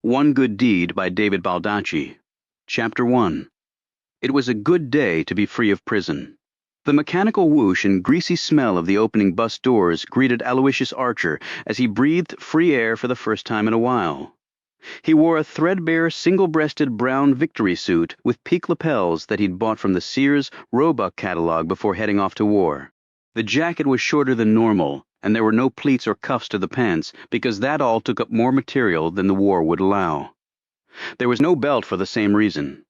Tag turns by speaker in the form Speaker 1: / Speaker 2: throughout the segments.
Speaker 1: One Good Deed by David Baldacci. Chapter 1. It was a good day to be free of prison. The mechanical whoosh and greasy smell of the opening bus doors greeted Aloysius Archer as he breathed free air for the first time in a while. He wore a threadbare, single-breasted brown victory suit with peak lapels that he'd bought from the Sears Roebuck catalog before heading off to war. The jacket was shorter than normal, and there were no pleats or cuffs to the pants because that all took up more material than the war would allow. There was no belt for the same reason.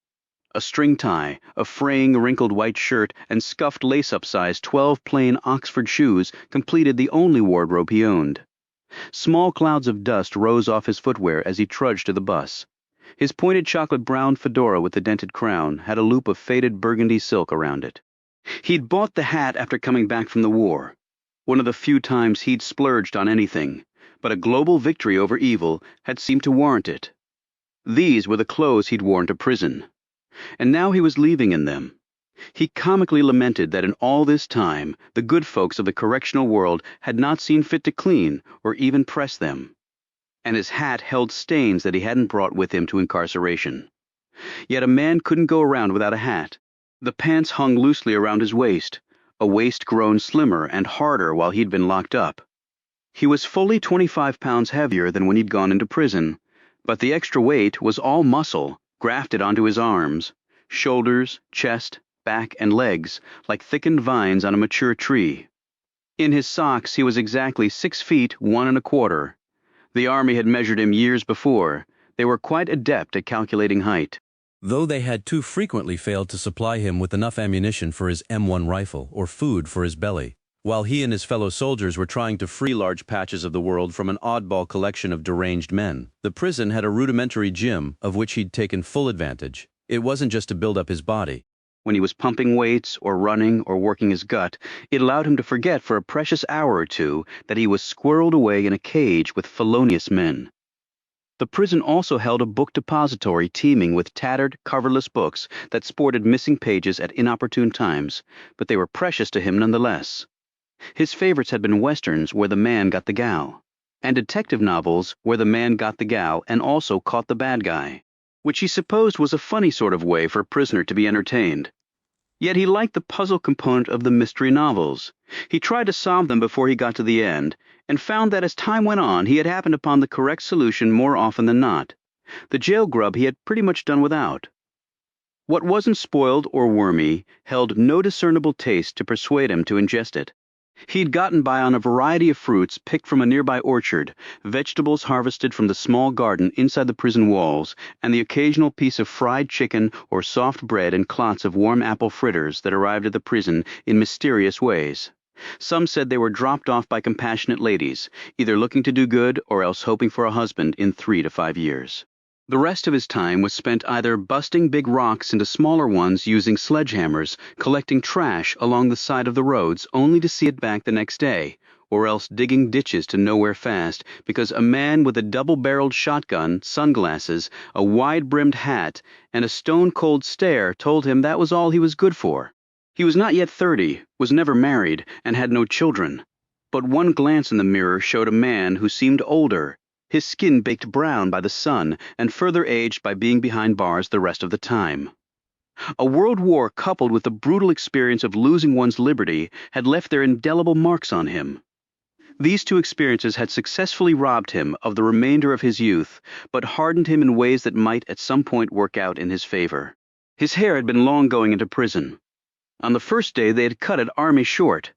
Speaker 1: A string tie, a fraying, wrinkled white shirt, and scuffed lace-up size 12 plain Oxford shoes completed the only wardrobe he owned. Small clouds of dust rose off his footwear as he trudged to the bus. His pointed chocolate-brown fedora with the dented crown had a loop of faded burgundy silk around it. He'd bought the hat after coming back from the war, one of the few times he'd splurged on anything, but a global victory over evil had seemed to warrant it. These were the clothes he'd worn to prison, and now he was leaving in them. He comically lamented that in all this time the good folks of the correctional world had not seen fit to clean or even press them, and his hat held stains that he hadn't brought with him to incarceration. Yet a man couldn't go around without a hat. The pants hung loosely around his waist, a waist grown slimmer and harder while he'd been locked up. He was fully 25 pounds heavier than when he'd gone into prison, but the extra weight was all muscle, grafted onto his arms, shoulders, chest, back, and legs, like thickened vines on a mature tree. In his socks he was exactly 6 feet 1 1/4. The army had measured him years before. They were quite adept at calculating height.
Speaker 2: Though they had too frequently failed to supply him with enough ammunition for his M1 rifle or food for his belly, while he and his fellow soldiers were trying to free large patches of the world from an oddball collection of deranged men, the prison had a rudimentary gym of which he'd taken full advantage. It wasn't just to build up his body.
Speaker 1: When he was pumping weights or running or working his gut, it allowed him to forget for a precious hour or two that he was squirreled away in a cage with felonious men. The prison also held a book depository teeming with tattered, coverless books that sported missing pages at inopportune times, but they were precious to him nonetheless. His favorites had been westerns where the man got the gal, and detective novels where the man got the gal and also caught the bad guy, which he supposed was a funny sort of way for a prisoner to be entertained. Yet he liked the puzzle component of the mystery novels. He tried to solve them before he got to the end, and found that as time went on he had happened upon the correct solution more often than not. The jail grub he had pretty much done without. What wasn't spoiled or wormy held no discernible taste to persuade him to ingest it. He'd gotten by on a variety of fruits picked from a nearby orchard, vegetables harvested from the small garden inside the prison walls, and the occasional piece of fried chicken or soft bread and clots of warm apple fritters that arrived at the prison in mysterious ways. Some said they were dropped off by compassionate ladies, either looking to do good or else hoping for a husband in 3 to 5 years. The rest of his time was spent either busting big rocks into smaller ones using sledgehammers, collecting trash along the side of the roads only to see it back the next day, or else digging ditches to nowhere fast because a man with a double-barreled shotgun, sunglasses, a wide-brimmed hat, and a stone-cold stare told him that was all he was good for. He was not yet 30, was never married, and had no children. But one glance in the mirror showed a man who seemed older, his skin baked brown by the sun and further aged by being behind bars the rest of the time. A world war coupled with the brutal experience of losing one's liberty had left their indelible marks on him. These two experiences had successfully robbed him of the remainder of his youth, but hardened him in ways that might at some point work out in his favor. His hair had been long going into prison. On the first day they had cut it army short.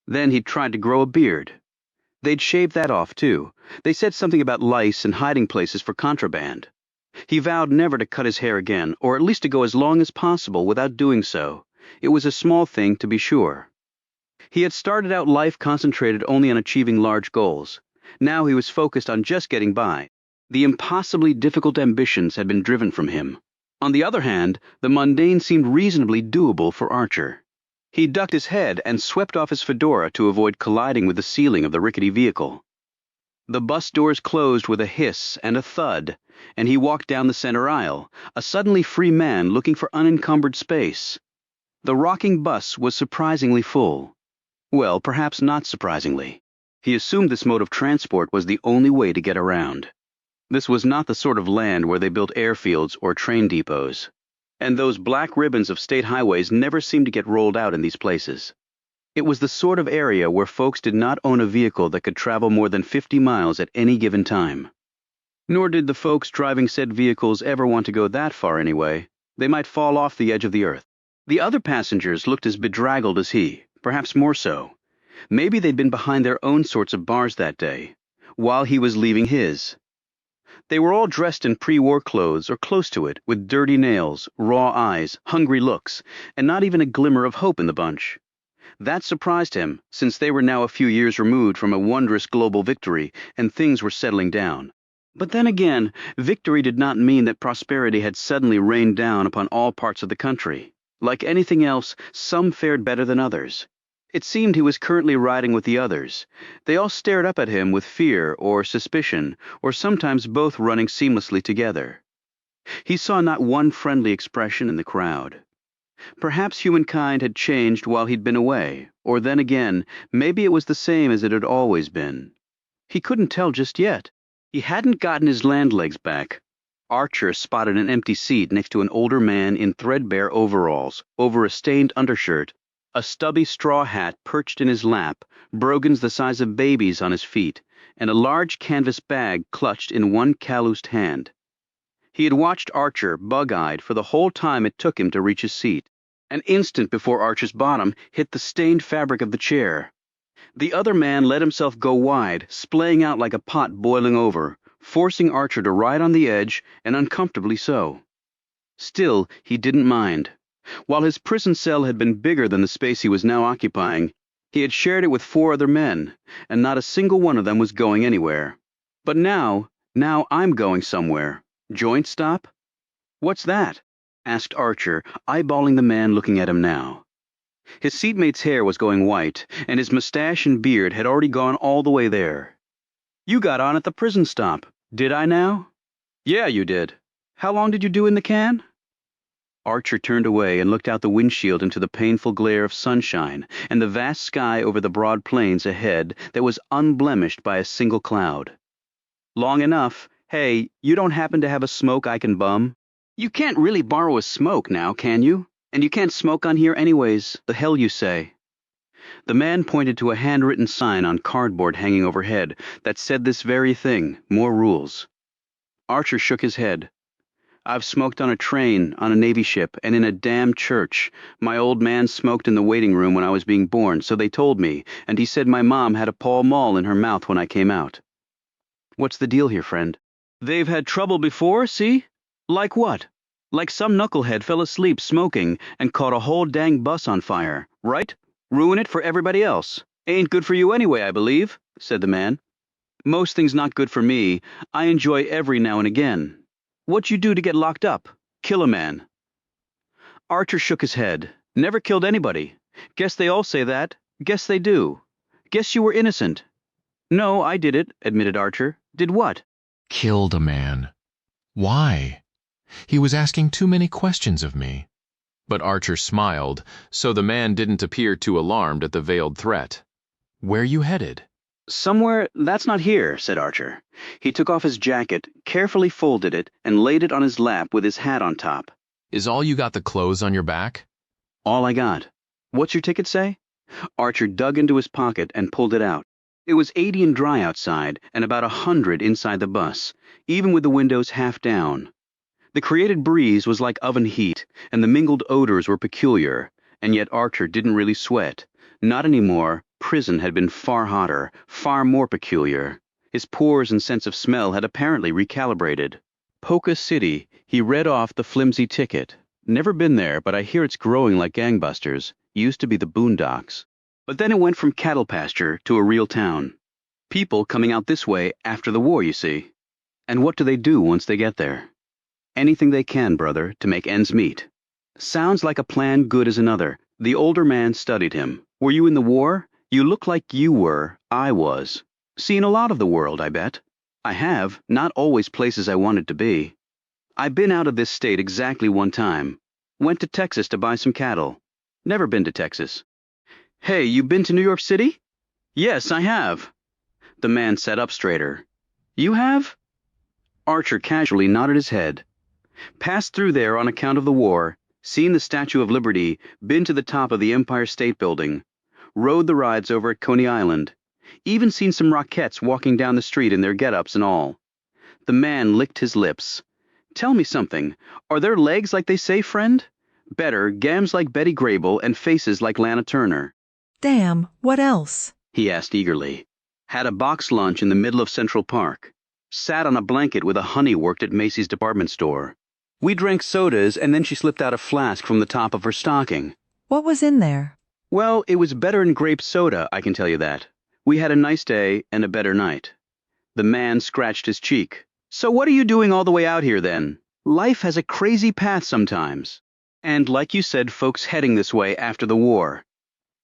Speaker 1: Then he'd tried to grow a beard. They'd shaved that off, too. They said something about lice and hiding places for contraband. He vowed never to cut his hair again, or at least to go as long as possible without doing so. It was a small thing, to be sure. He had started out life concentrated only on achieving large goals. Now he was focused on just getting by. The impossibly difficult ambitions had been driven from him. On the other hand, the mundane seemed reasonably doable for Archer. He ducked his head and swept off his fedora to avoid colliding with the ceiling of the rickety vehicle. The bus doors closed with a hiss and a thud, and he walked down the center aisle, a suddenly free man looking for unencumbered space. The rocking bus was surprisingly full. Well, perhaps not surprisingly. He assumed this mode of transport was the only way to get around. This was not the sort of land where they built airfields or train depots. And those black ribbons of state highways never seemed to get rolled out in these places. It was the sort of area where folks did not own a vehicle that could travel more than 50 miles at any given time. Nor did the folks driving said vehicles ever want to go that far anyway. They might fall off the edge of the earth. The other passengers looked as bedraggled as he, perhaps more so. Maybe they'd been behind their own sorts of bars that day, while he was leaving his. They were all dressed in pre-war clothes or close to it, with dirty nails, raw eyes, hungry looks, and not even a glimmer of hope in the bunch. That surprised him, since they were now a few years removed from a wondrous global victory, and things were settling down. But then again, victory did not mean that prosperity had suddenly rained down upon all parts of the country. Like anything else, some fared better than others. It seemed he was currently riding with the others. They all stared up at him with fear or suspicion, or sometimes both running seamlessly together. He saw not one friendly expression in the crowd. Perhaps humankind had changed while he'd been away, or then again, maybe it was the same as it had always been. He couldn't tell just yet. He hadn't gotten his land legs back. Archer spotted an empty seat next to an older man in threadbare overalls, over a stained undershirt, a stubby straw hat perched in his lap, brogans the size of babies on his feet, and a large canvas bag clutched in one calloused hand. He had watched Archer, bug-eyed, for the whole time it took him to reach his seat, an instant before Archer's bottom hit the stained fabric of the chair. The other man let himself go wide, splaying out like a pot boiling over, forcing Archer to ride on the edge, and uncomfortably so. Still, he didn't mind. While his prison cell had been bigger than the space he was now occupying, he had shared it with 4 other men, and not a single one of them was going anywhere. But now I'm going somewhere. Joint stop? What's that? Asked Archer, eyeballing the man looking at him now. His seatmate's hair was going white, and his mustache and beard had already gone all the way there. You got on at the prison stop, did I now? Yeah, you did. How long did you do in the can? Archer turned away and looked out the windshield into the painful glare of sunshine and the vast sky over the broad plains ahead that was unblemished by a single cloud. Long enough. Hey, you don't happen to have a smoke I can bum? You can't really borrow a smoke now, can you? And you can't smoke on here anyways, the hell you say. The man pointed to a handwritten sign on cardboard hanging overhead that said this very thing, more rules. Archer shook his head. I've smoked on a train, on a Navy ship, and in a damn church. My old man smoked in the waiting room when I was being born, so they told me, and he said my mom had a Pall Mall in her mouth when I came out. What's the deal here, friend? They've had trouble before, see? Like what? Like some knucklehead fell asleep smoking and caught a whole dang bus on fire, right? Ruin it for everybody else. Ain't good for you anyway, I believe, said the man. Most things not good for me. I enjoy every now and again. What'd you do to get locked up? Kill a man. Archer shook his head. Never killed anybody. Guess they all say that. Guess they do. Guess you were innocent. No, I did it, admitted Archer. Did what?
Speaker 3: Killed a man. Why? He was asking too many questions of me. But Archer smiled, so the man didn't appear too alarmed at the veiled threat. Where you headed?
Speaker 1: Somewhere that's not here, said Archer. He took off his jacket, carefully folded it, and laid it on his lap with his hat on top.
Speaker 3: Is all you got the clothes on your back?
Speaker 1: All I got. What's your ticket say? Archer dug into his pocket and pulled it out. It was 80 and dry outside, and about 100 inside the bus, even with the windows half down. The created breeze was like oven heat, and the mingled odors were peculiar, and yet Archer didn't really sweat. Not anymore. Prison had been far hotter, far more peculiar. His pores and sense of smell had apparently recalibrated. Polka City, he read off the flimsy ticket. Never been there, but I hear it's growing like gangbusters. Used to be the Boondocks. But then it went from cattle pasture to a real town. People coming out this way after the war, you see. And what do they do once they get there? Anything they can, brother, to make ends meet. Sounds like a plan good as another. The older man studied him. Were you in the war? You look like you were. I was. Seen a lot of the world, I bet. I have, not always places I wanted to be. I've been out of this state exactly one time. Went to Texas to buy some cattle. Never been to Texas. Hey, you been to New York City? Yes, I have. The man sat up straighter. You have? Archer casually nodded his head. Passed through there on account of the war, seen the Statue of Liberty, been to the top of the Empire State Building, rode the rides over at Coney Island, even seen some Rockettes walking down the street in their get-ups and all. The man licked his lips. Tell me something. Are there legs like they say, friend? Better, gams like Betty Grable and faces like Lana Turner.
Speaker 4: Damn, what else?
Speaker 1: He asked eagerly. Had a box lunch in the middle of Central Park. Sat on a blanket with a honey worked at Macy's department store. We drank sodas and then she slipped out a flask from the top of her stocking.
Speaker 4: What was in there?
Speaker 1: Well, it was better than grape soda, I can tell you that. We had a nice day and a better night. The man scratched his cheek. So what are you doing all the way out here then? Life has a crazy path sometimes. And like you said, folks heading this way after the war.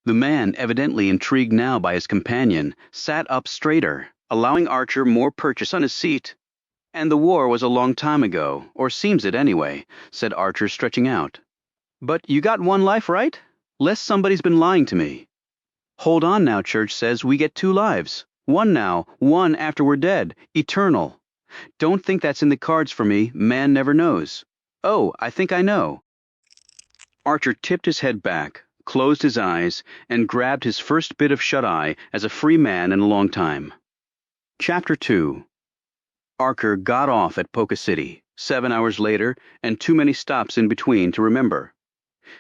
Speaker 1: The man, evidently intrigued now by his companion, sat up straighter, allowing Archer more purchase on his seat. And the war was a long time ago, or seems it anyway, said Archer, stretching out. But you got one life, right? Lest somebody's been lying to me. Hold on now, Church says we get 2 lives. One now, one after we're dead, eternal. Don't think that's in the cards for me, man never knows. Oh, I think I know. Archer tipped his head back, closed his eyes, and grabbed his first bit of shut-eye as a free man in a long time. Chapter 2. Archer got off at Polka City, 7 hours later, and too many stops in between to remember.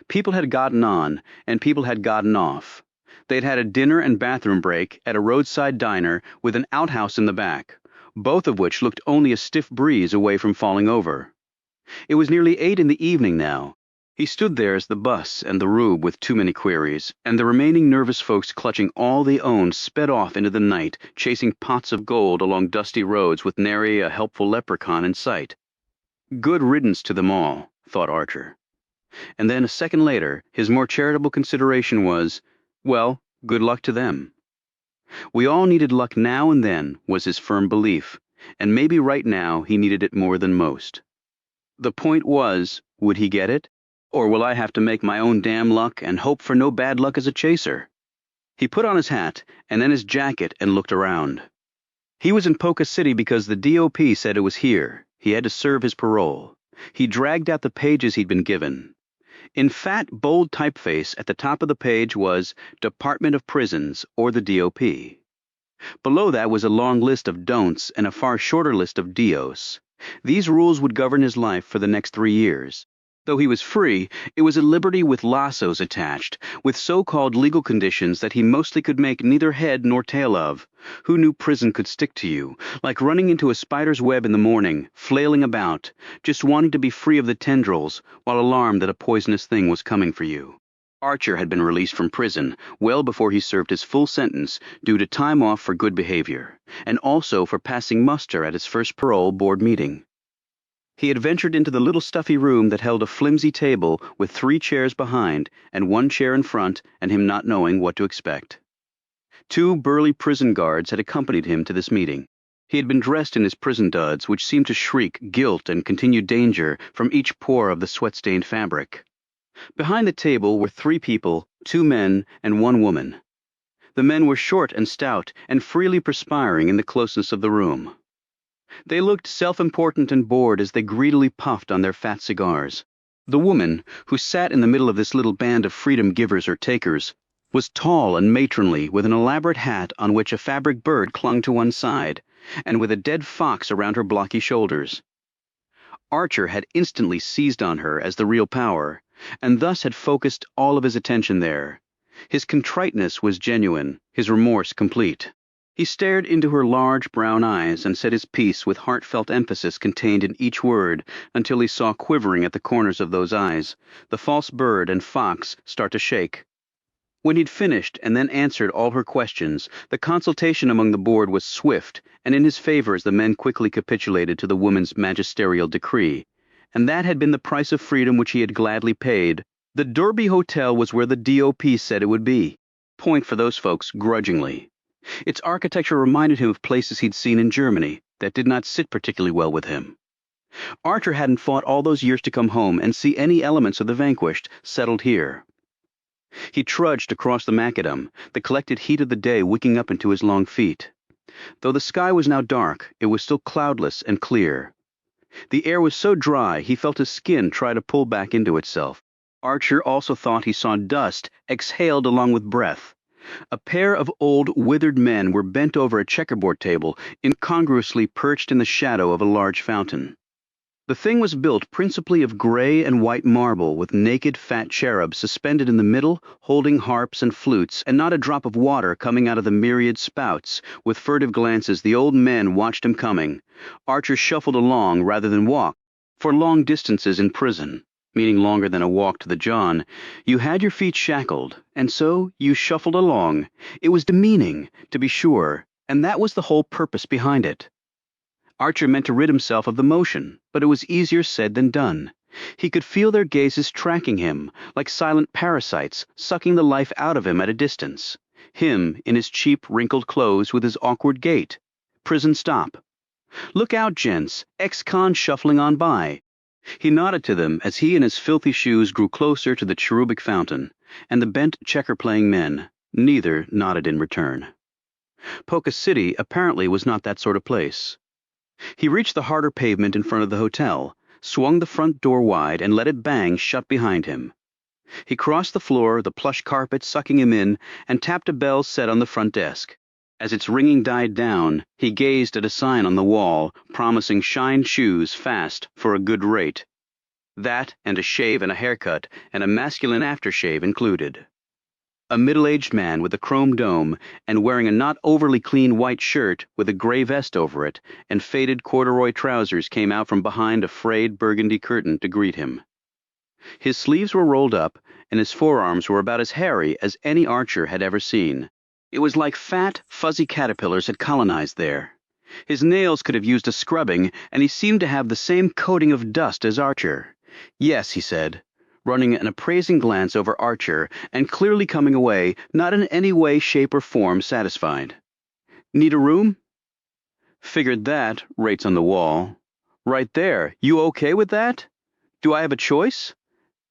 Speaker 1: People had gotten on, and people had gotten off. They'd had a dinner and bathroom break at a roadside diner with an outhouse in the back, both of which looked only a stiff breeze away from falling over. It was nearly 8 in the evening now. He stood there as the bus and the rube with too many queries, and the remaining nervous folks clutching all they owned sped off into the night, chasing pots of gold along dusty roads with nary a helpful leprechaun in sight. Good riddance to them all, thought Archer. And then a second later, his more charitable consideration was, well, good luck to them. We all needed luck now and then, was his firm belief, and maybe right now he needed it more than most. The point was, would he get it? Or will I have to make my own damn luck and hope for no bad luck as a chaser? He put on his hat and then his jacket and looked around. He was in Polka City because the DOP said it was here. He had to serve his parole. He dragged out the pages he'd been given. In fat, bold typeface at the top of the page was Department of Prisons, or the DOP. Below that was a long list of don'ts and a far shorter list of dios. These rules would govern his life for the next 3 years. Though he was free, it was a liberty with lassos attached, with so-called legal conditions that he mostly could make neither head nor tail of. Who knew prison could stick to you, like running into a spider's web in the morning, flailing about, just wanting to be free of the tendrils, while alarmed that a poisonous thing was coming for you. Archer had been released from prison well before he served his full sentence due to time off for good behavior, and also for passing muster at his first parole board meeting. He had ventured into the little stuffy room that held a flimsy table with 3 chairs behind and 1 chair in front, and him not knowing what to expect. 2 burly prison guards had accompanied him to this meeting. He had been dressed in his prison duds, which seemed to shriek guilt and continued danger from each pore of the sweat-stained fabric. Behind the table were 3 people, 2 men and 1 woman. The men were short and stout and freely perspiring in the closeness of the room. They looked self-important and bored as they greedily puffed on their fat cigars. The woman, who sat in the middle of this little band of freedom givers or takers, was tall and matronly, with an elaborate hat on which a fabric bird clung to one side, and with a dead fox around her blocky shoulders. Archer had instantly seized on her as the real power, and thus had focused all of his attention there. His contriteness was genuine, his remorse complete. He stared into her large brown eyes and said his piece with heartfelt emphasis contained in each word until he saw quivering at the corners of those eyes the false bird and fox start to shake. When he'd finished and then answered all her questions, the consultation among the board was swift and in his favor as the men quickly capitulated to the woman's magisterial decree, and that had been the price of freedom which he had gladly paid. The Derby Hotel was where the DOP said it would be. Point for those folks grudgingly. Its architecture reminded him of places he'd seen in Germany that did not sit particularly well with him. Archer hadn't fought all those years to come home and see any elements of the vanquished settled here. He trudged across the macadam, the collected heat of the day wicking up into his long feet. Though the sky was now dark, it was still cloudless and clear, The air was so dry he felt his skin try to pull back into itself. Archer also thought he saw dust exhaled along with breath. A pair of old, withered men were bent over a checkerboard table, incongruously perched in the shadow of a large fountain. The thing was built principally of gray and white marble, with naked fat cherubs suspended in the middle, holding harps and flutes, and not a drop of water coming out of the myriad spouts. With furtive glances, the old men watched him coming. Archer shuffled along rather than walked. For long distances in prison, meaning longer than a walk to the John, you had your feet shackled, and so you shuffled along. It was demeaning, to be sure, and that was the whole purpose behind it. Archer meant to rid himself of the motion, but it was easier said than done. He could feel their gazes tracking him, like silent parasites, sucking the life out of him at a distance. Him, in his cheap, wrinkled clothes with his awkward gait. Prison stop. "Look out, gents, ex-con shuffling on by." He nodded to them as he and his filthy shoes grew closer to the cherubic fountain, and the bent checker-playing men. Neither nodded in return. Polka City apparently was not that sort of place. He reached the harder pavement in front of the hotel, swung the front door wide, and let it bang shut behind him. He crossed the floor, the plush carpet sucking him in, and tapped a bell set on the front desk. As its ringing died down, he gazed at a sign on the wall, promising shined shoes fast for a good rate. That, and a shave and a haircut, and a masculine aftershave included. A middle-aged man with a chrome dome and wearing a not overly clean white shirt with a gray vest over it and faded corduroy trousers came out from behind a frayed burgundy curtain to greet him. His sleeves were rolled up, and his forearms were about as hairy as any Archer had ever seen. It was like fat, fuzzy caterpillars had colonized there. His nails could have used a scrubbing, and he seemed to have the same coating of dust as Archer. "Yes," he said, running an appraising glance over Archer and clearly coming away not in any way, shape, or form satisfied. "Need a room?" "Figured that, rates on the wall." "Right there. You okay with that? Do I have a choice?"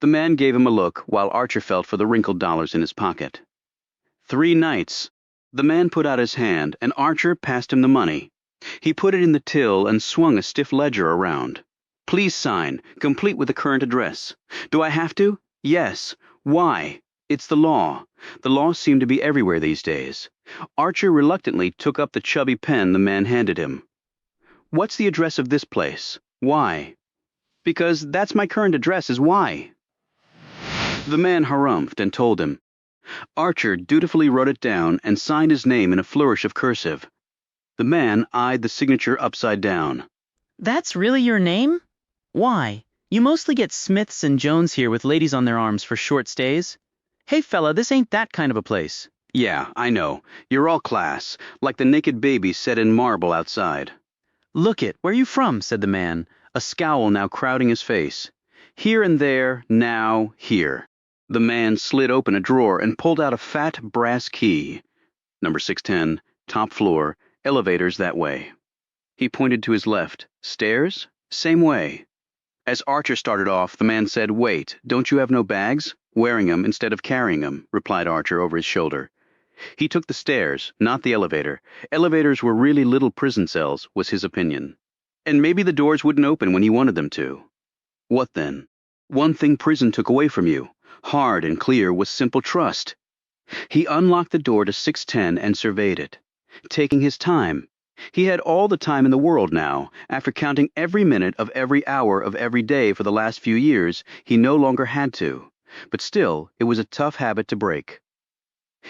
Speaker 1: The man gave him a look while Archer felt for the wrinkled dollars in his pocket. 3 nights. The man put out his hand, and Archer passed him the money. He put it in the till and swung a stiff ledger around. "Please sign, complete with the current address." "Do I have to?" "Yes." "Why?" "It's the law." The law seemed to be everywhere these days. Archer reluctantly took up the chubby pen the man handed him. "What's the address of this place?" "Why?" "Because that's my current address is why." The man harumphed and told him. Archer dutifully wrote it down and signed his name in a flourish of cursive. The man eyed the signature upside down.
Speaker 5: "That's really your name? Why, you mostly get Smiths and Jones here with ladies on their arms for short stays. Hey fella, this ain't that kind of a place."
Speaker 1: "Yeah, I know. You're all class, like the naked baby set in marble outside."
Speaker 5: "Look it, where you from?" said the man,
Speaker 1: a scowl now crowding his face. "Here and there, now, here." The man slid open a drawer and pulled out a fat brass key. "Number 610, top floor, elevators that way." He pointed to his left. "Stairs? Same way." As Archer started off, the man said, "Wait, don't you have no bags?" "Wearing 'em instead of carrying 'em," replied Archer over his shoulder. He took the stairs, not the elevator. Elevators were really little prison cells, was his opinion. And maybe the doors wouldn't open when he wanted them to. What then? One thing prison took away from you, hard and clear, was simple trust. He unlocked the door to 610 and surveyed it, taking his time. He had all the time in the world now. After counting every minute of every hour of every day for the last few years, he no longer had to. But still, it was a tough habit to break.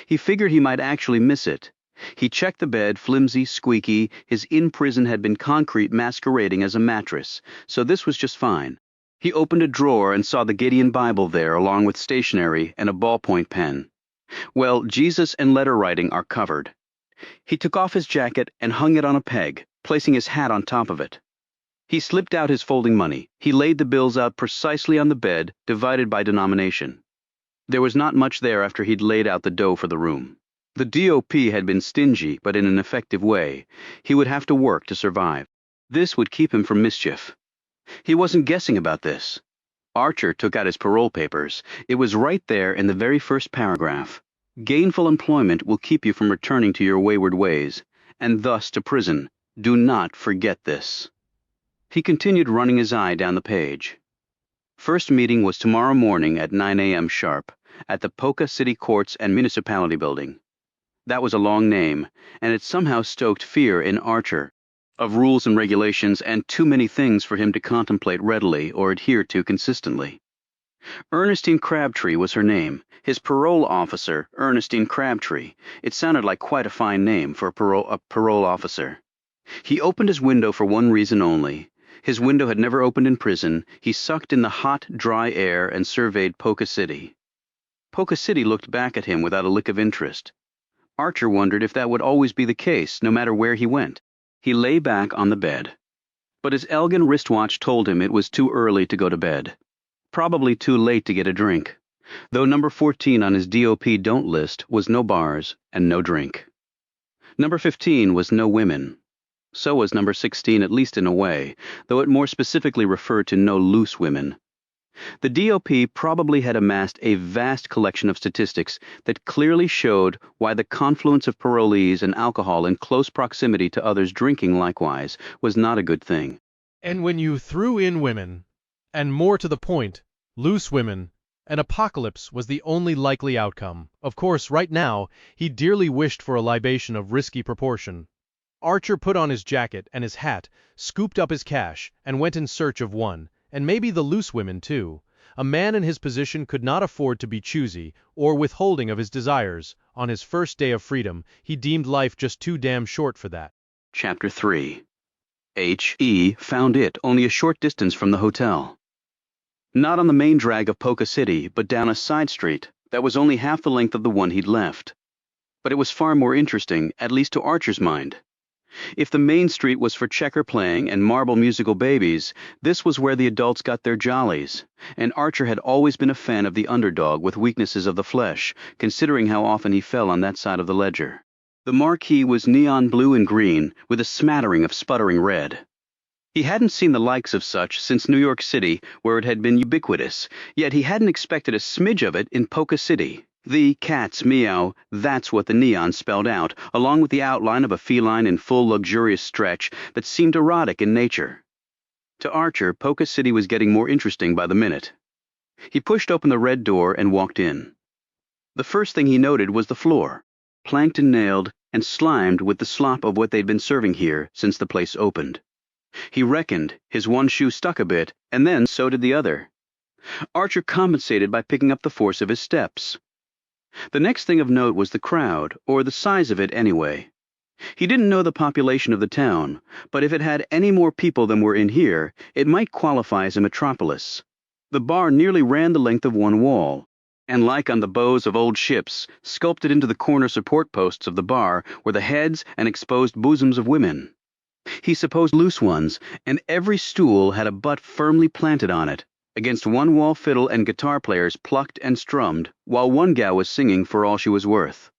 Speaker 1: He figured he might actually miss it. He checked the bed, flimsy, squeaky. His in-prison had been concrete masquerading as a mattress, so this was just fine. He opened a drawer and saw the Gideon Bible there along with stationery and a ballpoint pen. Well, Jesus and letter writing are covered. He took off his jacket and hung it on a peg, placing his hat on top of it. He slipped out his folding money. He laid the bills out precisely on the bed, divided by denomination. There was not much there after he'd laid out the dough for the room. The DOP had been stingy, but in an effective way. He would have to work to survive. This would keep him from mischief. He wasn't guessing about this. Archer took out his parole papers. It was right there in the very first paragraph. Gainful employment will keep you from returning to your wayward ways, and thus to prison. Do not forget this. He continued running his eye down the page. First meeting was tomorrow morning at 9 a.m. sharp at the Polka City Courts and Municipality Building. That was a long name, and it somehow stoked fear in Archer, of rules and regulations and too many things for him to contemplate readily or adhere to consistently. Ernestine Crabtree was her name. His parole officer, Ernestine Crabtree. It sounded like quite a fine name for a parole officer. He opened his window for one reason only. His window had never opened in prison. He sucked in the hot, dry air and surveyed Polka City. Polka City looked back at him without a lick of interest. Archer wondered if that would always be the case, no matter where he went. He lay back on the bed. But his Elgin wristwatch told him it was too early to go to bed. Probably too late to get a drink, though number 14 on his DOP don't list was no bars and no drink. Number 15 was no women. So was number 16, at least in a way, though it more specifically referred to no loose women. The DOP probably had amassed a vast collection of statistics that clearly showed why the confluence of parolees and alcohol in close proximity to others drinking likewise was not a good thing.
Speaker 6: And when you threw in women, and more to the point, loose women, an apocalypse was the only likely outcome. Of course, right now, he dearly wished for a libation of risky proportion. Archer put on his jacket and his hat, scooped up his cash, and went in search of one, and maybe the loose women too. A man in his position could not afford to be choosy, or withholding of his desires. On his first day of freedom, he deemed life just too damn short for that.
Speaker 1: Chapter 3. H.E. found it only a short distance from the hotel. Not on the main drag of Polka City, but down a side street that was only half the length of the one he'd left. But it was far more interesting, at least to Archer's mind. If the main street was for checker playing and marble musical babies, this was where the adults got their jollies, and Archer had always been a fan of the underdog with weaknesses of the flesh, considering how often he fell on that side of the ledger. The marquee was neon blue and green, with a smattering of sputtering red. He hadn't seen the likes of such since New York City, where it had been ubiquitous, yet he hadn't expected a smidge of it in Polka City. The cat's meow, that's what the neon spelled out, along with the outline of a feline in full luxurious stretch that seemed erotic in nature. To Archer, Polka City was getting more interesting by the minute. He pushed open the red door and walked in. The first thing he noted was the floor, planked and nailed, and slimed with the slop of what they'd been serving here since the place opened. He reckoned, his one shoe stuck a bit, and then so did the other. Archer compensated by picking up the force of his steps. The next thing of note was the crowd, or the size of it anyway. He didn't know the population of the town, but if it had any more people than were in here, it might qualify as a metropolis. The bar nearly ran the length of one wall, and like on the bows of old ships, sculpted into the corner support posts of the bar were the heads and exposed bosoms of women. He supposed loose ones, and every stool had a butt firmly planted on it. Against one wall fiddle and guitar players plucked and strummed, while one gal was singing for all she was worth.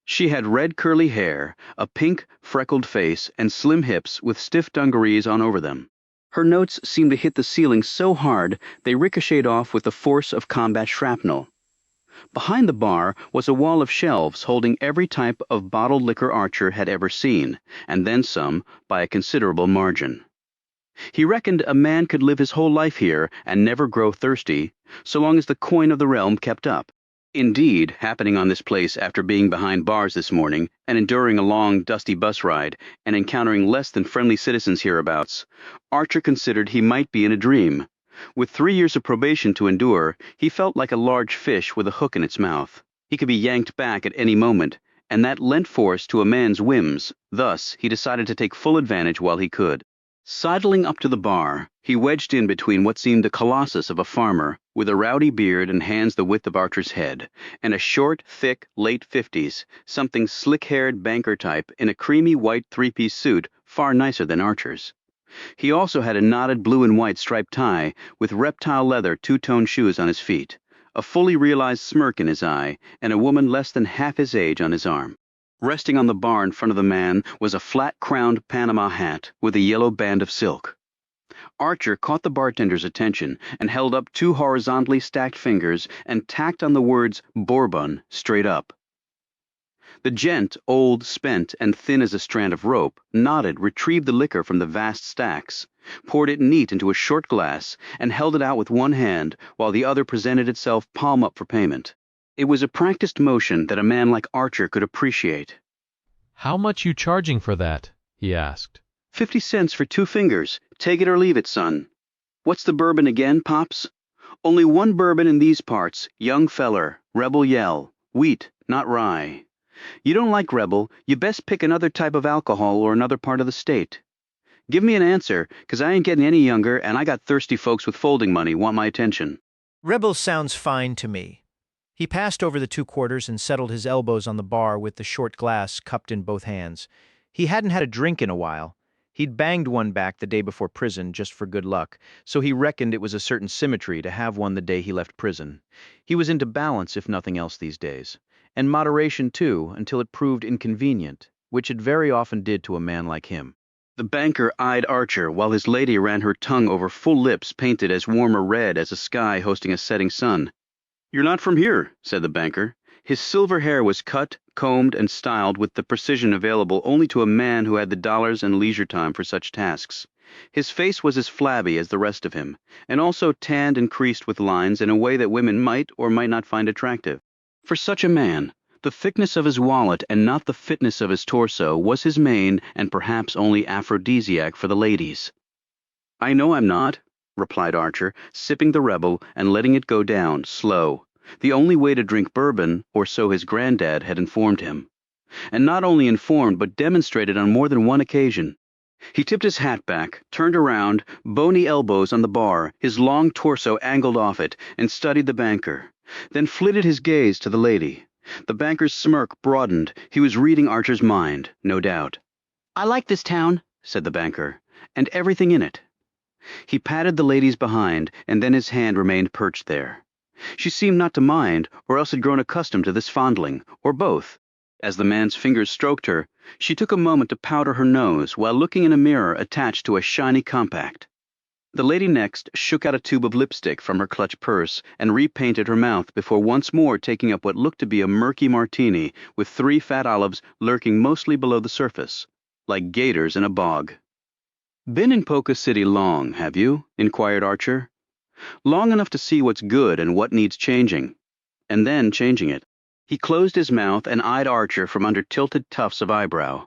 Speaker 1: She had red curly hair, a pink, freckled face, and slim hips with stiff dungarees on over them. Her notes seemed to hit the ceiling so hard they ricocheted off with the force of combat shrapnel. Behind the bar was a wall of shelves holding every type of bottled liquor Archer had ever seen, and then some, by a considerable margin. He reckoned a man could live his whole life here and never grow thirsty, so long as the coin of the realm kept up. Indeed, happening on this place after being behind bars this morning, and enduring a long, dusty bus ride, and encountering less than friendly citizens hereabouts, Archer considered he might be in a dream. With 3 years of probation to endure, he felt like a large fish with a hook in its mouth. He could be yanked back at any moment, and that lent force to a man's whims. Thus, he decided to take full advantage while he could. Sidling up to the bar, he wedged in between what seemed a colossus of a farmer, with a rowdy beard and hands the width of Archer's head, and a short, thick, late 50s, something slick-haired banker type in a creamy white three-piece suit, far nicer than Archer's. He also had a knotted blue and white striped tie, with reptile leather two-tone shoes on his feet, a fully realized smirk in his eye, and a woman less than half his age on his arm. Resting on the bar in front of the man was a flat-crowned Panama hat with a yellow band of silk. Archer caught the bartender's attention and held up 2 horizontally stacked fingers and tacked on the words Bourbon straight up. The gent, old, spent, and thin as a strand of rope, nodded, retrieved the liquor from the vast stacks, poured it neat into a short glass, and held it out with one hand while the other presented itself palm up for payment. It was a practiced motion that a man like Archer could appreciate.
Speaker 6: How much you charging for that? He asked.
Speaker 1: 50 cents for 2 fingers. Take it or leave it, son. What's the bourbon again, Pops? Only one bourbon in these parts, young feller, Rebel Yell. Wheat, not rye. You don't like Rebel, you best pick another type of alcohol or another part of the state. Give me an answer, 'cause I ain't getting any younger, and I got thirsty folks with folding money want my attention.
Speaker 7: Rebel sounds fine to me. He passed over the 2 quarters and settled his elbows on the bar with the short glass cupped in both hands. He hadn't had a drink in a while. He'd banged one back the day before prison just for good luck, so he reckoned it was a certain symmetry to have one the day he left prison. He was into balance, if nothing else these days, and moderation too, until it proved inconvenient, which it very often did to a man like him. The banker eyed Archer while his lady ran her tongue over full lips painted as warm a red as a sky hosting a setting sun. "You're not from here," said the banker. His silver hair was cut, combed, and styled with the precision available only to a man who had the dollars and leisure time for such tasks. His face was as flabby as the rest of him, and also tanned and creased with lines in a way that women might or might not find attractive. For such a man, the thickness of his wallet and not the fitness of his torso was his main and perhaps only aphrodisiac for the ladies. "I know I'm not," replied Archer, sipping the Rebel and letting it go down, slow. The only way to drink bourbon, or so his granddad had informed him. And not only informed, but demonstrated on more than one occasion. He tipped his hat back, turned around, bony elbows on the bar, his long torso angled off it, and studied the banker. Then flitted his gaze to the lady. The banker's smirk broadened. He was reading Archer's mind, no doubt. "I like this town," said the banker, "and everything in it." He patted the lady's behind, and then his hand remained perched there. She seemed not to mind, or else had grown accustomed to this fondling, or both. As the man's fingers stroked her, she took a moment to powder her nose while looking in a mirror attached to a shiny compact. The lady next shook out a tube of lipstick from her clutch purse and repainted her mouth before once more taking up what looked to be a murky martini with 3 fat olives lurking mostly below the surface, like gators in a bog. "Been in Polka City long, have you?" inquired Archer. "Long enough to see what's good and what needs changing, and then changing it." He closed his mouth and eyed Archer from under tilted tufts of eyebrow.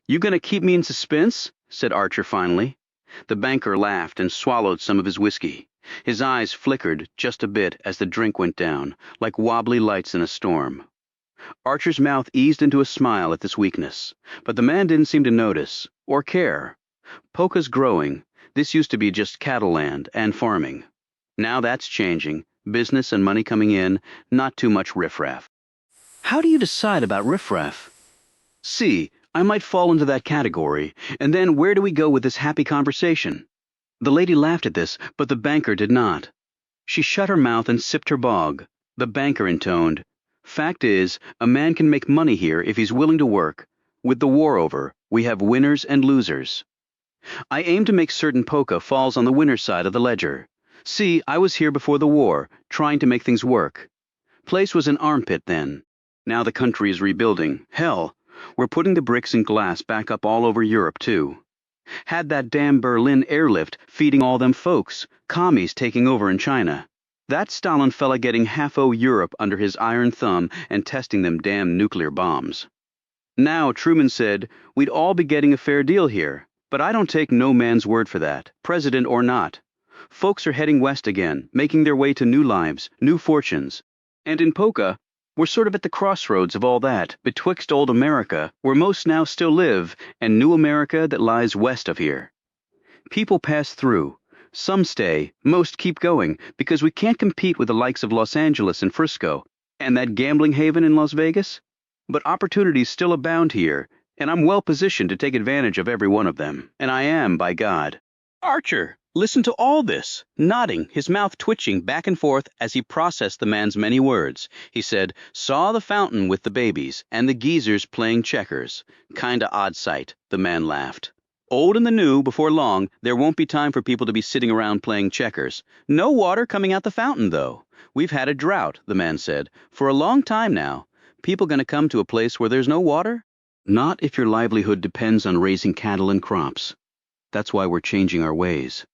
Speaker 7: "You gonna keep me in suspense?" said Archer finally. The banker laughed and swallowed some of his whiskey. His eyes flickered just a bit as the drink went down, like wobbly lights in a storm. Archer's mouth eased into a smile at this weakness, but the man didn't seem to notice, or care. Polka's growing. This used to be just cattle land and farming. Now that's changing, business and money coming in, not too much riffraff. "How do you decide about riffraff?" "See, I might fall into that category, and then where do we go with this happy conversation?" The lady laughed at this, but the banker did not. She shut her mouth and sipped her bog. The banker intoned, "Fact is, a man can make money here if he's willing to work. With the war over, we have winners and losers. I aim to make certain Polka falls on the winner's side of the ledger. See, I was here before the war, trying to make things work. Place was an armpit then. Now the country is rebuilding. Hell, we're putting the bricks and glass back up all over Europe, too. Had that damn Berlin airlift feeding all them folks, commies taking over in China. That Stalin fella getting half-o Europe under his iron thumb and testing them damn nuclear bombs. Now, Truman said, we'd all be getting a fair deal here, but I don't take no man's word for that, president or not. Folks are heading west again, making their way to new lives, new fortunes. And in Polka, we're sort of at the crossroads of all that, betwixt old America, where most now still live, and new America that lies west of here. People pass through. Some stay, most keep going, because we can't compete with the likes of Los Angeles and Frisco, and that gambling haven in Las Vegas. But opportunities still abound here, and I'm well positioned to take advantage of every one of them, and I am, by God. Archer, listen to all this, nodding, his mouth twitching back and forth as he processed the man's many words. He said, saw the fountain with the babies, and the geezers playing checkers. Kinda odd sight, the man laughed. Old and the new, before long, there won't be time for people to be sitting around playing checkers. No water coming out the fountain, though. We've had a drought, the man said, for a long time now. People gonna come to a place where there's no water? Not if your livelihood depends on raising cattle and crops.
Speaker 1: That's why we're changing our ways.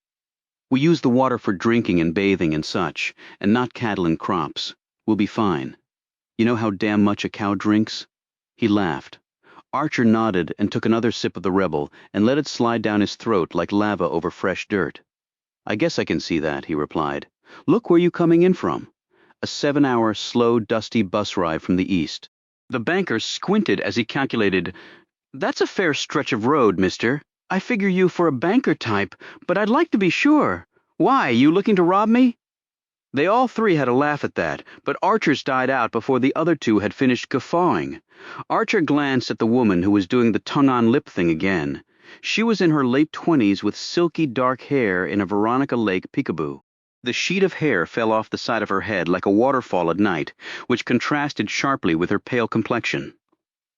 Speaker 1: We use the water for drinking and bathing and such, and not cattle and crops. We'll be fine. You know how damn much a cow drinks?" He laughed. Archer nodded and took another sip of the Rebel and let it slide down his throat like lava over fresh dirt. "I guess I can see that," he replied. "Look where you coming in from. A 7-hour, slow, dusty bus ride from the east." The banker squinted as he calculated. "That's a fair stretch of road, mister. I figure you for a banker type, but I'd like to be sure. Why, you looking to rob me?" They all three had a laugh at that, but Archer's died out before the other two had finished guffawing. Archer glanced at the woman who was doing the tongue-on-lip thing again. She was in her late 20s with silky dark hair in a Veronica Lake peekaboo. The sheet of hair fell off the side of her head like a waterfall at night, which contrasted sharply with her pale complexion.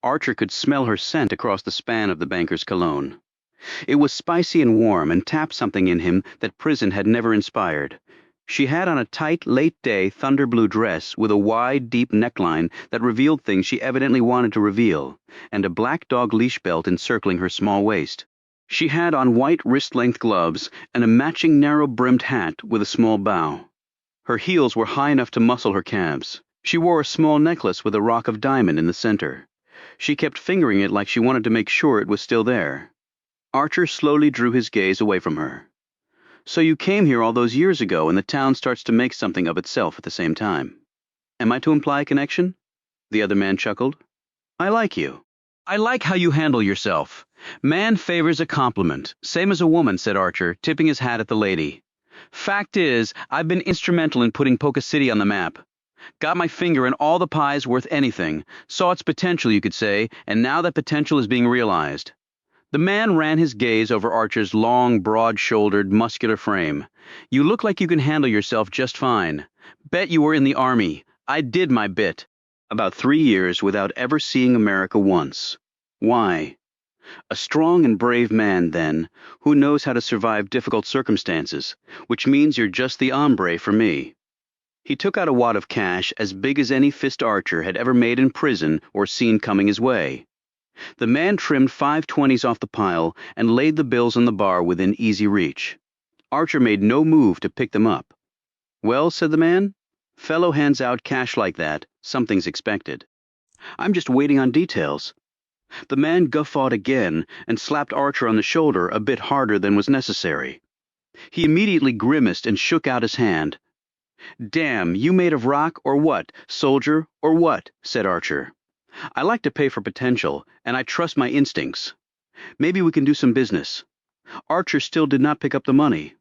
Speaker 1: Archer could smell her scent across the span of the banker's cologne. It was spicy and warm and tapped something in him that prison had never inspired. She had on a tight, late-day thunder blue dress with a wide, deep neckline that revealed things she evidently wanted to reveal, and a black dog leash belt encircling her small waist. She had on white wrist-length gloves and a matching narrow-brimmed hat with a small bow. Her heels were high enough to muscle her calves. She wore a small necklace with a rock of diamond in the center. She kept fingering it like she wanted to make sure it was still there. Archer slowly drew his gaze away from her. "So you came here all those years ago, and the town starts to make something of itself at the same time. Am I to imply a connection?" The other man chuckled. "I like you. I like how you handle yourself. Man favors a compliment, same as a woman," said Archer, tipping his hat at the lady. "Fact is, I've been instrumental in putting Polka City on the map. Got my finger in all the pies worth anything, saw its potential, you could say, and now that potential is being realized." The man ran his gaze over Archer's long, broad-shouldered, muscular frame. "You look like you can handle yourself just fine. Bet you were in the Army. I did my bit. About 3 years without ever seeing America once. Why? A strong and brave man, then, who knows how to survive difficult circumstances, which means you're just the hombre for me." He took out a wad of cash as big as any fist Archer had ever made in prison or seen coming his way. The man trimmed 5 20s off the pile and laid the bills on the bar within easy reach. Archer made no move to pick them up. "Well," said the man, "fellow hands out cash like that, something's expected. I'm just waiting on details." The man guffawed again and slapped Archer on the shoulder a bit harder than was necessary. He immediately grimaced and shook out his hand. "Damn, you made of rock or what, soldier, or what?" said Archer. "I like to pay for potential, and I trust my instincts. Maybe we can do some business." Archer still did not pick up the money.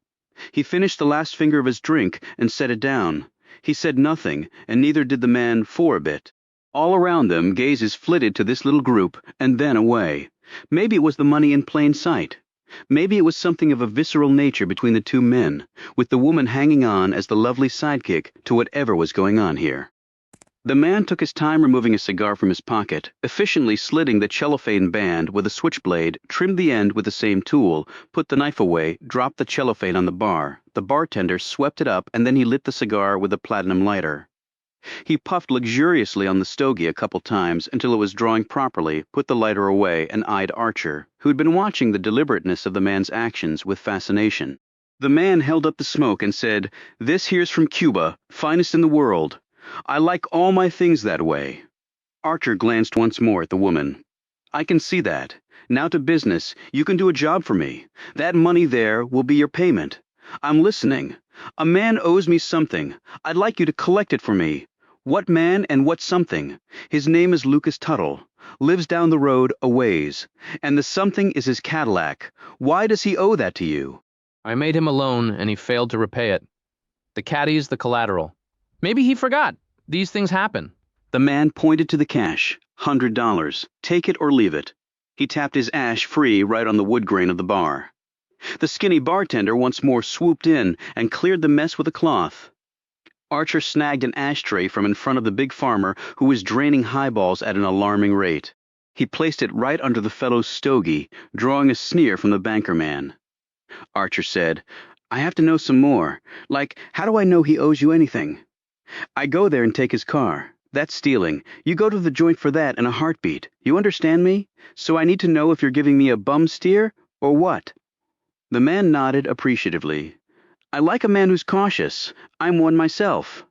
Speaker 1: He finished the last finger of his drink and set it down. He said nothing, and neither did the man for a bit. All around them, gazes flitted to this little group, and then away. Maybe it was the money in plain sight. Maybe it was something of a visceral nature between the two men, with the woman hanging on as the lovely sidekick to whatever was going on here. The man took his time removing a cigar from his pocket, efficiently slitting the cellophane band with a switchblade, trimmed the end with the same tool, put the knife away, dropped the cellophane on the bar. The bartender swept it up, and then he lit the cigar with a platinum lighter. He puffed luxuriously on the stogie a couple times until it was drawing properly, put the lighter away, and eyed Archer, who'd been watching the deliberateness of the man's actions with fascination. The man held up the smoke and said, "This here's from Cuba, finest in the world. I like all my things that way." Archer glanced once more at the woman. "I can see that. Now to business. You can do a job for me. That money there will be your payment. I'm listening. A man owes me something. I'd like you to collect it for me. What man and what something? His name is Lucas Tuttle. Lives down the road a ways. And the something is his Cadillac. Why does he owe that to you?"
Speaker 8: I made him a loan, and he failed to repay it. The caddy's the collateral. Maybe he forgot. These things happen.
Speaker 1: The man pointed to the cash. $100. Take it or leave it. He tapped his ash free right on the wood grain of the bar. The skinny bartender once more swooped in and cleared the mess with a cloth. Archer snagged an ashtray from in front of the big farmer who was draining highballs at an alarming rate. He placed it right under the fellow's stogie, drawing a sneer from the banker man. Archer said, "I have to know some more. Like, how do I know he owes you anything? I go there and take his car. That's stealing. You go to the joint for that in a heartbeat. You understand me? So I need to know if you're giving me a bum steer or what?" The man nodded appreciatively. I like a man who's cautious. I'm one myself.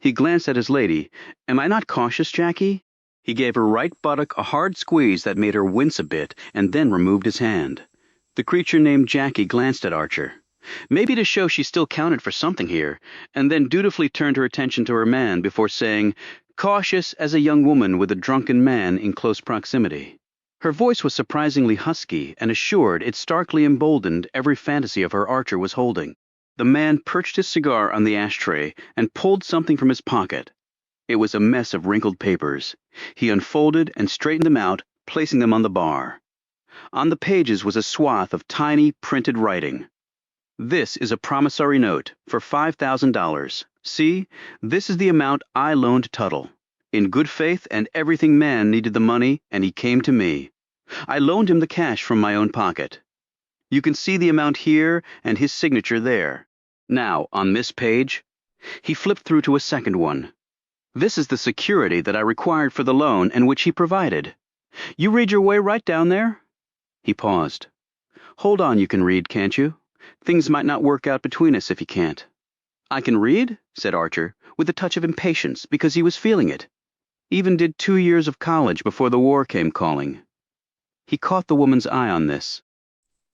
Speaker 1: He glanced at his lady. Am I not cautious, Jackie? He gave her right buttock a hard squeeze that made her wince a bit, and then removed his hand. The creature named Jackie glanced at Archer, maybe to show she still counted for something here, and then dutifully turned her attention to her man before saying, cautious as a young woman with a drunken man in close proximity. Her voice was surprisingly husky and assured it starkly emboldened every fantasy of her Archer was holding. The man perched his cigar on the ashtray and pulled something from his pocket. It was a mess of wrinkled papers. He unfolded and straightened them out, placing them on the bar. On the pages was a swath of tiny, printed writing. This is a promissory note for $5,000. See, this is the amount I loaned Tuttle. In good faith and everything man needed the money, and he came to me. I loaned him the cash from my own pocket. You can see the amount here and his signature there. Now, on this page, he flipped through to a second one. This is the security that I required for the loan and which he provided. You read your way right down there? He paused. Hold on, you can read, can't you? Things might not work out between us if you can't. I can read, said Archer, with a touch of impatience, because he was feeling it. Even did 2 years of college before the war came calling. He caught the woman's eye on this.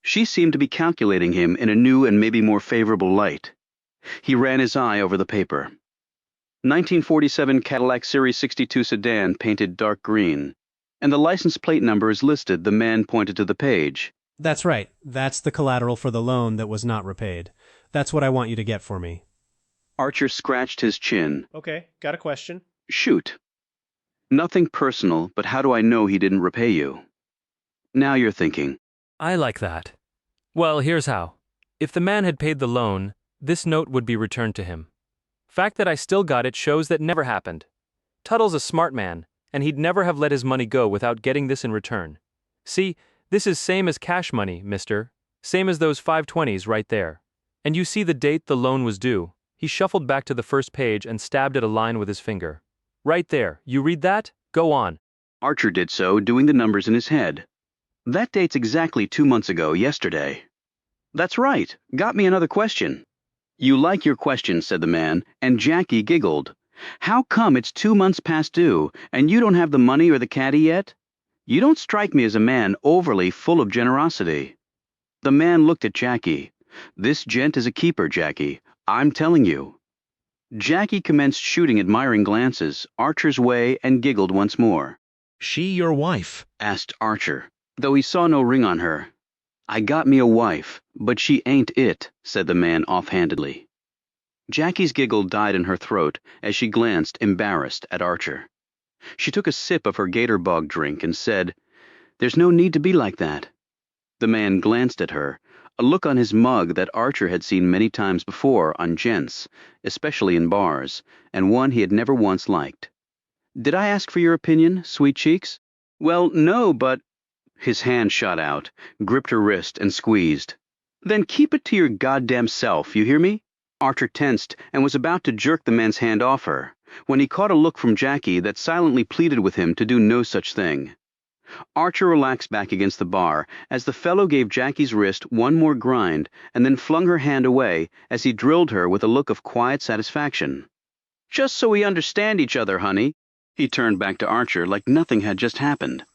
Speaker 1: She seemed to be calculating him in a new and maybe more favorable light. He ran his eye over the paper. 1947 Cadillac Series 62 sedan painted dark green. And the license plate number is listed. The man pointed to the page.
Speaker 9: That's right. That's the collateral for the loan that was not repaid. That's what I want you to get for me.
Speaker 1: Archer scratched his chin.
Speaker 9: Okay, got a question.
Speaker 1: Shoot. Nothing personal, but how do I know he didn't repay you? Now you're thinking.
Speaker 10: I like that. Well, here's how. If the man had paid the loan, this note would be returned to him. Fact that I still got it shows that never happened. Tuttle's a smart man, and he'd never have let his money go without getting this in return. See, this is same as cash money, mister. Same as those 520s right there. And you see the date the loan was due. He shuffled back to the first page and stabbed at a line with his finger. Right there. You read that? Go on.
Speaker 1: Archer did so, doing the numbers in his head. That date's exactly 2 months ago, yesterday. That's right. Got me another question. You like your question, said the man, and Jackie giggled. How come it's 2 months past due, and you don't have the money or the caddy yet? You don't strike me as a man overly full of generosity. The man looked at Jackie. This gent is a keeper, Jackie. I'm telling you. Jackie commenced shooting admiring glances Archer's way and giggled once more.
Speaker 11: She your wife?
Speaker 1: Asked Archer, though he saw no ring on her. I got me a wife, but she ain't it, said the man offhandedly. Jackie's giggle died in her throat as she glanced, embarrassed, at Archer. She took a sip of her gator bog drink and said, There's no need to be like that. The man glanced at her, a look on his mug that Archer had seen many times before on gents, especially in bars, and one he had never once liked. Did I ask for your opinion, sweet cheeks? Well, no, but... His hand shot out, gripped her wrist, and squeezed. Then keep it to your goddamn self, you hear me? Archer tensed and was about to jerk the man's hand off her, when he caught a look from Jackie that silently pleaded with him to do no such thing. Archer relaxed back against the bar as the fellow gave Jackie's wrist one more grind and then flung her hand away as he drilled her with a look of quiet satisfaction. Just so we understand each other, honey. He turned back to Archer like nothing had just happened.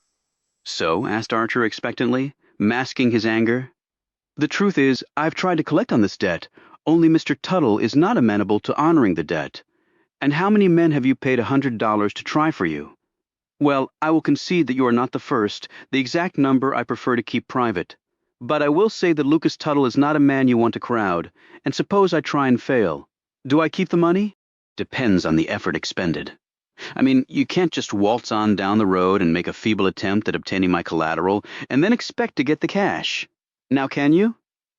Speaker 1: So? Asked Archer expectantly, masking his anger. The truth is, I've tried to collect on this debt, only Mr. Tuttle is not amenable to honoring the debt. And how many men have you paid $100 to try for you? Well, I will concede that you are not the first. The exact number I prefer to keep private. But I will say that Lucas Tuttle is not a man you want to crowd, and suppose I try and fail. Do I keep the money? Depends on the effort expended. I mean, you can't just waltz on down the road and make a feeble attempt at obtaining my collateral and then expect to get the cash. Now, can you?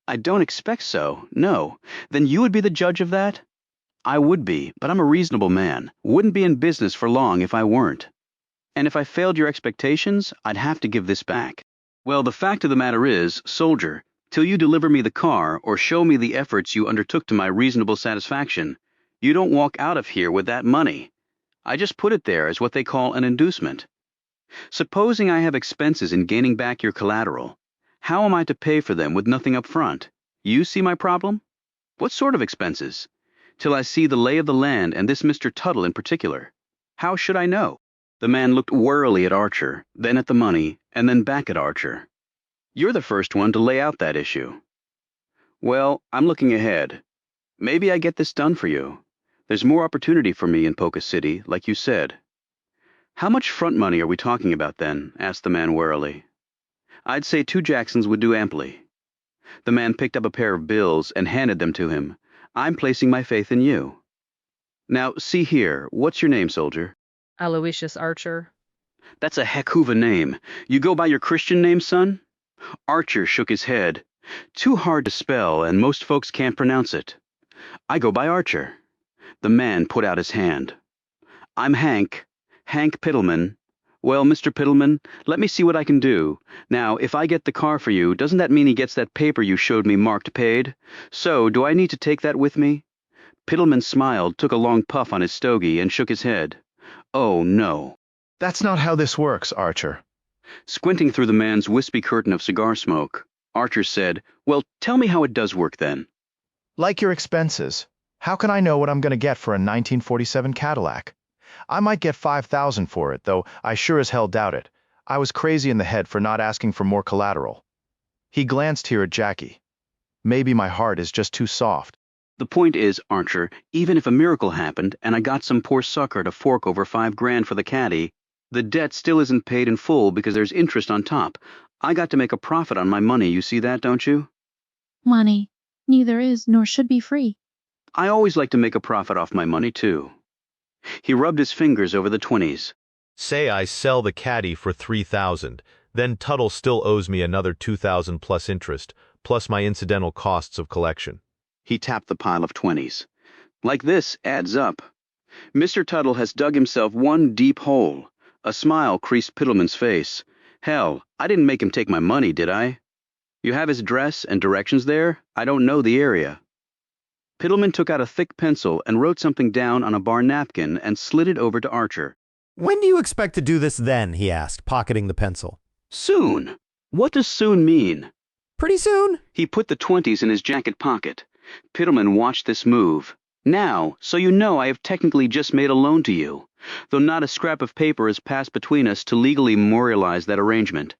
Speaker 1: I don't expect so, no. Then you would be the judge of that? I would be, but I'm a reasonable man. Wouldn't be in business for long if I weren't. And if I failed your expectations, I'd have to give this back. Well, the fact of the matter is, soldier, till you deliver me the car or show me the efforts you undertook to my reasonable satisfaction, you don't walk out of here with that money. I just put it there as what they call an inducement. Supposing I have expenses in gaining back your collateral, How am I to pay for them with nothing up front? You see my problem? What sort of expenses? Till I see the lay of the land and this Mr. Tuttle in particular. How should I know? The man looked warily at Archer, then at the money, and then back at Archer. You're the first one to lay out that issue. Well, I'm looking ahead. Maybe I get this done for you. There's more opportunity for me in Polka City, like you said. How much front money are we talking about then? Asked the man warily. I'd say 2 Jacksons would do amply. The man picked up a pair of bills and handed them to him. I'm placing my faith in you. Now, see here, what's your name, soldier?
Speaker 12: Aloysius Archer.
Speaker 1: That's a heck of a name. You go by your Christian name, son? Archer shook his head. Too hard to spell, and most folks can't pronounce it. I go by Archer. The man put out his hand. I'm Hank Pittleman. Well, Mr. Pittleman, let me see what I can do. Now, if I get the car for you, doesn't that mean he gets that paper you showed me marked paid? So, do I need to take that with me? Pittleman smiled, took a long puff on his stogie, and shook his head. Oh, no.
Speaker 13: That's not how this works, Archer.
Speaker 1: Squinting through the man's wispy curtain of cigar smoke, Archer said, Well, tell me how it does work then.
Speaker 13: Like your expenses. How can I know what I'm going to get for a 1947 Cadillac? I might get $5,000 for it, though I sure as hell doubt it. I was crazy in the head for not asking for more collateral. He glanced here at Jackie. Maybe my heart is just too soft.
Speaker 1: The point is, Archer, even if a miracle happened and I got some poor sucker to fork over $5,000 for the caddy, the debt still isn't paid in full because there's interest on top. I got to make a profit on my money, you see that, don't you?
Speaker 14: Money neither is nor should be free.
Speaker 1: I always like to make a profit off my money, too. He rubbed his fingers over the 20s.
Speaker 15: Say I sell the caddy for $3,000, then Tuttle still owes me another $2,000 plus interest, plus my incidental costs of collection.
Speaker 1: He tapped the pile of 20s. Like this adds up. Mr. Tuttle has dug himself one deep hole. A smile creased Pittleman's face. Hell, I didn't make him take my money, did I? You have his address and directions there? I don't know the area. Pittleman took out a thick pencil and wrote something down on a bar napkin and slid it over to Archer.
Speaker 16: When do you expect to do this then? He asked, pocketing the pencil.
Speaker 1: Soon. What does soon mean?
Speaker 16: Pretty soon.
Speaker 1: He put the 20s in his jacket pocket. Pittleman watched this move. Now, so you know I have technically just made a loan to you, though not a scrap of paper has passed between us to legally memorialize that arrangement.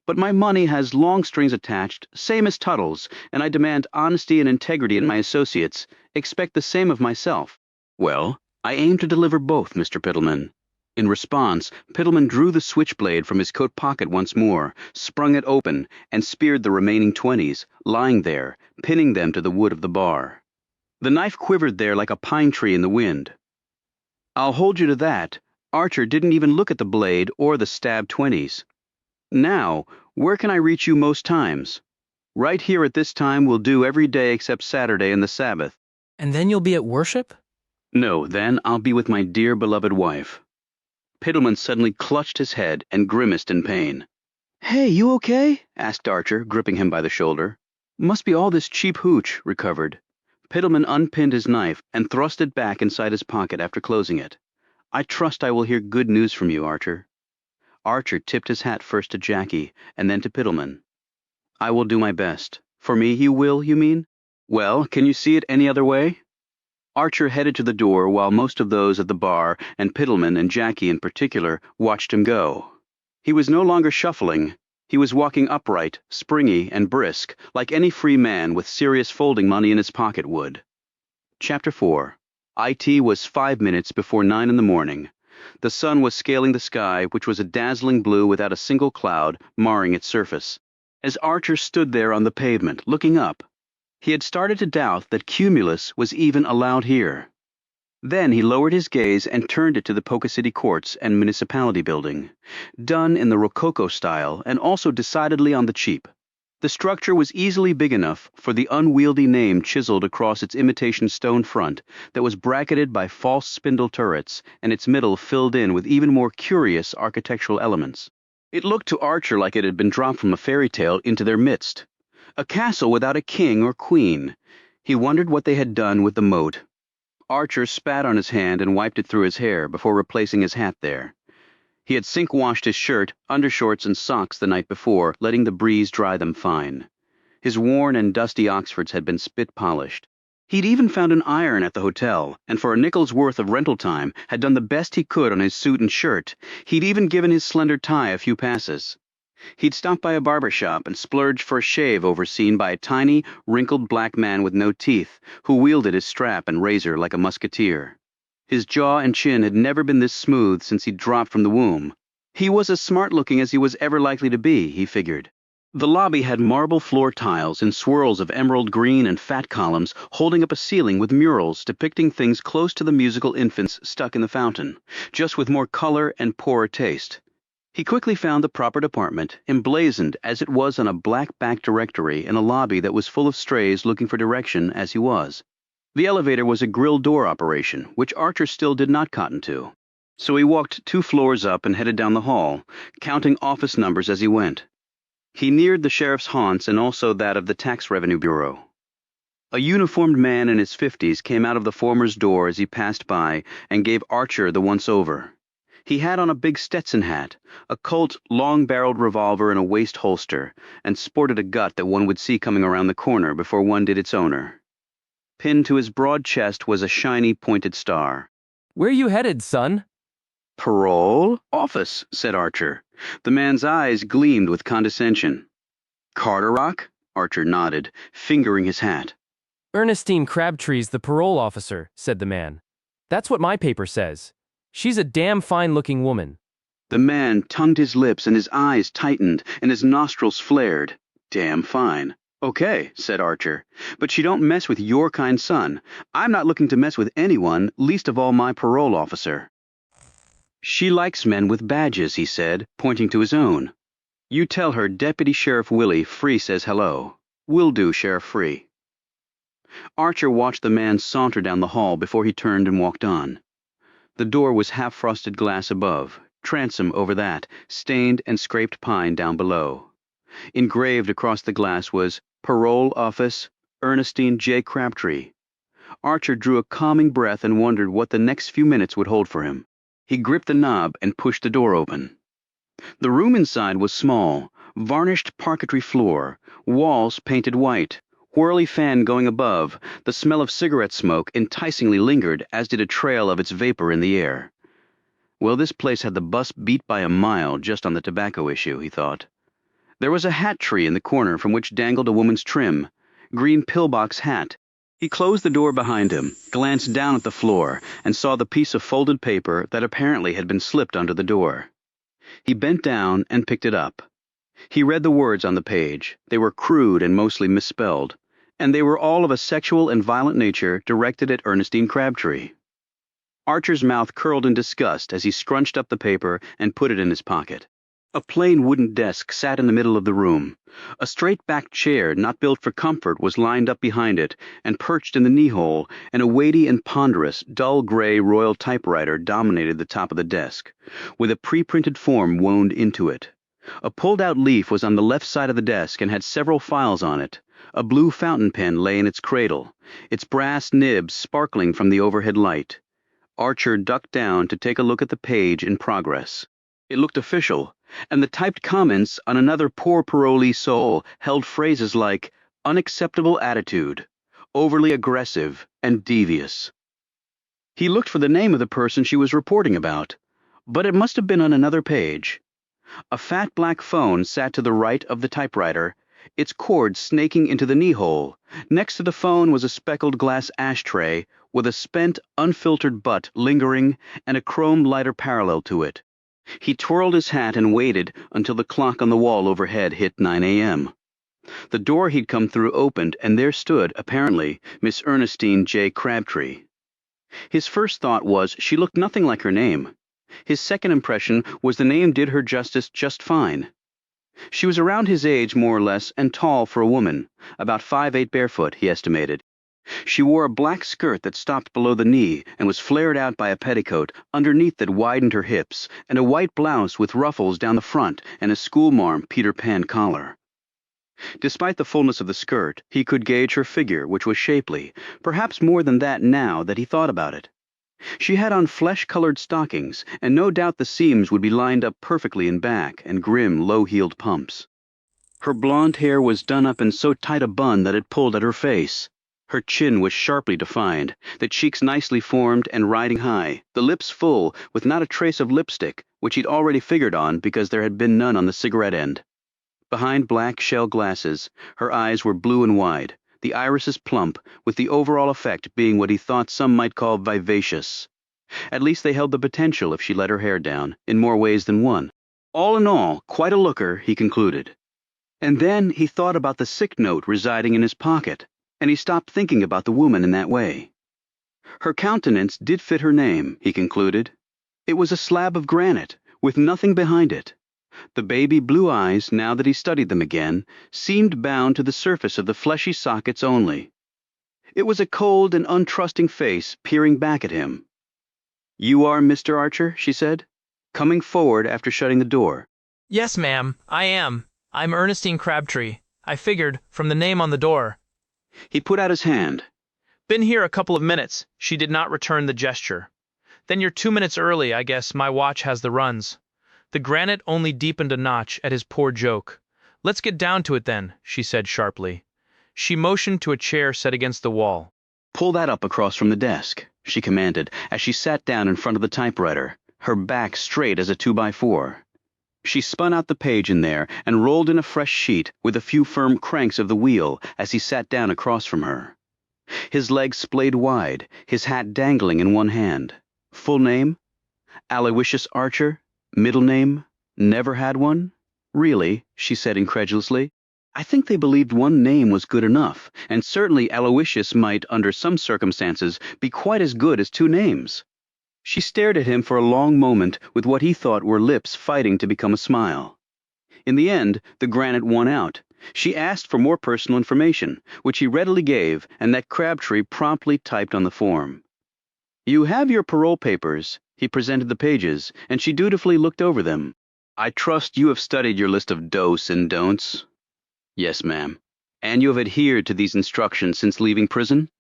Speaker 1: But my money has long strings attached, same as Tuttle's, and I demand honesty and integrity in my associates. Expect the same of myself. Well, I aim to deliver both, Mr. Pittleman. In response, Pittleman drew the switchblade from his coat pocket once more, sprung it open, and speared the remaining 20s, lying there, pinning them to the wood of the bar. The knife quivered there like a pine tree in the wind. I'll hold you to that. Archer didn't even look at the blade or the stabbed 20s. Now, where can I reach you most times? Right here at this time will do every day except Saturday and the Sabbath.
Speaker 10: And then you'll be at worship?
Speaker 1: No, then I'll be with my dear beloved wife. Pittleman suddenly clutched his head and grimaced in pain. Hey, you okay? Asked Archer, gripping him by the shoulder. Must be all this cheap hooch, recovered. Pittleman unpinned his knife and thrust it back inside his pocket after closing it. I trust I will hear good news from you, Archer. Archer tipped his hat first to Jackie and then to Pittleman. I will do my best. For me, you will, you mean? Well, can you see it any other way? Archer headed to the door while most of those at the bar, and Pittleman and Jackie in particular, watched him go. He was no longer shuffling. He was walking upright, springy, and brisk, like any free man with serious folding money in his pocket would. Chapter 4. IT was 5 minutes before 9 in the morning. The sun was scaling the sky, which was a dazzling blue without a single cloud marring its surface. As Archer stood there on the pavement, looking up, he had started to doubt that cumulus was even allowed here. Then he lowered his gaze and turned it to the Polka City Courts and Municipality Building, done in the Rococo style and also decidedly on the cheap. The structure was easily big enough for the unwieldy name chiseled across its imitation stone front that was bracketed by false spindle turrets and its middle filled in with even more curious architectural elements. It looked to Archer like it had been dropped from a fairy tale into their midst. A castle without a king or queen. He wondered what they had done with the moat. Archer spat on his hand and wiped it through his hair before replacing his hat there. He had sink-washed his shirt, undershorts, and socks the night before, letting the breeze dry them fine. His worn and dusty Oxfords had been spit-polished. He'd even found an iron at the hotel, and for a nickel's worth of rental time had done the best he could on his suit and shirt. He'd even given his slender tie a few passes. He'd stopped by a barber shop and splurged for a shave overseen by a tiny, wrinkled black man with no teeth, who wielded his strap and razor like a musketeer. His jaw and chin had never been this smooth since he'd dropped from the womb. He was as smart-looking as he was ever likely to be, he figured. The lobby had marble floor tiles in swirls of emerald green and fat columns holding up a ceiling with murals depicting things close to the musical infants stuck in the fountain, just with more color and poorer taste. He quickly found the proper department, emblazoned as it was on a black-backed directory in a lobby that was full of strays looking for direction as he was. The elevator was a grill door operation, which Archer still did not cotton to. So he walked 2 floors up and headed down the hall, counting office numbers as he went. He neared the sheriff's haunts and also that of the Tax Revenue Bureau. A uniformed man in his 50s came out of the former's door as he passed by and gave Archer the once-over. He had on a big Stetson hat, a Colt long-barreled revolver in a waist holster, and sported a gut that one would see coming around the corner before one did its owner. Pinned to his broad chest was a shiny, pointed star.
Speaker 17: "Where you headed, son?"
Speaker 1: "Parole? Office," said Archer. The man's eyes gleamed with condescension. "Carderock?" Archer nodded, fingering his hat.
Speaker 17: "Ernestine Crabtree's the parole officer," said the man. "That's what my paper says. She's a damn fine-looking woman."
Speaker 1: The man tongued his lips and his eyes tightened and his nostrils flared. "Damn fine." "Okay," said Archer, "but she don't mess with your kind son. I'm not looking to mess with anyone, least of all my parole officer." "She likes men with badges," he said, pointing to his own. "You tell her Deputy Sheriff Willie Free says hello. Will do, Sheriff Free." Archer watched the man saunter down the hall before he turned and walked on. The door was half-frosted glass above, transom over that, stained and scraped pine down below. Engraved across the glass was Parole Office, Ernestine J. Crabtree. Archer drew a calming breath and wondered what the next few minutes would hold for him. He gripped the knob and pushed the door open. The room inside was small, varnished parquetry floor, walls painted white, whirly fan going above. The smell of cigarette smoke enticingly lingered, as did a trail of its vapor in the air. Well, this place had the bus beat by a mile just on the tobacco issue, he thought. There was a hat tree in the corner from which dangled a woman's trim, green pillbox hat. He closed the door behind him, glanced down at the floor, and saw the piece of folded paper that apparently had been slipped under the door. He bent down and picked it up. He read the words on the page. They were crude and mostly misspelled, and they were all of a sexual and violent nature directed at Ernestine Crabtree. Archer's mouth curled in disgust as he scrunched up the paper and put it in his pocket. A plain wooden desk sat in the middle of the room. A straight-backed chair, not built for comfort, was lined up behind it and perched in the knee-hole, and a weighty and ponderous, dull gray Royal typewriter dominated the top of the desk, with a pre-printed form wound into it. A pulled-out leaf was on the left side of the desk and had several files on it. A blue fountain pen lay in its cradle, its brass nib sparkling from the overhead light. Archer ducked down to take a look at the page in progress. It looked official, and the typed comments on another poor parolee soul held phrases like unacceptable attitude, overly aggressive, and devious. He looked for the name of the person she was reporting about, but it must have been on another page. A fat black phone sat to the right of the typewriter, its cord snaking into the knee-hole. Next to the phone was a speckled glass ashtray with a spent, unfiltered butt lingering and a chrome lighter parallel to it. He twirled his hat and waited until the clock on the wall overhead hit 9 a.m. The door he'd come through opened, and there stood, apparently, Miss Ernestine J. Crabtree. His first thought was she looked nothing like her name. His second impression was the name did her justice just fine. She was around his age, more or less, and tall for a woman, about 5'8" barefoot, he estimated. She wore a black skirt that stopped below the knee and was flared out by a petticoat underneath that widened her hips, and a white blouse with ruffles down the front and a schoolmarm Peter Pan collar. Despite the fullness of the skirt, he could gauge her figure, which was shapely, perhaps more than that now that he thought about it. She had on flesh-colored stockings, and no doubt the seams would be lined up perfectly in back and grim, low-heeled pumps. Her blonde hair was done up in so tight a bun that it pulled at her face. Her chin was sharply defined, the cheeks nicely formed and riding high, the lips full, with not a trace of lipstick, which he'd already figured on because there had been none on the cigarette end. Behind black shell glasses, her eyes were blue and wide, the irises plump, with the overall effect being what he thought some might call vivacious. At least they held the potential if she let her hair down, in more ways than one. All in all, quite a looker, he concluded. And then he thought about the sick note residing in his pocket, and he stopped thinking about the woman in that way. Her countenance did fit her name, he concluded. It was a slab of granite, with nothing behind it. The baby blue eyes, now that he studied them again, seemed bound to the surface of the fleshy sockets only. It was a cold and untrusting face peering back at him. "You are Mr. Archer?" she said, coming forward after shutting the door.
Speaker 18: "Yes, ma'am, I am. I'm Ernestine Crabtree. I figured, from the name on the door."
Speaker 1: He put out his hand.
Speaker 18: "Been here a couple of minutes." She did not return the gesture. "Then you're 2 minutes early, I guess. My watch has the runs." The granite only deepened a notch at his poor joke. "Let's get down to it then," she said sharply. She motioned to a chair set against the wall.
Speaker 1: "Pull that up across from the desk," she commanded as she sat down in front of the typewriter, her back straight as a 2x4. She spun out the page in there and rolled in a fresh sheet with a few firm cranks of the wheel as he sat down across from her. His legs splayed wide, his hat dangling in one hand. Full name? Aloysius Archer? Middle name? Never had one? Really? She said incredulously. I think they believed one name was good enough, and certainly Aloysius might, under some circumstances, be quite as good as 2 names. She stared at him for a long moment with what he thought were lips fighting to become a smile. In the end, the granite won out. She asked for more personal information, which he readily gave, and that Crabtree promptly typed on the form. "You have your parole papers." He presented the pages, and she dutifully looked over them. "I trust you have studied your list of dos and don'ts." "Yes, ma'am." "And you have adhered to these instructions since leaving prison?"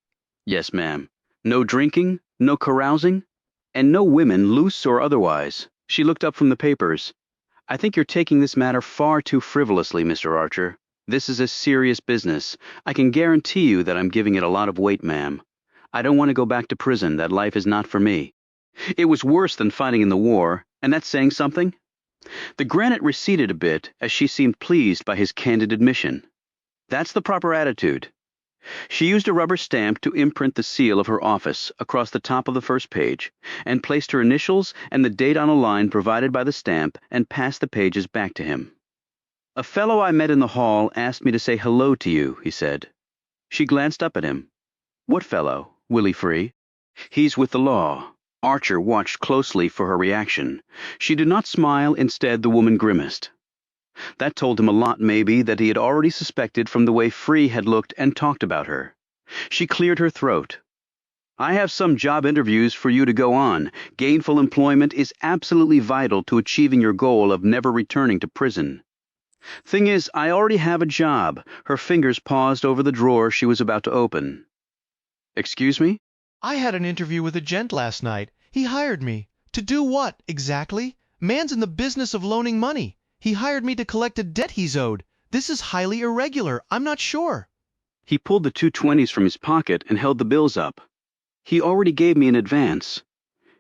Speaker 1: "Yes, ma'am." "No drinking, no carousing, and no women, loose or otherwise." She looked up from the papers. "I think you're taking this matter far too frivolously, Mr. Archer. This is a serious business. I can guarantee you that I'm giving it a lot of weight, ma'am. I don't want to go back to prison. That life is not for me. It was worse than fighting in the war, and that's saying something." The granite receded a bit as she seemed pleased by his candid admission. "That's the proper attitude." She used a rubber stamp to imprint the seal of her office across the top of the first page, and placed her initials and the date on a line provided by the stamp and passed the pages back to him. "A fellow I met in the hall asked me to say hello to you," he said. She glanced up at him. "What fellow? Willie Free?" "He's with the law." Archer watched closely for her reaction. She did not smile. Instead, the woman grimaced. That told him a lot, maybe, that he had already suspected from the way Free had looked and talked about her. She cleared her throat. "I have some job interviews for you to go on. Gainful employment is absolutely vital to achieving your goal of never returning to prison." "Thing is, I already have a job." Her fingers paused over the drawer she was about to open. "Excuse me?"
Speaker 6: I had an interview with a gent last night. He hired me. To do what, exactly? Man's in the business of loaning money. He hired me to collect a debt he's owed. This is highly irregular. I'm not sure."
Speaker 1: He pulled the 220s from his pocket and held the bills up. "He already gave me an advance."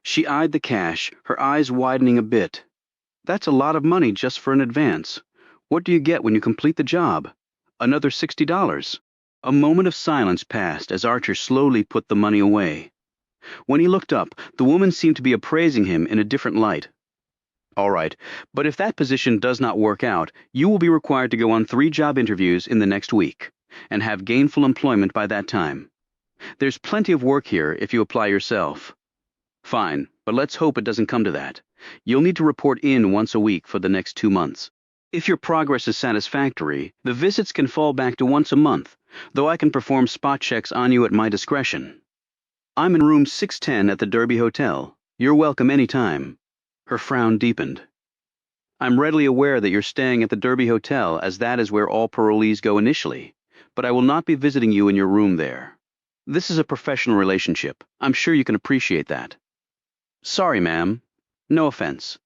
Speaker 1: She eyed the cash, her eyes widening a bit. "That's a lot of money just for an advance. What do you get when you complete the job?" "Another $60. A moment of silence passed as Archer slowly put the money away. When he looked up, the woman seemed to be appraising him in a different light. "All right, but if that position does not work out, you will be required to go on 3 job interviews in the next week, and have gainful employment by that time. There's plenty of work here if you apply yourself." "Fine, but let's hope it doesn't come to that. You'll need to report in once a week for the next 2 months. If your progress is satisfactory, the visits can fall back to once a month, though I can perform spot checks on you at my discretion. I'm in room 610 at the Derby Hotel. You're welcome any time." Her frown deepened. "I'm readily aware that you're staying at the Derby Hotel, as that is where all parolees go initially, but I will not be visiting you in your room there. This is a professional relationship. I'm sure you can appreciate that." Sorry, ma'am. No offense.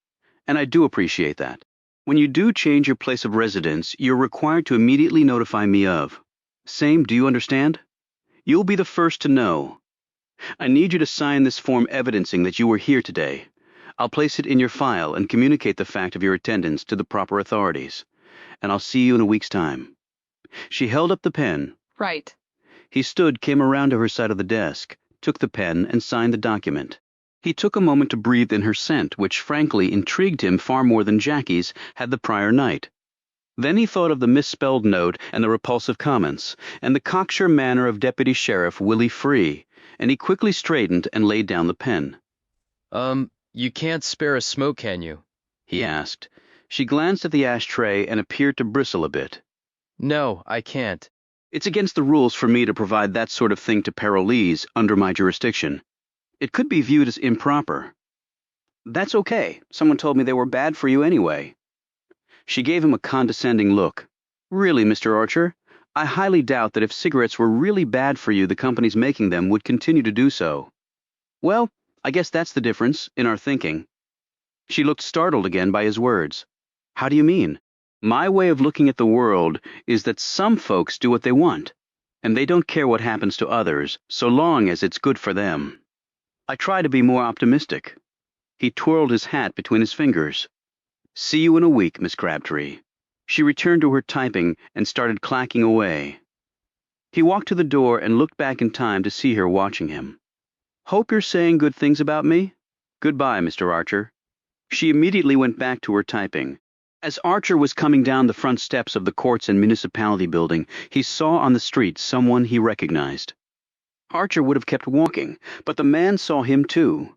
Speaker 1: And I do appreciate that. When you do change your place of residence, you're required to immediately notify me of. Same, do you understand? You'll be the first to know. I need you to sign this form evidencing that you were here today. I'll place it in your file and communicate the fact of your attendance to the proper authorities. And I'll see you in a week's time. She held up the pen.
Speaker 12: Right.
Speaker 1: He stood, came around to her side of the desk, took the pen, and signed the document. He took a moment to breathe in her scent, which frankly intrigued him far more than Jackie's had the prior night. Then he thought of the misspelled note and the repulsive comments, and the cocksure manner of Deputy Sheriff Willie Free, and he quickly straightened and laid down the pen.
Speaker 8: You can't spare a smoke, can you?
Speaker 1: He asked. She glanced at the ashtray and appeared to bristle a bit.
Speaker 8: No, I can't.
Speaker 1: It's against the rules for me to provide that sort of thing to parolees under my jurisdiction. It could be viewed as improper. That's okay. Someone told me they were bad for you anyway. She gave him a condescending look. Really, Mr. Archer, I highly doubt that if cigarettes were really bad for you, the companies making them would continue to do so. Well, I guess that's the difference in our thinking. She looked startled again by his words. How do you mean? My way of looking at the world is that some folks do what they want, and they don't care what happens to others, so long as it's good for them. I try to be more optimistic. He twirled his hat between his fingers. See you in a week, Miss Crabtree. She returned to her typing and started clacking away. He walked to the door and looked back in time to see her watching him. Hope you're saying good things about me? Goodbye, Mr. Archer. She immediately went back to her typing. As Archer was coming down the front steps of the Courts and Municipality building, he saw on the street someone he recognized. Archer would have kept walking, but the man saw him too.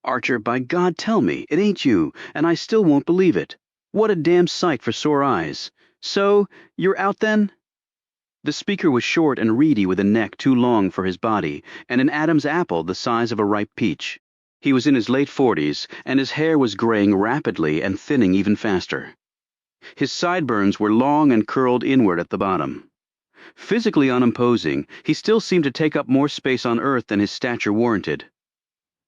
Speaker 1: Archer, by God, tell me, it ain't you, and I still won't believe it. What a damn sight for sore eyes. So, you're out then? The speaker was short and reedy with a neck too long for his body, and an Adam's apple the size of a ripe peach. He was in his late 40s, and his hair was graying rapidly and thinning even faster. His sideburns were long and curled inward at the bottom. Physically unimposing, he still seemed to take up more space on Earth than his stature warranted.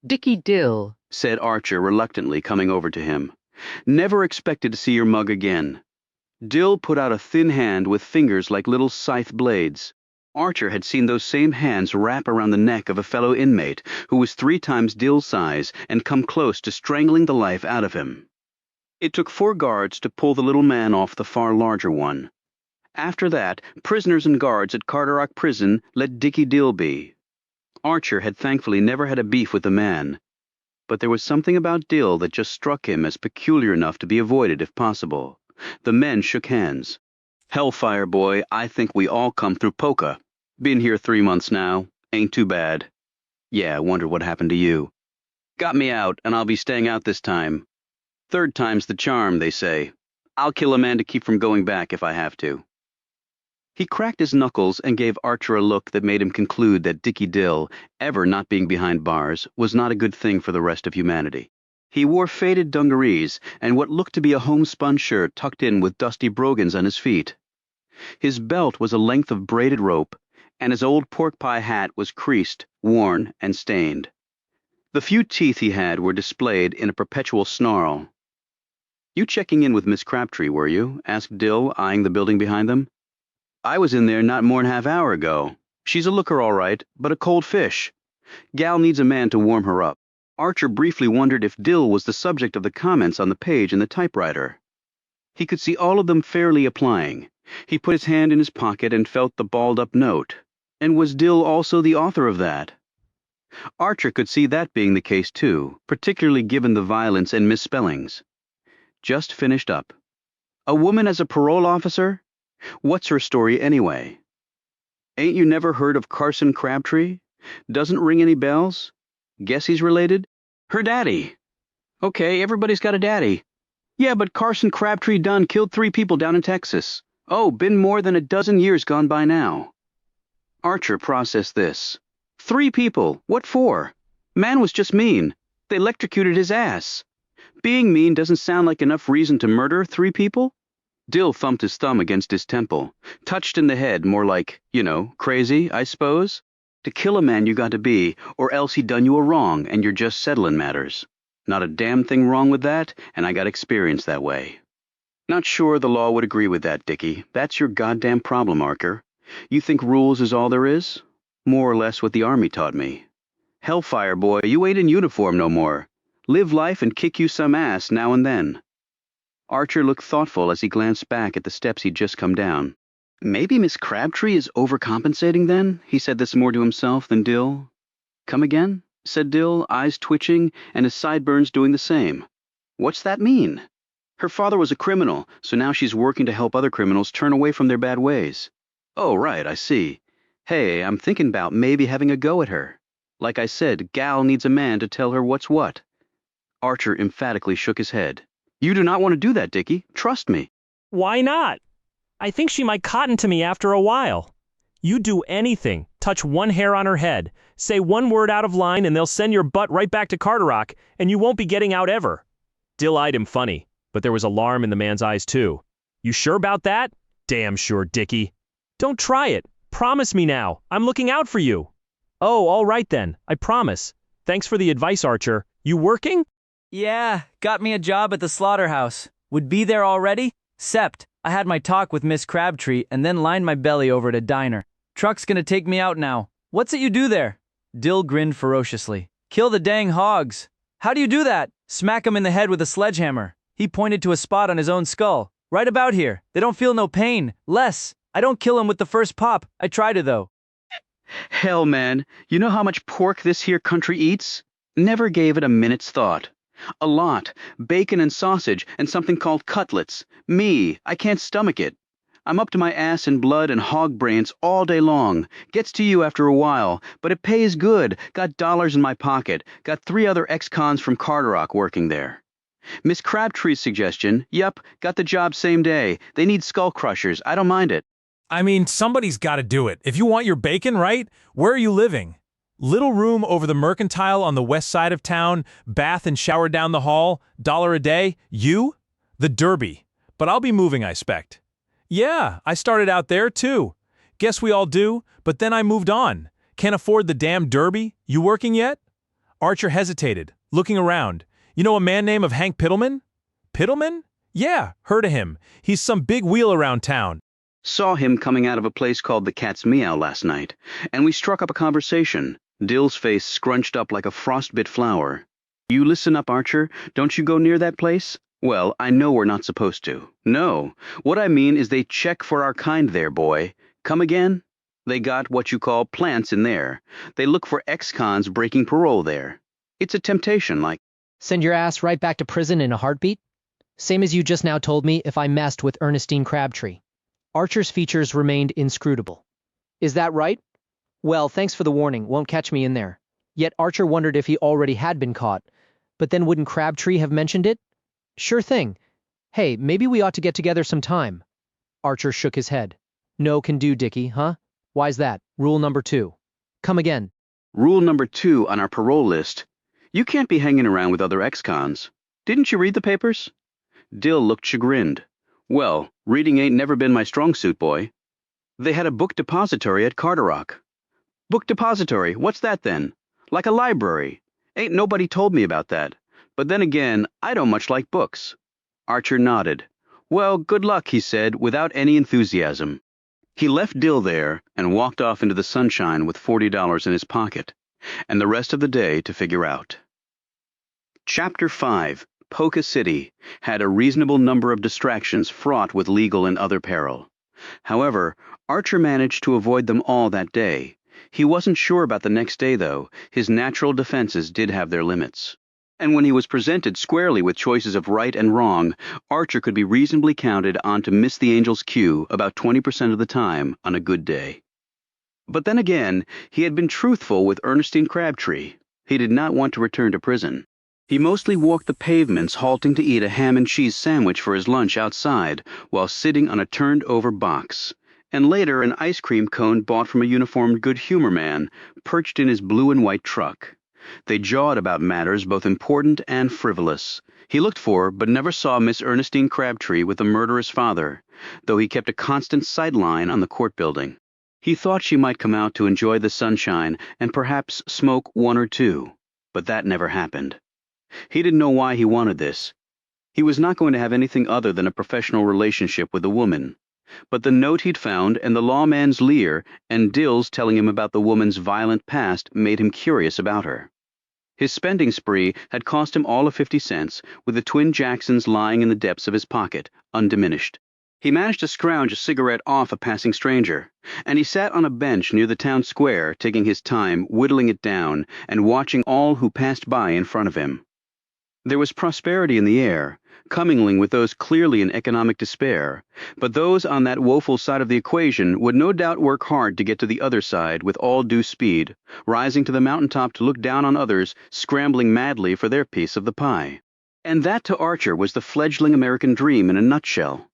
Speaker 12: Dickie Dill,
Speaker 1: said Archer reluctantly, coming over to him. Never expected to see your mug again. Dill put out a thin hand with fingers like little scythe blades. Archer had seen those same hands wrap around the neck of a fellow inmate who was 3 times Dill's size and come close to strangling the life out of him. It took 4 guards to pull the little man off the far larger one. After that, prisoners and guards at Carteret Prison let Dickie Dill be. Archer had thankfully never had a beef with the man, but there was something about Dill that just struck him as peculiar enough to be avoided if possible. The men shook hands. Hellfire, boy, I think we all come through Polka. Been here 3 months now. Ain't too bad. Yeah, I wonder what happened to you. Got me out, and I'll be staying out this time. 3rd time's the charm, they say. I'll kill a man to keep from going back if I have to. He cracked his knuckles and gave Archer a look that made him conclude that Dickie Dill, ever not being behind bars, was not a good thing for the rest of humanity. He wore faded dungarees and what looked to be a homespun shirt tucked in with dusty brogans on his feet. His belt was a length of braided rope, and his old pork pie hat was creased, worn, and stained. The few teeth he had were displayed in a perpetual snarl. You checking in with Miss Crabtree, were you? Asked Dill, eyeing the building behind them. I was in there not more'n half-hour ago. She's a looker all right, but a cold fish. Gal needs a man to warm her up. Archer briefly wondered if Dill was the subject of the comments on the page in the typewriter. He could see all of them fairly applying. He put his hand in his pocket and felt the balled-up note. And was Dill also the author of that? Archer could see that being the case, too, particularly given the violence and misspellings. Just finished up. A woman as a parole officer? What's her story anyway? Ain't you never heard of Carson Crabtree? Doesn't ring any bells? Guess he's related? Her daddy. Okay, everybody's got a daddy. Yeah, but Carson Crabtree done killed 3 people down in Texas. Oh, been more than a dozen years gone by now. Archer processed this. 3 people. What for? Man was just mean. They electrocuted his ass. Being mean doesn't sound like enough reason to murder 3 people? Dill thumped his thumb against his temple. Touched in the head, more like, crazy, I suppose. To kill a man you got to be, or else he done you a wrong and you're just settling matters. Not a damn thing wrong with that, and I got experience that way. Not sure the law would agree with that, Dickie. That's your goddamn problem, Archer. You think rules is all there is? More or less what the Army taught me. Hellfire, boy, you ain't in uniform no more. Live life and kick you some ass now and then. Archer looked thoughtful as he glanced back at the steps he'd just come down. Maybe Miss Crabtree is overcompensating then, he said this more to himself than Dill. Come again? Said Dill, eyes twitching and his sideburns doing the same. What's that mean? Her father was a criminal, so now she's working to help other criminals turn away from their bad ways. Oh, right, I see. Hey, I'm thinking about maybe having a go at her. Like I said, gal needs a man to tell her what's what. Archer emphatically shook his head. You do not want to do that, Dickie. Trust me.
Speaker 10: Why not? I think she might cotton to me after a while. You do anything, touch one hair on her head, say one word out of line, and they'll send your butt right back to Cartorock, and you won't be getting out ever. Dill eyed him funny, but there was alarm in the man's eyes too. You sure about that? Damn sure, Dickie. Don't try it. Promise me now. I'm looking out for you. Oh, all right then. I promise. Thanks for the advice, Archer. You working?
Speaker 19: Yeah, got me a job at the slaughterhouse. Would be there already? Sept, I had my talk with Miss Crabtree and then lined my belly over at a diner. Truck's gonna take me out now. What's it you do there? Dill grinned ferociously. Kill the dang hogs. How do you do that? Smack 'em in the head with a sledgehammer. He pointed to a spot on his own skull. Right about here. They don't feel no pain. Less. I don't kill 'em with the first pop. I try to, though.
Speaker 1: Hell, man, you know how much pork this here country eats? Never gave it a minute's thought. A lot. Bacon and sausage and something called cutlets. Me, I can't stomach it. I'm up to my ass in blood and hog brains all day long. Gets to you after a while, but it pays good. Got dollars in my pocket. Got 3 other ex-cons from Cartorock working there. Miss Crabtree's suggestion, yup, got the job same day. They need skull crushers. I don't mind it.
Speaker 20: I mean, somebody's got to do it. If you want your bacon, right? Where are you living? Little room over the Mercantile on the west side of town, bath and shower down the hall, $1 a day. You? The Derby. But I'll be moving, I expect. Yeah, I started out there, too. Guess we all do, but then I moved on. Can't afford the damn Derby. You working yet? Archer hesitated, looking around. You know a man named Hank Pittleman? Pittleman? Yeah, heard of him. He's some big wheel around town.
Speaker 1: Saw him coming out of a place called the Cat's Meow last night, and we struck up a conversation. Dill's face scrunched up like a frostbit flower. You listen up, Archer. Don't you go near that place? Well, I know we're not supposed to. No. What I mean is they check for our kind there, boy. Come again? They got what you call plants in there. They look for ex-cons breaking parole there. It's a temptation, like...
Speaker 21: Send your ass right back to prison in a heartbeat? Same as you just now told me if I messed with Ernestine Crabtree. Archer's features remained inscrutable. Is that right? Well, thanks for the warning. Won't catch me in there. Yet Archer wondered if he already had been caught. But then wouldn't Crabtree have mentioned it? Sure thing. Hey, maybe we ought to get together sometime. Archer shook his head. No can do, Dickie, huh? Why's that? Rule number 2. Come again.
Speaker 1: Rule number 2 on our parole list. You can't be hanging around with other ex-cons. Didn't you read the papers? Dill looked chagrined. Well, reading ain't never been my strong suit, boy. They had a book depository at Cartorock. Book depository, what's that then? Like a library. Ain't nobody told me about that. But then again, I don't much like books. Archer nodded. Well, good luck, he said, without any enthusiasm. He left Dill there and walked off into the sunshine with $40 in his pocket, and the rest of the day to figure out. Chapter 5. Polka City had a reasonable number of distractions fraught with legal and other peril. However, Archer managed to avoid them all that day. He wasn't sure about the next day, though. His natural defenses did have their limits. And when he was presented squarely with choices of right and wrong, Archer could be reasonably counted on to miss the angel's cue about 20% of the time on a good day. But then again, he had been truthful with Ernestine Crabtree. He did not want to return to prison. He mostly walked the pavements, halting to eat a ham and cheese sandwich for his lunch outside while sitting on a turned-over box, and later an ice cream cone bought from a uniformed good-humor man perched in his blue and white truck. They jawed about matters both important and frivolous. He looked for, but never saw Miss Ernestine Crabtree with the murderous father, though he kept a constant sight line on the court building. He thought she might come out to enjoy the sunshine and perhaps smoke one or two, but that never happened. He didn't know why he wanted this. He was not going to have anything other than a professional relationship with a woman. But the note he'd found and the lawman's leer and Dill's telling him about the woman's violent past made him curious about her. His spending spree had cost him all of 50 cents, with the twin Jacksons lying in the depths of his pocket, undiminished. He managed to scrounge a cigarette off a passing stranger, and he sat on a bench near the town square, taking his time, whittling it down, and watching all who passed by in front of him. There was prosperity in the air, commingling with those clearly in economic despair, but those on that woeful side of the equation would no doubt work hard to get to the other side with all due speed, rising to the mountaintop to look down on others scrambling madly for their piece of the pie. And that to Archer was the fledgling American dream in a nutshell.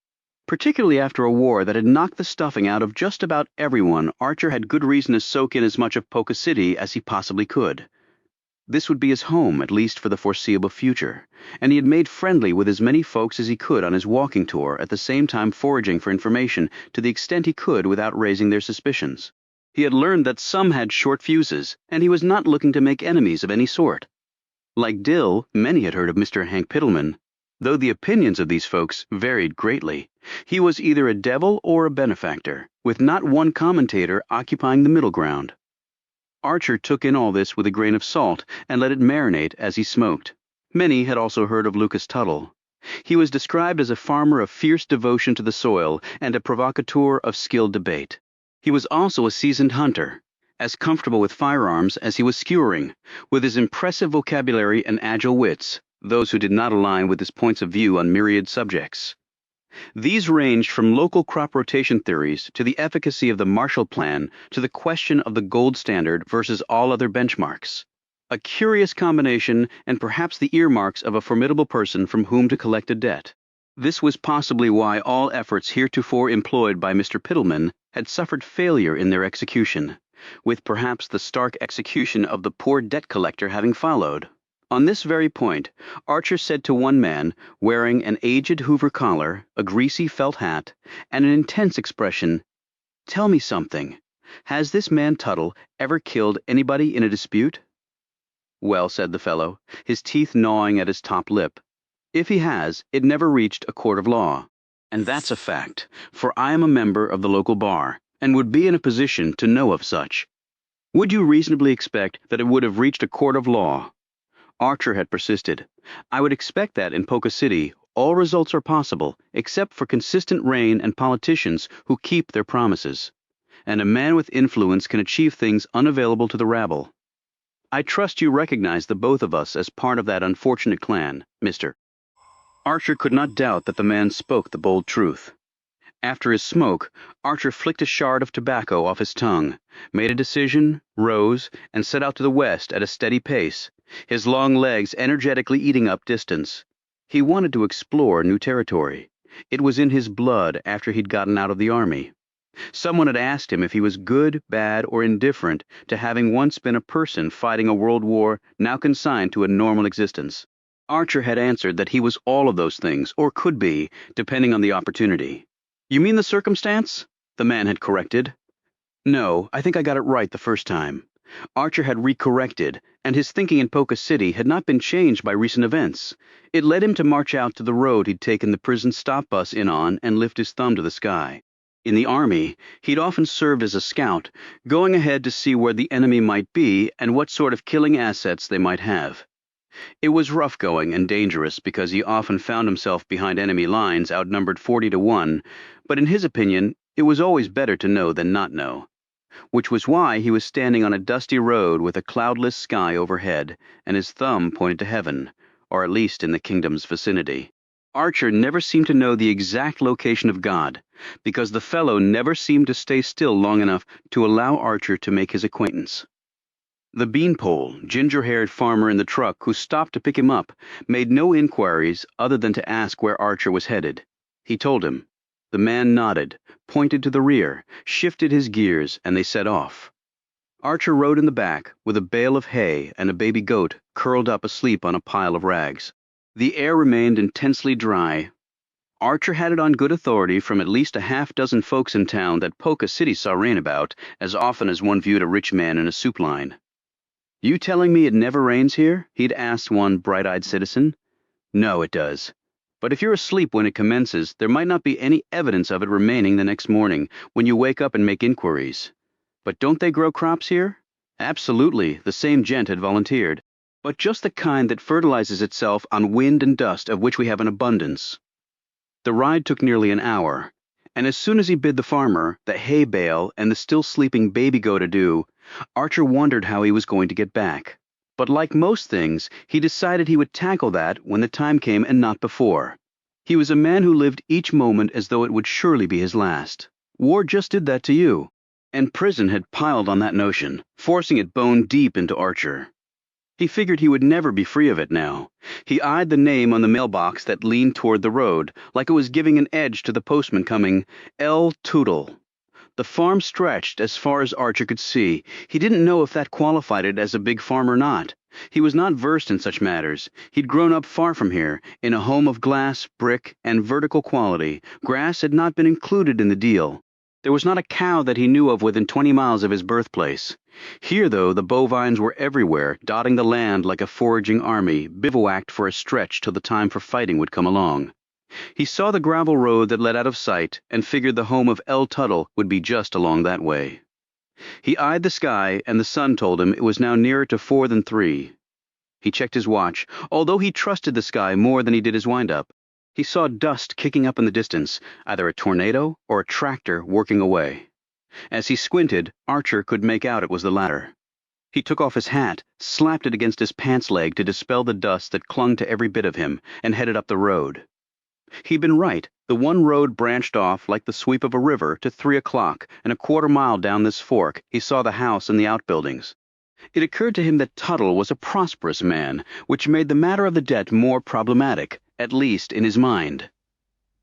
Speaker 1: Particularly after a war that had knocked the stuffing out of just about everyone, Archer had good reason to soak in as much of Polka City as he possibly could. This would be his home, at least for the foreseeable future, and he had made friendly with as many folks as he could on his walking tour, at the same time foraging for information to the extent he could without raising their suspicions. He had learned that some had short fuses, and he was not looking to make enemies of any sort. Like Dill, many had heard of Mr. Hank Pittleman, though the opinions of these folks varied greatly. He was either a devil or a benefactor, with not one commentator occupying the middle ground. Archer took in all this with a grain of salt and let it marinate as he smoked. Many had also heard of Lucas Tuttle. He was described as a farmer of fierce devotion to the soil and a provocateur of skilled debate. He was also a seasoned hunter, as comfortable with firearms as he was skewering, with his impressive vocabulary and agile wits, those who did not align with his points of view on myriad subjects. These ranged from local crop rotation theories to the efficacy of the Marshall Plan to the question of the gold standard versus all other benchmarks. A curious combination and perhaps the earmarks of a formidable person from whom to collect a debt. This was possibly why all efforts heretofore employed by Mr. Pittleman had suffered failure in their execution, with perhaps the stark execution of the poor debt collector having followed. On this very point, Archer said to one man, wearing an aged Hoover collar, a greasy felt hat, and an intense expression, "Tell me something. Has this man Tuttle ever killed anybody in a dispute?" "Well," said the fellow, his teeth gnawing at his top lip, "if he has, it never reached a court of law. And that's a fact, for I am a member of the local bar, and would be in a position to know of such." "Would you reasonably expect that it would have reached a court of law?" Archer had persisted. "I would expect that in Polka City all results are possible, except for consistent rain and politicians who keep their promises. And a man with influence can achieve things unavailable to the rabble. I trust you recognize the both of us as part of that unfortunate clan, Mr." Archer could not doubt that the man spoke the bold truth. After his smoke, Archer flicked a shard of tobacco off his tongue, made a decision, rose, and set out to the west at a steady pace, his long legs energetically eating up distance. He wanted to explore new territory. It was in his blood after he'd gotten out of the army. Someone had asked him if he was good, bad, or indifferent to having once been a person fighting a world war now consigned to a normal existence. Archer had answered that he was all of those things, or could be, depending on the opportunity. "You mean the circumstance?" the man had corrected. "No, I think I got it right the first time." Archer had recorrected, and his thinking in Polka City had not been changed by recent events. It led him to march out to the road he'd taken the prison stop bus in on and lift his thumb to the sky. In the Army, he'd often served as a scout, going ahead to see where the enemy might be and what sort of killing assets they might have. It was rough going and dangerous because he often found himself behind enemy lines outnumbered 40-1, but in his opinion, it was always better to know than not know. Which was why he was standing on a dusty road with a cloudless sky overhead, and his thumb pointed to heaven, or at least in the kingdom's vicinity. Archer never seemed to know the exact location of God, because the fellow never seemed to stay still long enough to allow Archer to make his acquaintance. The beanpole, ginger-haired farmer in the truck who stopped to pick him up made no inquiries other than to ask where Archer was headed. He told him. The man nodded, pointed to the rear, shifted his gears, and they set off. Archer rode in the back, with a bale of hay and a baby goat curled up asleep on a pile of rags. The air remained intensely dry. Archer had it on good authority from at least a half-dozen folks in town that Polka City saw rain about as often as one viewed a rich man in a soup line. "You telling me it never rains here?" he'd asked one bright-eyed citizen. "No, it does. But if you're asleep when it commences, there might not be any evidence of it remaining the next morning when you wake up and make inquiries. But don't they grow crops here?" Absolutely, the same gent had volunteered. But just the kind that fertilizes itself on wind and dust, of which we have an abundance. The ride took nearly an hour, and as soon as he bid the farmer, the hay bale, and the still sleeping baby goat adieu, Archer wondered how he was going to get back. But like most things, he decided he would tackle that when the time came and not before. He was a man who lived each moment as though it would surely be his last. War just did that to you. And prison had piled on that notion, forcing it bone deep into Archer. He figured he would never be free of it now. He eyed the name on the mailbox that leaned toward the road, like it was giving an edge to the postman coming, L. Tootle. The farm stretched as far as Archer could see. He didn't know if that qualified it as a big farm or not. He was not versed in such matters. He'd grown up far from here, in a home of glass, brick, and vertical quality. Grass had not been included in the deal. There was not a cow that he knew of within 20 miles of his birthplace. Here, though, the bovines were everywhere, dotting the land like a foraging army, bivouacked for a stretch till the time for fighting would come along. He saw the gravel road that led out of sight and figured the home of L. Tuttle would be just along that way. He eyed the sky, and the sun told him it was now nearer to 4 than 3. He checked his watch, although he trusted the sky more than he did his wind-up. He saw dust kicking up in the distance, either a tornado or a tractor working away. As he squinted, Archer could make out it was the latter. He took off his hat, slapped it against his pants leg to dispel the dust that clung to every bit of him, and headed up the road. He'd been right. The one road branched off like the sweep of a river to 3 o'clock, and a quarter mile down this fork he saw the house and the outbuildings. It occurred to him that Tuttle was a prosperous man, which made the matter of the debt more problematic, at least in his mind.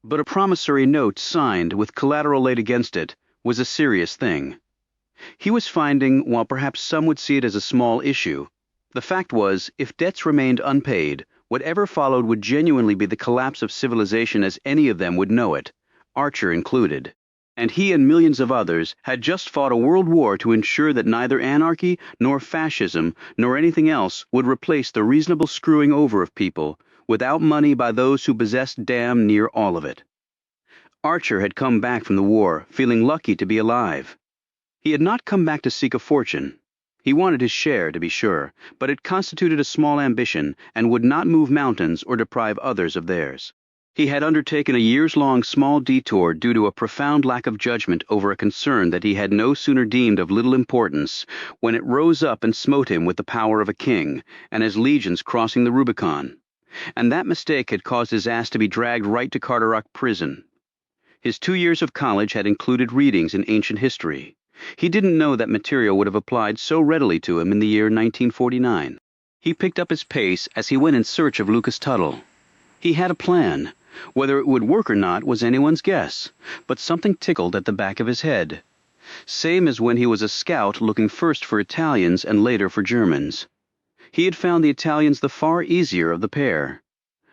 Speaker 1: But a promissory note signed with collateral laid against it was a serious thing. He was finding, while perhaps some would see it as a small issue, the fact was, if debts remained unpaid, whatever followed would genuinely be the collapse of civilization as any of them would know it, Archer included. And he and millions of others had just fought a world war to ensure that neither anarchy nor fascism nor anything else would replace the reasonable screwing over of people without money by those who possessed damn near all of it. Archer had come back from the war, feeling lucky to be alive. He had not come back to seek a fortune. He wanted his share, to be sure, but it constituted a small ambition and would not move mountains or deprive others of theirs. He had undertaken a years-long small detour due to a profound lack of judgment over a concern that he had no sooner deemed of little importance when it rose up and smote him with the power of a king and his legions crossing the Rubicon. And that mistake had caused his ass to be dragged right to Carteret prison. His 2 years of college had included readings in ancient history. He didn't know that material would have applied so readily to him in the year 1949. He picked up his pace as he went in search of Lucas Tuttle. He had a plan. Whether it would work or not was anyone's guess, but something tickled at the back of his head. Same as when he was a scout looking first for Italians and later for Germans. He had found the Italians the far easier of the pair.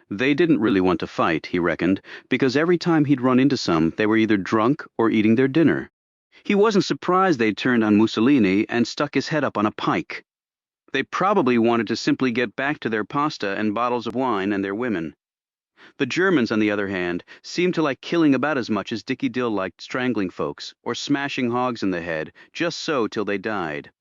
Speaker 1: They didn't really want to fight, he reckoned, because every time he'd run into some, they were either drunk or eating their dinner. He wasn't surprised they'd turned on Mussolini and stuck his head up on a pike. They probably wanted to simply get back to their pasta and bottles of wine and their women. The Germans, on the other hand, seemed to like killing about as much as Dickie Dill liked strangling folks or smashing hogs in the head, just so till they died.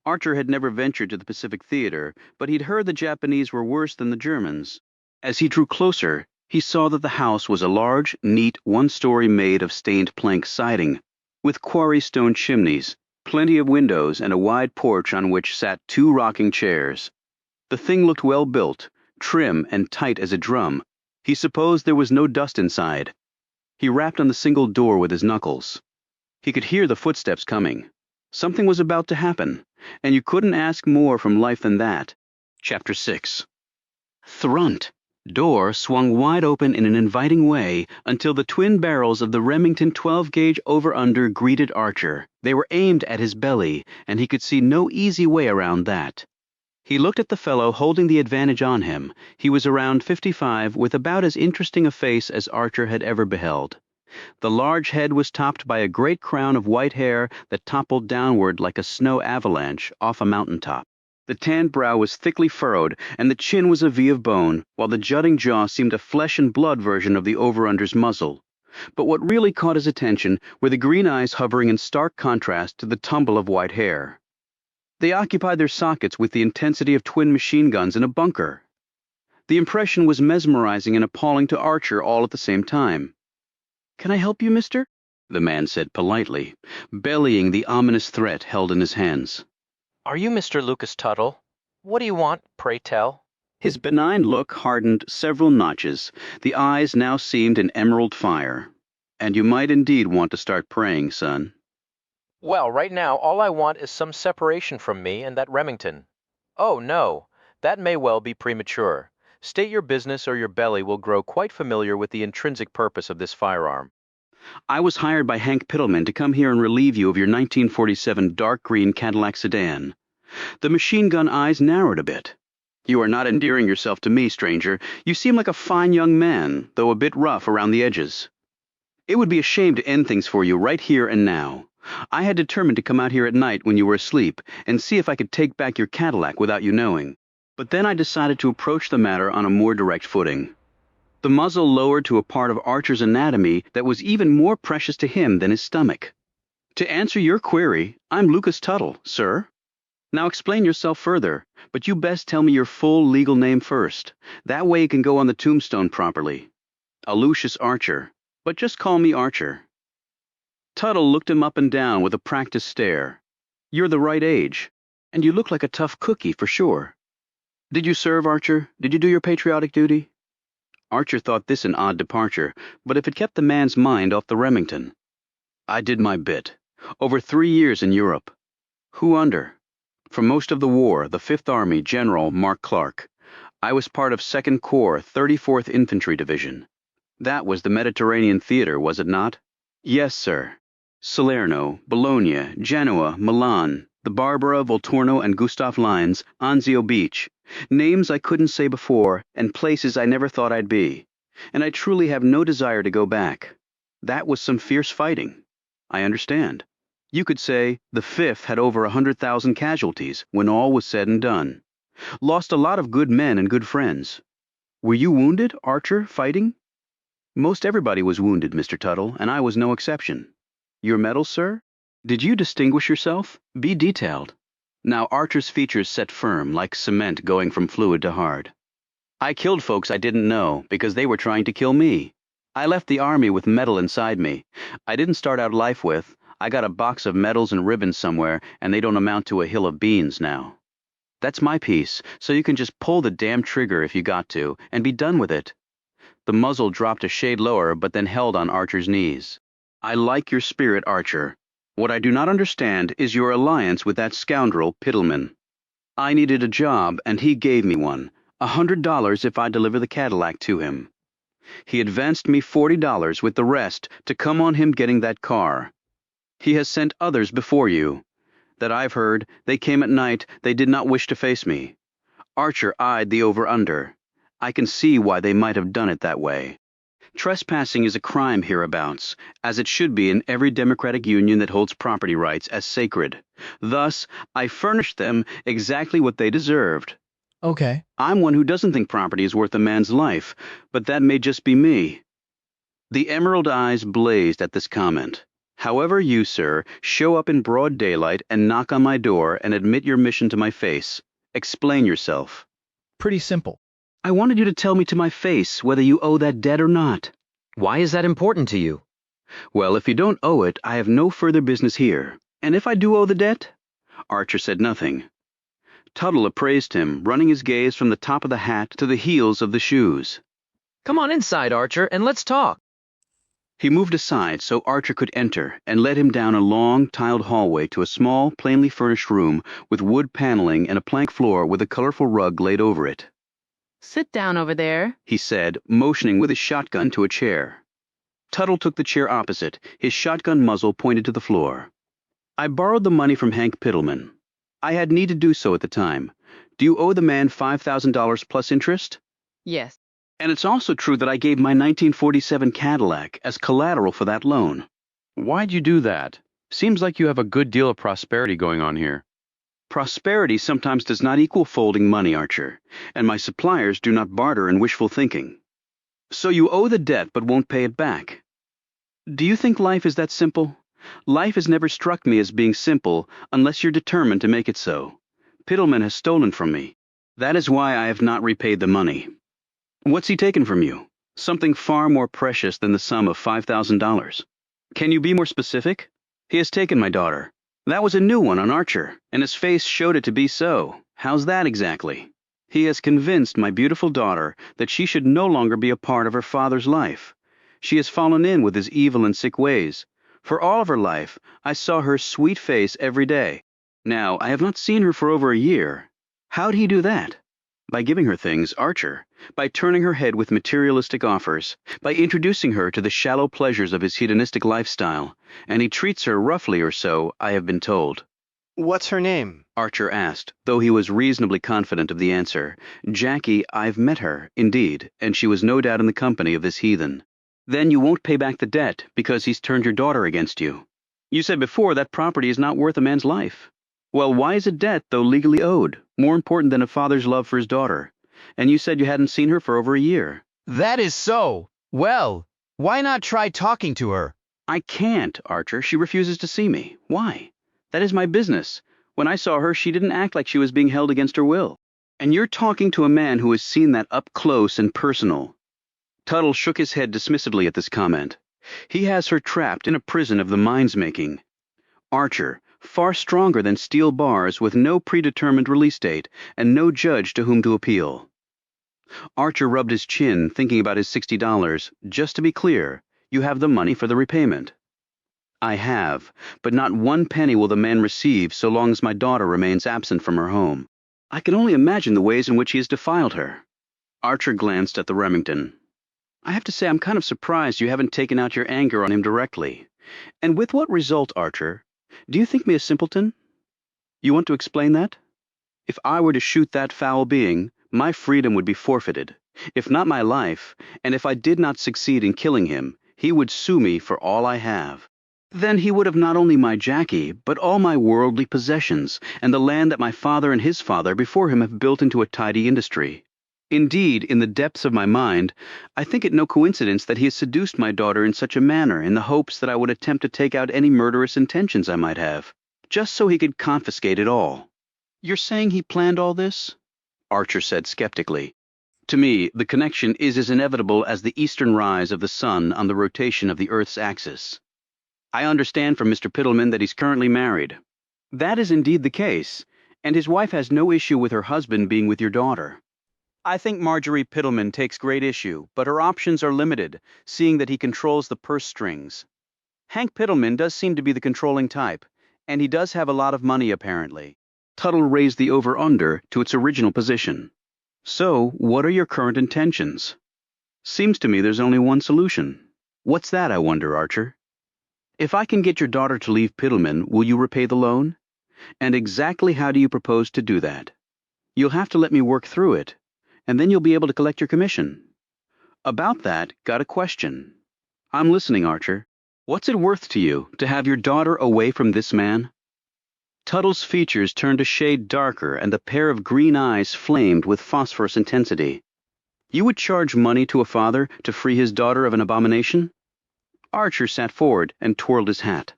Speaker 1: Archer had never ventured to the Pacific Theater, but he'd heard the Japanese were worse than the Germans. As he drew closer, he saw that the house was a large, neat, one-story made of stained plank siding, with quarry stone chimneys, plenty of windows, and a wide porch on which sat 2 rocking chairs. The thing looked well built, trim and tight as a drum. He supposed there was no dust inside. He rapped on the single door with his knuckles. He could hear the footsteps coming. Something was about to happen, and you couldn't ask more from life than that. Chapter 6. Thrunt! Door swung wide open in an inviting way until the twin barrels of the Remington 12-gauge over-under greeted Archer. They were aimed at his belly, and he could see no easy way around that. He looked at the fellow holding the advantage on him. He was around 55, with about as interesting a face as Archer had ever beheld. The large head was topped by a great crown of white hair that toppled downward like a snow avalanche off a mountaintop. The tanned brow was thickly furrowed, and the chin was a V of bone, while the jutting jaw seemed a flesh-and-blood version of the over-under's muzzle. But what really caught his attention were the green eyes hovering in stark contrast to the tumble of white hair. They occupied their sockets with the intensity of twin machine guns in a bunker. The impression was mesmerizing and appalling to Archer all at the same time. "Can I help you, mister?" the man said politely, bellying the ominous threat held in his hands.
Speaker 8: Are you Mr. Lucas Tuttle? What do you want, pray tell?
Speaker 1: His benign look hardened several notches. The eyes now seemed an emerald fire. And you might indeed want to start praying, son.
Speaker 8: Well, right now, all I want is some separation from me and that Remington. Oh, no, that may well be premature. State your business or your belly will grow quite familiar with the intrinsic purpose of this firearm.
Speaker 1: I was hired by Hank Pittleman to come here and relieve you of your 1947 dark green Cadillac sedan. The machine gun eyes narrowed a bit. You are not endearing yourself to me, stranger. You seem like a fine young man, though a bit rough around the edges. It would be a shame to end things for you right here and now. I had determined to come out here at night when you were asleep and see if I could take back your Cadillac without you knowing. But then I decided to approach the matter on a more direct footing. The muzzle lowered to a part of Archer's anatomy that was even more precious to him than his stomach. To answer your query, I'm Lucas Tuttle, sir. Now explain yourself further, but you best tell me your full legal name first. That way it can go on the tombstone properly. Aloysius Archer, but just call me Archer. Tuttle looked him up and down with a practiced stare. You're the right age, and you look like a tough cookie for sure. Did you serve, Archer? Did you do your patriotic duty? Archer thought this an odd departure, but if it kept the man's mind off the Remington. I did my bit. Over 3 years in Europe. Who under? For most of the war, the 5th Army, General Mark Clark. I was part of 2nd Corps, 34th Infantry Division. That was the Mediterranean theater, was it not? Yes, sir. Salerno, Bologna, Genoa, Milan, the Barbara, Volturno, and Gustav Lines, Anzio Beach. Names I couldn't say before, and places I never thought I'd be. And I truly have no desire to go back. That was some fierce fighting. I understand. You could say the 5th had over 100,000 casualties when all was said and done. Lost a lot of good men and good friends. Were you wounded, Archer, fighting? Most everybody was wounded, Mr. Tuttle, and I was no exception. Your medal, sir? Did you distinguish yourself? Be detailed. Now Archer's features set firm, like cement going from fluid to hard. I killed folks I didn't know because they were trying to kill me. I left the army with metal inside me. I didn't start out life with. I got a box of medals and ribbons somewhere, and they don't amount to a hill of beans now. That's my piece, so you can just pull the damn trigger if you got to, and be done with it. The muzzle dropped a shade lower, but then held on Archer's knees. I like your spirit, Archer. What I do not understand is your alliance with that scoundrel, Pittleman. I needed a job, and he gave me one. $100 if I deliver the Cadillac to him. He advanced me $40 with the rest to come on him getting that car. He has sent others before you. That I've heard, they came at night, they did not wish to face me. Archer eyed the over-under. I can see why they might have done it that way. Trespassing is a crime hereabouts, as it should be in every democratic union that holds property rights as sacred. Thus, I furnished them exactly what they deserved.
Speaker 2: Okay.
Speaker 1: I'm one who doesn't think property is worth a man's life, but that may just be me. The emerald eyes blazed at this comment. However you, sir, show up in broad daylight and knock on my door and admit your mission to my face. Explain yourself.
Speaker 2: Pretty simple.
Speaker 1: I wanted you to tell me to my face whether you owe that debt or not.
Speaker 21: Why is that important to you?
Speaker 1: Well, if you don't owe it, I have no further business here. And if I do owe the debt? Archer said nothing. Tuttle appraised him, running his gaze from the top of the hat to the heels of the shoes.
Speaker 21: Come on inside, Archer, and let's talk.
Speaker 1: He moved aside so Archer could enter and led him down a long, tiled hallway to a small, plainly furnished room with wood paneling and a plank floor with a colorful rug laid over it.
Speaker 12: Sit down over there,
Speaker 1: he said, motioning with his shotgun to a chair. Tuttle took the chair opposite, his shotgun muzzle pointed to the floor. I borrowed the money from Hank Pittleman. I had need to do so at the time. Do you owe the man $5,000 plus interest?
Speaker 12: Yes.
Speaker 1: And it's also true that I gave my 1947 Cadillac as collateral for that loan.
Speaker 3: Why'd you do that? Seems like you have a good deal of prosperity going on here.
Speaker 1: Prosperity sometimes does not equal folding money, Archer, and my suppliers do not barter in wishful thinking. So you owe the debt but won't pay it back. Do you think life is that simple? Life has never struck me as being simple unless you're determined to make it so. Piddleman has stolen from me. That is why I have not repaid the money. What's he taken from you? Something far more precious than the sum of $5,000. Can you be more specific? He has taken my daughter. That was a new one on Archer, and his face showed it to be so. How's that exactly? He has convinced my beautiful daughter that she should no longer be a part of her father's life. She has fallen in with his evil and sick ways. For all of her life, I saw her sweet face every day. Now, I have not seen her for over a year. How'd he do that? By giving her things, Archer. By turning her head with materialistic offers. By introducing her to the shallow pleasures of his hedonistic lifestyle. And he treats her roughly or so, I have been told.
Speaker 22: What's her name?
Speaker 1: Archer asked, though he was reasonably confident of the answer. Jackie, I've met her, indeed, and she was no doubt in the company of this heathen. Then you won't pay back the debt, because he's turned your daughter against you. You said before that property is not worth a man's life. Well, why is a debt, though legally owed, more important than a father's love for his daughter? And you said you hadn't seen her for over a year.
Speaker 22: That is so. Well, why not try talking to her?
Speaker 1: I can't, Archer. She refuses to see me. Why? That is my business. When I saw her, she didn't act like she was being held against her will. And you're talking to a man who has seen that up close and personal. Tuttle shook his head dismissively at this comment. He has her trapped in a prison of the mind's making. Archer, far stronger than steel bars with no predetermined release date and no judge to whom to appeal. Archer rubbed his chin, thinking about his $60. Just to be clear, you have the money for the repayment. I have, but not one penny will the man receive so long as my daughter remains absent from her home. I can only imagine the ways in which he has defiled her. Archer glanced at the Remington. I have to say I'm kind of surprised you haven't taken out your anger on him directly. And with what result, Archer? Do you think me a simpleton? You want to explain that? If I were to shoot that foul being, my freedom would be forfeited, if not my life, and if I did not succeed in killing him, he would sue me for all I have. Then he would have not only my Jackie, but all my worldly possessions, and the land that my father and his father before him have built into a tidy industry. Indeed, in the depths of my mind, I think it no coincidence that he has seduced my daughter in such a manner in the hopes that I would attempt to take out any murderous intentions I might have, just so he could confiscate it all. You're saying he planned all this? Archer said skeptically. To me, the connection is as inevitable as the eastern rise of the sun on the rotation of the Earth's axis. I understand from Mr. Piddleman that he's currently married. That is indeed the case, and his wife has no issue with her husband being with your daughter. I think Marjorie Piddleman takes great issue, but her options are limited, seeing that he controls the purse strings. Hank Piddleman does seem to be the controlling type, and he does have a lot of money apparently. Tuttle raised the over-under to its original position. So, what are your current intentions? Seems to me there's only one solution. What's that, I wonder, Archer? If I can get your daughter to leave Piddleman, will you repay the loan? And exactly how do you propose to do that? You'll have to let me work through it, and then you'll be able to collect your commission. About that, got a question. I'm listening, Archer. What's it worth to you to have your daughter away from this man? Tuttle's features turned a shade darker, and the pair of green eyes flamed with phosphorus intensity. You would charge money to a father to free his daughter of an abomination? Archer sat forward and twirled his hat.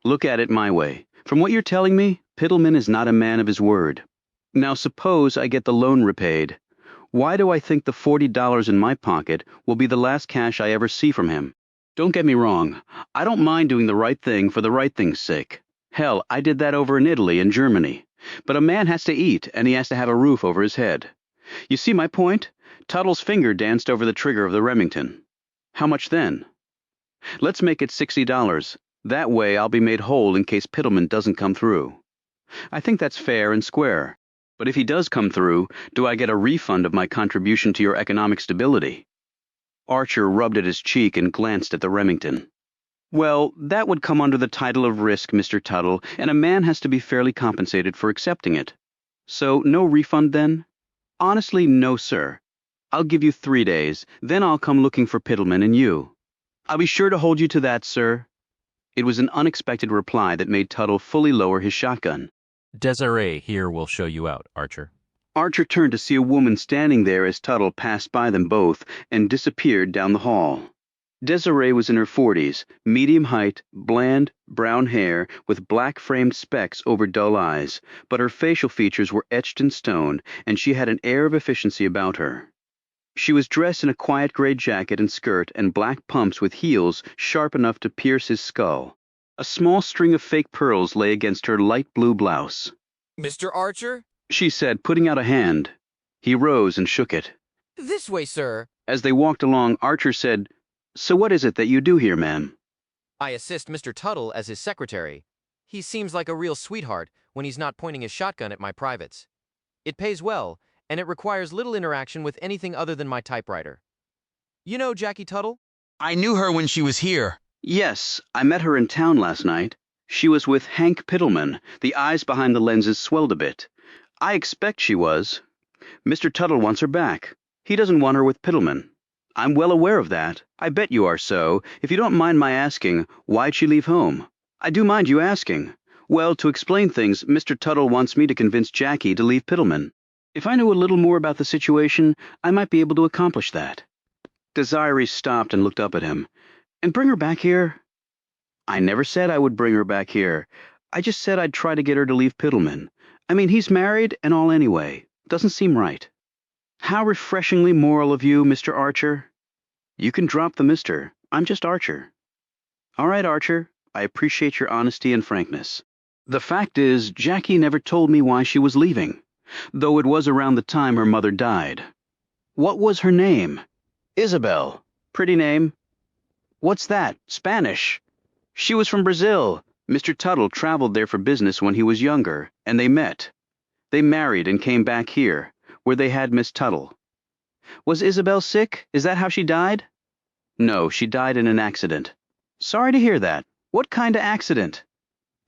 Speaker 1: Look at it my way. From what you're telling me, Piddleman is not a man of his word. Now suppose I get the loan repaid. Why do I think the $40 in my pocket will be the last cash I ever see from him? Don't get me wrong. I don't mind doing the right thing for the right thing's sake. Hell, I did that over in Italy and Germany. But a man has to eat, and he has to have a roof over his head. You see my point? Tuttle's finger danced over the trigger of the Remington. How much then? Let's make it $60. That way I'll be made whole in case Piddleman doesn't come through. I think that's fair and square. But if he does come through, do I get a refund of my contribution to your economic stability? Archer rubbed at his cheek and glanced at the Remington. Well, that would come under the title of risk, Mr. Tuttle, and a man has to be fairly compensated for accepting it. So no refund then? Honestly, no, sir. I'll give you 3 days, then I'll come looking for Pittleman and you. I'll be sure to hold you to that, sir. It was an unexpected reply that made Tuttle fully lower his shotgun.
Speaker 10: Desiree here will show you out, Archer.
Speaker 1: Archer turned to see a woman standing there as Tuttle passed by them both and disappeared down the hall. Desiree was in her 40s, medium height, bland, brown hair, with black-framed specks over dull eyes, but her facial features were etched in stone, and she had an air of efficiency about her. She was dressed in a quiet gray jacket and skirt and black pumps with heels sharp enough to pierce his skull. A small string of fake pearls lay against her light blue blouse.
Speaker 4: Mr. Archer?
Speaker 1: She said, putting out a hand. He rose and shook it.
Speaker 4: This way, sir.
Speaker 1: As they walked along, Archer said, "So what is it that you do here, ma'am?"
Speaker 4: I assist Mr. Tuttle as his secretary. He seems like a real sweetheart when he's not pointing his shotgun at my privates. It pays well, and it requires little interaction with anything other than my typewriter. You know Jackie Tuttle?
Speaker 5: I knew her when she was here.
Speaker 1: Yes, I met her in town last night. She was with Hank Pittleman. The eyes behind the lenses swelled a bit. I expect she was. Mr. Tuttle wants her back. He doesn't want her with Pittleman. I'm well aware of that. I bet you are so. If you don't mind my asking, why'd she leave home? I do mind you asking. Well, to explain things, Mr. Tuttle wants me to convince Jackie to leave Pittleman. If I knew a little more about the situation, I might be able to accomplish that. Desiree stopped and looked up at him. And bring her back here? I never said I would bring her back here. I just said I'd try to get her to leave Pittleman. I mean, he's married and all anyway. Doesn't seem right. How refreshingly moral of you, Mr. Archer. You can drop the mister. I'm just Archer. All right, Archer. I appreciate your honesty and frankness. The fact is, Jackie never told me why she was leaving, though it was around the time her mother died. What was her name? Isabel. Pretty name. What's that? Spanish. She was from Brazil. Mr. Tuttle traveled there for business when he was younger, and they met. They married and came back here, where they had Miss Tuttle. Was Isabel sick? Is that how she died? No, she died in an accident. Sorry to hear that. What kind of accident?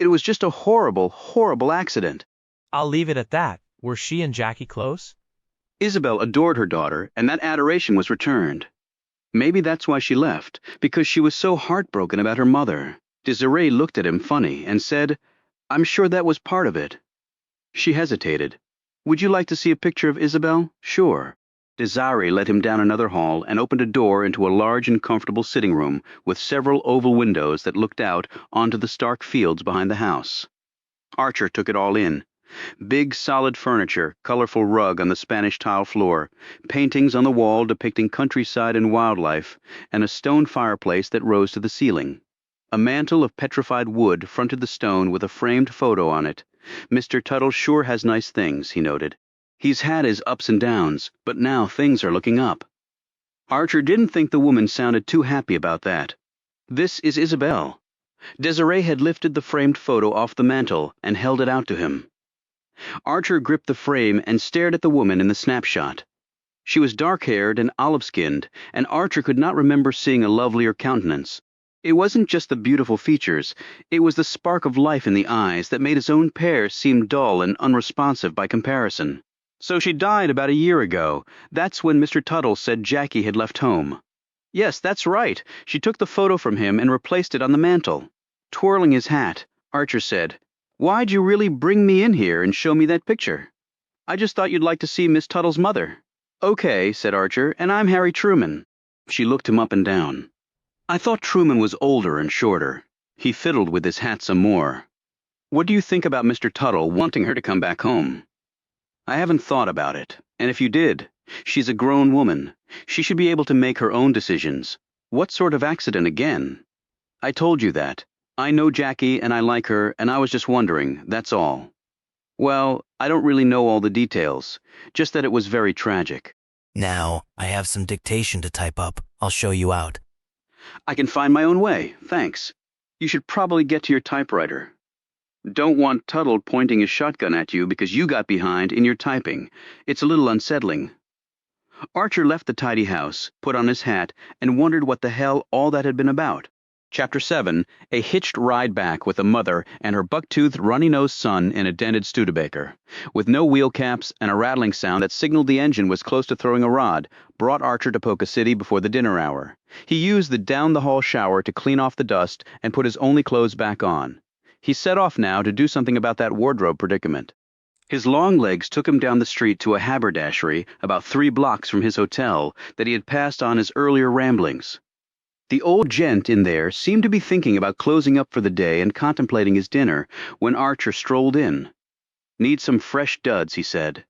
Speaker 1: It was just a horrible, horrible accident.
Speaker 23: I'll leave it at that. Were she and Jackie close?
Speaker 1: Isabel adored her daughter, and that adoration was returned. Maybe that's why she left, because she was so heartbroken about her mother. Desiree looked at him funny and said, "I'm sure that was part of it." She hesitated. "Would you like to see a picture of Isabel?" "Sure." Desiree led him down another hall and opened a door into a large and comfortable sitting room with several oval windows that looked out onto the stark fields behind the house. Archer took it all in. Big, solid furniture, colorful rug on the Spanish tile floor, paintings on the wall depicting countryside and wildlife, and a stone fireplace that rose to the ceiling. A mantel of petrified wood fronted the stone with a framed photo on it. Mr. Tuttle sure has nice things, he noted. He's had his ups and downs, but now things are looking up. Archer didn't think the woman sounded too happy about that. This is Isabel. Desiree had lifted the framed photo off the mantel and held it out to him. Archer gripped the frame and stared at the woman in the snapshot. She was dark-haired and olive-skinned, and Archer could not remember seeing a lovelier countenance. It wasn't just the beautiful features, it was the spark of life in the eyes that made his own pair seem dull and unresponsive by comparison. So she died about a year ago. That's when Mr. Tuttle said Jackie had left home. Yes, that's right. She took the photo from him and replaced it on the mantel. Twirling his hat, Archer said, "Why'd you really bring me in here and show me that picture?" "I just thought you'd like to see Miss Tuttle's mother." "Okay," said Archer, "and I'm Harry Truman." She looked him up and down. I thought Truman was older and shorter. He fiddled with his hat some more. "What do you think about Mr. Tuttle wanting her to come back home?" "I haven't thought about it. And if you did, she's a grown woman. She should be able to make her own decisions. What sort of accident again?" "I told you that. I know Jackie and I like her, and I was just wondering, that's all." "Well, I don't really know all the details, just that it was very tragic."
Speaker 24: Now, I have some dictation to type up. I'll show you out.
Speaker 1: "I can find my own way, thanks. You should probably get to your typewriter. Don't want Tuttle pointing his shotgun at you because you got behind in your typing. It's a little unsettling." Archer left the tidy house, put on his hat, and wondered what the hell all that had been about. Chapter 7, A Hitched Ride Back with a Mother and her buck-toothed, runny-nosed son in a dented Studebaker, with no wheel caps and a rattling sound that signaled the engine was close to throwing a rod, brought Archer to Polka City before the dinner hour. He used the down-the-hall shower to clean off the dust and put his only clothes back on. He set off now to do something about that wardrobe predicament. His long legs took him down the street to a haberdashery about 3 blocks from his hotel that he had passed on his earlier ramblings. The old gent in there seemed to be thinking about closing up for the day and contemplating his dinner when Archer strolled in. "Need some fresh duds," he said.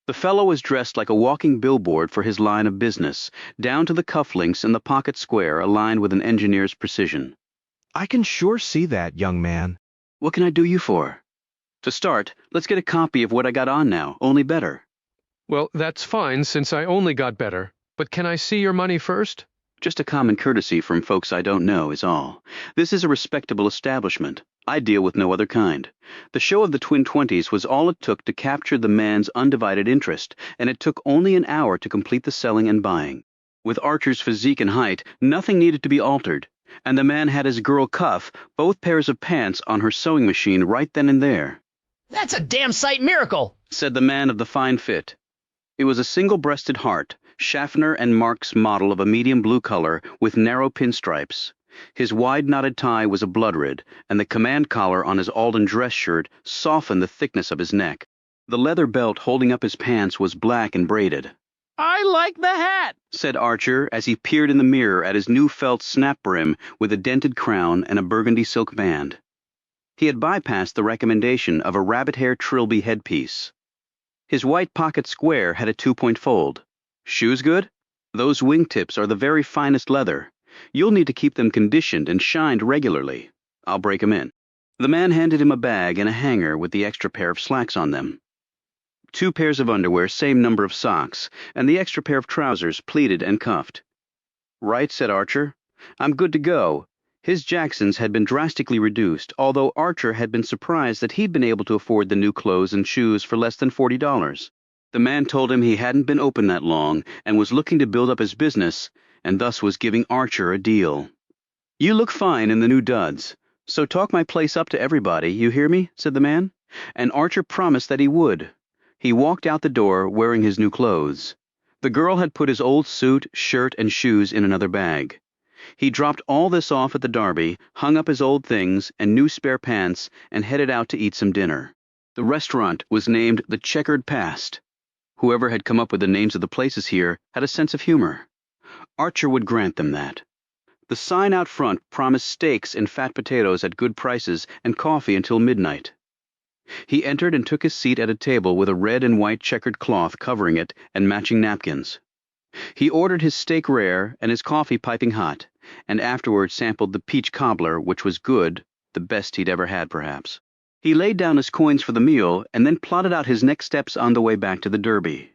Speaker 1: The fellow was dressed like a walking billboard for his line of business, down to the cufflinks and the pocket square aligned with an engineer's precision.
Speaker 7: "I can sure see that, young man."
Speaker 1: "What can I do you for?" "To start, let's get a copy of what I got on now, only better."
Speaker 9: "Well, that's fine since I only got better. But can I see your money first?"
Speaker 1: "Just a common courtesy from folks I don't know is all. This is a respectable establishment. I deal with no other kind. The show of the Twin Twenties was all it took to capture the man's undivided interest, and it took only an hour to complete the selling and buying. With Archer's physique and height, nothing needed to be altered, and the man had his girl cuff both pairs of pants on her sewing machine right then and there.
Speaker 21: "That's a damn sight miracle,"
Speaker 1: said the man of the fine fit. It was a single-breasted heart, Schaffner and Mark's model of a medium blue color with narrow pinstripes. His wide-knotted tie was a blood red, and the command collar on his Alden dress shirt softened the thickness of his neck. The leather belt holding up his pants was black and braided.
Speaker 21: "I like the hat,"
Speaker 1: said Archer as he peered in the mirror at his new felt snap brim with a dented crown and a burgundy silk band. He had bypassed the recommendation of a rabbit-hair trilby headpiece. His white pocket square had a 2-point fold. "Shoes good? Those wingtips are the very finest leather. You'll need to keep them conditioned and shined regularly. I'll break 'em in." The man handed him a bag and a hanger with the extra pair of slacks on them. 2 pairs of underwear, same number of socks, and the extra pair of trousers, pleated and cuffed. "Right," said Archer. "I'm good to go." His Jacksons had been drastically reduced, although Archer had been surprised that he'd been able to afford the new clothes and shoes for less than $40. The man told him he hadn't been open that long and was looking to build up his business, and thus was giving Archer a deal. "You look fine in the new duds, so talk my place up to everybody, you hear me?" said the man, and Archer promised that he would. He walked out the door wearing his new clothes. The girl had put his old suit, shirt, and shoes in another bag. He dropped all this off at the Derby, hung up his old things and new spare pants, and headed out to eat some dinner. The restaurant was named the Checkered Past. Whoever had come up with the names of the places here had a sense of humor. Archer would grant them that. The sign out front promised steaks and fat potatoes at good prices and coffee until midnight. He entered and took his seat at a table with a red and white checkered cloth covering it and matching napkins. He ordered his steak rare and his coffee piping hot, and afterward sampled the peach cobbler, which was good, the best he'd ever had, perhaps. He laid down his coins for the meal and then plotted out his next steps on the way back to the Derby.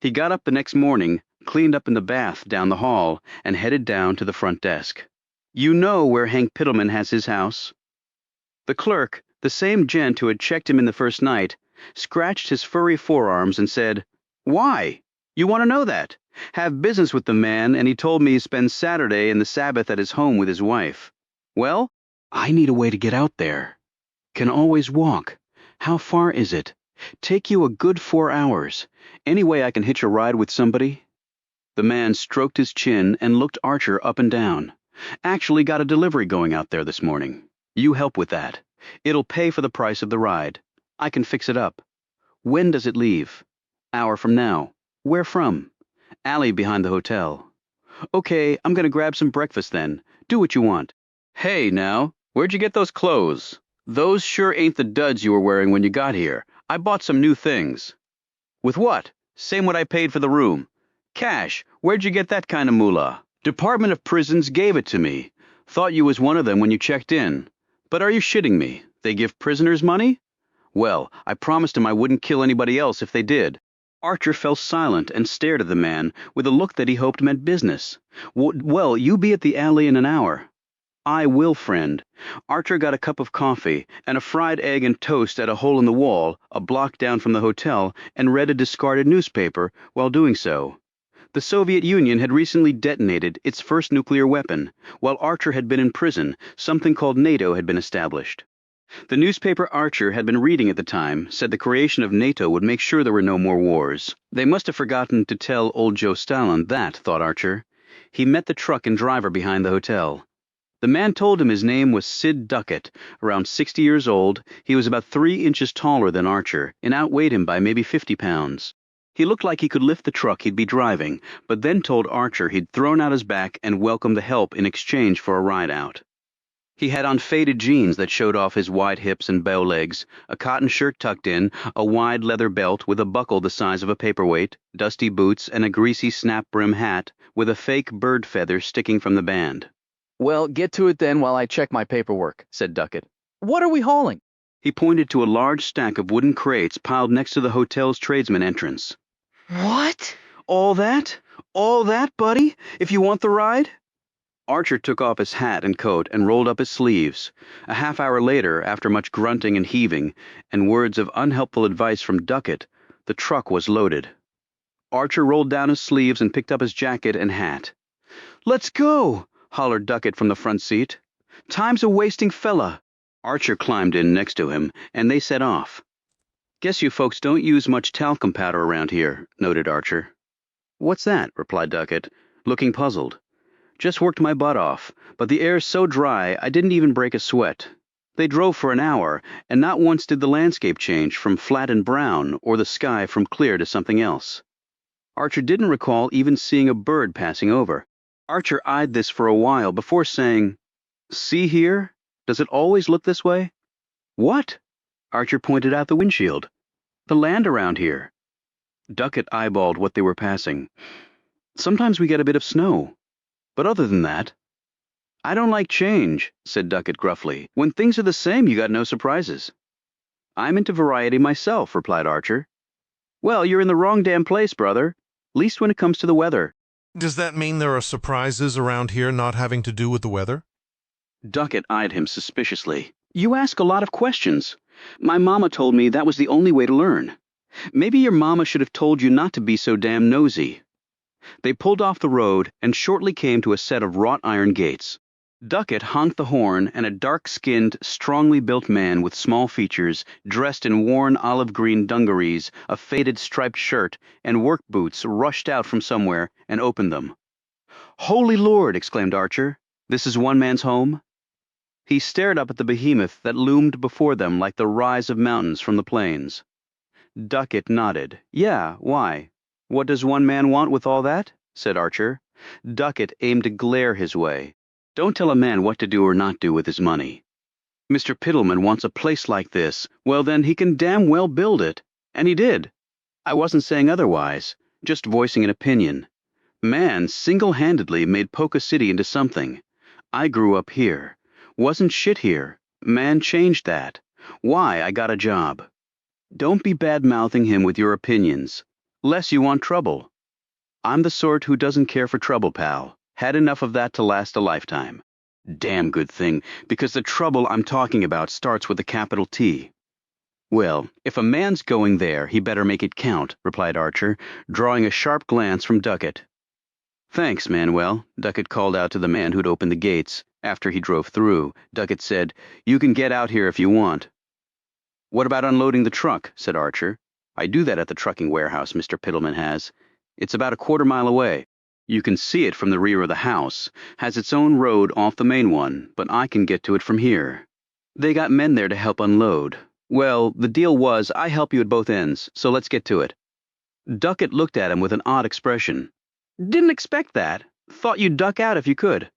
Speaker 1: He got up the next morning, cleaned up in the bath down the hall, and headed down to the front desk. "You know where Hank Pittleman has his house?" The clerk, the same gent who had checked him in the first night, scratched his furry forearms and said, "Why? You want to know that? Have business with the man, and he told me he spends Saturday and the Sabbath at his home with his wife. Well, I need a way to get out there. Can always walk. How far is it? Take you a good 4 hours. Any way I can hitch a ride with somebody?" The man stroked his chin and looked Archer up and down. "Actually got a delivery going out there this morning. You help with that. It'll pay for the price of the ride. I can fix it up. When does it leave?" "Hour from now." "Where from?" "Alley behind the hotel." "Okay, I'm gonna grab some breakfast then. Do what you want." "Hey, now, where'd you get those clothes? Those sure ain't the duds you were wearing when you got here. I bought some new things." "With what?" "Same what I paid for the room." "Cash. Where'd you get that kind of moolah?" "Department of Prisons gave it to me. Thought you was one of them when you checked in. But are you shitting me? They give prisoners money?" "Well, I promised him I wouldn't kill anybody else if they did." Archer fell silent and stared at the man with a look that he hoped meant business. "Well, you be at the alley in an hour." "I will, friend." Archer got a cup of coffee and a fried egg and toast at a hole in the wall, a block down from the hotel, and read a discarded newspaper while doing so. The Soviet Union had recently detonated its first nuclear weapon. While Archer had been in prison, something called NATO had been established. The newspaper Archer had been reading at the time said the creation of NATO would make sure there were no more wars. They must have forgotten to tell old Joe Stalin that, thought Archer. He met the truck and driver behind the hotel. The man told him his name was Sid Duckett. Around 60 years old, he was about 3 inches taller than Archer and outweighed him by maybe 50 pounds. He looked like he could lift the truck he'd be driving, but then told Archer he'd thrown out his back and welcomed the help in exchange for a ride out. He had on faded jeans that showed off his wide hips and bow legs, a cotton shirt tucked in, a wide leather belt with a buckle the size of a paperweight, dusty boots, and a greasy snap-brim hat with a fake bird feather sticking from the band.
Speaker 11: Well, get to it then while I check my paperwork, said Duckett. What are we hauling?
Speaker 1: He pointed to a large stack of wooden crates piled next to the hotel's tradesman entrance.
Speaker 11: What?
Speaker 1: All that? All that, buddy? If you want the ride? Archer took off his hat and coat and rolled up his sleeves. A half hour later, after much grunting and heaving, and words of unhelpful advice from Duckett, the truck was loaded. Archer rolled down his sleeves and picked up his jacket and hat. "Let's go!" hollered Duckett from the front seat. "Time's a wasting fella." Archer climbed in next to him, and they set off. "Guess you folks don't use much talcum powder around here," noted Archer. "What's that?" replied Duckett, looking puzzled. "Just worked my butt off, but the air's so dry I didn't even break a sweat." They drove for an hour, and not once did the landscape change from flat and brown or the sky from clear to something else. Archer didn't recall even seeing a bird passing over. Archer eyed this for a while before saying, "See here? Does it always look this way?" "What?" Archer pointed out the windshield. "The land around here." Duckett eyeballed what they were passing. "Sometimes we get a bit of snow. But other than that—" "I don't like change," said Duckett gruffly. "When things are the same, you got no surprises." "I'm into variety myself," replied Archer. "Well, you're in the wrong damn place, brother. Least when it comes to the weather."
Speaker 13: Does that mean there are surprises around here not having to do with the weather?
Speaker 1: Duckett eyed him suspiciously. "You ask a lot of questions. My mama told me that was the only way to learn. Maybe your mama should have told you not to be so damn nosy." They pulled off the road and shortly came to a set of wrought iron gates. Duckett honked the horn, and a dark-skinned, strongly built man with small features, dressed in worn olive-green dungarees, a faded striped shirt, and work boots, rushed out from somewhere and opened them. "Holy Lord!" exclaimed Archer. "This is one man's home?" He stared up at the behemoth that loomed before them like the rise of mountains from the plains. Duckett nodded. "Yeah, why? What does one man want with all that?" said Archer. Duckett aimed a glare his way. "Don't tell a man what to do or not do with his money. Mr. Piddleman wants a place like this. Well, then he can damn well build it. And he did. I wasn't saying otherwise, just voicing an opinion. Man single-handedly made Polka City into something. I grew up here. Wasn't shit here. Man changed that. Why, I got a job. Don't be bad-mouthing him with your opinions, lest you want trouble. I'm the sort who doesn't care for trouble, pal. Had enough of that to last a lifetime. Damn good thing, because the trouble I'm talking about starts with a capital T." "Well, if a man's going there, he better make it count," replied Archer, drawing a sharp glance from Duckett. "Thanks, Manuel," Duckett called out to the man who'd opened the gates. After he drove through, Duckett said, "You can get out here if you want." "What about unloading the truck?" said Archer. "I do that at the trucking warehouse Mr. Piddleman has. It's about a quarter-mile away. You can see it from the rear of the house. Has its own road off the main one, but I can get to it from here. They got men there to help unload. Well, the deal was I help you at both ends, so let's get to it." Duckett looked at him with an odd expression. "Didn't expect that. Thought you'd duck out if you could."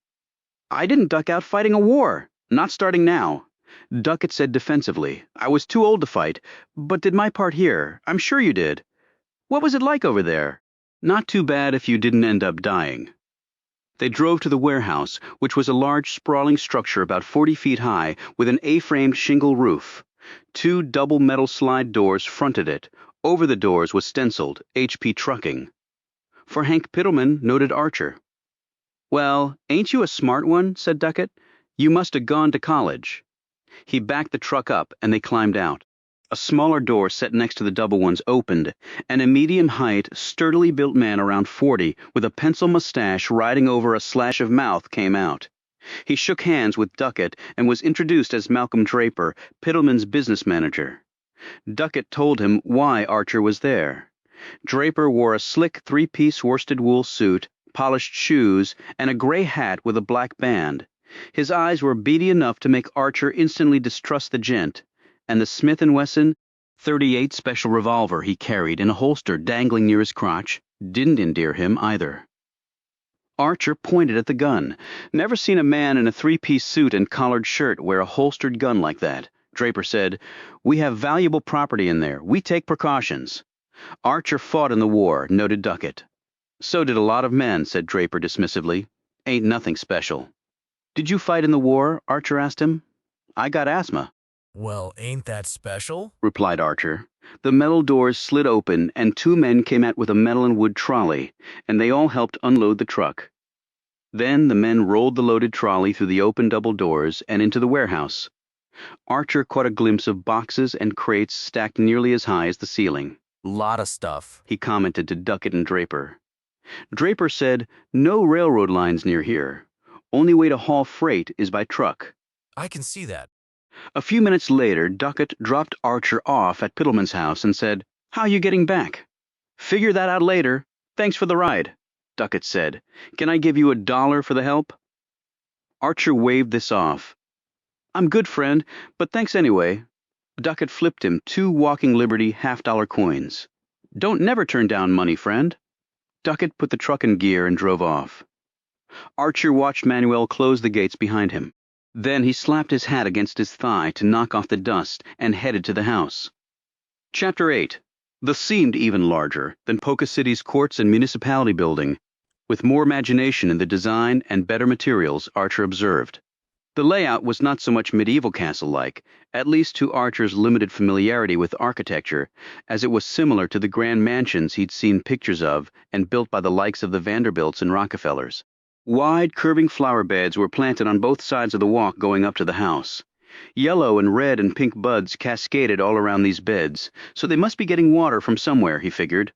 Speaker 1: "I didn't duck out fighting a war. Not starting now." Duckett said defensively, "I was too old to fight, but did my part here. I'm sure you did. What was it like over there? Not too bad if you didn't end up dying." They drove to the warehouse, which was a large sprawling structure about 40 feet high with an A-framed shingle roof. 2 double metal slide doors fronted it. Over the doors was stenciled, HP Trucking. "For Hank Piddleman," noted Archer. "Well, ain't you a smart one?" said Duckett. "You must have gone to college." He backed the truck up, and they climbed out. A smaller door set next to the double ones opened, and a medium-height, sturdily built man around 40 with a pencil mustache riding over a slash of mouth came out. He shook hands with Duckett and was introduced as Malcolm Draper, Pittleman's business manager. Duckett told him why Archer was there. Draper wore a slick three-piece worsted wool suit, polished shoes, and a gray hat with a black band. His eyes were beady enough to make Archer instantly distrust the gent, and the Smith & Wesson .38 special revolver he carried in a holster dangling near his crotch didn't endear him either. Archer pointed at the gun. Never seen a man in a three-piece suit and collared shirt wear a holstered gun like that. Draper said, "We have valuable property in there. We take precautions." Archer fought in the war, noted Duckett. "So did a lot of men," said Draper dismissively. "Ain't nothing special." "Did you fight in the war?" Archer asked him. "I got asthma."
Speaker 24: Well, ain't that special?
Speaker 1: Replied Archer. The metal doors slid open, and two men came out with a metal and wood trolley, and they all helped unload the truck. Then the men rolled the loaded trolley through the open double doors and into the warehouse. Archer caught a glimpse of boxes and crates stacked nearly as high as the ceiling.
Speaker 24: Lot of stuff,
Speaker 1: he commented to Duckett and Draper. Draper said, "No railroad lines near here. Only way to haul freight is by truck."
Speaker 24: I can see that.
Speaker 1: A few minutes later, Duckett dropped Archer off at Pittleman's house and said, "How you getting back?" "Figure that out later. Thanks for the ride," Duckett said. "Can I give you $1 for the help?" Archer waved this off. "I'm good, friend, but thanks anyway." Duckett flipped him 2 Walking Liberty half-dollar coins. "Don't never turn down money, friend." Duckett put the truck in gear and drove off. Archer watched Manuel close the gates behind him. Then he slapped his hat against his thigh to knock off the dust and headed to the house. Chapter 8. The seemed even larger than Polka City's courts and municipality building, with more imagination in the design and better materials, Archer observed. The layout was not so much medieval castle-like, at least to Archer's limited familiarity with architecture, as it was similar to the grand mansions he'd seen pictures of and built by the likes of the Vanderbilts and Rockefellers. Wide, curving flower beds were planted on both sides of the walk going up to the house. Yellow and red and pink buds cascaded all around these beds, so they must be getting water from somewhere, he figured.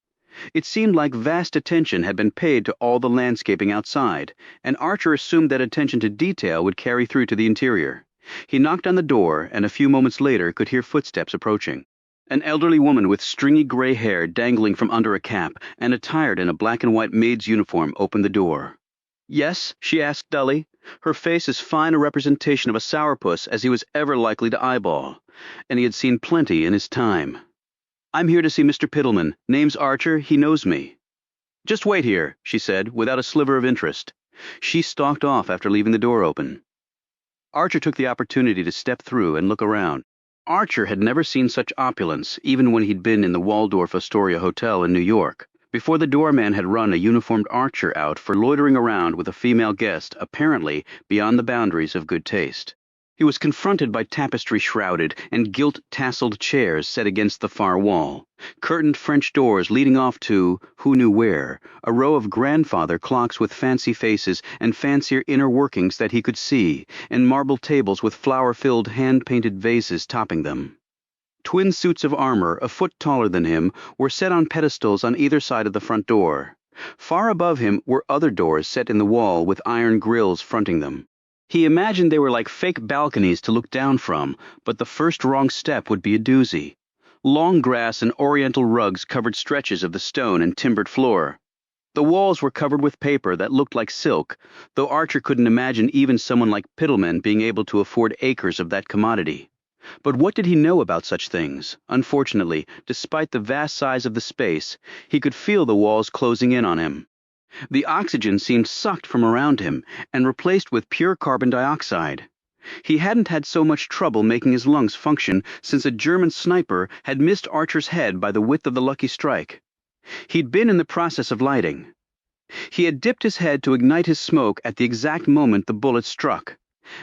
Speaker 1: It seemed like vast attention had been paid to all the landscaping outside, and Archer assumed that attention to detail would carry through to the interior. He knocked on the door, and a few moments later could hear footsteps approaching. An elderly woman with stringy gray hair dangling from under a cap and attired in a black and white maid's uniform opened the door. "Yes?" she asked dully, her face as fine a representation of a sourpuss as he was ever likely to eyeball, and he had seen plenty in his time. "I'm here to see Mr. Pittleman. Name's Archer. He knows me." "Just wait here," she said, without a sliver of interest. She stalked off after leaving the door open. Archer took the opportunity to step through and look around. Archer had never seen such opulence, even when he'd been in the Waldorf Astoria Hotel in New York. Before the doorman had run a uniformed archer out for loitering around with a female guest, apparently beyond the boundaries of good taste. He was confronted by tapestry-shrouded and gilt-tasseled chairs set against the far wall, curtained French doors leading off to, who knew where, a row of grandfather clocks with fancy faces and fancier inner workings that he could see, and marble tables with flower-filled hand-painted vases topping them. Twin suits of armor, a foot taller than him, were set on pedestals on either side of the front door. Far above him were other doors set in the wall with iron grills fronting them. He imagined they were like fake balconies to look down from, but the first wrong step would be a doozy. Long grass and oriental rugs covered stretches of the stone and timbered floor. The walls were covered with paper that looked like silk, though Archer couldn't imagine even someone like Pittleman being able to afford acres of that commodity. But what did he know about such things? Unfortunately, despite the vast size of the space, he could feel the walls closing in on him. The oxygen seemed sucked from around him and replaced with pure carbon dioxide. He hadn't had so much trouble making his lungs function since a German sniper had missed Archer's head by the width of the lucky strike. He'd been in the process of lighting. He had dipped his head to ignite his smoke at the exact moment the bullet struck.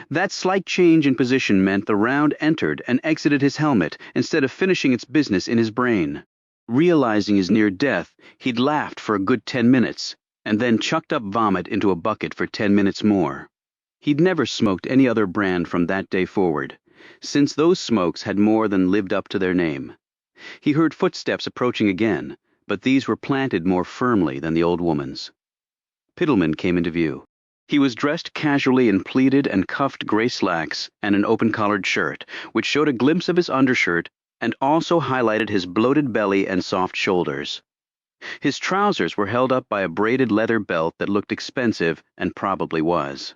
Speaker 1: That slight change in position meant the round entered and exited his helmet instead of finishing its business in his brain. Realizing his near death, he'd laughed for a good 10 minutes, and then chucked up vomit into a bucket for 10 minutes more. He'd never smoked any other brand from that day forward, since those smokes had more than lived up to their name. He heard footsteps approaching again, but these were planted more firmly than the old woman's. Piddleman came into view. He was dressed casually in pleated and cuffed gray slacks and an open-collared shirt, which showed a glimpse of his undershirt and also highlighted his bloated belly and soft shoulders. His trousers were held up by a braided leather belt that looked expensive and probably was.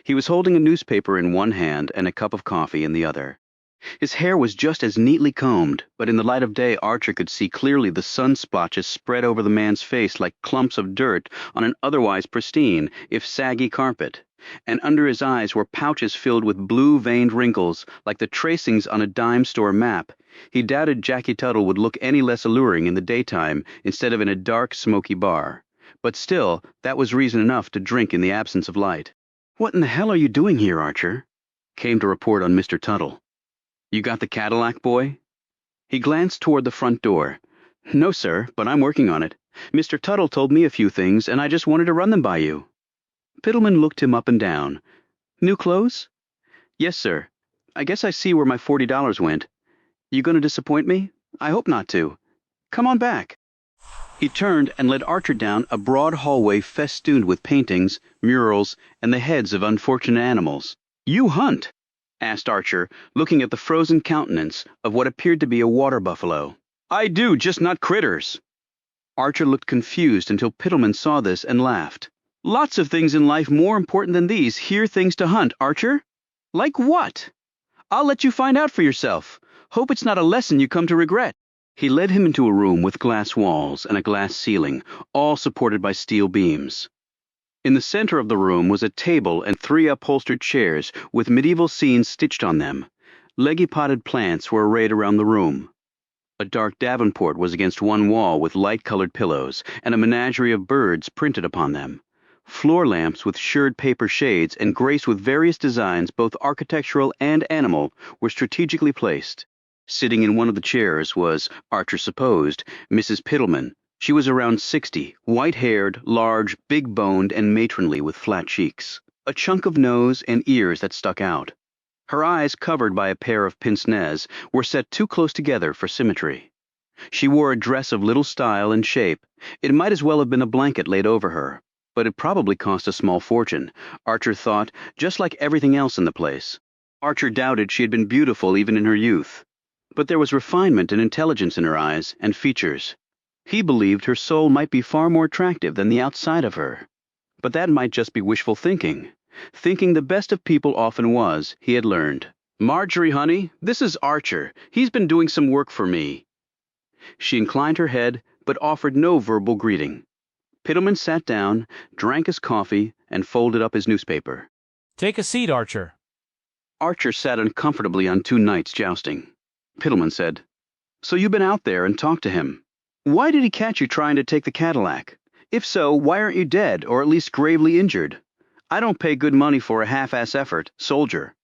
Speaker 1: He was holding a newspaper in one hand and a cup of coffee in the other. His hair was just as neatly combed, but in the light of day Archer could see clearly the sun splotches spread over the man's face like clumps of dirt on an otherwise pristine, if saggy, carpet, and under his eyes were pouches filled with blue-veined wrinkles like the tracings on a dime store map. He doubted Jackie Tuttle would look any less alluring in the daytime instead of in a dark, smoky bar. But still, that was reason enough to drink in the absence of light. "What in the hell are you doing here, Archer?" came to report on Mr. Tuttle. "You got the Cadillac, boy?" He glanced toward the front door. "No, sir, but I'm working on it. Mr. Tuttle told me a few things, and I just wanted to run them by you." Piddleman looked him up and down. "New clothes?" "Yes, sir. I guess I see where my $40 went. You going to disappoint me? I hope not to. Come on back." He turned and led Archer down a broad hallway festooned with paintings, murals, and the heads of unfortunate animals. "You hunt?" asked Archer, looking at the frozen countenance of what appeared to be a water buffalo. "I do, just not critters." Archer looked confused until Piddleman saw this and laughed. "Lots of things in life more important than these. Here things to hunt, Archer." "Like what?" "I'll let you find out for yourself. Hope it's not a lesson you come to regret." He led him into a room with glass walls and a glass ceiling, all supported by steel beams. In the center of the room was a table and 3 upholstered chairs with medieval scenes stitched on them. Leggy potted plants were arrayed around the room. A dark davenport was against one wall with light-colored pillows, and a menagerie of birds printed upon them. Floor lamps with shirred paper shades and graced with various designs, both architectural and animal, were strategically placed. Sitting in one of the chairs was, Archer supposed, Mrs. Piddleman. She was around 60, white-haired, large, big-boned, and matronly with flat cheeks, a chunk of nose and ears that stuck out. Her eyes, covered by a pair of pince-nez, were set too close together for symmetry. She wore a dress of little style and shape. It might as well have been a blanket laid over her, but it probably cost a small fortune, Archer thought, just like everything else in the place. Archer doubted she had been beautiful even in her youth, but there was refinement and intelligence in her eyes and features. He believed her soul might be far more attractive than the outside of her. But that might just be wishful thinking. Thinking the best of people often was, he had learned. "Marjorie, honey, this is Archer. He's been doing some work for me." She inclined her head, but offered no verbal greeting. Piddleman sat down, drank his coffee, and folded up his newspaper.
Speaker 20: "Take a seat, Archer."
Speaker 1: Archer sat uncomfortably on 2 nights jousting. Piddleman said, "So you've been out there and talked to him. Why did he catch you trying to take the Cadillac? If so, why aren't you dead, or at least gravely injured? I don't pay good money for a half-ass effort, soldier."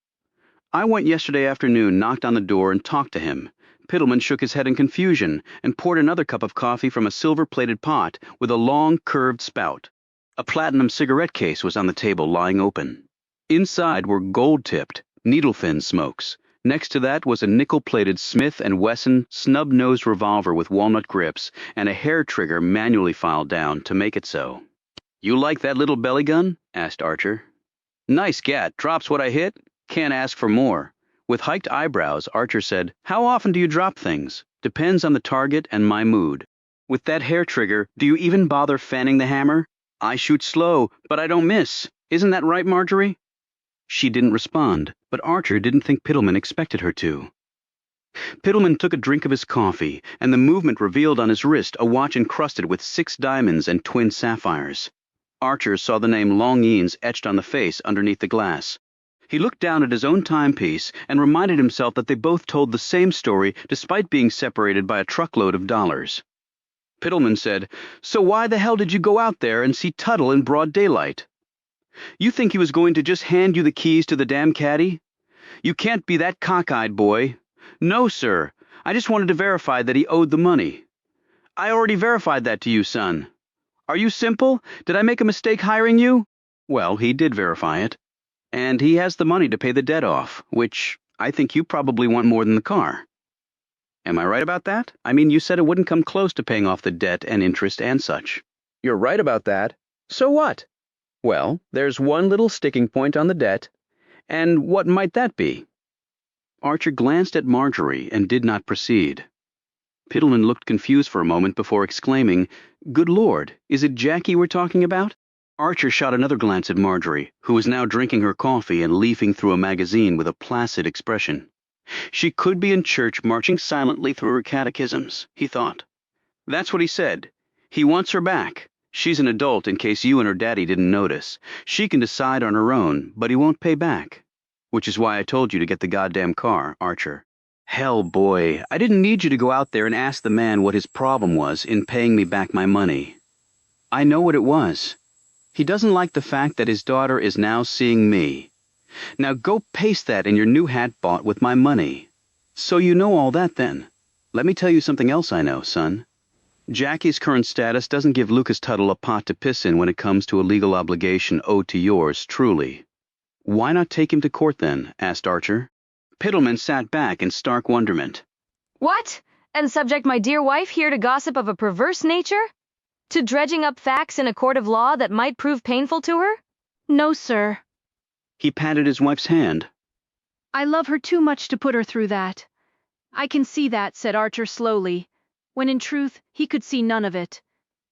Speaker 1: "I went yesterday afternoon, knocked on the door, and talked to him." Piddleman shook his head in confusion and poured another cup of coffee from a silver-plated pot with a long, curved spout. A platinum cigarette case was on the table, lying open. Inside were gold-tipped, needle-thin smokes. Next to that was a nickel-plated Smith & Wesson snub-nosed revolver with walnut grips and a hair trigger manually filed down to make it so. "You like that little belly gun?" asked Archer. "Nice gat. Drops what I hit. Can't ask for more." With hiked eyebrows, Archer said, "How often do you drop things?" "Depends on the target and my mood." "With that hair trigger, do you even bother fanning the hammer?" "I shoot slow, but I don't miss. Isn't that right, Marjorie?" She didn't respond, but Archer didn't think Piddleman expected her to. Piddleman took a drink of his coffee, and the movement revealed on his wrist a watch encrusted with 6 diamonds and twin sapphires. Archer saw the name Longines etched on the face underneath the glass. He looked down at his own timepiece and reminded himself that they both told the same story despite being separated by a truckload of dollars. Piddleman said, "So why the hell did you go out there and see Tuttle in broad daylight? You think he was going to just hand you the keys to the damn caddy? You can't be that cockeyed, boy." "No, sir. I just wanted to verify that he owed the money." "I already verified that to you, son." "Are you simple? Did I make a mistake hiring you?" Well, he did verify it. And he has the money to pay the debt off, which I think you probably want more than the car. Am I right about that? I mean, you said it wouldn't come close to paying off the debt and interest and such. You're right about that. So what? Well, there's one little sticking point on the debt. And what might that be? Archer glanced at Marjorie and did not proceed. Piddleman looked confused for a moment before exclaiming, "Good Lord, is it Jackie we're talking about?" Archer shot another glance at Marjorie, who was now drinking her coffee and leafing through a magazine with a placid expression. She could be in church marching silently through her catechisms, he thought. That's what he said. He wants her back. She's an adult in case you and her daddy didn't notice. She can decide on her own, but he won't pay back. Which is why I told you to get the goddamn car, Archer. Hell, boy, I didn't need you to go out there and ask the man what his problem was in paying me back my money. I know what it was. He doesn't like the fact that his daughter is now seeing me. Now go paste that in your new hat bought with my money. So you know all that then. Let me tell you something else I know, son. Jackie's current status doesn't give Lucas Tuttle a pot to piss in when it comes to a legal obligation owed to yours truly. Why not take him to court then? Asked Archer. Piddleman sat back in stark wonderment.
Speaker 14: What? And subject my dear wife here to gossip of a perverse nature? To dredging up facts in a court of law that might prove painful to her?
Speaker 15: No, sir.
Speaker 1: He patted his wife's hand.
Speaker 15: I love her too much to put her through that. I can see that, said Archer slowly, when in truth he could see none of it.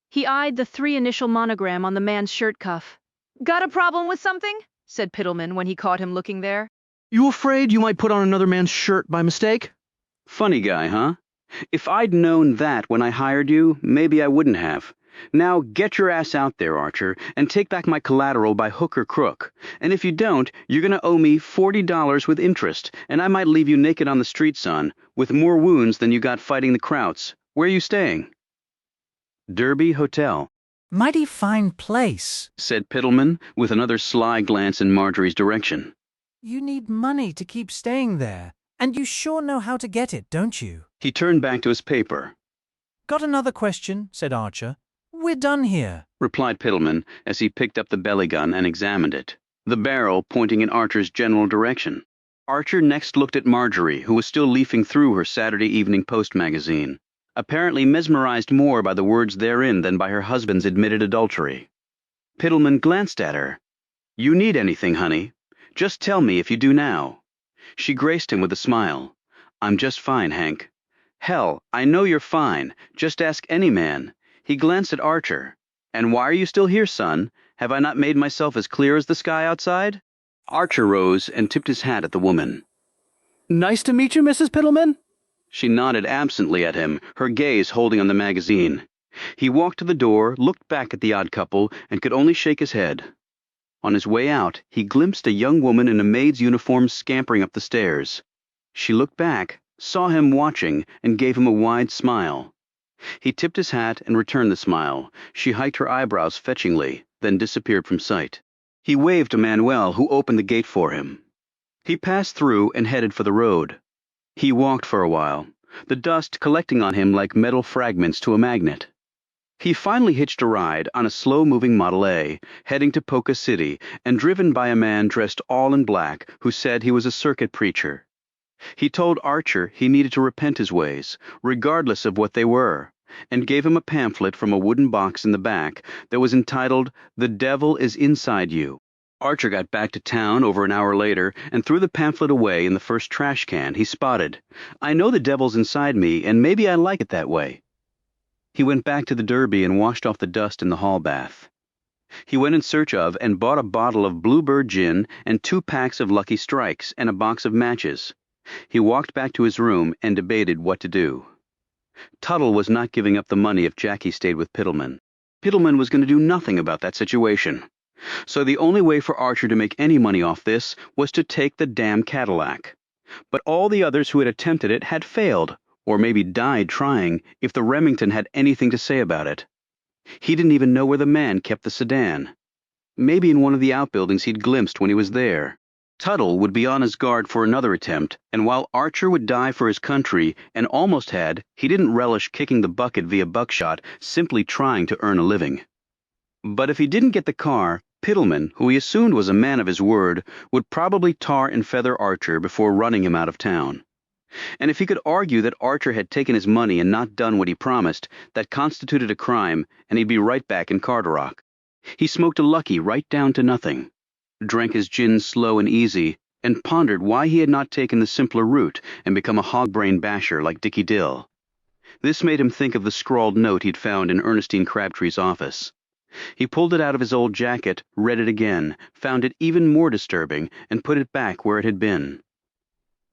Speaker 15: He eyed the 3-initial monogram on the man's shirt cuff.
Speaker 14: Got a problem with something? Said Piddleman when he caught him looking there.
Speaker 1: You afraid you might put on another man's shirt by mistake? Funny guy, huh? If I'd known that when I hired you, maybe I wouldn't have. Now get your ass out there, Archer, and take back my collateral by hook or crook. And if you don't, you're going to owe me $40 with interest, and I might leave you naked on the street, son, with more wounds than you got fighting the Krauts. Where are you staying? Derby Hotel.
Speaker 16: Mighty fine place,
Speaker 1: said Piddleman, with another sly glance in Marjorie's direction.
Speaker 16: You need money to keep staying there, and you sure know how to get it, don't you?
Speaker 1: He turned back to his paper.
Speaker 16: Got another question, said Archer. We're done here,
Speaker 1: replied Piddleman as he picked up the belly gun and examined it, the barrel pointing in Archer's general direction. Archer next looked at Marjorie, who was still leafing through her Saturday Evening Post magazine, apparently mesmerized more by the words therein than by her husband's admitted adultery. Piddleman glanced at her. You need anything, honey? Just tell me if you do now. She graced him with a smile. I'm just fine, Hank. Hell, I know you're fine. Just ask any man. He glanced at Archer. And why are you still here, son? Have I not made myself as clear as the sky outside? Archer rose and tipped his hat at the woman.
Speaker 17: Nice to meet you, Mrs. Piddleman.
Speaker 1: She nodded absently at him, her gaze holding on the magazine. He walked to the door, looked back at the odd couple, and could only shake his head. On his way out, he glimpsed a young woman in a maid's uniform scampering up the stairs. She looked back, saw him watching, and gave him a wide smile. He tipped his hat and returned the smile. She hiked her eyebrows fetchingly, then disappeared from sight. He waved to Manuel, who opened the gate for him. He passed through and headed for the road. He walked for a while, the dust collecting on him like metal fragments to a magnet. He finally hitched a ride on a slow-moving Model A, heading to Polka City, and driven by a man dressed all in black who said he was a circuit preacher. He told Archer he needed to repent his ways, regardless of what they were, and gave him a pamphlet from a wooden box in the back that was entitled, "The Devil is Inside You." Archer got back to town over an hour later and threw the pamphlet away in the first trash can he spotted. I know the devil's inside me, and maybe I like it that way. He went back to the Derby and washed off the dust in the hall bath. He went in search of and bought a bottle of Bluebird gin and 2 packs of Lucky Strikes and a box of matches. He walked back to his room and debated what to do. Tuttle was not giving up the money if Jackie stayed with Piddleman. Piddleman was going to do nothing about that situation. So the only way for Archer to make any money off this was to take the damn Cadillac. But all the others who had attempted it had failed, or maybe died trying, if the Remington had anything to say about it. He didn't even know where the man kept the sedan. Maybe in one of the outbuildings he'd glimpsed when he was there. Tuttle would be on his guard for another attempt, and while Archer would die for his country, and almost had, he didn't relish kicking the bucket via buckshot, simply trying to earn a living. But if he didn't get the car, Pittleman, who he assumed was a man of his word, would probably tar and feather Archer before running him out of town. And if he could argue that Archer had taken his money and not done what he promised, that constituted a crime, and he'd be right back in Carderock. He smoked a Lucky right down to nothing, drank his gin slow and easy, and pondered why he had not taken the simpler route and become a hog-brain basher like Dickie Dill. This made him think of the scrawled note he'd found in Ernestine Crabtree's office. He pulled it out of his old jacket, read it again, found it even more disturbing, and put it back where it had been.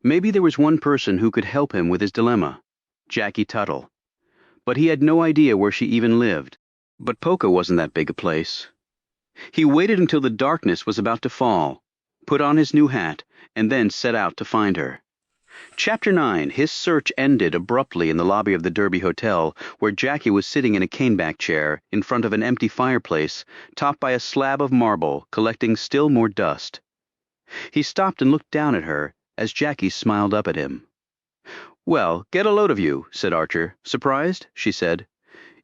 Speaker 1: Maybe there was one person who could help him with his dilemma, Jackie Tuttle. But he had no idea where she even lived. But Poca wasn't that big a place. He waited until the darkness was about to fall, put on his new hat, and then set out to find her. Chapter 9, his search ended abruptly in the lobby of the Derby Hotel, where Jackie was sitting in a caneback chair in front of an empty fireplace, topped by a slab of marble, collecting still more dust. He stopped and looked down at her, as Jackie smiled up at him. "Well, get a load of you," said Archer. "Surprised?" she said.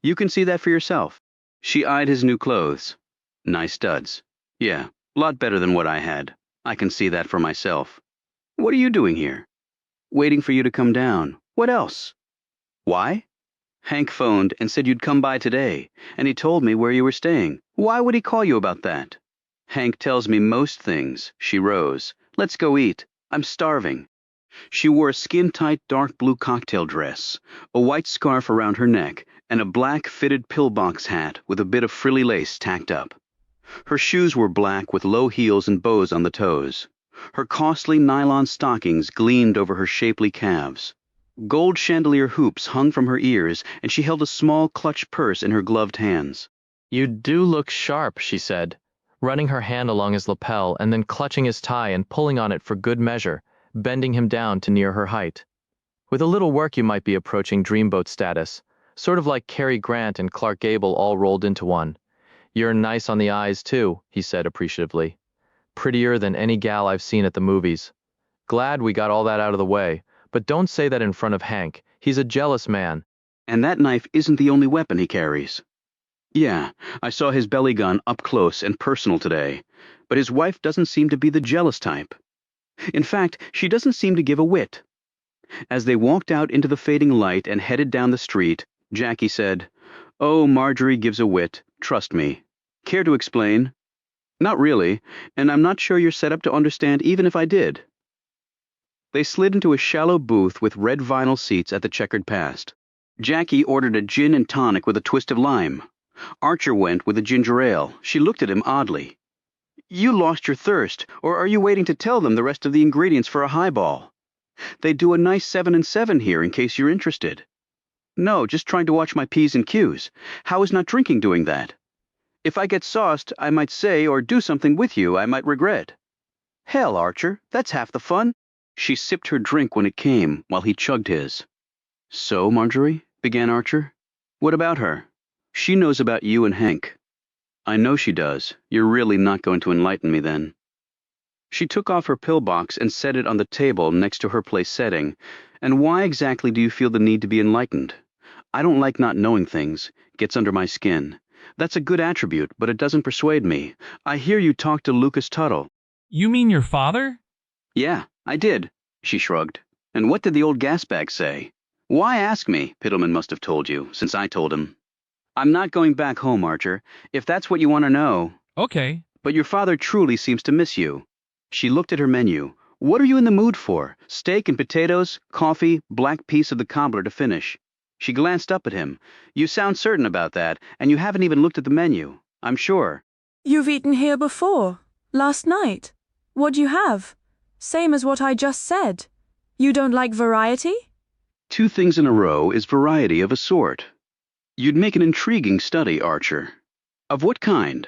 Speaker 1: "You can see that for yourself." She eyed his new clothes. "Nice studs. Yeah, lot better than what I had. I can see that for myself. What are you doing here?" "Waiting for you to come down. What else?" "Why?" "Hank phoned and said you'd come by today, and he told me where you were staying. Why would he call you about that?" "Hank tells me most things." She rose. "Let's go eat. I'm starving." She wore a skin-tight dark blue cocktail dress, a white scarf around her neck, and a black fitted pillbox hat with a bit of frilly lace tacked up. Her shoes were black with low heels and bows on the toes. Her costly nylon stockings gleamed over her shapely calves. Gold chandelier hoops hung from her ears, and she held a small clutch purse in her gloved hands.
Speaker 11: "You do look sharp," she said, running her hand along his lapel and then clutching his tie and pulling on it for good measure, bending him down to near her height. "With a little work you might be approaching dreamboat status, sort of like Cary Grant and Clark Gable all rolled into one. You're nice on the eyes, too," he said appreciatively. "Prettier than any gal I've seen at the movies. Glad we got all that out of the way, but don't say that in front of Hank. He's a jealous man."
Speaker 1: "And that knife isn't the only weapon he carries." "Yeah, I saw his belly gun up close and personal today, but his wife doesn't seem to be the jealous type. In fact, she doesn't seem to give a whit." As they walked out into the fading light and headed down the street, Jackie said, "Oh, Marjorie gives a whit, trust me. Care to explain?" "Not really, and I'm not sure you're set up to understand even if I did." They slid into a shallow booth with red vinyl seats at the checkered past. Jackie ordered a gin and tonic with a twist of lime. Archer went with a ginger ale. She looked at him oddly. "You lost your thirst, or are you waiting to tell them the rest of the ingredients for a highball? They do a nice 7 and 7 here in case you're interested." "No, just trying to watch my P's and Q's. How is not drinking doing that? If I get sauced, I might say or do something with you I might regret." "Hell, Archer, that's half the fun." She sipped her drink when it came, while he chugged his. "So, Marjorie," began Archer, "what about her? She knows about you and Hank." "I know she does. You're really not going to enlighten me then." She took off her pillbox and set it on the table next to her place setting. "And why exactly do you feel the need to be enlightened? I don't like not knowing things. Gets under my skin. That's a good attribute, but it doesn't persuade me. I hear you talk to Lucas Tuttle."
Speaker 6: "You mean your father?"
Speaker 1: "Yeah, I did," she shrugged. "And what did the old gasbag say?" "Why ask me?" Pittleman must have told you, since I told him. "I'm not going back home, Archer, if that's what you want to know."
Speaker 6: "Okay."
Speaker 1: "But your father truly seems to miss you." She looked at her menu. "What are you in the mood for? Steak and potatoes, coffee, black piece of the cobbler to finish." She glanced up at him. "You sound certain about that, and you haven't even looked at the menu, I'm sure."
Speaker 8: "You've eaten here before. Last night. What'd you have? Same as what I just said. You don't like variety?"
Speaker 1: 2 things in a row is variety of a sort. You'd make an intriguing study, Archer. Of what kind?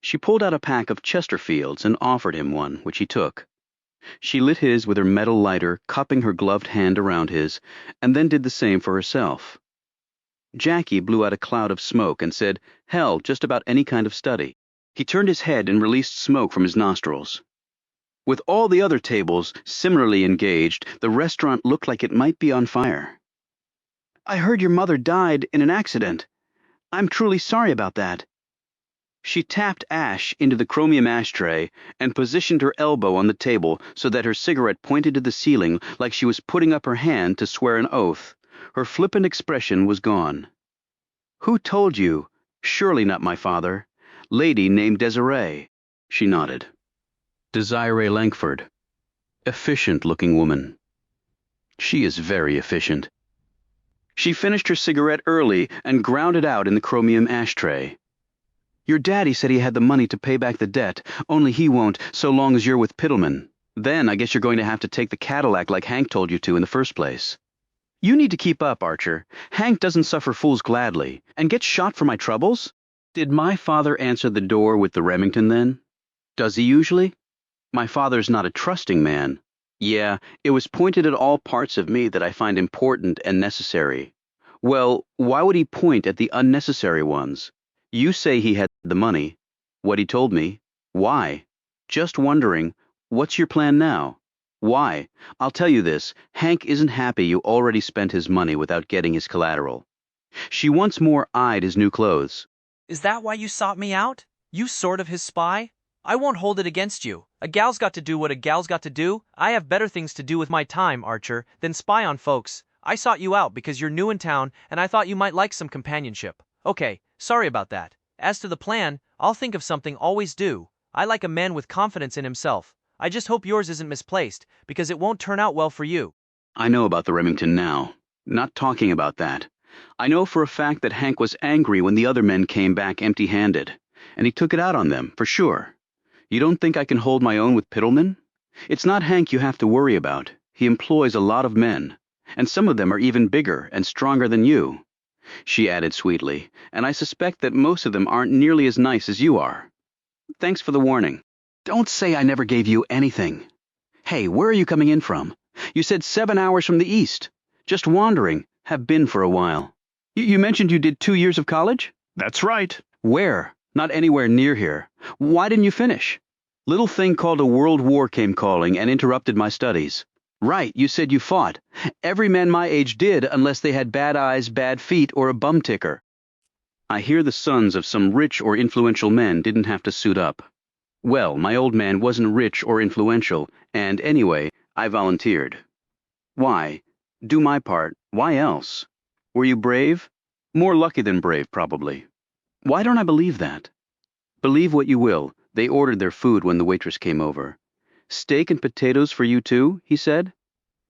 Speaker 1: She pulled out a pack of Chesterfields and offered him one, which he took. She lit his with her metal lighter, cupping her gloved hand around his, and then did the same for herself. Jackie blew out a cloud of smoke and said, "Hell, just about any kind of study." He turned his head and released smoke from his nostrils. With all the other tables similarly engaged, the restaurant looked like it might be on fire. "I heard your mother died in an accident. I'm truly sorry about that." She tapped ash into the chromium ashtray and positioned her elbow on the table so that her cigarette pointed to the ceiling like she was putting up her hand to swear an oath. Her flippant expression was gone. Who told you? Surely not my father. Lady named Desiree. She nodded. Desiree Langford. Efficient-looking woman. She is very efficient. She finished her cigarette early and ground it out in the chromium ashtray. Your daddy said he had the money to pay back the debt, only he won't so long as you're with Piddleman. Then I guess you're going to have to take the Cadillac like Hank told you to in the first place. You need to keep up, Archer. Hank doesn't suffer fools gladly. And get shot for my troubles? Did my father answer the door with the Remington then? Does he usually? My father's not a trusting man. Yeah, it was pointed at all parts of me that I find important and necessary. Well, why would he point at the unnecessary ones? You say he had the money. What he told me. Why? Just wondering, what's your plan now? Why? I'll tell you this, Hank isn't happy you already spent his money without getting his collateral. She once more eyed his new clothes.
Speaker 2: Is that why you sought me out? You sort of his spy? I won't hold it against you. A gal's got to do what a gal's got to do. I have better things to do with my time, Archer, than spy on folks. I sought you out because you're new in town and I thought you might like some companionship. Okay, sorry about that. As to the plan, I'll think of something, always do. I like a man with confidence in himself. I just hope yours isn't misplaced, because it won't turn out well for you.
Speaker 1: I know about the Remington now. Not talking about that. I know for a fact that Hank was angry when the other men came back empty-handed, and he took it out on them, for sure. You don't think I can hold my own with Piddleman? It's not Hank you have to worry about. He employs a lot of men, and some of them are even bigger and stronger than you. She added sweetly, and I suspect that most of them aren't nearly as nice as you are. Thanks for the warning. Don't say I never gave you anything. Hey, where are you coming in from? You said 7 hours from the east. Just wandering. Have been for a while. You mentioned you did 2 years of college? That's right. Where? Not anywhere near here. Why didn't you finish? Little thing called a world war came calling and interrupted my studies. Right, you said you fought. Every man my age did unless they had bad eyes, bad feet, or a bum ticker. I hear the sons of some rich or influential men didn't have to suit up. Well, my old man wasn't rich or influential, and anyway, I volunteered. Why? Do my part. Why else? Were you brave? More lucky than brave, probably. Why don't I believe that? Believe what you will. They ordered their food when the waitress came over. Steak and potatoes for you too, he said.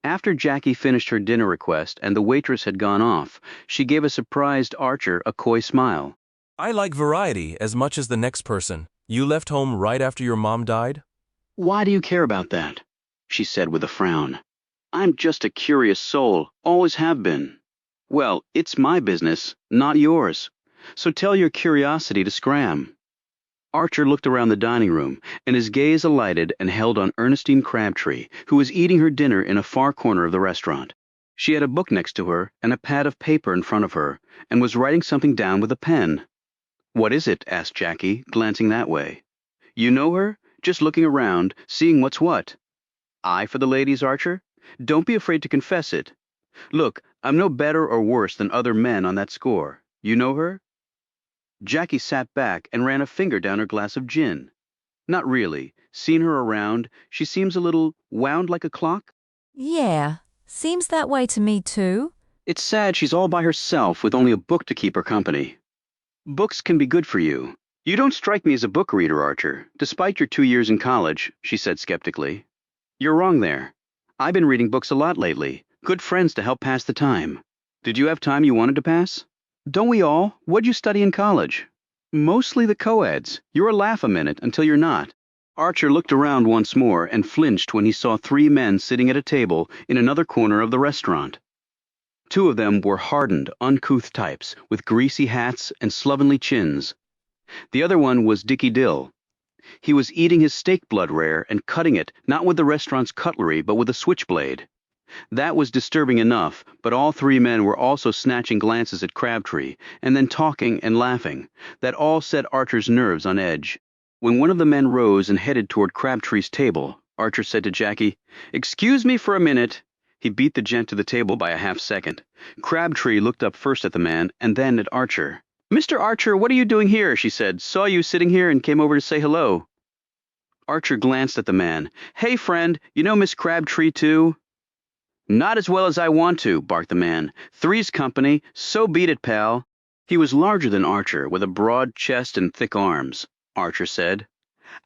Speaker 1: After Jackie finished her dinner request and the waitress had gone off, she gave a surprised Archer a coy smile.
Speaker 12: I like variety as much as the next person. You left home right after your mom died?
Speaker 1: Why do you care about that? She said with a frown. I'm just a curious soul, always have been. Well, it's my business, not yours. So tell your curiosity to scram. Archer looked around the dining room, and his gaze alighted and held on Ernestine Crabtree, who was eating her dinner in a far corner of the restaurant. She had a book next to her and a pad of paper in front of her, and was writing something down with a pen. What is it? Asked Jackie, glancing that way. You know her? Just looking around, seeing what's what. Eye for the ladies, Archer? Don't be afraid to confess it. Look, I'm no better or worse than other men on that score. You know her? Jackie sat back and ran a finger down her glass of gin. Not really. Seen her around, she seems a little wound like a clock.
Speaker 18: Yeah, seems that way to me too.
Speaker 1: It's sad she's all by herself with only a book to keep her company. Books can be good for you. You don't strike me as a book reader, Archer, despite your 2 years in college, she said skeptically. You're wrong there. I've been reading books a lot lately. Good friends to help pass the time. Did you have time you wanted to pass? Don't we all? What'd you study in college? Mostly the co-eds. You're a laugh a minute until you're not. Archer looked around once more and flinched when he saw 3 men sitting at a table in another corner of the restaurant. 2 of them were hardened, uncouth types with greasy hats and slovenly chins. The other one was Dickie Dill. He was eating his steak blood rare and cutting it not with the restaurant's cutlery but with a switchblade. That was disturbing enough, but all 3 men were also snatching glances at Crabtree, and then talking and laughing. That all set Archer's nerves on edge. When one of the men rose and headed toward Crabtree's table, Archer said to Jackie, "Excuse me for a minute." He beat the gent to the table by a half second. Crabtree looked up first at the man and then at Archer. Mr. Archer, what are you doing here? She said. Saw you sitting here and came over to say hello. Archer glanced at the man. Hey, friend, you know Miss Crabtree, too? Not as well as I want to, barked the man. Three's company, so beat it, pal. He was larger than Archer, with a broad chest and thick arms. Archer said,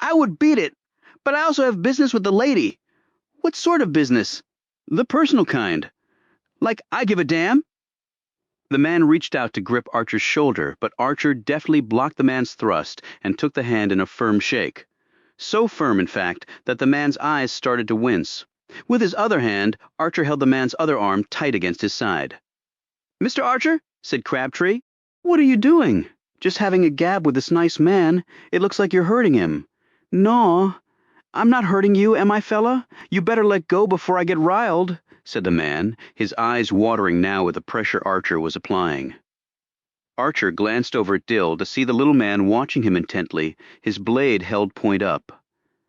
Speaker 1: I would beat it, but I also have business with the lady. What sort of business? The personal kind. Like I give a damn? The man reached out to grip Archer's shoulder, but Archer deftly blocked the man's thrust and took the hand in a firm shake. So firm, in fact, that the man's eyes started to wince. With his other hand, Archer held the man's other arm tight against his side. Mr. Archer, said Crabtree, what are you doing? Just having a gab with this nice man. It looks like you're hurting him. No, I'm not hurting you, am I, fella? You better let go before I get riled, said the man, his eyes watering now with the pressure Archer was applying. Archer glanced over at Dill to see the little man watching him intently, his blade held point up.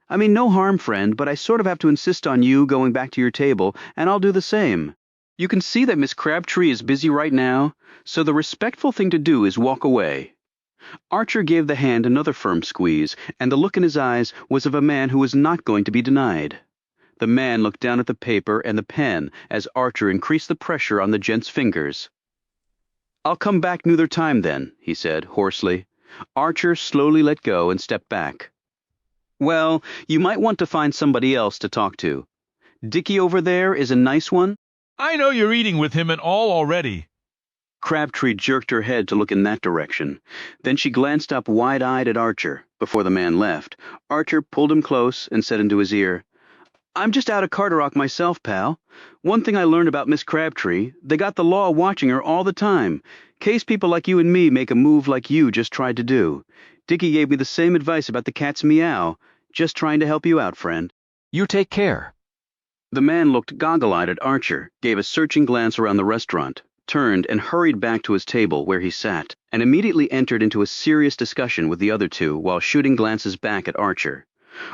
Speaker 1: I mean, no harm, friend, but I sort of have to insist on you going back to your table, and I'll do the same. You can see that Miss Crabtree is busy right now, so the respectful thing to do is walk away. Archer gave the hand another firm squeeze, and the look in his eyes was of a man who was not going to be denied. The man looked down at the paper and the pen as Archer increased the pressure on the gent's fingers. I'll come back neither time then, he said, hoarsely. Archer slowly let go and stepped back. Well, you might want to find somebody else to talk to. Dickie over there is a nice one.
Speaker 3: I know you're eating with him and all already.
Speaker 1: Crabtree jerked her head to look in that direction. Then she glanced up wide-eyed at Archer. Before the man left, Archer pulled him close and said into his ear, I'm just out of Carderock myself, pal. One thing I learned about Miss Crabtree, they got the law watching her all the time. Case people like you and me make a move like you just tried to do. Dickie gave me the same advice about the cat's meow. Just trying to help you out, friend.
Speaker 7: You take care.
Speaker 1: The man looked goggle-eyed at Archer, gave a searching glance around the restaurant, turned and hurried back to his table where he sat, and immediately entered into a serious discussion with the other two while shooting glances back at Archer.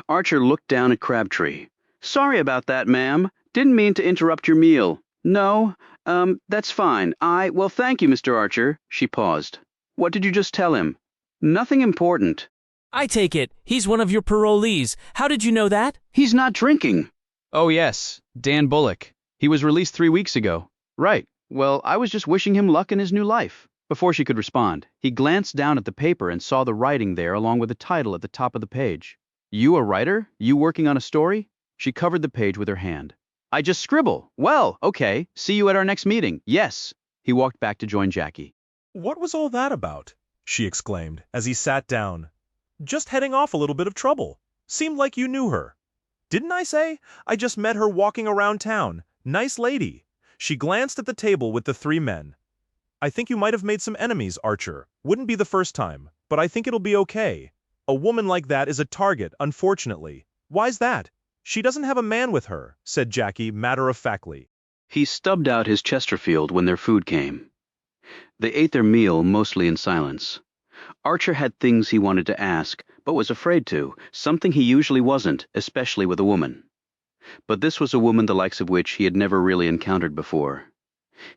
Speaker 1: Archer looked down at Crabtree. Sorry about that, ma'am. Didn't mean to interrupt your meal. No, that's fine. Well, thank you, Mr. Archer. She paused. What did you just tell him? Nothing important.
Speaker 10: I take it. He's one of your parolees. How did you know that?
Speaker 1: He's not drinking.
Speaker 7: Oh, yes, Dan Bullock. He was released 3 weeks ago.
Speaker 1: Right. Well, I was just wishing him luck in his new life. Before she could respond, he glanced down at the paper and saw the writing there along with the title at the top of the page. You a writer? You working on a story? She covered the page with her hand. I just scribble. Well, okay. See you at our next meeting. Yes. He walked back to join Jackie.
Speaker 20: What was all that about? She exclaimed as he sat down. Just heading off a little bit of trouble. Seemed like you knew her. Didn't I say? I just met her walking around town. Nice lady. She glanced at the table with the 3 men. I think you might have made some enemies, Archer. Wouldn't be the first time, but I think it'll be okay. A woman like that is a target, unfortunately. Why's that? She doesn't have a man with her, said Jackie matter-of-factly.
Speaker 1: He stubbed out his Chesterfield when their food came. They ate their meal mostly in silence. Archer had things he wanted to ask, but was afraid to, something he usually wasn't, especially with a woman. But this was a woman the likes of which he had never really encountered before.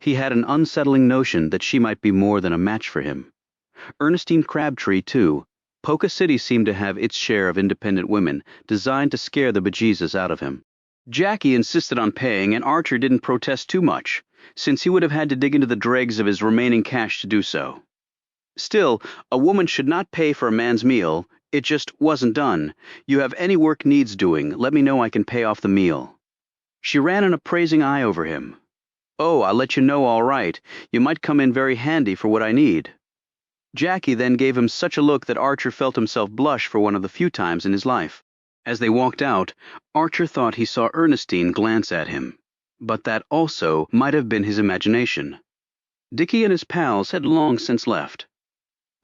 Speaker 1: He had an unsettling notion that she might be more than a match for him. Ernestine Crabtree, too. Polka City seemed to have its share of independent women, designed to scare the bejesus out of him. Jackie insisted on paying, and Archer didn't protest too much, since he would have had to dig into the dregs of his remaining cash to do so. Still, a woman should not pay for a man's meal. It just wasn't done. You have any work needs doing, let me know I can pay off the meal. She ran an appraising eye over him. Oh, I'll let you know all right. You might come in very handy for what I need. Jackie then gave him such a look that Archer felt himself blush for one of the few times in his life. As they walked out, Archer thought he saw Ernestine glance at him. But that also might have been his imagination. Dickie and his pals had long since left.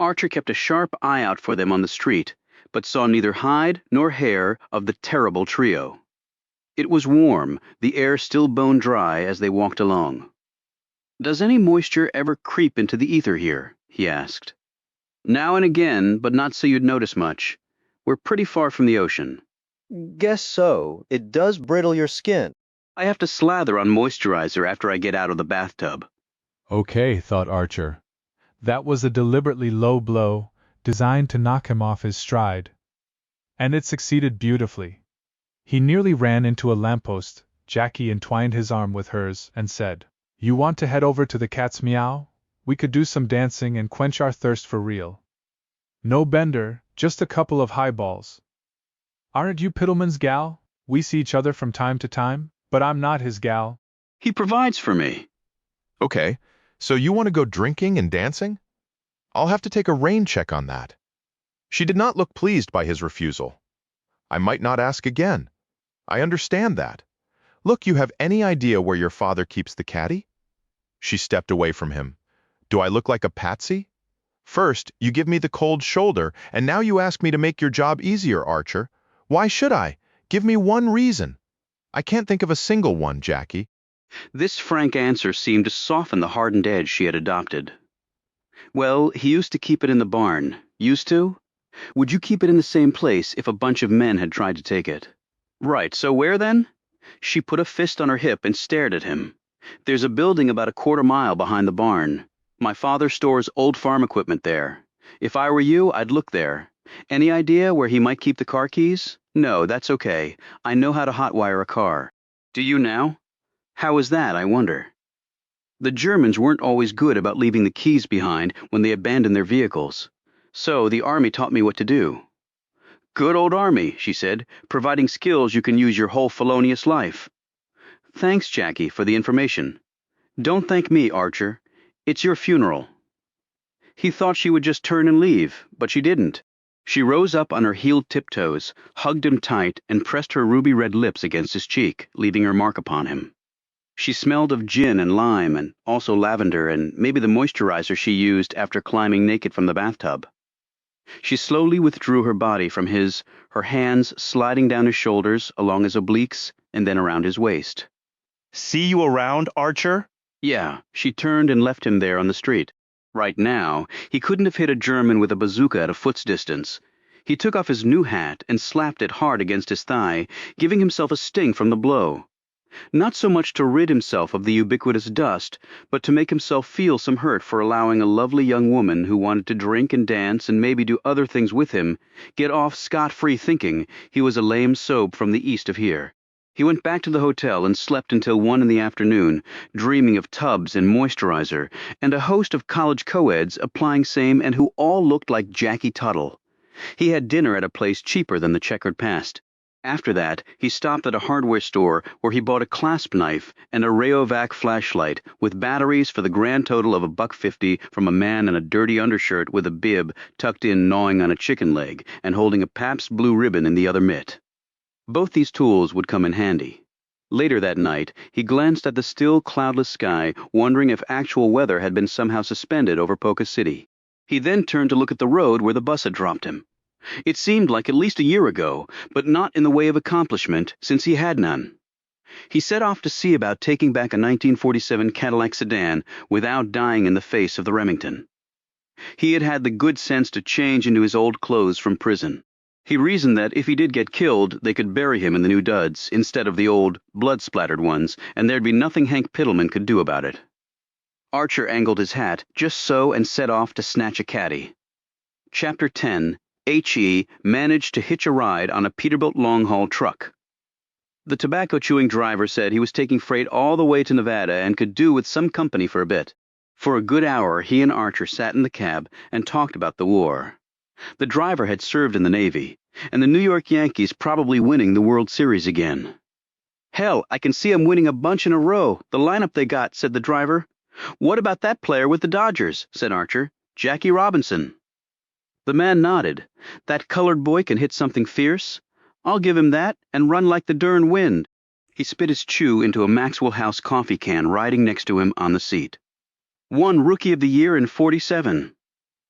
Speaker 1: Archer kept a sharp eye out for them on the street, but saw neither hide nor hair of the terrible trio. It was warm, the air still bone dry as they walked along. Does any moisture ever creep into the ether here? He asked. Now and again, but not so you'd notice much. We're pretty far from the ocean.
Speaker 19: Guess so. It does brittle your skin.
Speaker 1: I have to slather on moisturizer after I get out of the bathtub.
Speaker 20: Okay, thought Archer.
Speaker 3: That was a deliberately low blow, designed to knock him off his stride. And it succeeded beautifully. He nearly ran into a lamppost. Jackie entwined his arm with hers and said, "You want to head over to the Cat's Meow? We could do some dancing and quench our thirst for real. No bender, just a couple of highballs. Aren't you Piddleman's gal? We see each other from time to time, but I'm not his gal."
Speaker 1: He provides for me.
Speaker 4: Okay, so you want to go drinking and dancing? I'll have to take a rain check on that. She did not look pleased by his refusal. I might not ask again. I understand that. Look, you have any idea where your father keeps the caddy? She stepped away from him. Do I look like a patsy? First, you give me the cold shoulder, and now you ask me to make your job easier, Archer. Why should I? Give me one reason. I can't think of a single one, Jackie.
Speaker 1: This frank answer seemed to soften the hardened edge she had adopted. Well, he used to keep it in the barn. Used to? Would you keep it in the same place if a bunch of men had tried to take it? Right, so where then? She put a fist on her hip and stared at him. There's a building about a quarter-mile behind the barn. My father stores old farm equipment there. If I were you, I'd look there. Any idea where he might keep the car keys? No, that's okay. I know how to hotwire a car. Do you now? How is that, I wonder? The Germans weren't always good about leaving the keys behind when they abandoned their vehicles. So the army taught me what to do. Good old army, she said, providing skills you can use your whole felonious life. Thanks, Jackie, for the information. Don't thank me, Archer. It's your funeral. He thought she would just turn and leave, but she didn't. She rose up on her heeled tiptoes, hugged him tight, and pressed her ruby-red lips against his cheek, leaving her mark upon him. She smelled of gin and lime, and also lavender, and maybe the moisturizer she used after climbing naked from the bathtub. She slowly withdrew her body from his, her hands sliding down his shoulders, along his obliques, and then around his waist.
Speaker 5: See you around, Archer?
Speaker 1: Yeah, she turned and left him there on the street. Right now, he couldn't have hit a German with a bazooka at a foot's distance. He took off his new hat and slapped it hard against his thigh, giving himself a sting from the blow. Not so much to rid himself of the ubiquitous dust, but to make himself feel some hurt for allowing a lovely young woman who wanted to drink and dance and maybe do other things with him get off scot-free thinking he was a lame soap from the east of here. He went back to the hotel and slept until 1 in the afternoon, dreaming of tubs and moisturizer, and a host of college co-eds applying same and who all looked like Jackie Tuttle. He had dinner at a place cheaper than the checkered past. After that, he stopped at a hardware store where he bought a clasp knife and a Rayovac flashlight with batteries for the grand total of $1.50 from a man in a dirty undershirt with a bib tucked in gnawing on a chicken leg and holding a Pabst Blue Ribbon in the other mitt. Both these tools would come in handy. Later that night, he glanced at the still cloudless sky, wondering if actual weather had been somehow suspended over Polka City. He then turned to look at the road where the bus had dropped him. It seemed like at least a year ago, but not in the way of accomplishment, since he had none. He set off to see about taking back a 1947 Cadillac sedan without dying in the face of the Remington. He had had the good sense to change into his old clothes from prison. He reasoned that if he did get killed, they could bury him in the new duds instead of the old, blood-splattered ones, and there'd be nothing Hank Piddleman could do about it. Archer angled his hat just so and set off to snatch a caddy. Chapter 10. H.E. managed to hitch a ride on a Peterbilt long-haul truck. The tobacco-chewing driver said he was taking freight all the way to Nevada and could do with some company for a bit. For a good hour, he and Archer sat in the cab and talked about the war. The driver had served in the Navy, and the New York Yankees probably winning the World Series again. Hell, I can see 'em winning a bunch in a row, the lineup they got, said the driver. What about that player with the Dodgers, said Archer. Jackie Robinson. The man nodded. That colored boy can hit something fierce. I'll give him that and run like the dern wind. He spit his chew into a Maxwell House coffee can riding next to him on the seat. Won Rookie of the Year in '47.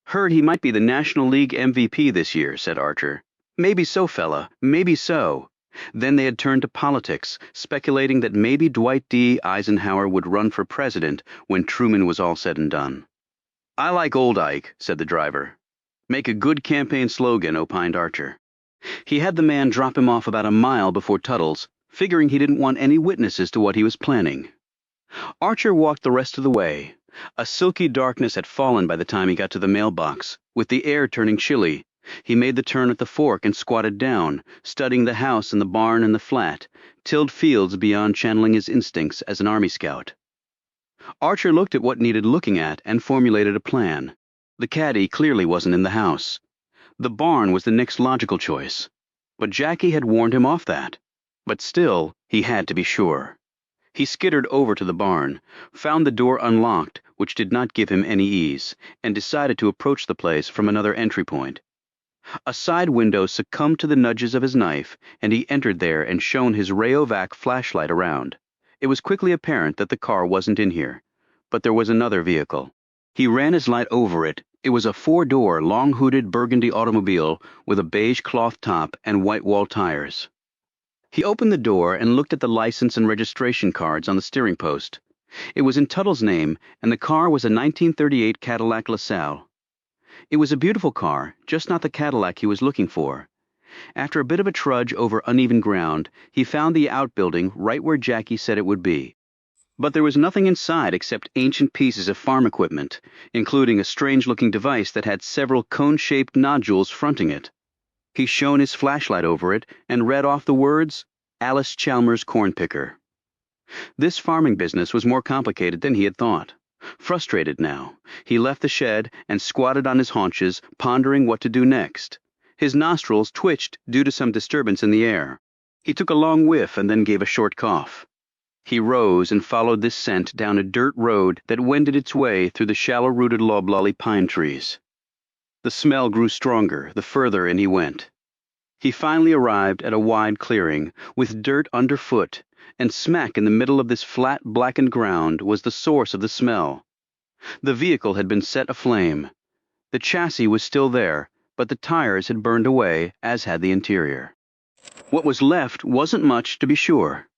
Speaker 1: Heard he might be the National League MVP this year, said Archer. Maybe so, fella, maybe so. Then they had turned to politics, speculating that maybe Dwight D. Eisenhower would run for president when Truman was all said and done. I like old Ike, said the driver. Make a good campaign slogan, opined Archer. He had the man drop him off about a mile before Tuttle's, figuring he didn't want any witnesses to what he was planning. Archer walked the rest of the way, A silky darkness had fallen by the time he got to the mailbox, with the air turning chilly. He made the turn at the fork and squatted down, studying the house and the barn and the flat, tilled fields beyond channeling his instincts as an army scout. Archer looked at what needed looking at and formulated a plan. The caddy clearly wasn't in the house. The barn was the next logical choice. But Jackie had warned him off that. But still, he had to be sure. He skittered over to the barn, found the door unlocked, which did not give him any ease, and decided to approach the place from another entry point. A side window succumbed to the nudges of his knife, and he entered there and shone his Rayovac flashlight around. It was quickly apparent that the car wasn't in here, but there was another vehicle. He ran his light over it. It was a four-door, long-hooded burgundy automobile with a beige cloth top and white wall tires. He opened the door and looked at the license and registration cards on the steering post. It was in Tuttle's name, and the car was a 1938 Cadillac LaSalle. It was a beautiful car, just not the Cadillac he was looking for. After a bit of a trudge over uneven ground, he found the outbuilding right where Jackie said it would be. But there was nothing inside except ancient pieces of farm equipment, including a strange-looking device that had several cone-shaped nodules fronting it. He shone his flashlight over it and read off the words, Alice Chalmers Corn Picker. This farming business was more complicated than he had thought. Frustrated now, he left the shed and squatted on his haunches, pondering what to do next. His nostrils twitched due to some disturbance in the air. He took a long whiff and then gave a short cough. He rose and followed this scent down a dirt road that wended its way through the shallow-rooted loblolly pine trees. The smell grew stronger the further in he went. He finally arrived at a wide clearing, with dirt underfoot, and smack in the middle of this flat, blackened ground was the source of the smell. The vehicle had been set aflame. The chassis was still there, but the tires had burned away, as had the interior. What was left wasn't much, to be sure.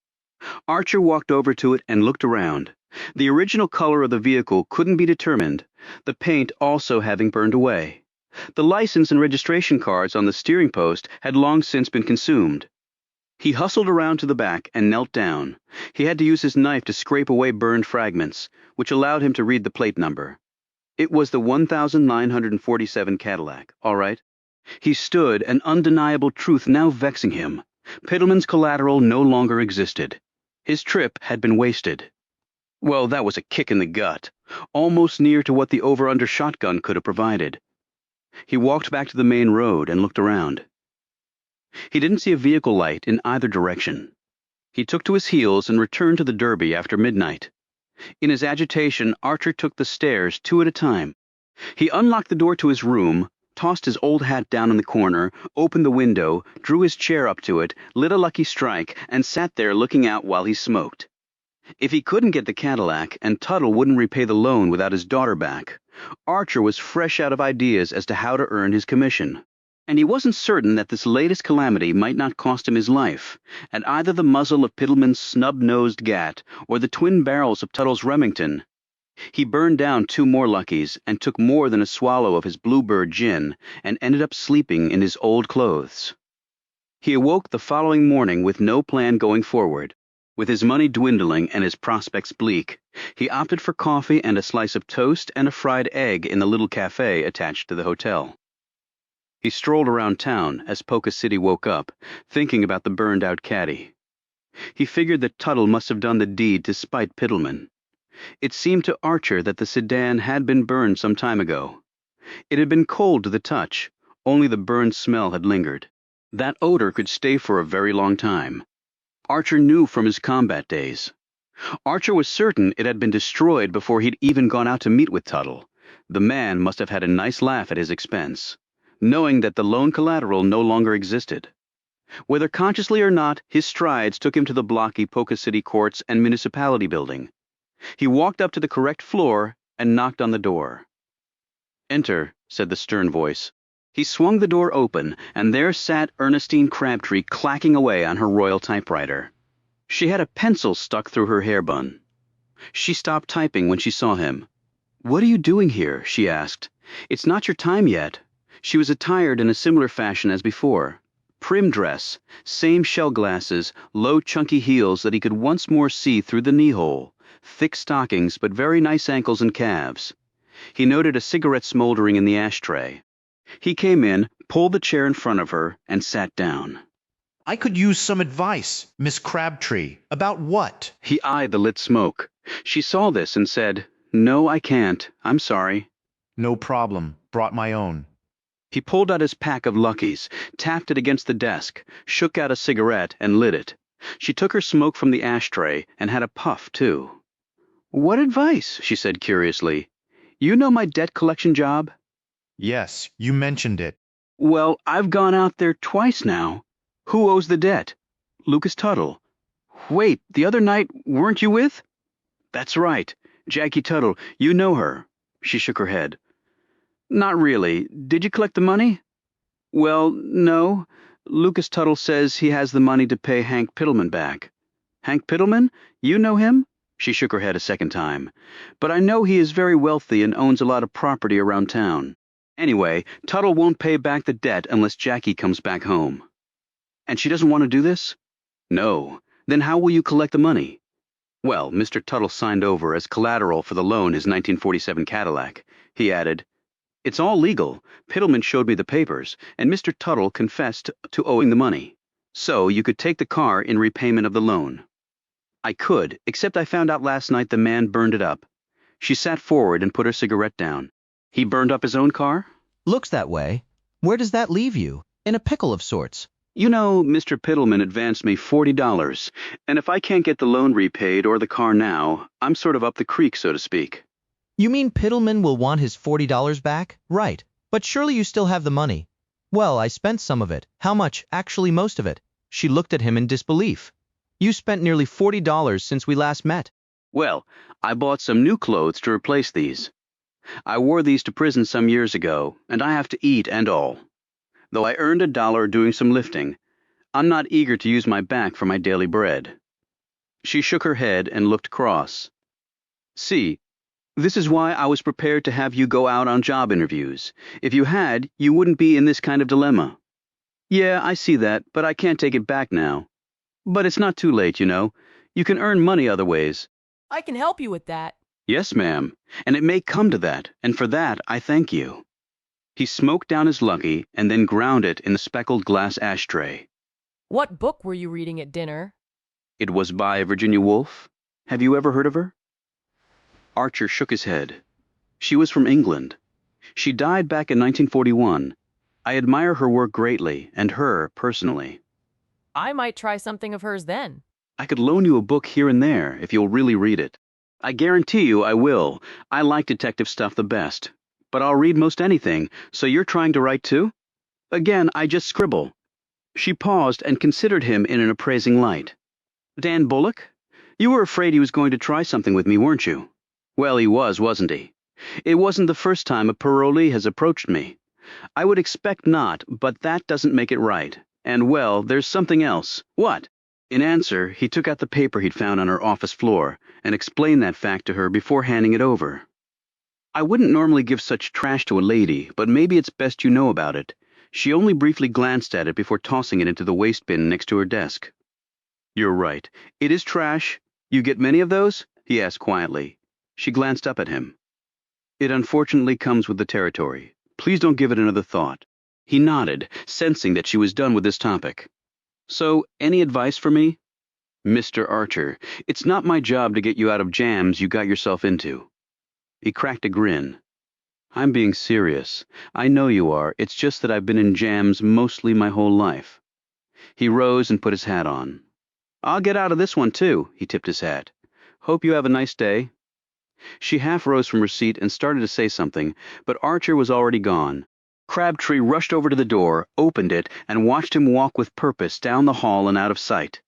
Speaker 1: Archer walked over to it and looked around. The original color of the vehicle couldn't be determined, the paint also having burned away. The license and registration cards on the steering post had long since been consumed. He hustled around to the back and knelt down. He had to use his knife to scrape away burned fragments, which allowed him to read the plate number. It was the 1947 Cadillac, all right. He stood, an undeniable truth now vexing him. Piddleman's collateral no longer existed. His trip had been wasted. Well, that was a kick in the gut, almost near to what the over-under shotgun could have provided. He walked back to the main road and looked around. He didn't see a vehicle light in either direction. He took to his heels and returned to the Derby after midnight. In his agitation, Archer took the stairs 2 at a time. He unlocked the door to his room, tossed his old hat down in the corner, opened the window, drew his chair up to it, lit a lucky strike, and sat there looking out while he smoked. If he couldn't get the Cadillac, and Tuttle wouldn't repay the loan without his daughter back, Archer was fresh out of ideas as to how to earn his commission. And he wasn't certain that this latest calamity might not cost him his life, at either the muzzle of Piddleman's snub-nosed Gat or the twin barrels of Tuttle's Remington. He burned down 2 more Luckies and took more than a swallow of his Bluebird gin and ended up sleeping in his old clothes. He awoke the following morning with no plan going forward. With his money dwindling and his prospects bleak, he opted for coffee and a slice of toast and a fried egg in the little cafe attached to the hotel. He strolled around town as Polka City woke up, thinking about the burned-out caddy. He figured that Tuttle must have done the deed to spite Piddleman. It seemed to Archer that the sedan had been burned some time ago. It had been cold to the touch, only the burned smell had lingered. That odor could stay for a very long time. Archer knew from his combat days. Archer was certain it had been destroyed before he'd even gone out to meet with Tuttle. The man must have had a nice laugh at his expense, knowing that the loan collateral no longer existed. Whether consciously or not, his strides took him to the blocky Polka City Courts and Municipality building. He walked up to the correct floor and knocked on the door. "Enter," said the stern voice. He swung the door open, and there sat Ernestine Crabtree clacking away on her royal typewriter. She had a pencil stuck through her hair bun. She stopped typing when she saw him. "What are you doing here?" she asked. "It's not your time yet." She was attired in a similar fashion as before. Prim dress, same shell glasses, low chunky heels that he could once more see through the knee-hole, thick stockings but very nice ankles and calves. He noted a cigarette smoldering in the ashtray. He came in, pulled the chair in front of her, and sat down.
Speaker 5: I could use some advice, Miss Crabtree. About what?
Speaker 1: He eyed the lit smoke. She saw this and said, "No, I can't. I'm sorry."
Speaker 5: No problem. Brought my own.
Speaker 1: He pulled out his pack of Luckies, tapped it against the desk, shook out a cigarette, and lit it. She took her smoke from the ashtray and had a puff, too. "What advice?" she said curiously. "You know my debt collection job?"
Speaker 5: Yes, you mentioned it.
Speaker 1: "Well, I've gone out there twice now. Who owes the debt?" "Lucas Tuttle." "Wait, the other night weren't you with?" "That's right. Jackie Tuttle. You know her." She shook her head. "Not really. Did you collect the money?" "Well, no. Lucas Tuttle says he has the money to pay Hank Pittleman back." "Hank Pittleman? You know him?" She shook her head a second time. "But I know he is very wealthy and owns a lot of property around town. Anyway, Tuttle won't pay back the debt unless Jackie comes back home." "And she doesn't want to do this?" "No. Then how will you collect the money?" "Well, Mr. Tuttle signed over as collateral for the loan his 1947 Cadillac." He added, "It's all legal. Pittleman showed me the papers, and Mr. Tuttle confessed to owing the money. So you could take the car in repayment of the loan." "I could, except I found out last night the man burned it up." She sat forward and put her cigarette down. "He burned up his own car?"
Speaker 9: "Looks that way. Where does that leave you? In a pickle of sorts."
Speaker 1: "You know, Mr. Pittleman advanced me $40, and if I can't get the loan repaid or the car now, I'm sort of up the creek, so to speak."
Speaker 9: "You mean Pittleman will want his $40 back? Right. But surely you still have the money." "Well, I spent some of it." "How much? Actually, most of it." She looked at him in disbelief. "You spent nearly $40 since we last met."
Speaker 1: "Well, I bought some new clothes to replace these. I wore these to prison some years ago, and I have to eat and all. Though I earned $1 doing some lifting, I'm not eager to use my back for my daily bread." She shook her head and looked cross. "See, this is why I was prepared to have you go out on job interviews. If you had, you wouldn't be in this kind of dilemma." "Yeah, I see that, but I can't take it back now. But it's not too late, you know. You can earn money other ways."
Speaker 21: I can help you with that.
Speaker 1: "Yes, ma'am, and it may come to that, and for that I thank you." He smoked down his Lucky and then ground it in the speckled glass ashtray.
Speaker 21: What book were you reading at dinner?
Speaker 1: It was by Virginia Woolf. Have you ever heard of her? Archer shook his head. "She was from England. She died back in 1941. I admire her work greatly, and her personally."
Speaker 21: I might try something of hers then.
Speaker 1: "I could loan you a book here and there if you'll really read it." "I guarantee you I will. I like detective stuff the best. But I'll read most anything, so you're trying to write too?" "Again, I just scribble." She paused and considered him in an appraising light. "Dan Bullock? You were afraid he was going to try something with me, weren't you?" "Well, he was, wasn't he? It wasn't the first time a parolee has approached me. I would expect not, but that doesn't make it right. And, well, there's something else." "What?" In answer, he took out the paper he'd found on her office floor and explained that fact to her before handing it over. "I wouldn't normally give such trash to a lady, but maybe it's best you know about it." She only briefly glanced at it before tossing it into the waste bin next to her desk. "You're right. It is trash. You get many of those?" he asked quietly. She glanced up at him. "It unfortunately comes with the territory. Please don't give it another thought." He nodded, sensing that she was done with this topic. "So, any advice for me?" "Mr. Archer, it's not my job to get you out of jams you got yourself into." He cracked a grin. "I'm being serious. I know you are. It's just that I've been in jams mostly my whole life." He rose and put his hat on. "I'll get out of this one, too." He tipped his hat. "Hope you have a nice day." She half rose from her seat and started to say something, but Archer was already gone. Crabtree rushed over to the door, opened it, and watched him walk with purpose down the hall and out of sight.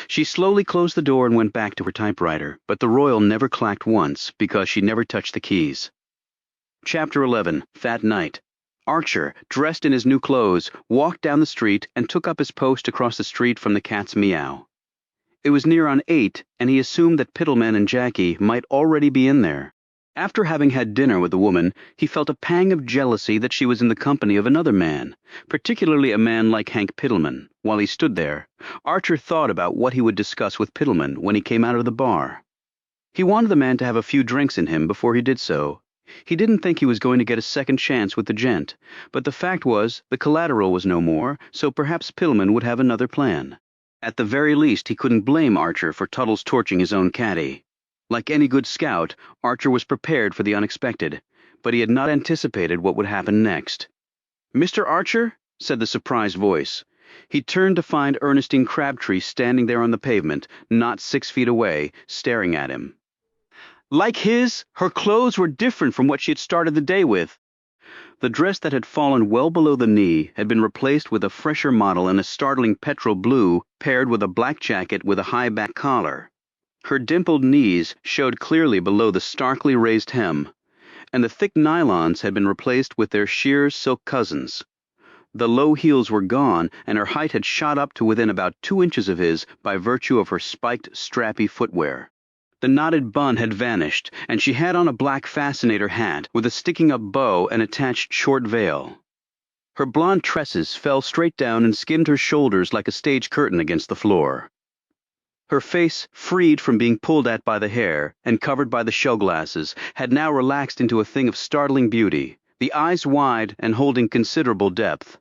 Speaker 1: She slowly closed the door and went back to her typewriter, but the Royal never clacked once because she never touched the keys. Chapter 11. That night. Archer, dressed in his new clothes, walked down the street and took up his post across the street from the cat's meow. It was near on 8, and he assumed that Pittleman and Jackie might already be in there. After having had dinner with the woman, he felt a pang of jealousy that she was in the company of another man, particularly a man like Hank Pittleman. While he stood there, Archer thought about what he would discuss with Pittleman when he came out of the bar. He wanted the man to have a few drinks in him before he did so. He didn't think he was going to get a second chance with the gent, but the fact was the collateral was no more, so perhaps Pittleman would have another plan. At the very least, he couldn't blame Archer for Tuttle's torching his own caddy. Like any good scout, Archer was prepared for the unexpected, but he had not anticipated what would happen next. "Mr. Archer?" said the surprised voice. He turned to find Ernestine Crabtree standing there on the pavement, not 6 feet away, staring at him. Like his, her clothes were different from what she had started the day with. The dress that had fallen well below the knee had been replaced with a fresher model in a startling petrol blue paired with a black jacket with a high back collar. Her dimpled knees showed clearly below the starkly raised hem, and the thick nylons had been replaced with their sheer silk cousins. The low heels were gone, and her height had shot up to within about 2 inches of his by virtue of her spiked, strappy footwear. The knotted bun had vanished, and she had on a black fascinator hat with a sticking-up bow and attached short veil. Her blonde tresses fell straight down and skimmed her shoulders like a stage curtain against the floor. Her face, freed from being pulled at by the hair and covered by the show glasses, had now relaxed into a thing of startling beauty, the eyes wide and holding considerable depth,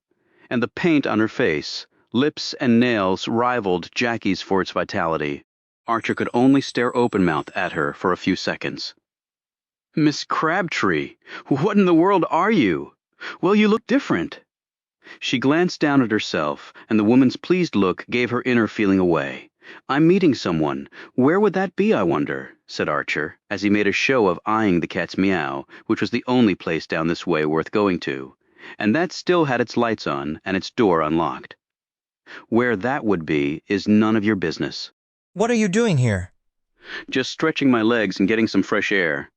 Speaker 1: and the paint on her face, lips and nails rivaled Jackie's for its vitality. Archer could only stare open-mouthed at her for a few seconds. "Miss Crabtree, what in the world are you? Well, you look different." She glanced down at herself, and the woman's pleased look gave her inner feeling away. "I'm meeting someone. Where would that be, I wonder?" said Archer, as he made a show of eyeing the cat's meow, which was the only place down this way worth going to, and that still had its lights on and its door unlocked. Where that would be is none of your business.
Speaker 13: "What are you doing here?"
Speaker 1: "Just stretching my legs and getting some fresh air.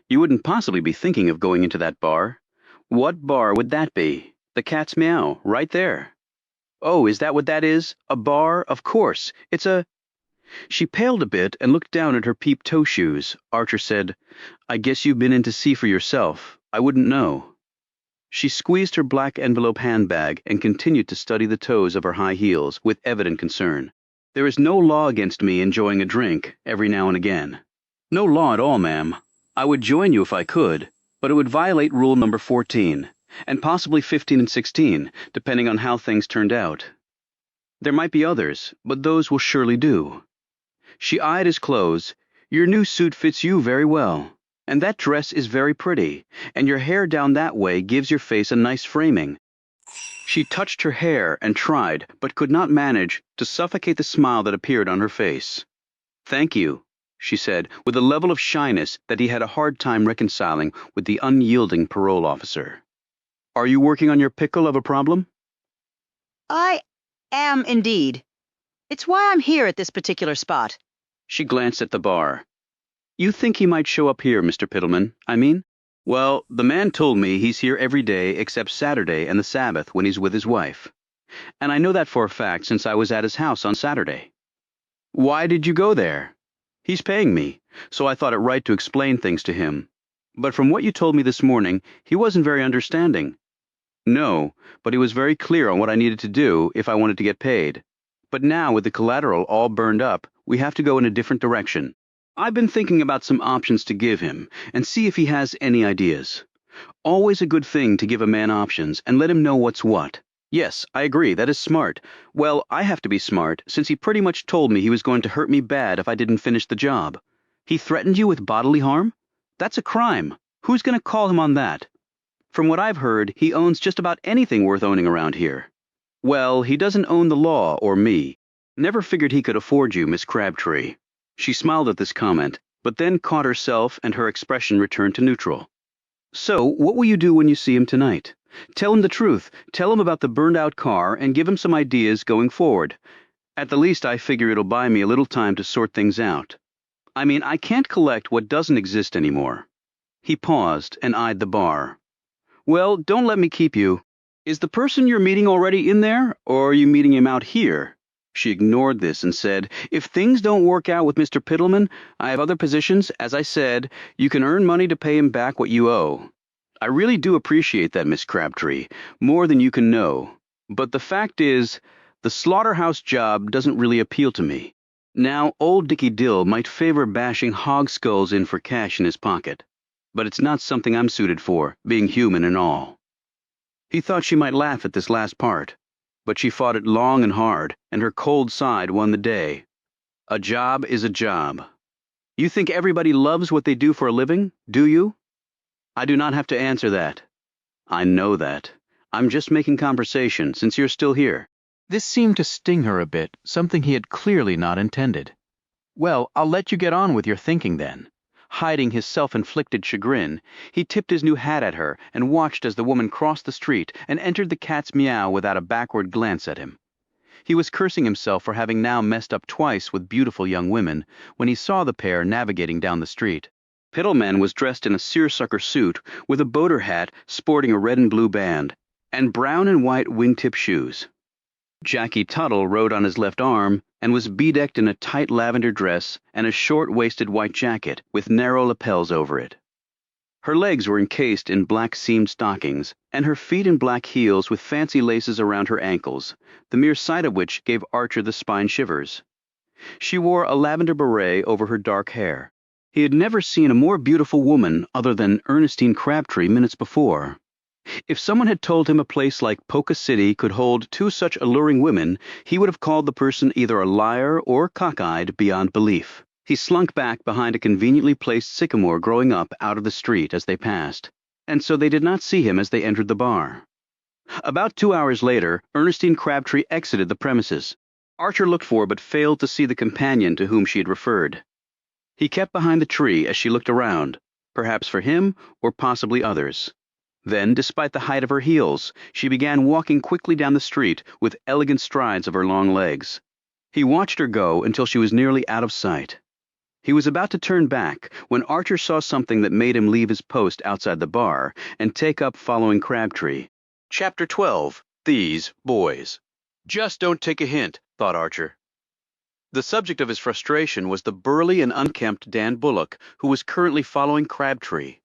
Speaker 1: You wouldn't possibly be thinking of going into that bar." "What bar would that be?" "The Cat's Meow, right there." "Oh, is that what that is? A bar? Of course. It's a—" She paled a bit and looked down at her peep-toe shoes. Archer said, "I guess you've been in to see for yourself. I wouldn't know." She squeezed her black envelope handbag and continued to study the toes of her high heels with evident concern. "There is no law against me enjoying a drink every now and again." "No law at all, ma'am. I would join you if I could, but it would violate rule number 14, and possibly 15 and 16, depending on how things turned out. There might be others, but those will surely do." She eyed his clothes. "Your new suit fits you very well, and that dress is very pretty, and your hair down that way gives your face a nice framing." She touched her hair and tried, but could not manage, to suffocate the smile that appeared on her face. "Thank you," she said, with a level of shyness that he had a hard time reconciling with the unyielding parole officer. "Are you working on your pickle of a problem?"
Speaker 22: "I am indeed. It's why I'm here at this particular spot."
Speaker 1: She glanced at the bar. "You think he might show up here, Mr. Pittleman, I mean?" "Well, the man told me he's here every day except Saturday and the Sabbath when he's with his wife. And I know that for a fact since I was at his house on Saturday." "Why did you go there?" "He's paying me, so I thought it right to explain things to him. But from what you told me this morning, he wasn't very understanding." "No, but he was very clear on what I needed to do if I wanted to get paid. But now, with the collateral all burned up, we have to go in a different direction. I've been thinking about some options to give him, and see if he has any ideas. Always a good thing to give a man options and let him know what's what. Yes, I agree, that is smart. Well, I have to be smart, since he pretty much told me he was going to hurt me bad if I didn't finish the job. He threatened you with bodily harm? That's a crime. Who's going to call him on that? From what I've heard, he owns just about anything worth owning around here." "Well, he doesn't own the law or me. Never figured he could afford you, Miss Crabtree." She smiled at this comment, but then caught herself and her expression returned to neutral. "So, what will you do when you see him tonight? Tell him the truth. Tell him about the burned-out car and give him some ideas going forward. At the least, I figure it'll buy me a little time to sort things out. I mean, I can't collect what doesn't exist anymore." He paused and eyed the bar. "Well, don't let me keep you. Is the person you're meeting already in there, or are you meeting him out here?" She ignored this and said, "If things don't work out with Mr. Pittleman, I have other positions. As I said, you can earn money to pay him back what you owe. I really do appreciate that, Miss Crabtree, more than you can know. But the fact is, the slaughterhouse job doesn't really appeal to me. Now, old Dickie Dill might favor bashing hog skulls in for cash in his pocket, but it's not something I'm suited for, being human and all. He thought she might laugh at this last part, but she fought it long and hard, and her cold side won the day. A job is a job. You think everybody loves what they do for a living, do you? I do not have to answer that. I know that. I'm just making conversation since you're still here. This seemed to sting her a bit, something he had clearly not intended. Well, I'll let you get on with your thinking then. Hiding his self-inflicted chagrin, he tipped his new hat at her and watched as the woman crossed the street and entered the cat's meow without a backward glance at him. He was cursing himself for having now messed up twice with beautiful young women when he saw the pair navigating down the street. Piddleman was dressed in a seersucker suit with a boater hat sporting a red and blue band, and brown and white wingtip shoes. Jackie Tuttle rode on his left arm and was bedecked in a tight lavender dress and a short-waisted white jacket with narrow lapels over it. Her legs were encased in black-seamed stockings, and her feet in black heels with fancy laces around her ankles, the mere sight of which gave Archer the spine shivers. She wore a lavender beret over her dark hair. He had never seen a more beautiful woman other than Ernestine Crabtree minutes before. If someone had told him a place like Polka City could hold two such alluring women, he would have called the person either a liar or cockeyed beyond belief. He slunk back behind a conveniently placed sycamore growing up out of the street as they passed, and so they did not see him as they entered the bar. About 2 hours later, Ernestine Crabtree exited the premises. Archer looked for but failed to see the companion to whom she had referred. He kept behind the tree as she looked around, perhaps for him or possibly others. Then, despite the height of her heels, she began walking quickly down the street with elegant strides of her long legs. He watched her go until she was nearly out of sight. He was about to turn back when Archer saw something that made him leave his post outside the bar and take up following Crabtree. Chapter 12. These Boys. Just don't take a hint, thought Archer. The subject of his frustration was the burly and unkempt Dan Bullock, who was currently following Crabtree.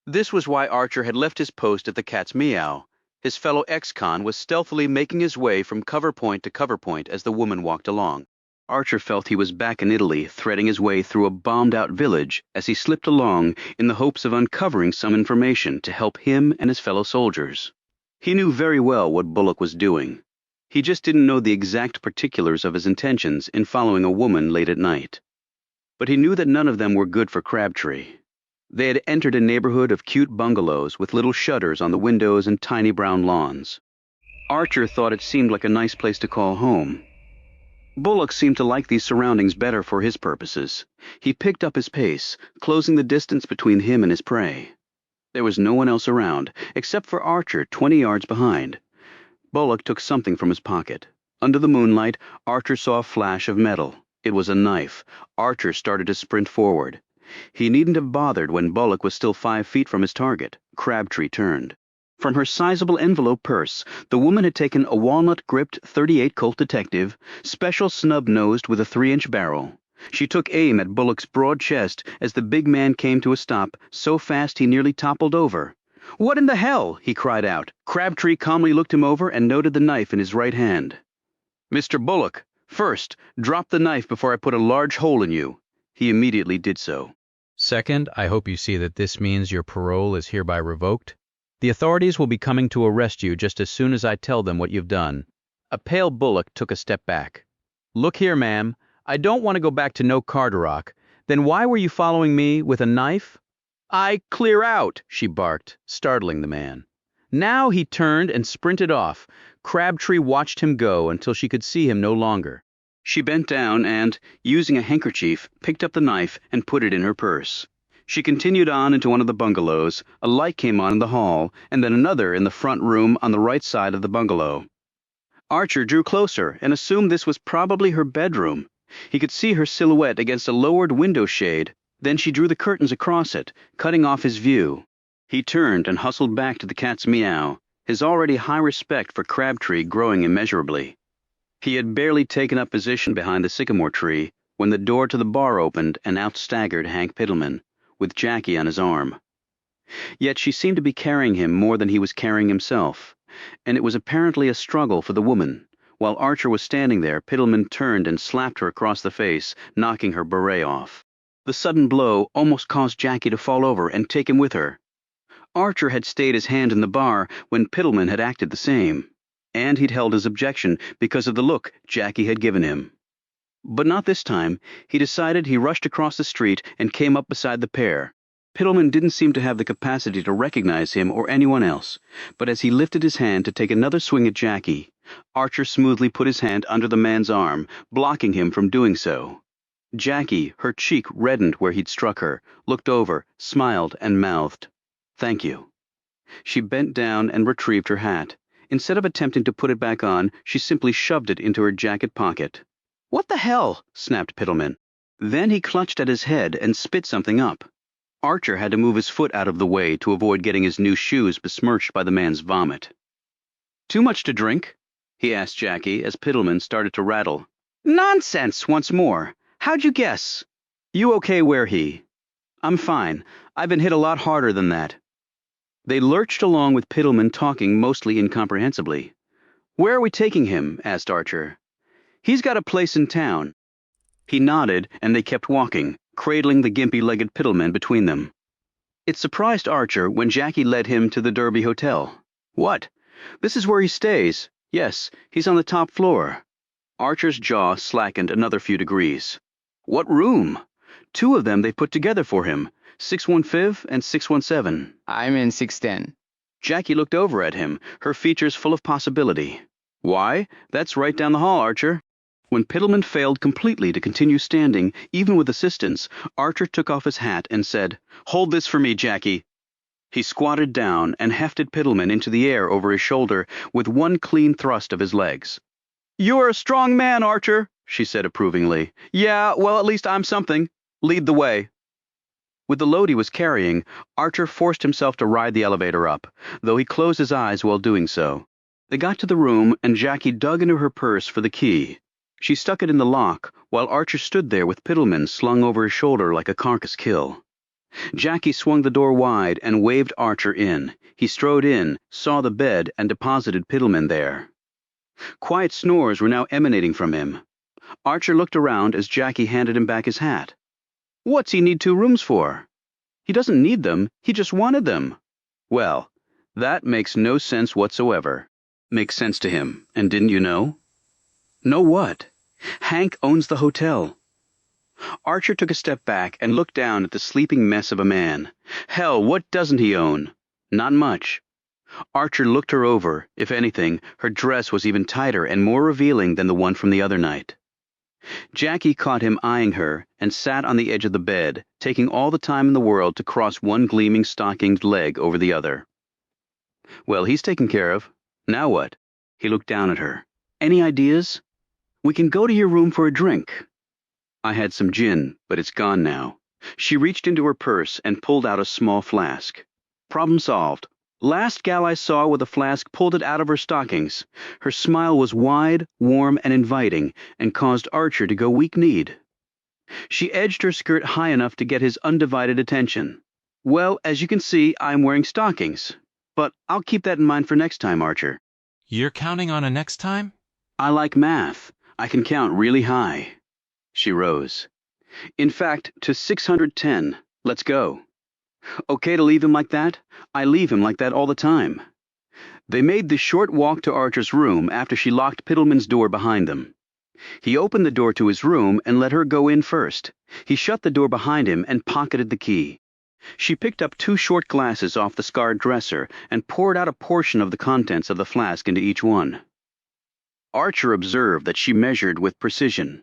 Speaker 1: This was why Archer had left his post at the Cat's Meow. His fellow ex-con was stealthily making his way from cover point to cover point as the woman walked along. Archer felt he was back in Italy, threading his way through a bombed-out village as he slipped along in the hopes of uncovering some information to help him and his fellow soldiers. He knew very well what Bullock was doing. He just didn't know the exact particulars of his intentions in following a woman late at night. But he knew that none of them were good for Crabtree. They had entered a neighborhood of cute bungalows with little shutters on the windows and tiny brown lawns. Archer thought it seemed like a nice place to call home. Bullock seemed to like these surroundings better for his purposes. He picked up his pace, closing the distance between him and his prey. There was no one else around, except for Archer 20 yards behind. Bullock took something from his pocket. Under the moonlight, Archer saw a flash of metal. It was a knife. Archer started to sprint forward. He needn't have bothered when Bullock was still 5 feet from his target. Crabtree turned. From her sizable envelope purse, the woman had taken a walnut-gripped .38 Colt Detective, special snub-nosed with a 3-inch barrel. She took aim at Bullock's broad chest as the big man came to a stop, so fast he nearly toppled over. "What in the hell?" he cried out. Crabtree calmly looked him over and noted the knife in his right hand. "Mr. Bullock, first, drop the knife before I put a large hole in you." He immediately did so.
Speaker 7: Second, I hope you see that this means your parole is hereby revoked. The authorities will be coming to arrest you just as soon as I tell them what you've done. A pale Bullock took a step back. "Look here, ma'am. I don't want to go back to no Carderock. Then why were you following me with a knife?" "I clear out," she barked, startling the man. Now he turned and sprinted off. Crabtree watched him go until she could see him no longer. She bent down and, using a handkerchief, picked up the knife and put it in her purse. She continued on into one of the bungalows. A light came on in the hall, and then another in the front room on the right side of the bungalow. Archer drew closer and assumed this was probably her bedroom. He could see her silhouette against a lowered window shade. Then she drew the curtains across it, cutting off his view. He turned and hustled back to the Cat's Meow, his already high respect for Crabtree growing immeasurably. He had barely taken up position behind the sycamore tree when the door to the bar opened and out staggered Hank Piddleman, with Jackie on his arm. Yet she seemed to be carrying him more than he was carrying himself, and it was apparently a struggle for the woman,
Speaker 1: While Archer was standing there, Piddleman turned and slapped her across the face, knocking her beret off. The sudden blow almost caused Jackie to fall over and take him with her. Archer had stayed his hand in the bar when Piddleman had acted the same, and he'd held his objection because of the look Jackie had given him. But not this time. He decided. He rushed across the street and came up beside the pair. Piddleman didn't seem to have the capacity to recognize him or anyone else, but as he lifted his hand to take another swing at Jackie, Archer smoothly put his hand under the man's arm, blocking him from doing so. Jackie, her cheek reddened where he'd struck her, looked over, smiled, and mouthed, "Thank you." She bent down and retrieved her hat. Instead of attempting to put it back on, she simply shoved it into her jacket pocket. "What the hell?" snapped Piddleman. Then he clutched at his head and spit something up. Archer had to move his foot out of the way to avoid getting his new shoes besmirched by the man's vomit. "Too much to drink?" he asked Jackie as Piddleman started to rattle. "Nonsense, once more. How'd you guess?" "You okay where he?" "I'm fine. I've been hit a lot harder than that." They lurched along with Piddleman talking mostly incomprehensibly. "Where are we taking him?" asked Archer. "He's got a place in town." He nodded, and they kept walking, cradling the gimpy-legged Piddleman between them. It surprised Archer when Jackie led him to the Derby Hotel. "What? This is where he stays. Yes, he's on the top floor." Archer's jaw slackened another few degrees. "What room?" "Two of them they put together for him, 615 and 617.
Speaker 13: I'm in 610.
Speaker 1: Jackie looked over at him, her features full of possibility. "Why, that's right down the hall, Archer." When Piddleman failed completely to continue standing, even with assistance, Archer took off his hat and said, "Hold this for me, Jackie." He squatted down and hefted Piddleman into the air over his shoulder with one clean thrust of his legs. "You're a strong man, Archer," she said approvingly. "Yeah, well, at least I'm something. Lead the way." With the load he was carrying, Archer forced himself to ride the elevator up, though he closed his eyes while doing so. They got to the room, and Jackie dug into her purse for the key. She stuck it in the lock, while Archer stood there with Piddleman slung over his shoulder like a carcass kill. Jackie swung the door wide and waved Archer in. He strode in, saw the bed, and deposited Piddleman there. Quiet snores were now emanating from him. Archer looked around as Jackie handed him back his hat. "What's he need 2 rooms for?" "He doesn't need them, he just wanted them." "Well, that makes no sense whatsoever." "Makes sense to him, and didn't you know?" "Know what?" "Hank owns the hotel." Archer took a step back and looked down at the sleeping mess of a man. "Hell, what doesn't he own?" "Not much." Archer looked her over. If anything, her dress was even tighter and more revealing than the one from the other night. Jackie caught him eyeing her and sat on the edge of the bed, taking all the time in the world to cross one gleaming stockinged leg over the other. "Well, he's taken care of. Now what?" He looked down at her. "Any ideas?" "We can go to your room for a drink." "I had some gin, but it's gone now." She reached into her purse and pulled out a small flask. "Problem solved. Last gal I saw with a flask pulled it out of her stockings." Her smile was wide, warm, and inviting, and caused Archer to go weak-kneed. She edged her skirt high enough to get his undivided attention. "Well, as you can see, I'm wearing stockings. But I'll keep that in mind for next time, Archer."
Speaker 6: You're counting on a next time?
Speaker 1: "I like math. I can count really high." She rose. "In fact, to 610. Let's go." "Okay to leave him like that?" "I leave him like that all the time." They made the short walk to Archer's room after she locked Piddleman's door behind them. He opened the door to his room and let her go in first. He shut the door behind him and pocketed the key. She picked up 2 short glasses off the scarred dresser and poured out a portion of the contents of the flask into each one. Archer observed that she measured with precision.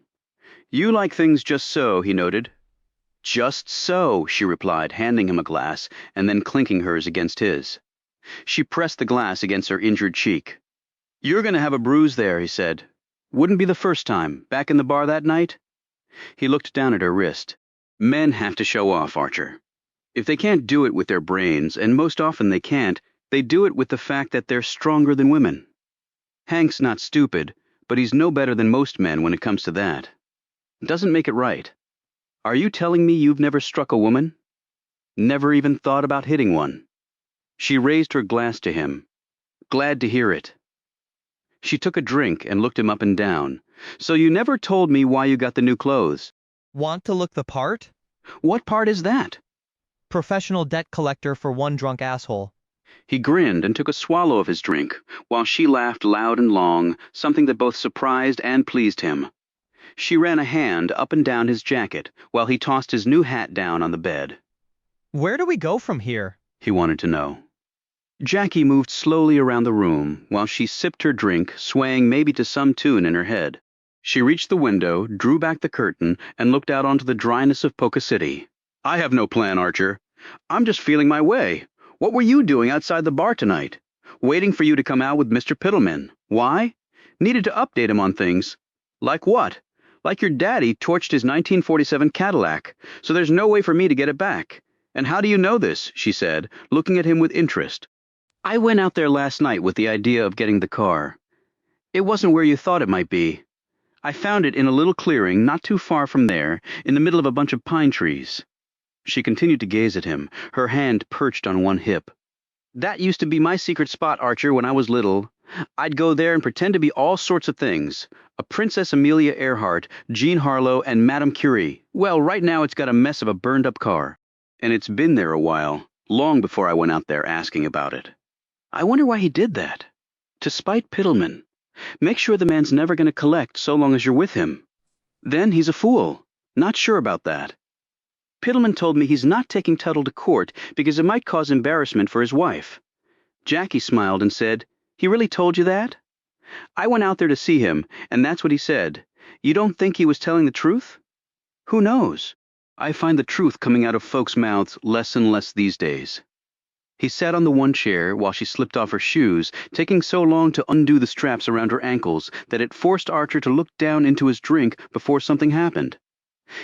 Speaker 1: "You like things just so," he noted. "Just so," she replied, handing him a glass and then clinking hers against his. She pressed the glass against her injured cheek. "You're going to have a bruise there," he said. "Wouldn't be the first time. Back in the bar that night?" He looked down at her wrist. "Men have to show off, Archer. If they can't do it with their brains, and most often they can't, they do it with the fact that they're stronger than women. Hank's not stupid, but he's no better than most men when it comes to that. Doesn't make it right. Are you telling me you've never struck a woman? Never even thought about hitting one?" She raised her glass to him. "Glad to hear it." She took a drink and looked him up and down. So you never told me why you got the new clothes.
Speaker 9: Want to look the part?
Speaker 1: What part is that?
Speaker 9: Professional debt collector for one drunk asshole.
Speaker 1: He grinned and took a swallow of his drink, while she laughed loud and long, something that both surprised and pleased him. She ran a hand up and down his jacket, while he tossed his new hat down on the bed.
Speaker 9: Where do we go from here?
Speaker 1: He wanted to know. Jackie moved slowly around the room, while she sipped her drink, swaying maybe to some tune in her head. She reached the window, drew back the curtain, and looked out onto the dryness of Poca City. I have no plan, Archer. I'm just feeling my way. What were you doing outside the bar tonight? Waiting for you to come out with Mr. Piddleman. Why? Needed to update him on things. Like what? Like your daddy torched his 1947 Cadillac, so there's no way for me to get it back. And how do you know this? She said, looking at him with interest. I went out there last night with the idea of getting the car. It wasn't where you thought it might be. I found it in a little clearing not too far from there, in the middle of a bunch of pine trees. She continued to gaze at him, her hand perched on one hip. That used to be my secret spot, Archer, when I was little. I'd go there and pretend to be all sorts of things. A Princess Amelia Earhart, Jean Harlow, and Madame Curie. Well, right now it's got a mess of a burned-up car. And it's been there a while, long before I went out there asking about it. I wonder why he did that. To spite Piddleman. Make sure the man's never going to collect so long as you're with him. Then he's a fool. Not sure about that. Piddleman told me he's not taking Tuttle to court because it might cause embarrassment for his wife. Jackie smiled and said, He really told you that? I went out there to see him, and that's what he said. You don't think he was telling the truth? Who knows? I find the truth coming out of folks' mouths less and less these days. He sat on the one chair while she slipped off her shoes, taking so long to undo the straps around her ankles that it forced Archer to look down into his drink before something happened.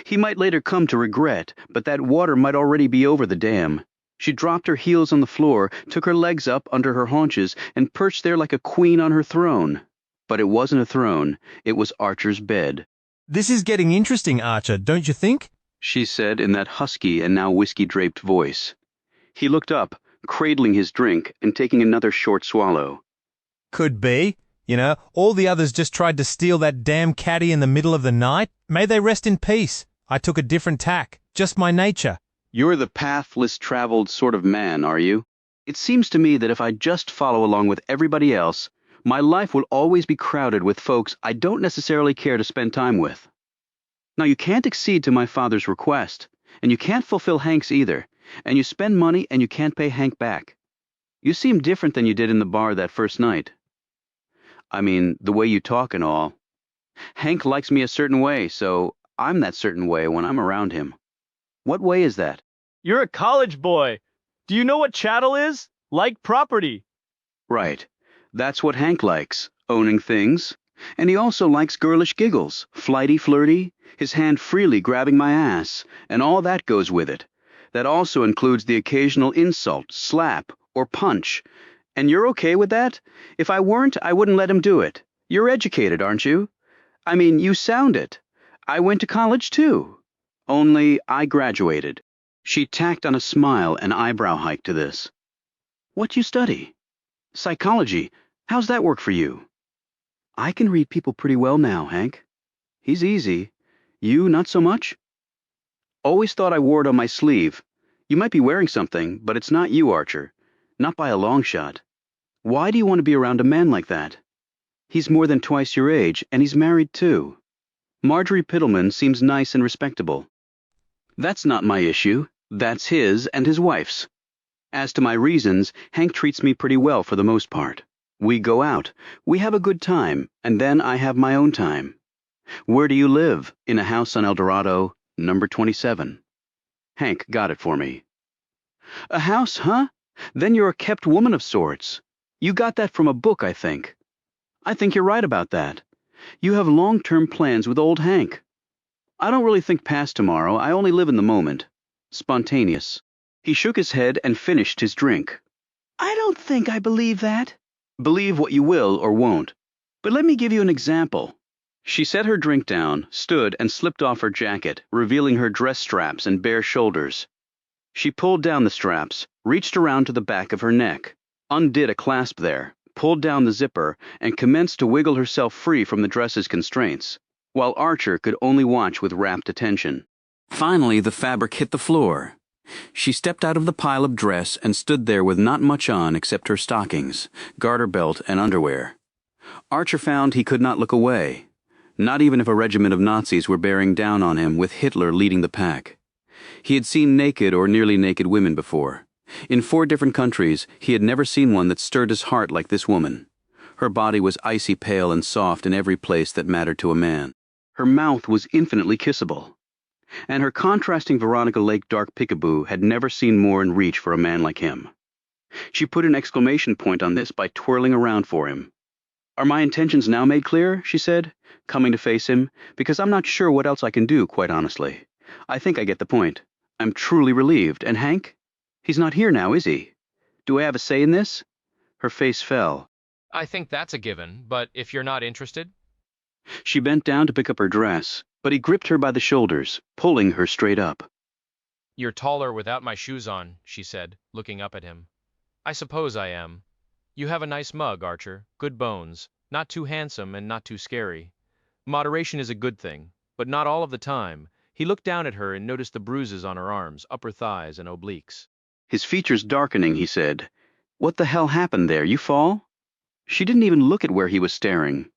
Speaker 1: He might later come to regret, but that water might already be over the dam. She dropped her heels on the floor, took her legs up under her haunches, and perched there like a queen on her throne. But it wasn't a throne, it was Archer's bed.
Speaker 20: This is getting interesting, Archer, don't you think?
Speaker 1: She said in that husky and now whiskey-draped voice. He looked up, cradling his drink and taking another short swallow.
Speaker 20: Could be. You know, all the others just tried to steal that damn caddy in the middle of the night. May they rest in peace. I took a different tack. Just my nature.
Speaker 1: You're the pathless, traveled sort of man, are you? It seems to me that if I just follow along with everybody else, my life will always be crowded with folks I don't necessarily care to spend time with. Now, you can't accede to my father's request, and you can't fulfill Hank's either, and you spend money and you can't pay Hank back. You seem different than you did in the bar that first night. I mean, the way you talk and all. Hank likes me a certain way, so I'm that certain way when I'm around him. What way is that?
Speaker 2: You're a college boy. Do you know what chattel is? Like property.
Speaker 1: Right. That's what Hank likes, owning things. And he also likes girlish giggles, flighty, flirty, his hand freely grabbing my ass, and all that goes with it. That also includes the occasional insult, slap, or punch. And you're okay with that? If I weren't, I wouldn't let him do it. You're educated, aren't you? I mean, you sound it. I went to college, too. Only I graduated. She tacked on a smile and eyebrow hike to this. What you study? Psychology. How's that work for you? I can read people pretty well now, Hank. He's easy. You, not so much? Always thought I wore it on my sleeve. You might be wearing something, but it's not you, Archer. Not by a long shot. Why do you want to be around a man like that? He's more than twice your age, and he's married, too. Marjorie Piddleman seems nice and respectable. That's not my issue. That's his and his wife's. As to my reasons, Hank treats me pretty well for the most part. We go out, we have a good time, and then I have my own time. Where do you live? In a house on El Dorado, number 27. Hank got it for me. A house, huh? Then you're a kept woman of sorts. You got that from a book, I think. I think you're right about that. You have long-term plans with old Hank. I don't really think past tomorrow. I only live in the moment. Spontaneous. He shook his head and finished his drink. I don't think I believe that. Believe what you will or won't. But let me give you an example. She set her drink down, stood, and slipped off her jacket, revealing her dress straps and bare shoulders. She pulled down the straps, reached around to the back of her neck, undid a clasp there, pulled down the zipper, and commenced to wiggle herself free from the dress's constraints, while Archer could only watch with rapt attention. Finally, the fabric hit the floor. She stepped out of the pile of dress and stood there with not much on except her stockings, garter belt, and underwear. Archer found he could not look away, not even if a regiment of Nazis were bearing down on him with Hitler leading the pack. He had seen naked or nearly naked women before. In 4 different countries, he had never seen one that stirred his heart like this woman. Her body was icy pale and soft in every place that mattered to a man. Her mouth was infinitely kissable. And her contrasting Veronica Lake dark peekaboo had never seen more in reach for a man like him. She put an exclamation point on this by twirling around for him. "Are my intentions now made clear?" she said, coming to face him, "because I'm not sure what else I can do, quite honestly. I think I get the point. I'm truly relieved. And Hank? He's not here now, is he? Do I have a say in this?" Her face fell.
Speaker 13: "I think that's a given, but if you're not interested?"
Speaker 1: She bent down to pick up her dress, but he gripped her by the shoulders, pulling her straight up.
Speaker 13: "You're taller without my shoes on," she said, looking up at him. "I suppose I am. You have a nice mug, Archer. Good bones. Not too handsome and not too scary. Moderation is a good thing, but not all of the time." He looked down at her and noticed the bruises on her arms, upper thighs, and obliques.
Speaker 1: His features darkening, he said, "What the hell happened there? You fall?" She didn't even look at where he was staring.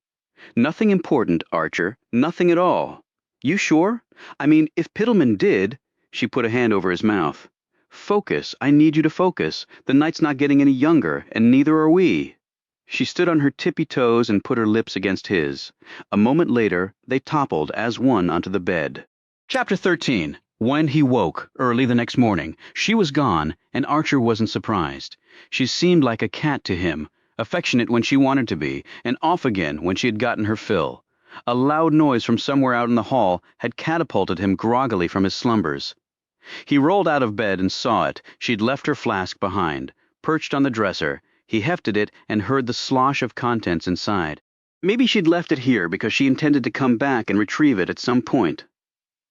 Speaker 1: "Nothing important, Archer. Nothing at all. You sure? I mean, if Pittleman did—" She put a hand over his mouth. "Focus. I need you to focus. The night's not getting any younger, and neither are we." She stood on her tippy toes and put her lips against his. A moment later, they toppled as one onto the bed. Chapter 13. When he woke, early the next morning, she was gone, and Archer wasn't surprised. She seemed like a cat to him, affectionate when she wanted to be, and off again when she had gotten her fill. A loud noise from somewhere out in the hall had catapulted him groggily from his slumbers. He rolled out of bed and saw it. She'd left her flask behind, perched on the dresser. He hefted it and heard the slosh of contents inside. Maybe she'd left it here because she intended to come back and retrieve it at some point.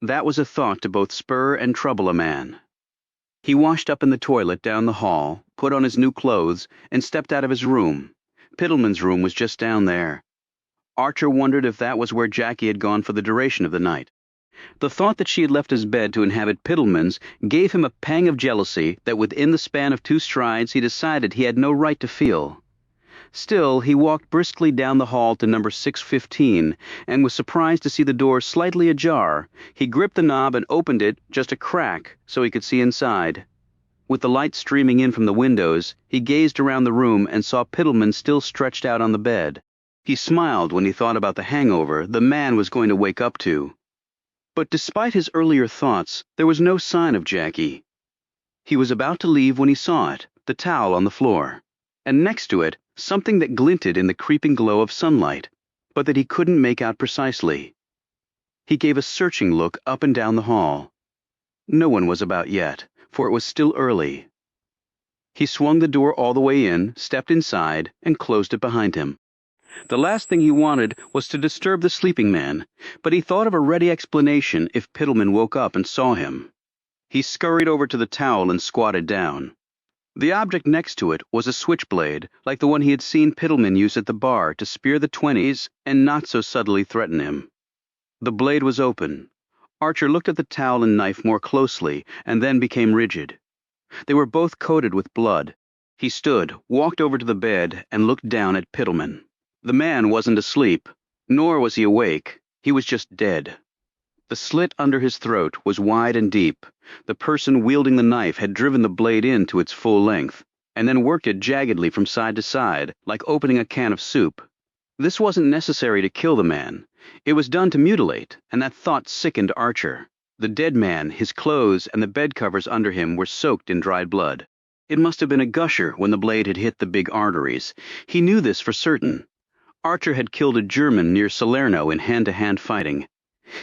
Speaker 1: That was a thought to both spur and trouble a man. He washed up in the toilet down the hall, put on his new clothes, and stepped out of his room. Pittleman's room was just down there. Archer wondered if that was where Jackie had gone for the duration of the night. The thought that she had left his bed to inhabit Pittleman's gave him a pang of jealousy that within the span of 2 strides he decided he had no right to feel. Still, he walked briskly down the hall to number 615 and was surprised to see the door slightly ajar. He gripped the knob and opened it just a crack so he could see inside. With the light streaming in from the windows, he gazed around the room and saw Pittleman still stretched out on the bed. He smiled when he thought about the hangover the man was going to wake up to. But despite his earlier thoughts, there was no sign of Jackie. He was about to leave when he saw it, the towel on the floor, and next to it, something that glinted in the creeping glow of sunlight, but that he couldn't make out precisely. He gave a searching look up and down the hall. No one was about yet, for it was still early. He swung the door all the way in, stepped inside, and closed it behind him. The last thing he wanted was to disturb the sleeping man, but he thought of a ready explanation if Pittleman woke up and saw him. He scurried over to the towel and squatted down. The object next to it was a switchblade, like the one he had seen Pittleman use at the bar to spear the 20s and not so subtly threaten him. The blade was open. Archer looked at the towel and knife more closely and then became rigid. They were both coated with blood. He stood, walked over to the bed, and looked down at Pittleman. The man wasn't asleep, nor was he awake. He was just dead. The slit under his throat was wide and deep. The person wielding the knife had driven the blade in to its full length, and then worked it jaggedly from side to side, like opening a can of soup. This wasn't necessary to kill the man. It was done to mutilate, and that thought sickened Archer. The dead man, his clothes, and the bed covers under him were soaked in dried blood. It must have been a gusher when the blade had hit the big arteries. He knew this for certain. Archer had killed a German near Salerno in hand-to-hand fighting.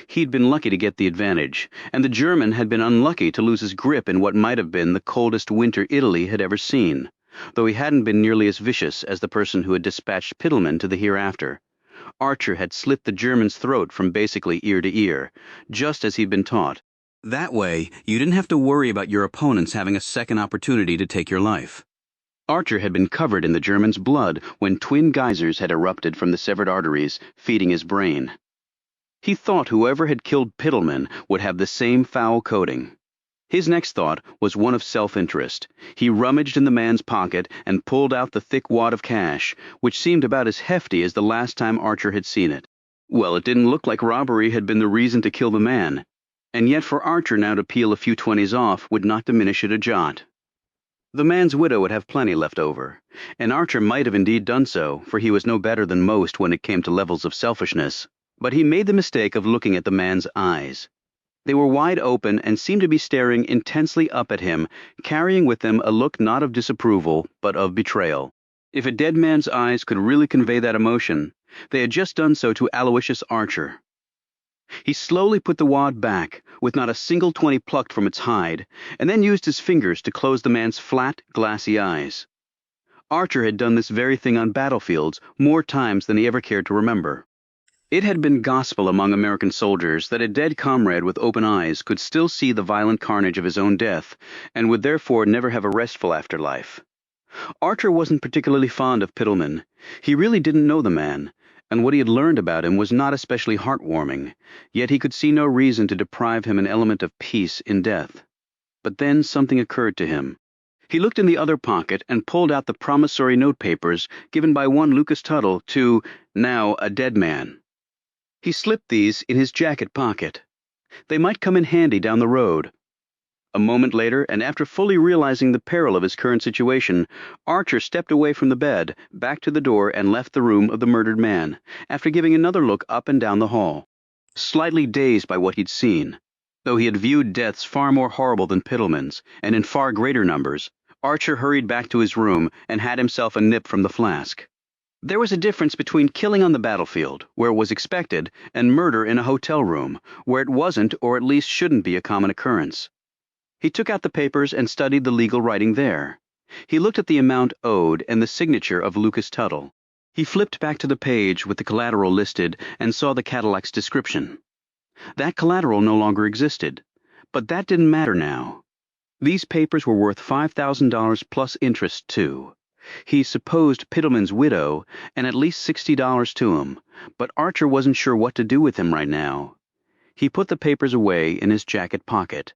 Speaker 1: He'd been lucky to get the advantage, and the German had been unlucky to lose his grip in what might have been the coldest winter Italy had ever seen, though he hadn't been nearly as vicious as the person who had dispatched Pittleman to the hereafter. Archer had slit the German's throat from basically ear to ear, just as he'd been taught. That way, you didn't have to worry about your opponents having a second opportunity to take your life. Archer had been covered in the German's blood when twin geysers had erupted from the severed arteries, feeding his brain. He thought whoever had killed Pittleman would have the same foul coating. His next thought was one of self-interest. He rummaged in the man's pocket and pulled out the thick wad of cash, which seemed about as hefty as the last time Archer had seen it. Well, it didn't look like robbery had been the reason to kill the man, and yet for Archer now to peel a few 20s off would not diminish it a jot. The man's widow would have plenty left over, and Archer might have indeed done so, for he was no better than most when it came to levels of selfishness. But he made the mistake of looking at the man's eyes. They were wide open and seemed to be staring intensely up at him, carrying with them a look not of disapproval, but of betrayal. If a dead man's eyes could really convey that emotion, they had just done so to Aloysius Archer. He slowly put the wad back, with not a single 20 plucked from its hide, and then used his fingers to close the man's flat, glassy eyes. Archer had done this very thing on battlefields more times than he ever cared to remember. It had been gospel among American soldiers that a dead comrade with open eyes could still see the violent carnage of his own death, and would therefore never have a restful afterlife. Archer wasn't particularly fond of Pittleman. He really didn't know the man, and what he had learned about him was not especially heartwarming, yet he could see no reason to deprive him an element of peace in death. But then something occurred to him. He looked in the other pocket and pulled out the promissory note papers given by one Lucas Tuttle to, now, a dead man. He slipped these in his jacket pocket. They might come in handy down the road. A moment later, and after fully realizing the peril of his current situation, Archer stepped away from the bed, back to the door, and left the room of the murdered man, after giving another look up and down the hall. Slightly dazed by what he'd seen, though he had viewed deaths far more horrible than Pittleman's, and in far greater numbers, Archer hurried back to his room and had himself a nip from the flask. There was a difference between killing on the battlefield, where it was expected, and murder in a hotel room, where it wasn't or at least shouldn't be a common occurrence. He took out the papers and studied the legal writing there. He looked at the amount owed and the signature of Lucas Tuttle. He flipped back to the page with the collateral listed and saw the Cadillac's description. That collateral no longer existed, but that didn't matter now. These papers were worth $5,000 plus interest, too. He supposed Pittleman's widow, and at least $60 to him, but Archer wasn't sure what to do with him right now. He put the papers away in his jacket pocket.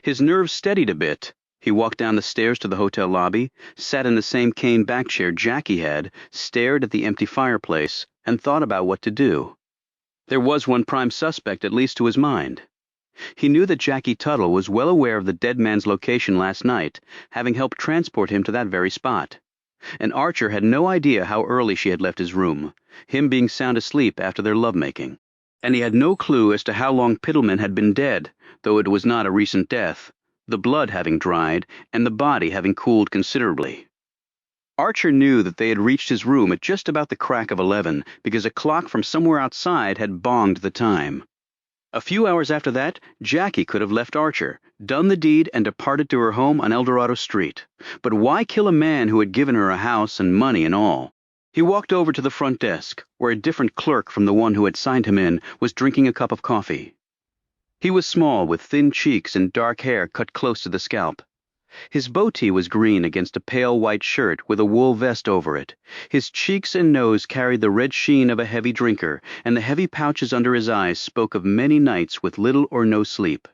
Speaker 1: His nerves steadied a bit. He walked down the stairs to the hotel lobby, sat in the same cane back chair Jackie had, stared at the empty fireplace, and thought about what to do. There was one prime suspect, at least to his mind. He knew that Jackie Tuttle was well aware of the dead man's location last night, having helped transport him to that very spot. And Archer had no idea how early she had left his room, him being sound asleep after their lovemaking. And he had no clue as to how long Pittleman had been dead, though it was not a recent death, the blood having dried and the body having cooled considerably. Archer knew that they had reached his room at just about the crack of 11 because a clock from somewhere outside had bonged the time. A few hours after that, Jackie could have left Archer, done the deed, and departed to her home on Eldorado Street. But why kill a man who had given her a house and money and all? He walked over to the front desk, where a different clerk from the one who had signed him in was drinking a cup of coffee. He was small, with thin cheeks and dark hair cut close to the scalp. His bow tie was green against a pale white shirt with a wool vest over it. His cheeks and nose carried the red sheen of a heavy drinker, and the heavy pouches under his eyes spoke of many nights with little or no sleep.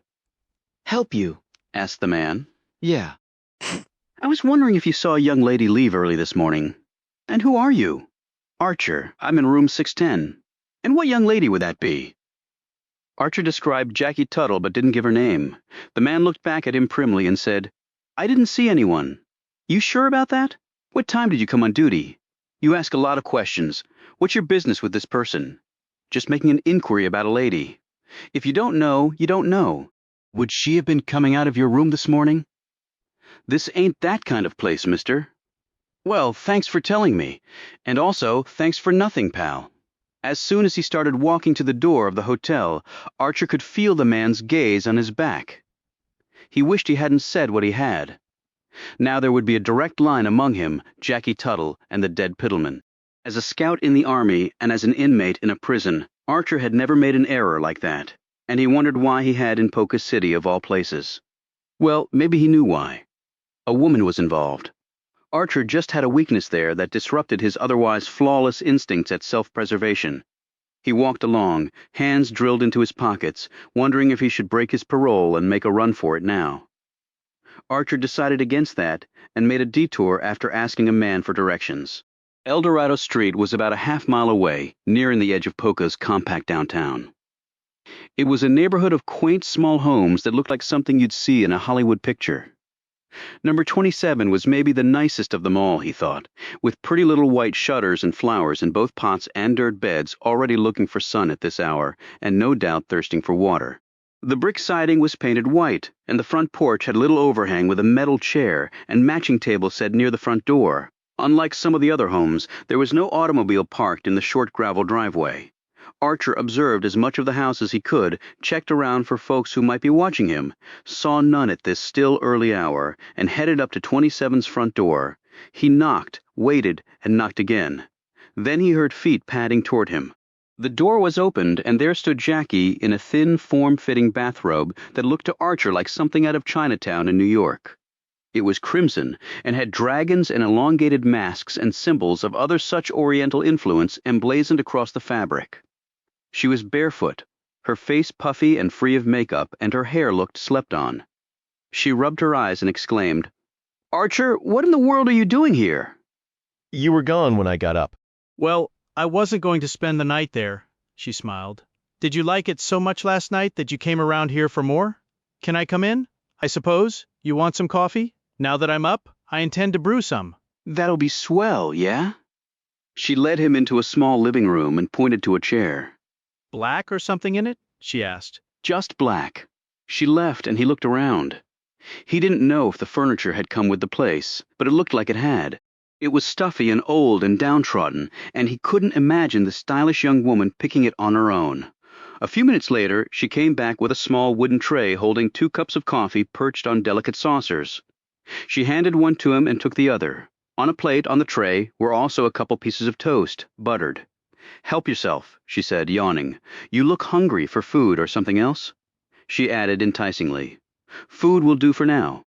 Speaker 1: "Help you?" asked the man. "Yeah." "I was wondering if you saw a young lady leave early this morning." "And who are you?" "Archer. I'm in room 610. "And what young lady would that be?" Archer described Jackie Tuttle but didn't give her name. The man looked back at him primly and said, "I didn't see anyone." "You sure about that? What time did you come on duty? You ask a lot of questions. What's your business with this person?" "Just making an inquiry about a lady." "If you don't know, you don't know. Would she have been coming out of your room this morning?" "This ain't that kind of place, mister." "Well, thanks for telling me. And also, thanks for nothing, pal." As soon as he started walking to the door of the hotel, Archer could feel the man's gaze on his back. He wished he hadn't said what he had. Now there would be a direct line among him, Jackie Tuttle, and the dead Pittleman. As a scout in the army and as an inmate in a prison, Archer had never made an error like that, and he wondered why he had in Polka City of all places. Well, maybe he knew why. A woman was involved. Archer just had a weakness there that disrupted his otherwise flawless instincts at self-preservation. He walked along, hands drilled into his pockets, wondering if he should break his parole and make a run for it now. Archer decided against that and made a detour after asking a man for directions. El Dorado Street was about a half-mile away, nearing the edge of Polka's compact downtown. It was a neighborhood of quaint small homes that looked like something you'd see in a Hollywood picture. Number 27 was maybe the nicest of them all, he thought, with pretty little white shutters and flowers in both pots and dirt beds already looking for sun at this hour, and no doubt thirsting for water. The brick siding was painted white, and the front porch had a little overhang with a metal chair and matching table set near the front door. Unlike some of the other homes, there was no automobile parked in the short gravel driveway. Archer observed as much of the house as he could, checked around for folks who might be watching him, saw none at this still early hour, and headed up to 27's front door. He knocked, waited, and knocked again. Then he heard feet padding toward him. The door was opened, and there stood Jackie in a thin, form-fitting bathrobe that looked to Archer like something out of Chinatown in New York. It was crimson, and had dragons and elongated masks and symbols of other such oriental influence emblazoned across the fabric. She was barefoot, her face puffy and free of makeup, and her hair looked slept on. She rubbed her eyes and exclaimed, "Archer, what in the world are you doing here?"
Speaker 14: "You were gone when I got up."
Speaker 17: "Well, I wasn't going to spend the night there," she smiled. "Did you like it so much last night that you came around here for more? Can I come in? I suppose. You want some coffee? Now that I'm up, I intend to brew some."
Speaker 1: "That'll be swell, yeah?" She led him into a small living room and pointed to a chair.
Speaker 17: "Black or something in it?" she asked.
Speaker 1: "Just black." She left and he looked around. He didn't know if the furniture had come with the place, but it looked like it had. It was stuffy and old and downtrodden, and he couldn't imagine the stylish young woman picking it on her own. A few minutes later, she came back with a small wooden tray holding 2 cups of coffee perched on delicate saucers. She handed one to him and took the other. On a plate on the tray were also a couple pieces of toast, buttered. "Help yourself," she said, yawning. "You look hungry for food or something else?" She added enticingly, "Food will do for now."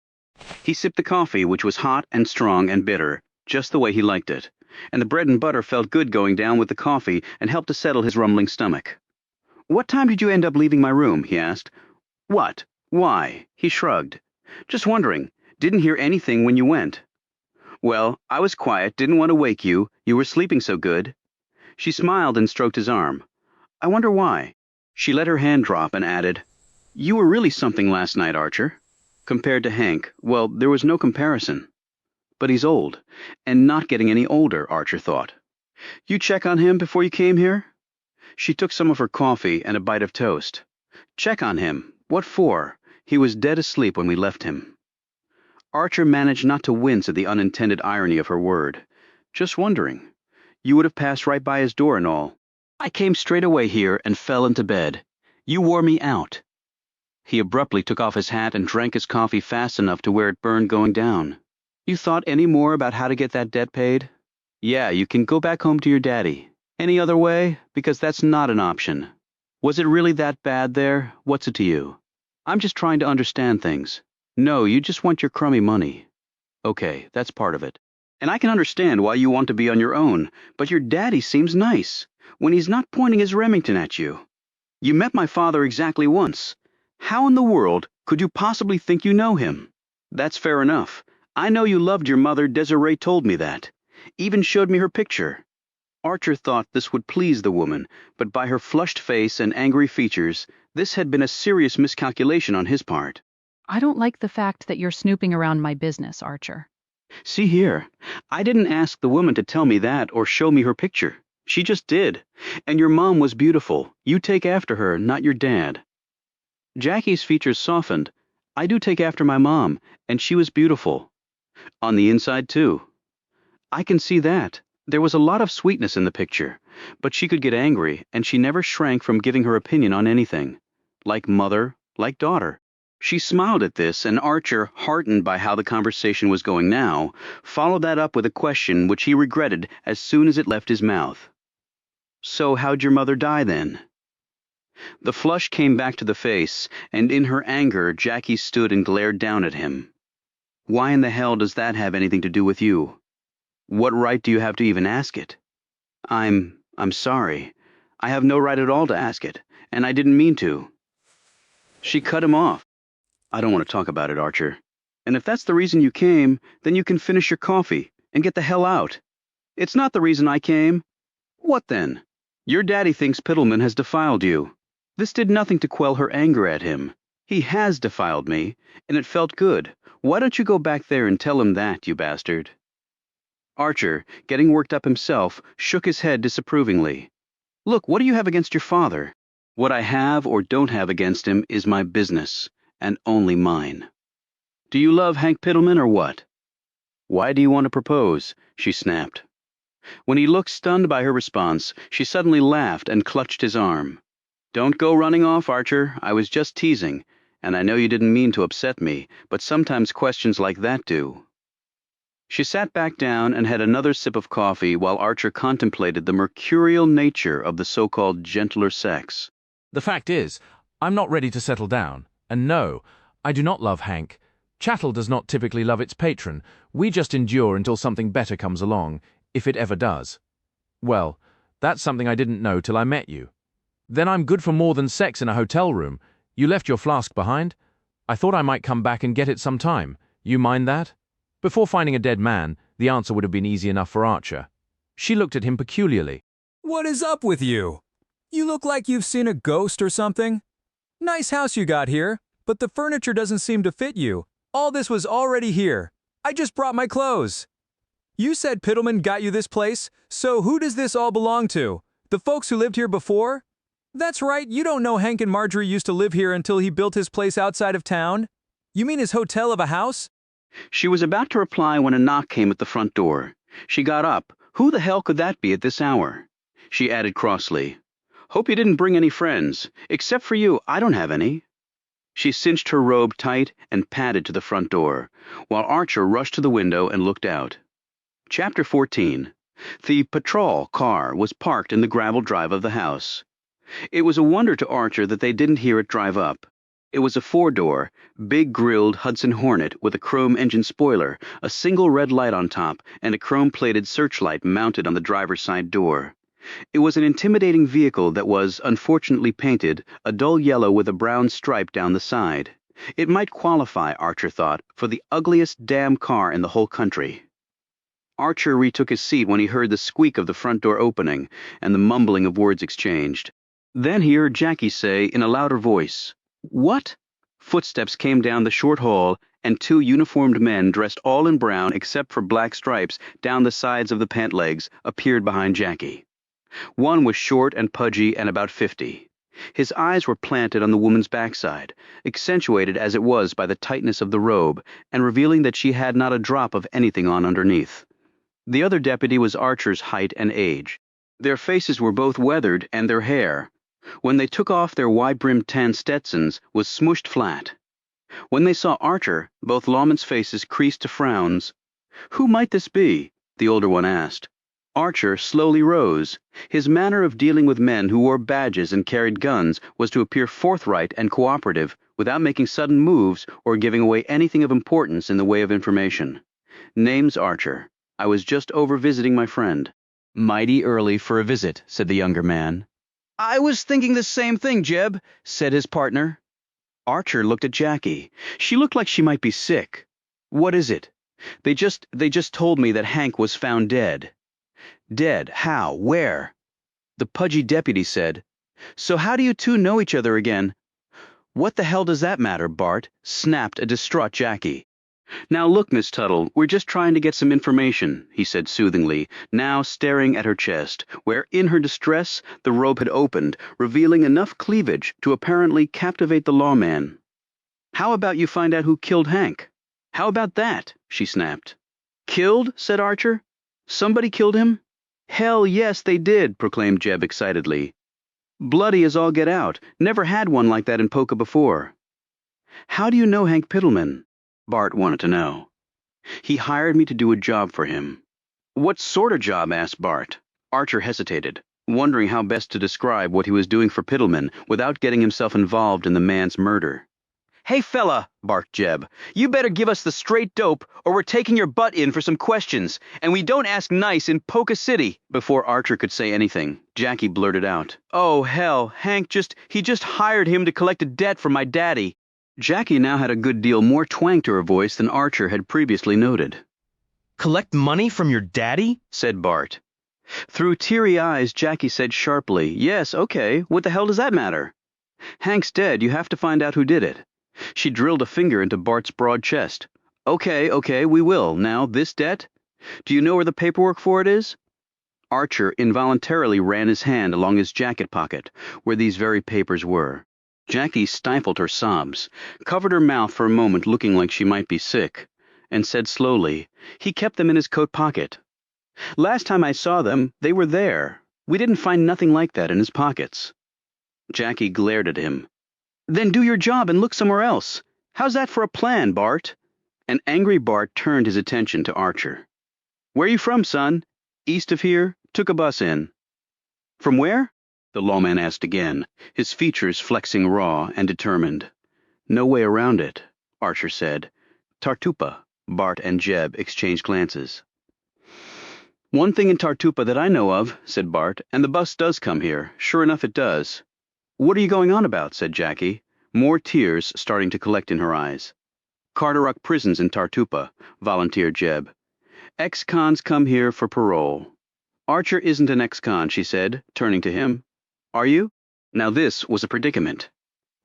Speaker 1: He sipped the coffee, which was hot and strong and bitter, just the way he liked it, and the bread and butter felt good going down with the coffee and helped to settle his rumbling stomach. "What time did you end up leaving my room?" he asked. "What? Why?" He shrugged. "Just wondering. Didn't hear anything when you went." "Well, I was quiet, didn't want to wake you. You were sleeping so good." She smiled and stroked his arm. "I wonder why." She let her hand drop and added, "You were really something last night, Archer." Compared to Hank, well, there was no comparison. But he's old, and not getting any older, Archer thought. "You check on him before you came here?" She took some of her coffee and a bite of toast. "Check on him? What for? He was dead asleep when we left him." Archer managed not to wince at the unintended irony of her word. "Just wondering. You would have passed right by his door and all. I came straight away here and fell into bed. You wore me out." He abruptly took off his hat and drank his coffee fast enough to where it burned going down. "You thought any more about how to get that debt paid?" "Yeah, you can go back home to your daddy. Any other way? Because that's not an option. Was it really that bad there? What's it to you?" "I'm just trying to understand things." "No, you just want your crummy money." "Okay, that's part of it. And I can understand why you want to be on your own, but your daddy seems nice, when he's not pointing his Remington at you. You met my father exactly once. How in the world could you possibly think you know him?" "That's fair enough. I know you loved your mother. Desiree told me that. Even showed me her picture." Archer thought this would please the woman, but by her flushed face and angry features, this had been a serious miscalculation on his part.
Speaker 15: "I don't like the fact that you're snooping around my business, Archer."
Speaker 1: "See here, I didn't ask the woman to tell me that or show me her picture. She just did. And your mom was beautiful. You take after her, not your dad." Jackie's features softened. "I do take after my mom, and she was beautiful. On the inside, too." "I can see that. There was a lot of sweetness in the picture, but she could get angry, and she never shrank from giving her opinion on anything. Like mother, like daughter." She smiled at this, and Archer, heartened by how the conversation was going now, followed that up with a question which he regretted as soon as it left his mouth. "So how'd your mother die then?" The flush came back to the face, and in her anger Jackie stood and glared down at him. Why in the hell does that have anything to do with you? What right do you have to even ask it? I'm sorry. I have no right at all to ask it, and I didn't mean to. She cut him off. I don't want to talk about it, Archer. And if that's the reason you came, then you can finish your coffee and get the hell out. It's not the reason I came. What then? Your daddy thinks Piddleman has defiled you. This did nothing to quell her anger at him. He has defiled me, and it felt good. Why don't you go back there and tell him that, you bastard? Archer, getting worked up himself, shook his head disapprovingly. Look, what do you have against your father? What I have or don't have against him is my business, and only mine. Do you love Hank Piddleman or what? Why do you want to propose? She snapped. When he looked stunned by her response, she suddenly laughed and clutched his arm. Don't go running off, Archer. I was just teasing, and I know you didn't mean to upset me, but sometimes questions like that do. She sat back down and had another sip of coffee while Archer contemplated the mercurial nature of the so-called gentler sex.
Speaker 20: The fact is, I'm not ready to settle down. And no, I do not love Hank. Chattel does not typically love its patron. We just endure until something better comes along, if it ever does. Well, that's something I didn't know till I met you. Then I'm good for more than sex in a hotel room. You left your flask behind? I thought I might come back and get it sometime. You mind that? Before finding a dead man, the answer would have been easy enough for Archer. She looked at him peculiarly.
Speaker 11: What is up with you? You look like you've seen a ghost or something. Nice house you got here, but the furniture doesn't seem to fit you. All this was already here. I just brought my clothes. You said Piddleman got you this place, so who does this all belong to? The folks who lived here before? That's right, you don't know Hank and Marjorie used to live here until he built his place outside of town? You mean his hotel of a house?
Speaker 1: She was about to reply when a knock came at the front door. She got up. Who the hell could that be at this hour? She added crossly, Hope you didn't bring any friends. Except for you, I don't have any. She cinched her robe tight and padded to the front door, while Archer rushed to the window and looked out. Chapter 14. The patrol car was parked in the gravel drive of the house. It was a wonder to Archer that they didn't hear it drive up. It was a four-door, big-grilled Hudson Hornet with a chrome engine spoiler, a single red light on top, and a chrome-plated searchlight mounted on the driver's side door. It was an intimidating vehicle that was, unfortunately painted, a dull yellow with a brown stripe down the side. It might qualify, Archer thought, for the ugliest damn car in the whole country. Archer retook his seat when he heard the squeak of the front door opening and the mumbling of words exchanged. Then he heard Jackie say in a louder voice, What? Footsteps came down the short hall, and two uniformed men dressed all in brown except for black stripes down the sides of the pant legs appeared behind Jackie. One was short and pudgy and about 50. His eyes were planted on the woman's backside, accentuated as it was by the tightness of the robe, and revealing that she had not a drop of anything on underneath. The other deputy was Archer's height and age. Their faces were both weathered, and their hair, when they took off their wide-brimmed tan Stetsons, was smooshed flat. When they saw Archer, both lawmen's faces creased to frowns. Who might this be? The older one asked. Archer slowly rose. His manner of dealing with men who wore badges and carried guns was to appear forthright and cooperative, without making sudden moves or giving away anything of importance in the way of information. Name's Archer. I was just over visiting my friend. Mighty early for a visit, said the younger man. I was thinking the same thing, Jeb, said his partner. Archer looked at Jackie. She looked like she might be sick. What is it? They just told me that Hank was found dead. Dead? How? Where? The pudgy deputy said, So how do you two know each other again? What the hell does that matter, Bart? Snapped a distraught Jackie. Now look, Miss Tuttle, we're just trying to get some information, he said soothingly, now staring at her chest, where in her distress the robe had opened, revealing enough cleavage to apparently captivate the lawman. How about you find out who killed Hank? How about that? She snapped. Killed? Said Archer. Somebody killed him? Hell yes, they did, proclaimed Jeb excitedly. Bloody as all get out. Never had one like that in Polka before. How do you know Hank Piddleman? Bart wanted to know. He hired me to do a job for him. What sort of job? Asked Bart. Archer hesitated, wondering how best to describe what he was doing for Piddleman without getting himself involved in the man's murder. Hey fella, barked Jeb, you better give us the straight dope or we're taking your butt in for some questions, and we don't ask nice in Polka City. Before Archer could say anything, Jackie blurted out, Oh hell, Hank he just hired him to collect a debt from my daddy. Jackie now had a good deal more twang to her voice than Archer had previously noted.
Speaker 14: Collect money from your daddy?
Speaker 1: Said Bart. Through teary eyes, Jackie said sharply, Yes, okay, what the hell does that matter? Hank's dead, you have to find out who did it. She drilled a finger into Bart's broad chest. Okay, we will. Now, this debt? Do you know where the paperwork for it is? Archer involuntarily ran his hand along his jacket pocket, where these very papers were. Jackie stifled her sobs, covered her mouth for a moment looking like she might be sick, and said slowly, He kept them in his coat pocket. Last time I saw them, they were there. We didn't find nothing like that in his pockets. Jackie glared at him. Then do your job and look somewhere else. How's that for a plan, Bart? An angry Bart turned his attention to Archer. Where you from, son? East of here? Took a bus in. From where? The lawman asked again, his features flexing raw and determined. No way around it, Archer said. Tartupa. Bart and Jeb exchanged glances. One thing in Tartupa that I know of, said Bart, and the bus does come here. Sure enough it does. What are you going on about? Said Jackie, more tears starting to collect in her eyes. Carderock prisons in Tartupa, volunteered Jeb. Ex-cons come here for parole. Archer isn't an ex-con, she said, turning to him. Are you? Now this was a predicament.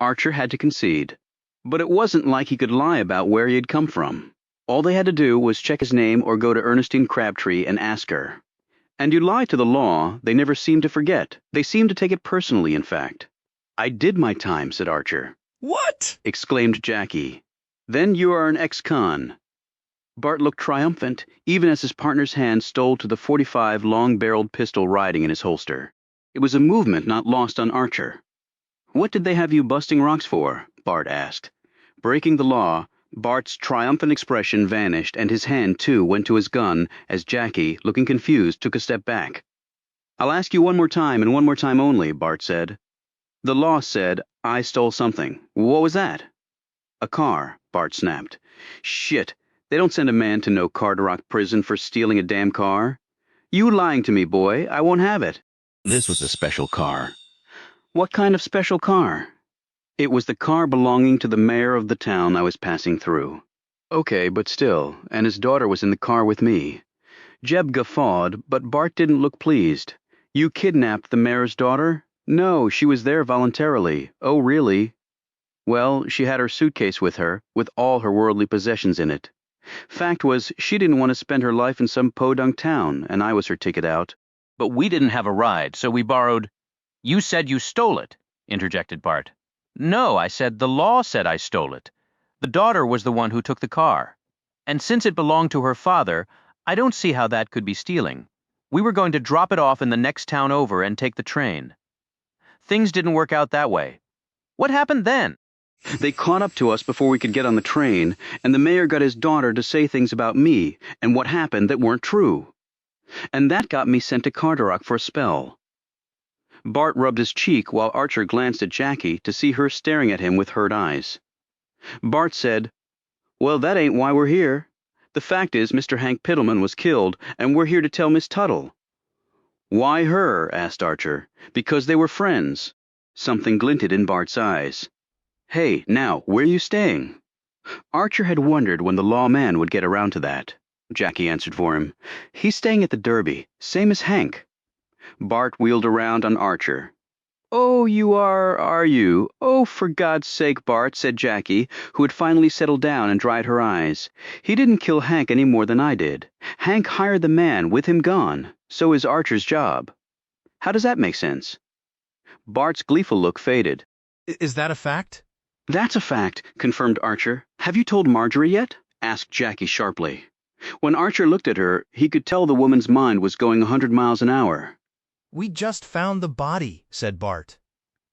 Speaker 1: Archer had to concede. But it wasn't like he could lie about where he had come from. All they had to do was check his name or go to Ernestine Crabtree and ask her. And you lie to the law, they never seem to forget. They seem to take it personally, in fact. I did my time, said Archer.
Speaker 20: What?
Speaker 1: Exclaimed Jackie. Then you are an ex-con. Bart looked triumphant, even as his partner's hand stole to the .45 long-barreled pistol riding in his holster. It was a movement not lost on Archer. What did they have you busting rocks for? Bart asked. Breaking the law, Bart's triumphant expression vanished and his hand, too, went to his gun as Jackie, looking confused, took a step back. I'll ask you one more time and one more time only, Bart said. The law said I stole something. What was that? A car, Bart snapped. Shit, they don't send a man to no Carderock prison for stealing a damn car. You lying to me, boy. I won't have it. This was a special car. What kind of special car? It was the car belonging to the mayor of the town I was passing through. Okay, but still, and his daughter was in the car with me. Jeb guffawed, but Bart didn't look pleased. You kidnapped the mayor's daughter? No, she was there voluntarily. Oh, really? Well, she had her suitcase with her, with all her worldly possessions in it. Fact was, she didn't want to spend her life in some podunk town, and I was her ticket out.
Speaker 7: But we didn't have a ride, so we borrowed... You said you stole it, interjected Bart. No, I said the law said I stole it. The daughter was the one who took the car. And since it belonged to her father, I don't see how that could be stealing. We were going to drop it off in the next town over and take the train. Things didn't work out that way. What happened then?
Speaker 1: They caught up to us before we could get on the train, and the mayor got his daughter to say things about me and what happened that weren't true. And that got me sent to Carderock for a spell. Bart rubbed his cheek while Archer glanced at Jackie to see her staring at him with hurt eyes. Bart said, Well, that ain't why we're here. The fact is Mr. Hank Piddleman was killed, and we're here to tell Miss Tuttle. Why her? Asked Archer. Because they were friends. Something glinted in Bart's eyes. Hey, now, where are you staying? Archer had wondered when the lawman would get around to that. Jackie answered for him. He's staying at the Derby, same as Hank. Bart wheeled around on Archer. Oh, you are you? Oh, for God's sake, Bart, said Jackie, who had finally settled down and dried her eyes. He didn't kill Hank any more than I did. Hank hired the man with him gone. So is Archer's job. How does that make sense? Bart's gleeful look faded.
Speaker 20: Is that a fact?
Speaker 1: That's a fact, confirmed Archer. Have you told Marjorie yet? Asked Jackie sharply. When Archer looked at her, he could tell the woman's mind was going 100 miles an hour.
Speaker 8: We just found the body, said Bart.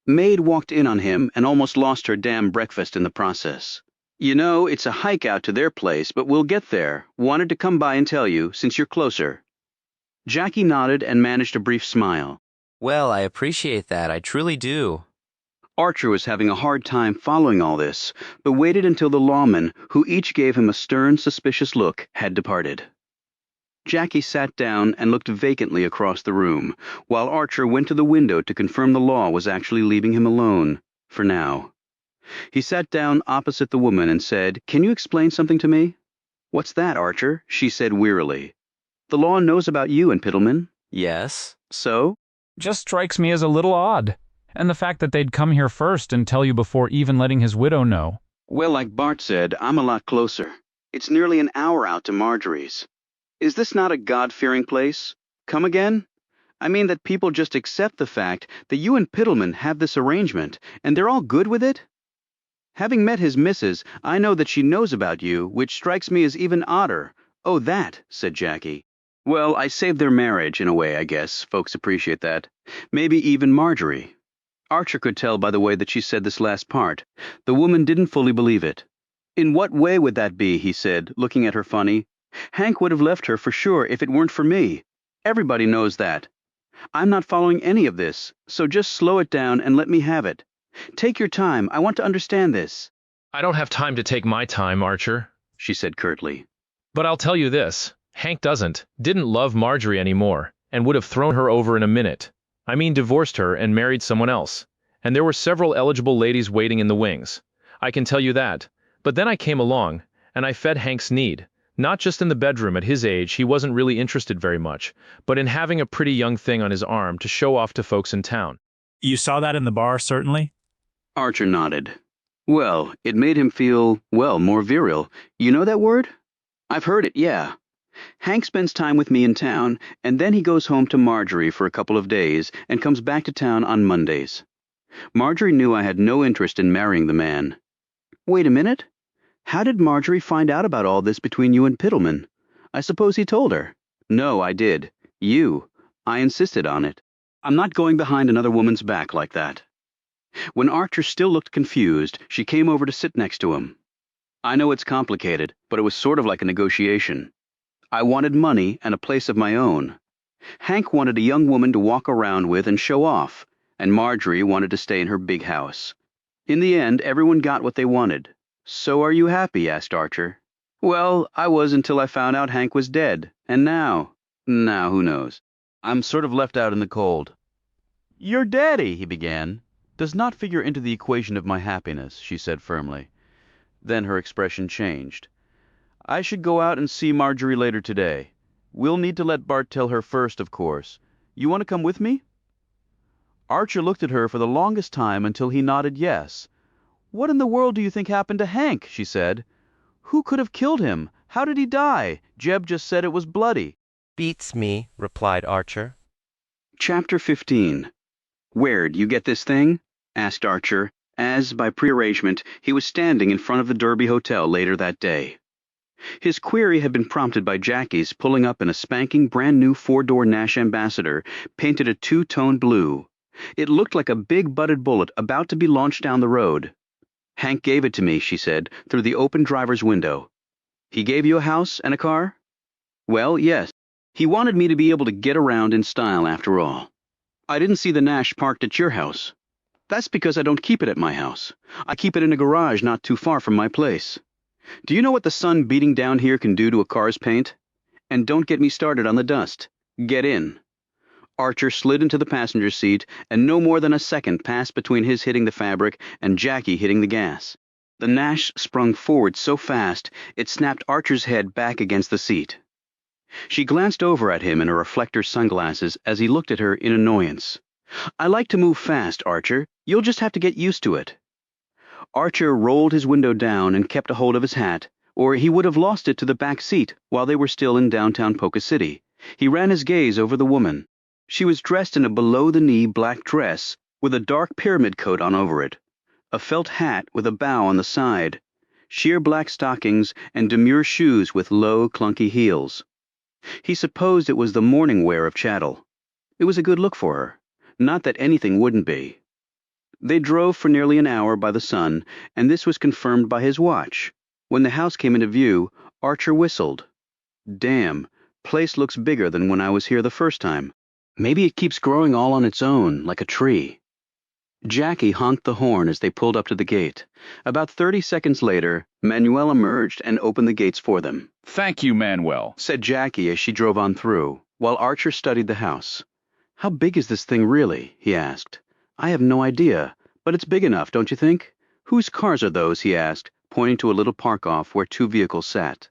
Speaker 1: Maid walked in on him and almost lost her damn breakfast in the process. You know, it's a hike out to their place, but we'll get there. Wanted to come by and tell you, since you're closer. Jackie nodded and managed a brief smile.
Speaker 16: Well, I appreciate that. I truly do.
Speaker 1: Archer was having a hard time following all this, but waited until the lawmen, who each gave him a stern, suspicious look, had departed. Jackie sat down and looked vacantly across the room, while Archer went to the window to confirm the law was actually leaving him alone, for now. He sat down opposite the woman and said, "Can you explain something to me?" "What's that, Archer?" she said wearily. "The law knows about you and Piddleman."
Speaker 12: Yes.
Speaker 1: "So?"
Speaker 16: Just strikes me as a little odd. And the fact that they'd come here first and tell you before even letting his widow know.
Speaker 1: "Well, like Bart said, I'm a lot closer. It's nearly an hour out to Marjorie's. Is this not a God-fearing place? Come again? I mean that people just accept the fact that you and Piddleman have this arrangement, and they're all good with it? Having met his missus, I know that she knows about you, which strikes me as even odder." "Oh, that," said Jackie. "Well, I saved their marriage, in a way, I guess. Folks appreciate that. Maybe even Marjorie." Archer could tell by the way that she said this last part. The woman didn't fully believe it. "In what way would that be?" he said, looking at her funny. "Hank would have left her for sure if it weren't for me. Everybody knows that. I'm not following any of this, so just slow it down and let me have it. Take your time. I want to understand this."
Speaker 13: I don't have time to take my time, Archer,
Speaker 1: she said curtly.
Speaker 13: "But I'll tell you this. Hank didn't love Marjorie anymore, and would have thrown her over in a minute. I mean divorced her and married someone else. And there were several eligible ladies waiting in the wings. I can tell you that. But then I came along, and I fed Hank's need. Not just in the bedroom. At his age, he wasn't really interested very much, but in having a pretty young thing on his arm to show off to folks in town."
Speaker 20: You saw that in the bar, certainly?
Speaker 1: Archer nodded. "Well, it made him feel, well, more virile. You know that word?" "I've heard it, yeah. Hank spends time with me in town, and then he goes home to Marjorie for a couple of days and comes back to town on Mondays. Marjorie knew I had no interest in marrying the man." "Wait a minute. How did Marjorie find out about all this between you and Piddleman? I suppose he told her." "No, I did. You. I insisted on it. I'm not going behind another woman's back like that." When Archer still looked confused, she came over to sit next to him. "I know it's complicated, but it was sort of like a negotiation. I wanted money and a place of my own. Hank wanted a young woman to walk around with and show off, and Marjorie wanted to stay in her big house. In the end, everyone got what they wanted." "So are you happy?" asked Archer. "Well, I was until I found out Hank was dead, and now, who knows? I'm sort of left out in the cold." "Your daddy," he began, "does not figure into the equation of my happiness," she said firmly. Then her expression changed. "I should go out and see Marjorie later today. We'll need to let Bart tell her first, of course. You want to come with me?" Archer looked at her for the longest time until he nodded yes. "What in the world do you think happened to Hank?" she said. "Who could have killed him? How did he die? Jeb just said it was bloody."
Speaker 12: "Beats me," replied Archer.
Speaker 1: Chapter 15. "Where'd you get this thing?" asked Archer, as, by prearrangement, he was standing in front of the Derby Hotel later that day. His query had been prompted by Jackie's pulling up in a spanking brand-new four-door Nash Ambassador, painted a two-tone blue. It looked like a big butted bullet about to be launched down the road. "Hank gave it to me," she said, through the open driver's window. "He gave you a house and a car?" "Well, yes. He wanted me to be able to get around in style after all. I didn't see the Nash parked at your house. That's because I don't keep it at my house. I keep it in a garage not too far from my place. Do you know what the sun beating down here can do to a car's paint? And don't get me started on the dust. Get in." Archer slid into the passenger seat, and no more than a second passed between his hitting the fabric and Jackie hitting the gas. The Nash sprung forward so fast, it snapped Archer's head back against the seat. She glanced over at him in her reflector sunglasses as he looked at her in annoyance. "I like to move fast, Archer. You'll just have to get used to it." Archer rolled his window down and kept a hold of his hat, or he would have lost it to the back seat while they were still in downtown Polka City. He ran his gaze over the woman. She was dressed in a below-the-knee black dress with a dark pyramid coat on over it, a felt hat with a bow on the side, sheer black stockings, and demure shoes with low, clunky heels. He supposed it was the morning wear of chattel. It was a good look for her. Not that anything wouldn't be. They drove for nearly an hour by the sun, and this was confirmed by his watch. When the house came into view, Archer whistled. "Damn, place looks bigger than when I was here the first time. Maybe it keeps growing all on its own, like a tree." Jackie honked the horn as they pulled up to the gate. About 30 seconds later, Manuel emerged and opened the gates for them.
Speaker 10: "Thank you, Manuel,"
Speaker 1: said Jackie as she drove on through, while Archer studied the house. "How big is this thing really?" he asked. "I have no idea, but it's big enough, don't you think? Whose cars are those?" he asked, pointing to a little park-off where 2 vehicles sat.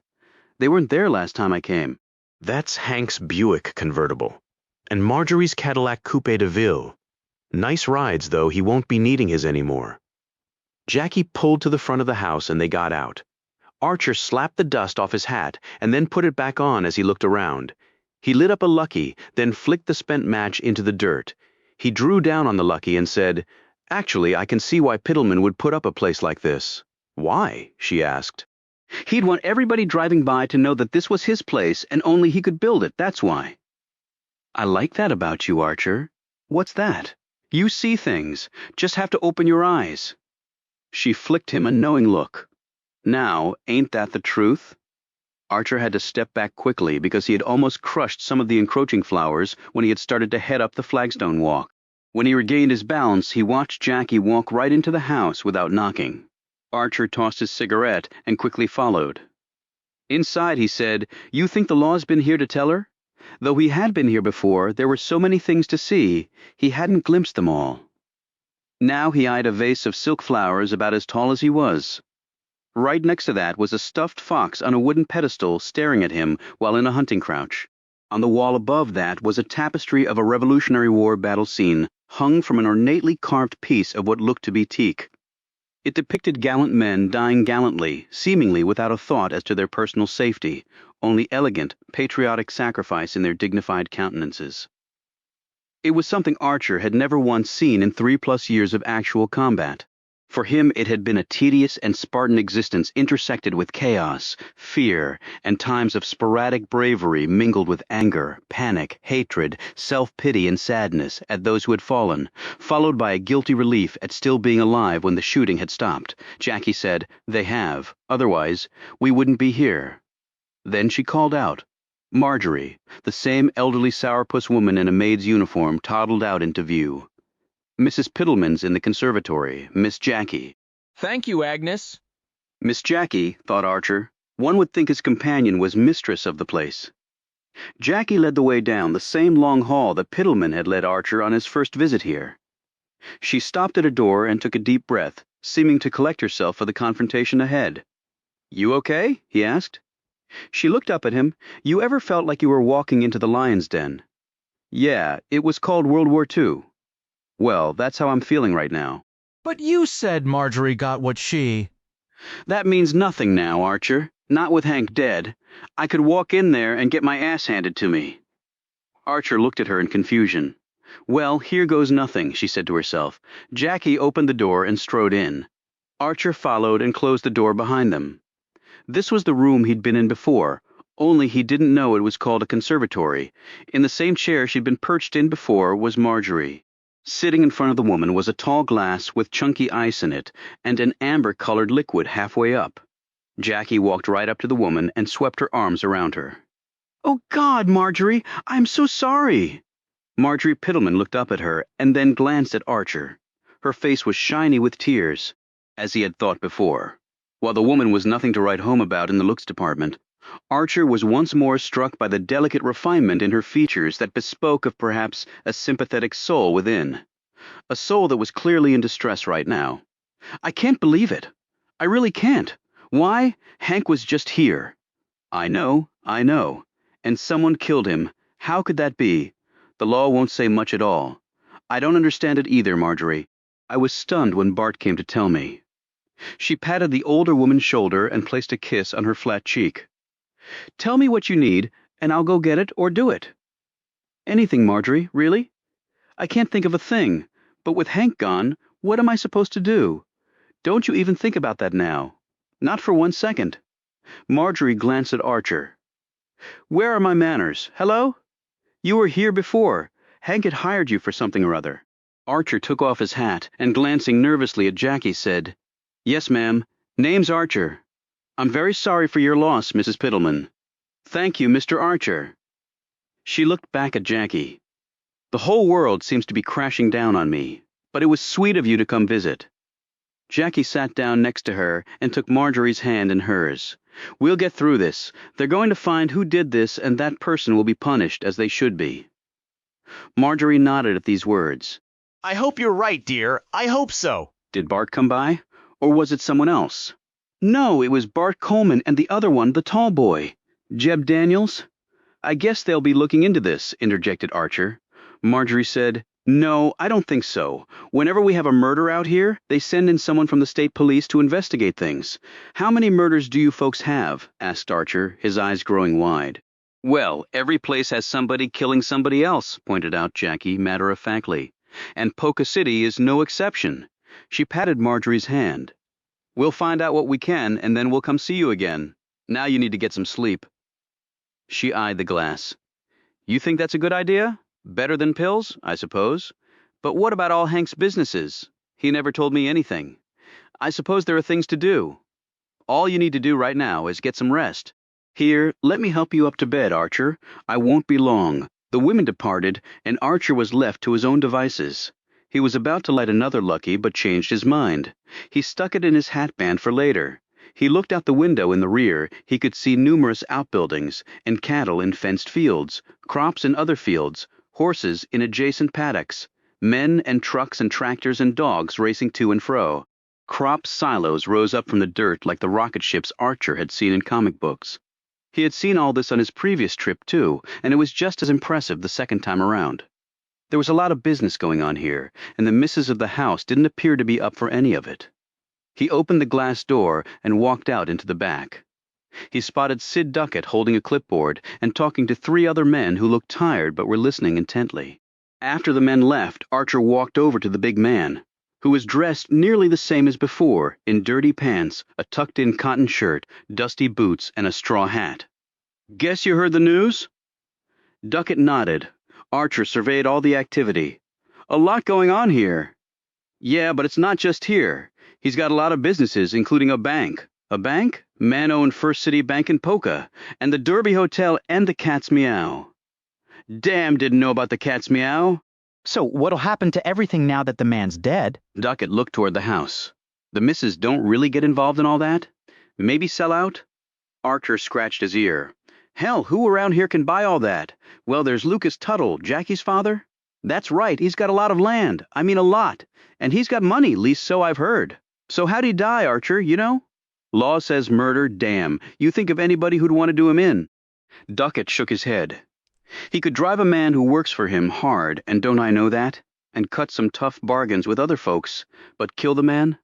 Speaker 1: "They weren't there last time I came."
Speaker 18: "That's Hank's Buick convertible. And Marjorie's Cadillac Coupe de Ville. Nice rides, though he won't be needing his anymore." Jackie pulled to the front of the house and they got out. Archer slapped the dust off his hat and then put it back on as he looked around. He lit up a Lucky, then flicked the spent match into the dirt. He drew down on the Lucky and said, "Actually, I can see why Piddleman would put up a place like this." "Why?" she asked.
Speaker 1: "He'd want everybody driving by to know that this was his place and only he could build it, that's why." "I like that about you, Archer." "What's that?" "You see things. Just have to open your eyes." She flicked him a knowing look. "Now, ain't that the truth?" Archer had to step back quickly because he had almost crushed some of the encroaching flowers when he had started to head up the flagstone walk. When he regained his balance, he watched Jackie walk right into the house without knocking. Archer tossed his cigarette and quickly followed. Inside, he said, "You think the law's been here to tell her?" Though he had been here before, there were so many things to see, he hadn't glimpsed them all. Now he eyed a vase of silk flowers about as tall as he was. Right next to that was a stuffed fox on a wooden pedestal staring at him while in a hunting crouch. On the wall above that was a tapestry of a Revolutionary War battle scene, hung from an ornately carved piece of what looked to be teak. It depicted gallant men dying gallantly, seemingly without a thought as to their personal safety, only elegant, patriotic sacrifice in their dignified countenances. It was something Archer had never once seen in 3+ years of actual combat. For him it had been a tedious and Spartan existence intersected with chaos, fear, and times of sporadic bravery mingled with anger, panic, hatred, self-pity, and sadness at those who had fallen, followed by a guilty relief at still being alive when the shooting had stopped. Jackie said, "They have. Otherwise, we wouldn't be here." Then she called out. Marjorie, the same elderly sourpuss woman in a maid's uniform, toddled out into view. "Mrs. Piddleman's in the conservatory, Miss Jackie."
Speaker 10: "Thank you, Agnes."
Speaker 1: Miss Jackie, thought Archer. One would think his companion was mistress of the place. Jackie led the way down the same long hall that Piddleman had led Archer on his first visit here. She stopped at a door and took a deep breath, seeming to collect herself for the confrontation ahead. "You okay?" he asked. She looked up at him. "You ever felt like you were walking into the lion's den?" "Yeah, it was called World War II. Well, that's how I'm feeling right now."
Speaker 8: "But you said Marjorie got what she—"
Speaker 1: "That means nothing now, Archer. Not with Hank dead. I could walk in there and get my ass handed to me." Archer looked at her in confusion. "Well, here goes nothing," she said to herself. Jackie opened the door and strode in. Archer followed and closed the door behind them. This was the room he'd been in before, only he didn't know it was called a conservatory. In the same chair she'd been perched in before was Marjorie. Sitting in front of the woman was a tall glass with chunky ice in it and an amber-colored liquid halfway up. Jackie walked right up to the woman and swept her arms around her. "Oh, God, Marjorie, I'm so sorry." Marjorie Piddleman looked up at her and then glanced at Archer. Her face was shiny with tears, as he had thought before. While the woman was nothing to write home about in the looks department, Archer was once more struck by the delicate refinement in her features that bespoke of perhaps a sympathetic soul within. A soul that was clearly in distress right now. "I can't believe it. I really can't. Why? Hank was just here." I know. And someone killed him. How could that be? The law won't say much at all. I don't understand it either, Marjorie. I was stunned when Bart came to tell me." She patted the older woman's shoulder and placed a kiss on her flat cheek. "Tell me what you need, and I'll go get it or do it." "Anything, Marjorie, really? I can't think of a thing, but with Hank gone, what am I supposed to do? Don't you even think about that now. Not for 1 second." Marjorie glanced at Archer. "Where are my manners? Hello? You were here before. Hank had hired you for something or other." Archer took off his hat and, glancing nervously at Jackie, said, "Yes, ma'am. Name's Archer. I'm very sorry for your loss, Mrs. Piddleman." "Thank you, Mr. Archer." She looked back at Jackie. "The whole world seems to be crashing down on me. But it was sweet of you to come visit. Jackie sat down next to her and took Marjorie's hand in hers. We'll get through this. They're going to find who did this, and that person will be punished as they should be. Marjorie nodded at these words.
Speaker 14: I hope you're right, dear. I hope so.
Speaker 1: Did Bart come by? Or was it someone else? No, it was Bart Coleman and the other one, the tall boy. Jeb Daniels? I guess they'll be looking into this, interjected Archer. Marjorie said, No, I don't think so. Whenever we have a murder out here, they send in someone from the state police to investigate things. How many murders do you folks have? Asked Archer, his eyes growing wide. Well, every place has somebody killing somebody else, pointed out Jackie matter-of-factly. And Polka City is no exception. She patted Marjorie's hand. We'll find out what we can, and then we'll come see you again. Now you need to get some sleep. She eyed the glass. You think that's a good idea? Better than pills, I suppose. But what about all Hank's businesses? He never told me anything. I suppose there are things to do. All you need to do right now is get some rest. Here, let me help you up to bed, Archer. I won't be long. The women departed, and Archer was left to his own devices. He was about to light another Lucky, but changed his mind. He stuck it in his hatband for later. He looked out the window in the rear. He could see numerous outbuildings, and cattle in fenced fields, crops in other fields, horses in adjacent paddocks, men and trucks and tractors and dogs racing to and fro. Crop silos rose up from the dirt like the rocket ships Archer had seen in comic books. He had seen all this on his previous trip, too, and it was just as impressive the second time around. There was a lot of business going on here, and the missus of the house didn't appear to be up for any of it. He opened the glass door and walked out into the back. He spotted Sid Duckett holding a clipboard and talking to 3 other men who looked tired but were listening intently. After the men left, Archer walked over to the big man, who was dressed nearly the same as before, in dirty pants, a tucked-in cotton shirt, dusty boots, and a straw hat. Guess you heard the news? Duckett nodded. Archer surveyed all the activity. A lot going on here. Yeah, but it's not just here. He's got a lot of businesses, including a bank. A bank? Man-owned First City Bank in Polka, and the Derby Hotel and the Cat's Meow. Damn, didn't know about the Cat's Meow.
Speaker 3: So what'll happen to everything now that the man's dead?
Speaker 1: Duckett looked toward the house. The missus don't really get involved in all that? Maybe sell out? Archer scratched his ear. Hell, who around here can buy all that? Well, there's Lucas Tuttle, Jackie's father. That's right, he's got a lot of land. I mean a lot. And he's got money, least so I've heard. So how'd he die, Archer, you know? Law says murder, damn. You think of anybody who'd want to do him in. Duckett shook his head. He could drive a man who works for him hard, and don't I know that? And cut some tough bargains with other folks. But kill the man?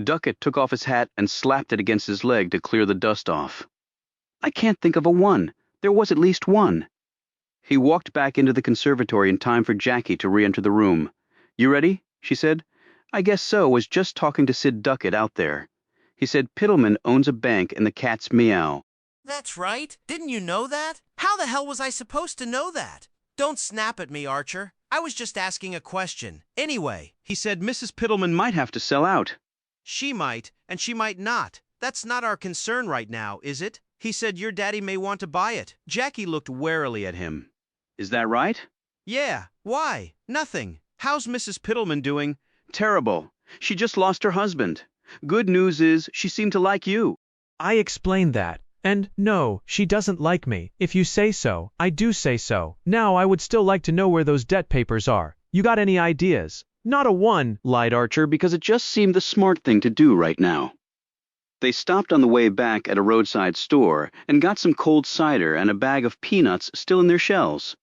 Speaker 1: Duckett took off his hat and slapped it against his leg to clear the dust off. I can't think of a one. There was at least one. He walked back into the conservatory in time for Jackie to re-enter the room. You ready? She said. I guess so. Was just talking to Sid Duckett out there. He said Pittleman owns a bank and the Cat's Meow.
Speaker 19: That's right. Didn't you know that? How the hell was I supposed to know that? Don't snap at me, Archer. I was just asking a question. Anyway,
Speaker 1: He said Mrs. Pittleman might have to sell out.
Speaker 19: she might, and she might not. That's not our concern right now, is it? He said your daddy may want to buy it.
Speaker 1: Jackie looked warily at him. Is that right?
Speaker 19: Yeah, why? Nothing. How's Mrs. Pittleman doing?
Speaker 1: Terrible. She just lost her husband. Good news is she seemed to like you.
Speaker 23: I explained that. And no, she doesn't like me. If you say so, I do say so. Now I would still like to know where those debt papers are. You got any ideas? Not a one,
Speaker 1: lied Archer, because it just seemed the smart thing to do right now. They stopped on the way back at a roadside store and got some cold cider and a bag of peanuts still in their shells.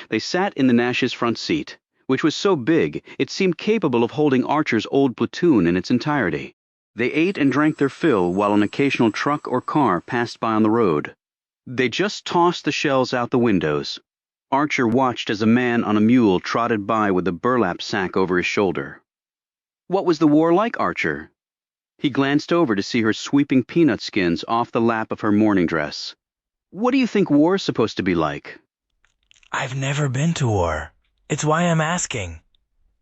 Speaker 1: They sat in the Nash's front seat, which was so big it seemed capable of holding Archer's old platoon in its entirety. They ate and drank their fill while an occasional truck or car passed by on the road. They just tossed the shells out the windows. Archer watched as a man on a mule trotted by with a burlap sack over his shoulder. What was the war like, Archer? He glanced over to see her sweeping peanut skins off the lap of her morning dress. What do you think war's supposed to be like?
Speaker 24: I've never been to war. It's why I'm asking.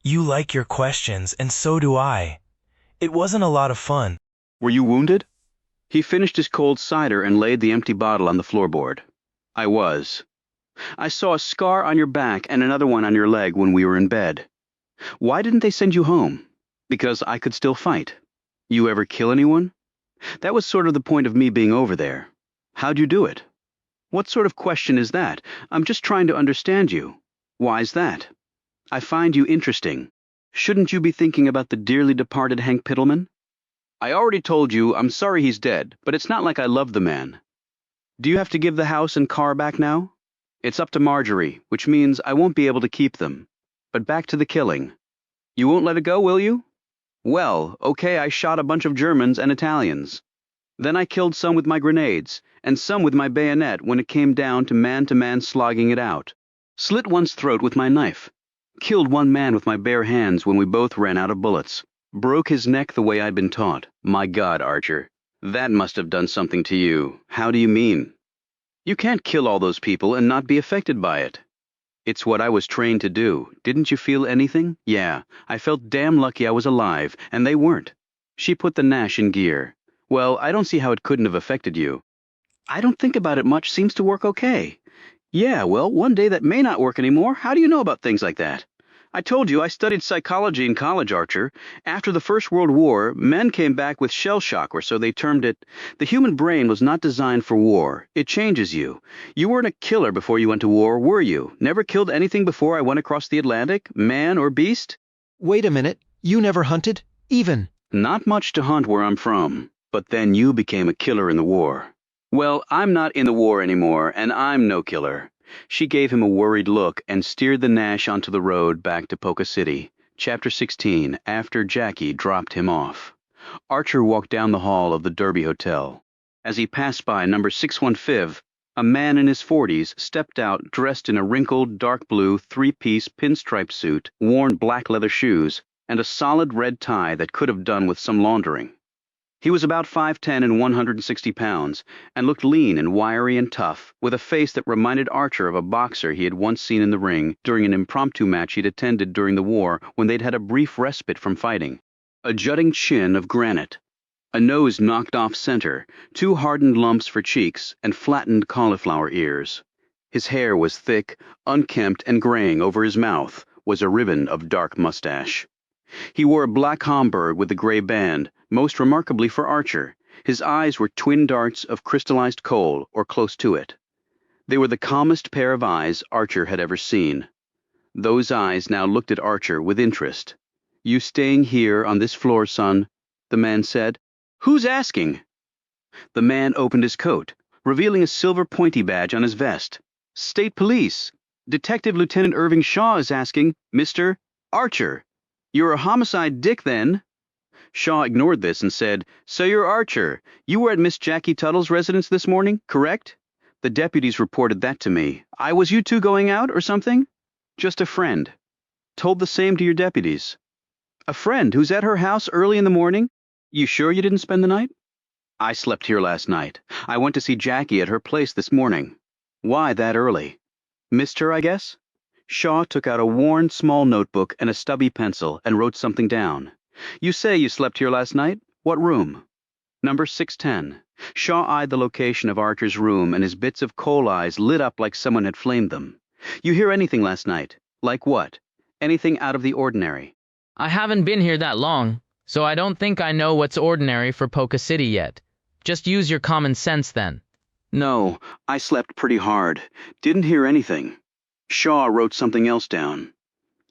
Speaker 24: You like your questions, and so do I. It wasn't a lot of fun.
Speaker 1: Were you wounded? He finished his cold cider and laid the empty bottle on the floorboard. I was. I saw a scar on your back and another one on your leg when we were in bed. Why didn't they send you home? Because I could still fight. You ever kill anyone? That was sort of the point of me being over there. How'd you do it? What sort of question is that? I'm just trying to understand you. Why's that? I find you interesting. Shouldn't you be thinking about the dearly departed Hank Pittleman? I already told you I'm sorry he's dead, but it's not like I love the man. Do you have to give the house and car back now? It's up to Marjorie, which means I won't be able to keep them. But back to the killing. You won't let it go, will you? Well, okay, I shot a bunch of Germans and Italians. Then I killed some with my grenades, and some with my bayonet when it came down to man slogging it out. Slit one's throat with my knife. Killed one man with my bare hands when we both ran out of bullets. Broke his neck the way I'd been taught. My God, Archer. That must have done something to you. How do you mean? You can't kill all those people and not be affected by it. It's what I was trained to do. Didn't you feel anything? Yeah, I felt damn lucky I was alive, and they weren't. She put the Nash in gear. Well, I don't see how it couldn't have affected you. I don't think about it much. Seems to work okay. Yeah, well, one day that may not work anymore. How do you know about things like that? I told you I studied psychology in college, Archer. After the First World War, men came back with shell shock, or so they termed it. The human brain was not designed for war. It changes you. You weren't a killer before you went to war, were you? Never killed anything before I went across the Atlantic, man or beast?
Speaker 9: Wait a minute. You never hunted? Even?
Speaker 1: Not much to hunt where I'm from. But then you became a killer in the war. Well, I'm not in the war anymore, and I'm no killer. She gave him a worried look and steered the Nash onto the road back to Polka City. Chapter 16, after Jackie dropped him off. Archer walked down the hall of the Derby Hotel. As he passed by number 615, a man in his 40s stepped out dressed in a wrinkled, dark blue, three-piece pinstripe suit, worn black leather shoes, and a solid red tie that could have done with some laundering. He was about 5'10" and 160 pounds, and looked lean and wiry and tough, with a face that reminded Archer of a boxer he had once seen in the ring during an impromptu match he'd attended during the war when they'd had a brief respite from fighting. A jutting chin of granite, a nose knocked off center, two hardened lumps for cheeks, and flattened cauliflower ears. His hair was thick, unkempt, and graying over his mouth was a ribbon of dark mustache. He wore a black Homburg with a gray band, most remarkably for Archer. His eyes were twin darts of crystallized coal, or close to it. They were the calmest pair of eyes Archer had ever seen. Those eyes now looked at Archer with interest. "You staying here on this floor, son?" the man said. "Who's asking?" The man opened his coat, revealing a silver pointy badge on his vest. "State Police. Detective Lieutenant Irving Shaw is asking, Mr. Archer. You're a homicide dick, then?" Shaw ignored this and said, "So you're Archer. You were at Miss Jackie Tuttle's residence this morning, correct? The deputies reported that to me. Was you two going out or something?" "Just a friend." "Told the same to your deputies." "A friend who's at her house early in the morning? You sure you didn't spend the night?" "I slept here last night. I went to see Jackie at her place this morning." "Why that early?" "Missed her, I guess?" Shaw took out a worn small notebook and a stubby pencil and wrote something down. "You say you slept here last night? What room?" "Number 610. Shaw eyed the location of Archer's room, and his bits of coal eyes lit up like someone had flamed them. "You hear anything last night? Like what? Anything out of the ordinary?"
Speaker 4: "I haven't been here that long, so I don't think I know what's ordinary for Polka City yet. Just use your common sense then."
Speaker 1: "No, I slept pretty hard. Didn't hear anything." Shaw wrote something else down.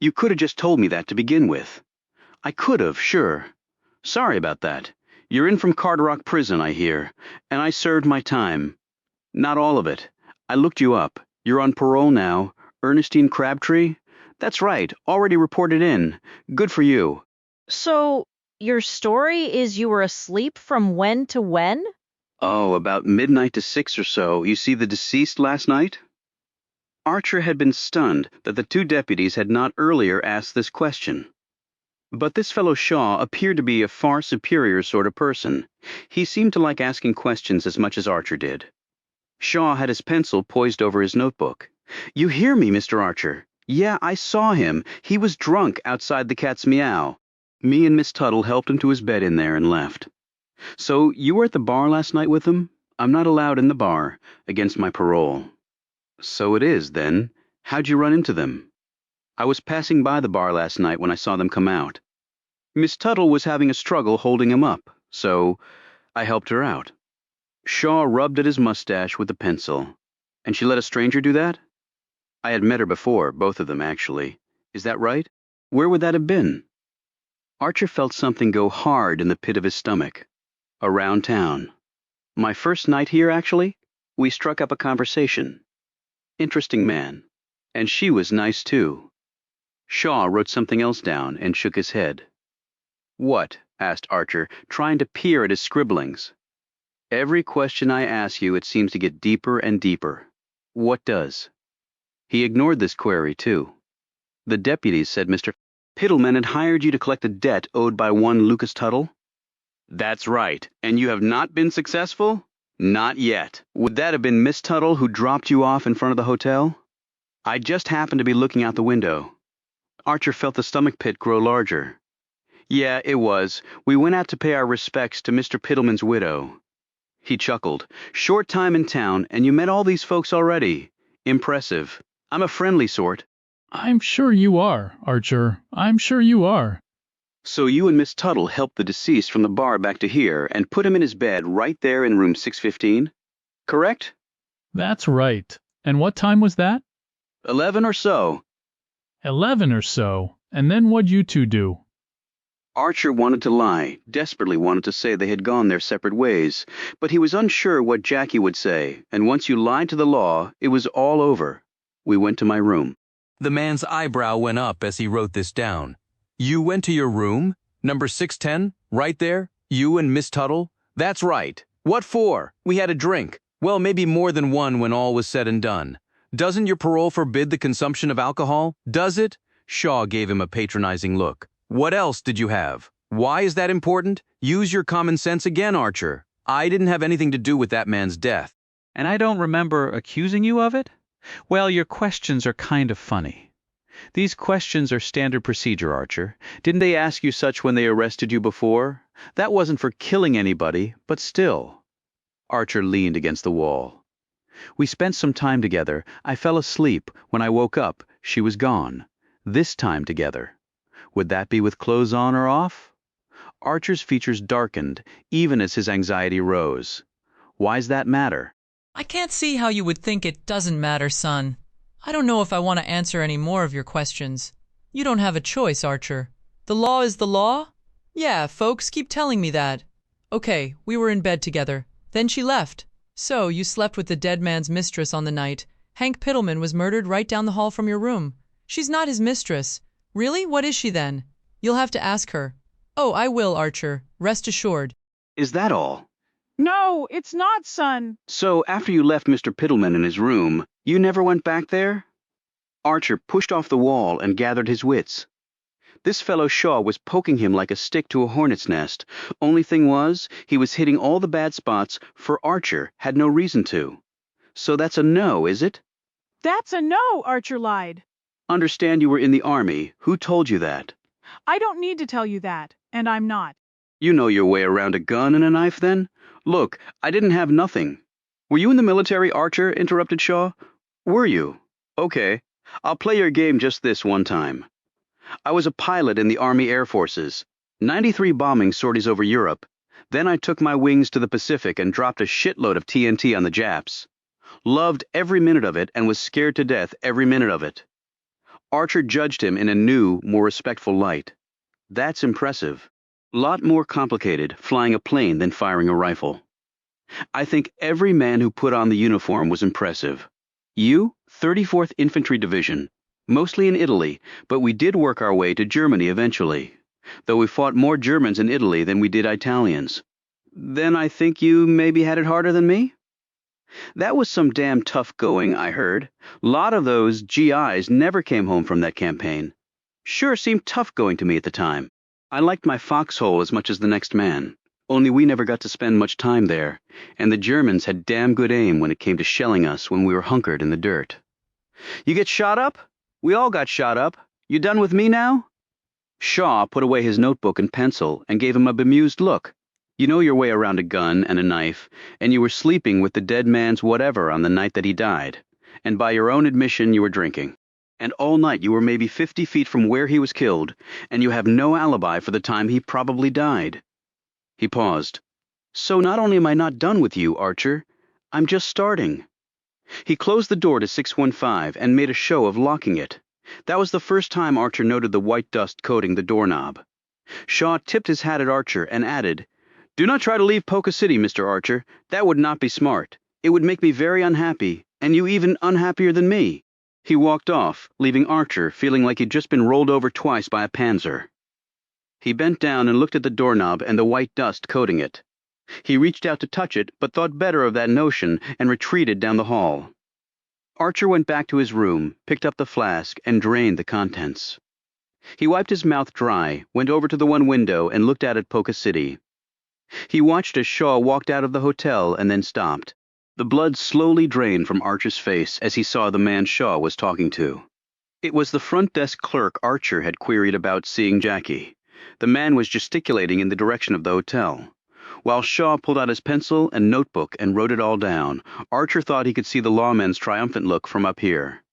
Speaker 1: "You could have just told me that to begin with." "I could have, sure. Sorry about that. You're in from Carderock Prison, I hear, and I served my time. Not all of it. I looked you up. You're on parole now. Ernestine Crabtree? That's right, already reported in. Good for you."
Speaker 5: So, your story is you were asleep from when to when?
Speaker 1: "Oh, about midnight to 6 or so. You see the deceased last night?" Archer had been stunned that the two deputies had not earlier asked this question. But this fellow Shaw appeared to be a far superior sort of person. He seemed to like asking questions as much as Archer did. Shaw had his pencil poised over his notebook. "You hear me, Mr. Archer? Yeah, I saw him. He was drunk outside the Cat's Meow. Me and Miss Tuttle helped him to his bed in there and left." "So you were at the bar last night with him?" "I'm not allowed in the bar, against my parole." "So it is, then. How'd you run into them?" I was passing by the bar last night when I saw them come out. Miss Tuttle was having a struggle holding him up, so I helped her out. Shaw rubbed at his mustache with a pencil. And she let a stranger do that? I had met her before, both of them actually. Is that right? Where would that have been? Archer felt something go hard in the pit of his stomach. Around town. My first night here, actually? We struck up a conversation. Interesting man. And she was nice, too. Shaw wrote something else down and shook his head. What? Asked Archer, trying to peer at his scribblings. Every question I ask you, it seems to get deeper and deeper. What does? He ignored this query, too. The deputies said Mr. Piddleman had hired you to collect a debt owed by one Lucas Tuttle? That's right. And you have not been successful? Not yet. Would that have been Miss Tuttle who dropped you off in front of the hotel? I just happened to be looking out the window. Archer felt the stomach pit grow larger. Yeah, it was. We went out to pay our respects to Mr. Piddleman's widow. He chuckled. Short time in town, and you met all these folks already. Impressive. I'm a friendly sort.
Speaker 16: I'm sure you are, Archer. I'm sure you are.
Speaker 1: So you and Miss Tuttle helped the deceased from the bar back to here and put him in his bed right there in room 615? Correct?
Speaker 16: That's right. And what time was that?
Speaker 1: 11 or so.
Speaker 16: 11 or so. And then what'd you two do?
Speaker 1: Archer wanted to lie, desperately wanted to say they had gone their separate ways, but he was unsure what Jackie would say, and once you lied to the law, it was all over. We went to my room.
Speaker 11: The man's eyebrow went up as he wrote this down. You went to your room? Number 610? Right there? You and Miss Tuttle? That's right. What for? We had a drink. Well, maybe more than one when all was said and done. Doesn't your parole forbid the consumption of alcohol? Does it? Shaw gave him a patronizing look. What else did you have? Why is that important? Use your common sense again, Archer. I didn't have anything to do with that man's death.
Speaker 7: And I don't remember accusing you of it? Well, your questions are kind of funny. These questions are standard procedure, Archer. Didn't they ask you such when they arrested you before? That wasn't for killing anybody, but still. Archer leaned against the wall. We spent some time together. I fell asleep. When I woke up, she was gone. This time together. Would that be with clothes on or off? Archer's features darkened, even as his anxiety rose. Why's that matter?
Speaker 2: I can't see how you would think it doesn't matter, son. I don't know if I want to answer any more of your questions. You don't have a choice, Archer. The law is the law? Yeah, folks keep telling me that. Okay, we were in bed together. Then she left. So, you slept with the dead man's mistress on the night. Hank Piddleman was murdered right down the hall from your room. She's not his mistress. Really? What is she then? You'll have to ask her. Oh, I will, Archer. Rest assured.
Speaker 1: Is that all?
Speaker 6: No, it's not, son.
Speaker 1: So, after you left Mr. Piddleman in his room, you never went back there? Archer pushed off the wall and gathered his wits. This fellow Shaw was poking him like a stick to a hornet's nest. Only thing was, he was hitting all the bad spots, for Archer had no reason to. So that's a no, is it?
Speaker 6: That's a no, Archer lied.
Speaker 1: Understand you were in the army. Who told you that?
Speaker 6: I don't need to tell you that, and I'm not.
Speaker 1: You know your way around a gun and a knife, then? Look, I didn't have nothing. Were you in the military, Archer? Interrupted Shaw. Were you? Okay. I'll play your game just this one time. I was a pilot in the Army Air Forces. 93 bombing sorties over Europe. Then I took my wings to the Pacific and dropped a shitload of TNT on the Japs. Loved every minute of it and was scared to death every minute of it. Archer judged him in a new, more respectful light. That's impressive. Lot more complicated flying a plane than firing a rifle. I think every man who put on the uniform was impressive. You, 34th Infantry Division, mostly in Italy, but we did work our way to Germany eventually, though we fought more Germans in Italy than we did Italians. Then I think you maybe had it harder than me? That was some damn tough going, I heard. Lot of those GIs never came home from that campaign. Sure seemed tough going to me at the time. I liked my foxhole as much as the next man, only we never got to spend much time there, and the Germans had damn good aim when it came to shelling us when we were hunkered in the dirt. You get shot up? We all got shot up. You done with me now? Shaw put away his notebook and pencil and gave him a bemused look. You know your way around a gun and a knife, and you were sleeping with the dead man's whatever on the night that he died, and by your own admission you were drinking. And all night you were maybe 50 feet from where he was killed, and you have no alibi for the time he probably died. He paused. So not only am I not done with you, Archer, I'm just starting. He closed the door to 615 and made a show of locking it. That was the first time Archer noted the white dust coating the doorknob. Shaw tipped his hat at Archer and added, "Do not try to leave Polka City, Mr. Archer. That would not be smart. It would make me very unhappy, and you even unhappier than me." He walked off, leaving Archer feeling like he'd just been rolled over twice by a panzer. He bent down and looked at the doorknob and the white dust coating it. He reached out to touch it, but thought better of that notion and retreated down the hall. Archer went back to his room, picked up the flask, and drained the contents. He wiped his mouth dry, went over to the one window, and looked out at Polka City. He watched as Shaw walked out of the hotel and then stopped. The blood slowly drained from Archer's face as he saw the man Shaw was talking to. It was the front desk clerk Archer had queried about seeing Jackie. The man was gesticulating in the direction of the hotel. While Shaw pulled out his pencil and notebook and wrote it all down, Archer thought he could see the lawman's triumphant look from up here.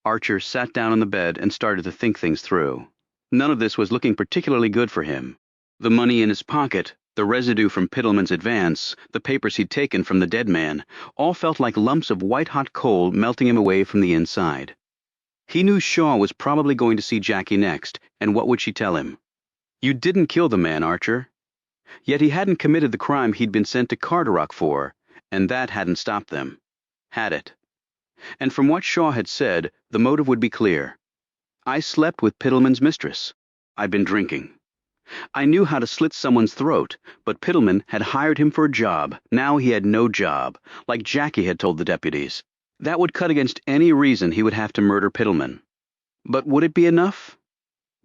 Speaker 1: Archer sat down on the bed and started to think things through. None of this was looking particularly good for him. The money in his pocket, the residue from Piddleman's advance, the papers he'd taken from the dead man, all felt like lumps of white-hot coal melting him away from the inside. He knew Shaw was probably going to see Jackie next, and what would she tell him? "You didn't kill the man, Archer." Yet he hadn't committed the crime he'd been sent to Carderock for, and that hadn't stopped them. Had it? And from what Shaw had said, the motive would be clear. I slept with Piddleman's mistress. I'd been drinking. I knew how to slit someone's throat, but Piddleman had hired him for a job. Now he had no job, like Jackie had told the deputies. That would cut against any reason he would have to murder Piddleman. But would it be enough?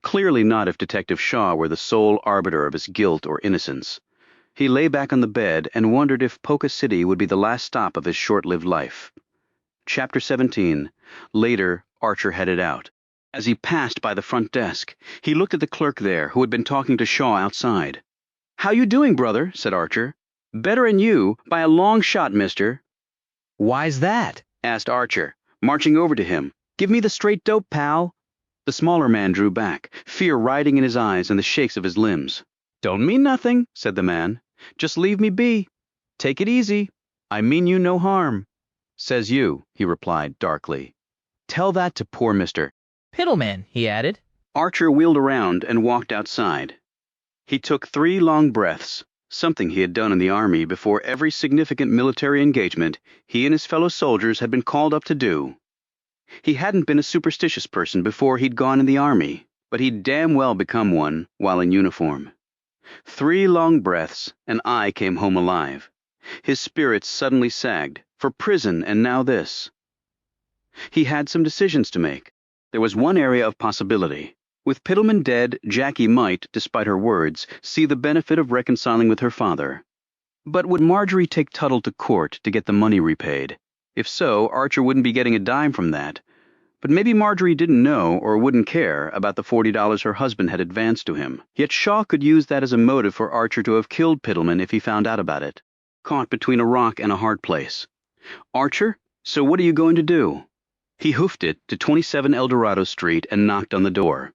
Speaker 1: Clearly not if Detective Shaw were the sole arbiter of his guilt or innocence. He lay back on the bed and wondered if Polka City would be the last stop of his short-lived life. Chapter 17. Later, Archer headed out. As he passed by the front desk, he looked at the clerk there who had been talking to Shaw outside. "How you doing, brother?" said Archer. "Better'n you, by a long shot, mister."
Speaker 3: "Why's that?"
Speaker 1: asked Archer, marching over to him. "Give me the straight dope, pal." The smaller man drew back, fear riding in his eyes and the shakes of his limbs. "Don't mean nothing," said the man. "Just leave me be. Take it easy. I mean you no harm." "Says you," he replied darkly. "Tell that to poor Mr.
Speaker 4: Piddleman," he added.
Speaker 1: Archer wheeled around and walked outside. He took 3 long breaths, something he had done in the army before every significant military engagement he and his fellow soldiers had been called up to do. He hadn't been a superstitious person before he'd gone in the army, but he'd damn well become one while in uniform. 3 long breaths, and I came home alive. His spirits suddenly sagged, for prison and now this. He had some decisions to make. There was one area of possibility. With Piddleman dead, Jackie might, despite her words, see the benefit of reconciling with her father. But would Marjorie take Tuttle to court to get the money repaid? If so, Archer wouldn't be getting a dime from that. But maybe Marjorie didn't know or wouldn't care about the $40 her husband had advanced to him. Yet Shaw could use that as a motive for Archer to have killed Piddleman if he found out about it. Caught between a rock and a hard place. "Archer, so what are you going to do?" He hoofed it to 27 Eldorado Street and knocked on the door.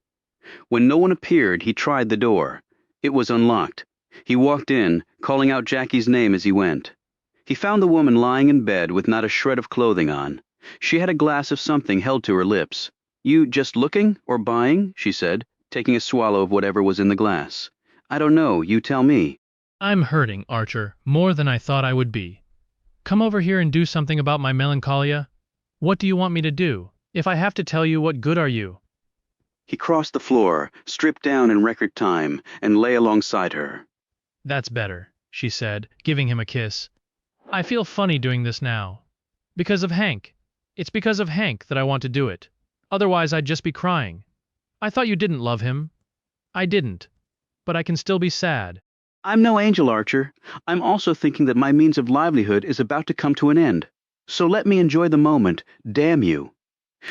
Speaker 1: When no one appeared, he tried the door. It was unlocked. He walked in, calling out Jackie's name as he went. He found the woman lying in bed with not a shred of clothing on. She had a glass of something held to her lips. "You just looking or buying?" she said, taking a swallow of whatever was in the glass. "I don't know. You tell me."
Speaker 15: "I'm hurting, Archer, more than I thought I would be. Come over here and do something about my melancholia. What do you want me to do? If I have to tell you, what good are you?"
Speaker 1: He crossed the floor, stripped down in record time, and lay alongside her.
Speaker 15: "That's better," she said, giving him a kiss. "I feel funny doing this now. Because of Hank. It's because of Hank that I want to do it. Otherwise I'd just be crying. I thought you didn't love him. I didn't. But I can still be sad."
Speaker 1: "I'm no angel, Archer. I'm also thinking that my means of livelihood is about to come to an end. So let me enjoy the moment, damn you."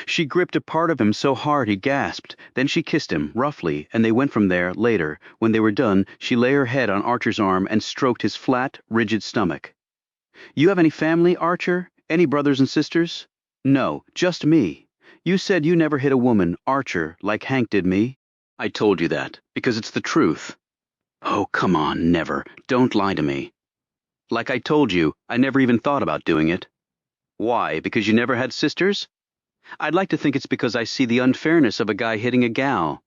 Speaker 1: She gripped a part of him so hard he gasped. Then she kissed him, roughly, and they went from there. Later, when they were done, she lay her head on Archer's arm and stroked his flat, rigid stomach. "You have any family, Archer? Any brothers and sisters?" "No, just me. You said you never hit a woman, Archer, like Hank did me. I told you that, because it's the truth. Oh, come on, never. Don't lie to me. Like I told you, I never even thought about doing it. Why, because you never had sisters? I'd like to think it's because I see the unfairness of a guy hitting a gal.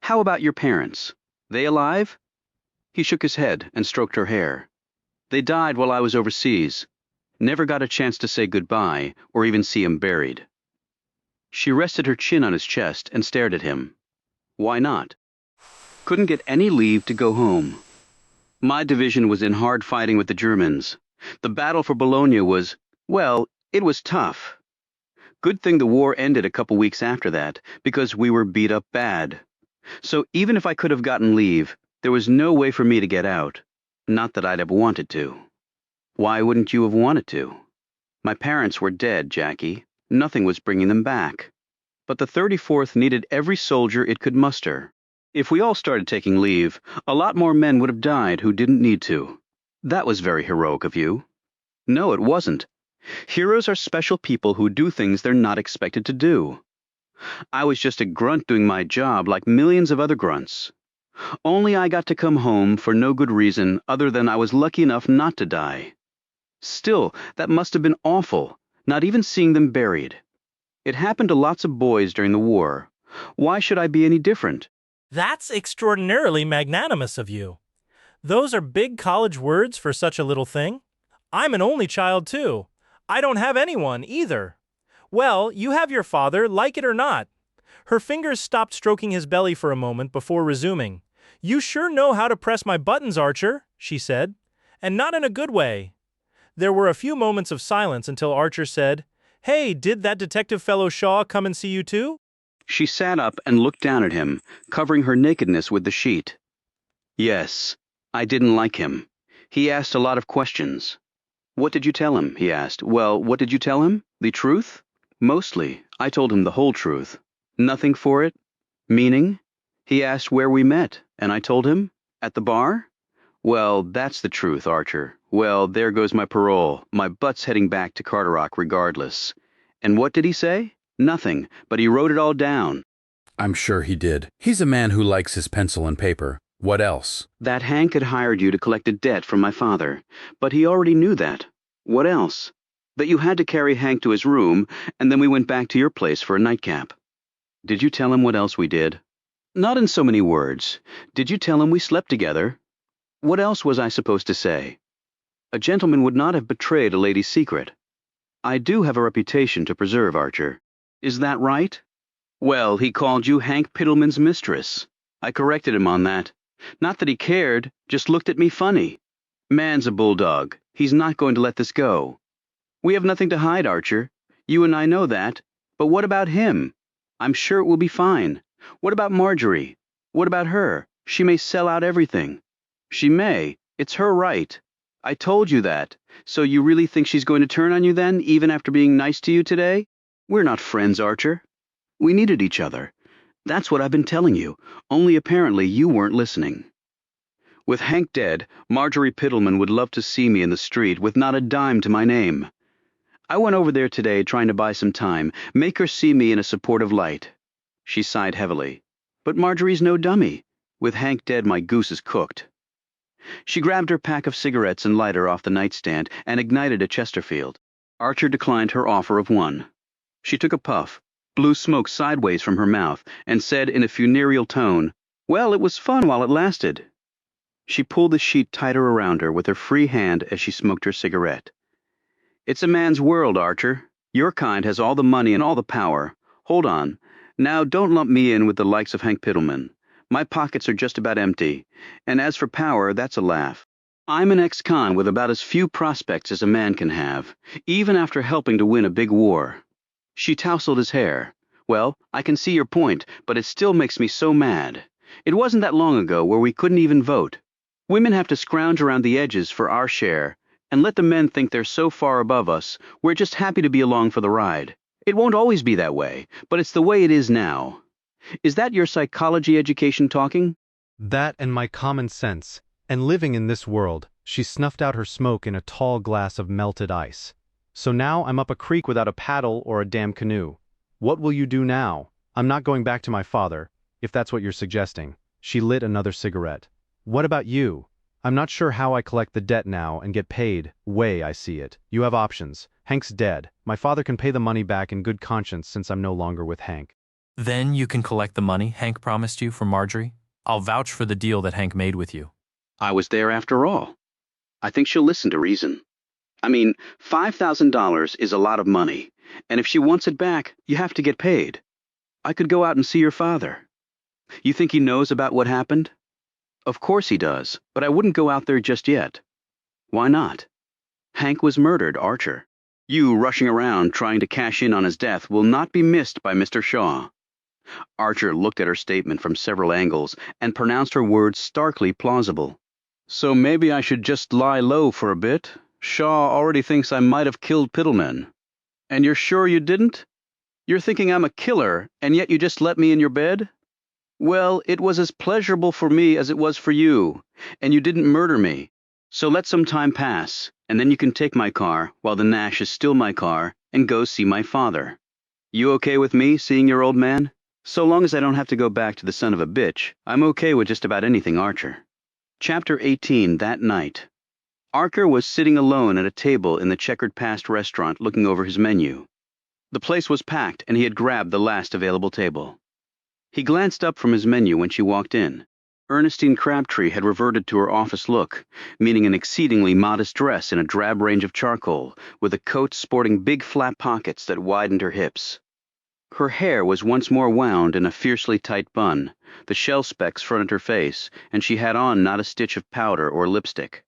Speaker 1: How about your parents? They alive? He shook his head and stroked her hair. They died while I was overseas. Never got a chance to say goodbye or even see him buried. She rested her chin on his chest and stared at him. Why not? Couldn't get any leave to go home. My division was in hard fighting with the Germans. The battle for Bologna was, well, it was tough. Good thing the war ended a couple weeks after that, because we were beat up bad. So even if I could have gotten leave, there was no way for me to get out. Not that I'd have wanted to. Why wouldn't you have wanted to? My parents were dead, Jackie. Nothing was bringing them back. But the 34th needed every soldier it could muster. If we all started taking leave, a lot more men would have died who didn't need to. That was very heroic of you. No, it wasn't. Heroes are special people who do things they're not expected to do. I was just a grunt doing my job like millions of other grunts. Only I got to come home for no good reason other than I was lucky enough not to die. Still, that must have been awful, not even seeing them buried. It happened to lots of boys during the war. Why should I be any different?
Speaker 13: That's extraordinarily magnanimous of you. Those are big college words for such a little thing. I'm an only child, too. I don't have anyone, either. Well, you have your father, like it or not. Her fingers stopped stroking his belly for a moment before resuming. You sure know how to press my buttons, Archer, she said, and not in a good way. There were a few moments of silence until Archer said, Hey, did that detective fellow Shaw come and see you too?
Speaker 1: She sat up and looked down at him, covering her nakedness with the sheet. Yes, I didn't like him. He asked a lot of questions. What did you tell him? He asked. Well, what did you tell him? The truth? Mostly. I told him the whole truth. Nothing for it? Meaning? He asked where we met, and I told him? At the bar? Well, that's the truth, Archer. Well, there goes my parole. My butt's heading back to Carderock regardless. And what did he say? Nothing, but he wrote it all down.
Speaker 7: I'm sure he did. He's a man who likes his pencil and paper. What else?
Speaker 1: That Hank had hired you to collect a debt from my father, but he already knew that. What else? That you had to carry Hank to his room, and then we went back to your place for a nightcap. Did you tell him what else we did? Not in so many words. Did you tell him we slept together? What else was I supposed to say? A gentleman would not have betrayed a lady's secret. I do have a reputation to preserve, Archer. Is that right? Well, he called you Hank Piddleman's mistress. I corrected him on that. Not that he cared, just looked at me funny. Man's a bulldog. He's not going to let this go. We have nothing to hide, Archer. You and I know that. But what about him? I'm sure it will be fine. What about Marjorie? What about her? She may sell out everything. She may. It's her right. I told you that. So you really think she's going to turn on you then, even after being nice to you today? We're not friends, Archer. We needed each other. That's what I've been telling you, only apparently you weren't listening. With Hank dead, Marjorie Piddleman would love to see me in the street with not a dime to my name. I went over there today trying to buy some time, make her see me in a supportive light. She sighed heavily. But Marjorie's no dummy. With Hank dead, my goose is cooked. She grabbed her pack of cigarettes and lighter off the nightstand and ignited a Chesterfield. Archer declined her offer of one. She took a puff, blew smoke sideways from her mouth, and said in a funereal tone, Well, it was fun while it lasted. She pulled the sheet tighter around her with her free hand as she smoked her cigarette. It's a man's world, Archer. Your kind has all the money and all the power. Hold on. Now don't lump me in with the likes of Hank Piddleman. My pockets are just about empty, and as for power, that's a laugh. I'm an ex-con with about as few prospects as a man can have, even after helping to win a big war. She tousled his hair. Well, I can see your point, but it still makes me so mad. It wasn't that long ago where we couldn't even vote. Women have to scrounge around the edges for our share, and let the men think they're so far above us, we're just happy to be along for the ride. It won't always be that way, but it's the way it is now. Is that your psychology education talking?
Speaker 17: That and my common sense, and living in this world. She snuffed out her smoke in a tall glass of melted ice. So now I'm up a creek without a paddle or a damn canoe. What will you do now? I'm not going back to my father, if that's what you're suggesting. She lit another cigarette. What about you? I'm not sure how I collect the debt now and get paid, way I see it. You have options. Hank's dead. My father can pay the money back in good conscience since I'm no longer with Hank.
Speaker 12: Then you can collect the money Hank promised you from Marjorie? I'll vouch for the deal that Hank made with you.
Speaker 1: I was there after all. I think she'll listen to reason. I mean, $5,000 is a lot of money, and if she wants it back, you have to get paid. I could go out and see your father. You think he knows about what happened? Of course he does, but I wouldn't go out there just yet. Why not? Hank was murdered, Archer. You rushing around trying to cash in on his death will not be missed by Mr. Shaw. Archer looked at her statement from several angles and pronounced her words starkly plausible. So maybe I should just lie low for a bit. Shaw already thinks I might have killed Piddleman. And you're sure you didn't? You're thinking I'm a killer, and yet you just let me in your bed? Well, it was as pleasurable for me as it was for you, and you didn't murder me. So let some time pass, and then you can take my car, while the Nash is still my car, and go see my father. You okay with me seeing your old man? So long as I don't have to go back to the son of a bitch, I'm okay with just about anything, Archer. Chapter 18, that night. Archer was sitting alone at a table in the Checkered Past restaurant looking over his menu. The place was packed, and he had grabbed the last available table. He glanced up from his menu when she walked in. Ernestine Crabtree had reverted to her office look, meaning an exceedingly modest dress in a drab range of charcoal, with a coat sporting big flat pockets that widened her hips. Her hair was once more wound in a fiercely tight bun, the shell specks fronted her face, and she had on not a stitch of powder or lipstick.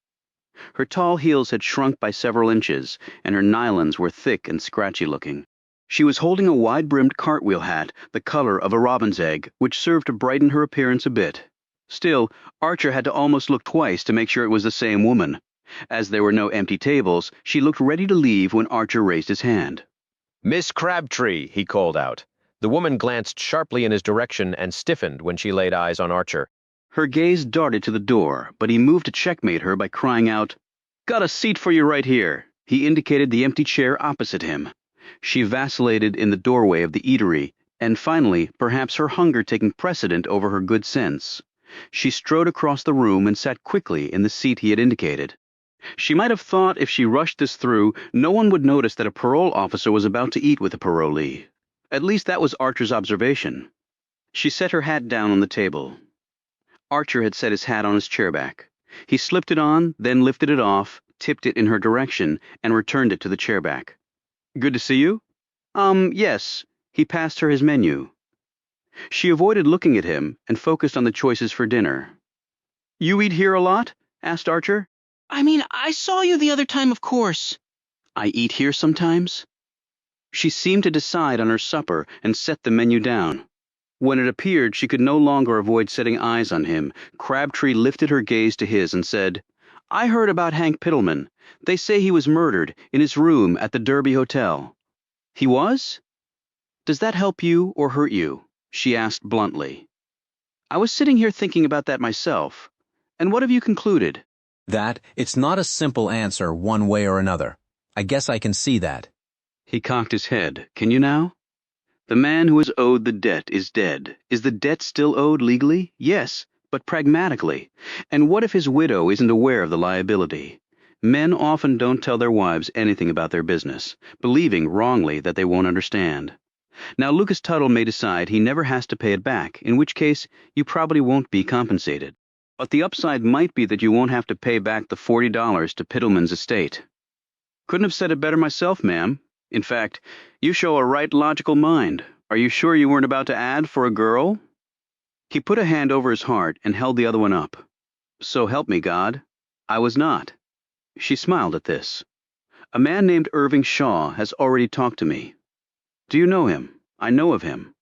Speaker 1: Her tall heels had shrunk by several inches, and her nylons were thick and scratchy-looking. She was holding a wide-brimmed cartwheel hat, the color of a robin's egg, which served to brighten her appearance a bit. Still, Archer had to almost look twice to make sure it was the same woman. As there were no empty tables, she looked ready to leave when Archer raised his hand.
Speaker 20: "Miss Crabtree," he called out. The woman glanced sharply in his direction and stiffened when she laid eyes on Archer.
Speaker 1: Her gaze darted to the door, but he moved to checkmate her by crying out, "Got a seat for you right here." He indicated the empty chair opposite him. She vacillated in the doorway of the eatery, and finally, perhaps her hunger taking precedent over her good sense, she strode across the room and sat quickly in the seat he had indicated. She might have thought if she rushed this through, no one would notice that a parole officer was about to eat with a parolee. At least that was Archer's observation. She set her hat down on the table. Archer had set his hat on his chairback. He slipped it on, then lifted it off, tipped it in her direction, and returned it to the chairback. "Good to see you?" Yes." He passed her his menu. She avoided looking at him and focused on the choices for dinner. "You eat here a lot?" asked Archer.
Speaker 21: I mean, I saw you the other time, of course.
Speaker 1: "I eat here sometimes?" She seemed to decide on her supper and set the menu down. When it appeared she could no longer avoid setting eyes on him, Crabtree lifted her gaze to his and said, "I heard about Hank Piddleman. They say he was murdered in his room at the Derby Hotel." "He was? Does that help you or hurt you?" she asked bluntly. "I was sitting here thinking about that myself. And what have you concluded?"
Speaker 22: That it's not a simple answer one way or another. I guess I can see that.
Speaker 1: He cocked his head. "Can you now? The man who has owed the debt is dead. Is the debt still owed legally? Yes, but pragmatically. And what if his widow isn't aware of the liability? Men often don't tell their wives anything about their business, believing wrongly that they won't understand. Now Lucas Tuttle may decide he never has to pay it back, in which case you probably won't be compensated. But the upside might be that you won't have to pay back the $40 to Piddleman's estate. Couldn't have said it better myself, ma'am. In fact, you show a right logical mind. Are you sure you weren't about to add for a girl?" He put a hand over his heart and held the other one up. "So help me God, I was not." She smiled at this. "A man named Irving Shaw has already talked to me." "Do you know him?" "I know of him.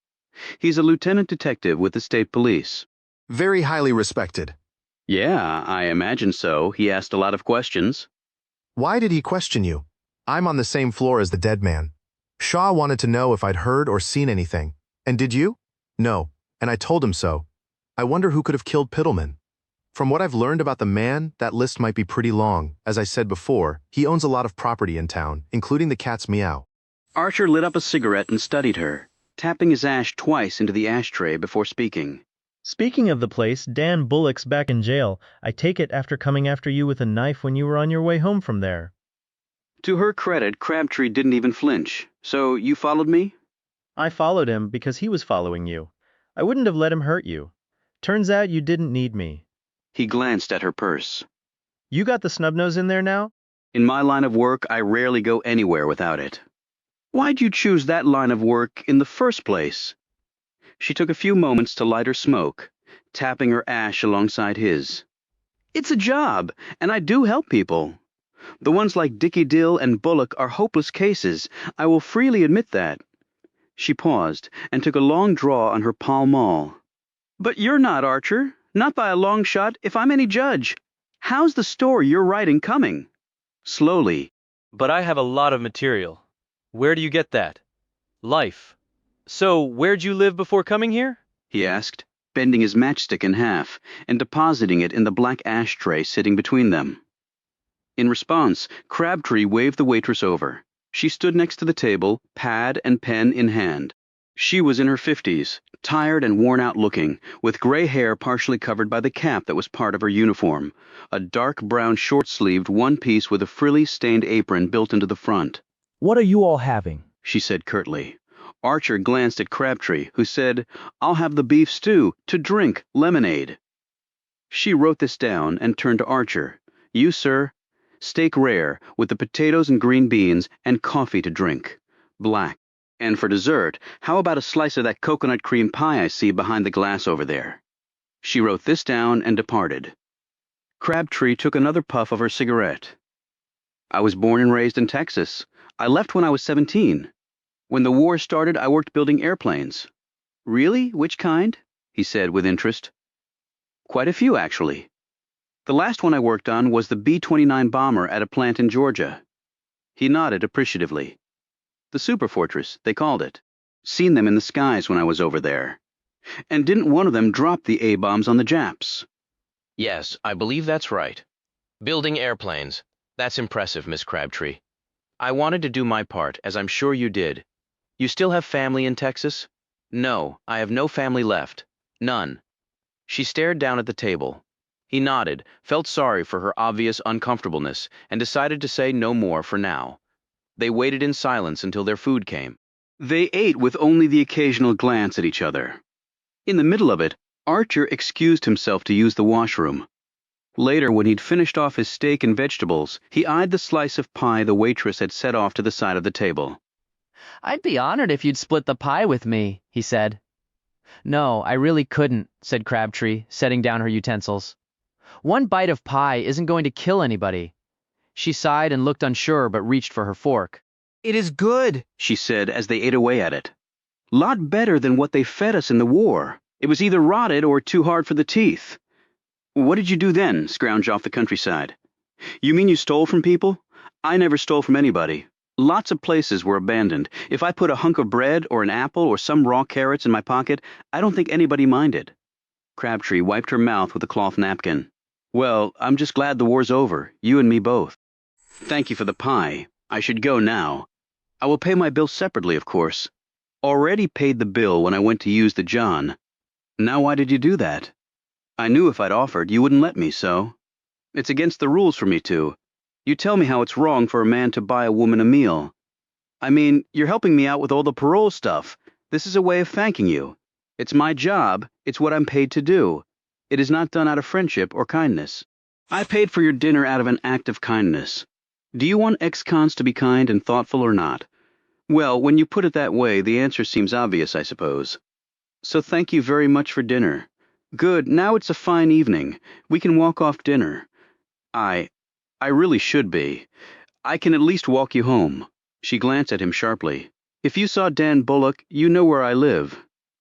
Speaker 1: He's a lieutenant detective with the state police."
Speaker 25: "Very highly respected."
Speaker 1: "Yeah, I imagine so. He asked a lot of questions."
Speaker 25: "Why did he question you? I'm on the same floor as the dead man. Shaw wanted to know if I'd heard or seen anything. And did you?" "No, and I told him so. I wonder who could have killed Piddleman. From what I've learned about the man, that list might be pretty long. As I said before, he owns a lot of property in town, including the cat's meow."
Speaker 1: Archer lit up a cigarette and studied her. tapping his ash twice into the ashtray before speaking.
Speaker 8: Speaking of the place, Dan Bullock's back in jail. I take it after coming after you with a knife when you were on your way home from there.
Speaker 1: To her credit, Crabtree didn't even flinch. So you followed me?
Speaker 8: I followed him because he was following you. I wouldn't have let him hurt you. Turns out you didn't need me.
Speaker 1: He glanced at her purse.
Speaker 8: You got the snub-nose in there now?
Speaker 1: In my line of work, I rarely go anywhere without it. Why'd you choose that line of work in the first place? She took a few moments to light her smoke, tapping her ash alongside his. It's a job, and I do help people. The ones like Dickie Dill and Bullock are hopeless cases. I will freely admit that. She paused and took a long draw on her Pall Mall. But you're not, Archer. Not by a long shot, if I'm any judge. How's the story you're writing coming? Slowly.
Speaker 10: But I have a lot of material. Where do you get that? Life. So, where'd you live before coming here?
Speaker 1: He asked, bending his matchstick in half and depositing it in the black ashtray sitting between them. In response, Crabtree waved the waitress over. She stood next to the table, pad and pen in hand. She was in her 50s, tired and worn out looking, with gray hair partially covered by the cap that was part of her uniform, a dark brown short-sleeved one-piece with a frilly stained apron built into the front.
Speaker 23: What are you all having?
Speaker 1: She said curtly. Archer glanced at Crabtree, who said, I'll have the beef stew, to drink, lemonade. She wrote this down and turned to Archer. You, sir, steak rare, with the potatoes and green beans, and coffee to drink. Black. And for dessert, how about a slice of that coconut cream pie I see behind the glass over there? She wrote this down and departed. Crabtree took another puff of her cigarette. I was born and raised in Texas. I left when I was 17. When the war started, I worked building airplanes. Really? Which kind? He said with interest. Quite a few, actually. The last one I worked on was the B-29 bomber at a plant in Georgia. He nodded appreciatively. The Superfortress, they called it. Seen them in the skies when I was over there. And didn't one of them drop the A-bombs on the Japs?
Speaker 20: Yes, I believe that's right. Building airplanes. That's impressive, Miss Crabtree. I wanted to do my part, as I'm sure you did. You still have family in Texas? No, I have no family left. None. She stared down at the table. He nodded, felt sorry for her obvious uncomfortableness, and decided to say no more for now. They waited in silence until their food came.
Speaker 1: They ate with only the occasional glance at each other. In the middle of it, Archer excused himself to use the washroom. Later, when he'd finished off his steak and vegetables, he eyed the slice of pie the waitress had set off to the side of the table.
Speaker 4: I'd be honored if you'd split the pie with me, he said. No, I really couldn't, said Crabtree, setting down her utensils. One bite of pie isn't going to kill anybody. She sighed and looked unsure but reached for her fork.
Speaker 1: It is good, she said as they ate away at it. Lot better than what they fed us in the war. It was either rotted or too hard for the teeth. What did you do then, scrounge off the countryside? You mean you stole from people? I never stole from anybody. Lots of places were abandoned. If I put a hunk of bread or an apple or some raw carrots in my pocket, I don't think anybody minded. Crabtree wiped her mouth with a cloth napkin. Well, I'm just glad the war's over, you and me both. Thank you for the pie. I should go now. I will pay my bill separately, of course. Already paid the bill when I went to use the John. Now why did you do that? I knew if I'd offered, you wouldn't let me, so. It's against the rules for me to. You tell me how it's wrong for a man to buy a woman a meal. I mean, you're helping me out with all the parole stuff. This is a way of thanking you. It's my job. It's what I'm paid to do. It is not done out of friendship or kindness. I paid for your dinner out of an act of kindness. Do you want ex-cons to be kind and thoughtful or not? Well, when you put it that way, the answer seems obvious, I suppose. So thank you very much for dinner. Good, now it's a fine evening. We can walk off dinner. I really should be. I can at least walk you home. She glanced at him sharply. If you saw Dan Bullock, you know where I live.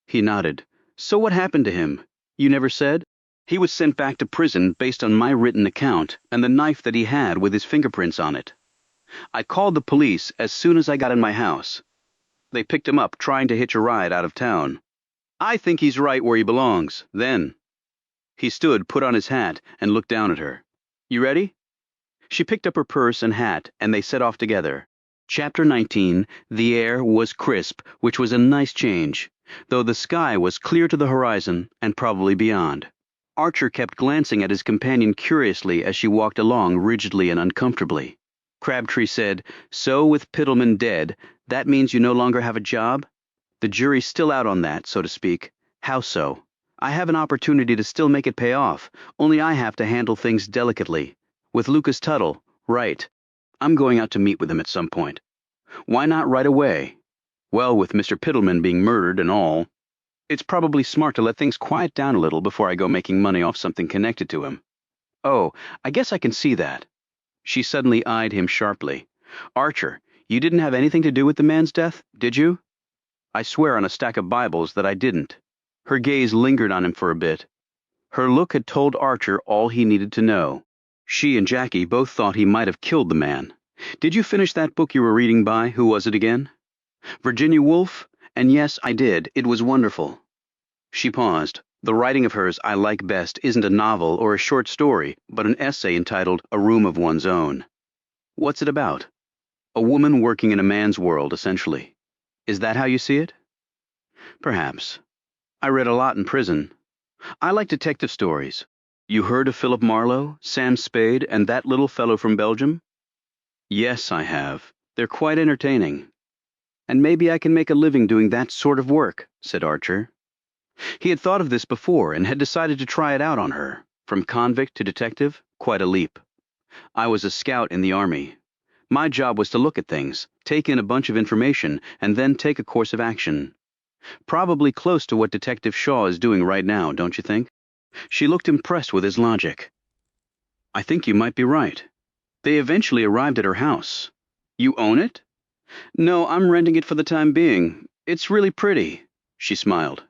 Speaker 1: He nodded. So what happened to him? You never said? He was sent back to prison based on my written account and the knife that he had with his fingerprints on it. I called the police as soon as I got in my house. They picked him up trying to hitch a ride out of town. I think he's right where he belongs, then. He stood, put on his hat, and looked down at her. You ready? She picked up her purse and hat, and they set off together. Chapter 19. The air was crisp, which was a nice change, though the sky was clear to the horizon and probably beyond. Archer kept glancing at his companion curiously as she walked along rigidly and uncomfortably. Crabtree said, "So with Piddleman dead, that means you no longer have a job?" "The jury's still out on that, so to speak." "How so?" "I have an opportunity to still make it pay off, only I have to handle things delicately. With Lucas Tuttle, right. I'm going out to meet with him at some point." "Why not right away?" "Well, with Mr. Piddleman being murdered and all, it's probably smart to let things quiet down a little before I go making money off something connected to him." "Oh, I guess I can see that." She suddenly eyed him sharply. "Archer, you didn't have anything to do with the man's death, did you?" "I swear on a stack of Bibles that I didn't." Her gaze lingered on him for a bit. Her look had told Archer all he needed to know. She and Jackie both thought he might have killed the man. "Did you finish that book you were reading by, who was it again?" "Virginia Woolf? And yes, I did. It was wonderful." She paused. The writing of hers I like best isn't a novel or a short story, but an essay entitled A Room of One's Own. "What's it about?" "A woman working in a man's world, essentially." "Is that how you see it?" "Perhaps. I read a lot in prison. I like detective stories. You heard of Philip Marlowe, Sam Spade, and that little fellow from Belgium?" "Yes, I have. They're quite entertaining." "And maybe I can make a living doing that sort of work," said Archer. He had thought of this before and had decided to try it out on her. From convict to detective, quite a leap. "I was a scout in the Army. My job was to look at things, take in a bunch of information, and then take a course of action. Probably close to what Detective Shaw is doing right now, don't you think?" She looked impressed with his logic. "I think you might be right." They eventually arrived at her house. "You own it?" "No, I'm renting it for the time being. It's really pretty." She smiled.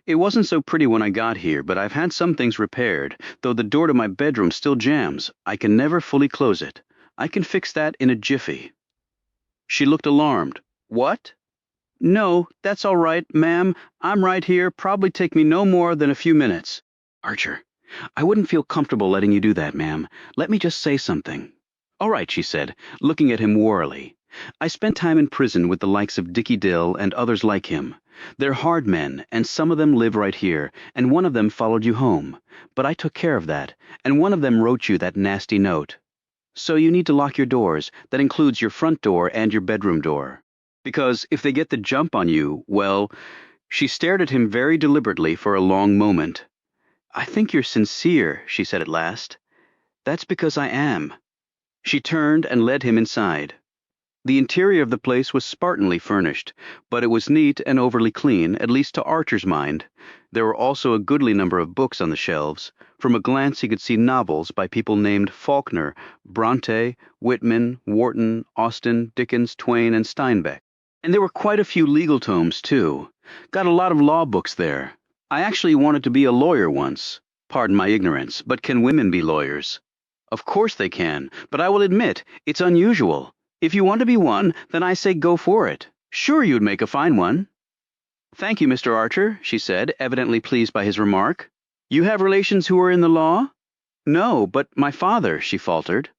Speaker 1: "It wasn't so pretty when I got here, but I've had some things repaired, though the door to my bedroom still jams. I can never fully close it. I can fix that in a jiffy." She looked alarmed. "What?" "No, that's all right, ma'am. I'm right here. Probably take me no more than a few minutes." "Archer, I wouldn't feel comfortable letting you do that, ma'am. Let me just say something." "All right," she said, looking at him warily. "I spent time in prison with the likes of Dickie Dill and others like him. They're hard men, and some of them live right here, and one of them followed you home. But I took care of that, and one of them wrote you that nasty note. So you need to lock your doors. That includes your front door and your bedroom door. Because if they get the jump on you, well..." She stared at him very deliberately for a long moment. "I think you're sincere," she said at last. "That's because I am." She turned and led him inside. The interior of the place was Spartanly furnished, but it was neat and overly clean, at least to Archer's mind. There were also a goodly number of books on the shelves. From a glance he could see novels by people named Faulkner, Bronte, Whitman, Wharton, Austen, Dickens, Twain, and Steinbeck. And there were quite a few legal tomes, too. Got a lot of law books there. I actually wanted to be a lawyer once. Pardon my ignorance, but can women be lawyers? Of course they can, but I will admit, it's unusual. If you want to be one, then I say go for it. Sure you'd make a fine one." "Thank you, Mr. Archer," she said, evidently pleased by his remark. "You have relations who are in the law?" "No, but my father," she faltered.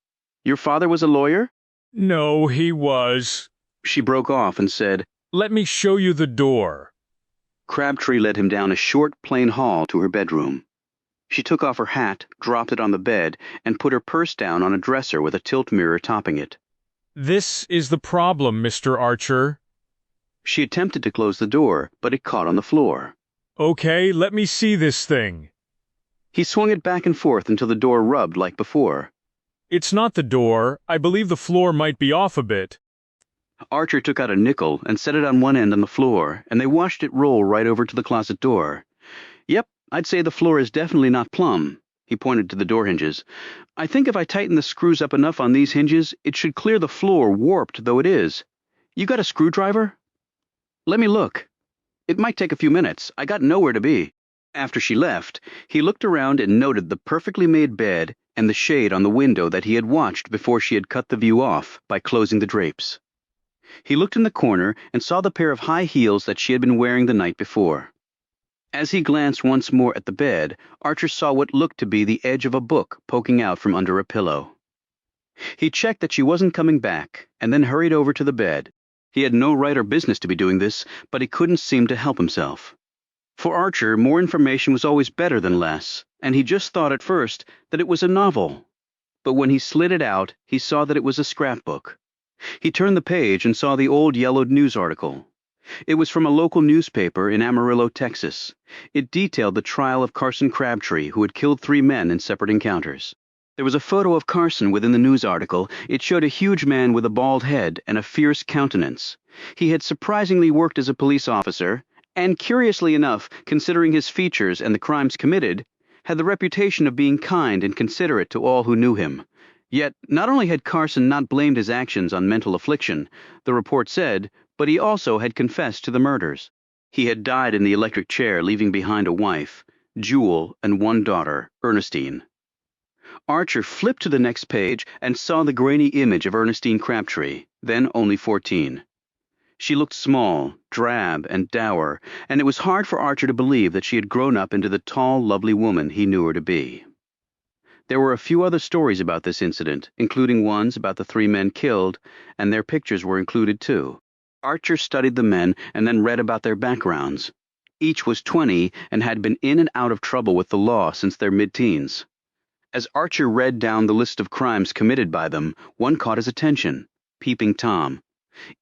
Speaker 1: "Your father was a lawyer?"
Speaker 11: No, he was.
Speaker 1: She broke off and said,
Speaker 11: "Let me show you the door."
Speaker 1: Crabtree led him down a short, plain hall to her bedroom. She took off her hat, dropped it on the bed, and put her purse down on a dresser with a tilt mirror topping it.
Speaker 11: This is the problem, Mr. Archer.
Speaker 1: She attempted to close the door, but it caught on the floor.
Speaker 11: Okay, let me see this thing.
Speaker 1: He swung it back and forth until the door rubbed like before.
Speaker 11: It's not the door. I believe the floor might be off a bit.
Speaker 1: Archer took out a nickel and set it on one end on the floor, and they watched it roll right over to the closet door. "Yep, I'd say the floor is definitely not plumb." He pointed to the door hinges. "I think if I tighten the screws up enough on these hinges, it should clear the floor, warped though it is. You got a screwdriver?" "Let me look." "It might take a few minutes. I got nowhere to be." After she left, he looked around and noted the perfectly made bed and the shade on the window that he had watched before she had cut the view off by closing the drapes. He looked in the corner and saw the pair of high heels that she had been wearing the night before. As he glanced once more at the bed, Archer saw what looked to be the edge of a book poking out from under a pillow. He checked that she wasn't coming back, and then hurried over to the bed. He had no right or business to be doing this, but he couldn't seem to help himself. For Archer, more information was always better than less, and he just thought at first that it was a novel. But when he slid it out, he saw that it was a scrapbook. He turned the page and saw the old yellowed news article. It was from a local newspaper in Amarillo, Texas. It detailed the trial of Carson Crabtree, who had killed 3 men in separate encounters. There was a photo of Carson within the news article. It showed a huge man with a bald head and a fierce countenance. He had surprisingly worked as a police officer, and curiously enough, considering his features and the crimes committed, had the reputation of being kind and considerate to all who knew him. Yet, not only had Carson not blamed his actions on mental affliction, the report said, but he also had confessed to the murders. He had died in the electric chair, leaving behind a wife, Jewel, and 1 daughter, Ernestine. Archer flipped to the next page and saw the grainy image of Ernestine Crabtree, then only 14. She looked small, drab, and dour, and it was hard for Archer to believe that she had grown up into the tall, lovely woman he knew her to be. There were a few other stories about this incident, including ones about the 3 men killed, and their pictures were included too. Archer studied the men and then read about their backgrounds. Each was 20 and had been in and out of trouble with the law since their mid-teens. As Archer read down the list of crimes committed by them, one caught his attention: Peeping Tom.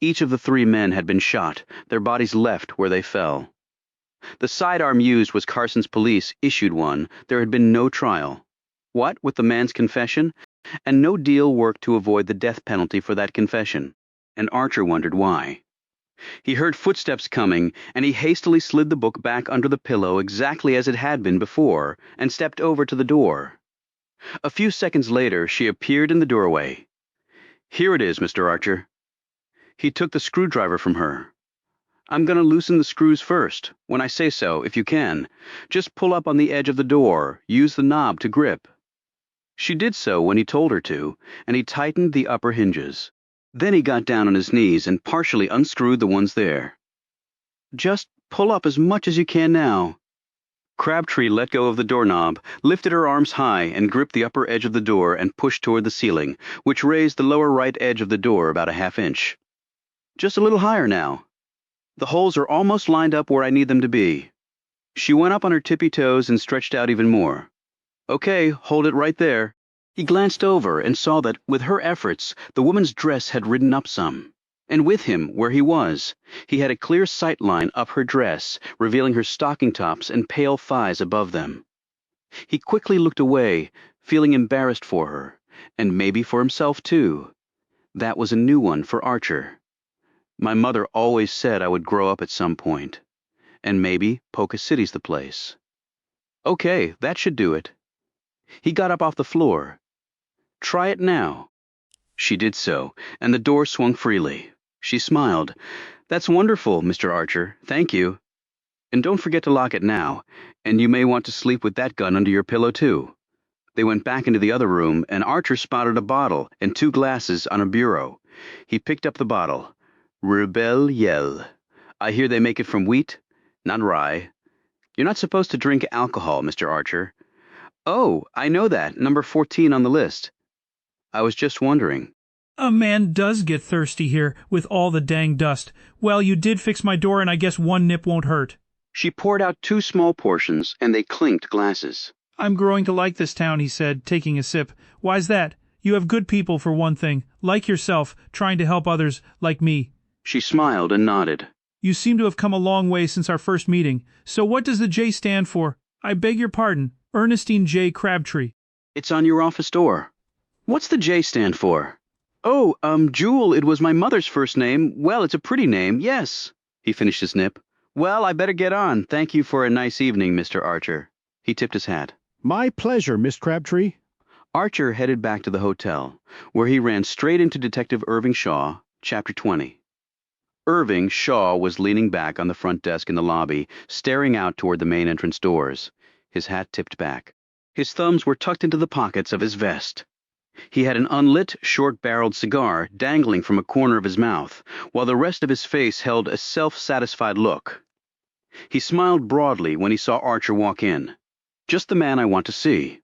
Speaker 1: Each of the 3 men had been shot, their bodies left where they fell. The sidearm used was Carson's police issued one. There had been no trial. What with the man's confession? And no deal worked to avoid the death penalty for that confession. And Archer wondered why. He heard footsteps coming, and he hastily slid the book back under the pillow exactly as it had been before, and stepped over to the door. A few seconds later, she appeared in the doorway. "Here it is, Mr. Archer." He took the screwdriver from her. "I'm going to loosen the screws first, when I say so, if you can. Just pull up on the edge of the door, use the knob to grip." She did so when he told her to, and he tightened the upper hinges. Then he got down on his knees and partially unscrewed the ones there. "Just pull up as much as you can now." Crabtree let go of the doorknob, lifted her arms high, and gripped the upper edge of the door and pushed toward the ceiling, which raised the lower right edge of the door about a half-inch. "Just a little higher now. The holes are almost lined up where I need them to be." She went up on her tippy toes and stretched out even more. "Okay, hold it right there." He glanced over and saw that, with her efforts, the woman's dress had ridden up some. And with him, where he was, he had a clear sight line up her dress, revealing her stocking tops and pale thighs above them. He quickly looked away, feeling embarrassed for her, and maybe for himself too. That was a new one for Archer. "My mother always said I would grow up at some point. And maybe Polka City's the place." Okay, that should do it. He got up off the floor. "Try it now." She did so, and the door swung freely. She smiled. "That's wonderful, Mr. Archer. Thank you. And don't forget to lock it now, and you may want to sleep with that gun under your pillow too." They went back into the other room, and Archer spotted a bottle and 2 glasses on a bureau. He picked up the bottle. "Rebel Yell. I hear they make it from wheat, not rye. You're not supposed to drink alcohol, Mr. Archer." "Oh, I know that. Number 14 on the list." "I was just wondering."
Speaker 9: "A man does get thirsty here, with all the dang dust. Well, you did fix my door, and I guess 1 nip won't hurt."
Speaker 1: She poured out 2 small portions, and they clinked glasses.
Speaker 9: "I'm growing to like this town," he said, taking a sip. "Why's that? You have good people, for one thing, like yourself, trying to help others, like me."
Speaker 1: She smiled and nodded.
Speaker 9: "You seem to have come a long way since our first meeting. So what does the J stand for? I beg your pardon. Ernestine J. Crabtree."
Speaker 1: "It's on your office door." "What's the J stand for?" "Oh, Jewel, it was my mother's first name. Well, it's a pretty name, yes." He finished his nip. "Well, I better get on. Thank you for a nice evening, Mr. Archer." He tipped his hat.
Speaker 14: "My pleasure, Miss Crabtree."
Speaker 1: Archer headed back to the hotel, where he ran straight into Detective Irving Shaw, Chapter 20. Irving Shaw was leaning back on the front desk in the lobby, staring out toward the main entrance doors, his hat tipped back. His thumbs were tucked into the pockets of his vest. He had an unlit, short-barreled cigar dangling from a corner of his mouth, while the rest of his face held a self-satisfied look. He smiled broadly when he saw Archer walk in. "Just the man I want to see."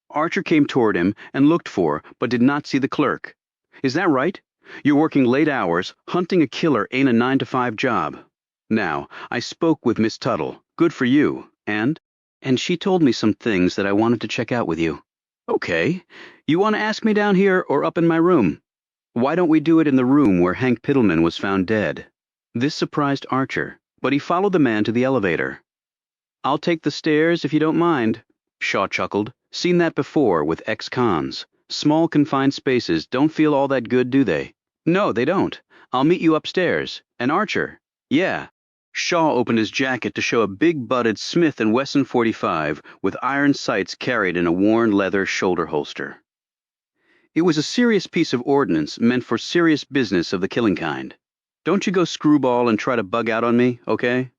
Speaker 1: Archer came toward him and looked for, but did not see the clerk. Is that right? You're working late hours. Hunting a killer ain't a 9-to-5 job. Now, I spoke with Miss Tuttle. Good for you. And she told me some things that I wanted to check out with you. Okay. You want to ask me down here or up in my room? Why don't we do it in the room where Hank Pittleman was found dead? This surprised Archer, but he followed the man to the elevator. I'll take the stairs if you don't mind, Shaw chuckled. Seen that before with ex-cons. Small confined spaces don't feel all that good, do they? No, they don't. I'll meet you upstairs. And Archer? Yeah. Shaw opened his jacket to show a big-butted Smith & Wesson .45 with iron sights carried in a worn leather shoulder holster. It was a serious piece of ordnance meant for serious business of the killing kind. Don't you go screwball and try to bug out on me, okay?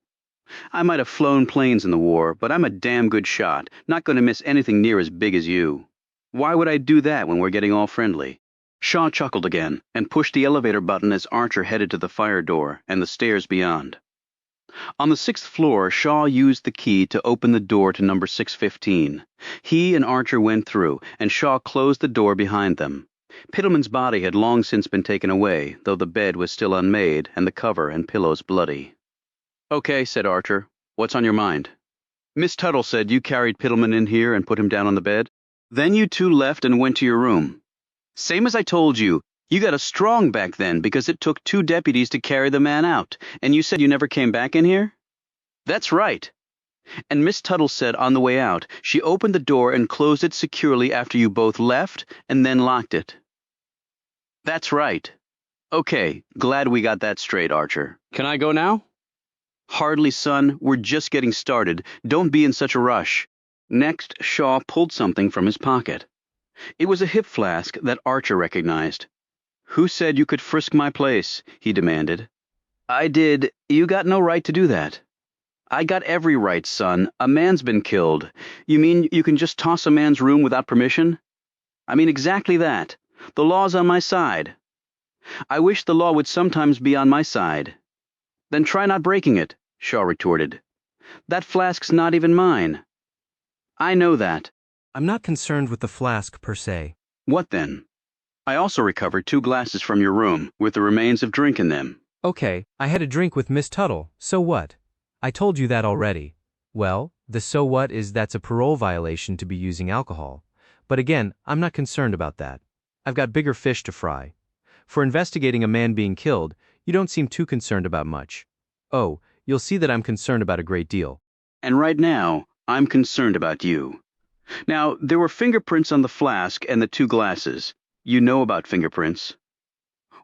Speaker 1: I might have flown planes in the war, but I'm a damn good shot, not going to miss anything near as big as you. Why would I do that when we're getting all friendly? Shaw chuckled again and pushed the elevator button as Archer headed to the fire door and the stairs beyond. On the 6th floor, Shaw used the key to open the door to number 615. He and Archer went through, and Shaw closed the door behind them. Pittleman's body had long since been taken away, though the bed was still unmade and the cover and pillows bloody. Okay, said Archer. What's on your mind? Miss Tuttle said you carried Pittleman in here and put him down on the bed. Then you two left and went to your room. Same as I told you. You got a strong back then because it took 2 deputies to carry the man out, and you said you never came back in here? That's right. And Miss Tuttle said on the way out, she opened the door and closed it securely after you both left and then locked it. That's right. Okay, glad we got that straight, Archer. Can I go now? Hardly, son. We're just getting started. Don't be in such a rush. Next, Shaw pulled something from his pocket. It was a hip flask that Archer recognized. Who said you could frisk my place? He demanded. I did. You got no right to do that. I got every right, son. A man's been killed. You mean you can just toss a man's room without permission? I mean exactly that. The law's on my side. I wish the law would sometimes be on my side. Then try not breaking it, Shaw retorted. That flask's not even mine. I know that.
Speaker 5: I'm not concerned with the flask per se.
Speaker 1: What then? I also recovered 2 glasses from your room with the remains of drink in them.
Speaker 5: Okay, I had a drink with Miss Tuttle, so what? I told you that already. Well, the so what is that's a parole violation to be using alcohol. But again, I'm not concerned about that. I've got bigger fish to fry. For investigating a man being killed, you don't seem too concerned about much. Oh, you'll see that I'm concerned about a great deal.
Speaker 1: And right now, I'm concerned about you. Now, there were fingerprints on the flask and the 2 glasses. You know about fingerprints.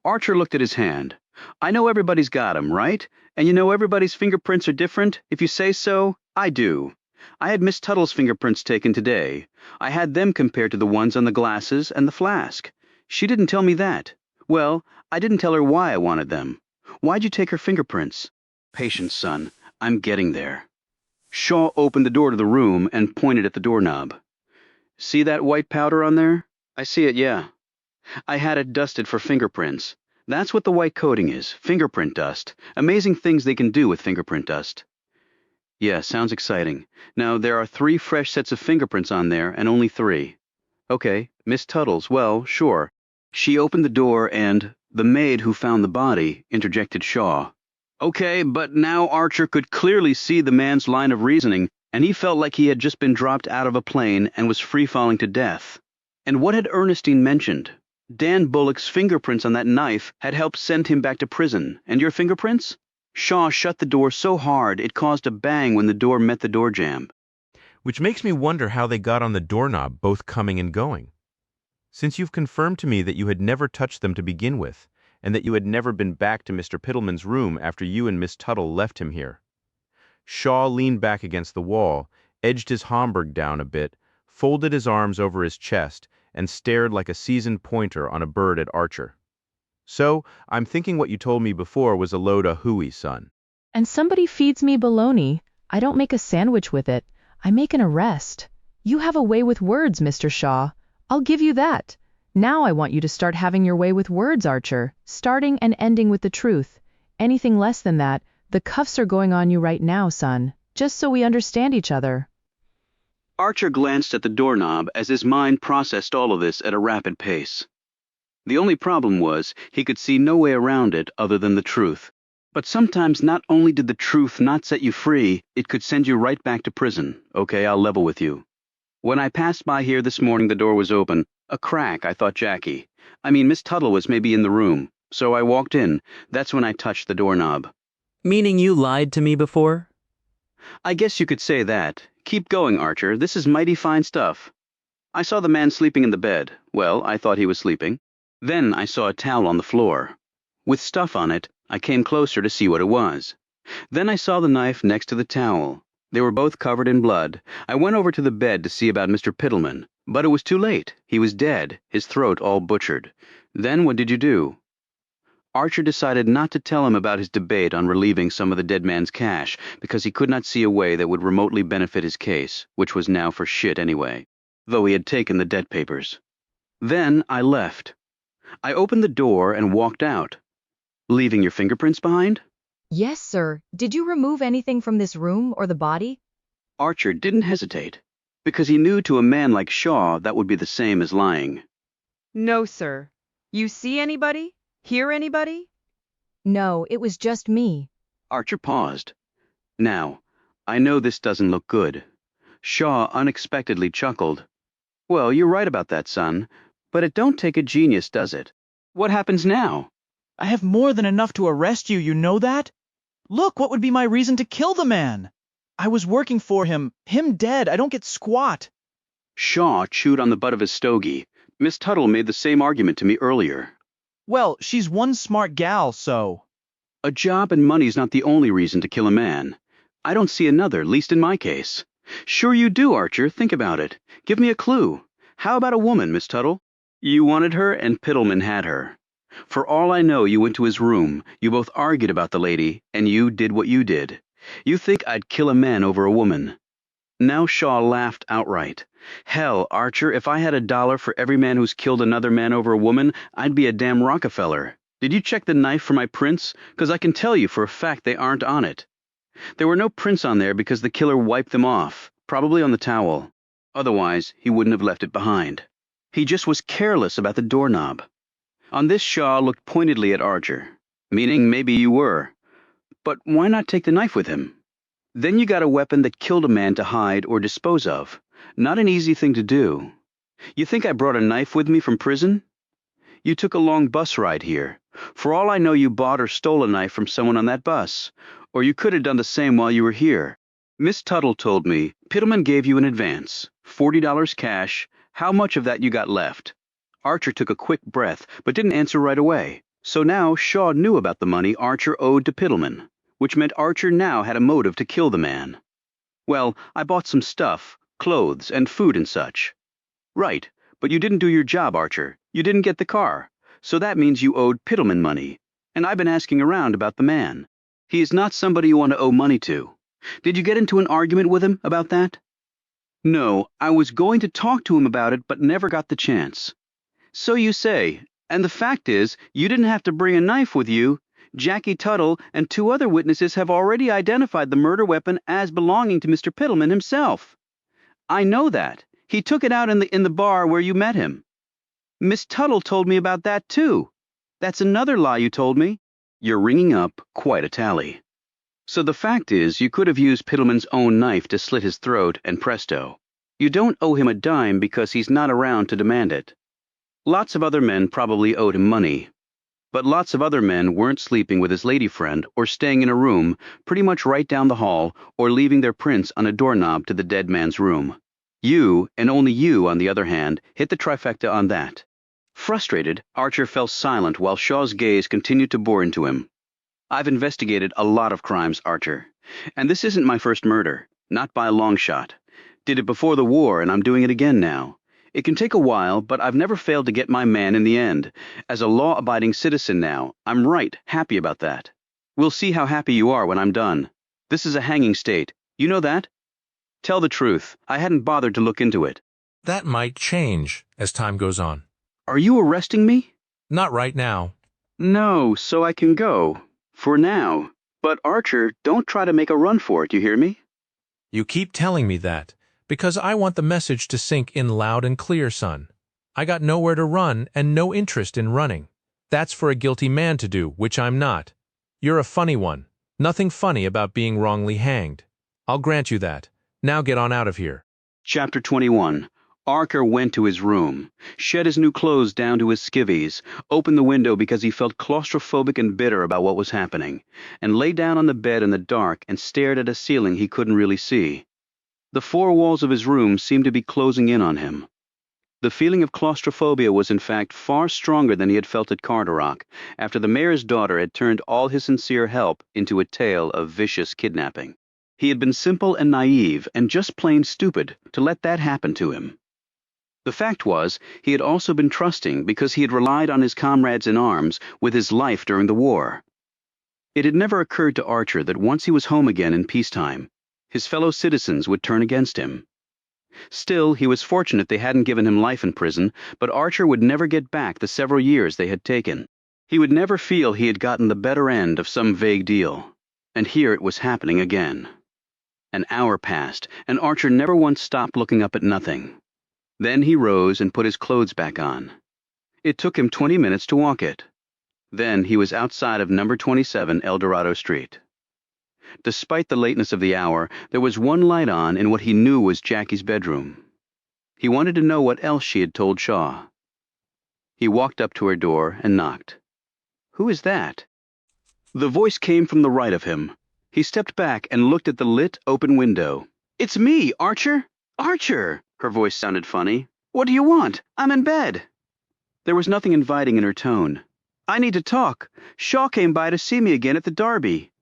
Speaker 1: Archer looked at his hand. I know everybody's got 'em, right? And you know everybody's fingerprints are different? If you say so, I do. I had Miss Tuttle's fingerprints taken today. I had them compared to the ones on the glasses and the flask. She didn't tell me that. Well, I didn't tell her why I wanted them. Why'd you take her fingerprints? Patience, son. I'm getting there. Shaw opened the door to the room and pointed at the doorknob. See that white powder on there? I see it, yeah. I had it dusted for fingerprints. That's what the white coating is, fingerprint dust. Amazing things they can do with fingerprint dust. Yeah, sounds exciting. Now, there are 3 fresh sets of fingerprints on there, and only 3. Okay, Miss Tuttle's, well, sure. She opened the door and... The maid who found the body, interjected Shaw. Okay, but now Archer could clearly see the man's line of reasoning, and he felt like he had just been dropped out of a plane and was free-falling to death. And what had Ernestine mentioned? Dan Bullock's fingerprints on that knife had helped send him back to prison. And your fingerprints? Shaw shut the door so hard it caused a bang when the door met the door jamb.
Speaker 16: Which makes me wonder how they got on the doorknob, both coming and going. Since you've confirmed to me that you had never touched them to begin with, and that you had never been back to Mr. Pittleman's room after you and Miss Tuttle left him here. Shaw leaned back against the wall, edged his Homburg down a bit, folded his arms over his chest, and stared like a seasoned pointer on a bird at Archer. So, I'm thinking what you told me before was a load of hooey, son.
Speaker 18: And somebody feeds me bologna. I don't make a sandwich with it. I make an arrest. You have a way with words, Mr. Shaw. I'll give you that. Now I want you to start having your way with words, Archer, starting and ending with the truth. Anything less than that, the cuffs are going on you right now, son, just so we understand each other.
Speaker 1: Archer glanced at the doorknob as his mind processed all of this at a rapid pace. The only problem was he could see no way around it other than the truth. But sometimes not only did the truth not set you free, it could send you right back to prison. Okay, I'll level with you. When I passed by here this morning, the door was open. A crack, I thought Miss Tuttle was maybe in the room. So I walked in. That's when I touched the doorknob.
Speaker 4: Meaning you lied to me before?
Speaker 1: I guess you could say that. Keep going, Archer. This is mighty fine stuff. I saw the man sleeping in the bed. Well, I thought he was sleeping. Then I saw a towel on the floor. With stuff on it, I came closer to see what it was. Then I saw the knife next to the towel. They were both covered in blood. I went over to the bed to see about Mr. Pittleman, but it was too late. He was dead, his throat all butchered. Then what did you do? Archer decided not to tell him about his debate on relieving some of the dead man's cash because he could not see a way that would remotely benefit his case, which was now for shit anyway, though he had taken the debt papers. Then I left. I opened the door and walked out. Leaving your fingerprints behind?
Speaker 2: Yes, sir. Did you remove anything from this room or the body?
Speaker 1: Archer didn't hesitate, because he knew to a man like Shaw that would be the same as lying.
Speaker 3: No, sir. You see anybody? Hear anybody?
Speaker 2: No, it was just me.
Speaker 1: Archer paused. Now, I know this doesn't look good. Shaw unexpectedly chuckled. Well, you're right about that, son, but it don't take a genius, does it? What happens now?
Speaker 6: I have more than enough to arrest you, you know that? Look, what would be my reason to kill the man? I was working for him dead, I don't get squat.
Speaker 1: Shaw chewed on the butt of his stogie. Miss Tuttle made the same argument to me earlier.
Speaker 6: Well, she's one smart gal, so.
Speaker 1: A job and money's not the only reason to kill a man. I don't see another, least in my case. Sure you do, Archer, think about it. Give me a clue. How about a woman, Miss Tuttle? You wanted her, and Pittleman had her. For all I know, you went to his room, you both argued about the lady, and you did what you did. You think I'd kill a man over a woman. Now Shaw laughed outright. Hell, Archer, if I had $1 for every man who's killed another man over a woman, I'd be a damn Rockefeller. Did you check the knife for my prints? 'Cause I can tell you for a fact they aren't on it. There were no prints on there because the killer wiped them off, probably on the towel. Otherwise, he wouldn't have left it behind. He just was careless about the doorknob. On this, Shaw looked pointedly at Archer, meaning maybe you were. But why not take the knife with him? Then you got a weapon that killed a man to hide or dispose of. Not an easy thing to do. You think I brought a knife with me from prison? You took a long bus ride here. For all I know, you bought or stole a knife from someone on that bus. Or you could have done the same while you were here. Miss Tuttle told me Pittleman gave you an advance, $40 cash. How much of that you got left? Archer took a quick breath, but didn't answer right away. So now Shaw knew about the money Archer owed to Pittleman, which meant Archer now had a motive to kill the man. Well, I bought some stuff, clothes and food and such. Right, but you didn't do your job, Archer. You didn't get the car. So that means you owed Pittleman money. And I've been asking around about the man. He is not somebody you want to owe money to. Did you get into an argument with him about that? No, I was going to talk to him about it, but never got the chance. So you say, and the fact is, you didn't have to bring a knife with you. Jackie Tuttle and 2 other witnesses have already identified the murder weapon as belonging to Mr. Pittleman himself. I know that. He took it out in the bar where you met him. Miss Tuttle told me about that, too. That's another lie you told me. You're ringing up quite a tally. So the fact is, you could have used Pittleman's own knife to slit his throat, and presto. You don't owe him a dime because he's not around to demand it. Lots of other men probably owed him money. But lots of other men weren't sleeping with his lady friend or staying in a room pretty much right down the hall or leaving their prints on a doorknob to the dead man's room. You, and only you, on the other hand, hit the trifecta on that. Frustrated, Archer fell silent while Shaw's gaze continued to bore into him. I've investigated a lot of crimes, Archer. And this isn't my first murder, not by a long shot. Did it before the war, and I'm doing it again now. It can take a while, but I've never failed to get my man in the end. As a law-abiding citizen now, I'm happy about that. We'll see how happy you are when I'm done. This is a hanging state. You know that? Tell the truth. I hadn't bothered to look into it.
Speaker 19: That might change as time goes on.
Speaker 1: Are you arresting me?
Speaker 19: Not right now.
Speaker 1: No, so I can go. For now. But Archer, don't try to make a run for it, you hear me?
Speaker 19: You keep telling me that, Because I want the message to sink in loud and clear, son. I got nowhere to run and no interest in running. That's for a guilty man to do, which I'm not. You're a funny one. Nothing funny about being wrongly hanged. I'll grant you that. Now get on out of here.
Speaker 1: Chapter 21. Archer went to his room, shed his new clothes down to his skivvies, opened the window because he felt claustrophobic and bitter about what was happening, and lay down on the bed in the dark and stared at a ceiling he couldn't really see. The four walls of his room seemed to be closing in on him. The feeling of claustrophobia was in fact far stronger than he had felt at Carderock, after the mayor's daughter had turned all his sincere help into a tale of vicious kidnapping. He had been simple and naive and just plain stupid to let that happen to him. The fact was, he had also been trusting because he had relied on his comrades in arms with his life during the war. It had never occurred to Archer that once he was home again in peacetime, his fellow citizens would turn against him. Still, he was fortunate they hadn't given him life in prison, but Archer would never get back the several years they had taken. He would never feel he had gotten the better end of some vague deal. And here it was happening again. An hour passed, and Archer never once stopped looking up at nothing. Then he rose and put his clothes back on. It took him 20 minutes to walk it. Then he was outside of number 27 Eldorado Street. Despite the lateness of the hour, there was one light on in what he knew was Jackie's bedroom. He wanted to know what else she had told Shaw. He walked up to her door and knocked. "Who is that?" The voice came from the right of him. He stepped back and looked at the lit, open window. "It's me, Archer! Archer!" Her voice sounded funny. "What do you want? I'm in bed." There was nothing inviting in her tone. "I need to talk. Shaw came by to see me again at the Derby."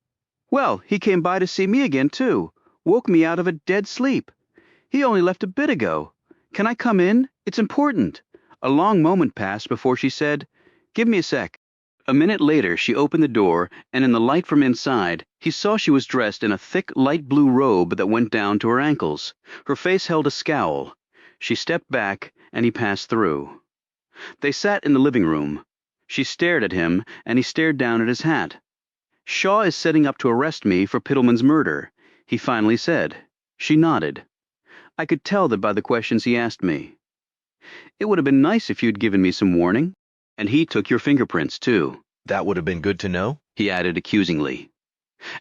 Speaker 1: "Well, he came by to see me again, too. Woke me out of a dead sleep. He only left a bit ago. Can I come in? It's important." A long moment passed before she said, "Give me a sec." A minute later, she opened the door, and in the light from inside, he saw she was dressed in a thick light blue robe that went down to her ankles. Her face held a scowl. She stepped back, and he passed through. They sat in the living room. She stared at him, and he stared down at his hat. "Shaw is setting up to arrest me for Pittleman's murder," he finally said. She nodded. "I could tell that by the questions he asked me." "It would have been nice if you'd given me some warning. And he took your fingerprints, too."
Speaker 7: "That would have been good to know,"
Speaker 1: he added accusingly.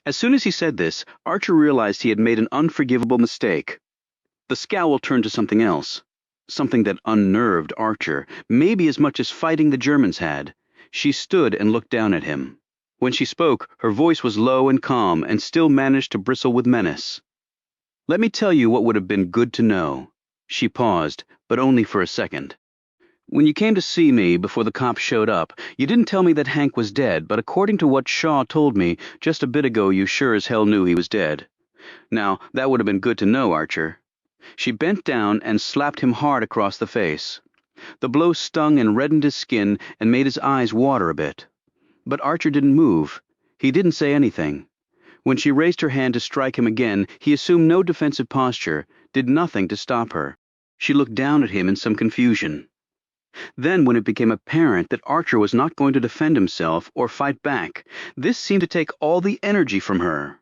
Speaker 1: As soon as he said this, Archer realized he had made an unforgivable mistake. The scowl turned to something else. Something that unnerved Archer, maybe as much as fighting the Germans had. She stood and looked down at him. When she spoke, her voice was low and calm and still managed to bristle with menace. "Let me tell you what would have been good to know." She paused, but only for a second. "When you came to see me before the cops showed up, you didn't tell me that Hank was dead, but according to what Shaw told me just a bit ago, you sure as hell knew he was dead. Now, that would have been good to know, Archer." She bent down and slapped him hard across the face. The blow stung and reddened his skin and made his eyes water a bit. But Archer didn't move. He didn't say anything. When she raised her hand to strike him again, he assumed no defensive posture, did nothing to stop her. She looked down at him in some confusion. Then, when it became apparent that Archer was not going to defend himself or fight back, this seemed to take all the energy from her.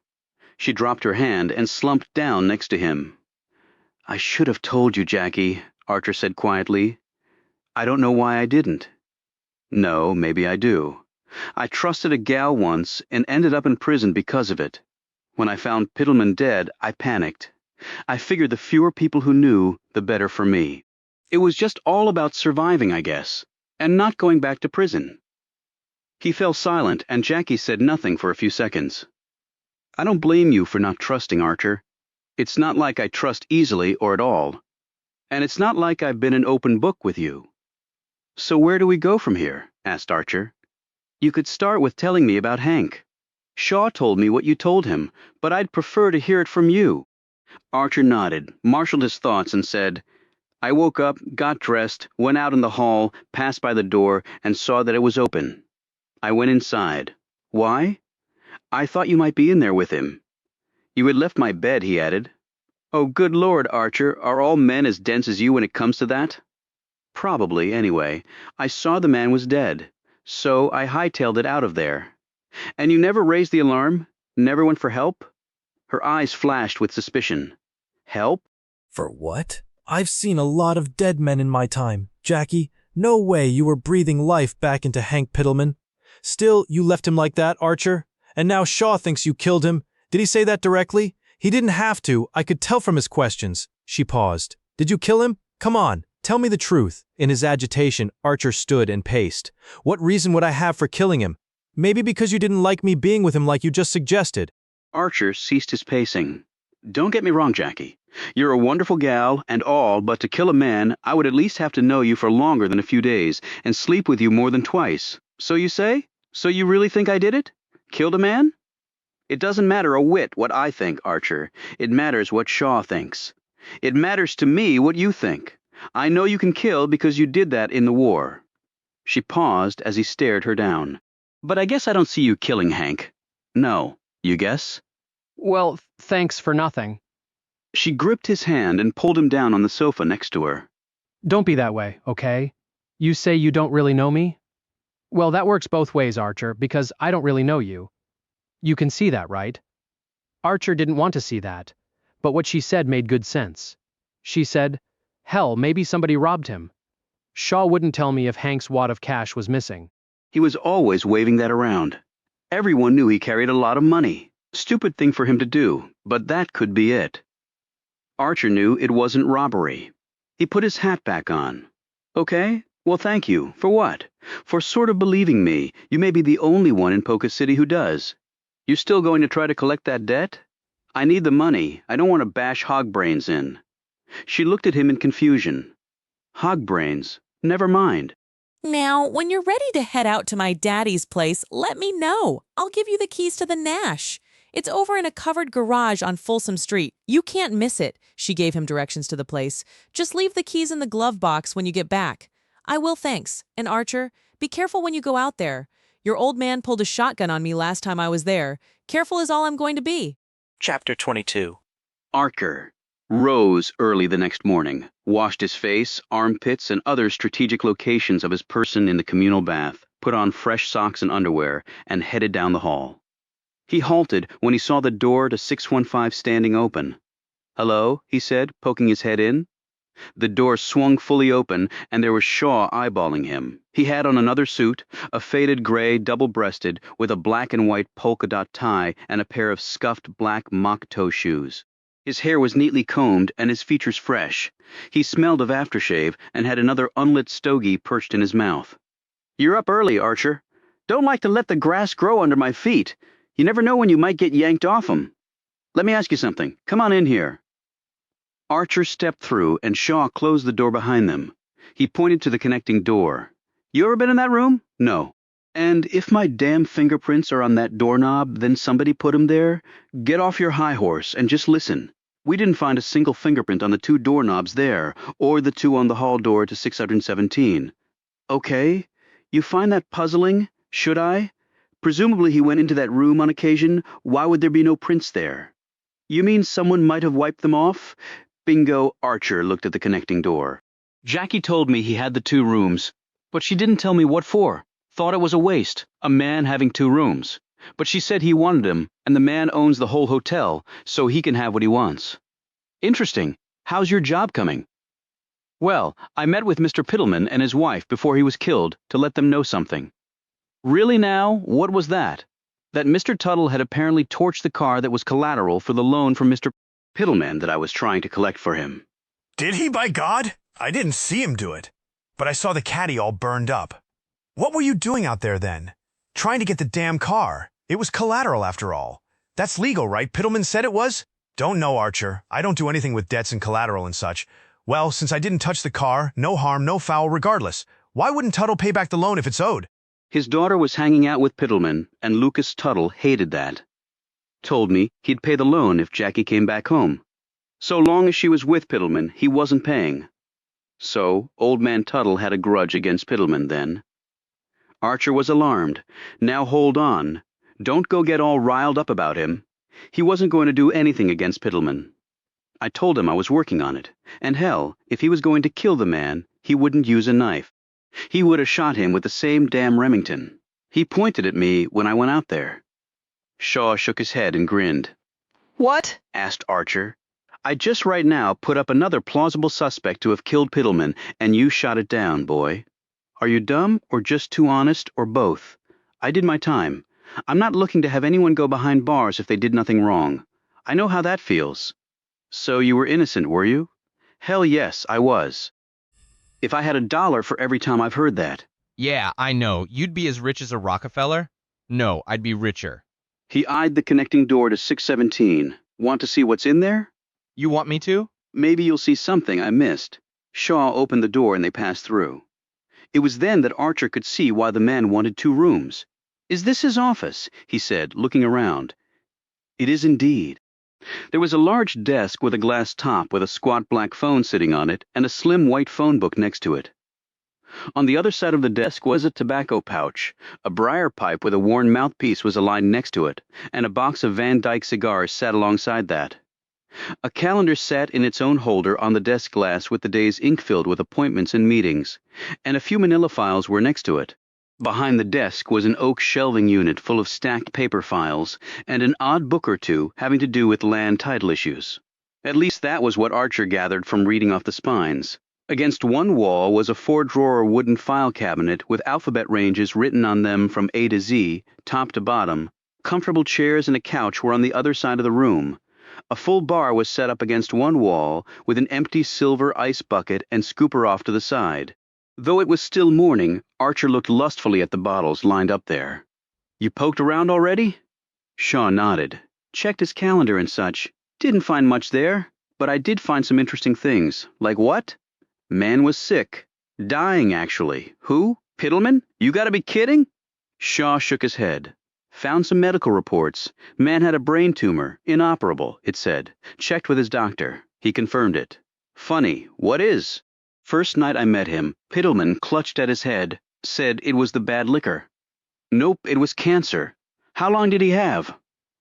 Speaker 1: She dropped her hand and slumped down next to him. "I should have told you, Jackie," Archer said quietly. "I don't know why I didn't." "No, maybe I do. I trusted a gal once and ended up in prison because of it. When I found Pittleman dead, I panicked. I figured the fewer people who knew, the better for me. It was just all about surviving, I guess, and not going back to prison." He fell silent, and Jackie said nothing for a few seconds. "I don't blame you for not trusting, Archer. It's not like I trust easily or at all. And it's not like I've been an open book with you." "So where do we go from here?" asked Archer. "You could start with telling me about Hank. Shaw told me what you told him, but I'd prefer to hear it from you." Archer nodded, marshaled his thoughts, and said, "I woke up, got dressed, went out in the hall, passed by the door, and saw that it was open. I went inside. Why? I thought you might be in there with him. You had left my bed," he added. "Oh, good Lord, Archer, are all men as dense as you when it comes to that?" "Probably, anyway. I saw the man was dead, so I hightailed it out of there." "And you never raised the alarm? Never went for help?" Her eyes flashed with suspicion. "Help?
Speaker 7: For what? I've seen a lot of dead men in my time. Jackie, no way you were breathing life back into Hank Pittleman. Still, you left him like that, Archer? And now Shaw thinks you killed him. Did he say that directly? He didn't have to. I could tell from his questions. She paused. Did you kill him? Come on, tell me the truth. In his agitation, Archer stood and paced. What reason would I have for killing him? Maybe because you didn't like me being with him like you just suggested.
Speaker 1: Archer ceased his pacing. Don't get me wrong, Jackie. You're a wonderful gal and all, but to kill a man, I would at least have to know you for longer than a few days and sleep with you more than twice. So you say? So you really think I did it? Killed a man? It doesn't matter a whit what I think, Archer. It matters what Shaw thinks. It matters to me what you think. I know you can kill because you did that in the war. She paused as he stared her down. But I guess I don't see you killing Hank. No. You guess?
Speaker 13: Well, thanks for nothing.
Speaker 1: She gripped his hand and pulled him down on the sofa next to her.
Speaker 13: Don't be that way, okay? You say you don't really know me? Well, that works both ways, Archer, because I don't really know you. You can see that, right? Archer didn't want to see that, but what she said made good sense. She said, hell, maybe somebody robbed him. Shaw wouldn't tell me if Hank's wad of cash was missing.
Speaker 1: He was always waving that around. Everyone knew he carried a lot of money. Stupid thing for him to do, but that could be it. Archer knew it wasn't robbery. He put his hat back on. Okay, well thank you. For what? For sort of believing me. You may be the only one in Polka City who does. You still going to try to collect that debt? I need the money. I don't want to bash hog brains in. She looked at him in confusion. Hog brains? Never mind.
Speaker 15: Now, when you're ready to head out to my daddy's place, let me know. I'll give you the keys to the Nash. It's over in a covered garage on Folsom Street. You can't miss it. She gave him directions to the place. Just leave the keys in the glove box when you get back. I will, thanks. And Archer, be careful when you go out there. Your old man pulled a shotgun on me last time I was there. Careful is all I'm going to be.
Speaker 17: Chapter 22.
Speaker 1: Archer rose early the next morning, washed his face, armpits, and other strategic locations of his person in the communal bath, put on fresh socks and underwear, and headed down the hall. He halted when he saw the door to 615 standing open. Hello, he said, poking his head in. The door swung fully open, and there was Shaw eyeballing him. He had on another suit, a faded gray double-breasted, with a black and white polka-dot tie and a pair of scuffed black mock-toe shoes. His hair was neatly combed and his features fresh. He smelled of aftershave and had another unlit stogie perched in his mouth. You're up early, Archer. Don't like to let the grass grow under my feet. You never know when you might get yanked off 'em. Let me ask you something. Come on in here. Archer stepped through and Shaw closed the door behind them. He pointed to the connecting door. You ever been in that room? No. And if my damn fingerprints are on that doorknob, then somebody put 'em there? Get off your high horse and just listen. We didn't find a single fingerprint on the 2 doorknobs there, or the 2 on the hall door to 617. Okay? You find that puzzling? Should I? Presumably he went into that room on occasion. Why would there be no prints there? You mean someone might have wiped them off? Bingo. Archer looked at the connecting door. Jackie told me he had the 2 rooms, but she didn't tell me what for. Thought it was a waste, a man having 2 rooms. But she said he wanted him, and the man owns the whole hotel, so he can have what he wants. Interesting. How's your job coming? Well, I met with Mr. Pittleman and his wife before he was killed to let them know something. Really now? What was that? That Mr. Tuttle had apparently torched the car that was collateral for the loan from Mr. Pittleman that I was trying to collect for him.
Speaker 24: Did he, by God? I didn't see him do it, but I saw the caddy all burned up. What were you doing out there then? Trying to get the damn car. It was collateral after all. That's legal, right? Pittleman said it was? Don't know, Archer. I don't do anything with debts and collateral and such. Well, since I didn't touch the car, no harm, no foul regardless. Why wouldn't Tuttle pay back the loan if it's owed?
Speaker 1: His daughter was hanging out with Pittleman, and Lucas Tuttle hated that. Told me he'd pay the loan if Jackie came back home. So long as she was with Pittleman, he wasn't paying. So, old man Tuttle had a grudge against Pittleman then. Archer was alarmed. Now hold on. Don't go get all riled up about him. He wasn't going to do anything against Pittleman. I told him I was working on it, and hell, if he was going to kill the man, he wouldn't use a knife. He would have shot him with the same damn Remington. He pointed at me when I went out there. Shaw shook his head and grinned.
Speaker 3: What?
Speaker 1: Asked Archer. I just right now put up another plausible suspect to have killed Piddleman, and you shot it down, boy. Are you dumb, or just too honest, or both? I did my time. I'm not looking to have anyone go behind bars if they did nothing wrong. I know how that feels. So you were innocent, were you? Hell yes, I was. If I had $1 for every time I've heard that.
Speaker 12: Yeah, I know. You'd be as rich as a Rockefeller? No, I'd be richer.
Speaker 1: He eyed the connecting door to 617. Want to see what's in there?
Speaker 12: You want me to?
Speaker 1: Maybe you'll see something I missed. Shaw opened the door and they passed through. It was then that Archer could see why the man wanted 2 rooms. Is this his office? He said, looking around. It is indeed. There was a large desk with a glass top with a squat black phone sitting on it and a slim white phone book next to it. On the other side of the desk was a tobacco pouch. A briar pipe with a worn mouthpiece was aligned next to it, and a box of Van Dyke cigars sat alongside that. A calendar sat in its own holder on the desk glass with the day's ink filled with appointments and meetings, and a few manila files were next to it. Behind the desk was an oak shelving unit full of stacked paper files, and an odd book or two having to do with land title issues. At least that was what Archer gathered from reading off the spines. Against one wall was a 4-drawer wooden file cabinet with alphabet ranges written on them from A to Z, top to bottom. Comfortable chairs and a couch were on the other side of the room. A full bar was set up against one wall with an empty silver ice bucket and scooper off to the side. Though it was still morning, Archer looked lustfully at the bottles lined up there. You poked around already? Shaw nodded. Checked his calendar and such. Didn't find much there, but I did find some interesting things. Like what? Man was sick. Dying, actually. Who? Piddleman? You gotta be kidding? Shaw shook his head. Found some medical reports. Man had a brain tumor. Inoperable, it said. Checked with his doctor. He confirmed it. Funny. What is? First night I met him, Piddleman clutched at his head, said it was the bad liquor. Nope, it was cancer. How long did he have?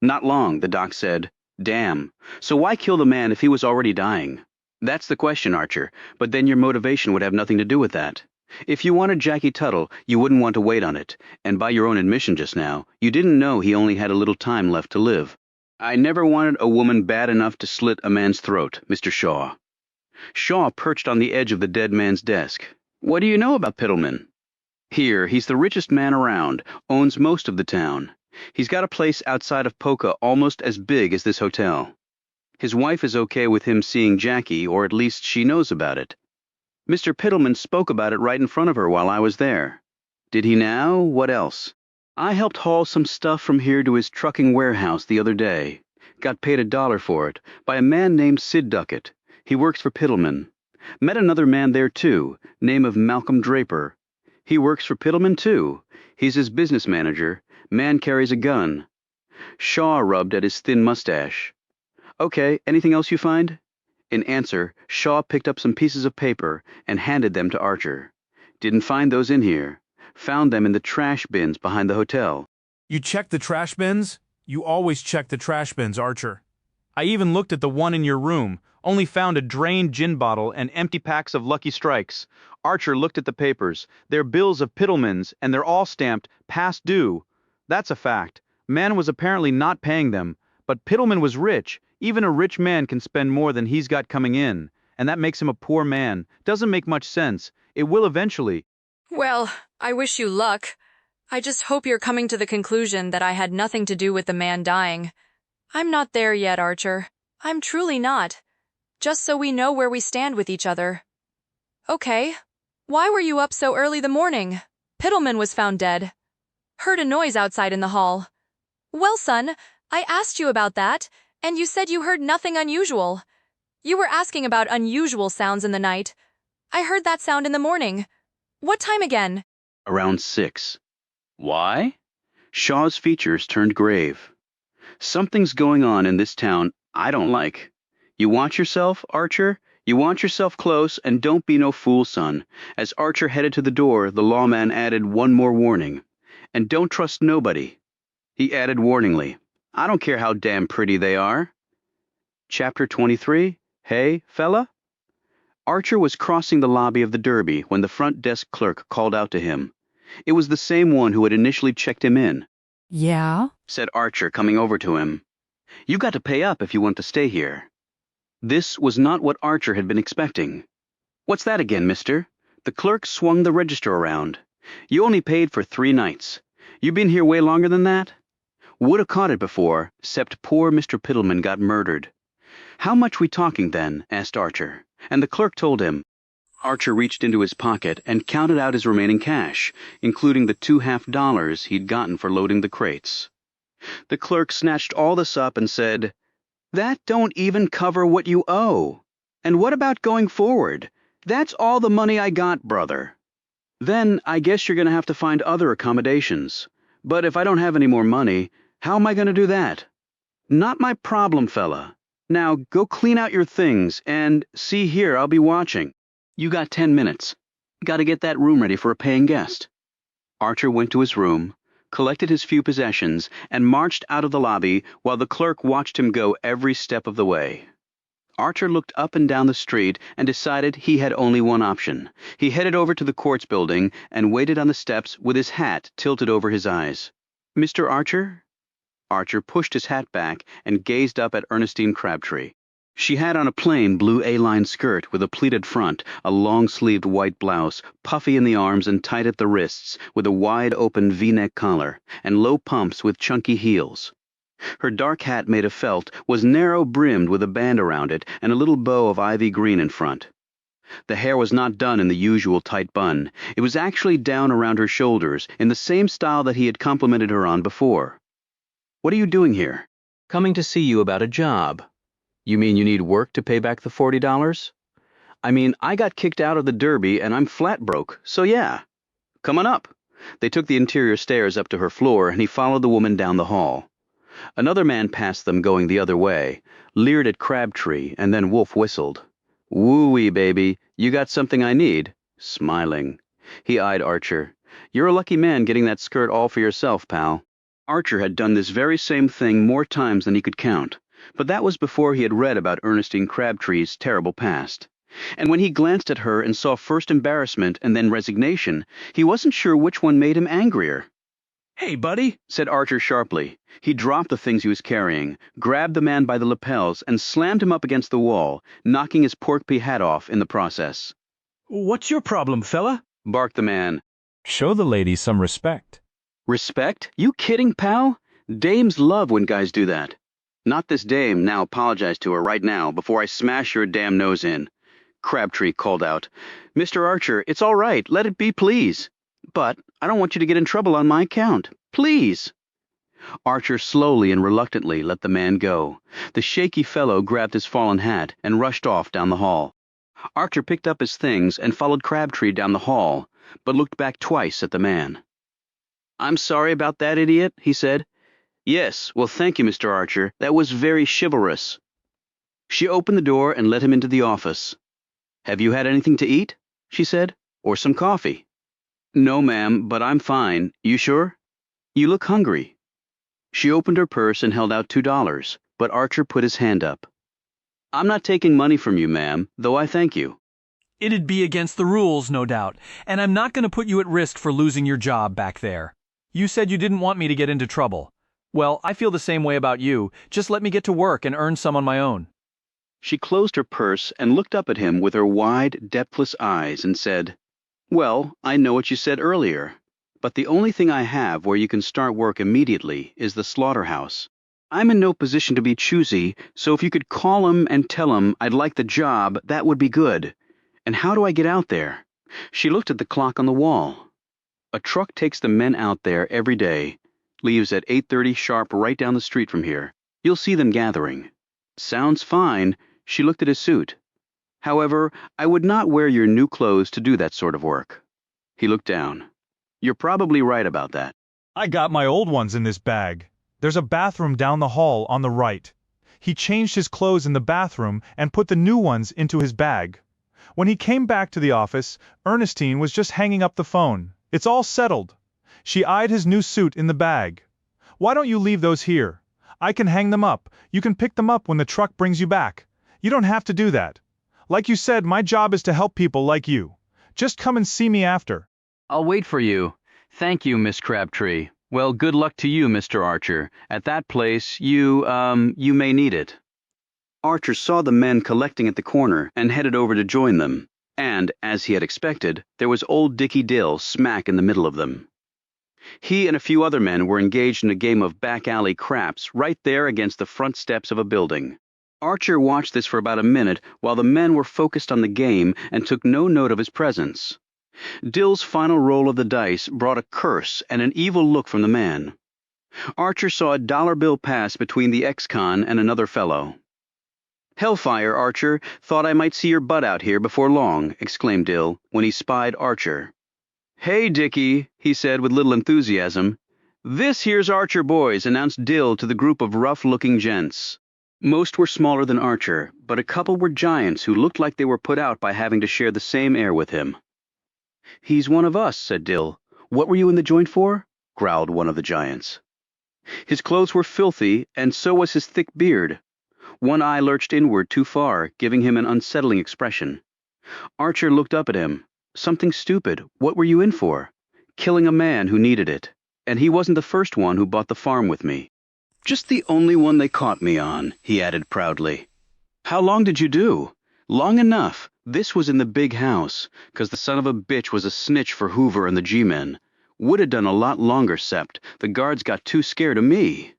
Speaker 1: Not long, the doc said. Damn. So why kill the man if he was already dying? That's the question, Archer, but then your motivation would have nothing to do with that. If you wanted Jackie Tuttle, you wouldn't want to wait on it, and by your own admission just now, you didn't know he only had a little time left to live. I never wanted a woman bad enough to slit a man's throat, Mr. Shaw. Shaw perched on the edge of the dead man's desk. What do you know about Piddleman? Here, he's the richest man around, owns most of the town. He's got a place outside of Poca almost as big as this hotel. His wife is okay with him seeing Jackie, or at least she knows about it. Mr. Piddleman spoke about it right in front of her while I was there. Did he now? What else? I helped haul some stuff from here to his trucking warehouse the other day. Got paid $1 for it, by a man named Sid Duckett. He works for Piddleman. Met another man there, too, name of Malcolm Draper. He works for Piddleman, too. He's his business manager. Man carries a gun. Shaw rubbed at his thin mustache. Okay, anything else you find? In answer, Shaw picked up some pieces of paper and handed them to Archer. Didn't find those in here. Found them in the trash bins behind the hotel.
Speaker 17: You checked the trash bins? You always check the trash bins, Archer. I even looked at the one in your room, only found a drained gin bottle and empty packs of Lucky Strikes. Archer looked at the papers. They're bills of Piddleman's, and they're all stamped past due. That's a fact. Man was apparently not paying them, but Piddleman was rich. Even a rich man can spend more than he's got coming in, and that makes him a poor man. Doesn't make much sense. It will eventually.
Speaker 21: Well, I wish you luck. I just hope you're coming to the conclusion that I had nothing to do with the man dying. I'm not there yet, Archer. I'm truly not. Just so we know where we stand with each other. Okay. Why were you up so early the morning? Piddleman was found dead. Heard a noise outside in the hall. Well, son, I asked you about that, and you said you heard nothing unusual. You were asking about unusual sounds in the night. I heard that sound in the morning. What time again?
Speaker 1: Around 6. Why? Shaw's features turned grave. Something's going on in this town I don't like. You watch yourself, Archer? You watch yourself close, and don't be no fool, son. As Archer headed to the door, the lawman added one more warning. And don't trust nobody. He added warningly, I don't care how damn pretty they are. Chapter 23. Hey, fella? Archer was crossing the lobby of the Derby when the front desk clerk called out to him. It was the same one who had initially checked him in.
Speaker 18: Yeah?
Speaker 1: Said Archer, coming over to him. You got to pay up if you want to stay here. This was not what Archer had been expecting. "What's that again, mister?" The clerk swung the register around. "You only paid for 3 nights. You been here way longer than that?" Would have caught it before, except poor Mr. Piddleman got murdered. "How much we talking, then?" asked Archer, and the clerk told him. Archer reached into his pocket and counted out his remaining cash, including the $2.50 he'd gotten for loading the crates. The clerk snatched all this up and said, "That don't even cover what you owe. And what about going forward? That's all the money I got, brother." "Then I guess you're going to have to find other accommodations. But if I don't have any more money, how am I going to do that?" "Not my problem, fella. Now go clean out your things and see here, I'll be watching. You got 10 minutes. Got to get that room ready for a paying guest." Archer went to his room, collected his few possessions, and marched out of the lobby while the clerk watched him go every step of the way. Archer looked up and down the street and decided he had only one option. He headed over to the courts building and waited on the steps with his hat tilted over his eyes. "Mr. Archer?" Archer pushed his hat back and gazed up at Ernestine Crabtree. She had on a plain blue A-line skirt with a pleated front, a long-sleeved white blouse, puffy in the arms and tight at the wrists, with a wide-open V-neck collar, and low pumps with chunky heels. Her dark hat made of felt was narrow-brimmed with a band around it and a little bow of ivy green in front. The hair was not done in the usual tight bun. It was actually down around her shoulders, in the same style that he had complimented her on before. "What are you doing here?" "Coming to see you about a job." "You mean you need work to pay back the $40? "I mean, I got kicked out of the Derby and I'm flat broke, so yeah." "Come on up." They took the interior stairs up to her floor and he followed the woman down the hall. Another man passed them going the other way, leered at Crabtree, and then Wolf whistled. "Woo-wee, baby, you got something I need?" Smiling. He eyed Archer. "You're a lucky man getting that skirt all for yourself, pal." Archer had done this very same thing more times than he could count, but that was before he had read about Ernestine Crabtree's terrible past. And when he glanced at her and saw first embarrassment and then resignation, he wasn't sure which one made him angrier. "Hey, buddy," said Archer sharply. He dropped the things he was carrying, grabbed the man by the lapels, and slammed him up against the wall, knocking his pork-pea hat off in the process.
Speaker 6: "What's your problem, fella?"
Speaker 1: barked the man.
Speaker 17: Show the lady some respect.
Speaker 1: "Respect? You kidding, pal? Dames love when guys do that." "Not this dame. Now apologize to her right now before I smash your damn nose in." Crabtree called out. "Mr. Archer, it's all right. Let it be, please. But I don't want you to get in trouble on my account. Please." Archer slowly and reluctantly let the man go. The shaky fellow grabbed his fallen hat and rushed off down the hall. Archer picked up his things and followed Crabtree down the hall, but looked back twice at the man. "I'm sorry about that, idiot," he said. "Yes, well, thank you, Mr. Archer. That was very chivalrous." She opened the door and let him into the office. "Have you had anything to eat?" she said. "Or some coffee?" "No, ma'am, but I'm fine. You sure? You look hungry." She opened her purse and held out $2, but Archer put his hand up. "I'm not taking money from you, ma'am, though I thank you."
Speaker 6: "It'd be against the rules, no doubt, and I'm not going to put you at risk for losing your job back there. You said you didn't want me to get into trouble. Well, I feel the same way about you. Just let me get to work and earn some on my own."
Speaker 1: She closed her purse and looked up at him with her wide, depthless eyes and said, "Well, I know what you said earlier, but the only thing I have where you can start work immediately is the slaughterhouse. I'm in no position to be choosy, so if you could call 'em and tell 'em I'd like the job, that would be good. And how do I get out there?" She looked at the clock on the wall. "A truck takes the men out there every day, leaves at 8:30 sharp right down the street from here. You'll see them gathering." "Sounds fine." She looked at his suit. "However, I would not wear your new clothes to do that sort of work." He looked down. "You're probably right about that."
Speaker 17: I got my old ones in this bag. There's a bathroom down the hall on the right. He changed his clothes in the bathroom and put the new ones into his bag. When he came back to the office, Ernestine was just hanging up the phone. It's all settled. She eyed his new suit in the bag. "Why don't you leave those here? I can hang them up. You can pick them up when the truck brings you back. You don't have to do that. Like you said, my job is to help people like you. Just come and see me after."
Speaker 1: "I'll wait for you. Thank you, Miss Crabtree. Well, good luck to you, Mr. Archer. At that place, you may need it." Archer saw the men collecting at the corner and headed over to join them, and, as he had expected, there was old Dickie Dill smack in the middle of them. He and a few other men were engaged in a game of back-alley craps right there against the front steps of a building. Archer watched this for about a minute while the men were focused on the game and took no note of his presence. Dill's final roll of the dice brought a curse and an evil look from the man. Archer saw a dollar bill pass between the ex-con and another fellow. "Hellfire, Archer, thought I might see your butt out here before long," exclaimed Dill when he spied Archer. "Hey, Dickie," he said with little enthusiasm. "This here's Archer boys," announced Dill to the group of rough-looking gents. Most were smaller than Archer, but a couple were giants who looked like they were put out by having to share the same air with him. "He's one of us," said Dill. "What were you in the joint for?" growled one of the giants. His clothes were filthy, and so was his thick beard. One eye lurched inward too far, giving him an unsettling expression. Archer looked up at him. "Something stupid. What were you in for?" "Killing a man who needed it. And he wasn't the first one who bought the farm with me." "Just the only one they caught me on," he added proudly. "How long did you do?" "Long enough. This was in the big house, 'cause the son of a bitch was a snitch for Hoover and the G-men. Would have done a lot longer, Sept. The guards got too scared of me."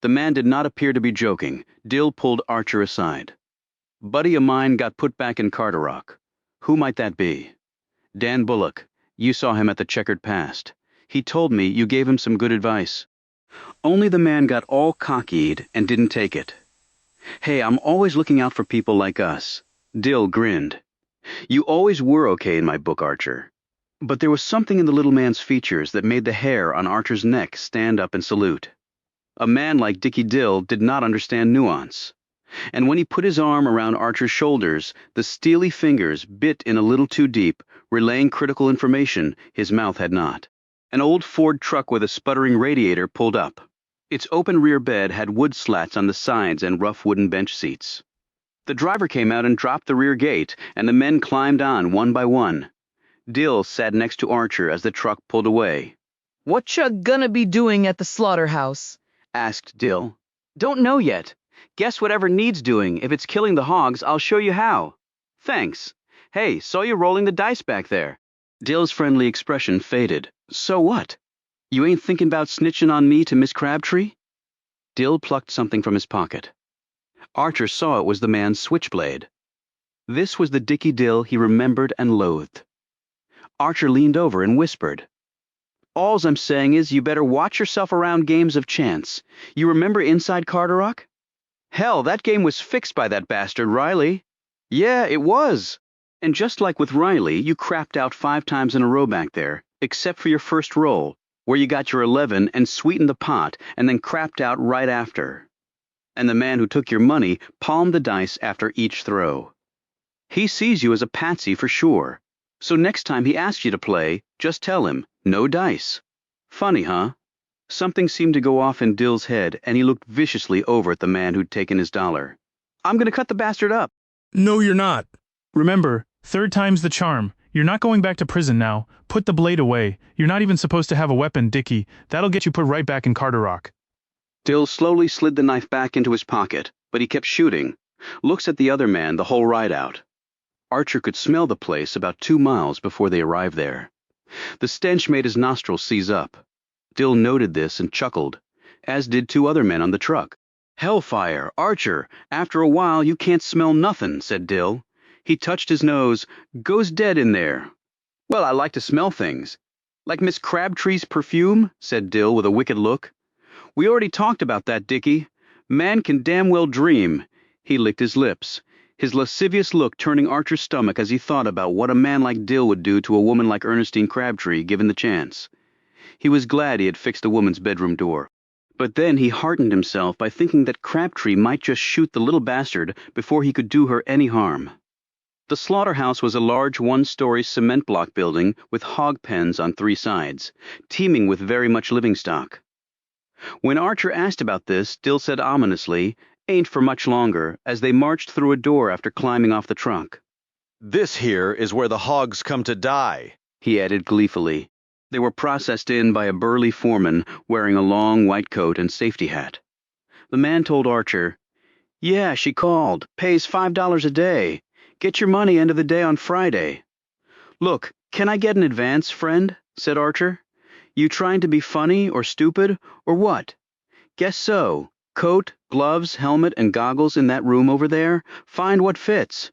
Speaker 1: The man did not appear to be joking. Dill pulled Archer aside. "Buddy of mine got put back in Carderock." "Who might that be?" "Dan Bullock. You saw him at the checkered past. He told me you gave him some good advice." Only the man got all cockeyed and didn't take it. "Hey, I'm always looking out for people like us." Dill grinned. "You always were okay in my book, Archer." But there was something in the little man's features that made the hair on Archer's neck stand up and salute. A man like Dickie Dill did not understand nuance. And when he put his arm around Archer's shoulders, the steely fingers bit in a little too deep, relaying critical information his mouth had not. An old Ford truck with a sputtering radiator pulled up. Its open rear bed had wood slats on the sides and rough wooden bench seats. The driver came out and dropped the rear gate, and the men climbed on one by one. Dill sat next to Archer as the truck pulled away.
Speaker 3: "What you gonna be doing at the slaughterhouse?"
Speaker 1: asked Dill. "Don't know yet. Guess whatever needs doing. If it's killing the hogs, I'll show you how." "Thanks. Hey, saw you rolling the dice back there." Dill's friendly expression faded. "So what? You ain't thinking about snitching on me to Miss Crabtree?" Dill plucked something from his pocket. Archer saw it was the man's switchblade. This was the Dickie Dill he remembered and loathed. Archer leaned over and whispered, "Alls I'm saying is you better watch yourself around games of chance. You remember Inside Carderock?" "Hell, that game was fixed by that bastard, Riley." "Yeah, it was. And just like with Riley, you crapped out 5 times in a row back there, except for your first roll, where you got your 11 and sweetened the pot and then crapped out right after. And the man who took your money palmed the dice after each throw. He sees you as a patsy for sure. So next time he asks you to play, just tell him, no dice. Funny, huh?" Something seemed to go off in Dill's head, and he looked viciously over at the man who'd taken his dollar. "I'm going to cut the bastard up."
Speaker 9: "No, you're not. Remember, 3rd time's the charm. You're not going back to prison now. Put the blade away. You're not even supposed to have a weapon, Dickie. That'll get you put right back in Carderock."
Speaker 1: Dill slowly slid the knife back into his pocket, but he kept shooting. Looks at the other man the whole ride out. Archer could smell the place about 2 miles before they arrived there. The stench made his nostrils seize up. Dill noted this and chuckled, as did 2 other men on the truck. "Hellfire, Archer, after a while you can't smell nothin'," said Dill. He touched his nose. "Goes dead in there." "Well, I like to smell things." "Like Miss Crabtree's perfume?" said Dill with a wicked look. "We already talked about that, Dickie. Man can damn well dream." He licked his lips, his lascivious look turning Archer's stomach as he thought about what a man like Dill would do to a woman like Ernestine Crabtree given the chance. He was glad he had fixed the woman's bedroom door. But then he heartened himself by thinking that Crabtree might just shoot the little bastard before he could do her any harm. The slaughterhouse was a large 1-story cement block building with hog pens on 3 sides, teeming with very much living stock. When Archer asked about this, Dill said ominously, "Ain't for much longer," as they marched through a door after climbing off the truck.
Speaker 8: "This here is where the hogs come to die,"
Speaker 1: he added gleefully. They were processed in by a burly foreman wearing a long white coat and safety hat. The man told Archer, Yeah, she called. Pays $5 a day. Get your money end of the day on Friday. Look, can I get an advance, friend? Said Archer. You trying to be funny or stupid or what? Guess so. Coat, gloves, helmet, and goggles in that room over there. Find what fits.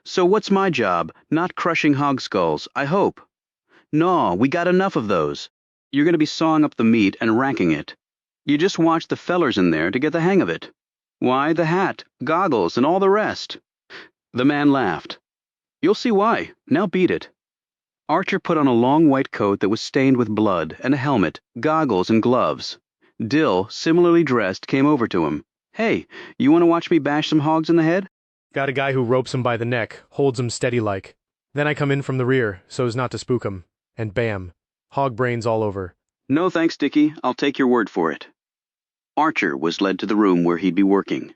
Speaker 1: So what's my job? Not crushing hog skulls, I hope. No, we got enough of those. You're going to be sawing up the meat and racking it. You just watch the fellers in there to get the hang of it. Why, the hat, goggles, and all the rest. The man laughed. You'll see why. Now beat it. Archer put on a long white coat that was stained with blood, and a helmet, goggles, and gloves. Dill, similarly dressed, came over to him. Hey, you want to watch me bash some hogs in the head?
Speaker 10: Got a guy who ropes him by the neck, holds him steady like. Then I come in from the rear, so as not to spook him. And bam, hog brains all over.
Speaker 1: No thanks, Dickie. I'll take your word for it. Archer was led to the room where he'd be working.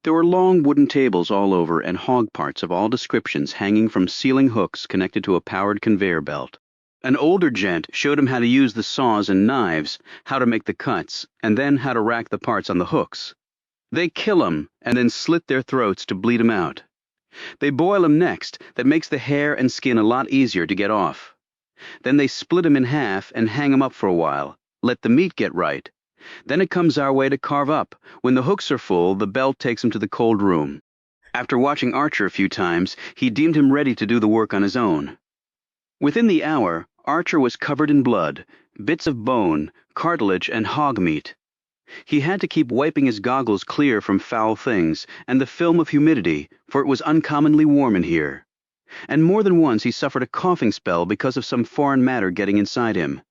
Speaker 1: There were long wooden tables all over and hog parts of all descriptions hanging from ceiling hooks connected to a powered conveyor belt. An older gent showed him how to use the saws and knives, how to make the cuts, and then how to rack the parts on the hooks. They kill 'em and then slit their throats to bleed 'em out. They boil 'em next. That makes the hair and skin a lot easier to get off. Then they split 'em in half and hang 'em up for a while. Let the meat get right. Then it comes our way to carve up. When the hooks are full, the belt takes him to the cold room. After watching Archer a few times, he deemed him ready to do the work on his own. Within the hour, Archer was covered in blood, bits of bone, cartilage, and hog meat. He had to keep wiping his goggles clear from foul things and the film of humidity, for it was uncommonly warm in here. And more than once he suffered a coughing spell because of some foreign matter getting inside him.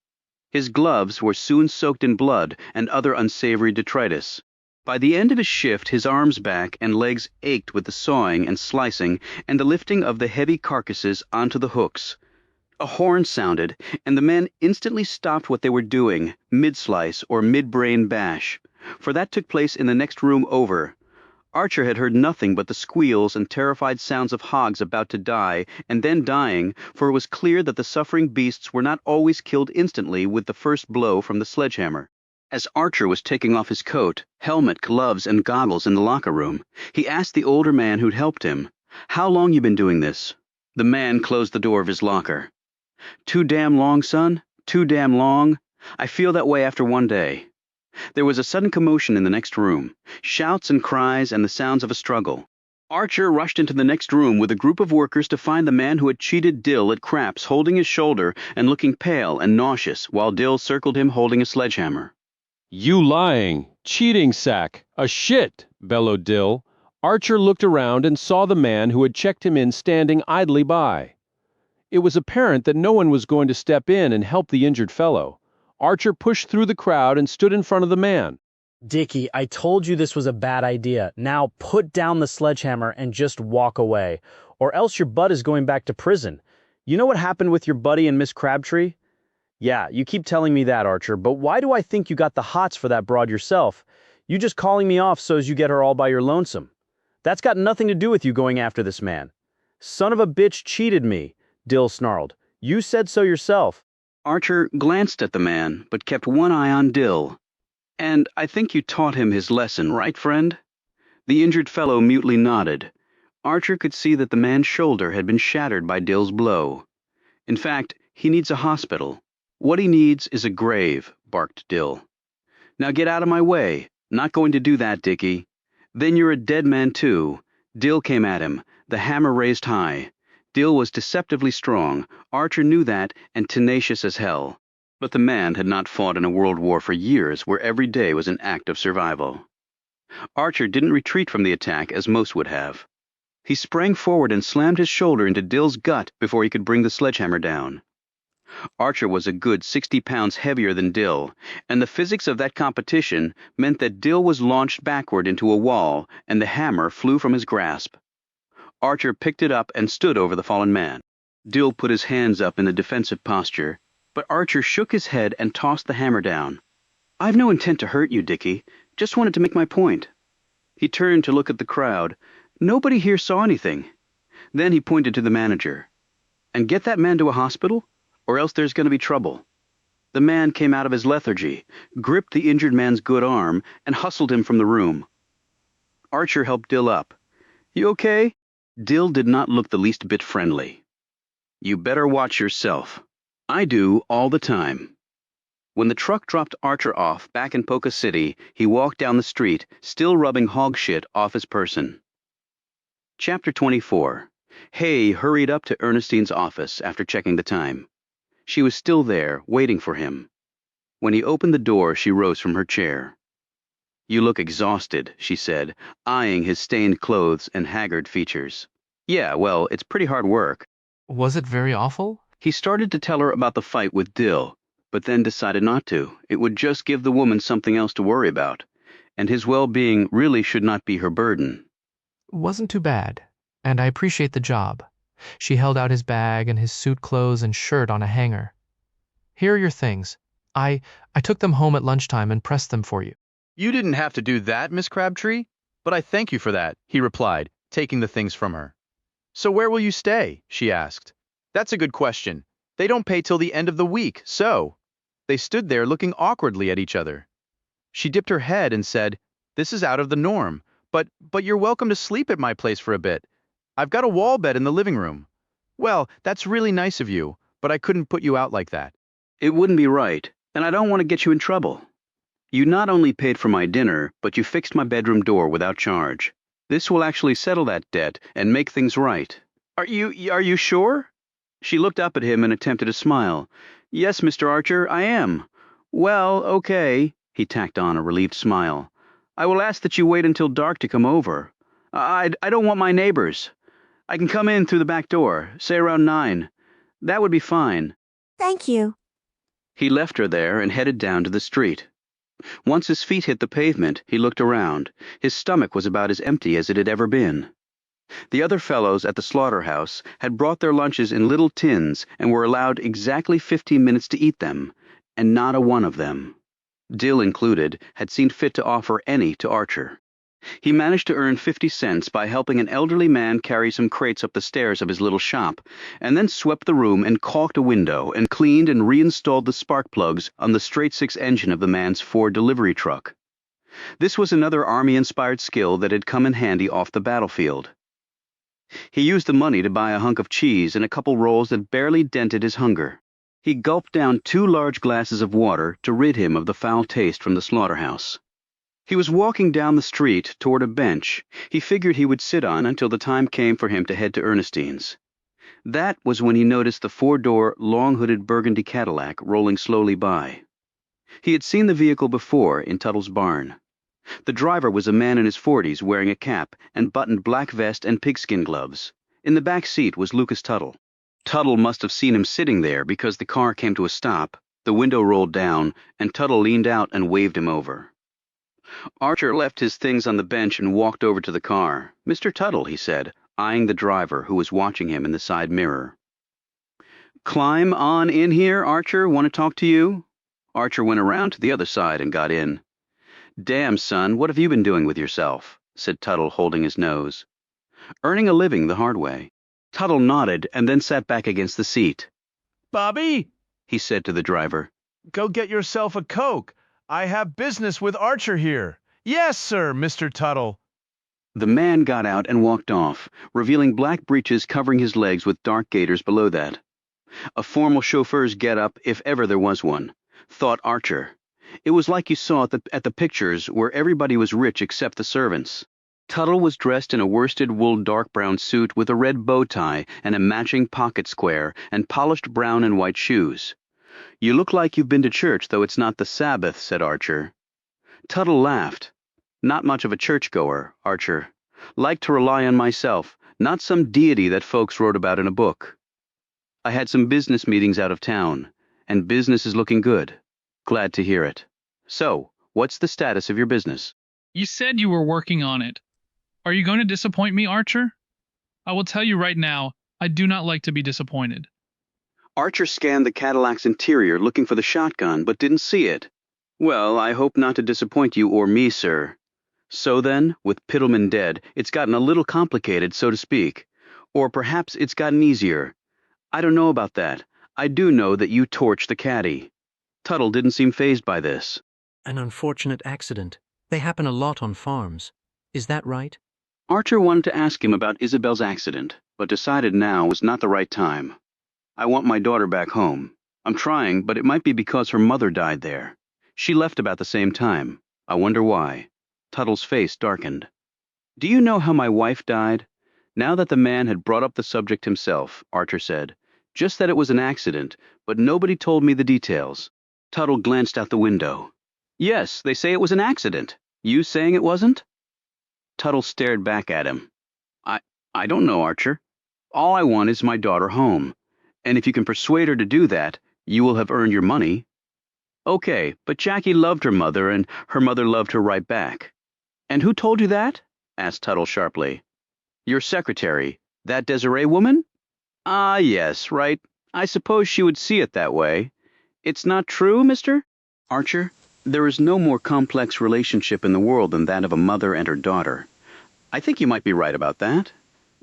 Speaker 1: His gloves were soon soaked in blood and other unsavory detritus. By the end of his shift, his arms, back, and legs ached with the sawing and slicing and the lifting of the heavy carcasses onto the hooks. A horn sounded, and the men instantly stopped what they were doing, mid-slice or mid-brain bash, for that took place in the next room over. Archer had heard nothing but the squeals and terrified sounds of hogs about to die, and then dying, for it was clear that the suffering beasts were not always killed instantly with the first blow from the sledgehammer. As Archer was taking off his coat, helmet, gloves, and goggles in the locker room, he asked the older man who'd helped him, "How long you been doing this?" The man closed the door of his locker. "Too damn long, son? Too damn long? I feel that way after one day." There was a sudden commotion in the next room, shouts and cries and the sounds of a struggle. Archer rushed into the next room with a group of workers to find the man who had cheated Dill at craps holding his shoulder and looking pale and nauseous while Dill circled him holding a sledgehammer.
Speaker 20: "You lying, cheating sack, a shit," bellowed Dill. Archer looked around and saw the man who had checked him in standing idly by. It was apparent that no one was going to step in and help the injured fellow. Archer pushed through the crowd and stood in front of the man.
Speaker 22: "Dickie, I told you this was a bad idea. Now put down the sledgehammer and just walk away, or else your butt is going back to prison. You know what happened with your buddy and Miss Crabtree?" "Yeah, you keep telling me that, Archer, but why do I think you got the hots for that broad yourself? You just calling me off so's you get her all by your lonesome. That's got nothing to do with you going after this man." "Son of a bitch cheated me," Dill snarled. "You said so yourself."
Speaker 1: Archer glanced at the man, but kept one eye on Dill. "And I think you taught him his lesson, right, friend?" The injured fellow mutely nodded. Archer could see that the man's shoulder had been shattered by Dill's blow. "In fact, he needs a hospital. What he needs is a grave," barked Dill. "Now get out of my way. Not going to do that, Dickie." "Then you're a dead man, too." Dill came at him, the hammer raised high. Dill was deceptively strong. Archer knew that, and tenacious as hell. But the man had not fought in a world war for years where every day was an act of survival. Archer didn't retreat from the attack as most would have. He sprang forward and slammed his shoulder into Dill's gut before he could bring the sledgehammer down. Archer was a good 60 pounds heavier than Dill, and the physics of that competition meant that Dill was launched backward into a wall and the hammer flew from his grasp. Archer picked it up and stood over the fallen man. Dill put his hands up in a defensive posture, but Archer shook his head and tossed the hammer down. "I've no intent to hurt you, Dickie. Just wanted to make my point." He turned to look at the crowd. Nobody here saw anything. Then he pointed to the manager. "And get that man to a hospital, or else there's going to be trouble." The man came out of his lethargy, gripped the injured man's good arm, and hustled him from the room. Archer helped Dill up. "You okay?" Dill did not look the least bit friendly. "You better watch yourself. I do all the time." When the truck dropped Archer off back in Polka City, he walked down the street, still rubbing hog shit off his person. Chapter 24. Hay hurried up to Ernestine's office after checking the time. She was still there, waiting for him. When he opened the door, she rose from her chair. "You look exhausted," she said, eyeing his stained clothes and haggard features. "Yeah, well, it's pretty hard work."
Speaker 13: Was it very awful?
Speaker 1: He started to tell her about the fight with Dill, but then decided not to. It would just give the woman something else to worry about, and his well-being really should not be her burden.
Speaker 13: Wasn't too bad, and I appreciate the job. She held out his bag and his suit clothes and shirt on a hanger. Here are your things. I took them home at lunchtime and pressed them for you.
Speaker 6: You didn't have to do that, Miss Crabtree, but I thank you for that, he replied, taking the things from her. So where will you stay? She asked. That's a good question. They don't pay till the end of the week, so. They stood there looking awkwardly at each other. She dipped her head and said, "This is out of the norm, but you're welcome to sleep at my place for a bit. I've got a wall bed in the living room." "Well, that's really nice of you, but I couldn't put you out like that."
Speaker 1: "It wouldn't be right, and I don't want to get you in trouble. You not only paid for my dinner, but you fixed my bedroom door without charge. This will actually settle that debt and make things right." Are you sure?" She looked up at him and attempted a smile. "Yes, Mr. Archer, I am." "Well, okay," he tacked on a relieved smile. "I will ask that you wait until dark to come over. I don't want my neighbors. I can come in through the back door, say around 9. That would be fine."
Speaker 5: Thank you.
Speaker 1: He left her there and headed down to the street. Once his feet hit the pavement, he looked around. His stomach was about as empty as it had ever been. The other fellows at the slaughterhouse had brought their lunches in little tins and were allowed exactly 15 minutes to eat them, and not a one of them, Dill included, had seen fit to offer any to Archer. He managed to earn 50 cents by helping an elderly man carry some crates up the stairs of his little shop, and then swept the room and caulked a window and cleaned and reinstalled the spark plugs on the straight-six engine of the man's Ford delivery truck. This was another Army-inspired skill that had come in handy off the battlefield. He used the money to buy a hunk of cheese and a couple rolls that barely dented his hunger. He gulped down 2 large glasses of water to rid him of the foul taste from the slaughterhouse. He was walking down the street toward a bench he figured he would sit on until the time came for him to head to Ernestine's. That was when he noticed the 4-door, long-hooded burgundy Cadillac rolling slowly by. He had seen the vehicle before in Tuttle's barn. The driver was a man in his 40s wearing a cap and buttoned black vest and pigskin gloves. In the back seat was Lucas Tuttle. Tuttle must have seen him sitting there because the car came to a stop, the window rolled down, and Tuttle leaned out and waved him over. Archer left his things on the bench and walked over to the car. "Mr. Tuttle," he said, eyeing the driver who was watching him in the side mirror. "Climb on in here, Archer. Want to talk to you?" Archer went around to the other side and got in. "Damn, son, what have you been doing with yourself?" said Tuttle, holding his nose. "Earning a living the hard way." Tuttle nodded and then sat back against the seat.
Speaker 6: "Bobby,"
Speaker 1: he said to the driver,
Speaker 6: "go get yourself a Coke. I have business with Archer here." "Yes, sir, Mr. Tuttle."
Speaker 1: The man got out and walked off, revealing black breeches covering his legs with dark gaiters below that. A formal chauffeur's get-up, if ever there was one, thought Archer. It was like you saw at the pictures where everybody was rich except the servants. Tuttle was dressed in a worsted wool dark brown suit with a red bow tie and a matching pocket square and polished brown and white shoes. "You look like you've been to church, though it's not the Sabbath," said Archer. Tuttle laughed. "Not much of a churchgoer, Archer. Like to rely on myself, not some deity that folks wrote about in a book. I had some business meetings out of town, and business is looking good. Glad to hear it. So, what's the status of your business?"
Speaker 11: You said you were working on it. Are you going to disappoint me, Archer? I will tell you right now, I do not like to be disappointed.
Speaker 1: Archer scanned the Cadillac's interior looking for the shotgun, but didn't see it. "Well, I hope not to disappoint you or me, sir. So then, with Pittleman dead, it's gotten a little complicated, so to speak. Or perhaps it's gotten easier. I don't know about that. I do know that you torched the caddy." Tuttle didn't seem fazed by this.
Speaker 14: "An unfortunate accident. They happen a lot on farms.
Speaker 5: Is that right?
Speaker 1: Archer wanted to ask him about Isabel's accident, but decided now was not the right time. I want my daughter back home. I'm trying, but it might be because her mother died there. She left about the same time. I wonder why. Tuttle's face darkened. Do you know how my wife died? Now that the man had brought up the subject himself, Archer said. Just that it was an accident, but nobody told me the details. Tuttle glanced out the window. Yes, they say it was an accident. You saying it wasn't? Tuttle stared back at him. I don't know, Archer. All I want is my daughter home. And if you can persuade her to do that, you will have earned your money. Okay, but Jackie loved her mother, and her mother loved her right back. And who told you that? Asked Tuttle sharply. Your secretary, that Desiree woman? Ah, yes, right. I suppose she would see it that way. It's not true, mister? Archer, there is no more complex relationship in the world than that of a mother and her daughter. I think you might be right about that.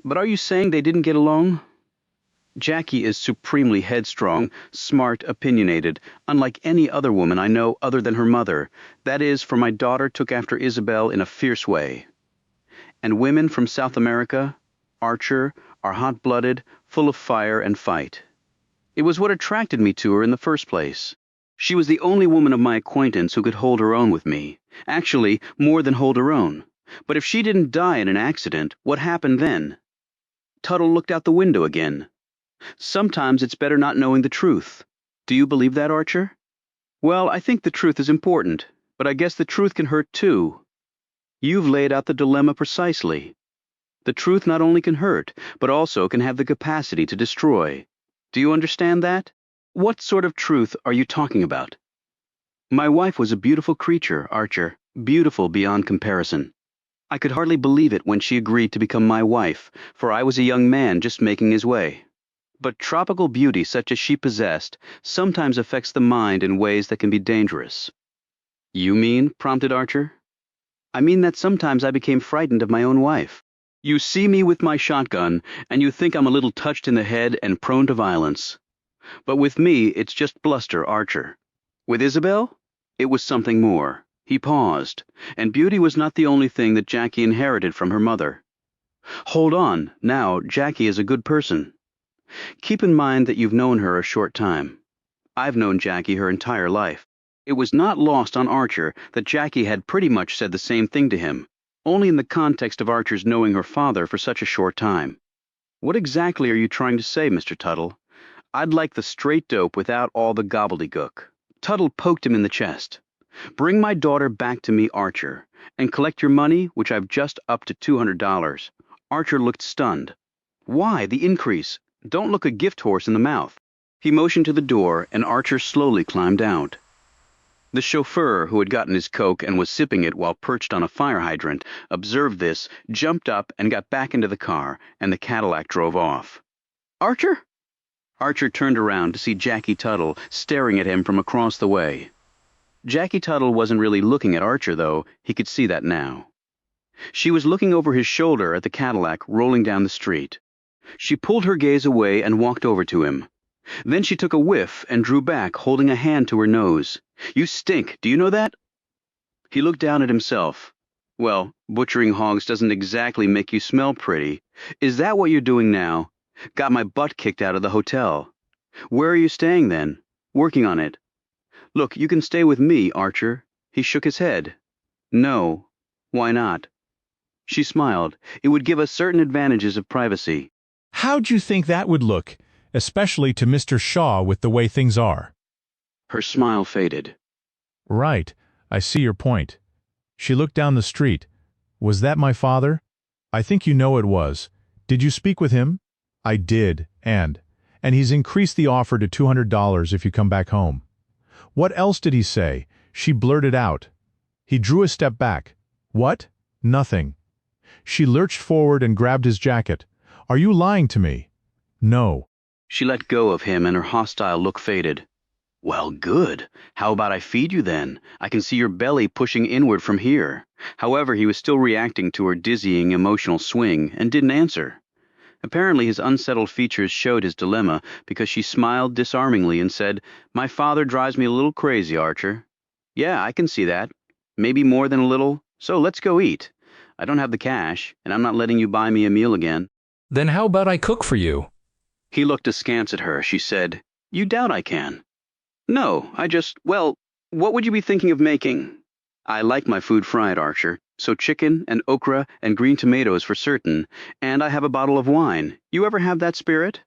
Speaker 1: But are you saying they didn't get along? Jackie is supremely headstrong, smart, opinionated, unlike any other woman I know other than her mother. That is, for my daughter took after Isabel in a fierce way. And women from South America, Archer, are hot-blooded, full of fire and fight. It was what attracted me to her in the first place. She was the only woman of my acquaintance who could hold her own with me. Actually, more than hold her own. But if she didn't die in an accident, what happened then? Tuttle looked out the window again. Sometimes it's better not knowing the truth. Do you believe that, Archer? Well, I think the truth is important, but I guess the truth can hurt too. You've laid out the dilemma precisely. The truth not only can hurt, but also can have the capacity to destroy. Do you understand that? What sort of truth are you talking about? My wife was a beautiful creature, Archer, beautiful beyond comparison. I could hardly believe it when she agreed to become my wife, for I was a young man just making his way. But tropical beauty such as she possessed sometimes affects the mind in ways that can be dangerous. You mean? Prompted Archer. I mean that sometimes I became frightened of my own wife. You see me with my shotgun, and you think I'm a little touched in the head and prone to violence. But with me, it's just bluster, Archer. With Isabel? It was something more. He paused, and beauty was not the only thing that Jackie inherited from her mother. Hold on, now, Jackie is a good person. Keep in mind that you've known her a short time. I've known Jackie her entire life. It was not lost on Archer that Jackie had pretty much said the same thing to him, only in the context of Archer's knowing her father for such a short time. What exactly are you trying to say, Mr. Tuttle? I'd like the straight dope without all the gobbledygook. Tuttle poked him in the chest. Bring my daughter back to me, Archer, and collect your money, which I've just upped to $200. Archer looked stunned. Why the increase? Don't look a gift horse in the mouth. He motioned to the door, and Archer slowly climbed out. The chauffeur, who had gotten his Coke and was sipping it while perched on a fire hydrant, observed this, jumped up, and got back into the car, and the Cadillac drove off. Archer? Archer turned around to see Jackie Tuttle staring at him from across the way. Jackie Tuttle wasn't really looking at Archer, though. He could see that now. She was looking over his shoulder at the Cadillac rolling down the street. She pulled her gaze away and walked over to him. Then she took a whiff and drew back, holding a hand to her nose. You stink, do you know that? He looked down at himself. Well, butchering hogs doesn't exactly make you smell pretty. Is that what you're doing now? Got my butt kicked out of the hotel. Where are you staying then? Working on it. Look, you can stay with me, Archer. He shook his head. No. Why not? She smiled. It would give us certain advantages of privacy.
Speaker 9: How'd you think that would look, especially to Mr. Shaw with the way things are?
Speaker 1: Her smile faded.
Speaker 9: Right. I see your point. She looked down the street. Was that my father? I think you know it was. Did you speak with him? I did, and he's increased the offer to $200 if you come back home. What else did he say? She blurted out. He drew a step back. What? Nothing. She lurched forward and grabbed his jacket. Are you lying to me? No.
Speaker 1: She let go of him and her hostile look faded. Well, good. How about I feed you then? I can see your belly pushing inward from here. However, he was still reacting to her dizzying emotional swing and didn't answer. Apparently his unsettled features showed his dilemma because she smiled disarmingly and said, My father drives me a little crazy, Archer. Yeah, I can see that. Maybe more than a little. So let's go eat. I don't have the cash, and I'm not letting you buy me a meal again.
Speaker 5: Then how about I cook for you?
Speaker 1: He looked askance at her. She said, You doubt I can. No, well, what would you be thinking of making? I like my food fried, Archer, so chicken and okra and green tomatoes for certain, and I have a bottle of wine. You ever have that spirit?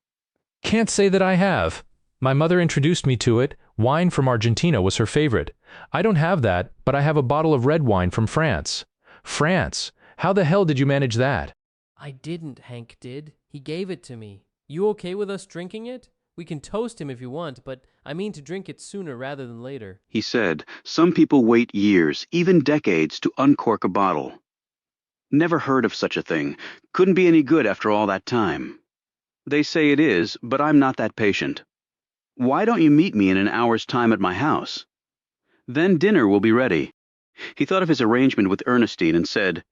Speaker 5: Can't say that I have. My mother introduced me to it. Wine from Argentina was her favorite. I don't have that, but I have a bottle of red wine from France. France? How the hell did you manage that?
Speaker 14: I didn't, Hank did. He gave it to me. You okay with us drinking it? We can toast him if you want, but I mean to drink it sooner rather than later.
Speaker 1: He said, Some people wait years, even decades, to uncork a bottle. Never heard of such a thing. Couldn't be any good after all that time. They say it is, but I'm not that patient. Why don't you meet me in an hour's time at my house? Then dinner will be ready. He thought of his arrangement with Ernestine and said,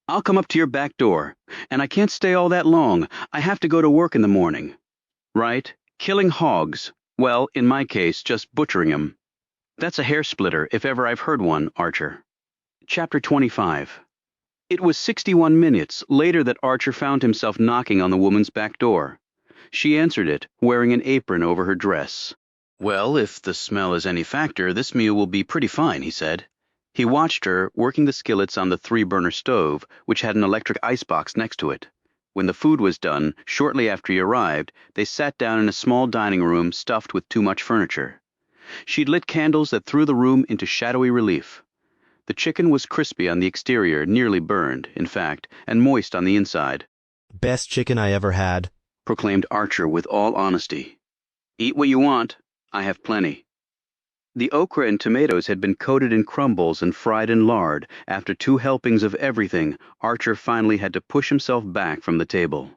Speaker 1: I'll come up to your back door, and I can't stay all that long. I have to go to work in the morning. Right? Killing hogs. Well, in my case, just butchering 'em. That's a hair splitter, if ever I've heard one, Archer. Chapter 25. It was 61 minutes later that Archer found himself knocking on the woman's back door. She answered it, wearing an apron over her dress. Well, if the smell is any factor, this meal will be pretty fine, he said. He watched her, working the skillets on the 3-burner stove, which had an electric icebox next to it. When the food was done, shortly after he arrived, they sat down in a small dining room stuffed with too much furniture. She'd lit candles that threw the room into shadowy relief. The chicken was crispy on the exterior, nearly burned, in fact, and moist on the inside.
Speaker 16: Best chicken I ever had,
Speaker 1: proclaimed Archer with all honesty. Eat what you want. I have plenty. The okra and tomatoes had been coated in crumbles and fried in lard. After 2 helpings of everything, Archer finally had to push himself back from the table.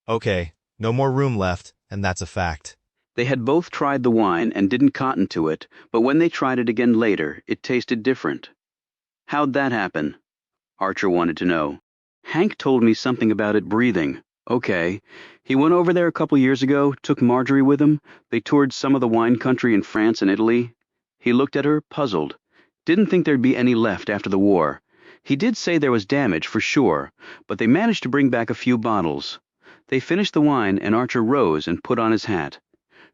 Speaker 16: Okay, no more room left, and that's a fact.
Speaker 1: They had both tried the wine and didn't cotton to it, but when they tried it again later, it tasted different. How'd that happen? Archer wanted to know. Hank told me something about it breathing. Okay. He went over there a couple years ago, took Marjorie with him. They toured some of the wine country in France and Italy. He looked at her, puzzled. Didn't think there'd be any left after the war. He did say there was damage, for sure, but they managed to bring back a few bottles. They finished the wine, and Archer rose and put on his hat.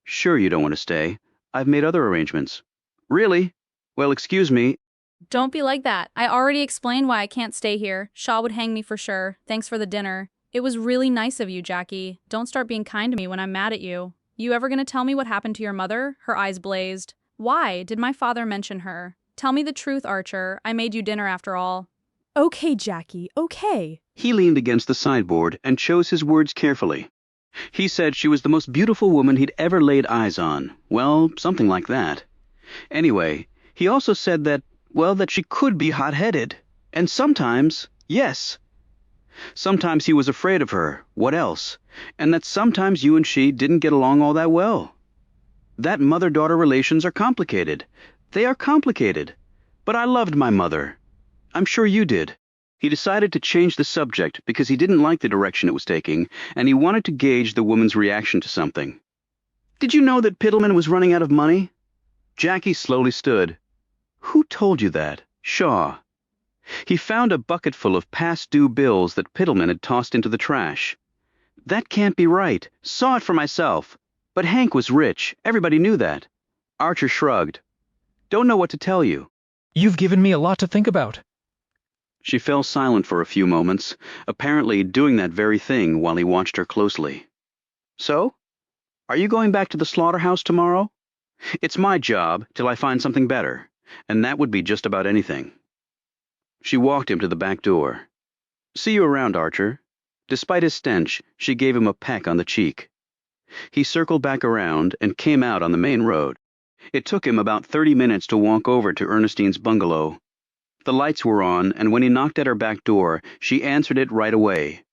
Speaker 1: Sure you don't want to stay. I've made other arrangements. Really? Well, excuse me.
Speaker 23: Don't be like that. I already explained why I can't stay here. Shaw would hang me for sure. Thanks for the dinner. It was really nice of you, Jackie. Don't start being kind to me when I'm mad at you. You ever gonna tell me what happened to your mother? Her eyes blazed. Why did my father mention her? Tell me the truth, Archer. I made you dinner after all.
Speaker 25: Okay, Jackie, okay.
Speaker 1: He leaned against the sideboard and chose his words carefully. He said she was the most beautiful woman he'd ever laid eyes on. Well, something like that. Anyway, he also said that she could be hot-headed. And sometimes, yes. Sometimes he was afraid of her. What else? And that sometimes you and she didn't get along all that well. That mother-daughter relations are complicated. They are complicated. But I loved my mother. I'm sure you did. He decided to change the subject because he didn't like the direction it was taking, and he wanted to gauge the woman's reaction to something. Did you know that Pittleman was running out of money? Jackie slowly stood. Who told you that? Shaw. He found a bucket full of past-due bills that Pittleman had tossed into the trash. That can't be right. Saw it for myself. But Hank was rich. Everybody knew that. Archer shrugged. Don't know what to tell you.
Speaker 5: You've given me a lot to think about.
Speaker 1: She fell silent for a few moments, apparently doing that very thing while he watched her closely. So? Are you going back to the slaughterhouse tomorrow? It's my job till I find something better, and that would be just about anything. She walked him to the back door. See you around, Archer. Despite his stench, she gave him a peck on the cheek. He circled back around and came out on the main road. It took him about 30 minutes to walk over to Ernestine's bungalow. The lights were on, and when he knocked at her back door, she answered it right away.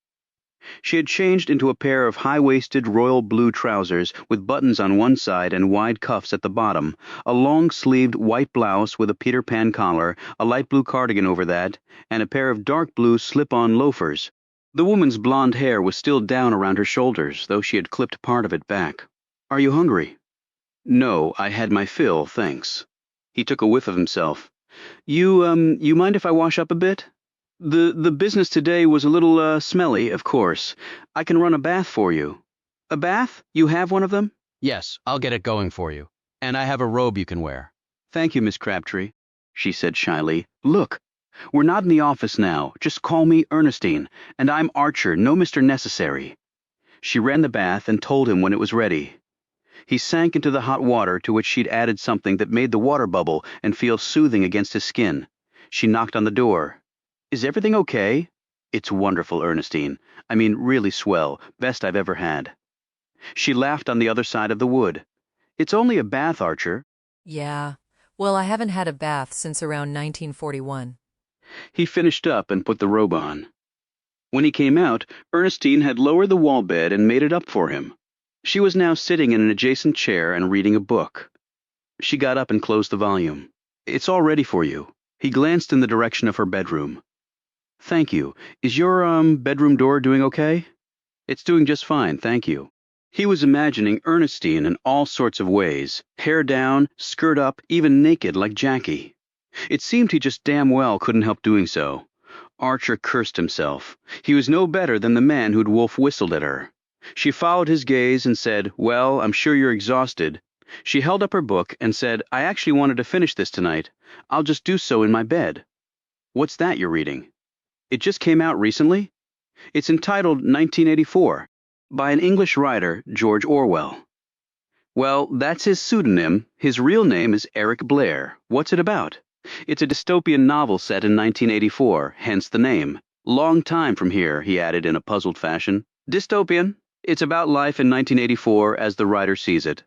Speaker 1: She had changed into a pair of high-waisted royal blue trousers with buttons on one side and wide cuffs at the bottom, a long-sleeved white blouse with a Peter Pan collar, a light blue cardigan over that, and a pair of dark blue slip-on loafers. The woman's blonde hair was still down around her shoulders, though she had clipped part of it back. Are you hungry? No, I had my fill, thanks. He took a whiff of himself. You mind if I wash up a bit? The business today was a little, smelly, of course. I can run a bath for you. A bath? You have one of them? Yes, I'll get it going for you. And I have a robe you can wear. Thank you, Miss Crabtree, she said shyly. Look, we're not in the office now. Just call me Ernestine, and I'm Archer, no Mr. Necessary. She ran the bath and told him when it was ready. He sank into the hot water, to which she'd added something that made the water bubble and feel soothing against his skin. She knocked on the door. Is everything okay? It's wonderful, Ernestine. I mean, really swell. Best I've ever had. She laughed on the other side of the wood. It's only a bath, Archer.
Speaker 2: Yeah. Well, I haven't had a bath since around 1941.
Speaker 1: He finished up and put the robe on. When he came out, Ernestine had lowered the wall bed and made it up for him. She was now sitting in an adjacent chair and reading a book. She got up and closed the volume. It's all ready for you. He glanced in the direction of her bedroom. Thank you. Is your, bedroom door doing okay? It's doing just fine, thank you. He was imagining Ernestine in all sorts of ways, hair down, skirt up, even naked like Jackie. It seemed he just damn well couldn't help doing so. Archer cursed himself. He was no better than the man who'd wolf-whistled at her. She followed his gaze and said, Well, I'm sure you're exhausted. She held up her book and said, I actually wanted to finish this tonight. I'll just do so in my bed. What's that you're reading? It just came out recently? It's entitled 1984, by an English writer, George Orwell. Well, that's his pseudonym. His real name is Eric Blair. What's it about? It's a dystopian novel set in 1984, hence the name. Long time from here, he added in a puzzled fashion. Dystopian. It's about life in 1984 as the writer sees it.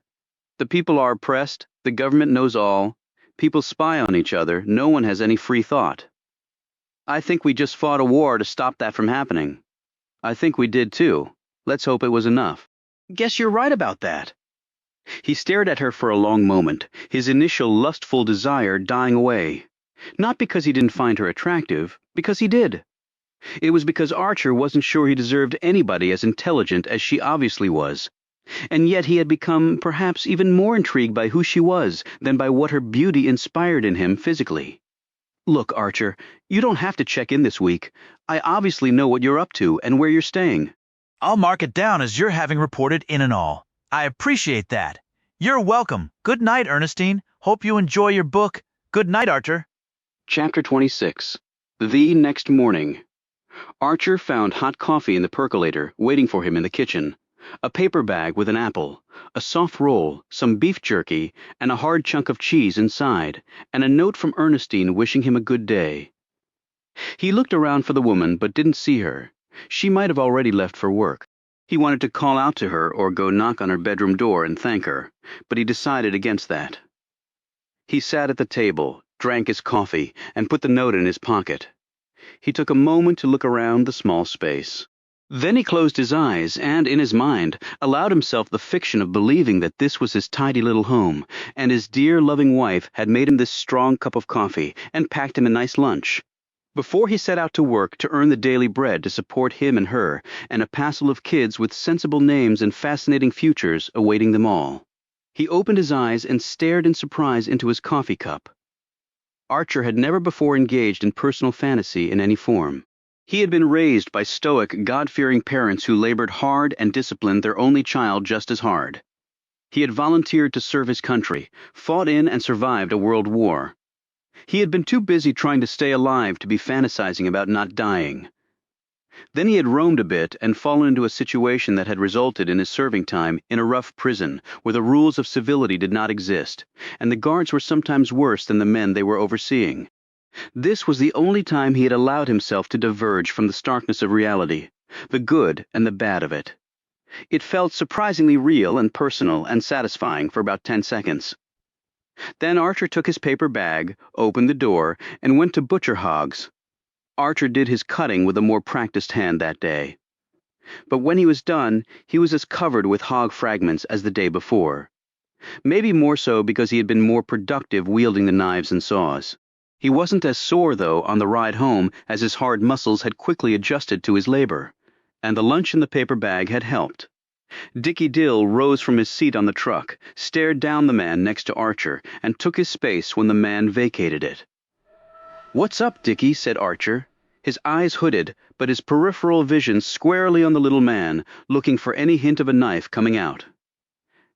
Speaker 1: The people are oppressed, the government knows all, people spy on each other, no one has any free thought. I think we just fought a war to stop that from happening. I think we did too. Let's hope it was enough. Guess you're right about that. He stared at her for a long moment, his initial lustful desire dying away. Not because he didn't find her attractive, because he did. It was because Archer wasn't sure he deserved anybody as intelligent as she obviously was. And yet he had become perhaps even more intrigued by who she was than by what her beauty inspired in him physically. Look, Archer, you don't have to check in this week. I obviously know what you're up to and where you're staying.
Speaker 6: I'll mark it down as you're having reported in and all. I appreciate that. You're welcome. Good night, Ernestine. Hope you enjoy your book. Good night, Archer.
Speaker 1: Chapter 26. The next morning. Archer found hot coffee in the percolator, waiting for him in the kitchen. A paper bag with an apple, a soft roll, some beef jerky, and a hard chunk of cheese inside, and a note from Ernestine wishing him a good day. He looked around for the woman, but didn't see her. She might have already left for work. He wanted to call out to her or go knock on her bedroom door and thank her, but he decided against that. He sat at the table, drank his coffee, and put the note in his pocket. He took a moment to look around the small space. Then he closed his eyes and, in his mind, allowed himself the fiction of believing that this was his tidy little home, and his dear, loving wife had made him this strong cup of coffee and packed him a nice lunch. Before he set out to work to earn the daily bread to support him and her, and a passel of kids with sensible names and fascinating futures awaiting them all. He opened his eyes and stared in surprise into his coffee cup. Archer had never before engaged in personal fantasy in any form. He had been raised by stoic, God-fearing parents who labored hard and disciplined their only child just as hard. He had volunteered to serve his country, fought in and survived a world war. He had been too busy trying to stay alive to be fantasizing about not dying. Then he had roamed a bit and fallen into a situation that had resulted in his serving time in a rough prison where the rules of civility did not exist, and the guards were sometimes worse than the men they were overseeing. This was the only time he had allowed himself to diverge from the starkness of reality, the good and the bad of it. It felt surprisingly real and personal and satisfying for about 10 seconds. Then Archer took his paper bag, opened the door, and went to butcher hogs. Archer did his cutting with a more practiced hand that day. But when he was done, he was as covered with hog fragments as the day before. Maybe more so because he had been more productive wielding the knives and saws. He wasn't as sore, though, on the ride home, as his hard muscles had quickly adjusted to his labor, and the lunch in the paper bag had helped. Dickie Dill rose from his seat on the truck, stared down the man next to Archer, and took his space when the man vacated it. "What's up, Dickie?" said Archer. his eyes hooded, but his peripheral vision squarely on the little man, looking for any hint of a knife coming out.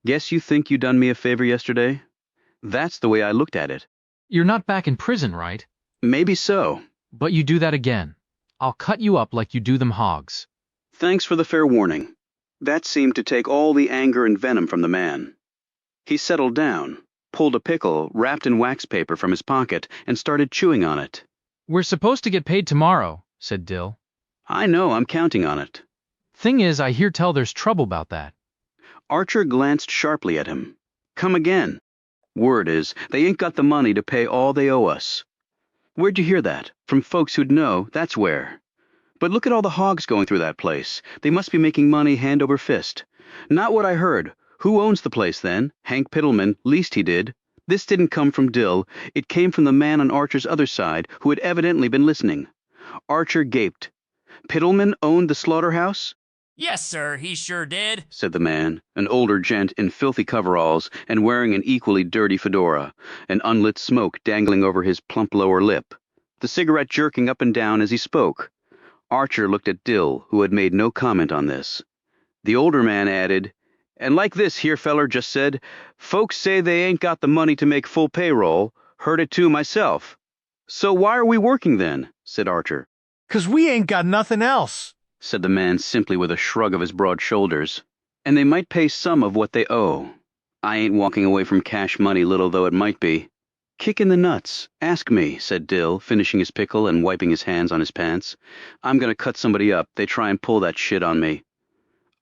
Speaker 1: Guess you think you done me a favor yesterday? That's the way I looked at it.
Speaker 4: You're not back in prison, right?
Speaker 1: Maybe so.
Speaker 4: But you do that again. I'll cut you up like you do them hogs.
Speaker 1: Thanks for the fair warning. That seemed to take all the anger and venom from the man. He settled down, pulled a pickle wrapped in wax paper from his pocket, and started chewing on it.
Speaker 4: We're supposed to get paid tomorrow, said Dill.
Speaker 1: I know, I'm counting on it.
Speaker 4: Thing is, I hear tell there's trouble about that.
Speaker 1: Archer glanced sharply at him. Come again. Word is, they ain't got the money to pay all they owe us. Where'd you hear that? From folks who'd know, that's where. But look at all the hogs going through that place. They must be making money hand over fist. Not what I heard. Who owns the place then? Hank Pittleman, least he did. This didn't come from Dill. It came from the man on Archer's other side, who had evidently been listening. Archer gaped. Pittleman owned the slaughterhouse?
Speaker 7: Yes, sir, he sure did,
Speaker 1: said the man, an older gent in filthy coveralls and wearing an equally dirty fedora, an unlit smoke dangling over his plump lower lip, the cigarette jerking up and down as he spoke. Archer looked at Dill, who had made no comment on this. The older man added, and like this here feller just said, folks say they ain't got the money to make full payroll. Heard it too myself. So why are we working then? Said Archer.
Speaker 9: 'Cause we ain't got nothing else,
Speaker 1: said the man simply with a shrug of his broad shoulders. And they might pay some of what they owe. I ain't walking away from cash money, little though it might be. Kick in the nuts. Ask me, said Dill, finishing his pickle and wiping his hands on his pants. I'm gonna cut somebody up. They try and pull that shit on me.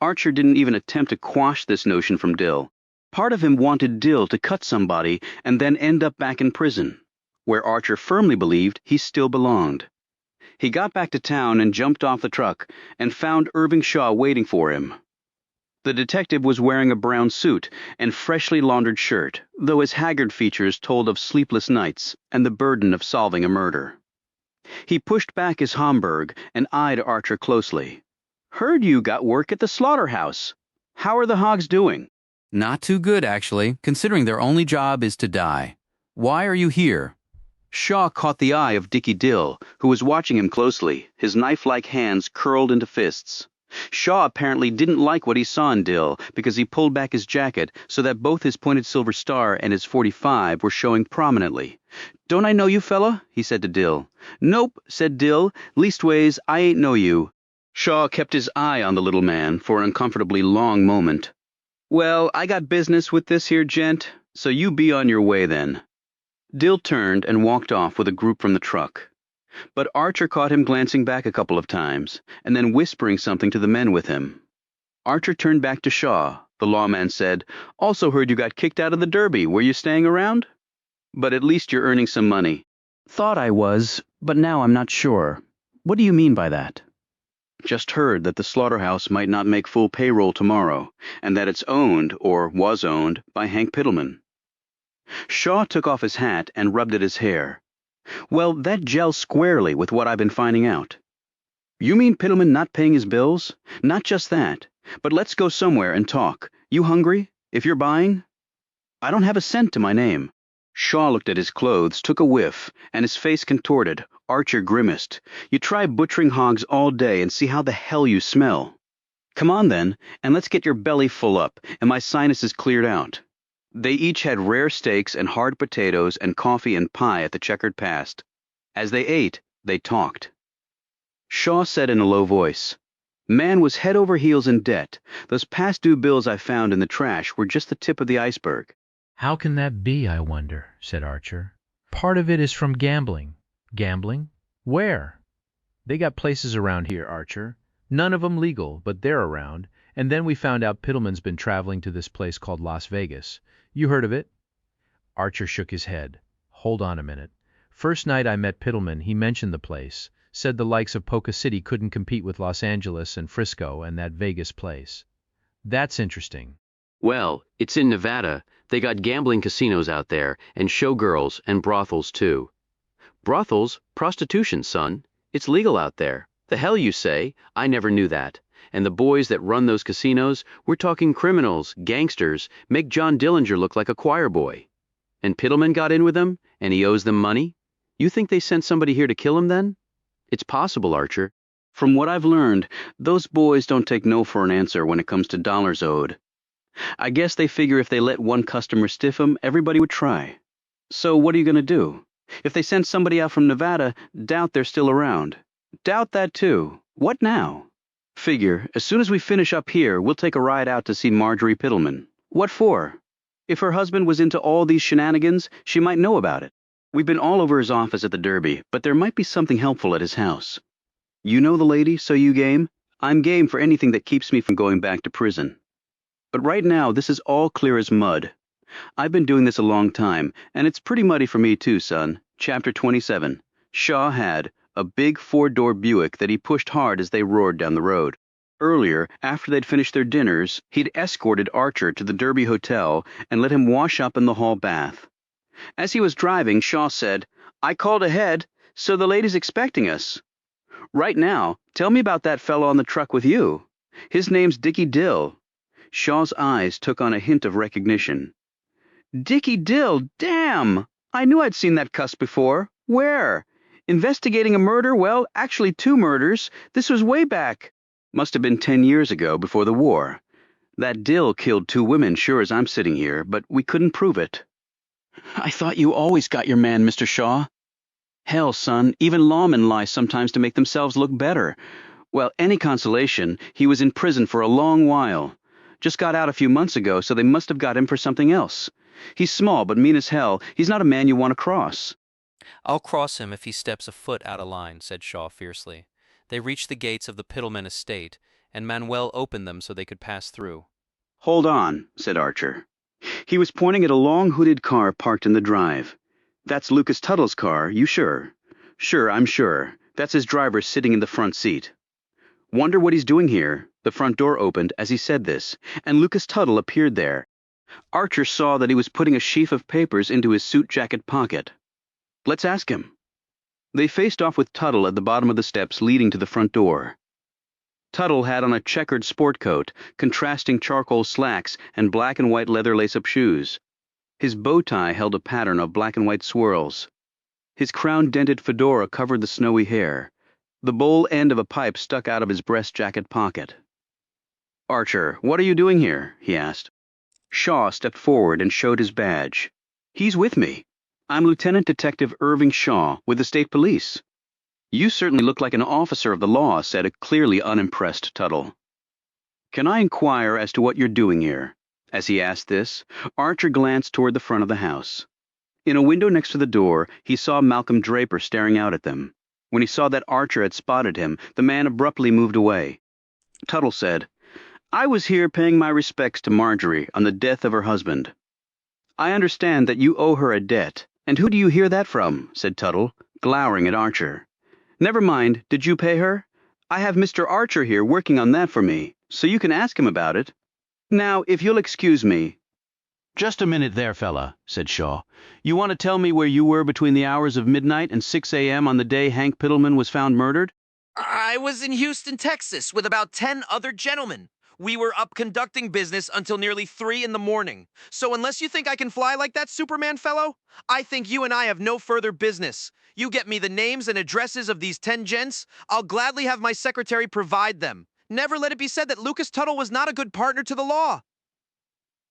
Speaker 1: Archer didn't even attempt to quash this notion from Dill. Part of him wanted Dill to cut somebody and then end up back in prison, where Archer firmly believed he still belonged. He got back to town and jumped off the truck and found Irving Shaw waiting for him. The detective was wearing a brown suit and freshly laundered shirt, though his haggard features told of sleepless nights and the burden of solving a murder. He pushed back his Homburg and eyed Archer closely. Heard you got work at the slaughterhouse. How are the hogs doing?
Speaker 15: Not too good, actually, considering their only job is to die. Why are you here?
Speaker 1: Shaw caught the eye of Dickie Dill, who was watching him closely, his knife-like hands curled into fists. Shaw apparently didn't like what he saw in Dill because he pulled back his jacket so that both his pointed silver star and his .45 were showing prominently. Don't I know you, fella? He said to Dill. Nope, said Dill. Leastways, I ain't know you. Shaw kept his eye on the little man for an uncomfortably long moment. Well, I got business with this here gent, so you be on your way then. Dill turned and walked off with a group from the truck. But Archer caught him glancing back a couple of times, and then whispering something to the men with him. Archer turned back to Shaw. The lawman said, Also heard you got kicked out of the Derby. Were you staying around? But at least you're earning some money. Thought I was, but now I'm not sure. What do you mean by that? Just heard that the slaughterhouse might not make full payroll tomorrow, and that it's owned, or was owned, by Hank Pittleman. Shaw took off his hat and rubbed at his hair. Well, that gels squarely with what I've been finding out. You mean Pittleman not paying his bills? Not just that, but let's go somewhere and talk. You hungry? If you're buying? I don't have a cent to my name. Shaw looked at his clothes, took a whiff, and his face contorted. Archer grimaced. You try butchering hogs all day and see how the hell you smell. Come on then, and let's get your belly full up, and my sinuses cleared out. They each had rare steaks and hard potatoes and coffee and pie at the checkered past. As they ate, they talked. Shaw said in a low voice, Man was head over heels in debt. Those past due bills I found in the trash were just the tip of the iceberg.
Speaker 5: How can that be, I wonder, said Archer. Part of it is from gambling. Gambling? Where? They got places around here, Archer. None of them legal, but they're around. And then we found out Pittleman's been traveling to this place called Las Vegas. You heard of it? Archer shook his head. Hold on a minute. First night I met Pittleman, he mentioned the place. Said the likes of Polka City couldn't compete with Los Angeles and Frisco and that Vegas place. That's interesting.
Speaker 15: Well, it's in Nevada. They got gambling casinos out there, and showgirls and brothels too. Brothels? Prostitution, son. It's legal out there. The hell you say? I never knew that. And the boys that run those casinos, we're talking criminals, gangsters, make John Dillinger look like a choir boy. And Pittleman got in with them, and he owes them money? You think they sent somebody here to kill him then?
Speaker 1: It's possible, Archer. From what I've learned, those boys don't take no for an answer when it comes to dollars owed. I guess they figure if they let one customer stiff 'em, everybody would try. So what are you going to do? If they send somebody out from Nevada, doubt they're still around. Doubt that too. What now? Figure, as soon as we finish up here, we'll take a ride out to see Marjorie Pittleman. What for? If her husband was into all these shenanigans, she might know about it. We've been all over his office at the Derby, but there might be something helpful at his house. You know the lady, so you game? I'm game for anything that keeps me from going back to prison. But right now, this is all clear as mud. I've been doing this a long time, and it's pretty muddy for me too, son. Chapter 27. Shaw had a big four-door Buick that he pushed hard as they roared down the road. Earlier, after they'd finished their dinners, he'd escorted Archer to the Derby Hotel and let him wash up in the hall bath. As he was driving, Shaw said, "I called ahead, so the lady's expecting us. Right now, tell me about that fellow on the truck with you. His name's Dickie Dill." Shaw's eyes took on a hint of recognition. "Dickie Dill, damn! I knew I'd seen that cuss before. Where? Investigating a murder? Well, actually 2 murders. This was way back. Must have been 10 years ago, before the war. That Dill killed 2 women, sure as I'm sitting here, but we couldn't prove it." "I thought you always got your man, Mr. Shaw." "Hell, son, even lawmen lie sometimes to make themselves look better. Well, any consolation, he was in prison for a long while. Just got out a few months ago, so they must have got him for something else. He's small, but mean as hell. He's not a man you want to cross."
Speaker 12: "I'll cross him if he steps a foot out of line," said Shaw fiercely. They reached the gates of the Pittleman estate, and Manuel opened them so they could pass through.
Speaker 1: "Hold on," said Archer. He was pointing at a long hooded car parked in the drive. "That's Lucas Tuttle's car, you sure?" "Sure, I'm sure. That's his driver sitting in the front seat." "Wonder what he's doing here." The front door opened as he said this, and Lucas Tuttle appeared there. Archer saw that he was putting a sheaf of papers into his suit jacket pocket. "Let's ask him." They faced off with Tuttle at the bottom of the steps leading to the front door. Tuttle had on a checkered sport coat, contrasting charcoal slacks, and black and white leather lace-up shoes. His bow tie held a pattern of black and white swirls. His crown-dented fedora covered the snowy hair. The bowl end of a pipe stuck out of his breast jacket pocket. "Archer, what are you doing here?" he asked. Shaw stepped forward and showed his badge. "He's with me. I'm Lieutenant Detective Irving Shaw with the State Police." "You certainly look like an officer of the law," said a clearly unimpressed Tuttle. "Can I inquire as to what you're doing here?" As he asked this, Archer glanced toward the front of the house. In a window next to the door, he saw Malcolm Draper staring out at them. When he saw that Archer had spotted him, the man abruptly moved away. Tuttle said, "I was here paying my respects to Marjorie on the death of her husband." "I understand that you owe her a debt. And who do you hear that from?" said Tuttle, glowering at Archer. "Never mind, did you pay her? I have Mr. Archer here working on that for me, so you can ask him about it. Now, if you'll excuse me." "Just a minute there, fella," said Shaw. "You want to tell me where you were between the hours of midnight and 6 a.m. on the day Hank Pittleman was found murdered?"
Speaker 18: I was in Houston, Texas, with about 10 other gentlemen. We were up conducting business until nearly 3 in the morning. So unless you think I can fly like that Superman fellow, I think you and I have no further business. You get me the names and addresses of these 10 gents, I'll gladly have my secretary provide them. Never let it be said that Lucas Tuttle was not a good partner to the law."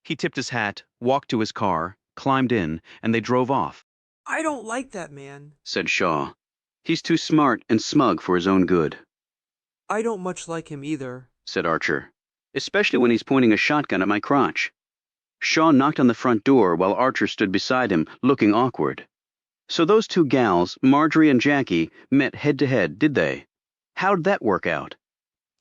Speaker 1: He tipped his hat, walked to his car, climbed in, and they drove off.
Speaker 19: "I don't like that man,"
Speaker 1: said Shaw. "He's too smart and smug for his own good."
Speaker 19: "I don't much like him either,"
Speaker 1: said Archer. "Especially when he's pointing a shotgun at my crotch." Shaw knocked on the front door while Archer stood beside him, looking awkward. "So those 2 gals, Marjorie and Jackie, met head-to-head, did they? How'd that work out?"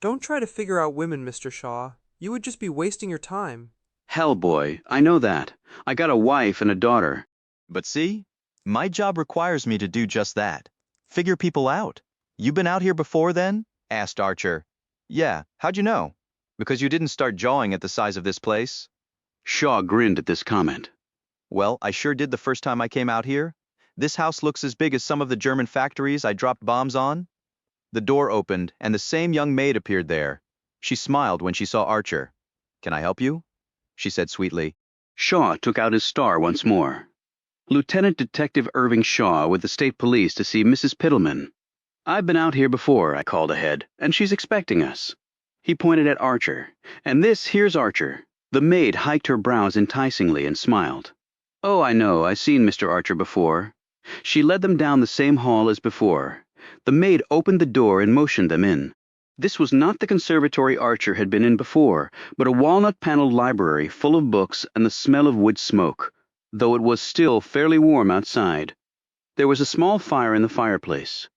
Speaker 19: "Don't try to figure out women, Mr. Shaw. You would just be wasting your time."
Speaker 1: "Hell, boy, I know that. I got a wife and a daughter."
Speaker 16: But see, my job requires me to do just that. Figure people out. "You been out here before then?" asked Archer. "Yeah, how'd you know?" "Because you didn't start jawing at the size of this place."
Speaker 1: Shaw grinned at this comment.
Speaker 16: "Well, I sure did the first time I came out here. This house looks as big as some of the German factories I dropped bombs on." The door opened, and the same young maid appeared there. She smiled when she saw Archer. "Can I help you?" she said sweetly.
Speaker 1: Shaw took out his star once more. "Lieutenant Detective Irving Shaw with the State Police to see Mrs. Pittleman." I've been out here before, I called ahead, and she's expecting us. He pointed at Archer. And here's Archer. The maid hiked her brows enticingly and smiled. Oh, I know, I've seen Mr. Archer before. She led them down the same hall as before. The maid opened the door and motioned them in. This was not the conservatory Archer had been in before, but a walnut-paneled library full of books and the smell of wood smoke, though it was still fairly warm outside. There was a small fire in the fireplace.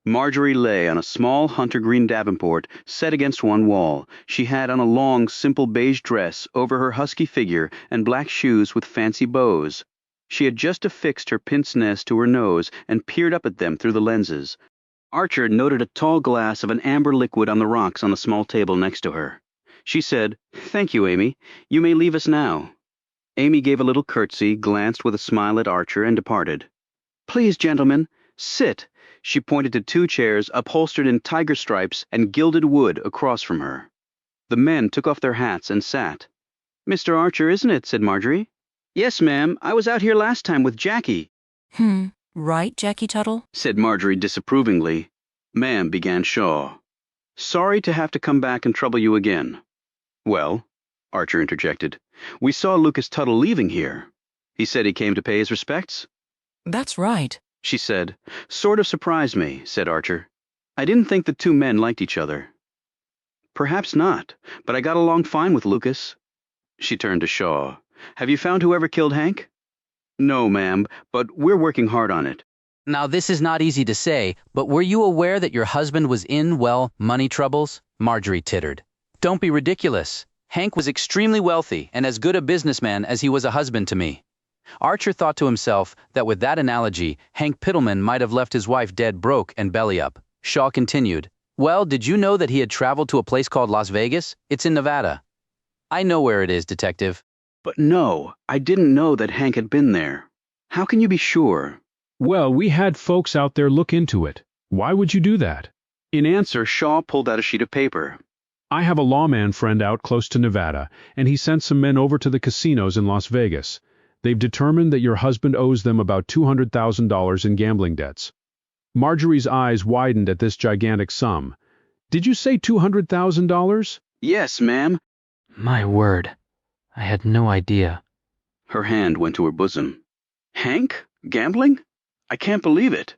Speaker 1: Marjorie lay on a small hunter-green davenport set against one wall. She had on a long, simple beige dress over her husky figure and black shoes with fancy bows. She had just affixed her pince nez to her nose and peered up at them through the lenses. Archer noted a tall glass of an amber liquid on the rocks on the small table next to her. She said, "Thank you, Amy. You may leave us now." Amy gave a little curtsy, glanced with a smile at Archer, and departed. "Please, gentlemen, sit." She pointed to 2 chairs upholstered in tiger stripes and gilded wood across from her. The men took off their hats and sat. "Mr. Archer, isn't it?" said Marjorie. "Yes, ma'am. I was out here last time with Jackie."
Speaker 2: Right, Jackie Tuttle?
Speaker 1: said Marjorie disapprovingly. "Ma'am," began Shaw. "Sorry to have to come back and trouble you again." "Well," Archer interjected, "we saw Lucas Tuttle leaving here. He said he came to pay his respects?"
Speaker 2: That's right,
Speaker 1: she said. "Sort of surprised me," said Archer. "I didn't think the 2 men liked each other." "Perhaps not, but I got along fine with Lucas." She turned to Shaw. "Have you found whoever killed Hank?" "No, ma'am, but we're working hard on it."
Speaker 3: Now, this is not easy to say, but were you aware that your husband was in, well, money troubles? Marjorie tittered. Don't be ridiculous. Hank was extremely wealthy and as good a businessman as he was a husband to me. Archer thought to himself that with that analogy, Hank Pittleman might have left his wife dead broke and belly up. Shaw continued, "Well, did you know that he had traveled to a place called Las Vegas? It's in Nevada." "I know where it is, Detective."
Speaker 1: "But no, I didn't know that Hank had been there. How can you be sure?"
Speaker 8: "Well, we had folks out there look into it. Why would you do that?"
Speaker 1: In answer, Shaw pulled out a sheet of paper.
Speaker 8: "I have a lawman friend out close to Nevada, and he sent some men over to the casinos in Las Vegas. They've determined that your husband owes them about $200,000 in gambling debts." Marjorie's eyes widened at this gigantic sum. "Did you say $200,000?
Speaker 1: "Yes, ma'am."
Speaker 13: My word. I had no idea.
Speaker 1: Her hand went to her bosom. "Hank? Gambling? I can't believe it.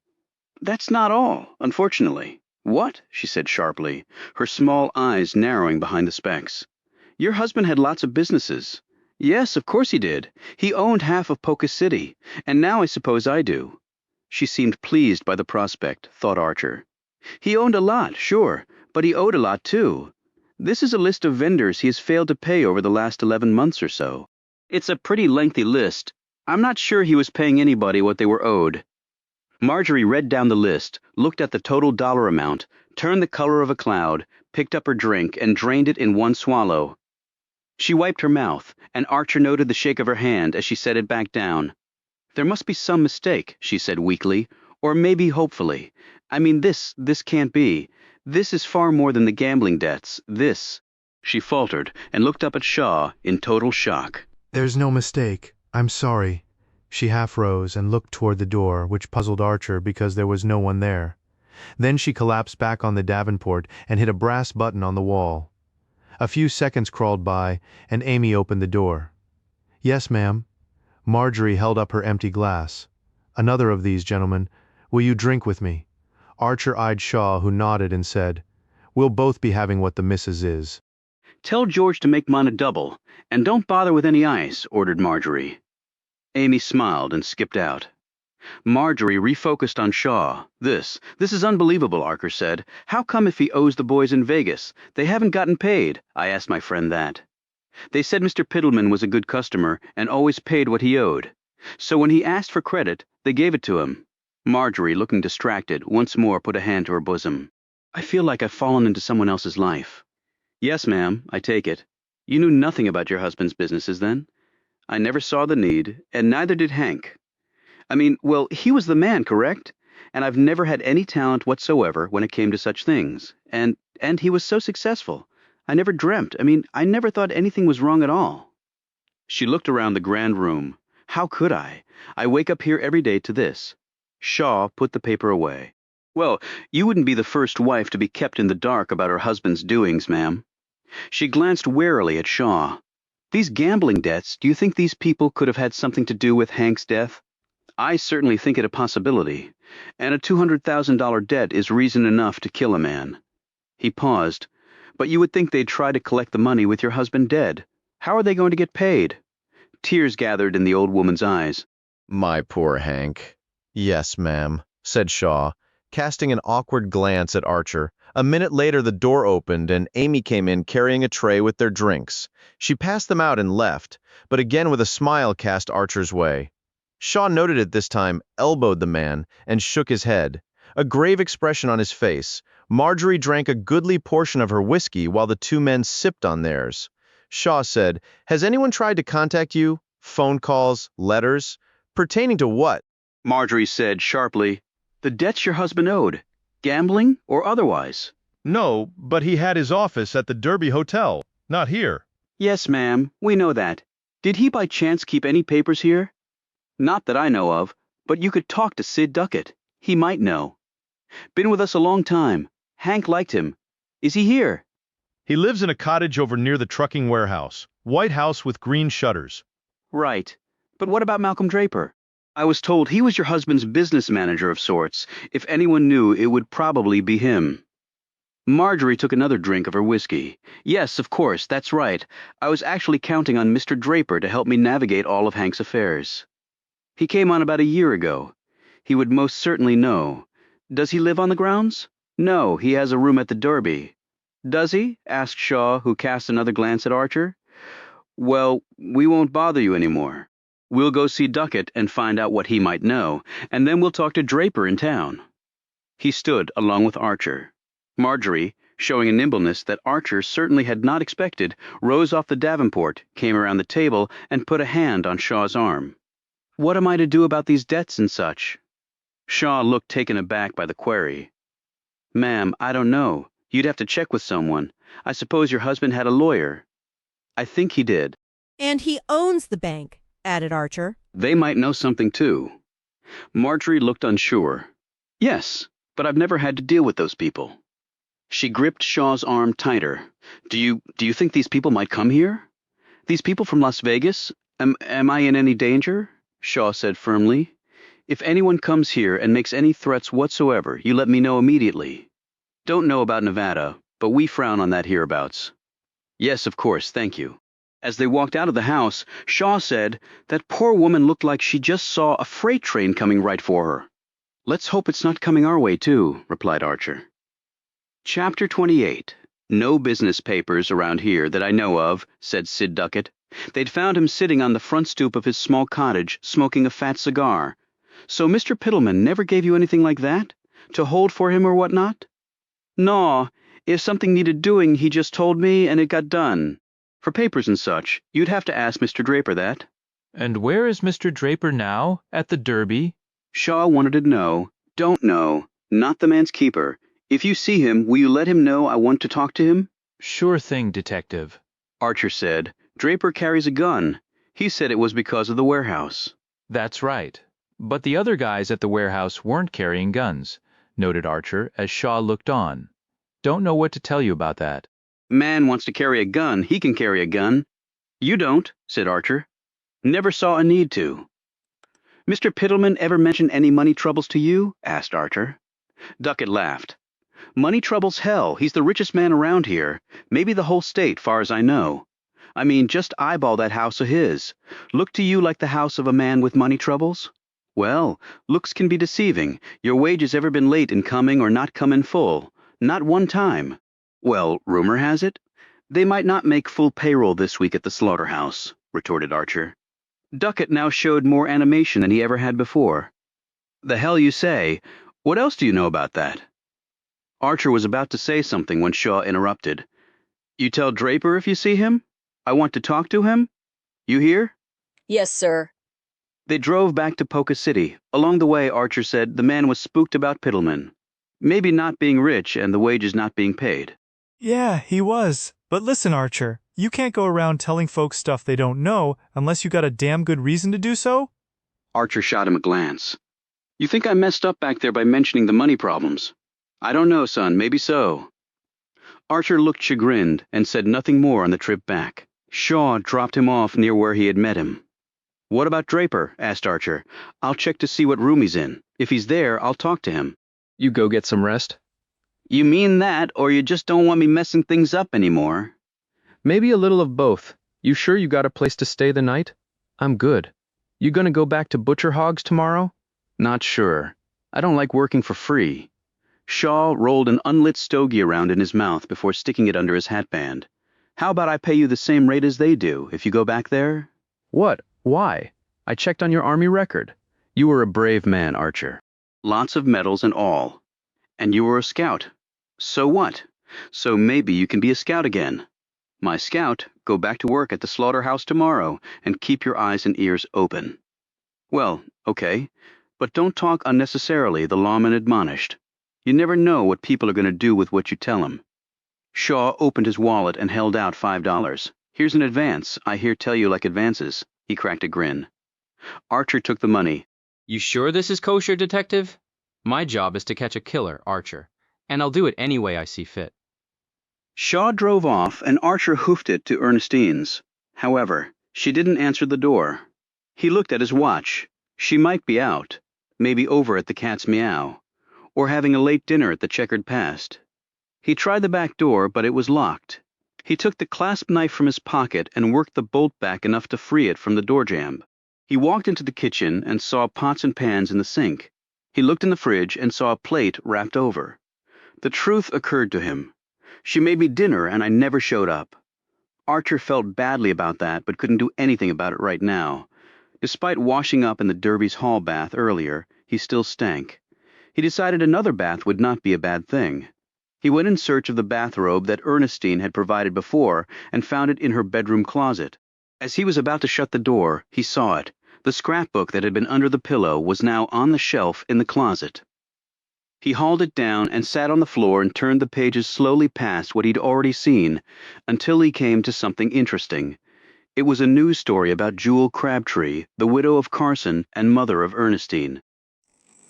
Speaker 1: That's not all, unfortunately." "What?" she said sharply, her small eyes narrowing behind the specs. "Your husband had lots of businesses." "Yes, of course he did. He owned half of Polka City, and now I suppose I do." She seemed pleased by the prospect, thought Archer. "He owned a lot, sure, but he owed a lot too. This is a list of vendors he has failed to pay over the last 11 months or so. It's a pretty lengthy list. I'm not sure he was paying anybody what they were owed." Marjorie read down the list, looked at the total dollar amount, turned the color of a cloud, picked up her drink, and drained it in one swallow. She wiped her mouth, and Archer noted the shake of her hand as she set it back down. "There must be some mistake," she said weakly, "or maybe hopefully. I mean, this can't be. This is far more than the gambling debts. This—" She faltered and looked up at Shaw in total shock.
Speaker 10: "There's no mistake. I'm sorry." She half rose and looked toward the door, which puzzled Archer because there was no one there. Then she collapsed back on the davenport and hit a brass button on the wall. A few seconds crawled by, and Amy opened the door. "Yes, ma'am." Marjorie held up her empty glass. "Another of these, gentlemen. Will you drink with me?" Archer eyed Shaw, who nodded and said, "We'll both be having what the missus is."
Speaker 1: "Tell George to make mine a double, and don't bother with any ice," ordered Marjorie. Amy smiled and skipped out. Marjorie refocused on Shaw. This is unbelievable," Archer said. "How come if he owes the boys in Vegas? They haven't gotten paid." I asked my friend that. "They said Mr. Pittleman was a good customer and always paid what he owed. So when he asked for credit, they gave it to him." Marjorie, looking distracted, once more put a hand to her bosom. "I feel like I've fallen into someone else's life." "Yes, ma'am, I take it. You knew nothing about your husband's businesses then?" "I never saw the need, and neither did Hank. I mean, well, he was the man, correct? And I've never had any talent whatsoever when it came to such things. And he was so successful. I never dreamt. I never thought anything was wrong at all." She looked around the grand room. "How could I? I wake up here every day to this." Shaw put the paper away. Well, you wouldn't be the first wife to be kept in the dark about her husband's doings, ma'am. She glanced warily at Shaw. These gambling debts, do you think these people could have had something to do with Hank's death? I certainly think it a possibility, and a $200,000 debt is reason enough to kill a man. He paused. But you would think they'd try to collect the money with your husband dead. How are they going to get paid? Tears gathered in the old woman's eyes.
Speaker 17: My poor Hank. Yes, ma'am, said Shaw, casting an awkward glance at Archer. A minute later the door opened and Amy came in carrying a tray with their drinks. She passed them out and left, but again with a smile cast Archer's way. Shaw noted it this time, elbowed the man, and shook his head. A grave expression on his face. Marjorie drank a goodly portion of her whiskey while the two men sipped on theirs. Shaw said, "Has anyone tried to contact you? Phone calls, letters? Pertaining to what?"
Speaker 1: Marjorie said sharply, "The debts your husband owed. Gambling or otherwise?"
Speaker 9: No, but he had his office at the Derby Hotel, not here.
Speaker 1: Yes, ma'am, we know that. Did he by chance keep any papers here? Not that I know of, but you could talk to Sid Duckett. He might know. Been with us a long time. Hank liked him. Is he here?
Speaker 9: He lives in a cottage over near the trucking warehouse. White house with green shutters.
Speaker 1: Right. But what about Malcolm Draper? I was told he was your husband's business manager of sorts. If anyone knew, it would probably be him. Marjorie took another drink of her whiskey. Yes, of course, that's right. I was actually counting on Mr. Draper to help me navigate all of Hank's affairs. He came on about a year ago. He would most certainly know. Does he live on the grounds? No, he has a room at the Derby. Does he? Asked Shaw, who cast another glance at Archer. Well, we won't bother you anymore. We'll go see Duckett and find out what he might know, and then we'll talk to Draper in town. He stood along with Archer. Marjorie, showing a nimbleness that Archer certainly had not expected, rose off the davenport, came around the table, and put a hand on Shaw's arm. What am I to do about these debts and such? Shaw looked taken aback by the query. Ma'am, I don't know. You'd have to check with someone. I suppose your husband had a lawyer. I think he did.
Speaker 20: And he owns the bank, added Archer.
Speaker 1: They might know something too. Marjorie looked unsure. Yes, but I've never had to deal with those people. She gripped Shaw's arm tighter. Do you think these people might come here? These people from Las Vegas? Am I in any danger? Shaw said firmly. If anyone comes here and makes any threats whatsoever, you let me know immediately. Don't know about Nevada, but we frown on that hereabouts. Yes, of course, thank you. As they walked out of the house, Shaw said, "That poor woman looked like she just saw a freight train coming right for her." "Let's hope it's not coming our way, too," replied Archer. Chapter 28. No business papers around here that I know of, said Sid Duckett. They'd found him sitting on the front stoop of his small cottage, smoking a fat cigar. So Mr. Pittleman never gave you anything like that? To hold for him or what not? No, if something needed doing, he just told me and it got done. For papers and such, you'd have to ask Mr. Draper that.
Speaker 5: And where is Mr. Draper now? At the Derby?
Speaker 1: Shaw wanted to know. Don't know. Not the man's keeper. If you see him, will you let him know I want to talk to him?
Speaker 5: Sure thing, Detective.
Speaker 1: Archer said. Draper carries a gun. He said it was because of the warehouse.
Speaker 5: That's right. But the other guys at the warehouse weren't carrying guns, noted Archer as Shaw looked on. Don't know what to tell you about that.
Speaker 1: Man wants to carry a gun, he can carry a gun. You don't, said Archer. Never saw a need to. Mr. Pittleman ever mention any money troubles to you? Asked Archer. Duckett laughed. Money troubles hell, he's the richest man around here. Maybe the whole state, far as I know. I mean, just eyeball that house of his. Look to you like the house of a man with money troubles? Well, looks can be deceiving. Your wages ever been late in coming or not come in full? Not one time. Well, rumor has it, they might not make full payroll this week at the slaughterhouse, retorted Archer. Duckett now showed more animation than he ever had before. The hell you say? What else do you know about that? Archer was about to say something when Shaw interrupted. You tell Draper if you see him? I want to talk to him? You hear?
Speaker 21: Yes, sir.
Speaker 1: They drove back to Polka City. Along the way, Archer said the man was spooked about Pittleman. Maybe not being rich and the wages not being paid.
Speaker 22: Yeah, he was. But listen, Archer, you can't go around telling folks stuff they don't know unless you got a damn good reason to do so.
Speaker 1: Archer shot him a glance. You think I messed up back there by mentioning the money problems? I don't know, son, maybe so. Archer looked chagrined and said nothing more on the trip back. Shaw dropped him off near where he had met him. What about Draper? Asked Archer. I'll check to see what room he's in. If he's there, I'll talk to him.
Speaker 11: You go get some rest?
Speaker 1: You mean that, or you just don't want me messing things up anymore?
Speaker 11: Maybe a little of both. You sure you got a place to stay the night? I'm good. You gonna go back to Butcher Hogs tomorrow?
Speaker 1: Not sure. I don't like working for free. Shaw rolled an unlit stogie around in his mouth before sticking it under his hatband. How about I pay you the same rate as they do if you go back there?
Speaker 11: What? Why? I checked on your Army record. You were a brave man, Archer.
Speaker 1: Lots of medals and all. And you were a scout. So what? So maybe you can be a scout again. My scout, go back to work at the slaughterhouse tomorrow and keep your eyes and ears open. Well, okay, but don't talk unnecessarily, the lawman admonished. You never know what people are going to do with what you tell them. Shaw opened his wallet and held out $5. Here's an advance. I hear tell you like advances. He cracked a grin. Archer took the money.
Speaker 3: You sure this is kosher, detective? My job is to catch a killer, Archer, and I'll do it any way I see fit.
Speaker 1: Shaw drove off, and Archer hoofed it to Ernestine's. However, she didn't answer the door. He looked at his watch. She might be out, maybe over at the Cat's Meow, or having a late dinner at the Checkered Past. He tried the back door, but it was locked. He took the clasp knife from his pocket and worked the bolt back enough to free it from the door jamb. He walked into the kitchen and saw pots and pans in the sink. He looked in the fridge and saw a plate wrapped over. The truth occurred to him. She made me dinner and I never showed up. Archer felt badly about that, but couldn't do anything about it right now. Despite washing up in the Derby's hall bath earlier, he still stank. He decided another bath would not be a bad thing. He went in search of the bathrobe that Ernestine had provided before and found it in her bedroom closet. As he was about to shut the door, he saw it. The scrapbook that had been under the pillow was now on the shelf in the closet. He hauled it down and sat on the floor and turned the pages slowly past what he'd already seen, until he came to something interesting. It was a news story about Jewel Crabtree, the widow of Carson and mother of Ernestine.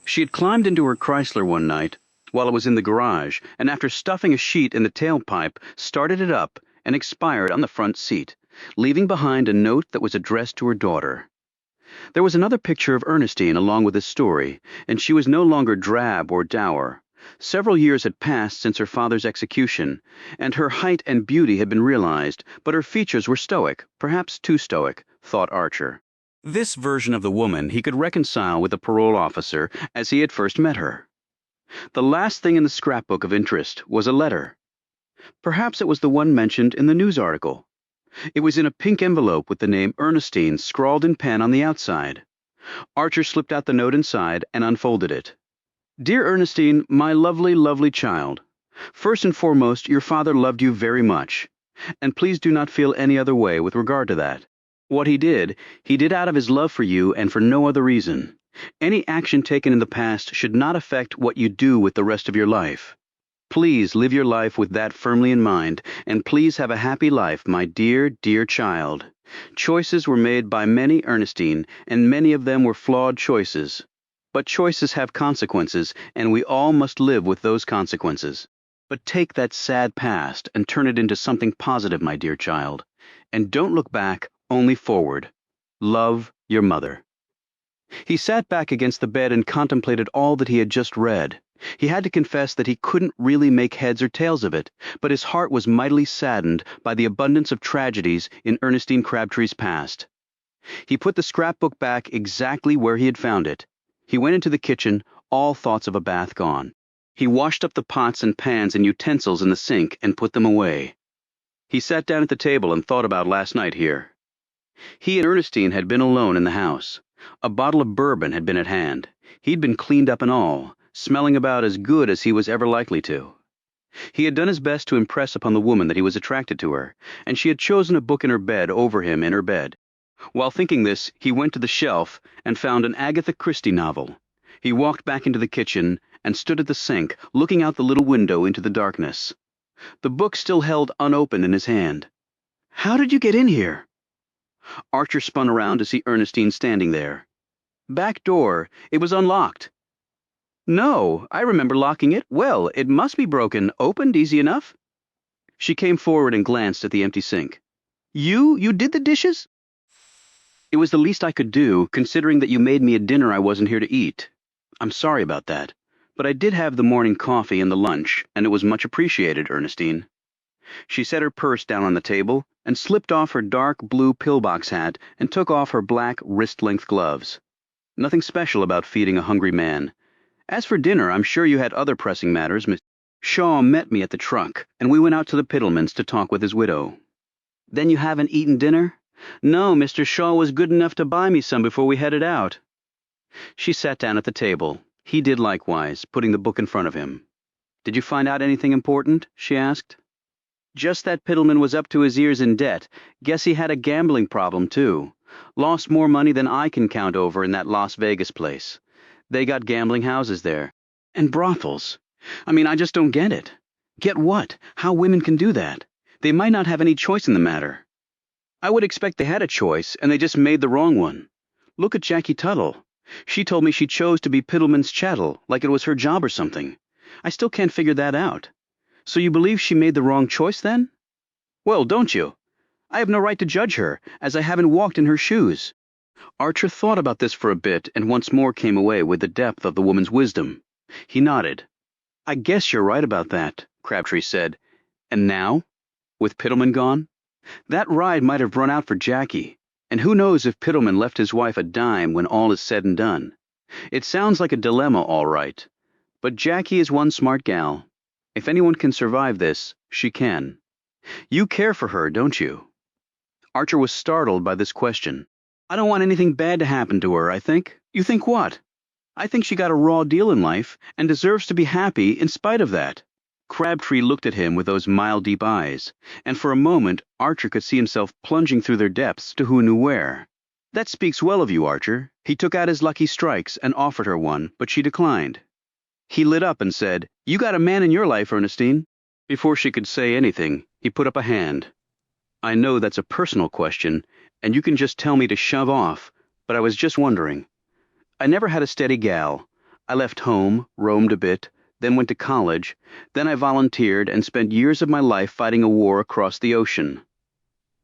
Speaker 1: She had climbed into her Chrysler one night while it was in the garage, and after stuffing a sheet in the tailpipe, started it up and expired on the front seat, leaving behind a note that was addressed to her daughter. There was another picture of Ernestine along with this story, and she was no longer drab or dour. Several years had passed since her father's execution, and her height and beauty had been realized, but her features were stoic, perhaps too stoic, thought Archer. This version of the woman he could reconcile with the parole officer as he had first met her. The last thing in the scrapbook of interest was a letter. Perhaps it was the one mentioned in the news article. It was in a pink envelope with the name Ernestine scrawled in pen on the outside. Archer slipped out the note inside and unfolded it. Dear Ernestine, my lovely, lovely child. First and foremost, your father loved you very much, and please do not feel any other way with regard to that. What he did out of his love for you and for no other reason. Any action taken in the past should not affect what you do with the rest of your life. Please live your life with that firmly in mind, and please have a happy life, my dear, dear child. Choices were made by many, Ernestine, and many of them were flawed choices. But choices have consequences, and we all must live with those consequences. But take that sad past and turn it into something positive, my dear child. And don't look back, only forward. Love, your mother. He sat back against the bed and contemplated all that he had just read. He had to confess that he couldn't really make heads or tails of it, but his heart was mightily saddened by the abundance of tragedies in Ernestine Crabtree's past. He put the scrapbook back exactly where he had found it. He went into the kitchen, all thoughts of a bath gone. He washed up the pots and pans and utensils in the sink and put them away. He sat down at the table and thought about last night here. He and Ernestine had been alone in the house. A bottle of bourbon had been at hand. He'd been cleaned up and all, smelling about as good as he was ever likely to. He had done his best to impress upon the woman that he was attracted to her, and she had chosen a book in her bed over him in her bed. While thinking this, he went to the shelf and found an Agatha Christie novel. He walked back into the kitchen and stood at the sink, looking out the little window into the darkness. The book still held unopened in his hand. How did you get in here? Archer spun around to see Ernestine standing there. Back door. It was unlocked. No, I remember locking it. Well, it must be broken. Opened easy enough. She came forward and glanced at the empty sink. You did the dishes? It was the least I could do, considering that you made me a dinner I wasn't here to eat. I'm sorry about that. But I did have the morning coffee and the lunch, and it was much appreciated, Ernestine. She set her purse down on the table and slipped off her dark blue pillbox hat and took off her black wrist-length gloves. Nothing special about feeding a hungry man. As for dinner, I'm sure you had other pressing matters. Miss Shaw met me at the truck, and we went out to the Piddlemans to talk with his widow. Then you haven't eaten dinner? No, Mr. Shaw was good enough to buy me some before we headed out. She sat down at the table. He did likewise, putting the book in front of him. Did you find out anything important? She asked. Just that Piddleman was up to his ears in debt. Guess he had a gambling problem, too. Lost more money than I can count over in that Las Vegas place. They got gambling houses there. And brothels. I just don't get it. Get what? How women can do that? They might not have any choice in the matter. I would expect they had a choice, and they just made the wrong one. Look at Jackie Tuttle. She told me she chose to be Piddleman's chattel, like it was her job or something. I still can't figure that out. So you believe she made the wrong choice, then? Well, don't you? I have no right to judge her, as I haven't walked in her shoes. Archer thought about this for a bit and once more came away with the depth of the woman's wisdom. He nodded. I guess you're right about that, Crabtree said. And now? With Piddleman gone? That ride might have run out for Jackie, and who knows if Piddleman left his wife a dime when all is said and done. It sounds like a dilemma, all right. But Jackie is one smart gal. If anyone can survive this, she can. You care for her, don't you? Archer was startled by this question. I don't want anything bad to happen to her, I think. You think what? I think she got a raw deal in life and deserves to be happy in spite of that. Crabtree looked at him with those mild, deep eyes, and for a moment Archer could see himself plunging through their depths to who knew where. That speaks well of you, Archer. He took out his lucky strikes and offered her one, but she declined. He lit up and said, You got a man in your life, Ernestine. Before she could say anything, he put up a hand. I know that's a personal question, and you can just tell me to shove off, but I was just wondering. I never had a steady gal. I left home, roamed a bit, then went to college, then I volunteered and spent years of my life fighting a war across the ocean.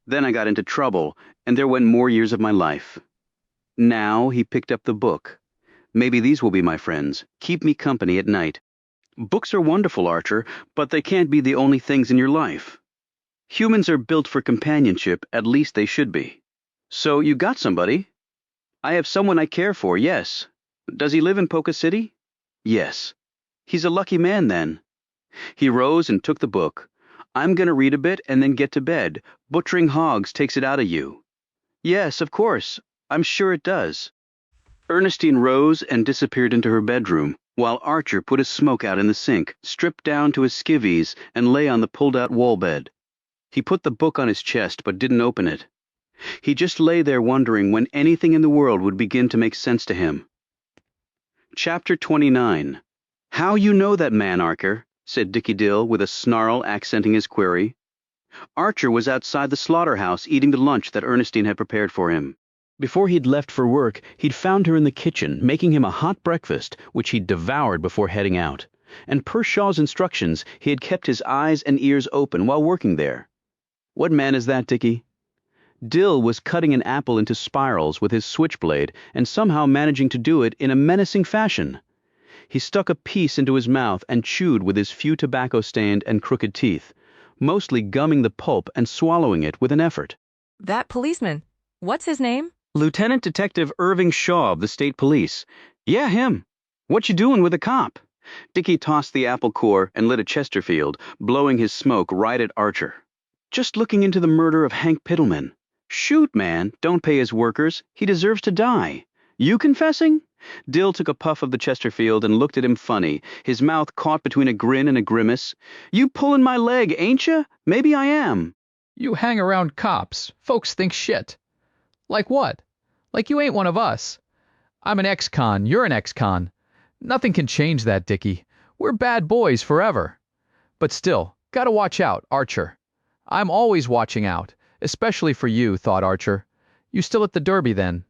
Speaker 1: Then I got into trouble, and there went more years of my life. Now he picked up the book. Maybe these will be my friends, keep me company at night. Books are wonderful, Archer, but they can't be the only things in your life. Humans are built for companionship, at least they should be. So you got somebody? I have someone I care for, yes. Does he live in Polka City? Yes. He's a lucky man, then. He rose and took the book. I'm going to read a bit and then get to bed. Butchering hogs takes it out of you. Yes, of course. I'm sure it does. Ernestine rose and disappeared into her bedroom, while Archer put his smoke out in the sink, stripped down to his skivvies, and lay on the pulled-out wall bed. He put the book on his chest but didn't open it. He just lay there wondering when anything in the world would begin to make sense to him. Chapter 29. How you know that man, Archer? Said Dickie Dill with a snarl accenting his query. Archer was outside the slaughterhouse eating the lunch that Ernestine had prepared for him. Before he'd left for work, he'd found her in the kitchen, making him a hot breakfast, which he'd devoured before heading out. And per Shaw's instructions, he had kept his eyes and ears open while working there. What man is that, Dickie? Dill was cutting an apple into spirals with his switchblade and somehow managing to do it in a menacing fashion. He stuck a piece into his mouth and chewed with his few tobacco-stained and crooked teeth, mostly gumming the pulp and swallowing it with an effort.
Speaker 14: That policeman, what's his name?
Speaker 1: Lieutenant Detective Irving Shaw of the State Police. Yeah, him. What you doing with a cop? Dickie tossed the apple core and lit a Chesterfield, blowing his smoke right at Archer. Just looking into the murder of Hank Piddleman. Shoot, man, don't pay his workers. He deserves to die. You confessing? Dill took a puff of the Chesterfield and looked at him funny, his mouth caught between a grin and a grimace. You pulling my leg, ain't ya? Maybe I am.
Speaker 4: You hang around cops. Folks think shit. Like what? Like you ain't one of us. I'm an ex-con, you're an ex-con. Nothing can change that, Dickie. We're bad boys forever. But still, gotta watch out, Archer. I'm always watching out, especially for you, thought Archer. You still at the Derby, then?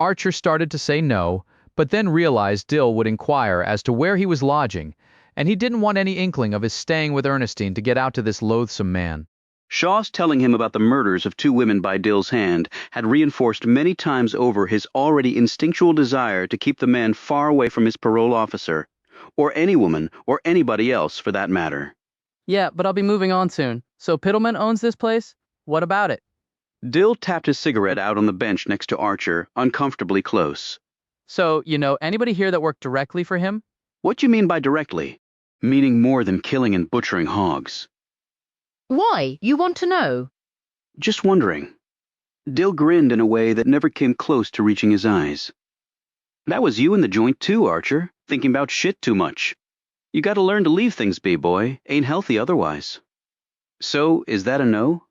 Speaker 4: Archer started to say no, but then realized Dill would inquire as to where he was lodging, and he didn't want any inkling of his staying with Ernestine to get out to this loathsome man.
Speaker 1: Shaw's telling him about the murders of 2 women by Dill's hand had reinforced many times over his already instinctual desire to keep the man far away from his parole officer, or any woman, or anybody else for that matter.
Speaker 6: Yeah, but I'll be moving on soon. So Piddleman owns this place? What about it?
Speaker 1: Dill tapped his cigarette out on the bench next to Archer, uncomfortably close.
Speaker 6: So, you know anybody here that worked directly for him?
Speaker 1: What do you mean by directly? Meaning more than killing and butchering hogs.
Speaker 21: Why? You want to know?
Speaker 1: Just wondering. Dill grinned in a way that never came close to reaching his eyes. That was you in the joint too, Archer, thinking about shit too much. You gotta learn to leave things be, boy. Ain't healthy otherwise. So, is that a no?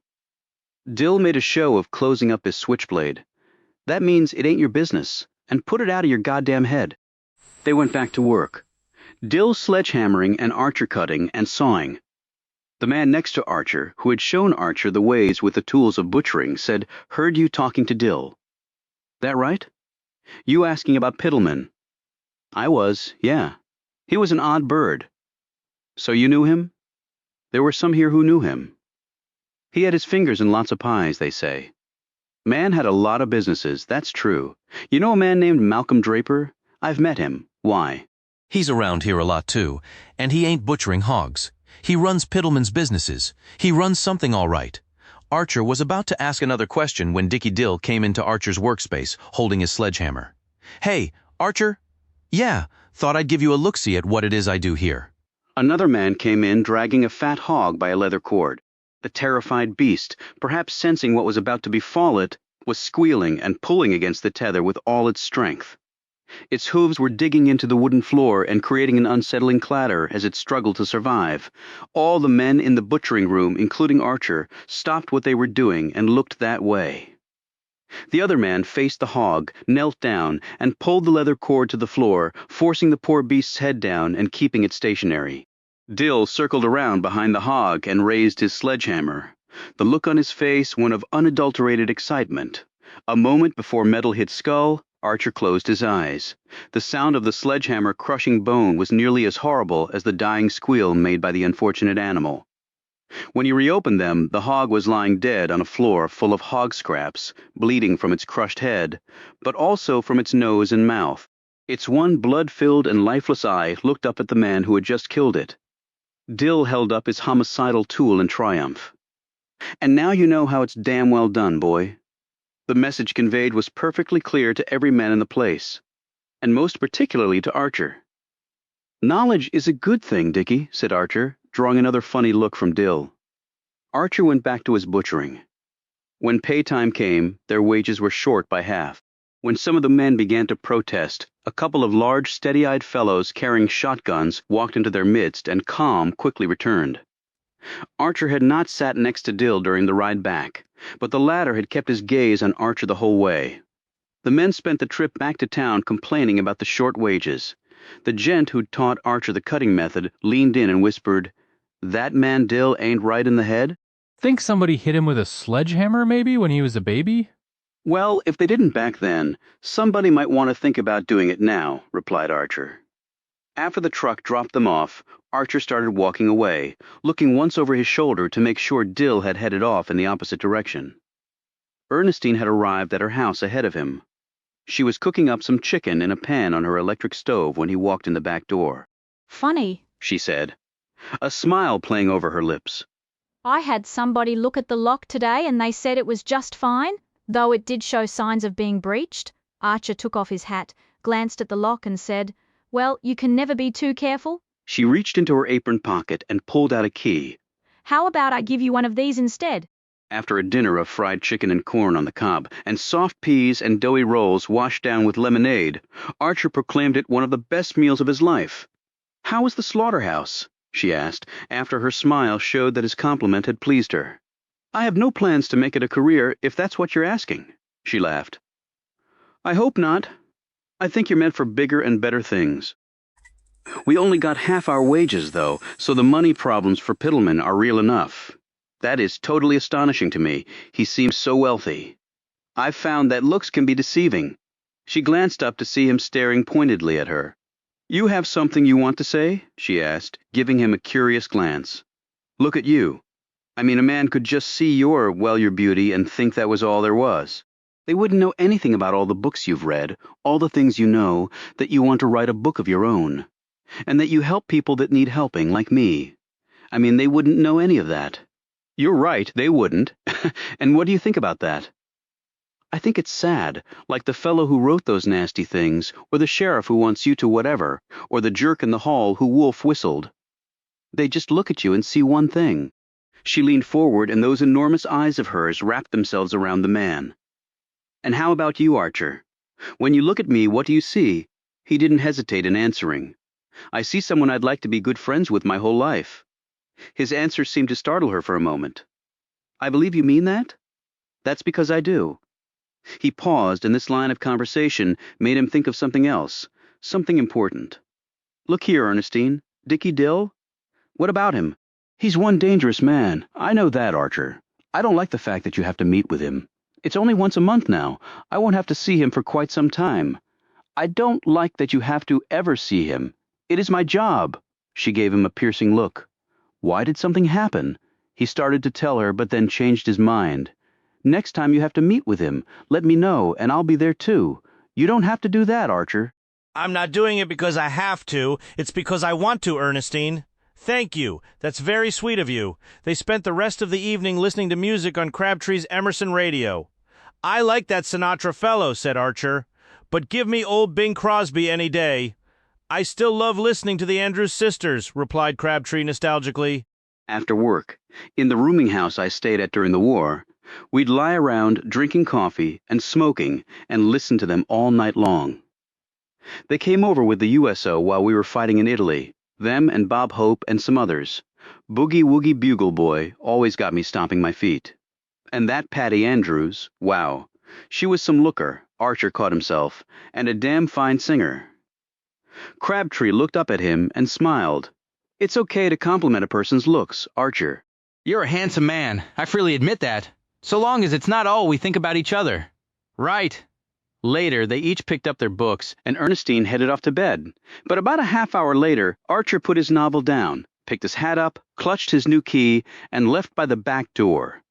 Speaker 1: Dill made a show of closing up his switchblade. That means it ain't your business, and put it out of your goddamn head. They went back to work. Dill sledgehammering and Archer cutting and sawing. The man next to Archer, who had shown Archer the ways with the tools of butchering, said, "Heard you talking to Dill." That right? You asking about Piddleman? I was, yeah. He was an odd bird. So you knew him? There were some here who knew him. He had his fingers in lots of pies, they say. Man had a lot of businesses, that's true. You know a man named Malcolm Draper? I've met him. Why?
Speaker 23: He's around here a lot too, and he ain't butchering hogs. He runs Piddleman's businesses. He runs something all right. Archer was about to ask another question when Dickie Dill came into Archer's workspace, holding his sledgehammer. Hey, Archer? Yeah, thought I'd give you a look-see at what it is I do here.
Speaker 1: Another man came in dragging a fat hog by a leather cord. The terrified beast, perhaps sensing what was about to befall it, was squealing and pulling against the tether with all its strength. Its hooves were digging into the wooden floor and creating an unsettling clatter as it struggled to survive. All the men in the butchering room, including Archer, stopped what they were doing and looked that way. The other man faced the hog, knelt down, and pulled the leather cord to the floor, forcing the poor beast's head down and keeping it stationary. Dill circled around behind the hog and raised his sledgehammer. The look on his face one of unadulterated excitement. A moment before metal hit skull, Archer closed his eyes. The sound of the sledgehammer crushing bone was nearly as horrible as the dying squeal made by the unfortunate animal. When he reopened them, the hog was lying dead on a floor full of hog scraps, bleeding from its crushed head, but also from its nose and mouth. Its one blood-filled and lifeless eye looked up at the man who had just killed it. Dill held up his homicidal tool in triumph. And now you know how it's damn well done, boy. The message conveyed was perfectly clear to every man in the place, and most particularly to Archer. Knowledge is a good thing, Dickie, said Archer, drawing another funny look from Dill. Archer went back to his butchering. When pay time came, their wages were short by half. When some of the men began to protest, a couple of large, steady-eyed fellows carrying shotguns walked into their midst, and calm quickly returned. Archer had not sat next to Dill during the ride back, but the latter had kept his gaze on Archer the whole way. The men spent the trip back to town complaining about the short wages. The gent who'd taught Archer the cutting method leaned in and whispered, "That man Dill ain't right in the head?"
Speaker 5: Think somebody hit him with a sledgehammer maybe when he was a baby?
Speaker 1: Well, if they didn't back then, somebody might want to think about doing it now, replied Archer. After the truck dropped them off, Archer started walking away, looking once over his shoulder to make sure Dill had headed off in the opposite direction. Ernestine had arrived at her house ahead of him. She was cooking up some chicken in a pan on her electric stove when he walked in the back door.
Speaker 24: Funny,
Speaker 1: She said, a smile playing over her lips.
Speaker 24: I had somebody look at the lock today and they said it was just fine, though it did show signs of being breached. Archer took off his hat, glanced at the lock and said, "Well, you can never be too careful.
Speaker 1: She reached into her apron pocket and pulled out a key.
Speaker 24: How about I give you one of these instead?"
Speaker 1: After a dinner of fried chicken and corn on the cob, and soft peas and doughy rolls washed down with lemonade, Archer proclaimed it one of the best meals of his life. "How was the slaughterhouse?" she asked, after her smile showed that his compliment had pleased her. "I have no plans to make it a career, if that's what you're asking," she laughed. "I hope not. I think you're meant for bigger and better things. We only got half our wages, though, so the money problems for Piddleman are real enough. That is totally astonishing to me. He seems so wealthy. I've found that looks can be deceiving. She glanced up to see him staring pointedly at her. You have something you want to say? She asked, giving him a curious glance. Look at you. I mean, a man could just see your beauty and think that was all there was. They wouldn't know anything about all the books you've read, all the things you know, that you want to write a book of your own, and that you help people that need helping, like me. I mean, they wouldn't know any of that. You're right, they wouldn't. And what do you think about that? I think it's sad, like the fellow who wrote those nasty things, or the sheriff who wants you to whatever, or the jerk in the hall who wolf whistled. They just look at you and see one thing. She leaned forward, and those enormous eyes of hers wrapped themselves around the man. And how about you, Archer? When you look at me, what do you see? He didn't hesitate in answering. I see someone I'd like to be good friends with my whole life. His answer seemed to startle her for a moment. I believe you mean that? That's because I do. He paused, and this line of conversation made him think of something else, something important. Look here, Ernestine. Dickie Dill? What about him? He's one dangerous man. I know that, Archer. I don't like the fact that you have to meet with him. It's only once a month now. I won't have to see him for quite some time. I don't like that you have to ever see him. It is my job. She gave him a piercing look. Why did something happen? He started to tell her, but then changed his mind. Next time you have to meet with him, let me know, and I'll be there too. You don't have to do that, Archer.
Speaker 7: I'm not doing it because I have to. It's because I want to, Ernestine. Thank you. That's very sweet of you. They spent the rest of the evening listening to music on Crabtree's Emerson radio. I like that Sinatra fellow, said Archer. But give me old Bing Crosby any day. I still love listening to the Andrews Sisters, replied Crabtree nostalgically.
Speaker 1: After work, in the rooming house I stayed at during the war, we'd lie around drinking coffee and smoking and listen to them all night long. They came over with the USO while we were fighting in Italy, them and Bob Hope and some others. Boogie Woogie Bugle Boy always got me stomping my feet. And that Patty Andrews, wow, she was some looker, Archer caught himself, and a damn fine singer. Crabtree looked up at him and smiled. It's okay to compliment a person's looks, Archer.
Speaker 3: You're a handsome man. I freely admit that. So long as it's not all we think about each other. Right.
Speaker 1: Later, they each picked up their books, and Ernestine headed off to bed. But about a half hour later, Archer put his novel down, picked his hat up, clutched his new key, and left by the back door.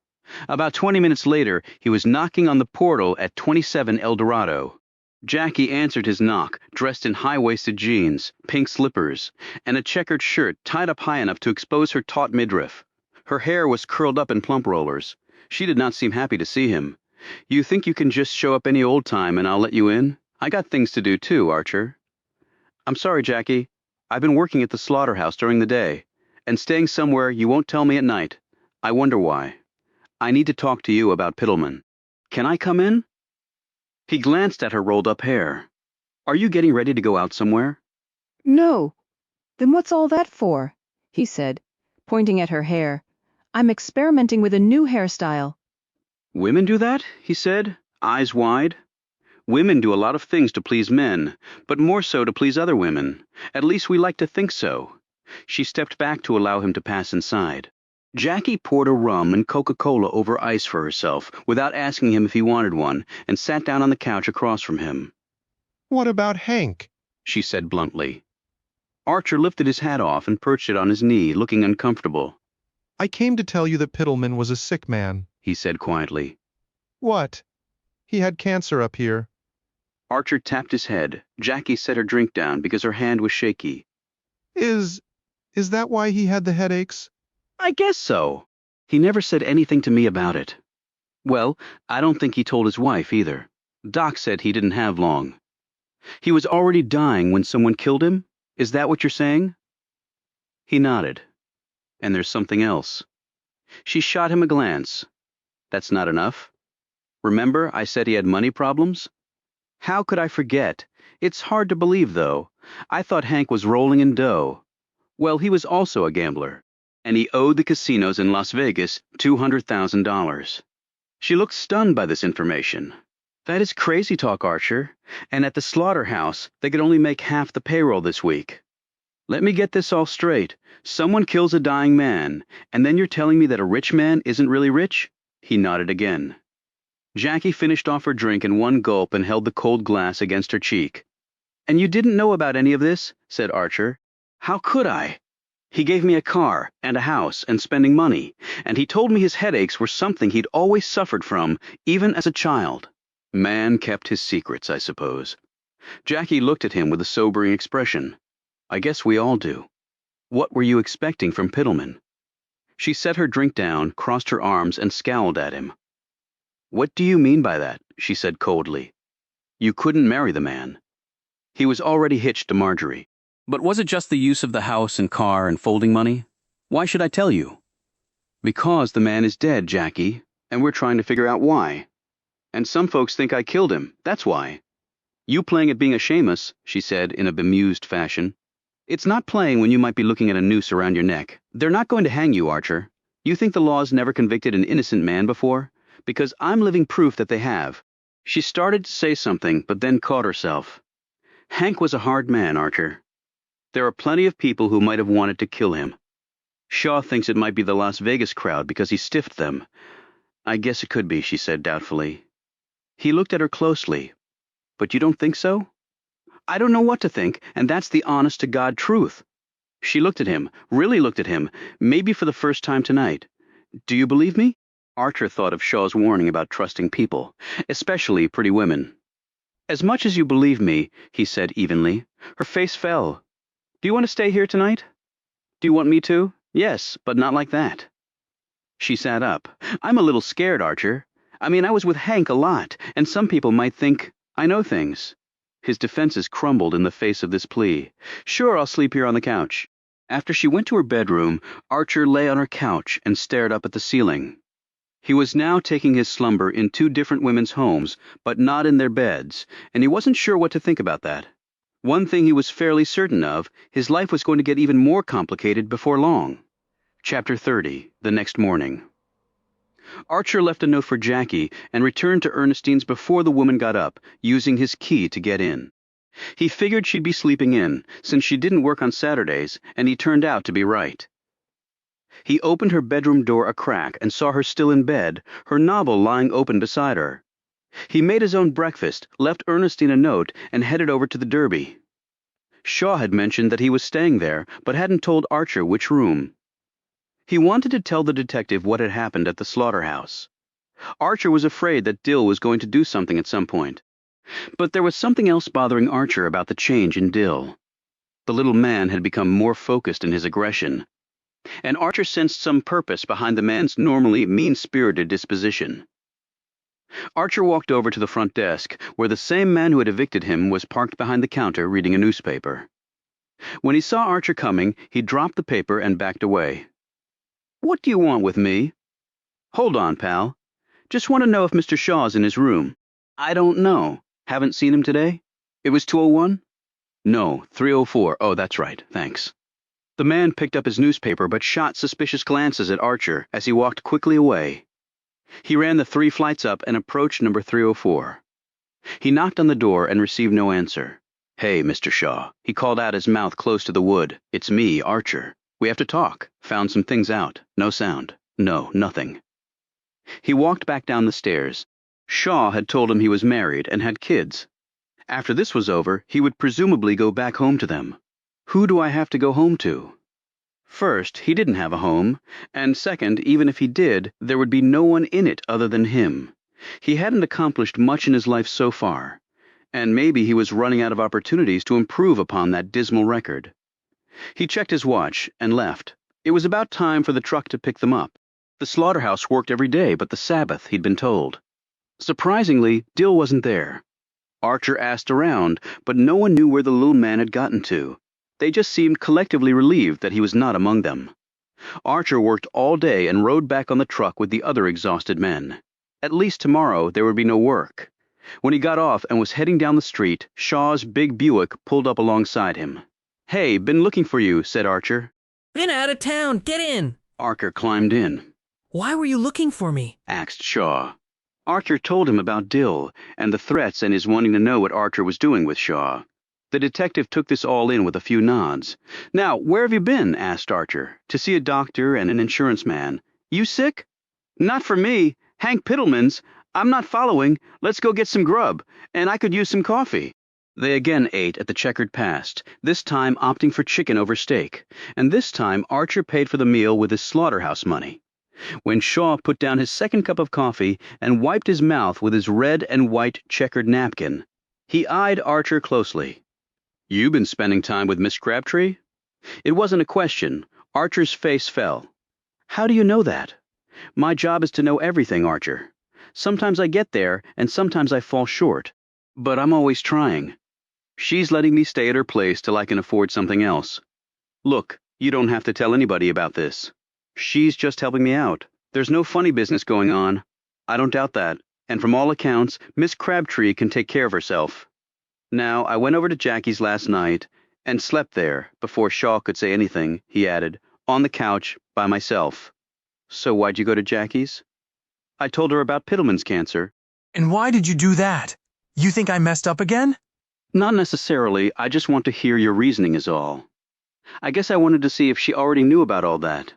Speaker 1: About 20 minutes later, he was knocking on the portal at 27 El Dorado. Jackie answered his knock, dressed in high-waisted jeans, pink slippers, and a checkered shirt tied up high enough to expose her taut midriff. Her hair was curled up in plump rollers. She did not seem happy to see him. You think you can just show up any old time and I'll let you in? I got things to do too, Archer. I'm sorry, Jackie. I've been working at the slaughterhouse during the day, and staying somewhere you won't tell me at night. I wonder why. I need to talk to you about Pittleman. Can I come in? He glanced at her rolled-up hair. Are you getting ready to go out somewhere?
Speaker 12: No. Then what's all that for? He said, pointing at her hair. I'm experimenting with a new hairstyle.
Speaker 1: Women do that? He said, eyes wide. Women do a lot of things to please men, but more so to please other women. At least we like to think so. She stepped back to allow him to pass inside. Jackie poured a rum and Coca-Cola over ice for herself, without asking him if he wanted one, and sat down on the couch across from him.
Speaker 15: What about Hank?
Speaker 1: She said bluntly. Archer lifted his hat off and perched it on his knee, looking uncomfortable.
Speaker 15: I came to tell you that Pittleman was a sick man,
Speaker 1: he said quietly.
Speaker 15: What? He had cancer up here.
Speaker 1: Archer tapped his head. Jackie set her drink down because her hand was shaky.
Speaker 15: Is that why he had the headaches?
Speaker 1: I guess so. He never said anything to me about it. Well, I don't think he told his wife either. Doc said he didn't have long. He was already dying when someone killed him? Is that what you're saying? He nodded. And there's something else. She shot him a glance. That's not enough. Remember, I said he had money problems? How could I forget? It's hard to believe, though. I thought Hank was rolling in dough. Well, he was also a gambler, and he owed the casinos in Las Vegas $200,000. She looked stunned by this information. That is crazy talk, Archer. And at the slaughterhouse, they could only make half the payroll this week. Let me get this all straight. Someone kills a dying man, and then you're telling me that a rich man isn't really rich? He nodded again. Jackie finished off her drink in one gulp and held the cold glass against her cheek. "And you didn't know about any of this?" said Archer. "How could I? He gave me a car and a house and spending money, and he told me his headaches were something he'd always suffered from, even as a child." Man kept his secrets, I suppose. Jackie looked at him with a sobering expression. "I guess we all do. What were you expecting from Pittleman?" She set her drink down, crossed her arms, and scowled at him. "What do you mean by that?" she said coldly. "You couldn't marry the man." He was already hitched to Marjorie. "But was it just the use of the house and car and folding money? Why should I tell you?" "Because the man is dead, Jackie, and we're trying to figure out why. And some folks think I killed him, that's why." "You playing at being a Seamus," she said in a bemused fashion. "It's not playing when you might be looking at a noose around your neck. They're not going to hang you, Archer. You think the law's never convicted an innocent man before? Because I'm living proof that they have." She started to say something, but then caught herself. "Hank was a hard man, Archer. There are plenty of people who might have wanted to kill him. Shaw thinks it might be the Las Vegas crowd because he stiffed them. I guess it could be," she said doubtfully. He looked at her closely. "But you don't think so?" "I don't know what to think, and that's the honest-to-God truth." She looked at him, really looked at him, maybe for the first time tonight. "Do you believe me?" Archer thought of Shaw's warning about trusting people, especially pretty women. "As much as you believe me," he said evenly. Her face fell. "Do you want to stay here tonight?" "Do you want me to?" "Yes, but not like that." She sat up. "I'm a little scared, Archer. I mean, I was with Hank a lot, and some people might think I know things." His defenses crumbled in the face of this plea. "Sure, I'll sleep here on the couch." After she went to her bedroom, Archer lay on her couch and stared up at the ceiling. He was now taking his slumber in two different women's homes, but not in their beds, and he wasn't sure what to think about that. One thing he was fairly certain of, his life was going to get even more complicated before long. Chapter 30, the next morning. Archer left a note for Jackie and returned to Ernestine's before the woman got up, using his key to get in. He figured she'd be sleeping in, since she didn't work on Saturdays, and he turned out to be right. He opened her bedroom door a crack and saw her still in bed, her novel lying open beside her. He made his own breakfast, left Ernestine a note, and headed over to the Derby. Shaw had mentioned that he was staying there, but hadn't told Archer which room. He wanted to tell the detective what had happened at the slaughterhouse. Archer was afraid that Dill was going to do something at some point. But there was something else bothering Archer about the change in Dill. The little man had become more focused in his aggression, and Archer sensed some purpose behind the man's normally mean-spirited disposition. Archer walked over to the front desk, where the same man who had evicted him was parked behind the counter reading a newspaper. When he saw Archer coming, he dropped the paper and backed away. "What do you want with me?" "Hold on, pal. Just want to know if Mr. Shaw's in his room." "I don't know. Haven't seen him today?" "It was 201? "No, 304. Oh, that's right. Thanks." The man picked up his newspaper but shot suspicious glances at Archer as he walked quickly away. He ran the 3 flights up and approached number 304. He knocked on the door and received no answer. "Hey, Mr. Shaw," he called out, his mouth close to the wood. "It's me, Archer. We have to talk. Found some things out. No sound. No, nothing." He walked back down the stairs. Shaw had told him he was married and had kids. After this was over, he would presumably go back home to them. Who do I have to go home to? First, he didn't have a home, and second, even if he did, there would be no one in it other than him. He hadn't accomplished much in his life so far, and maybe he was running out of opportunities to improve upon that dismal record. He checked his watch and left. It was about time for the truck to pick them up. The slaughterhouse worked every day but the Sabbath, he'd been told. Surprisingly, Dill wasn't there. Archer asked around, but no one knew where the little man had gotten to. They just seemed collectively relieved that he was not among them. Archer worked all day and rode back on the truck with the other exhausted men. At least tomorrow there would be no work. When he got off and was heading down the street, Shaw's big Buick pulled up alongside him. "Hey, been looking for you," said Archer.
Speaker 2: "Been out of town. Get in."
Speaker 1: Archer climbed in.
Speaker 2: "Why were you looking for me?"
Speaker 1: asked Shaw. Archer told him about Dill and the threats and his wanting to know what Archer was doing with Shaw. The detective took this all in with a few nods. "Now, where have you been?" asked Archer. "To see a doctor and an insurance man. You sick?" "Not for me. Hank Pittleman's. I'm not following. Let's go get some grub, and I could use some coffee. They again ate at the checkered past, this time opting for chicken over steak, and this time Archer paid for the meal with his slaughterhouse money. When Shaw put down his second cup of coffee and wiped his mouth with his red and white checkered napkin, he eyed Archer closely. "You been spending time with Miss Crabtree?" It wasn't a question. Archer's face fell. "How do you know that?" "My job is to know everything, Archer. Sometimes I get there, and sometimes I fall short. But I'm always trying. She's letting me stay at her place till I can afford something else. Look, you don't have to tell anybody about this. She's just helping me out. There's no funny business going on. I don't doubt that, and from all accounts, Miss Crabtree can take care of herself. Now, I went over to Jackie's last night and slept there before Shaw could say anything," he added, "on the couch by myself." "So why'd you go to Jackie's?" "I told her about Pittleman's cancer."
Speaker 22: And why did you do that? You think I messed up again?
Speaker 1: "Not necessarily. I just want to hear your reasoning is all. I guess I wanted to see if she already knew about all that.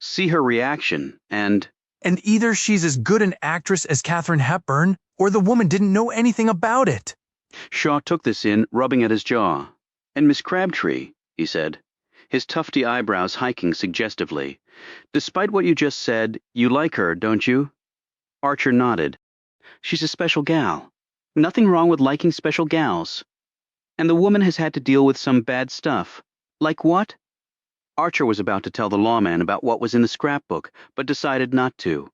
Speaker 1: See her reaction, and
Speaker 22: either she's as good an actress as Katharine Hepburn, or the woman didn't know anything about it."
Speaker 1: Shaw took this in, rubbing at his jaw. "And Miss Crabtree," he said, his tufty eyebrows hiking suggestively. "Despite what you just said, you like her, don't you?" Archer nodded. "She's a special gal. Nothing wrong with liking special gals. And the woman has had to deal with some bad stuff. Like what?" Archer was about to tell the lawman about what was in the scrapbook, but decided not to.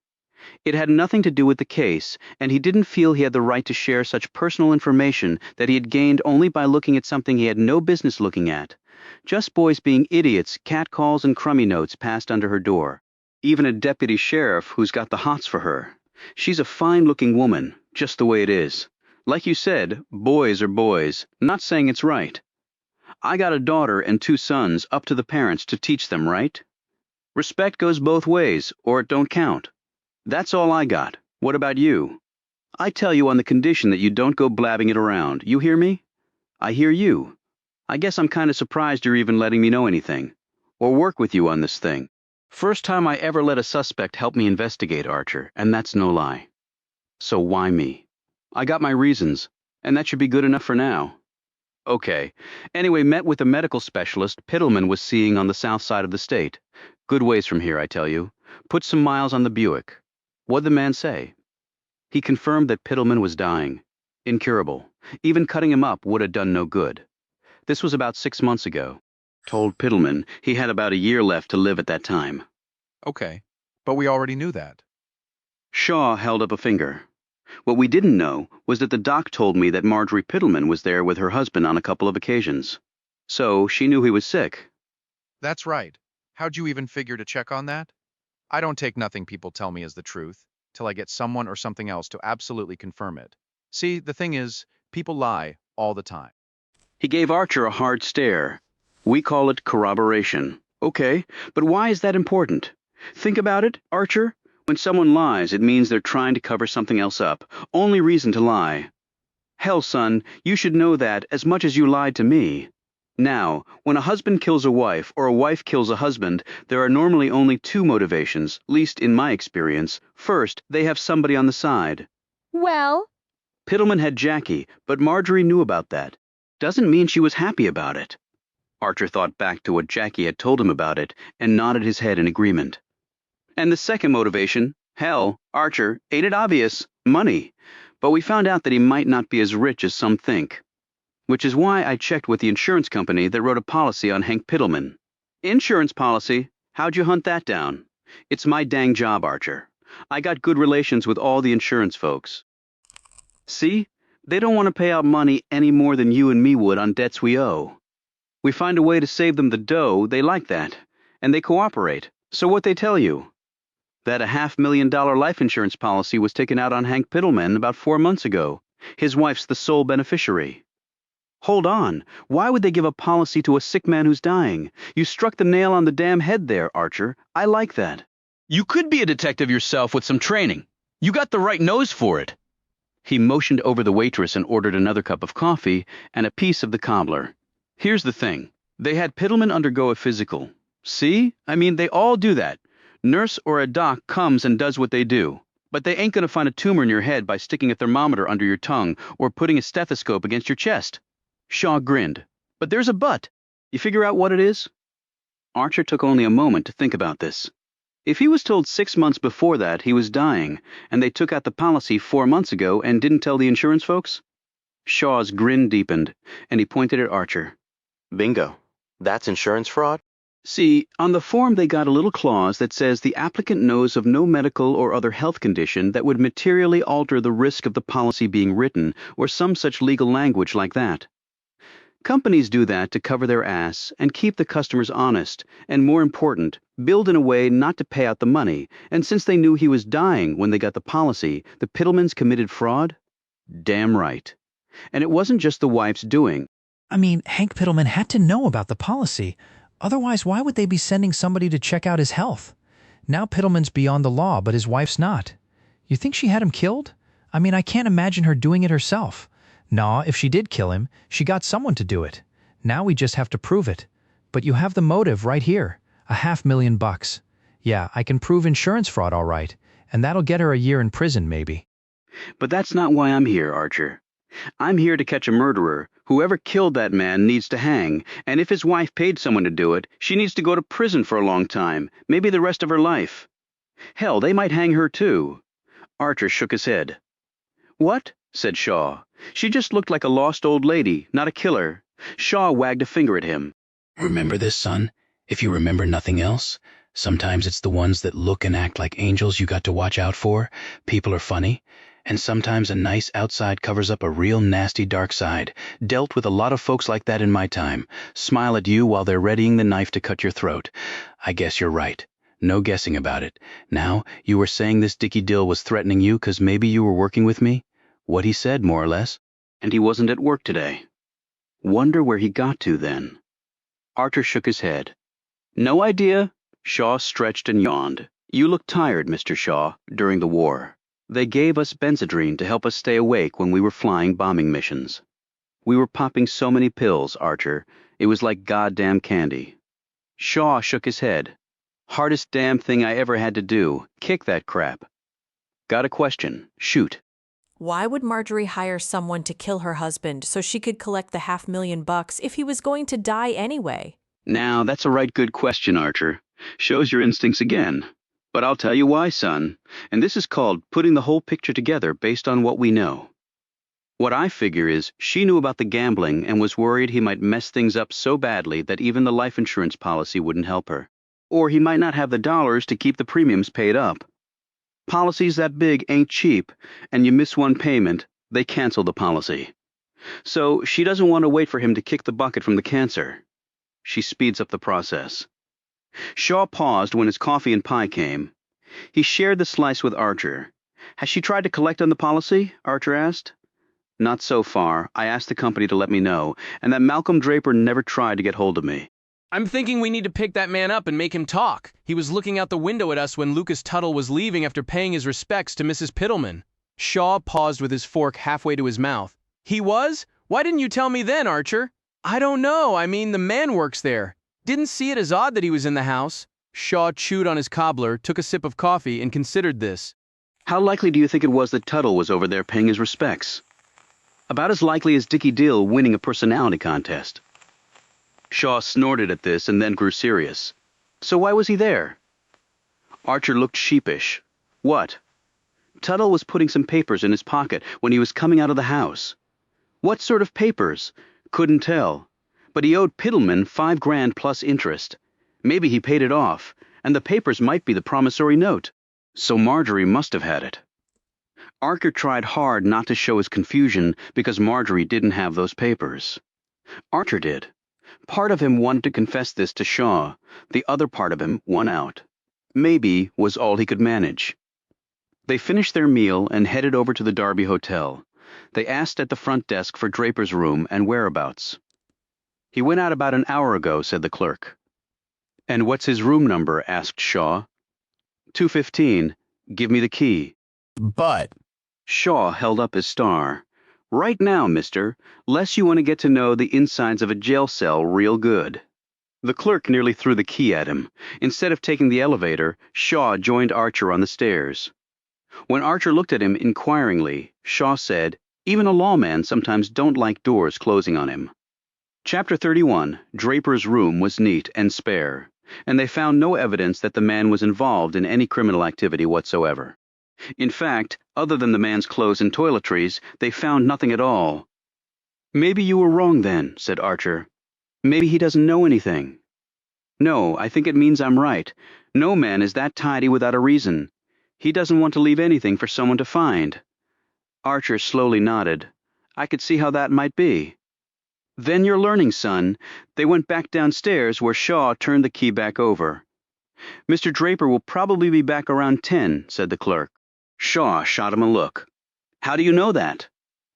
Speaker 1: It had nothing to do with the case, and he didn't feel he had the right to share such personal information that he had gained only by looking at something he had no business looking at. Just boys being idiots, catcalls and crummy notes passed under her door. Even a deputy sheriff who's got the hots for her. She's a fine-looking woman, just the way it is. Like you said, boys are boys, not saying it's right. I got a daughter and 2 sons up to the parents to teach them, right? Respect goes both ways, or it don't count. That's all I got. What about you? I tell you on the condition that you don't go blabbing it around. You hear me? I hear you. I guess I'm kind of surprised you're even letting me know anything, or work with you on this thing. First time I ever let a suspect help me investigate, Archer, and that's no lie. So why me? I got my reasons, and that should be good enough for now. Okay. Anyway, met with a medical specialist Pittleman was seeing on the south side of the state. Good ways from here, I tell you. Put some miles on the Buick. What'd the man say? He confirmed that Pittleman was dying. Incurable. Even cutting him up would have done no good. This was about 6 months ago. Told Pittleman he had about a year left to live at that time.
Speaker 8: Okay, but we already knew that.
Speaker 1: Shaw held up a finger. What we didn't know was that the doc told me that Marjorie Pittleman was there with her husband on a couple of occasions. So she knew he was sick.
Speaker 8: That's right. How'd you even figure to check on that? I don't take nothing people tell me as the truth, till I get someone or something else to absolutely confirm it. See, the thing is, people lie all the time.
Speaker 1: He gave Archer a hard stare. We call it corroboration. Okay, but why is that important? Think about it, Archer. When someone lies, it means they're trying to cover something else up. Only reason to lie. Hell, son, you should know that as much as you lied to me. Now, when a husband kills a wife or a wife kills a husband, there are normally only 2 motivations, least in my experience. First, they have somebody on the side.
Speaker 24: Well?
Speaker 1: Pittleman had Jackie, but Marjorie knew about that. Doesn't mean she was happy about it. Archer thought back to what Jackie had told him about it and nodded his head in agreement. And the second motivation, hell, Archer, ain't it obvious? Money. But we found out that he might not be as rich as some think. Which is why I checked with the insurance company that wrote a policy on Hank Pittleman. Insurance policy? How'd you hunt that down? It's my dang job, Archer. I got good relations with all the insurance folks. See? They don't want to pay out money any more than you and me would on debts we owe. We find a way to save them the dough, they like that. And they cooperate. So what they tell you? That a $500,000 life insurance policy was taken out on Hank Pittleman about 4 months ago. His wife's the sole beneficiary. Hold on. Why would they give a policy to a sick man who's dying? You struck the nail on the damn head there, Archer. I like that. You could be a detective yourself with some training. You got the right nose for it. He motioned over the waitress and ordered another cup of coffee and a piece of the cobbler. Here's the thing. They had Pittleman undergo a physical. See? I mean, they all do that. Nurse or a doc comes and does what they do. But they ain't gonna find a tumor in your head by sticking a thermometer under your tongue or putting a stethoscope against your chest. Shaw grinned. But there's a but. You figure out what it is? Archer took only a moment to think about this. If he was told 6 months before that he was dying, and they took out the policy 4 months ago and didn't tell the insurance folks? Shaw's grin deepened, and he pointed at Archer.
Speaker 13: Bingo. That's insurance fraud?
Speaker 1: See, on the form they got a little clause that says the applicant knows of no medical or other health condition that would materially alter the risk of the policy being written, or some such legal language like that. Companies do that to cover their ass and keep the customers honest, and more important, build in a way not to pay out the money, and since they knew he was dying when they got the policy, the Piddlemans committed fraud? Damn right. And it wasn't just the wife's doing.
Speaker 2: I mean, Hank Piddleman had to know about the policy. Otherwise, why would they be sending somebody to check out his health? Now Piddleman's beyond the law, but his wife's not. You think she had him killed? I mean, I can't imagine her doing it herself. Nah, if she did kill him, she got someone to do it. Now we just have to prove it. But you have the motive right here. $500,000. Yeah, I can prove insurance fraud all right, and that'll get her a year in prison maybe.
Speaker 1: But that's not why I'm here, Archer. I'm here to catch a murderer. Whoever killed that man needs to hang, and if his wife paid someone to do it, she needs to go to prison for a long time, maybe the rest of her life. Hell, they might hang her too. Archer shook his head. What? Said Shaw. She just looked like a lost old lady, not a killer. Shaw wagged a finger at him.
Speaker 16: Remember this, son? If you remember nothing else, sometimes it's the ones that look and act like angels you got to watch out for. People are funny. And sometimes a nice outside covers up a real nasty dark side. Dealt with a lot of folks like that in my time. Smile at you while they're readying the knife to cut your throat. I guess you're right. No guessing about it. Now, you were saying this Dickie Dill was threatening you 'cause maybe you were working with me? What he said, more or less. And he wasn't at work today. Wonder where he got to then. Archer shook his head. No idea. Shaw stretched and yawned. You look tired, Mr. Shaw, during the war. They gave us Benzedrine to help us stay awake when we were flying bombing missions. We were popping so many pills, Archer. It was like goddamn candy. Shaw shook his head. Hardest damn thing I ever had to do. Kick that crap. Got a question. Shoot.
Speaker 14: Why would Marjorie hire someone to kill her husband so she could collect the $500,000 if he was going to die anyway?
Speaker 1: Now, that's a right good question, Archer. Shows your instincts again. But I'll tell you why, son. And this is called putting the whole picture together based on what we know. What I figure is she knew about the gambling and was worried he might mess things up so badly that even the life insurance policy wouldn't help her. Or he might not have the dollars to keep the premiums paid up. Policies that big ain't cheap, and you miss one payment, they cancel the policy. So she doesn't want to wait for him to kick the bucket from the cancer. She speeds up the process. Shaw paused when his coffee and pie came. He shared the slice with Archer. Has she tried to collect on the policy? Archer asked. Not so far. I asked the company to let me know, and that Malcolm Draper never tried to get hold of me.
Speaker 18: I'm thinking we need to pick that man up and make him talk. He was looking out the window at us when Lucas Tuttle was leaving after paying his respects to Mrs. Piddleman. Shaw paused with his fork halfway to his mouth. He was? Why didn't you tell me then, Archer? I don't know. I mean, the man works there. Didn't see it as odd that he was in the house. Shaw chewed on his cobbler, took a sip of coffee, and considered this.
Speaker 1: How likely do you think it was that Tuttle was over there paying his respects? About as likely as Dickie Dill winning a personality contest. Shaw snorted at this and then grew serious. So why was he there? Archer looked sheepish. What? Tuttle was putting some papers in his pocket when he was coming out of the house. What sort of papers? Couldn't tell. But he owed Piddleman $5,000 plus interest. Maybe he paid it off, and the papers might be the promissory note. So Marjorie must have had it. Archer tried hard not to show his confusion because Marjorie didn't have those papers. Archer did. Part of him wanted to confess this to Shaw. The other part of him won out. Maybe was all he could manage. They finished their meal and headed over to the Derby Hotel. They asked at the front desk for Draper's room and whereabouts. He went out about an hour ago, said the clerk. And what's his room number? Asked Shaw. 215. Give me the key.
Speaker 19: But...
Speaker 1: Shaw held up his star. Right now, mister, lest you want to get to know the insides of a jail cell real good. The clerk nearly threw the key at him. Instead of taking the elevator, Shaw joined Archer on the stairs. When Archer looked at him inquiringly, Shaw said, "Even a lawman sometimes don't like doors closing on him." Chapter 31, Draper's room was neat and spare, and they found no evidence that the man was involved in any criminal activity whatsoever. In fact, other than the man's clothes and toiletries, they found nothing at all. "Maybe you were wrong then," said Archer. "Maybe he doesn't know anything." "No, I think it means I'm right. No man is that tidy without a reason. He doesn't want to leave anything for someone to find." Archer slowly nodded. "I could see how that might be." "Then you're learning, son." They went back downstairs where Shaw turned the key back over. "Mr. Draper will probably be back around 10, said the clerk. Shaw shot him a look. "How do you know that?"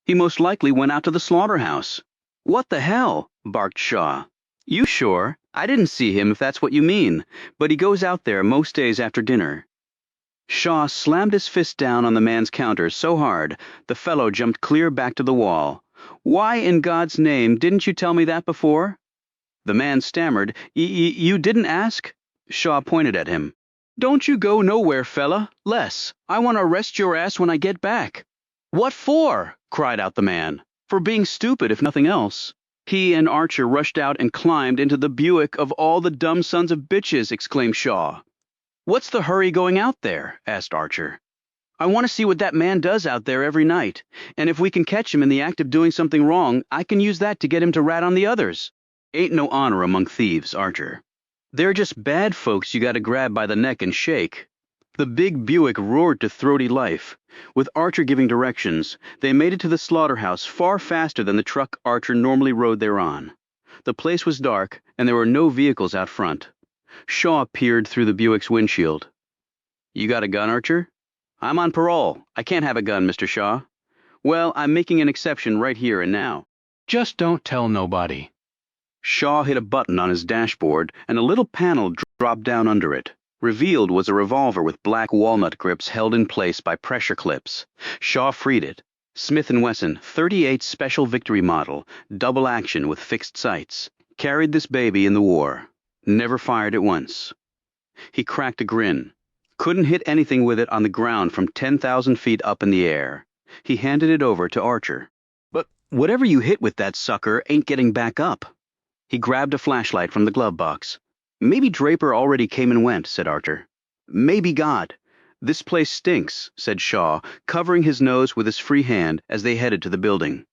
Speaker 1: "He most likely went out to the slaughterhouse." "What the hell?" barked Shaw. "You sure? I didn't see him if that's what you mean, but he goes out there most days after dinner." Shaw slammed his fist down on the man's counter so hard the fellow jumped clear back to the wall. "Why in God's name didn't you tell me that before?" The man stammered. You didn't ask?" Shaw pointed at him. "Don't you go nowhere, fella. Les, I want to arrest your ass when I get back." "What for?" cried out the man. "For being stupid, if nothing else." "He and Archer rushed out and climbed into the Buick of all the dumb sons of bitches," exclaimed Shaw. "What's the hurry going out there?" asked Archer. "I want to see what that man does out there every night, and if we can catch him in the act of doing something wrong, I can use that to get him to rat on the others." "Ain't no honor among thieves, Archer. They're just bad folks you gotta grab by the neck and shake." The big Buick roared to throaty life. With Archer giving directions, they made it to the slaughterhouse far faster than the truck Archer normally rode there on. The place was dark, and there were no vehicles out front. Shaw peered through the Buick's windshield. "You got a gun, Archer?" "I'm on parole. I can't have a gun, Mr. Shaw." "Well, I'm making an exception right here and now." "Just don't tell nobody." Shaw hit a button on his dashboard, and a little panel dropped down under it. Revealed was a revolver with black walnut grips held in place by pressure clips. Shaw freed it. Smith & Wesson 38 Special Victory Model, double action with fixed sights. Carried this baby in the war. Never fired it once. He cracked a grin. Couldn't hit anything with it on the ground from 10,000 feet up in the air. He handed it over to Archer. "But whatever you hit with that sucker ain't getting back up." He grabbed a flashlight from the glove box. "Maybe Draper already came and went," said Archer. "Maybe God. This place stinks," said Shaw, covering his nose with his free hand as they headed to the building.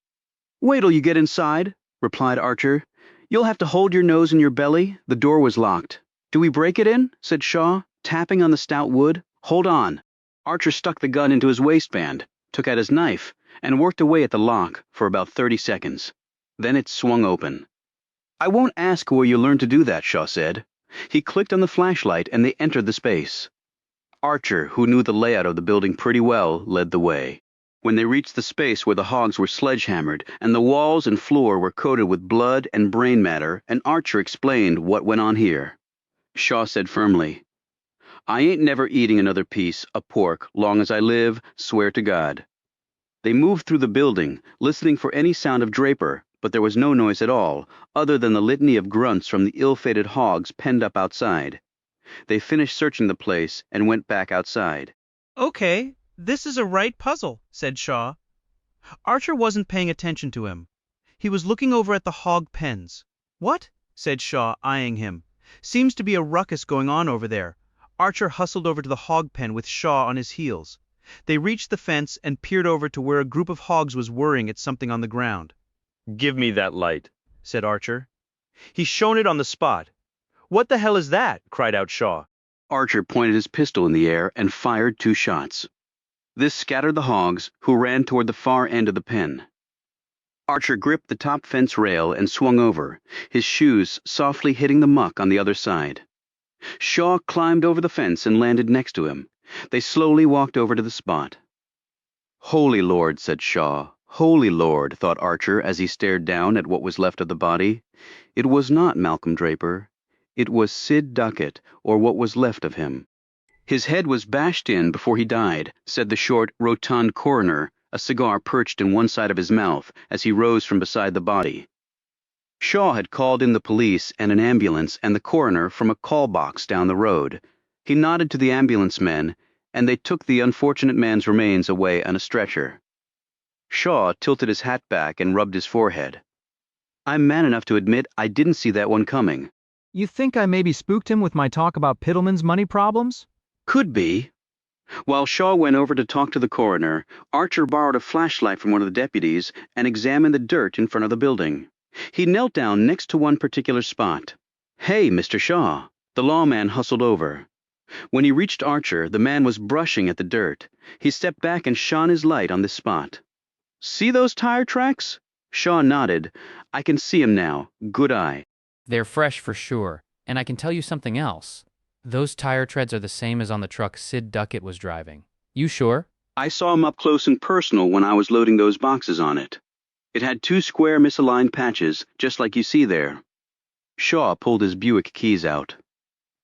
Speaker 1: "Wait till you get inside," replied Archer. "You'll have to hold your nose in your belly. The door was locked." "Do we break it in?" said Shaw, tapping on the stout wood. "Hold on." Archer stuck the gun into his waistband, took out his knife, and worked away at the lock for about 30 seconds. Then it swung open. "I won't ask where you learned to do that," Shaw said. He clicked on the flashlight and they entered the space. Archer, who knew the layout of the building pretty well, led the way. When they reached the space where the hogs were sledgehammered and the walls and floor were coated with blood and brain matter, and Archer explained what went on here. Shaw said firmly, "I ain't never eating another piece of pork long as I live, swear to God." They moved through the building, listening for any sound of Draper, but there was no noise at all, other than the litany of grunts from the ill-fated hogs penned up outside. They finished searching the place and went back outside.
Speaker 9: "Okay, this is a right puzzle," said Shaw. Archer wasn't paying attention to him. He was looking over at the hog pens. "What?" said Shaw, eyeing him. "Seems to be a ruckus going on over there." Archer hustled over to the hog pen with Shaw on his heels. They reached the fence and peered over to where a group of hogs was worrying at something on the ground.
Speaker 10: "Give me that light,"
Speaker 9: said Archer. He shone it on the spot. "What the hell is that?" cried out Shaw.
Speaker 1: Archer pointed his pistol in the air and fired 2 shots. This scattered the hogs, who ran toward the far end of the pen. Archer gripped the top fence rail and swung over, his shoes softly hitting the muck on the other side. Shaw climbed over the fence and landed next to him. They slowly walked over to the spot. "Holy Lord," said Shaw. "Holy Lord," thought Archer as he stared down at what was left of the body. It was not Malcolm Draper. It was Sid Duckett, or what was left of him. "His head was bashed in before he died," said the short, rotund coroner, a cigar perched in one side of his mouth as he rose from beside the body. Shaw had called in the police and an ambulance and the coroner from a call box down the road. He nodded to the ambulance men, and they took the unfortunate man's remains away on a stretcher. Shaw tilted his hat back and rubbed his forehead. I'm man enough to admit I didn't see that one coming.
Speaker 11: You think I maybe spooked him with my talk about Piddleman's money problems?
Speaker 1: Could be. While Shaw went over to talk to the coroner, Archer borrowed a flashlight from one of the deputies and examined the dirt in front of the building. He knelt down next to one particular spot. Hey, Mr. Shaw. The lawman hustled over. When he reached Archer, the man was brushing at the dirt. He stepped back and shone his light on this spot. See those tire tracks? Shaw nodded. I can see 'em now. Good eye.
Speaker 17: They're fresh for sure. And I can tell you something else. Those tire treads are the same as on the truck Sid Duckett was driving. You sure?
Speaker 1: I saw him up close and personal when I was loading those boxes on it. It had 2 square misaligned patches, just like you see there. Shaw pulled his Buick keys out.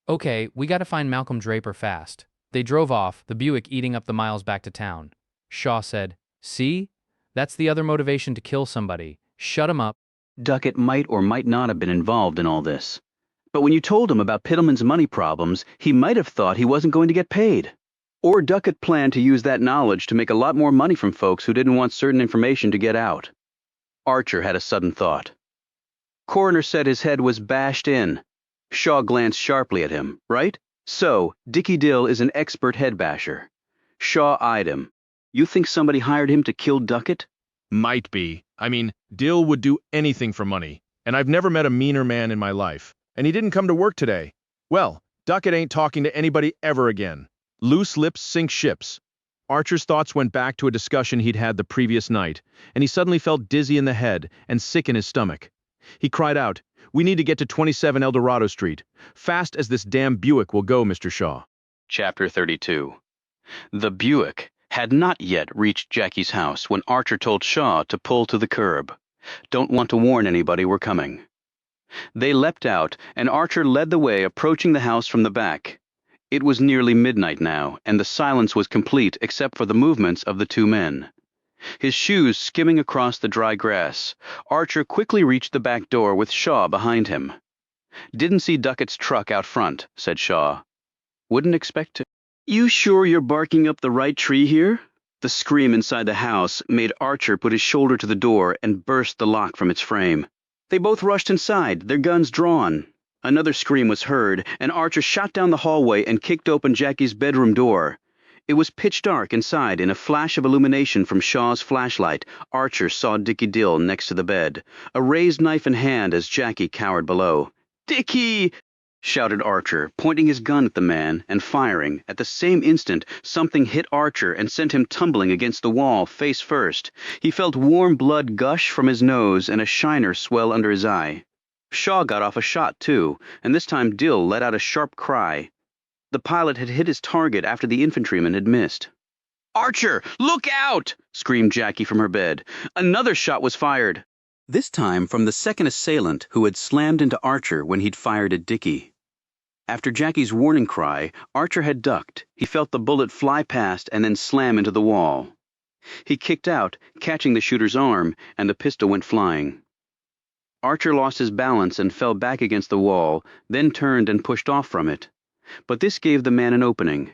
Speaker 17: Okay, we gotta find Malcolm Draper fast. They drove off, the Buick eating up the miles back to town. Shaw said, see? That's the other motivation to kill somebody. Shut him up.
Speaker 1: Duckett might or might not have been involved in all this. But when you told him about Piddleman's money problems, he might have thought he wasn't going to get paid. Or Duckett planned to use that knowledge to make a lot more money from folks who didn't want certain information to get out. Archer had a sudden thought. Coroner said his head was bashed in. Shaw glanced sharply at him, right? So, Dickie Dill is an expert head basher. Shaw eyed him. You think somebody hired him to kill Duckett?
Speaker 10: Might be. I mean, Dill would do anything for money, and I've never met a meaner man in my life. And he didn't come to work today. Well, Duckett ain't talking to anybody ever again. Loose lips sink ships. Archer's thoughts went back to a discussion he'd had the previous night, and he suddenly felt dizzy in the head and sick in his stomach. He cried out, we need to get to 27 Eldorado Street. Fast as this damn Buick will go, Mr. Shaw.
Speaker 1: Chapter 32. The Buick had not yet reached Jackie's house when Archer told Shaw to pull to the curb. Don't want to warn anybody we're coming. They leapt out, and Archer led the way, approaching the house from the back. It was nearly midnight now, and the silence was complete except for the movements of the 2 men. His shoes skimming across the dry grass, Archer quickly reached the back door with Shaw behind him. Didn't see Duckett's truck out front, said Shaw. Wouldn't expect to. You sure you're barking up the right tree here? The scream inside the house made Archer put his shoulder to the door and burst the lock from its frame. They both rushed inside, their guns drawn. Another scream was heard, and Archer shot down the hallway and kicked open Jackie's bedroom door. It was pitch dark inside. In a flash of illumination from Shaw's flashlight, Archer saw Dickie Dill next to the bed, a raised knife in hand as Jackie cowered below. Dickie! Shouted Archer, pointing his gun at the man and firing. At the same instant, something hit Archer and sent him tumbling against the wall, face first. He felt warm blood gush from his nose and a shiner swell under his eye. Shaw got off a shot, too, and this time Dill let out a sharp cry. The pilot had hit his target after the infantryman had missed. Archer, look out! Screamed Jackie from her bed. Another shot was fired. This time from the second assailant who had slammed into Archer when he'd fired at Dickie. After Jackie's warning cry, Archer had ducked. He felt the bullet fly past and then slam into the wall. He kicked out, catching the shooter's arm, and the pistol went flying. Archer lost his balance and fell back against the wall, then turned and pushed off from it. But this gave the man an opening.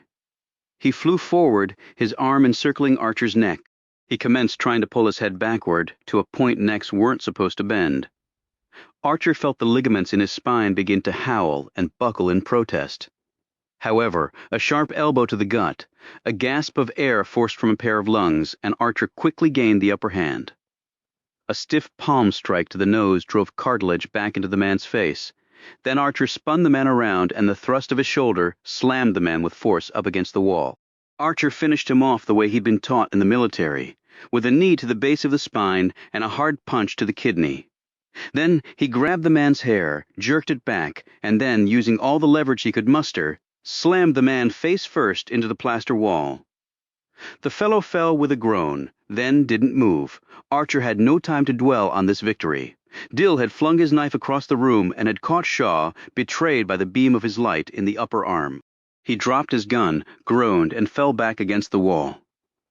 Speaker 1: He flew forward, his arm encircling Archer's neck. He commenced trying to pull his head backward, to a point necks weren't supposed to bend. Archer felt the ligaments in his spine begin to howl and buckle in protest. However, a sharp elbow to the gut, a gasp of air forced from a pair of lungs, and Archer quickly gained the upper hand. A stiff palm strike to the nose drove cartilage back into the man's face. Then Archer spun the man around, and the thrust of his shoulder slammed the man with force up against the wall. Archer finished him off the way he'd been taught in the military, with a knee to the base of the spine and a hard punch to the kidney. Then he grabbed the man's hair, jerked it back, and then, using all the leverage he could muster, slammed the man face first into the plaster wall. The fellow fell with a groan, then didn't move. Archer had no time to dwell on this victory. Dill had flung his knife across the room and had caught Shaw, betrayed by the beam of his light, in the upper arm. He dropped his gun, groaned, and fell back against the wall.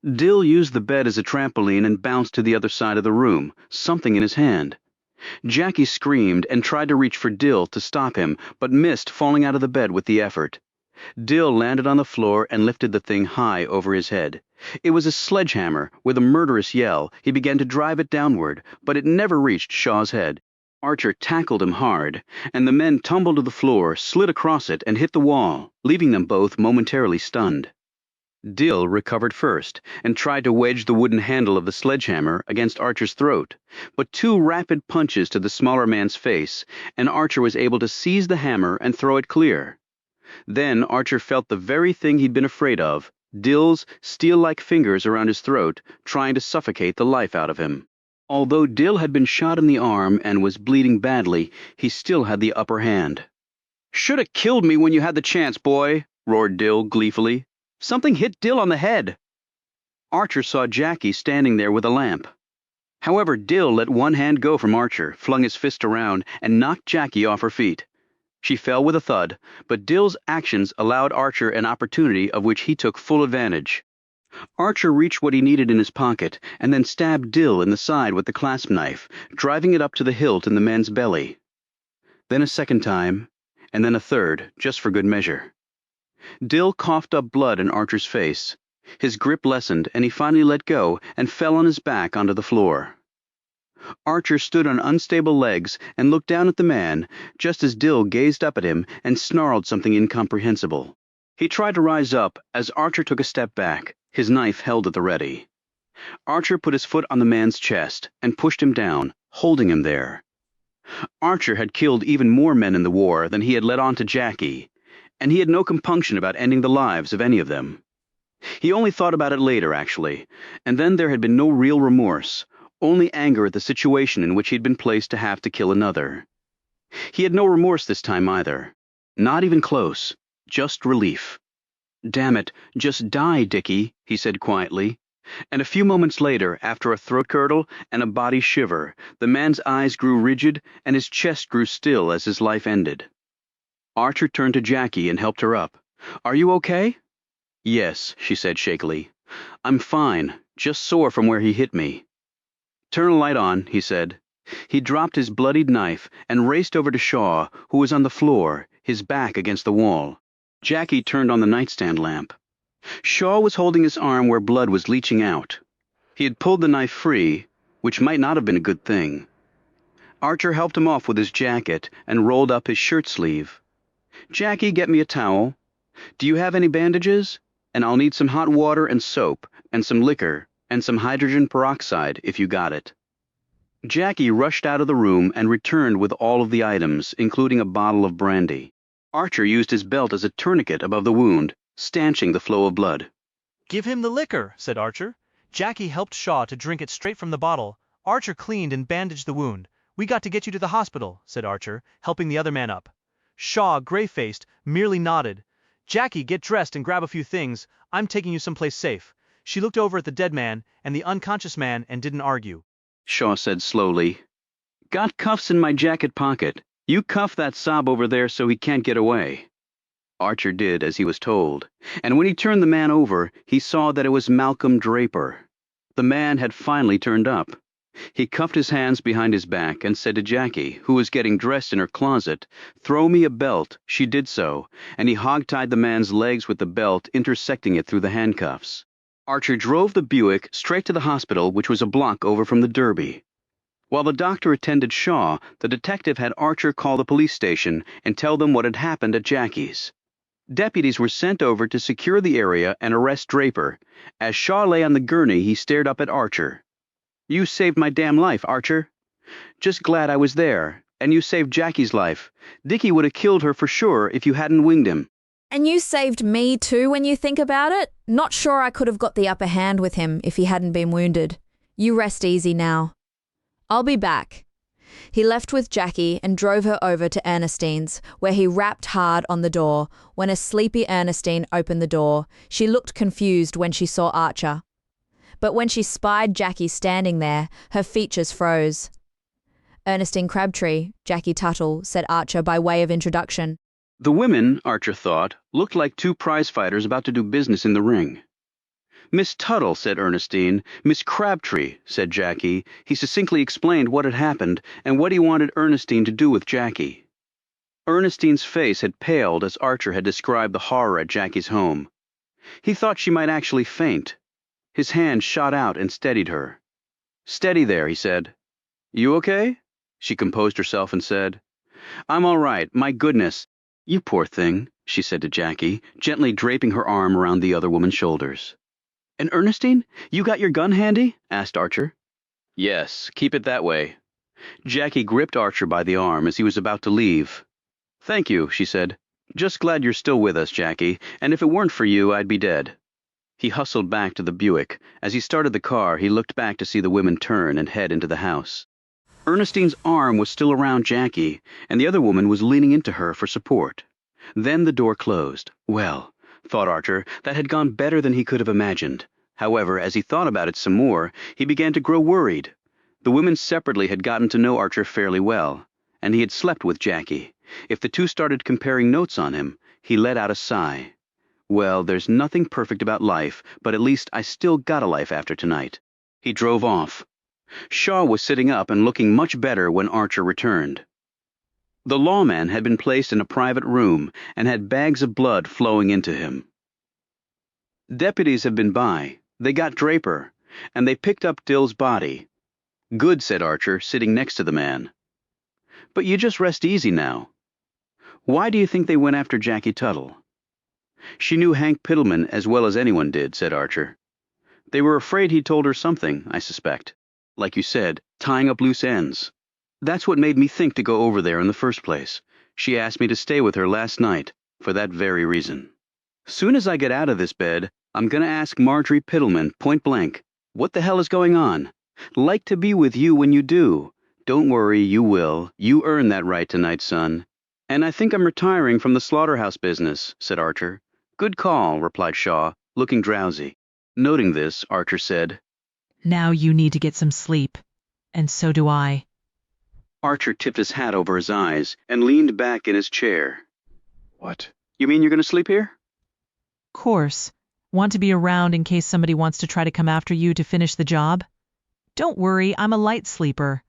Speaker 1: Dill used the bed as a trampoline and bounced to the other side of the room, something in his hand. Jackie screamed and tried to reach for Dill to stop him, but missed, falling out of the bed with the effort. Dill landed on the floor and lifted the thing high over his head. It was a sledgehammer. With a murderous yell, he began to drive it downward, but it never reached Shaw's head. Archer tackled him hard, and the men tumbled to the floor, slid across it, and hit the wall, leaving them both momentarily stunned. Dill recovered first and tried to wedge the wooden handle of the sledgehammer against Archer's throat, but two rapid punches to the smaller man's face, and Archer was able to seize the hammer and throw it clear. Then Archer felt the very thing he'd been afraid of, Dill's steel-like fingers around his throat, trying to suffocate the life out of him. Although Dill had been shot in the arm and was bleeding badly, he still had the upper hand. "Should have killed me when you had the chance, boy," roared Dill gleefully. "Something hit Dill on the head." Archer saw Jackie standing there with a lamp. However, Dill let one hand go from Archer, flung his fist around, and knocked Jackie off her feet. She fell with a thud, but Dill's actions allowed Archer an opportunity of which he took full advantage. Archer reached what he needed in his pocket, and then stabbed Dill in the side with the clasp knife, driving it up to the hilt in the man's belly. Then a second time, and then a third, just for good measure. Dill coughed up blood in Archer's face. His grip lessened, and he finally let go and fell on his back onto the floor. Archer stood on unstable legs and looked down at the man, just as Dill gazed up at him and snarled something incomprehensible. He tried to rise up as Archer took a step back, his knife held at the ready. Archer put his foot on the man's chest and pushed him down, holding him there. Archer had killed even more men in the war than he had let on to Jackie, and he had no compunction about ending the lives of any of them. He only thought about it later, actually, and then there had been no real remorse, only anger at the situation in which he'd been placed to have to kill another. He had no remorse this time either. Not even close. Just relief. "Damn it, just die, Dickie," he said quietly. And a few moments later, after a throat curdle and a body shiver, the man's eyes grew rigid and his chest grew still as his life ended. Archer turned to Jackie and helped her up. "Are you okay?" "Yes," she said shakily. "I'm fine, just sore from where he hit me." "Turn a light on," he said. He dropped his bloodied knife and raced over to Shaw, who was on the floor, his back against the wall. Jackie turned on the nightstand lamp. Shaw was holding his arm where blood was leaching out. He had pulled the knife free, which might not have been a good thing. Archer helped him off with his jacket and rolled up his shirt sleeve. "Jackie, get me a towel. Do you have any bandages? And I'll need some hot water and soap, and some liquor, and some hydrogen peroxide, if you got it." Jackie rushed out of the room and returned with all of the items, including a bottle of brandy. Archer used his belt as a tourniquet above the wound, stanching the flow of blood.
Speaker 7: "Give him the liquor," said Archer. Jackie helped Shaw to drink it straight from the bottle. Archer cleaned and bandaged the wound. "We got to get you to the hospital," said Archer, helping the other man up. Shaw, gray-faced, merely nodded. "Jackie, get dressed and grab a few things. I'm taking you someplace safe." She looked over at the dead man and the unconscious man and didn't argue.
Speaker 1: Shaw said slowly, "Got cuffs in my jacket pocket. You cuff that sob over there so he can't get away." Archer did as he was told, and when he turned the man over, he saw that it was Malcolm Draper. The man had finally turned up. He cuffed his hands behind his back and said to Jackie, who was getting dressed in her closet, "Throw me a belt." She did so, and he hog-tied the man's legs with the belt, intersecting it through the handcuffs. Archer drove the Buick straight to the hospital, which was a block over from the Derby. While the doctor attended Shaw, the detective had Archer call the police station and tell them what had happened at Jackie's. Deputies were sent over to secure the area and arrest Draper. As Shaw lay on the gurney, he stared up at Archer. "You saved my damn life, Archer. Just glad I was there. And you saved Jackie's life. Dickie would have killed her for sure if you hadn't winged him."
Speaker 4: "And you saved me too when you think about it. Not sure I could have got the upper hand with him if he hadn't been wounded. You rest easy now. I'll be back." He left with Jackie and drove her over to Ernestine's, where he rapped hard on the door. When a sleepy Ernestine opened the door, she looked confused when she saw Archer. But when she spied Jackie standing there, her features froze. "Ernestine Crabtree, Jackie Tuttle," said Archer by way of introduction.
Speaker 1: The women, Archer thought, looked like two prize-fighters about to do business in the ring. "Miss Tuttle," said Ernestine. "Miss Crabtree," said Jackie. He succinctly explained what had happened and what he wanted Ernestine to do with Jackie. Ernestine's face had paled as Archer had described the horror at Jackie's home. He thought she might actually faint. His hand shot out and steadied her. "Steady there," he said. "You okay?" She composed herself and said, "I'm all right. My goodness. You poor thing," she said to Jackie, gently draping her arm around the other woman's shoulders. "And Ernestine, you got your gun handy?" asked Archer. "Yes, keep it that way." Jackie gripped Archer by the arm as he was about to leave. "Thank you," she said. "Just glad you're still with us, Jackie, and if it weren't for you, I'd be dead." He hustled back to the Buick. As he started the car, he looked back to see the women turn and head into the house. Ernestine's arm was still around Jackie, and the other woman was leaning into her for support. Then the door closed. Well, thought Archer, that had gone better than he could have imagined. However, as he thought about it some more, he began to grow worried. The women separately had gotten to know Archer fairly well, and he had slept with Jackie. If the two started comparing notes on him, he let out a sigh. Well, there's nothing perfect about life, but at least I still got a life after tonight. He drove off. Shaw was sitting up and looking much better when Archer returned. The lawman had been placed in a private room and had bags of blood flowing into him. Deputies had been by. They got Draper, and they picked up Dill's body. "Good," said Archer, sitting next to the man. "But you just rest easy now. Why do you think they went after Jackie Tuttle?" "She knew Hank Pittleman as well as anyone did," said Archer. "They were afraid he told her something, I suspect. Like you said, tying up loose ends. That's what made me think to go over there in the first place. She asked me to stay with her last night, for that very reason. Soon as I get out of this bed, I'm going to ask Marjorie Pittleman point blank, what the hell is going on? Like to be with you when you do. Don't worry, you will. You earned that right tonight, son. And I think I'm retiring from the slaughterhouse business," said Archer. "Good call," replied Shaw, looking drowsy. Noting this, Archer said,
Speaker 6: "Now you need to get some sleep. And so do I."
Speaker 1: Archer tipped his hat over his eyes and leaned back in his chair.
Speaker 8: "What?
Speaker 1: You mean you're going to sleep here?"
Speaker 6: Course. Want to be around in case somebody wants to try to come after you to finish the job? Don't worry, I'm a light sleeper.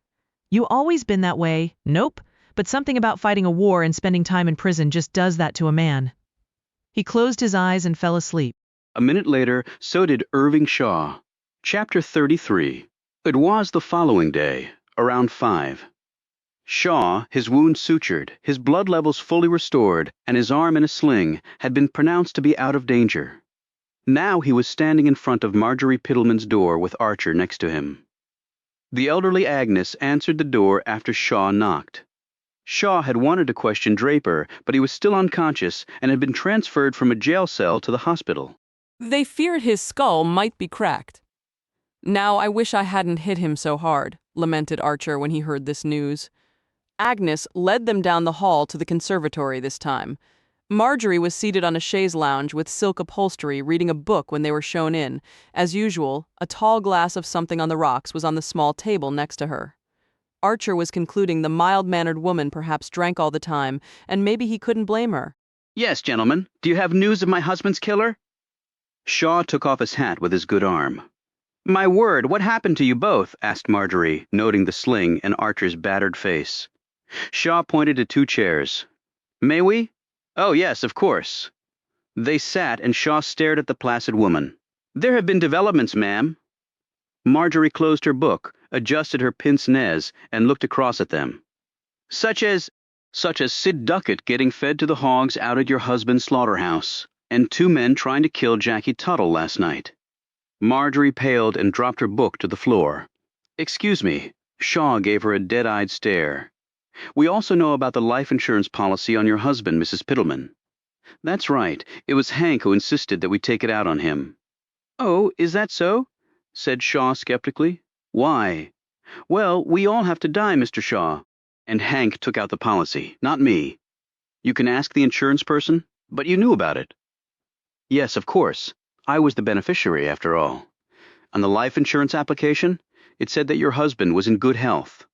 Speaker 6: You always been that way. Nope. But something about fighting a war and spending time in prison just does that to a man. He closed his eyes and fell asleep.
Speaker 1: A minute later, so did Irving Shaw. Chapter 33. It was the following day, around 5. Shaw, his wound sutured, his blood levels fully restored, and his arm in a sling, had been pronounced to be out of danger. Now he was standing in front of Marjorie Pittleman's door with Archer next to him. The elderly Agnes answered the door after Shaw knocked. Shaw had wanted to question Draper, but he was still unconscious and had been transferred from a jail cell to the hospital.
Speaker 19: "They feared his skull might be cracked. Now I wish I hadn't hit him so hard," lamented Archer when he heard this news. Agnes led them down the hall to the conservatory this time. Marjorie was seated on a chaise lounge with silk upholstery reading a book when they were shown in. As usual, a tall glass of something on the rocks was on the small table next to her. Archer was concluding the mild-mannered woman perhaps drank all the time, and maybe he couldn't blame her.
Speaker 1: "Yes, gentlemen. Do you have news of my husband's killer?" Shaw took off his hat with his good arm. "My word, what happened to you both?" asked Marjorie, noting the sling and Archer's battered face. Shaw pointed to 2 chairs. "May we?" "Oh, yes, of course." They sat, and Shaw stared at the placid woman. "There have been developments, ma'am." Marjorie closed her book, adjusted her pince-nez, and looked across at them. Such as Sid Duckett getting fed to the hogs out at your husband's slaughterhouse, and 2 men trying to kill Jackie Tuttle last night." Marjorie paled and dropped her book to the floor. "Excuse me." Shaw gave her a dead-eyed stare. "We also know about the life insurance policy on your husband, Mrs. Pittleman." "That's right. It was Hank who insisted that we take it out on him." "Oh, is that so?" said Shaw skeptically. "Why?" "Well, we all have to die, Mr. Shaw. And Hank took out the policy, not me. You can ask the insurance person, but you knew about it." "Yes, of course. I was the beneficiary, after all. On the life insurance application, it said that your husband was in good health.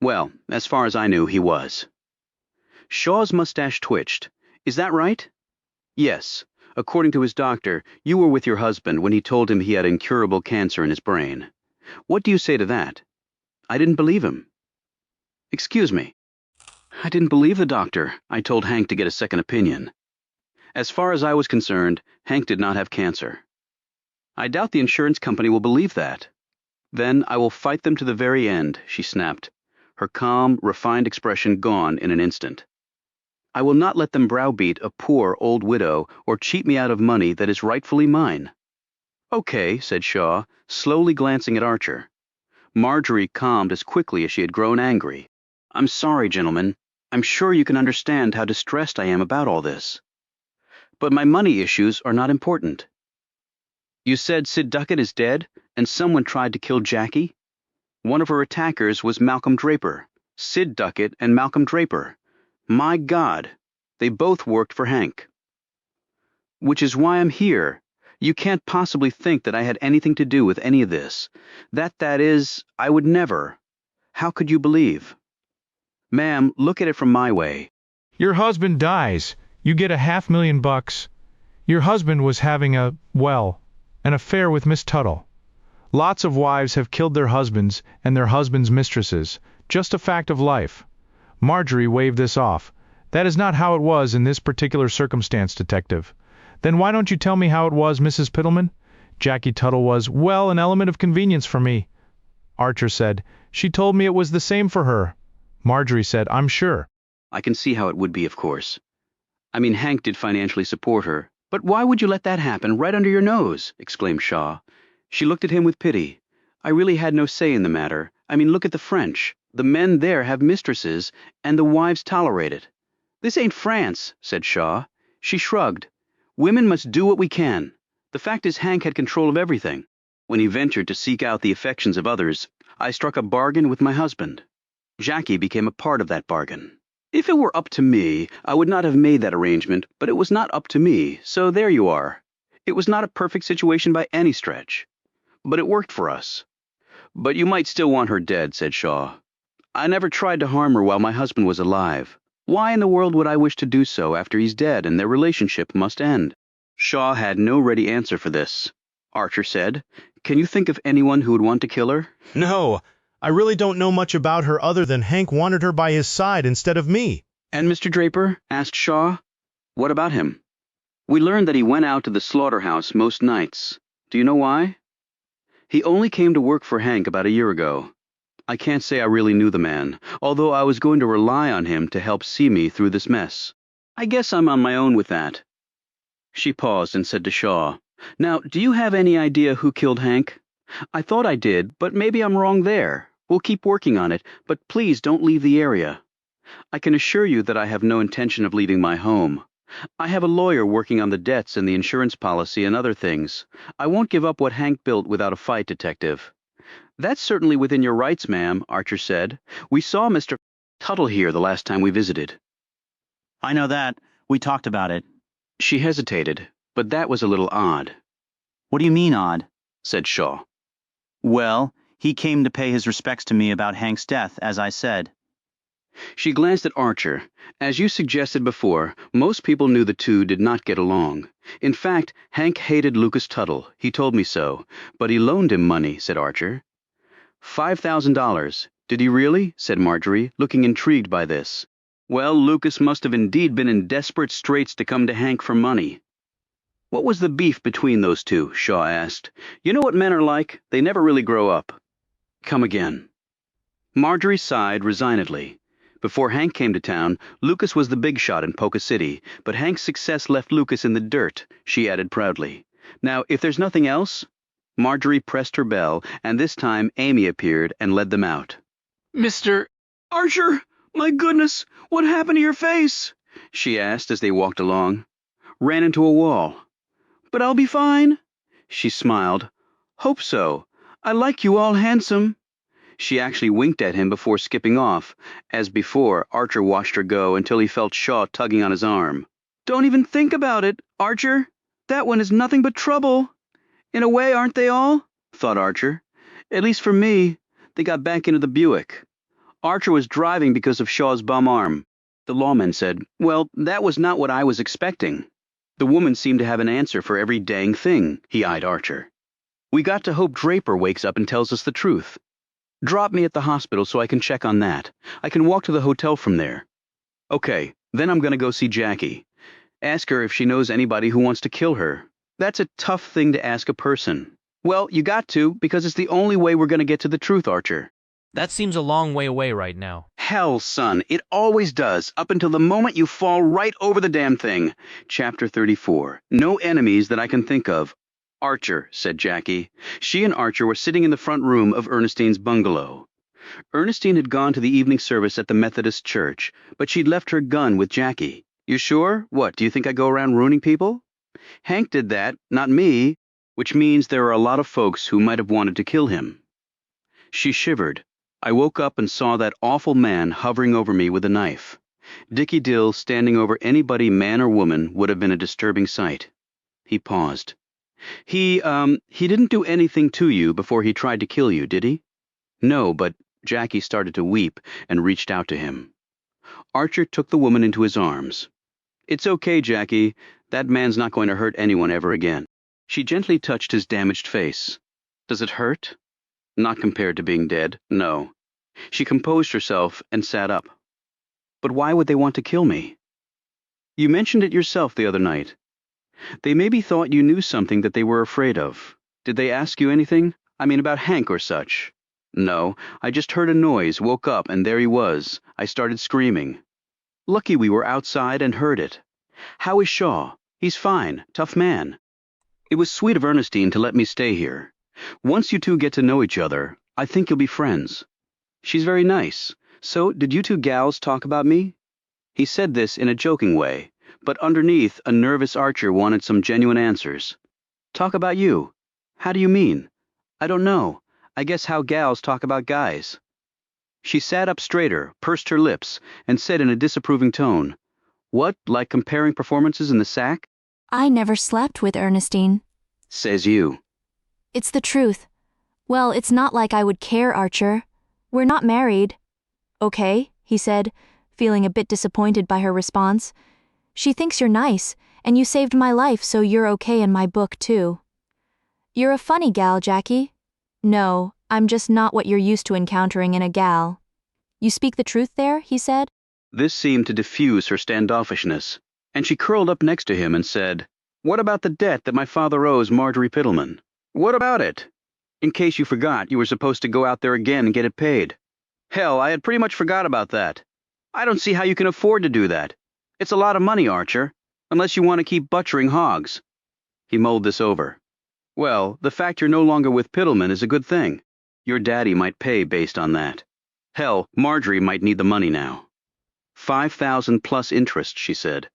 Speaker 1: Well, as far as I knew, he was." Shaw's mustache twitched. "Is that right?" "Yes. According to his doctor, you were with your husband when he told him he had incurable cancer in his brain. What do you say to that?" "I didn't believe him." "Excuse me." I didn't believe the doctor. I told Hank to get a second opinion. As far as I was concerned, Hank did not have cancer. I doubt the insurance company will believe that. Then I will fight them to the very end, she snapped, her calm, refined expression gone in an instant. I will not let them browbeat a poor old widow or cheat me out of money that is rightfully mine. Okay, said Shaw, slowly glancing at Archer. Marjorie calmed as quickly as she had grown angry. I'm sorry, gentlemen. I'm sure you can understand how distressed I am about all this. But my money issues are not important. You said Sid Duckett is dead, and someone tried to kill Jackie? One of her attackers was Malcolm Draper. Sid Duckett and Malcolm Draper. My God, they both worked for Hank. Which is why I'm here. You can't possibly think that I had anything to do with any of this. That is, I would never. How could you believe? Ma'am, look at it from my way.
Speaker 5: Your husband dies. You get $500,000. Your husband was having an affair with Miss Tuttle. Lots of wives have killed their husbands and their husbands' mistresses. Just a fact of life. Marjorie waved this off. That is not how it was in this particular circumstance, detective. Then why don't you tell me how it was, Mrs. Pittleman? Jackie Tuttle was, an element of convenience for me. Archer said, she told me it was the same for her. Marjorie said, I'm sure.
Speaker 1: I can see how it would be, of course. I mean, Hank did financially support her. But why would you let that happen right under your nose? Exclaimed Shaw. She looked at him with pity. I really had no say in the matter. I mean, look at the French. The men there have mistresses, and the wives tolerate it. This ain't France, said Shaw. She shrugged. Women must do what we can. The fact is Hank had control of everything. When he ventured to seek out the affections of others, I struck a bargain with my husband. Jackie became a part of that bargain. If it were up to me, I would not have made that arrangement, but it was not up to me, so there you are. It was not a perfect situation by any stretch. But it worked for us. But you might still want her dead, said Shaw. I never tried to harm her while my husband was alive. Why in the world would I wish to do so after he's dead and their relationship must end? Shaw had no ready answer for this. Archer said, Can you think of anyone who would want to kill her?
Speaker 7: No, I really don't know much about her other than Hank wanted her by his side instead of me.
Speaker 1: And Mr. Draper? Asked Shaw. What about him? We learned that he went out to the slaughterhouse most nights. Do you know why? He only came to work for Hank about a year ago. I can't say I really knew the man, although I was going to rely on him to help see me through this mess. I guess I'm on my own with that. She paused and said to Shaw, Now, do you have any idea who killed Hank? I thought I did, but maybe I'm wrong there. We'll keep working on it, but please don't leave the area. I can assure you that I have no intention of leaving my home. I have a lawyer working on the debts and the insurance policy and other things. I won't give up what Hank built without a fight, detective. That's certainly within your rights, ma'am, Archer said. We saw Mr. Tuttle here the last time we visited.
Speaker 20: I know that. We talked about it.
Speaker 1: She hesitated, but that was a little odd.
Speaker 20: What do you mean odd?
Speaker 1: Said Shaw.
Speaker 20: Well, he came to pay his respects to me about Hank's death, as I said.
Speaker 1: She glanced at Archer. As you suggested before, most people knew the two did not get along. In fact, Hank hated Lucas Tuttle. He told me so. But he loaned him money, said Archer. $5,000. Did he really? Said Marjorie, looking intrigued by this. Well, Lucas must have indeed been in desperate straits to come to Hank for money. What was the beef between those two? Shaw asked. You know what men are like? They never really grow up. Come again. Marjorie sighed resignedly. Before Hank came to town, Lucas was the big shot in Polka City, but Hank's success left Lucas in the dirt, she added proudly. Now, if there's nothing else... Marjorie pressed her bell, and this time Amy appeared and led them out. Mr. Archer, my goodness, what happened to your face? She asked as they walked along. Ran into a wall. But I'll be fine. She smiled. Hope so. I like you all handsome. She actually winked at him before skipping off. As before, Archer watched her go until he felt Shaw tugging on his arm. Don't even think about it, Archer. That one is nothing but trouble. In a way, aren't they all? Thought Archer. At least for me, they got back into the Buick. Archer was driving because of Shaw's bum arm. The lawman said, Well, that was not what I was expecting. The woman seemed to have an answer for every dang thing, he eyed Archer. We got to hope Draper wakes up and tells us the truth. Drop me at the hospital so I can check on that. I can walk to the hotel from there. Okay, then I'm gonna go see Jackie. Ask her if she knows anybody who wants to kill her. That's a tough thing to ask a person. Well, you got to, because it's the only way we're gonna get to the truth, Archer.
Speaker 3: That seems a long way away right now.
Speaker 1: Hell, son, it always does, up until the moment you fall right over the damn thing. Chapter 34. No enemies that I can think of. Archer, said Jackie. She and Archer were sitting in the front room of Ernestine's bungalow. Ernestine had gone to the evening service at the Methodist church, but she'd left her gun with Jackie. You sure? What, do you think I go around ruining people? Hank did that, not me, which means there are a lot of folks who might have wanted to kill him. She shivered. I woke up and saw that awful man hovering over me with a knife. Dickie Dill standing over anybody, man or woman, would have been a disturbing sight. He paused. He didn't do anything to you before he tried to kill you, did he? No, but Jackie started to weep and reached out to him. Archer took the woman into his arms. It's okay, Jackie. That man's not going to hurt anyone ever again. She gently touched his damaged face. Does it hurt? Not compared to being dead, no. She composed herself and sat up. But why would they want to kill me? You mentioned it yourself the other night. They maybe thought you knew something that they were afraid of. Did they ask you anything? I mean about Hank or such? No, I just heard a noise, woke up, and there he was. I started screaming. Lucky we were outside and heard it. How is Shaw? He's fine, tough man. It was sweet of Ernestine to let me stay here. Once you two get to know each other, I think you'll be friends. She's very nice. So, did you two gals talk about me? He said this in a joking way, but underneath, a nervous Archer wanted some genuine answers. Talk about you? How do you mean? I don't know. I guess how gals talk about guys. She sat up straighter, pursed her lips, and said in a disapproving tone, What, like comparing performances in the sack?
Speaker 12: I never slept with Ernestine.
Speaker 1: Says you.
Speaker 12: It's the truth. Well, it's not like I would care, Archer. We're not married. Okay, he said, feeling a bit disappointed by her response. She thinks you're nice, and you saved my life, so you're okay in my book, too. You're a funny gal, Jackie. No, I'm just not what you're used to encountering in a gal. You speak the truth there, he said.
Speaker 1: This seemed to diffuse her standoffishness, and she curled up next to him and said, What about the debt that my father owes Marjorie Pittleman? What about it? In case you forgot, you were supposed to go out there again and get it paid. Hell, I had pretty much forgot about that. I don't see how you can afford to do that. It's a lot of money, Archer, unless you want to keep butchering hogs. He mulled this over. Well, the fact you're no longer with Pittleman is a good thing. Your daddy might pay based on that. Hell, Marjorie might need the money now. 5,000 plus interest, she said.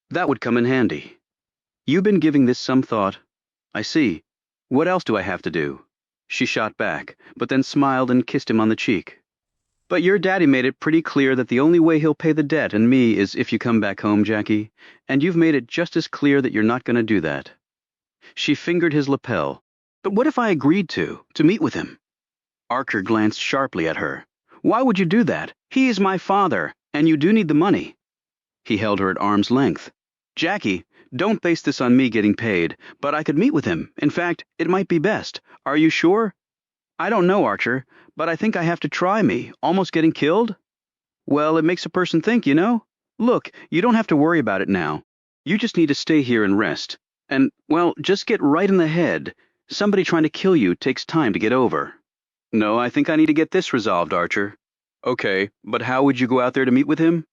Speaker 1: That would come in handy. You've been giving this some thought. I see. What else do I have to do? She shot back, but then smiled and kissed him on the cheek. But your daddy made it pretty clear that the only way he'll pay the debt and me is if you come back home, Jackie, and you've made it just as clear that you're not going to do that. She fingered his lapel. But what if I agreed to meet with him? Archer glanced sharply at her. Why would you do that? He is my father, and you do need the money. He held her at arm's length. Jackie, don't base this on me getting paid, but I could meet with him. In fact, it might be best. Are you sure? I don't know, Archer, but I think I have to try me. Almost getting killed? Well, it makes a person think, you know? Look, you don't have to worry about it now. You just need to stay here and rest. And, well, just get right in the head. Somebody trying to kill you takes time to get over. No, I think I need to get this resolved, Archer. Okay, but how would you go out there to meet with him?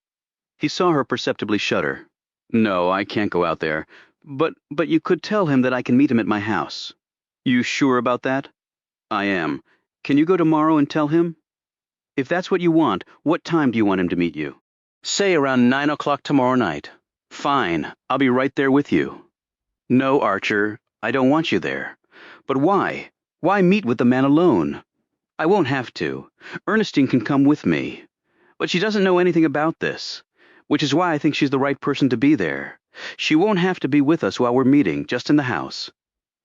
Speaker 1: He saw her perceptibly shudder. No, I can't go out there. But you could tell him that I can meet him at my house. You sure about that? I am. Can you go tomorrow and tell him? If that's what you want, what time do you want him to meet you? Say around 9 o'clock tomorrow night. Fine, I'll be right there with you. No, Archer, I don't want you there. But why? Why meet with the man alone? I won't have to. Ernestine can come with me. But she doesn't know anything about this, which is why I think she's the right person to be there. She won't have to be with us while we're meeting, just in the house.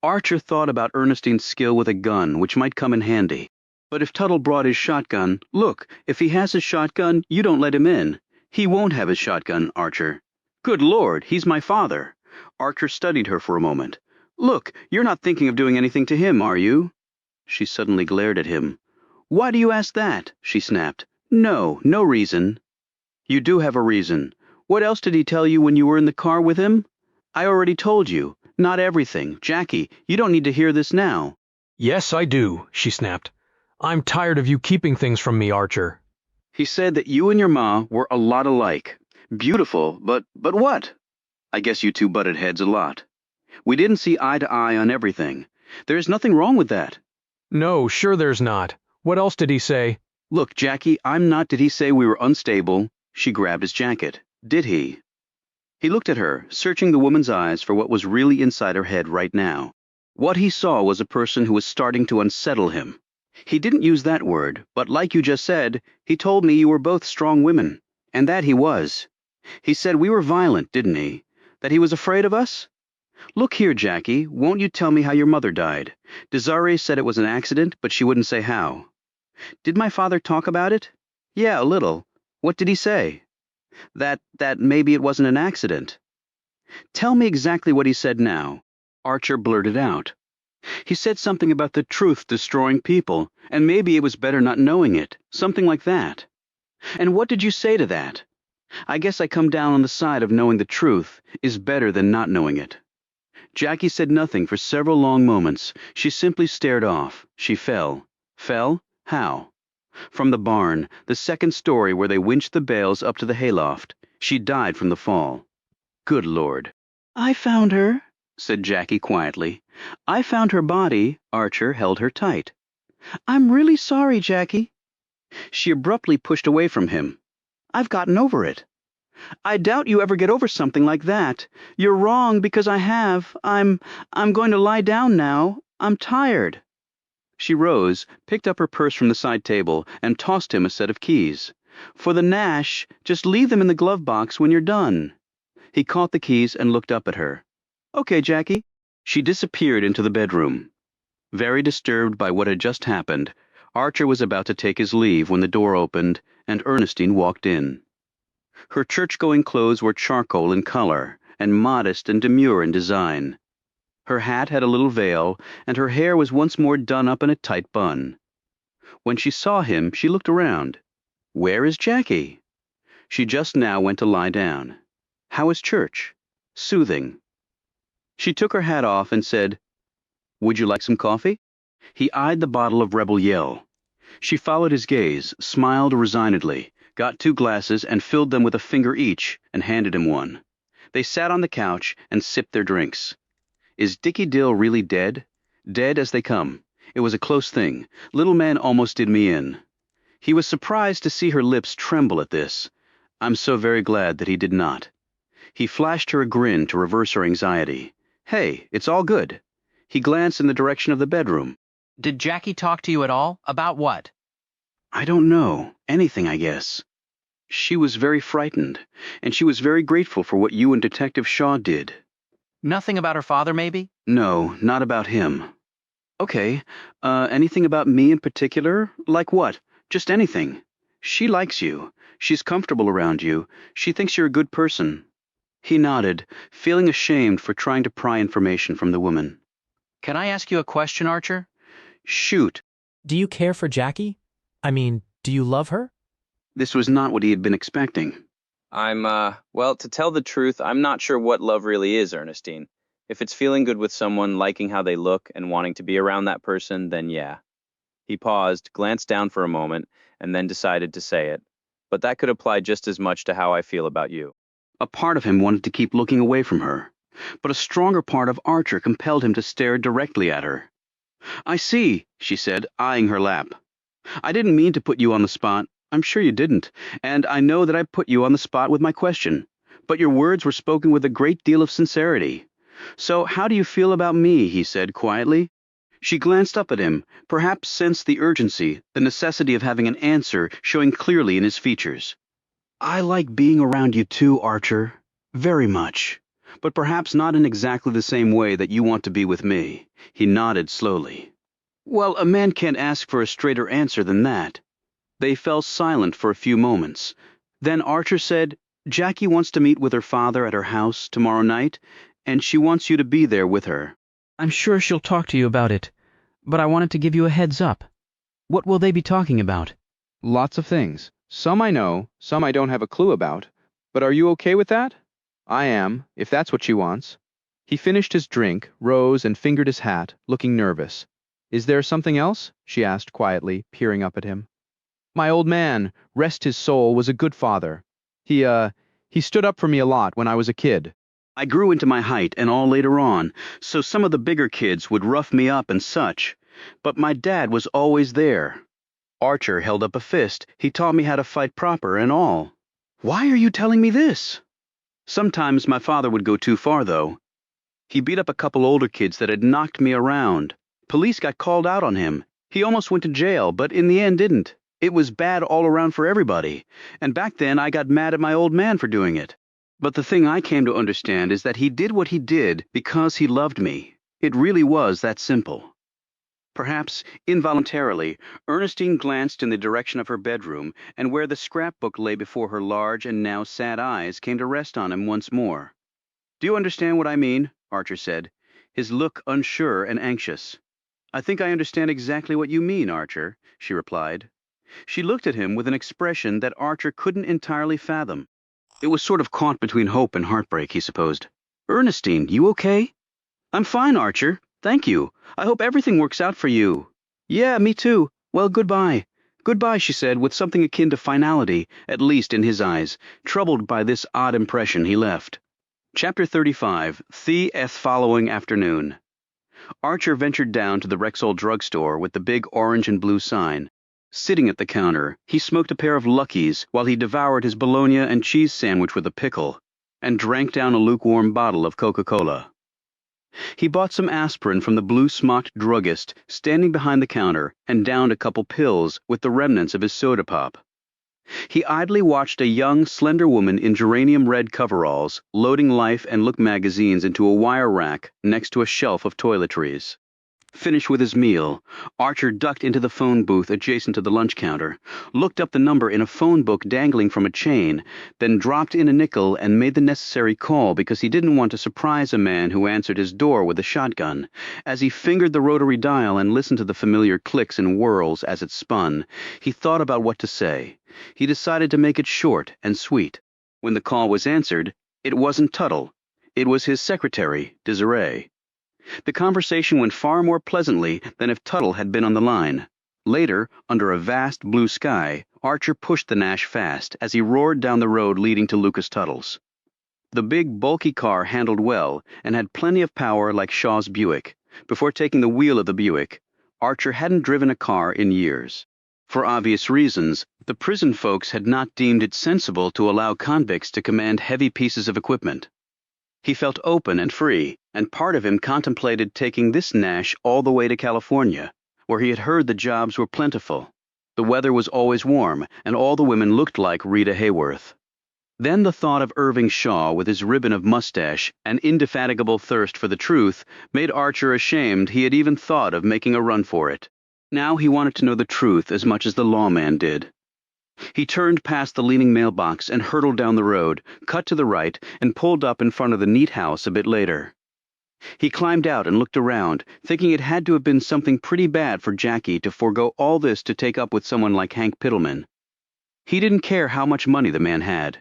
Speaker 1: Archer thought about Ernestine's skill with a gun, which might come in handy. But if Tuttle brought his shotgun, look, if he has his shotgun, you don't let him in. He won't have his shotgun, Archer. Good Lord, he's my father. Archer studied her for a moment. Look, you're not thinking of doing anything to him, are you? She suddenly glared at him. Why do you ask that? She snapped. No reason. You do have a reason. What else did he tell you when you were in the car with him? I already told you. Not everything. Jackie, you don't need to hear this now.
Speaker 15: Yes, I do, she snapped. I'm tired of you keeping things from me, Archer.
Speaker 1: He said that you and your ma were a lot alike. Beautiful, but what? I guess you two butted heads a lot. We didn't see eye to eye on everything. There's nothing wrong with that.
Speaker 15: No, sure there's not. What else did he say?
Speaker 1: Look, Jackie, I'm not. Did he say we were unstable? She grabbed his jacket. Did he? He looked at her, searching the woman's eyes for what was really inside her head right now. What he saw was a person who was starting to unsettle him. He didn't use that word, but like you just said, he told me you were both strong women. And that he was. He said we were violent, didn't he? That he was afraid of us? Look here, Jackie, won't you tell me how your mother died? Desiree said it was an accident, but she wouldn't say how. Did my father talk about it? Yeah, a little. What did he say? That maybe it wasn't an accident. Tell me exactly what he said now. Archer blurted out. He said something about the truth destroying people, and maybe it was better not knowing it, something like that. And what did you say to that? I guess I come down on the side of knowing the truth is better than not knowing it. Jackie said nothing for several long moments. She simply stared off. She fell. Fell? How? From the barn, the second story where they winched the bales up to the hayloft. She died from the fall. Good Lord. I found her, said Jackie quietly. I found her body. Archer held her tight. I'm really sorry, Jackie. She abruptly pushed away from him. I've gotten over it. I doubt you ever get over something like that. You're wrong because I have. I'm going to lie down now. I'm tired. She rose, picked up her purse from the side table, and tossed him a set of keys. For the Nash, just leave them in the glove box when you're done. He caught the keys and looked up at her. Okay, Jackie. She disappeared into the bedroom. Very disturbed by what had just happened, Archer was about to take his leave when the door opened and Ernestine walked in. Her church-going clothes were charcoal in color and modest and demure in design. Her hat had a little veil, and her hair was once more done up in a tight bun. When she saw him, she looked around. Where is Jackie? She just now went to lie down. How is church? Soothing. She took her hat off and said, Would you like some coffee? He eyed the bottle of Rebel Yell. She followed his gaze, smiled resignedly, got 2 glasses and filled them with a finger each, and handed him one. They sat on the couch and sipped their drinks. Is Dickie Dill really dead? Dead as they come. It was a close thing. Little man almost did me in. He was surprised to see her lips tremble at this. I'm so very glad that he did not. He flashed her a grin to reverse her anxiety. Hey, it's all good. He glanced in the direction of the bedroom.
Speaker 21: Did Jackie talk to you at all? About what?
Speaker 1: I don't know. Anything, I guess. She was very frightened, and she was very grateful for what you and Detective Shaw did.
Speaker 21: Nothing about her father, maybe?
Speaker 1: No, not about him. Okay, anything about me in particular? Like what? Just anything. She likes you. She's comfortable around you. She thinks you're a good person. He nodded, feeling ashamed for trying to pry information from the woman.
Speaker 21: Can I ask you a question, Archer?
Speaker 1: Shoot.
Speaker 3: Do you care for Jackie? I mean, do you love her?
Speaker 1: This was not what he had been expecting.
Speaker 22: Well, to tell the truth, I'm not sure what love really is, Ernestine. If it's feeling good with someone, liking how they look, and wanting to be around that person, then yeah. He paused, glanced down for a moment, and then decided to say it. But that could apply just as much to how I feel about you.
Speaker 1: A part of him wanted to keep looking away from her, but a stronger part of Archer compelled him to stare directly at her. I see, she said, eyeing her lap. I didn't mean to put you on the spot. I'm sure you didn't, and I know that I put you on the spot with my question, but your words were spoken with a great deal of sincerity. So how do you feel about me? He said quietly. She glanced up at him, perhaps sensed the urgency, the necessity of having an answer showing clearly in his features. I like being around you too, Archer. Very much. But perhaps not in exactly the same way that you want to be with me. He nodded slowly. Well, a man can't ask for a straighter answer than that. They fell silent for a few moments. Then Archer said, Jackie wants to meet with her father at her house tomorrow night, and she wants you to be there with her.
Speaker 11: I'm sure she'll talk to you about it, but I wanted to give you a heads up.
Speaker 1: What will they be talking about?
Speaker 11: Lots of things. Some I know, some I don't have a clue about. But are you okay with that? I am, if that's what she wants. He finished his drink, rose, and fingered his hat, looking nervous. Is there something else? She asked quietly, peering up at him. My old man, rest his soul, was a good father. He stood up for me a lot when I was a kid.
Speaker 1: I grew into my height and all later on, so some of the bigger kids would rough me up and such. But my dad was always there. Archer held up a fist. He taught me how to fight proper and all. Why are you telling me this? Sometimes my father would go too far, though. He beat up a couple older kids that had knocked me around. Police got called out on him. He almost went to jail, but in the end didn't. It was bad all around for everybody. And back then I got mad at my old man for doing it. But the thing I came to understand is that he did what he did because he loved me. It really was that simple. Perhaps, involuntarily, Ernestine glanced in the direction of her bedroom, and where the scrapbook lay before her large and now sad eyes came to rest on him once more. Do you understand what I mean? Archer said, his look unsure and anxious. I think I understand exactly what you mean, Archer, she replied. She looked at him with an expression that Archer couldn't entirely fathom. It was sort of caught between hope and heartbreak, he supposed. Ernestine, you okay? I'm fine, Archer. Thank you. I hope everything works out for you. Yeah, me too. Well, goodbye. Goodbye, she said, with something akin to finality, at least in his eyes, troubled by this odd impression he left. Chapter 35, The following afternoon. Archer ventured down to the Rexall drugstore with the big orange and blue sign. Sitting at the counter, he smoked a pair of Luckies while he devoured his bologna and cheese sandwich with a pickle, and drank down a lukewarm bottle of Coca-Cola. He bought some aspirin from the blue-smocked druggist standing behind the counter and downed a couple pills with the remnants of his soda pop. He idly watched a young, slender woman in geranium-red coveralls loading Life and Look magazines into a wire rack next to a shelf of toiletries. Finished with his meal, Archer ducked into the phone booth adjacent to the lunch counter, looked up the number in a phone book dangling from a chain, then dropped in a nickel and made the necessary call because he didn't want to surprise a man who answered his door with a shotgun. As he fingered the rotary dial and listened to the familiar clicks and whirls as it spun, he thought about what to say. He decided to make it short and sweet. When the call was answered, it wasn't Tuttle. It was his secretary, Desiree. The conversation went far more pleasantly than if Tuttle had been on the line. Later, under a vast blue sky, Archer pushed the Nash fast as he roared down the road leading to Lucas Tuttle's. The big, bulky car handled well and had plenty of power like Shaw's Buick. Before taking the wheel of the Buick, Archer hadn't driven a car in years. For obvious reasons, the prison folks had not deemed it sensible to allow convicts to command heavy pieces of equipment. He felt open and free, and part of him contemplated taking this Nash all the way to California, where he had heard the jobs were plentiful. The weather was always warm, and all the women looked like Rita Hayworth. Then the thought of Irving Shaw with his ribbon of mustache and indefatigable thirst for the truth made Archer ashamed he had even thought of making a run for it. Now he wanted to know the truth as much as the lawman did. He turned past the leaning mailbox and hurtled down the road, cut to the right, and pulled up in front of the neat house a bit later. He climbed out and looked around, thinking it had to have been something pretty bad for Jackie to forego all this to take up with someone like Hank Pittleman. He didn't care how much money the man had.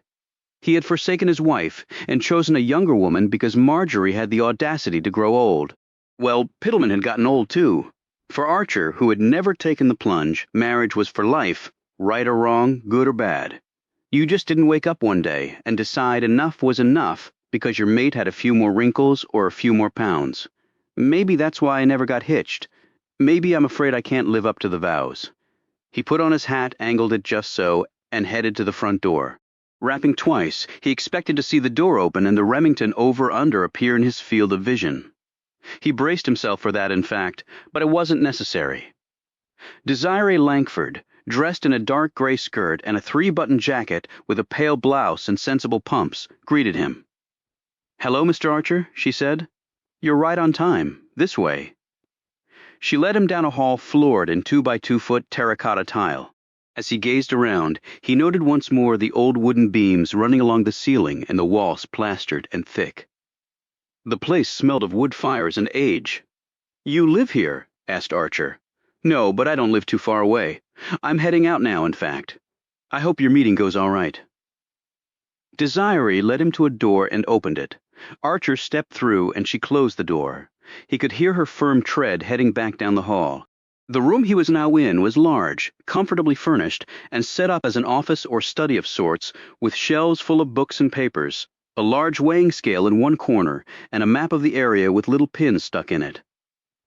Speaker 1: He had forsaken his wife and chosen a younger woman because Marjorie had the audacity to grow old. Well, Pittleman had gotten old too. For Archer, who had never taken the plunge, marriage was for life. Right or wrong, good or bad. You just didn't wake up one day and decide enough was enough because your mate had a few more wrinkles or a few more pounds. Maybe that's why I never got hitched. Maybe I'm afraid I can't live up to the vows. He put on his hat, angled it just so, and headed to the front door. Rapping twice, he expected to see the door open and the Remington over-under appear in his field of vision. He braced himself for that, in fact, but it wasn't necessary. Desiree Langford, dressed in a dark gray skirt and a 3-button jacket with a pale blouse and sensible pumps, greeted him. "Hello, Mr. Archer," she said. "You're right on time. This way." She led him down a hall floored in 2-by-2-foot terracotta tile. As he gazed around, he noted once more the old wooden beams running along the ceiling and the walls plastered and thick. The place smelled of wood fires and age. "You live here?" asked Archer. "No, but I don't live too far away. I'm heading out now, in fact." I hope your meeting goes all right. Desiree led him to a door and opened it. Archer stepped through and she closed the door. He could hear her firm tread heading back down the hall. The room he was now in was large, comfortably furnished, and set up as an office or study of sorts, with shelves full of books and papers, a large weighing scale in one corner, and a map of the area with little pins stuck in it.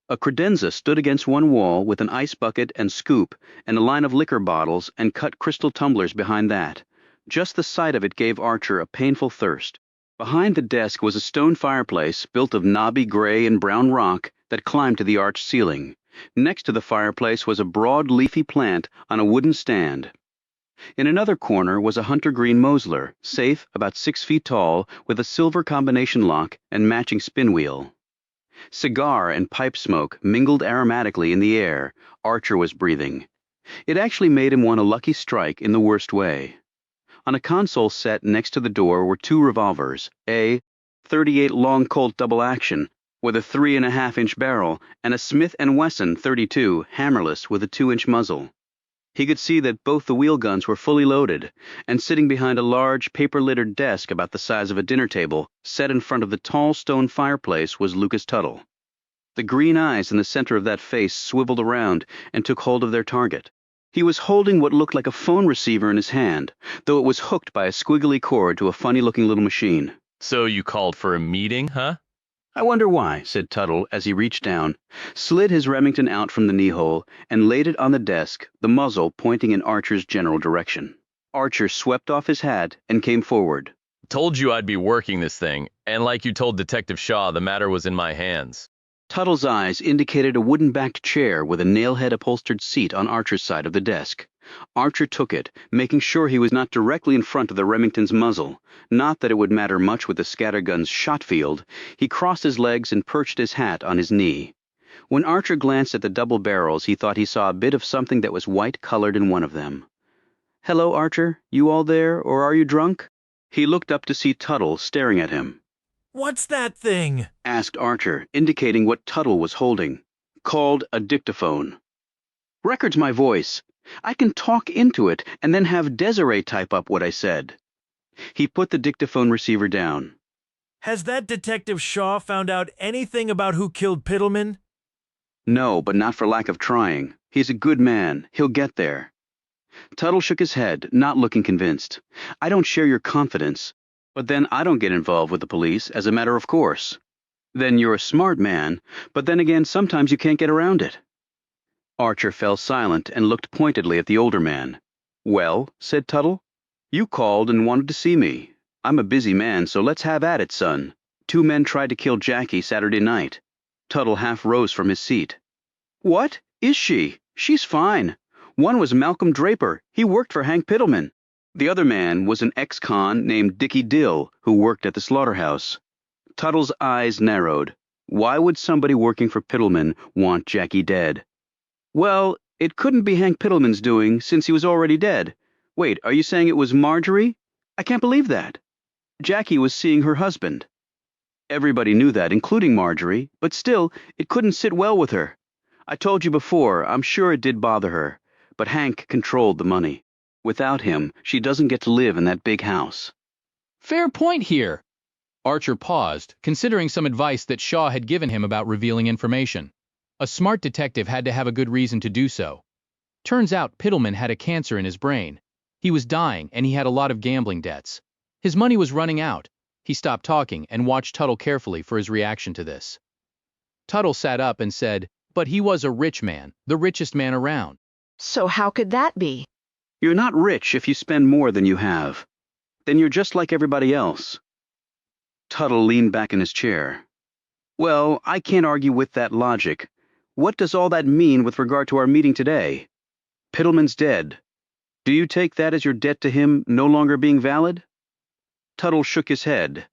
Speaker 1: A credenza stood against one wall with an ice bucket and scoop, and a line of liquor bottles and cut crystal tumblers behind that. Just the sight of it gave Archer a painful thirst. Behind the desk was a stone fireplace built of knobby gray and brown rock that climbed to the arched ceiling. Next to the fireplace was a broad leafy plant on a wooden stand. In another corner was a hunter green Mosler, safe, about 6 feet tall, with a silver combination lock and matching spin wheel. Cigar and pipe smoke mingled aromatically in the air Archer was breathing. It actually made him want a lucky strike in the worst way. On a console set next to the door were 2 revolvers, a .38 long Colt double action with a 3.5-inch barrel, and a Smith & Wesson .32 hammerless with a 2-inch muzzle. He could see that both the wheel guns were fully loaded, and sitting behind a large, paper-littered desk about the size of a dinner table, set in front of the tall stone fireplace, was Lucas Tuttle. The green eyes in the center of that face swiveled around and took hold of their target. He was holding what looked like a phone receiver in his hand, though it was hooked by a squiggly cord to a funny-looking little machine.
Speaker 2: So you called for a meeting, huh?
Speaker 1: I wonder why, said Tuttle as he reached down, slid his Remington out from the knee-hole, and laid it on the desk, the muzzle pointing in Archer's general direction. Archer swept off his hat and came forward.
Speaker 2: Told you I'd be working this thing, and like you told Detective Shaw, the matter was in my hands.
Speaker 1: Tuttle's eyes indicated a wooden-backed chair with a nail-head-upholstered seat on Archer's side of the desk. Archer took it, making sure he was not directly in front of the Remington's muzzle. Not that it would matter much with the scattergun's shot field. He crossed his legs and perched his hat on his knee. When Archer glanced at the double barrels, he thought he saw a bit of something that was white-colored in one of them. "Hello, Archer. You all there, or are you drunk?" He looked up to see Tuttle staring at him.
Speaker 13: "What's that thing?"
Speaker 1: asked Archer, indicating what Tuttle was holding. "Called a dictaphone. Records my voice. I can talk into it and then have Desiree type up what I said." He put the dictaphone receiver down.
Speaker 13: "Has that Detective Shaw found out anything about who killed Pittleman?"
Speaker 1: "No, but not for lack of trying. He's a good man. He'll get there." Tuttle shook his head, not looking convinced. "I don't share your confidence, but then I don't get involved with the police as a matter of course." "Then you're a smart man, but then again sometimes you can't get around it." Archer fell silent and looked pointedly at the older man. "Well," said Tuttle, "you called and wanted to see me. I'm a busy man, so let's have at it, son. 2 men tried to kill Jackie Saturday night." Tuttle half rose from his seat. "What? Is she? She's fine. One was Malcolm Draper. He worked for Hank Pittleman. The other man was an ex-con named Dickie Dill, who worked at the slaughterhouse." Tuttle's eyes narrowed. Why would somebody working for Pittleman want Jackie dead? "Well, it couldn't be Hank Pittleman's doing, since he was already dead. Wait, are you saying it was Marjorie? I can't believe that. Jackie was seeing her husband." Everybody knew that, including Marjorie, but still, it couldn't sit well with her. "I told you before, I'm sure it did bother her, but Hank controlled the money. Without him, she doesn't get to live in that big house."
Speaker 23: Fair point here. Archer paused, considering some advice that Shaw had given him about revealing information. A smart detective had to have a good reason to do so. Turns out Pittleman had a cancer in his brain. He was dying, and he had a lot of gambling debts. His money was running out. He stopped talking and watched Tuttle carefully for his reaction to this. Tuttle sat up and said, "But he was a rich man, the richest man around."
Speaker 24: "So how could that be?"
Speaker 1: "You're not rich if you spend more than you have. Then you're just like everybody else." Tuttle leaned back in his chair. "Well, I can't argue with that logic. What does all that mean with regard to our meeting today? Pittleman's dead. Do you take that as your debt to him no longer being valid?" Tuttle shook his head.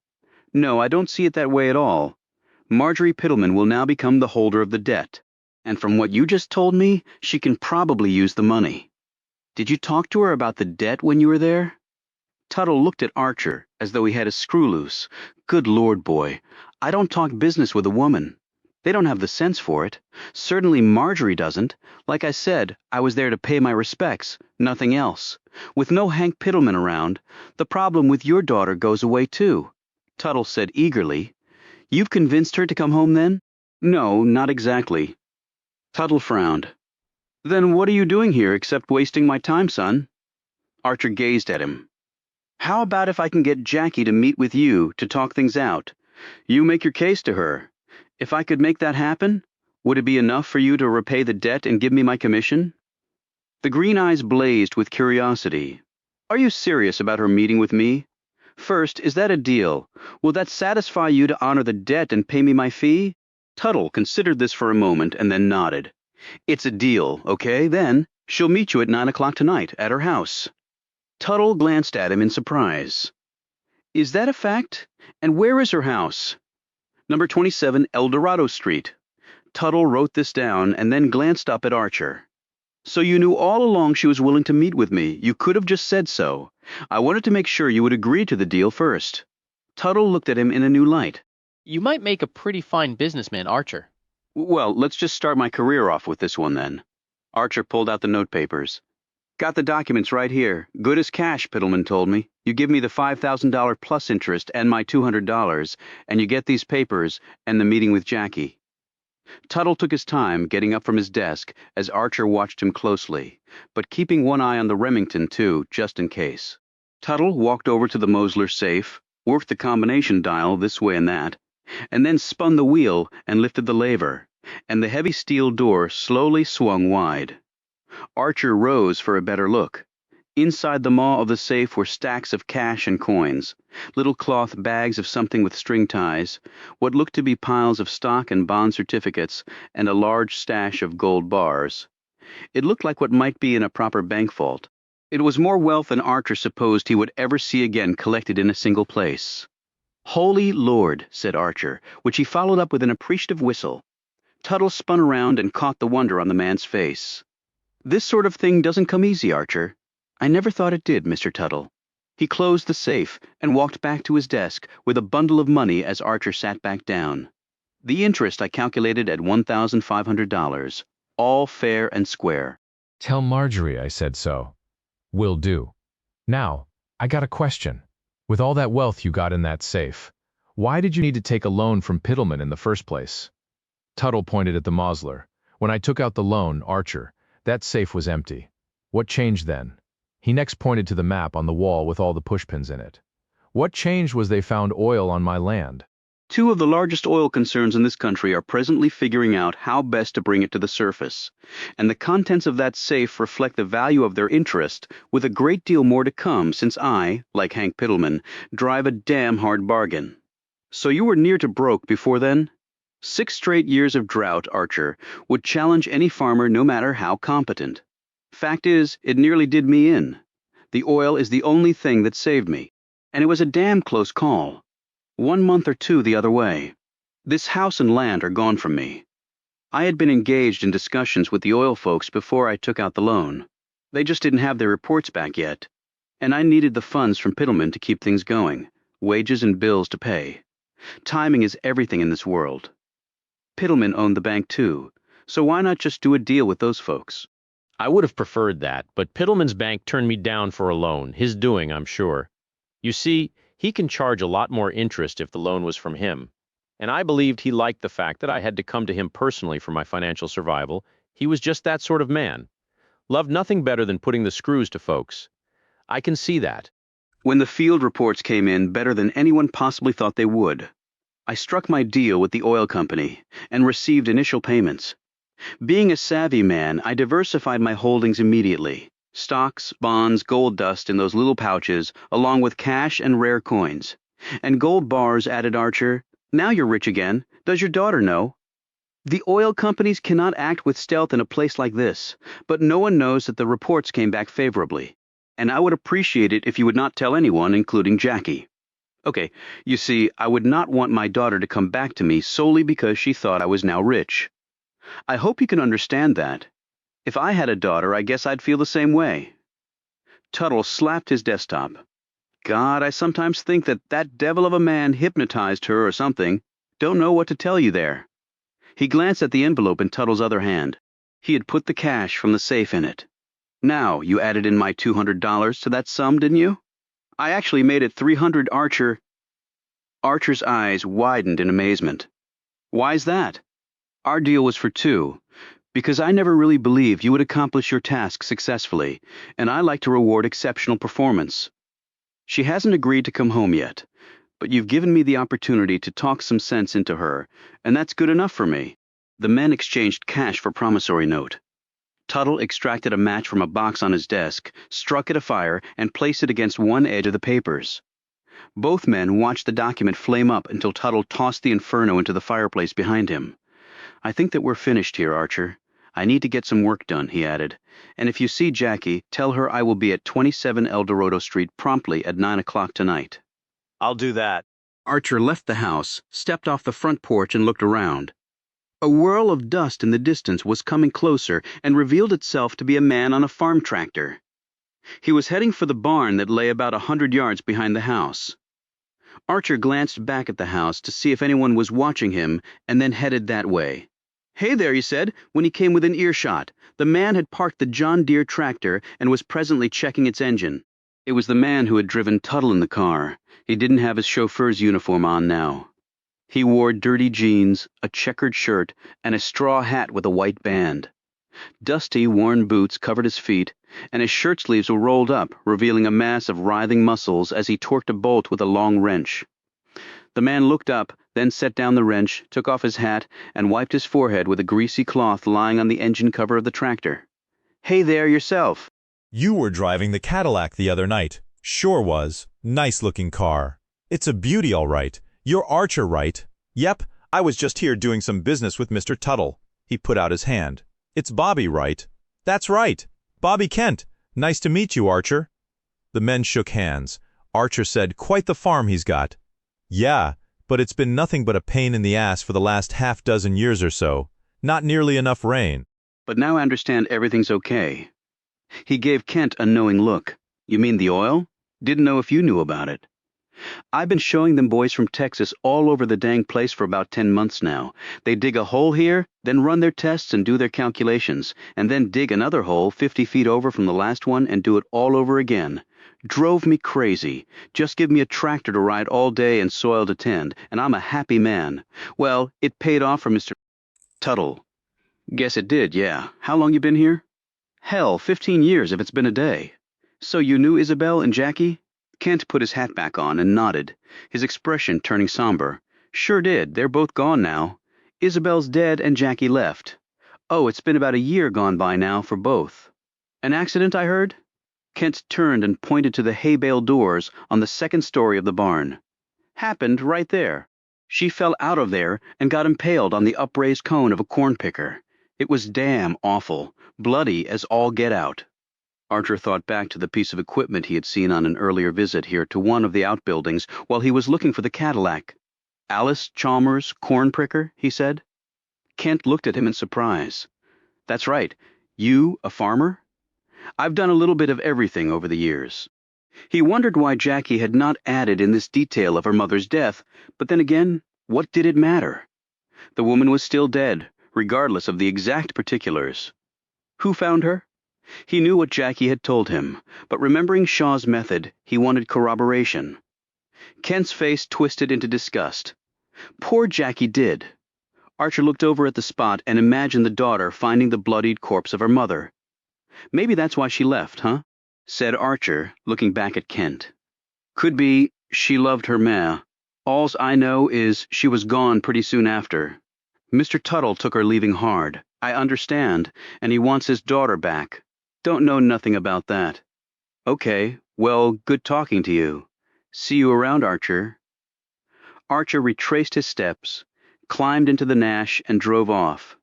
Speaker 1: "No, I don't see it that way at all. Marjorie Pittleman will now become the holder of the debt. And from what you just told me, she can probably use the money. Did you talk to her about the debt when you were there?" Tuttle looked at Archer as though he had a screw loose. "Good Lord, boy, I don't talk business with a woman. They don't have the sense for it. Certainly Marjorie doesn't. Like I said, I was there to pay my respects, nothing else. With no Hank Pittleman around, the problem with your daughter goes away too. Tuttle said eagerly. You've convinced her to come home then? No, not exactly. Tuttle frowned. Then what are you doing here except wasting my time, son? Archer gazed at him. How about if I can get Jackie to meet with you to talk things out? You make your case to her. If I could make that happen, would it be enough for you to repay the debt and give me my commission? The green eyes blazed with curiosity. Are you serious about her meeting with me? First, is that a deal? Will that satisfy you to honor the debt and pay me my fee? Tuttle considered this for a moment and then nodded. It's a deal, okay? Then she'll meet you at 9 o'clock tonight at her house. Tuttle glanced at him in surprise. Is that a fact? And where is her house? Number 27 El Dorado Street. Tuttle wrote this down and then glanced up at Archer. So you knew all along she was willing to meet with me. You could have just said so. I wanted to make sure you would agree to the deal first. Tuttle looked at him in a new light.
Speaker 21: You might make a pretty fine businessman, Archer.
Speaker 1: Well, let's just start my career off with this one then. Archer pulled out the notepapers. Got the documents right here. Good as cash, Pittleman told me. You give me the $5,000 plus interest and my $200, and you get these papers and the meeting with Jackie. Tuttle took his time getting up from his desk as Archer watched him closely, but keeping one eye on the Remington, too, just in case. Tuttle walked over to the Mosler safe, worked the combination dial this way and that, and then spun the wheel and lifted the lever, and the heavy steel door slowly swung wide. Archer rose for a better look. Inside the maw of the safe were stacks of cash and coins, little cloth bags of something with string ties, what looked to be piles of stock and bond certificates, and a large stash of gold bars. It looked like what might be in a proper bank vault. It was more wealth than Archer supposed he would ever see again collected in a single place. Holy Lord, said Archer, which he followed up with an appreciative whistle. Tuttle spun around and caught the wonder on the man's face. This sort of thing doesn't come easy, Archer. I never thought it did, Mr. Tuttle. He closed the safe and walked back to his desk with a bundle of money as Archer sat back down. The interest I calculated at $1,500, all fair and square.
Speaker 9: Tell Marjorie I said so. Will do. Now, I got a question. With all that wealth you got in that safe, why did you need to take a loan from Pittleman in the first place? Tuttle pointed at the Mosler. When I took out the loan, Archer, that safe was empty. What changed then? He next pointed to the map on the wall with all the pushpins in it. What changed was they found oil on my land.
Speaker 1: Two of the largest oil concerns in this country are presently figuring out how best to bring it to the surface, and the contents of that safe reflect the value of their interest, with a great deal more to come since I, like Hank Pittleman, drive a damn hard bargain. So you were near to broke before then? 6 straight years of drought, Archer, would challenge any farmer no matter how competent. Fact is, it nearly did me in. The oil is the only thing that saved me, and it was a damn close call. 1 month or 2 the other way. This house and land are gone from me. I had been engaged in discussions with the oil folks before I took out the loan. They just didn't have their reports back yet, and I needed the funds from Pittleman to keep things going, wages and bills to pay. Timing is everything in this world. Pittleman owned the bank too, so why not just do a deal with those folks?
Speaker 14: I would have preferred that, but Pittleman's bank turned me down for a loan, his doing, I'm sure. You see, he can charge a lot more interest if the loan was from him, and I believed he liked the fact that I had to come to him personally for my financial survival. He was just that sort of man. Loved nothing better than putting the screws to folks. I can see that.
Speaker 1: When the field reports came in better than anyone possibly thought they would, I struck my deal with the oil company and received initial payments. Being a savvy man, I diversified my holdings immediately. Stocks, bonds, gold dust in those little pouches, along with cash and rare coins. And gold bars, added Archer. Now you're rich again. Does your daughter know? The oil companies cannot act with stealth in a place like this, but no one knows that the reports came back favorably. And I would appreciate it if you would not tell anyone, including Jackie. Okay, you see, I would not want my daughter to come back to me solely because she thought I was now rich. I hope you can understand that. If I had a daughter, I guess I'd feel the same way. Tuttle slapped his desktop. God, I sometimes think that devil of a man hypnotized her or something. Don't know what to tell you there. He glanced at the envelope in Tuttle's other hand. He had put the cash from the safe in it. Now, you added in my $200 to that sum, didn't you? I actually made it 300, Archer. Archer's eyes widened in amazement. Why's that? Our deal was for two, because I never really believed you would accomplish your task successfully, and I like to reward exceptional performance. She hasn't agreed to come home yet, but you've given me the opportunity to talk some sense into her, and that's good enough for me. The men exchanged cash for promissory note. Tuttle extracted a match from a box on his desk, struck it afire, and placed it against one edge of the papers. Both men watched the document flame up until Tuttle tossed the inferno into the fireplace behind him. I think that we're finished here, Archer. I need to get some work done, he added. And if you see Jackie, tell her I will be at 27 El Dorado Street promptly at 9 o'clock tonight.
Speaker 20: I'll do that.
Speaker 1: Archer left the house, stepped off the front porch, and looked around. A whirl of dust in the distance was coming closer and revealed itself to be a man on a farm tractor. He was heading for the barn that lay about 100 yards behind the house. Archer glanced back at the house to see if anyone was watching him and then headed that way. Hey there, he said, when he came within earshot. The man had parked the John Deere tractor and was presently checking its engine. It was the man who had driven Tuttle in the car. He didn't have his chauffeur's uniform on now. He wore dirty jeans, a checkered shirt, and a straw hat with a white band. Dusty, worn boots covered his feet, and his shirt sleeves were rolled up, revealing a mass of writhing muscles as he torqued a bolt with a long wrench. The man looked up, then set down the wrench, took off his hat, and wiped his forehead with a greasy cloth lying on the engine cover of the tractor. Hey there, yourself.
Speaker 10: You were driving the Cadillac the other night. Sure was. Nice-looking car. It's a beauty, all right. You're Archer, right? Yep, I was just here doing some business with Mr. Tuttle. He put out his hand. It's Bobby, right? That's right. Bobby Kent. Nice to meet you, Archer. The men shook hands. Archer said, quite the farm he's got. Yeah, but it's been nothing but a pain in the ass for the last half-dozen years or so. Not nearly enough rain.
Speaker 1: But now I understand everything's okay. He gave Kent a knowing look. You mean the oil? Didn't know if you knew about it. I've been showing them boys from Texas all over the dang place for about 10 months now. They dig a hole here, then run their tests and do their calculations, and then dig another hole 50 feet over from the last one and do it all over again. Drove me crazy. Just give me a tractor to ride all day and soil to tend, and I'm a happy man. Well, it paid off for Mr. Tuttle. Guess it did, yeah. How long you been here? Hell, 15 years if it's been a day. So you knew Isabel and Jackie? Kent put his hat back on and nodded, his expression turning somber. Sure did. They're both gone now. Isabel's dead and Jackie left. Oh, it's been about a year gone by now for both. An accident, I heard? Kent turned and pointed to the hay bale doors on the second story of the barn. Happened right there. She fell out of there and got impaled on the upraised cone of a corn picker. It was damn awful, bloody as all get out. Archer thought back to the piece of equipment he had seen on an earlier visit here to one of the outbuildings while he was looking for the Cadillac. Alice Chalmers, corn pricker, he said. Kent looked at him in surprise. That's right. You, a farmer? I've done a little bit of everything over the years. He wondered why Jackie had not added in this detail of her mother's death, but then again, what did it matter? The woman was still dead, regardless of the exact particulars. Who found her? He knew what Jackie had told him, but remembering Shaw's method, he wanted corroboration. Kent's face twisted into disgust. Poor Jackie did. Archer looked over at the spot and imagined the daughter finding the bloodied corpse of her mother. Maybe that's why she left, huh? Said Archer, looking back at Kent. Could be she loved her mare. All's I know is she was gone pretty soon after. Mr. Tuttle took her leaving hard. I understand, and he wants his daughter back. Don't know nothing about that. Okay, well, good talking to you. See you around, Archer. Archer retraced his steps, climbed into the Nash, and drove off.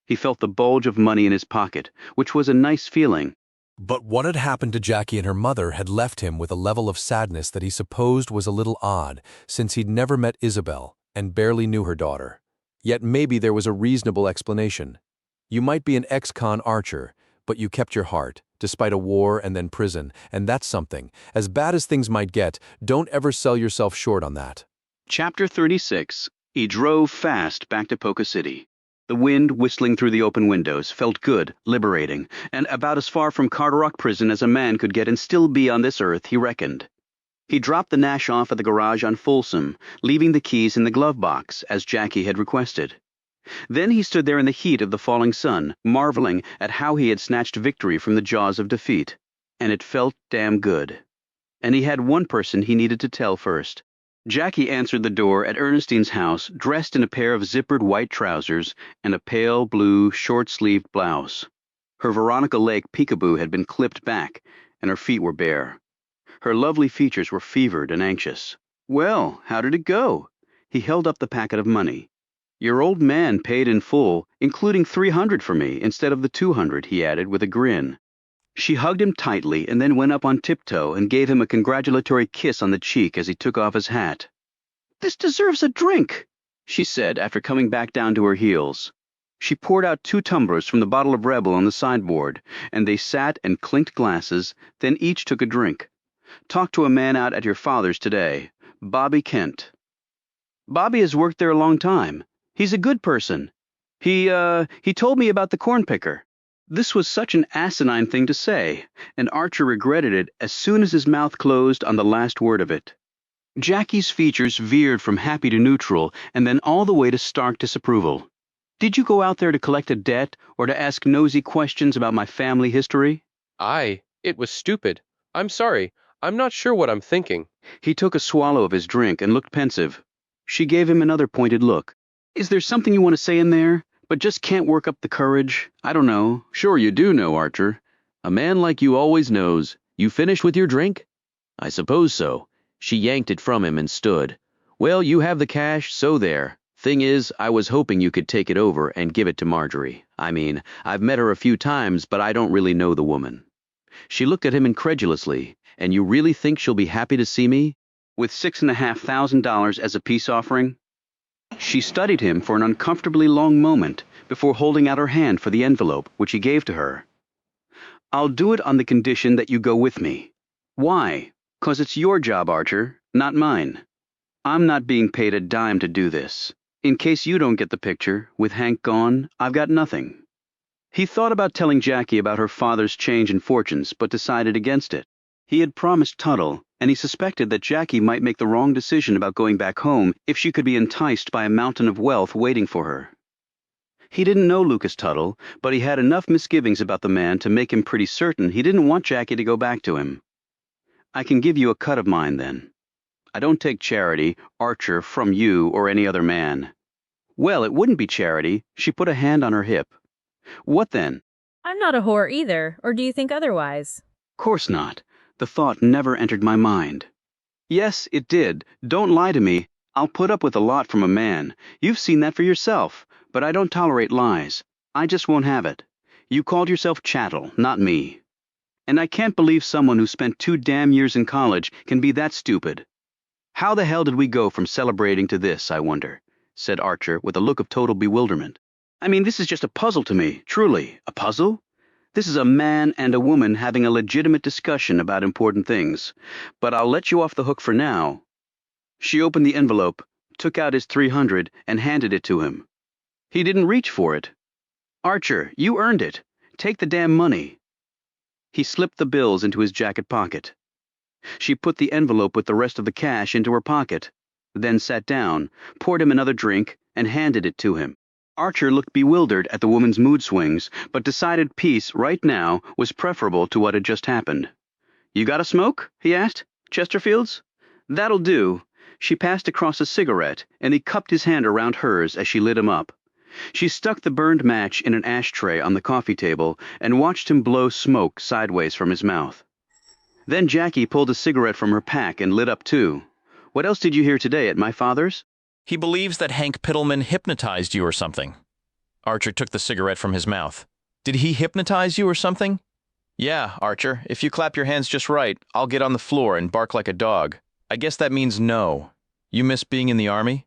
Speaker 1: He felt the bulge of money in his pocket, which was a nice feeling.
Speaker 16: But what had happened to Jackie and her mother had left him with a level of sadness that he supposed was a little odd, since he'd never met Isabel and barely knew her daughter. Yet maybe there was a reasonable explanation. You might be an ex-con Archer, but you kept your heart, despite a war and then prison, and that's something. As bad as things might get, don't ever sell yourself short on that.
Speaker 1: Chapter 36. He drove fast back to Poca City. The wind whistling through the open windows felt good, liberating, and about as far from Carderock Prison as a man could get and still be on this earth, he reckoned. He dropped the Nash off at the garage on Folsom, leaving the keys in the glove box, as Jackie had requested. Then he stood there in the heat of the falling sun, marveling at how he had snatched victory from the jaws of defeat. And it felt damn good. And he had one person he needed to tell first. Jackie answered the door at Ernestine's house, dressed in a pair of zippered white trousers and a pale blue, short-sleeved blouse. Her Veronica Lake peekaboo had been clipped back, and her feet were bare. Her lovely features were fevered and anxious. "Well, how did it go?" He held up the packet of money. "Your old man paid in full, including $300 for me, instead of the $200, he added with a grin. She hugged him tightly and then went up on tiptoe and gave him a congratulatory kiss on the cheek as he took off his hat. "This deserves a drink," she said after coming back down to her heels. She poured out 2 tumblers from the bottle of Rebel on the sideboard, and they sat and clinked glasses, then each took a drink. "Talked to a man out at your father's today, Bobby Kent. Bobby has worked there a long time. He's a good person. He told me about the corn picker." This was such an asinine thing to say, and Archer regretted it as soon as his mouth closed on the last word of it. Jackie's features veered from happy to neutral and then all the way to stark disapproval. "Did you go out there to collect a debt or to ask nosy questions about my family history?"
Speaker 4: It was stupid. I'm sorry. I'm not sure what I'm thinking."
Speaker 1: He took a swallow of his drink and looked pensive. She gave him another pointed look. "Is there something you want to say in there, but just can't work up the courage? I don't know."
Speaker 14: "Sure you do know, Archer. A man like you always knows. You finished with your drink?" "I suppose so." She yanked it from him and stood. "Well, you have the cash, so there. Thing is, I was hoping you could take it over and give it to Marjorie. I mean, I've met her a few times, but I don't really know the woman." She looked at him incredulously. "And you really think she'll be happy to see me? With $6,500 as a peace offering?" She studied him for an uncomfortably long moment before holding out her hand for the envelope, which he gave to her. "I'll do it on the condition that you go with me." "Why?" "'Cause it's your job, Archer, not mine. I'm not being paid a dime to do this. In case you don't get the picture, with Hank gone, I've got nothing." He thought about telling Jackie about her father's change in fortunes, but decided against it. He had promised Tuttle, and he suspected that Jackie might make the wrong decision about going back home if she could be enticed by a mountain of wealth waiting for her. He didn't know Lucas Tuttle, but he had enough misgivings about the man to make him pretty certain he didn't want Jackie to go back to him. "I can give you a cut of mine, then. I don't take charity, Archer, from you or any other man." "Well, it wouldn't be charity." She put a hand on her hip. "What then?"
Speaker 8: "I'm not a whore either, or do you think otherwise?"
Speaker 1: "Course not. The thought never entered my mind." "Yes, it did. Don't lie to me. I'll put up with a lot from a man. You've seen that for yourself, but I don't tolerate lies. I just won't have it. You called yourself chattel, not me. And I can't believe someone who spent 2 damn years in college can be that stupid. How the hell did we go from celebrating to this, I wonder?" said Archer with a look of total bewilderment. "I mean, this is just a puzzle to me, truly. A puzzle? This is a man and a woman having a legitimate discussion about important things. But I'll let you off the hook for now." She opened the envelope, took out his $300, and handed it to him. He didn't reach for it. "Archer, you earned it. Take the damn money." He slipped the bills into his jacket pocket. She put the envelope with the rest of the cash into her pocket, then sat down, poured him another drink, and handed it to him. Archer looked bewildered at the woman's mood swings, but decided peace right now was preferable to what had just happened. "You got a smoke?" he asked. "Chesterfield's?" "That'll do." She passed across a cigarette, and he cupped his hand around hers as she lit him up. She stuck the burned match in an ashtray on the coffee table and watched him blow smoke sideways from his mouth. Then Jackie pulled a cigarette from her pack and lit up too. "What else did you hear today at my father's?"
Speaker 7: He believes that Hank Pittleman hypnotized you or something. Archer took the cigarette from his mouth. "Did he hypnotize you or something?" "Yeah, Archer, if you clap your hands just right, I'll get on the floor and bark like a dog. I guess that means no. You miss being in the Army?"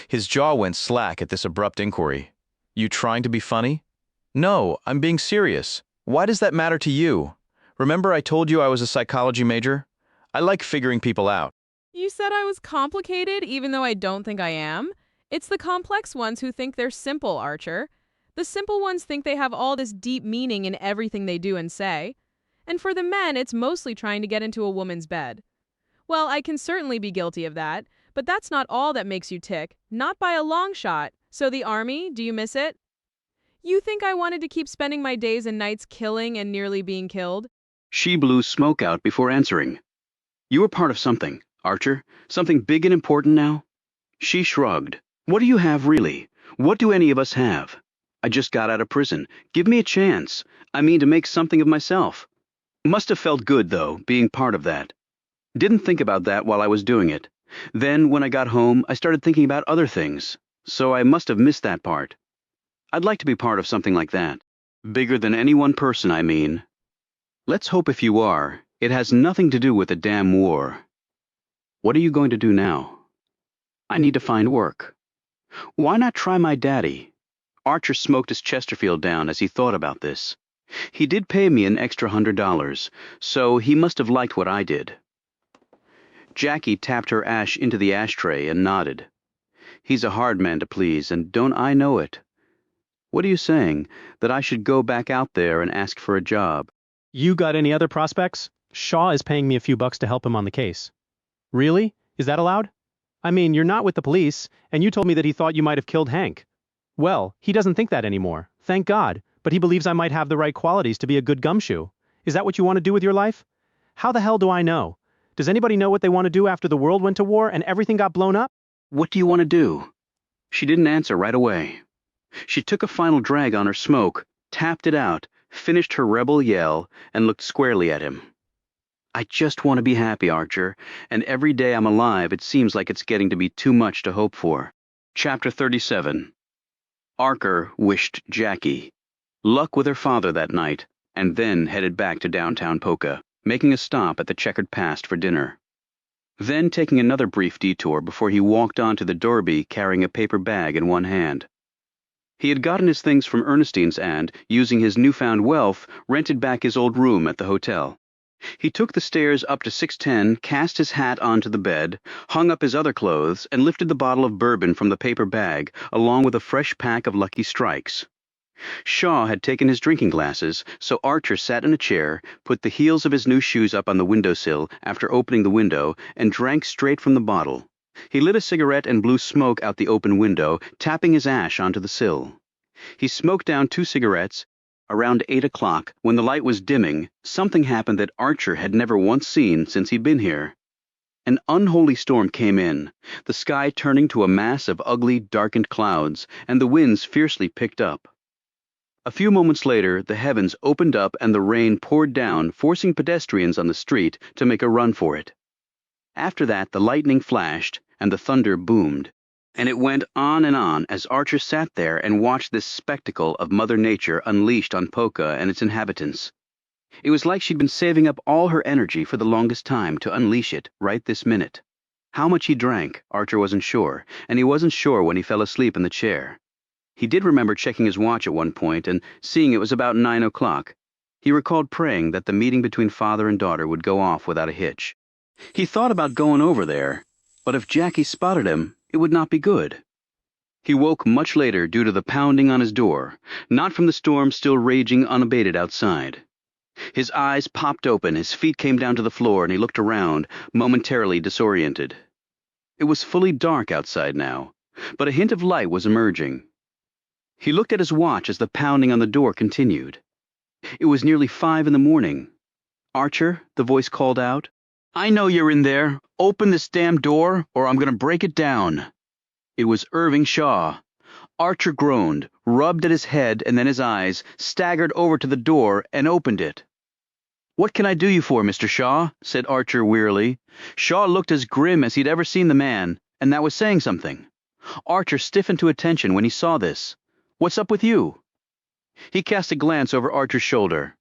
Speaker 7: His jaw went slack at this abrupt inquiry. "You trying to be funny?" "No, I'm being serious. Why does that matter to you? Remember I told you I was a psychology major? I like figuring people out."
Speaker 19: You said I was complicated, even though I don't think I am? It's the complex ones who think they're simple, Archer. The simple ones think they have all this deep meaning in everything they do and say. And for the men, it's mostly trying to get into a woman's bed. Well, I can certainly be guilty of that, but that's not all that makes you tick, not by a long shot. So the army, do you miss it? You think I wanted to keep spending my days and nights killing and nearly being killed?
Speaker 1: She blew smoke out before answering. You were part of something, Archer. Something big and important now? She shrugged. What do you have, really? What do any of us have? I just got out of prison. Give me a chance. I mean to make something of myself. Must have felt good, though, being part of that. Didn't think about that while I was doing it. Then, when I got home, I started thinking about other things. So I must have missed that part. I'd like to be part of something like that. Bigger than any one person, I mean. Let's hope if you are, it has nothing to do with the damn war. What are you going to do now? I need to find work. Why not try my daddy? Archer smoked his Chesterfield down as he thought about this. He did pay me an extra $100, so he must have liked what I did. Jackie tapped her ash into the ashtray and nodded. He's a hard man to please, and don't I know it? What are you saying? That I should go back out there and ask for a job?
Speaker 15: You got any other prospects? Shaw is paying me a few bucks to help him on the case. Really? Is that allowed? I mean, you're not with the police, and you told me that he thought you might have killed Hank. Well, he doesn't think that anymore, thank God, but he believes I might have the right qualities to be a good gumshoe. Is that what you want to do with your life? How the hell do I know? Does anybody know what they want to do after the world went to war and everything got blown up?
Speaker 1: What do you want to do? She didn't answer right away. She took a final drag on her smoke, tapped it out, finished her rebel yell, and looked squarely at him. I just want to be happy, Archer, and every day I'm alive it seems like it's getting to be too much to hope for. Chapter 37. Archer wished Jackie luck with her father that night, and then headed back to downtown Polka, making a stop at the Checkered Past for dinner. Then taking another brief detour before he walked onto the Derby carrying a paper bag in one hand. He had gotten his things from Ernestine's and, using his newfound wealth, rented back his old room at the hotel. He took the stairs up to 610, cast his hat onto the bed, hung up his other clothes, and lifted the bottle of bourbon from the paper bag, along with a fresh pack of Lucky Strikes. Shaw had taken his drinking glasses, so Archer sat in a chair, put the heels of his new shoes up on the windowsill after opening the window, and drank straight from the bottle. He lit a cigarette and blew smoke out the open window, tapping his ash onto the sill. He smoked down 2 cigarettes. Around 8 o'clock, when the light was dimming, something happened that Archer had never once seen since he'd been here. An unholy storm came in, the sky turning to a mass of ugly, darkened clouds, and the winds fiercely picked up. A few moments later, the heavens opened up and the rain poured down, forcing pedestrians on the street to make a run for it. After that, the lightning flashed and the thunder boomed, and it went on as Archer sat there and watched this spectacle of Mother Nature unleashed on Polka and its inhabitants. It was like she'd been saving up all her energy for the longest time to unleash it right this minute. How much he drank, Archer wasn't sure, and he wasn't sure when he fell asleep in the chair. He did remember checking his watch at one point and seeing it was about 9 o'clock. He recalled praying that the meeting between father and daughter would go off without a hitch. He thought about going over there, but if Jackie spotted him, it would not be good. He woke much later due to the pounding on his door, not from the storm still raging unabated outside. His eyes popped open, his feet came down to the floor, and he looked around, momentarily disoriented. It was fully dark outside now, but a hint of light was emerging. He looked at his watch as the pounding on the door continued. It was nearly 5 in the morning. "Archer," the voice called out. "I know you're in there. Open this damn door, or I'm going to break it down." It was Irving Shaw. Archer groaned, rubbed at his head and then his eyes, staggered over to the door and opened it. "What can I do you for, Mr. Shaw?" said Archer wearily. Shaw looked as grim as he'd ever seen the man, and that was saying something. Archer stiffened to attention when he saw this. "What's up with you?" He cast a glance over Archer's shoulder.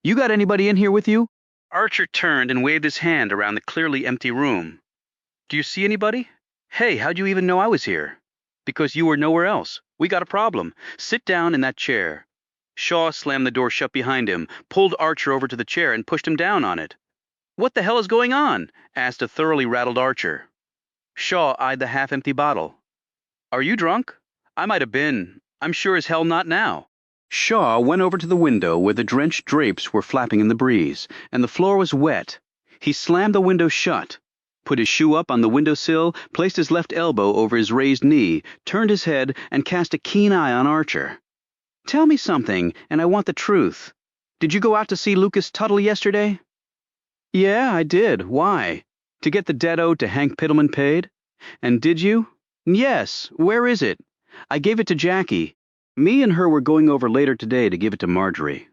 Speaker 1: "You got anybody in here with you?" Archer turned and waved his hand around the clearly empty room. "Do you see anybody? Hey, how'd you even know I was here?" "Because you were nowhere else. We got a problem. Sit down in that chair." Shaw slammed the door shut behind him, pulled Archer over to the chair, and pushed him down on it. "What the hell is going on?" asked a thoroughly rattled Archer. Shaw eyed the half-empty bottle. Are you drunk? I might have been. I'm sure as hell not now. Shaw went over to the window where the drenched drapes were flapping in the breeze, and the floor was wet. He slammed the window shut, put his shoe up on the windowsill, placed his left elbow over his raised knee, turned his head, and cast a keen eye on Archer. Tell me something, and I want the truth. Did you go out to see Lucas Tuttle yesterday? Yeah, I did. Why? To get the debt owed to Hank Pittleman paid? And did you? Yes. Where is it? I gave it to Jackie. Me and her were going over later today to give it to Marjorie.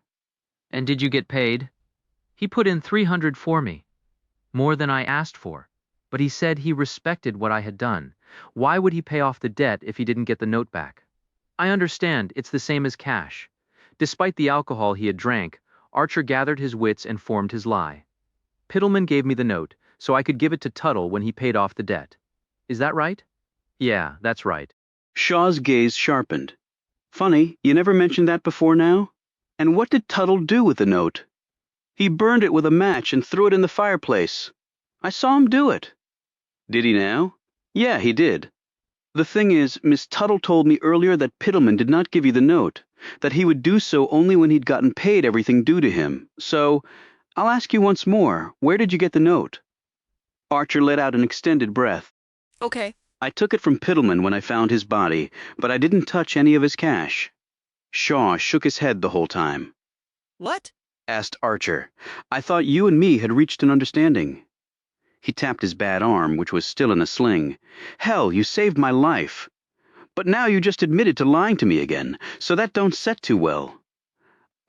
Speaker 5: And did you get paid? He put in $300 for me. More than I asked for. But he said he respected what I had done. Why would he pay off the debt if he didn't get the note back? I understand, it's the same as cash. Despite the alcohol he had drank, Archer gathered his wits and formed his lie. Pittleman gave me the note, so I could give it to Tuttle when he paid off the debt. Is that right? Yeah, that's right.
Speaker 1: Shaw's gaze sharpened. Funny, you never mentioned that before now? And what did Tuttle do with the note? He burned it with a match and threw it in the fireplace. I saw him do it. Did he now? Yeah, he did. The thing is, Miss Tuttle told me earlier that Pittleman did not give you the note, that he would do so only when he'd gotten paid everything due to him. So, I'll ask you once more, where did you get the note? Archer let out an extended breath.
Speaker 19: Okay.
Speaker 1: I took it from Pittleman when I found his body, but I didn't touch any of his cash. Shaw shook his head the whole time.
Speaker 19: What?
Speaker 1: Asked Archer. I thought you and me had reached an understanding. He tapped his bad arm, which was still in a sling. Hell, you saved my life. But now you just admitted to lying to me again, so that don't set too well.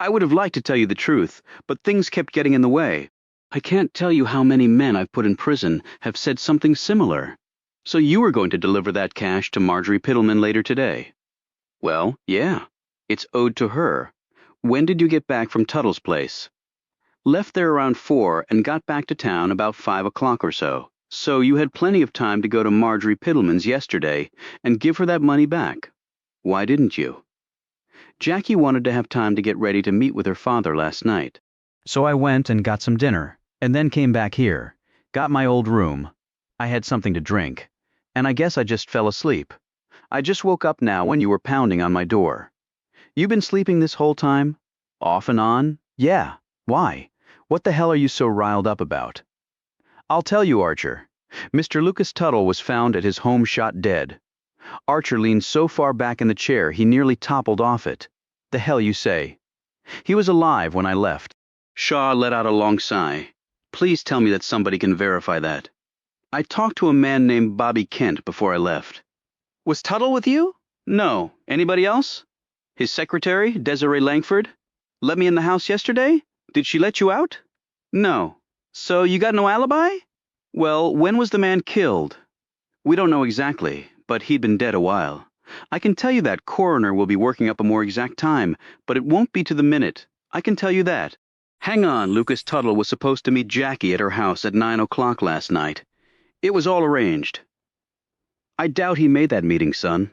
Speaker 1: I would have liked to tell you the truth, but things kept getting in the way. I can't tell you how many men I've put in prison have said something similar. So you were going to deliver that cash to Marjorie Pittleman later today. Well, yeah. It's owed to her. When did you get back from Tuttle's place? Left there around 4 and got back to town about 5 o'clock or so. So you had plenty of time to go to Marjorie Pittleman's yesterday and give her that money back. Why didn't you? Jackie wanted to have time to get ready to meet with her father last night. So I went and got some dinner, and then came back here, got my old room. I had something to drink, and I guess I just fell asleep. I just woke up now when you were pounding on my door. You been sleeping this whole time? Off and on? Yeah. Why? What the hell are you so riled up about? I'll tell you, Archer. Mr. Lucas Tuttle was found at his home shot dead. Archer leaned so far back in the chair he nearly toppled off it. The hell you say? He was alive when I left. Shaw let out a long sigh. Please tell me that somebody can verify that. I talked to a man named Bobby Kent before I left. Was Tuttle with you? No. Anybody else? His secretary, Desiree Langford? Let me in the house yesterday? Did she let you out? No. So you got no alibi? Well, when was the man killed? We don't know exactly, but he'd been dead a while. I can tell you that coroner will be working up a more exact time, but it won't be to the minute. I can tell you that. Hang on, Lucas Tuttle was supposed to meet Jackie at her house at 9 o'clock last night. It was all arranged. I doubt he made that meeting, son.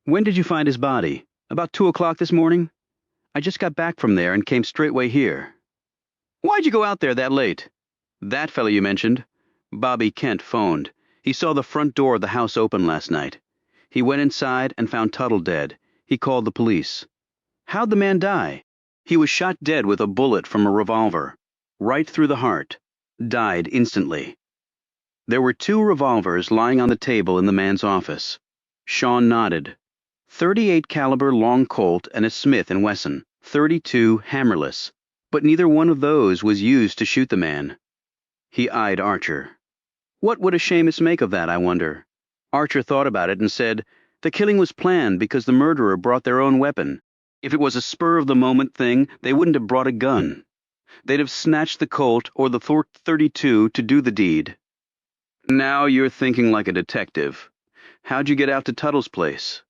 Speaker 1: When did you find his body? About 2 o'clock this morning? I just got back from there and came straightway here. Why'd you go out there that late? That fellow you mentioned. Bobby Kent phoned. He saw the front door of the house open last night. He went inside and found Tuttle dead. He called the police. How'd the man die? He was shot dead with a bullet from a revolver. Right through the heart. Died instantly. There were 2 revolvers lying on the table in the man's office. Sean nodded. .38 caliber long Colt and a Smith & Wesson. .32 hammerless. But neither one of those was used to shoot the man. He eyed Archer. What would a Seamus make of that, I wonder? Archer thought about it and said, the killing was planned because the murderer brought their own weapon. If it was a spur-of-the-moment thing, they wouldn't have brought a gun. They'd have snatched the Colt or the .32 to do the deed. Now you're thinking like a detective. How'd you get out to Tuttle's place?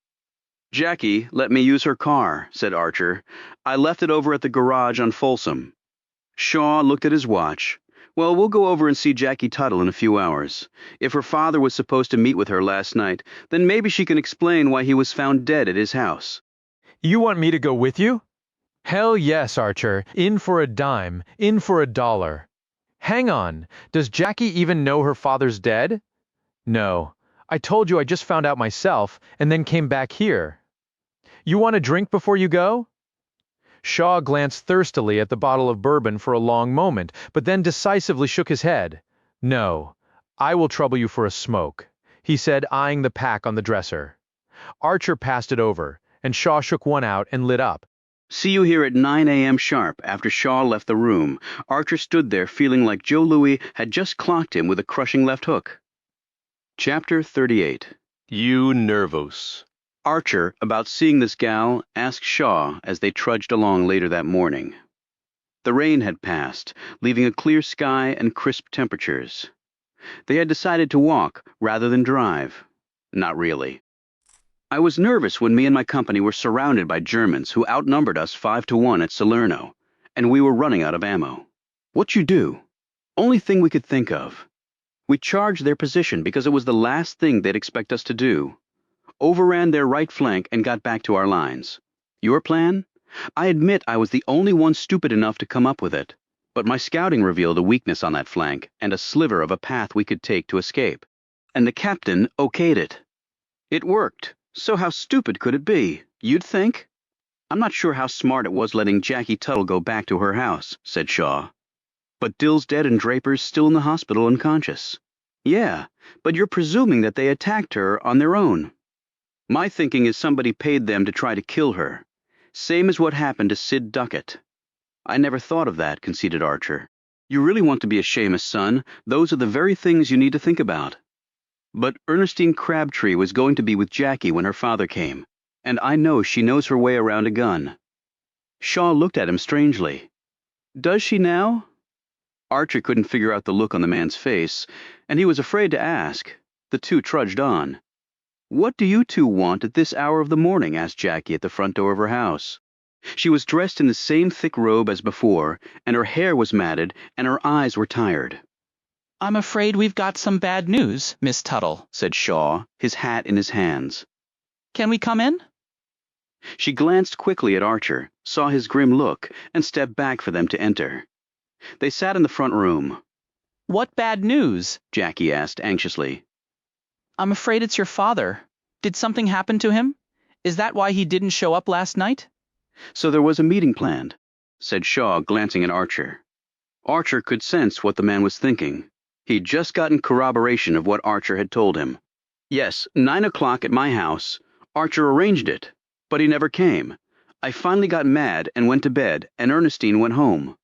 Speaker 1: Jackie let me use her car, said Archer. I left it over at the garage on Folsom. Shaw looked at his watch. Well, we'll go over and see Jackie Tuttle in a few hours. If her father was supposed to meet with her last night, then maybe she can explain why he was found dead at his house.
Speaker 6: You want me to go with you? Hell yes, Archer. In for a dime. In for $1. Hang on. Does Jackie even know her father's dead? No. I told you I just found out myself and then came back here. You want a drink before you go? Shaw glanced thirstily at the bottle of bourbon for a long moment, but then decisively shook his head. No, I will trouble you for a smoke, he said, eyeing the pack on the dresser. Archer passed it over, and Shaw shook one out and lit up.
Speaker 1: See you here at 9 a.m. sharp. After Shaw left the room, Archer stood there feeling like Joe Louis had just clocked him with a crushing left hook. Chapter 38.
Speaker 3: You nervos.
Speaker 1: Archer, about seeing this gal, asked Shaw as they trudged along later that morning. The rain had passed, leaving a clear sky and crisp temperatures. They had decided to walk rather than drive. Not really. I was nervous when me and my company were surrounded by Germans who outnumbered us 5-1 at Salerno, and we were running out of ammo. What you do? Only thing we could think of. We charged their position because it was the last thing they'd expect us to do. Overran their right flank and got back to our lines. Your plan? I admit I was the only one stupid enough to come up with it, but my scouting revealed a weakness on that flank and a sliver of a path we could take to escape. And the captain okayed it. It worked, so how stupid could it be? You'd think? I'm not sure how smart it was letting Jackie Tuttle go back to her house, said Shaw. But Dill's dead and Draper's still in the hospital unconscious. Yeah, but you're presuming that they attacked her on their own. My thinking is somebody paid them to try to kill her. Same as what happened to Sid Duckett. I never thought of that, conceded Archer. You really want to be a Seamus, son. Those are the very things you need to think about. But Ernestine Crabtree was going to be with Jackie when her father came, and I know she knows her way around a gun. Shaw looked at him strangely. Does she now? Archer couldn't figure out the look on the man's face, and he was afraid to ask. The two trudged on. What do you two want at this hour of the morning? Asked Jackie at the front door of her house. She was dressed in the same thick robe as before, and her hair was matted, and her eyes were tired.
Speaker 12: I'm afraid we've got some bad news, Miss Tuttle,
Speaker 1: said Shaw, his hat in his hands.
Speaker 12: Can we come in?
Speaker 1: She glanced quickly at Archer, saw his grim look, and stepped back for them to enter. They sat in the front room.
Speaker 12: What bad news?
Speaker 1: Jackie asked anxiously.
Speaker 12: I'm afraid it's your father. Did something happen to him? Is that why he didn't show up last night?
Speaker 1: So there was a meeting planned, said Shaw, glancing at Archer. Archer could sense what the man was thinking. He'd just gotten corroboration of what Archer had told him. Yes, 9 o'clock at my house. Archer arranged it, but he never came. I finally got mad and went to bed, and Ernestine went home.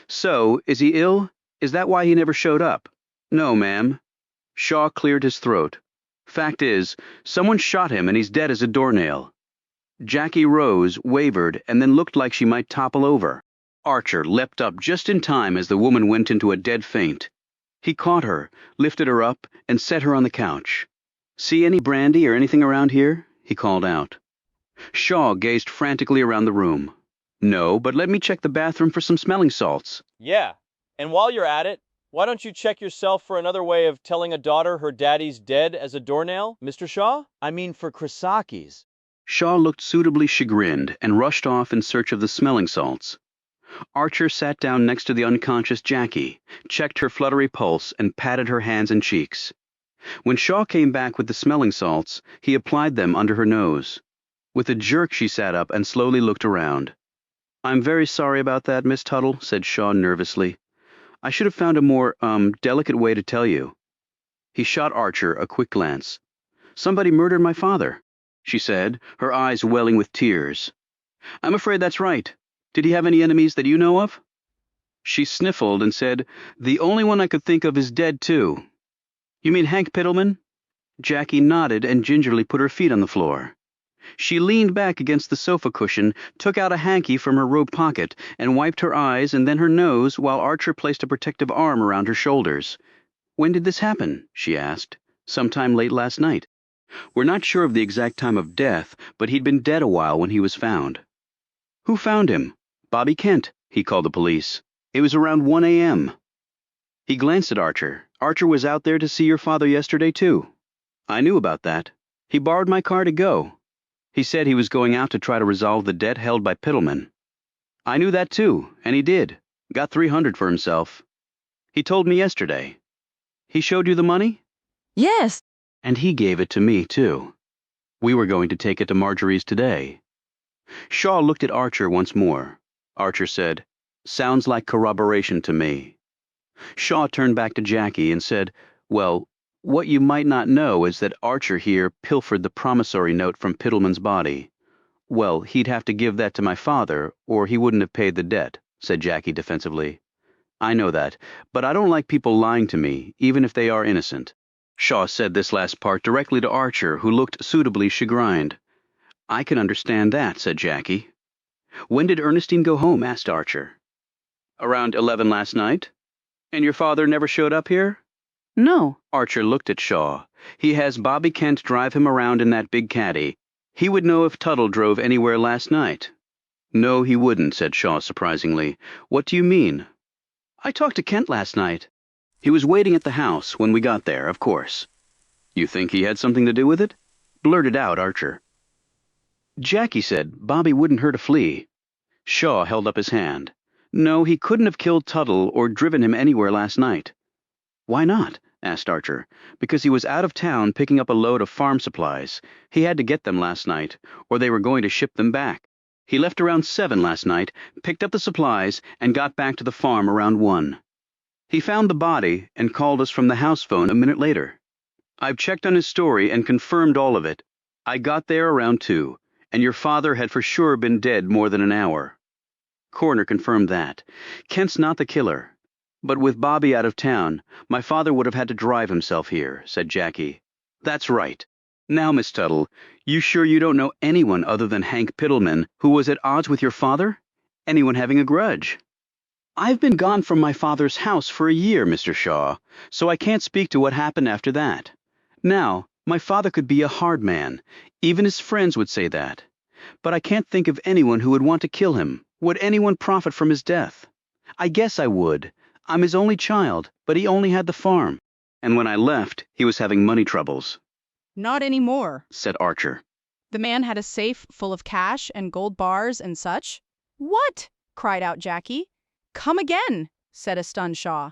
Speaker 1: So, is he ill? Is that why he never showed up? No, ma'am. Shaw cleared his throat. Fact is, someone shot him and he's dead as a doornail. Jackie rose, wavered, and then looked like she might topple over. Archer leapt up just in time as the woman went into a dead faint. He caught her, lifted her up, and set her on the couch. See any brandy or anything around here? He called out. Shaw gazed frantically around the room. No, but let me check the bathroom for some smelling salts.
Speaker 17: Yeah, and while you're at it, why don't you check yourself for another way of telling a daughter her daddy's dead as a doornail, Mr. Shaw? I mean for Krisaki's.
Speaker 1: Shaw looked suitably chagrined and rushed off in search of the smelling salts. Archer sat down next to the unconscious Jackie, checked her fluttery pulse, and patted her hands and cheeks. When Shaw came back with the smelling salts, he applied them under her nose. With a jerk, she sat up and slowly looked around. I'm very sorry about that, Miss Tuttle, said Shaw nervously. I should have found a more, delicate way to tell you. He shot Archer a quick glance. Somebody murdered my father, she said, her eyes welling with tears. I'm afraid that's right. Did he have any enemies that you know of? She sniffled and said, The only one I could think of is dead, too. You mean Hank Pittleman? Jackie nodded and gingerly put her feet on the floor. She leaned back against the sofa cushion, took out a hanky from her robe pocket, and wiped her eyes and then her nose while Archer placed a protective arm around her shoulders. When did this happen? She asked. Sometime late last night. We're not sure of the exact time of death, but he'd been dead a while when he was found. Who found him? Bobby Kent, he called the police. It was around 1 a.m. He glanced at Archer. Archer was out there to see your father yesterday, too. I knew about that. He borrowed my car to go. He said he was going out to try to resolve the debt held by Pittleman. I knew that too, and he did. Got $300 for himself. He told me yesterday. He showed you the money?
Speaker 8: Yes.
Speaker 1: And he gave it to me, too. We were going to take it to Marjorie's today. Shaw looked at Archer once more. Archer said, "Sounds like corroboration to me." Shaw turned back to Jackie and said, "Well, what you might not know is that Archer here pilfered the promissory note from Pittleman's body. Well, he'd have to give that to my father, or he wouldn't have paid the debt," said Jackie defensively. "I know that, but I don't like people lying to me, even if they are innocent." Shaw said this last part directly to Archer, who looked suitably chagrined. "I can understand that," said Jackie. "When did Ernestine go home?" asked Archer. "Around 11 last night. And your father never showed up here?"
Speaker 24: No.
Speaker 1: Archer looked at Shaw. "He has Bobby Kent drive him around in that big caddy. He would know if Tuttle drove anywhere last night." "No, he wouldn't," said Shaw surprisingly. "What do you mean?" "I talked to Kent last night. He was waiting at the house when we got there, of course." "You think he had something to do with it?" blurted out Archer. Jackie said Bobby wouldn't hurt a flea. Shaw held up his hand. "No, he couldn't have killed Tuttle or driven him anywhere last night." "Why not?" asked Archer. "Because he was out of town picking up a load of farm supplies. He had to get them last night, or they were going to ship them back. He left around 7 last night, picked up the supplies, and got back to the farm around 1. He found the body and called us from the house phone a minute later. I've checked on his story and confirmed all of it. I got there around 2, and your father had for sure been dead more than an hour." Coroner confirmed that. "Kent's not the killer. But with Bobby out of town, my father would have had to drive himself here," said Jackie. "That's right. Now, Miss Tuttle, you sure you don't know anyone other than Hank Pittleman who was at odds with your father? Anyone having a grudge?" "I've been gone from my father's house for a year, Mr. Shaw, so I can't speak to what happened after that. Now, my father could be a hard man. Even his friends would say that. But I can't think of anyone who would want to kill him. Would anyone profit from his death? I guess I would. I'm his only child, but he only had the farm. And when I left, he was having money troubles,"
Speaker 2: Not anymore.
Speaker 1: said Archer.
Speaker 2: The man had a safe full of cash and gold bars and such. What? Cried out Jackie. Come again, said a stunned Shaw.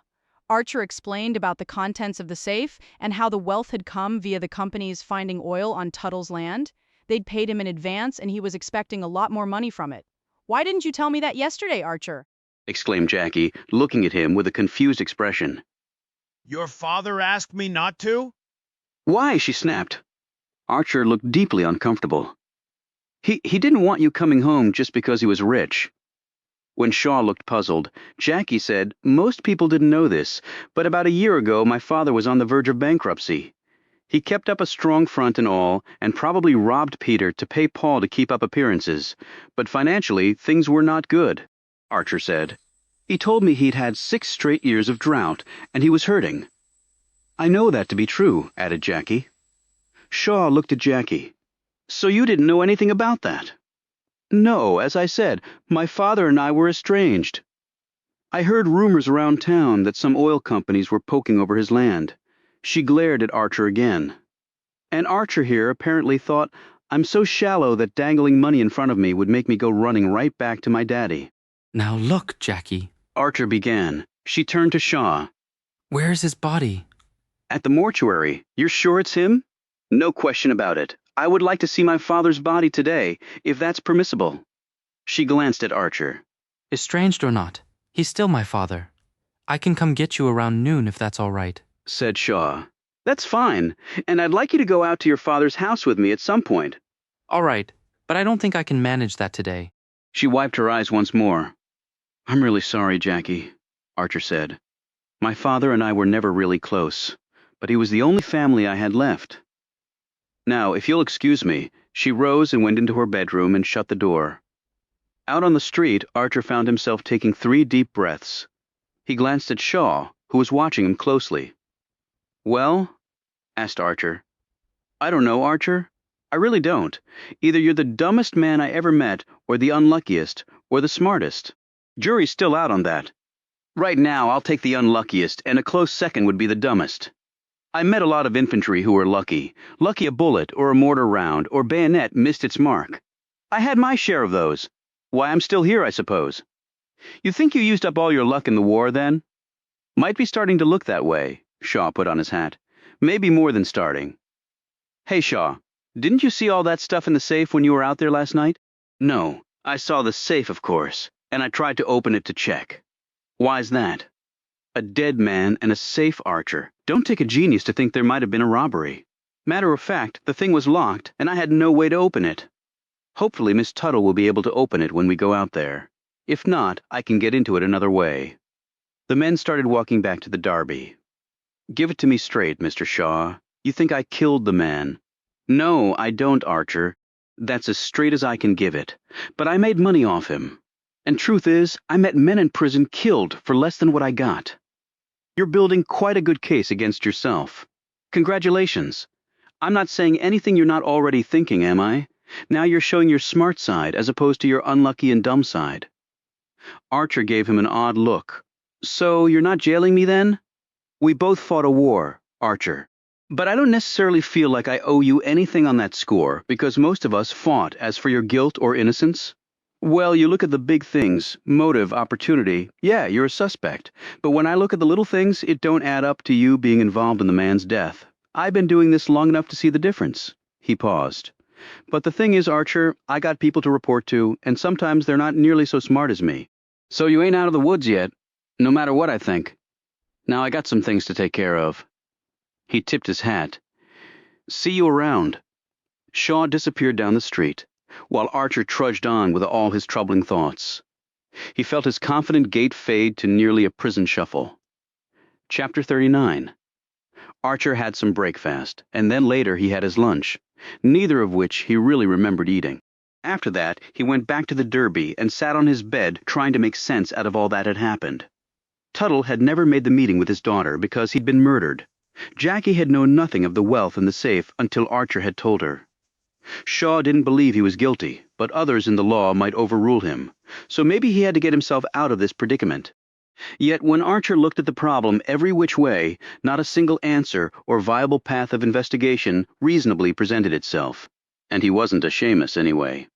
Speaker 2: Archer explained about the contents of the safe and how the wealth had come via the company's finding oil on Tuttle's land. They'd paid him in advance and he was expecting a lot more money from it. Why didn't you tell me that yesterday, Archer?
Speaker 1: Exclaimed Jackie, looking at him with a confused expression.
Speaker 7: Your father asked me not to?
Speaker 1: "Why?" she snapped. Archer looked deeply uncomfortable. He didn't want you coming home just because he was rich." When Shaw looked puzzled, Jackie said, "Most people didn't know this, but about a year ago my father was on the verge of bankruptcy. He kept up a strong front and all, and probably robbed Peter to pay Paul to keep up appearances, but financially things were not good," Archer said. "He told me he'd had 6 straight years of drought, and he was hurting." "I know that to be true," added Jackie. Shaw looked at Jackie. "So you didn't know anything about that?" "No, as I said, my father and I were estranged. I heard rumors around town that some oil companies were poking over his land." She glared at Archer again. "And Archer here apparently thought I'm so shallow that dangling money in front of me would make me go running right back to my daddy."
Speaker 11: "Now look, Jackie."
Speaker 1: Archer began. She turned to Shaw.
Speaker 11: "Where's his body?"
Speaker 1: "At the mortuary. You're sure it's him?" "No question about it. I would like to see my father's body today, if that's permissible." She glanced at Archer.
Speaker 11: "Estranged or not, he's still my father. I can come get you around noon if that's all right,"
Speaker 1: said Shaw. "That's fine, and I'd like you to go out to your father's house with me at some point."
Speaker 11: "All right, but I don't think I can manage that today."
Speaker 1: She wiped her eyes once more. "I'm really sorry, Jackie," Archer said. "My father and I were never really close, but he was the only family I had left. Now, if you'll excuse me," she rose and went into her bedroom and shut the door. Out on the street, Archer found himself taking 3 deep breaths. He glanced at Shaw, who was watching him closely. "Well?" asked Archer. "I don't know, Archer. I really don't. Either you're the dumbest man I ever met, or the unluckiest, or the smartest. Jury's still out on that. Right now, I'll take the unluckiest, and a close second would be the dumbest. I met a lot of infantry who were lucky a bullet or a mortar round or bayonet missed its mark. I had my share of those. Why, I'm still here, I suppose. You think you used up all your luck in the war, then?" "Might be starting to look that way," Shaw put on his hat. "Maybe more than starting. Hey, Shaw, didn't you see all that stuff in the safe when you were out there last night? No, I saw the safe, of course, and I tried to open it to check. Why's that? A dead man and a safe, Archer. Don't take a genius to think there might have been a robbery. Matter of fact, the thing was locked, and I had no way to open it. Hopefully Miss Tuttle will be able to open it when we go out there. If not, I can get into it another way. The men started walking back to the Derby. Give it to me straight, Mr. Shaw. You think I killed the man? No, I don't, Archer. That's as straight as I can give it. But I made money off him. And truth is, I met men in prison killed for less than what I got. You're building quite a good case against yourself. Congratulations. I'm not saying anything you're not already thinking, am I? Now you're showing your smart side as opposed to your unlucky and dumb side. Archer gave him an odd look. So you're not jailing me then? We both fought a war, Archer. But I don't necessarily feel like I owe you anything on that score, because most of us fought. As for your guilt or innocence, well, you look at the big things, motive, opportunity, yeah, you're a suspect. But when I look at the little things, it don't add up to you being involved in the man's death. I've been doing this long enough to see the difference. He paused. But the thing is, Archer, I got people to report to, and sometimes they're not nearly so smart as me. So you ain't out of the woods yet, no matter what I think. Now I got some things to take care of. He tipped his hat. See you around. Shaw disappeared down the street, while Archer trudged on with all his troubling thoughts. He felt his confident gait fade to nearly a prison shuffle. Chapter 39. Archer had some breakfast, and then later he had his lunch, neither of which he really remembered eating. After that, he went back to the Derby and sat on his bed trying to make sense out of all that had happened. Tuttle had never made the meeting with his daughter because he'd been murdered. Jackie had known nothing of the wealth in the safe until Archer had told her. Shaw didn't believe he was guilty, but others in the law might overrule him, so maybe he had to get himself out of this predicament. Yet when Archer looked at the problem every which way, not a single answer or viable path of investigation reasonably presented itself. And he wasn't a Seamus anyway.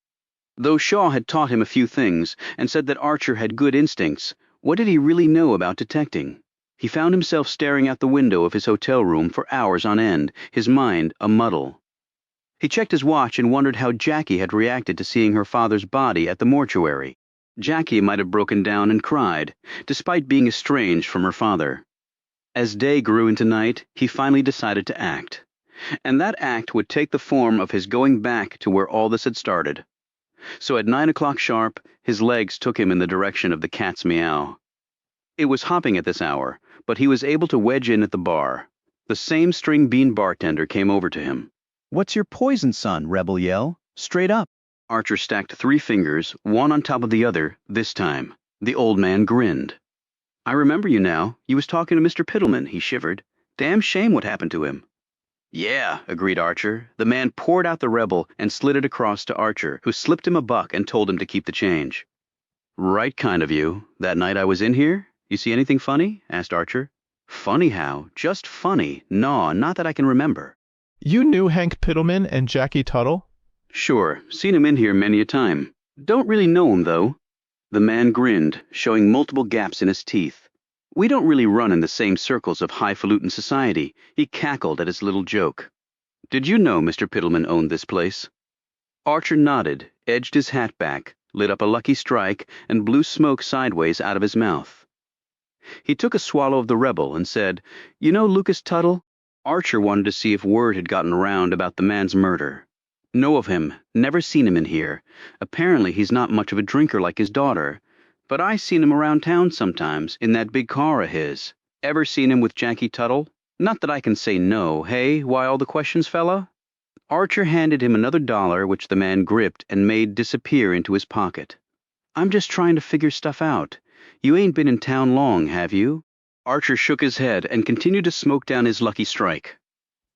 Speaker 1: Though Shaw had taught him a few things and said that Archer had good instincts, what did he really know about detecting? He found himself staring out the window of his hotel room for hours on end, his mind a muddle. He checked his watch and wondered how Jackie had reacted to seeing her father's body at the mortuary. Jackie might have broken down and cried, despite being estranged from her father. As day grew into night, he finally decided to act. And that act would take the form of his going back to where all this had started. So at 9 o'clock sharp, his legs took him in the direction of the cat's meow. It was hopping at this hour, but he was able to wedge in at the bar. The same string bean bartender came over to him. "What's your poison, son?" Rebel yell. "Straight up." Archer stacked 3 fingers, one on top of the other, this time. The old man grinned. "I remember you now. You was talking to Mr. Pittleman," he shivered. "Damn shame what happened to him." "Yeah," agreed Archer. The man poured out the Rebel and slid it across to Archer, who slipped him a buck and told him to keep the change. "Right kind of you. That night I was in here? You see anything funny?" asked Archer. "Funny how? Just funny. No, not that I can remember."
Speaker 13: You knew Hank Pittleman and Jackie Tuttle?
Speaker 1: "Sure. Seen him in here many a time. Don't really know him, though." The man grinned, showing multiple gaps in his teeth. "We don't really run in the same circles of highfalutin society." He cackled at his little joke. "Did you know Mr. Pittleman owned this place?" Archer nodded, edged his hat back, lit up a lucky strike, and blew smoke sideways out of his mouth. He took a swallow of the Rebel and said, "You know Lucas Tuttle?" Archer wanted to see if word had gotten around about the man's murder. "Know of him. Never seen him in here. Apparently he's not much of a drinker like his daughter. But I seen him around town sometimes, in that big car of his. Ever seen him with Jackie Tuttle? Not that I can say no, hey? Why all the questions, fella?" Archer handed him another $1, which the man gripped and made disappear into his pocket. "I'm just trying to figure stuff out. You ain't been in town long, have you?" Archer shook his head and continued to smoke down his lucky strike.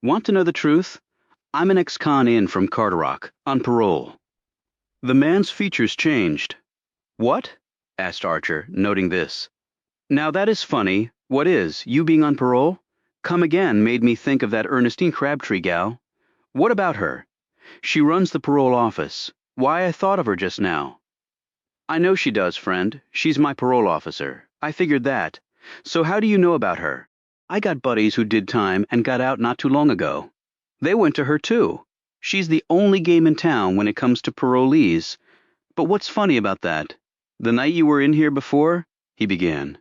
Speaker 1: "Want to know the truth? I'm an ex-con in from Carderock, on parole." The man's features changed. "What?" asked Archer, noting this. "Now that is funny. What is, you being on parole? Come again made me think of that Ernestine Crabtree gal. What about her? She runs the parole office. Why, I thought of her just now." "I know she does, friend. She's my parole officer. I figured that. So how do you know about her?" "I got buddies who did time and got out not too long ago." They went to her too. She's the only game in town when it comes to parolees. But what's funny about that? The night you were in here before, he began.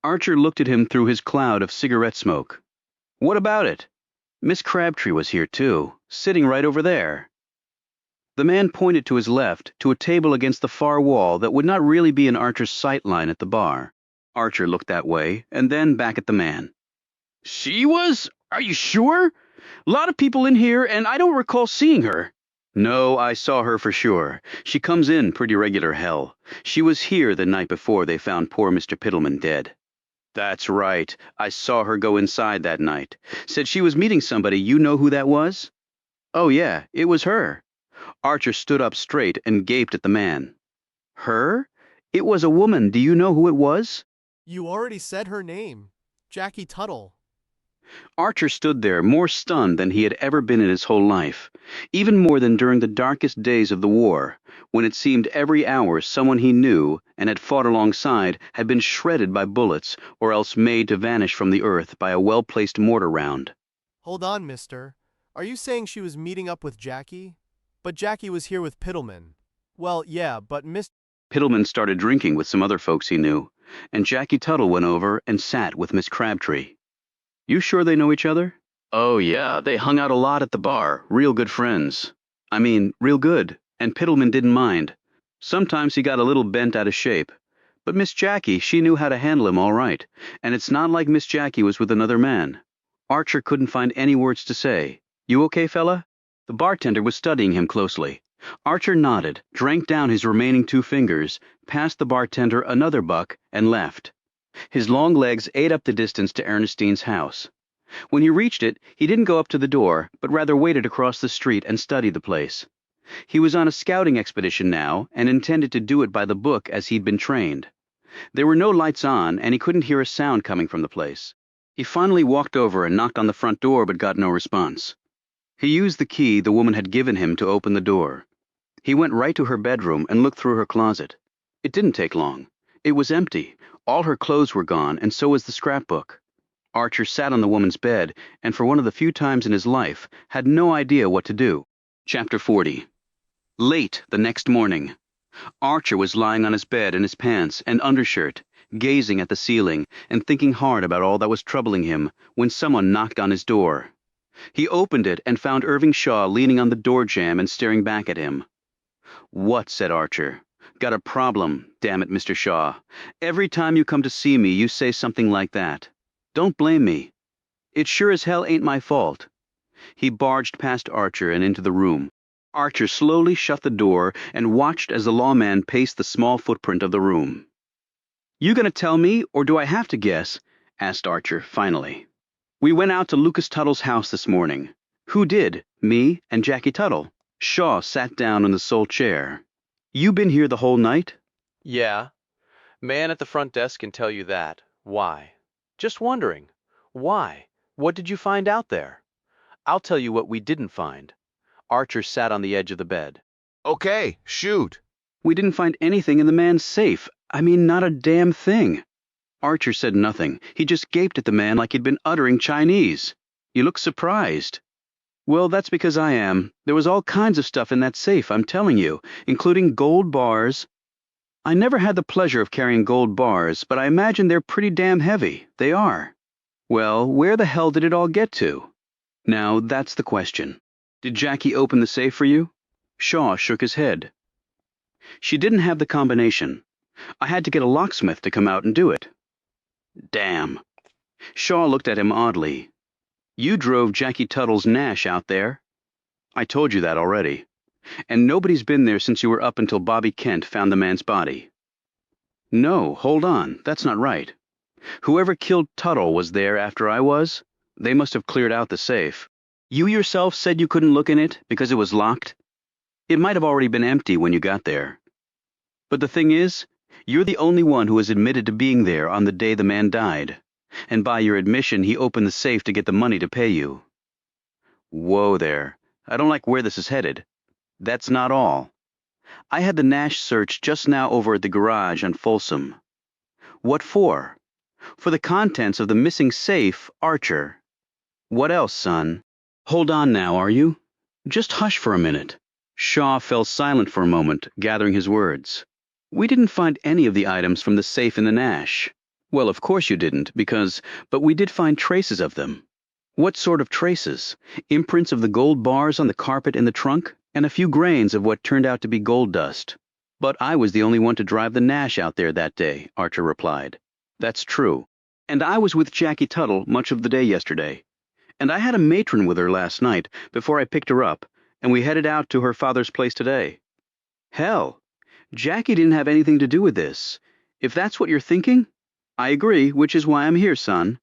Speaker 1: Archer looked at him through his cloud of cigarette smoke. What about it? Miss Crabtree was here too, sitting right over there. The man pointed to his left, to a table against the far wall that would not really be in Archer's sight line at the bar. Archer looked that way, and then back at the man. She was? Are you sure? A lot of people in here, and I don't recall seeing her. No, I saw her for sure. She comes in pretty regular, hell. She was here the night before they found poor Mr. Pittleman dead. That's right. I saw her go inside that night. Said she was meeting somebody. You know who that was? Oh, yeah, it was her. Archer stood up straight and gaped at the man. Her? It was a woman. Do you know who it was?
Speaker 18: You already said her name. Jackie Tuttle.
Speaker 1: Archer stood there more stunned than he had ever been in his whole life, even more than during the darkest days of the war, when it seemed every hour someone he knew and had fought alongside had been shredded by bullets or else made to vanish from the earth by a well-placed mortar round.
Speaker 18: Hold on, mister. Are you saying she was meeting up with Jackie? But Jackie was here with Pittleman. Well, yeah, but
Speaker 1: Pittleman started drinking with some other folks he knew, and Jackie Tuttle went over and sat with Miss Crabtree. You sure they know each other? Oh, yeah, they hung out a lot at the bar, real good friends. I mean, real good, and Pittleman didn't mind. Sometimes he got a little bent out of shape. But Miss Jackie, she knew how to handle him all right, and it's not like Miss Jackie was with another man. Archer couldn't find any words to say. You okay, fella? The bartender was studying him closely. Archer nodded, drank down his remaining 2 fingers, passed the bartender another buck, and left. His long legs ate up the distance to Ernestine's house. When he reached it, he didn't go up to the door, but rather waited across the street and studied the place. He was on a scouting expedition now, and intended to do it by the book as he'd been trained. There were no lights on, and he couldn't hear a sound coming from the place. He finally walked over and knocked on the front door, but got no response. He used the key the woman had given him to open the door. He went right to her bedroom and looked through her closet. It didn't take long. It was empty. All her clothes were gone, and so was the scrapbook. Archer sat on the woman's bed, and for one of the few times in his life, had no idea what to do. Chapter 40. Late the next morning. Archer was lying on his bed in his pants and undershirt, gazing at the ceiling and thinking hard about all that was troubling him, when someone knocked on his door. He opened it and found Irving Shaw leaning on the door jamb and staring back at him. What? Said Archer. Got a problem, damn it, Mr. Shaw. Every time you come to see me, you say something like that. Don't blame me. It sure as hell ain't my fault. He barged past Archer and into the room. Archer slowly shut the door and watched as the lawman paced the small footprint of the room. You gonna tell me, or do I have to guess? Asked Archer, finally. We went out to Lucas Tuttle's house this morning. Who did? Me and Jackie Tuttle. Shaw sat down in the sole chair. You been here the whole night?
Speaker 4: Yeah. Man at the front desk can tell you that. Why? Just wondering. Why? What did you find out there? I'll tell you what we didn't find. Archer sat on the edge of the bed.
Speaker 3: Okay, shoot.
Speaker 1: We didn't find anything in the man's safe. I mean, not a damn thing. Archer said nothing. He just gaped at the man like he'd been uttering Chinese. You look surprised. Well, that's because I am. There was all kinds of stuff in that safe, I'm telling you, including gold bars. I never had the pleasure of carrying gold bars, but I imagine they're pretty damn heavy. They are. Well, where the hell did it all get to? Now, that's the question. Did Jackie open the safe for you? Shaw shook his head. She didn't have the combination. I had to get a locksmith to come out and do it. Damn. Shaw looked at him oddly. You drove Jackie Tuttle's Nash out there. I told you that already. And nobody's been there since you were up until Bobby Kent found the man's body. No, hold on, that's not right. Whoever killed Tuttle was there after I was. They must have cleared out the safe. You yourself said you couldn't look in it because it was locked. It might have already been empty when you got there. But the thing is, you're the only one who has admitted to being there on the day the man died. And by your admission, he opened the safe to get the money to pay you. Whoa there. I don't like where this is headed. That's not all. I had the Nash searched just now over at the garage on Folsom. What for? For the contents of the missing safe, Archer. What else, son? Hold on now, are you? Just hush for a minute. Shaw fell silent for a moment, gathering his words. We didn't find any of the items from the safe in the Nash. Well, of course you didn't, but we did find traces of them. What sort of traces? Imprints of the gold bars on the carpet in the trunk, and a few grains of what turned out to be gold dust. But I was the only one to drive the Nash out there that day, Archer replied. That's true. And I was with Jackie Tuttle much of the day yesterday. And I had a matron with her last night before I picked her up, and we headed out to her father's place today. Hell, Jackie didn't have anything to do with this. If that's what you're thinking, I agree, which is why I'm here, son.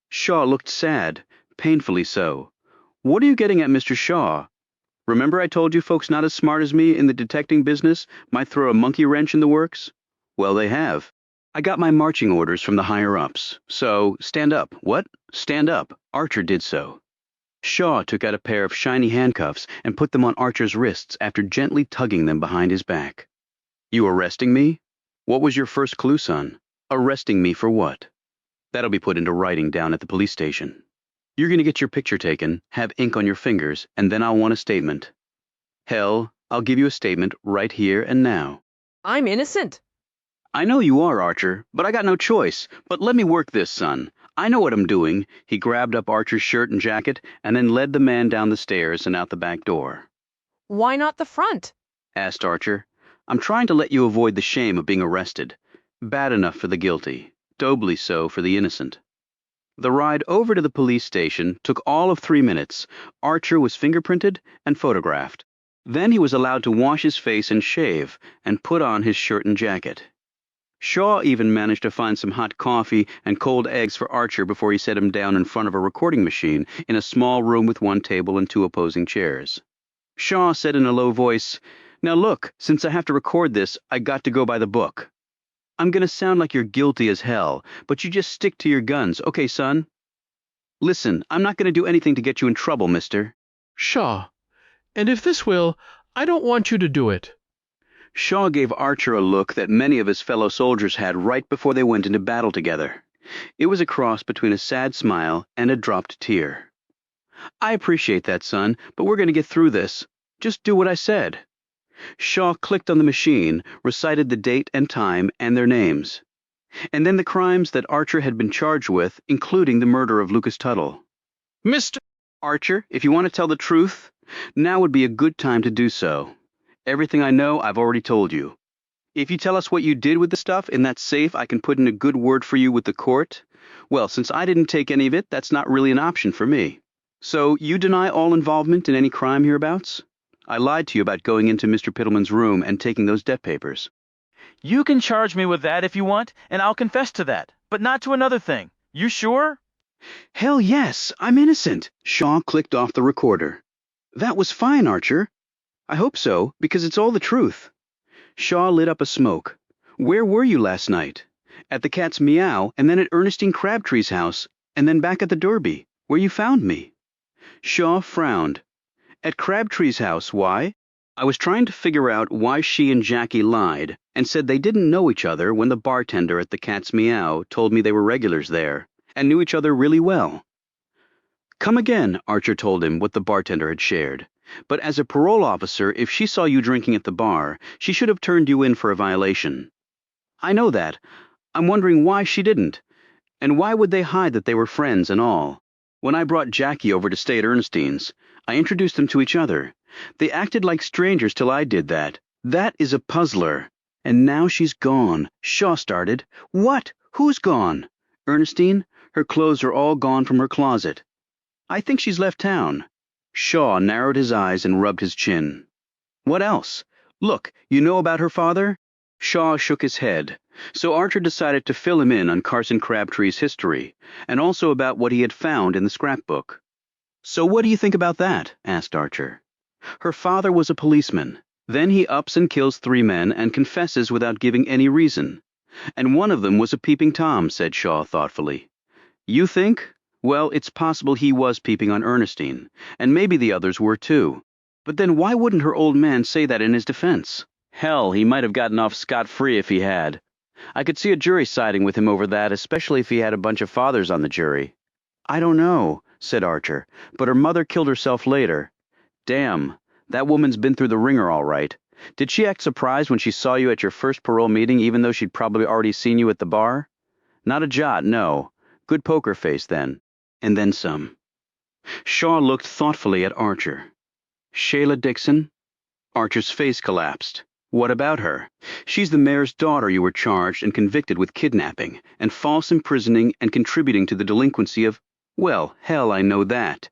Speaker 1: Shaw looked sad, painfully so. What are you getting at, Mr. Shaw? Remember I told you folks not as smart as me in the detecting business might throw a monkey wrench in the works? Well, they have. I got my marching orders from the higher-ups, so stand up. What? Stand up. Archer did so. Shaw took out a pair of shiny handcuffs and put them on Archer's wrists after gently tugging them behind his back. You arresting me? What was your first clue, son? Arresting me for what? That'll be put into writing down at the police station. You're going to get your picture taken, have ink on your fingers, and then I'll want a statement. Hell, I'll give you a statement right here and now.
Speaker 19: I'm innocent.
Speaker 1: I know you are, Archer, but I got no choice. But let me work this, son. I know what I'm doing. He grabbed up Archer's shirt and jacket and then led the man down the stairs and out the back door.
Speaker 19: Why not the front?
Speaker 1: Asked Archer. I'm trying to let you avoid the shame of being arrested. Bad enough for the guilty, doubly so for the innocent. The ride over to the police station took all of 3 minutes. Archer was fingerprinted and photographed. Then he was allowed to wash his face and shave and put on his shirt and jacket. Shaw even managed to find some hot coffee and cold eggs for Archer before he set him down in front of a recording machine in a small room with one table and 2 opposing chairs. Shaw said in a low voice, "Now look, since I have to record this, I got to go by the book. I'm going to sound like you're guilty as hell, but you just stick to your guns, okay, son? Listen, I'm not going to do anything to get you in trouble, mister."
Speaker 9: Shaw, and if this will, I don't want you to do it.
Speaker 1: Shaw gave Archer a look that many of his fellow soldiers had right before they went into battle together. It was a cross between a sad smile and a dropped tear. I appreciate that, son, but we're going to get through this. Just do what I said. Shaw clicked on the machine, recited the date and time and their names. And then the crimes that Archer had been charged with, including the murder of Lucas Tuttle.
Speaker 9: Mr.
Speaker 1: Archer, if you want to tell the truth, now would be a good time to do so. Everything I know, I've already told you. If you tell us what you did with the stuff in that safe, I can put in a good word for you with the court. Well, since I didn't take any of it, that's not really an option for me. So you deny all involvement in any crime hereabouts? I lied to you about going into Mr. Pittleman's room and taking those debt papers.
Speaker 21: You can charge me with that if you want, and I'll confess to that, but not to another thing. You sure?
Speaker 1: Hell yes, I'm innocent. Shaw clicked off the recorder. That was fine, Archer. I hope so, because it's all the truth. Shaw lit up a smoke. Where were you last night? At the Cat's Meow, and then at Ernestine Crabtree's house, and then back at the Derby, where you found me. Shaw frowned. At Crabtree's house, why? I was trying to figure out why she and Jackie lied and said they didn't know each other when the bartender at the Cat's Meow told me they were regulars there and knew each other really well. Come again, Archer told him what the bartender had shared. But as a parole officer, if she saw you drinking at the bar, she should have turned you in for a violation. I know that. I'm wondering why she didn't. And why would they hide that they were friends and all? When I brought Jackie over to stay at Ernestine's, I introduced them to each other. They acted like strangers till I did that. That is a puzzler. And now she's gone. Shaw started. What? Who's gone? Ernestine? Her clothes are all gone from her closet. I think she's left town. Shaw narrowed his eyes and rubbed his chin. What else? Look, you know about her father? Shaw shook his head. So Archer decided to fill him in on Carson Crabtree's history, and also about what he had found in the scrapbook. So what do you think about that? Asked Archer. Her father was a policeman. Then he ups and kills 3 men and confesses without giving any reason. And one of them was a peeping Tom, said Shaw thoughtfully. You think? Well, it's possible he was peeping on Ernestine, and maybe the others were too. But then why wouldn't her old man say that in his defense? Hell, he might have gotten off scot-free if he had. I could see a jury siding with him over that, especially if he had a bunch of fathers on the jury. I don't know. said Archer, but her mother killed herself later. Damn, that woman's been through the ringer all right. Did she act surprised when she saw you at your first parole meeting even though she'd probably already seen you at the bar? Not a jot, no. Good poker face then. And then some. Shaw looked thoughtfully at Archer. Shayla Dixon? Archer's face collapsed. What about her? She's the mayor's daughter you were charged and convicted with kidnapping and false imprisoning and contributing to the delinquency of, well, hell, I know that.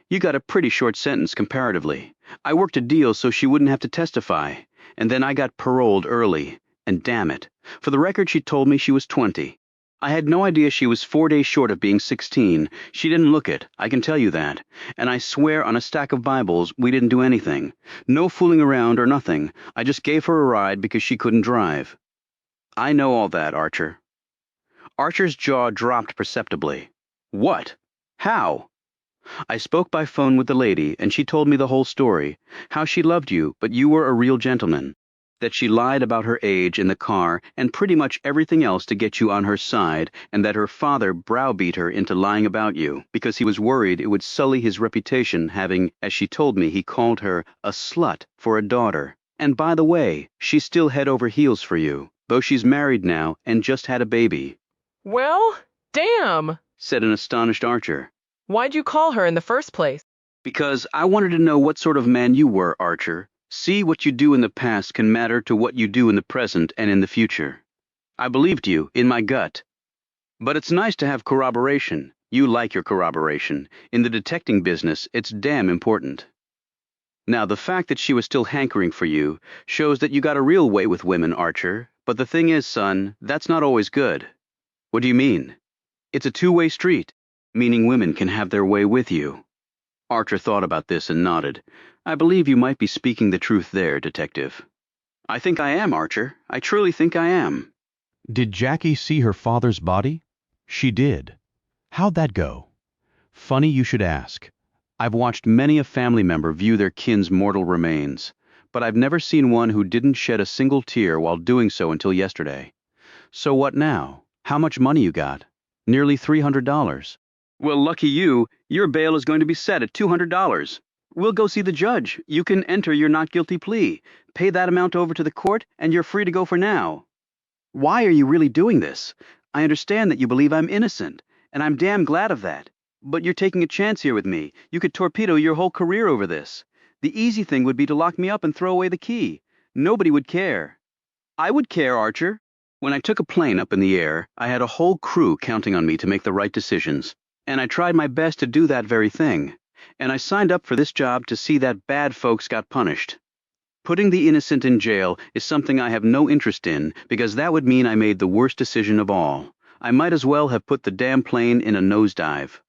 Speaker 1: You got a pretty short sentence comparatively. I worked a deal so she wouldn't have to testify, and then I got paroled early, and damn it. For the record, she told me she was 20. I had no idea she was 4 days short of being 16. She didn't look it, I can tell you that. And I swear on a stack of Bibles we didn't do anything. No fooling around or nothing. I just gave her a ride because she couldn't drive. I know all that, Archer. Archer's jaw dropped perceptibly. What? How? I spoke by phone with the lady, and she told me the whole story. How she loved you, but you were a real gentleman. That she lied about her age in the car and pretty much everything else to get you on her side, and that her father browbeat her into lying about you because he was worried it would sully his reputation having, as she told me, he called her a slut for a daughter. And by the way, she's still head over heels for you, though she's married now and just had a baby.
Speaker 10: Well, damn,
Speaker 1: Said an astonished Archer.
Speaker 10: Why'd you call her in the first place?
Speaker 1: Because I wanted to know what sort of man you were, Archer. See, what you do in the past can matter to what you do in the present and in the future. I believed you, in my gut. But it's nice to have corroboration. You like your corroboration. In the detecting business, it's damn important. Now, the fact that she was still hankering for you shows that you got a real way with women, Archer. But the thing is, son, that's not always good. What do you mean? It's a two-way street, meaning women can have their way with you. Archer thought about this and nodded. I believe you might be speaking the truth there, Detective. I think I am, Archer. I truly think I am.
Speaker 20: Did Jackie see her father's body? She did. How'd that go?
Speaker 1: Funny you should ask. I've watched many a family member view their kin's mortal remains, but I've never seen one who didn't shed a single tear while doing so until yesterday. So what now? How much money you got? Nearly $300. Well, lucky you, your bail is going to be set at $200. We'll go see the judge. You can enter your not guilty plea. Pay that amount over to the court, and you're free to go for now. Why are you really doing this? I understand that you believe I'm innocent, and I'm damn glad of that. But you're taking a chance here with me. You could torpedo your whole career over this. The easy thing would be to lock me up and throw away the key. Nobody would care. I would care, Archer. When I took a plane up in the air, I had a whole crew counting on me to make the right decisions. And I tried my best to do that very thing. And I signed up for this job to see that bad folks got punished. Putting the innocent in jail is something I have no interest in because that would mean I made the worst decision of all. I might as well have put the damn plane in a nosedive.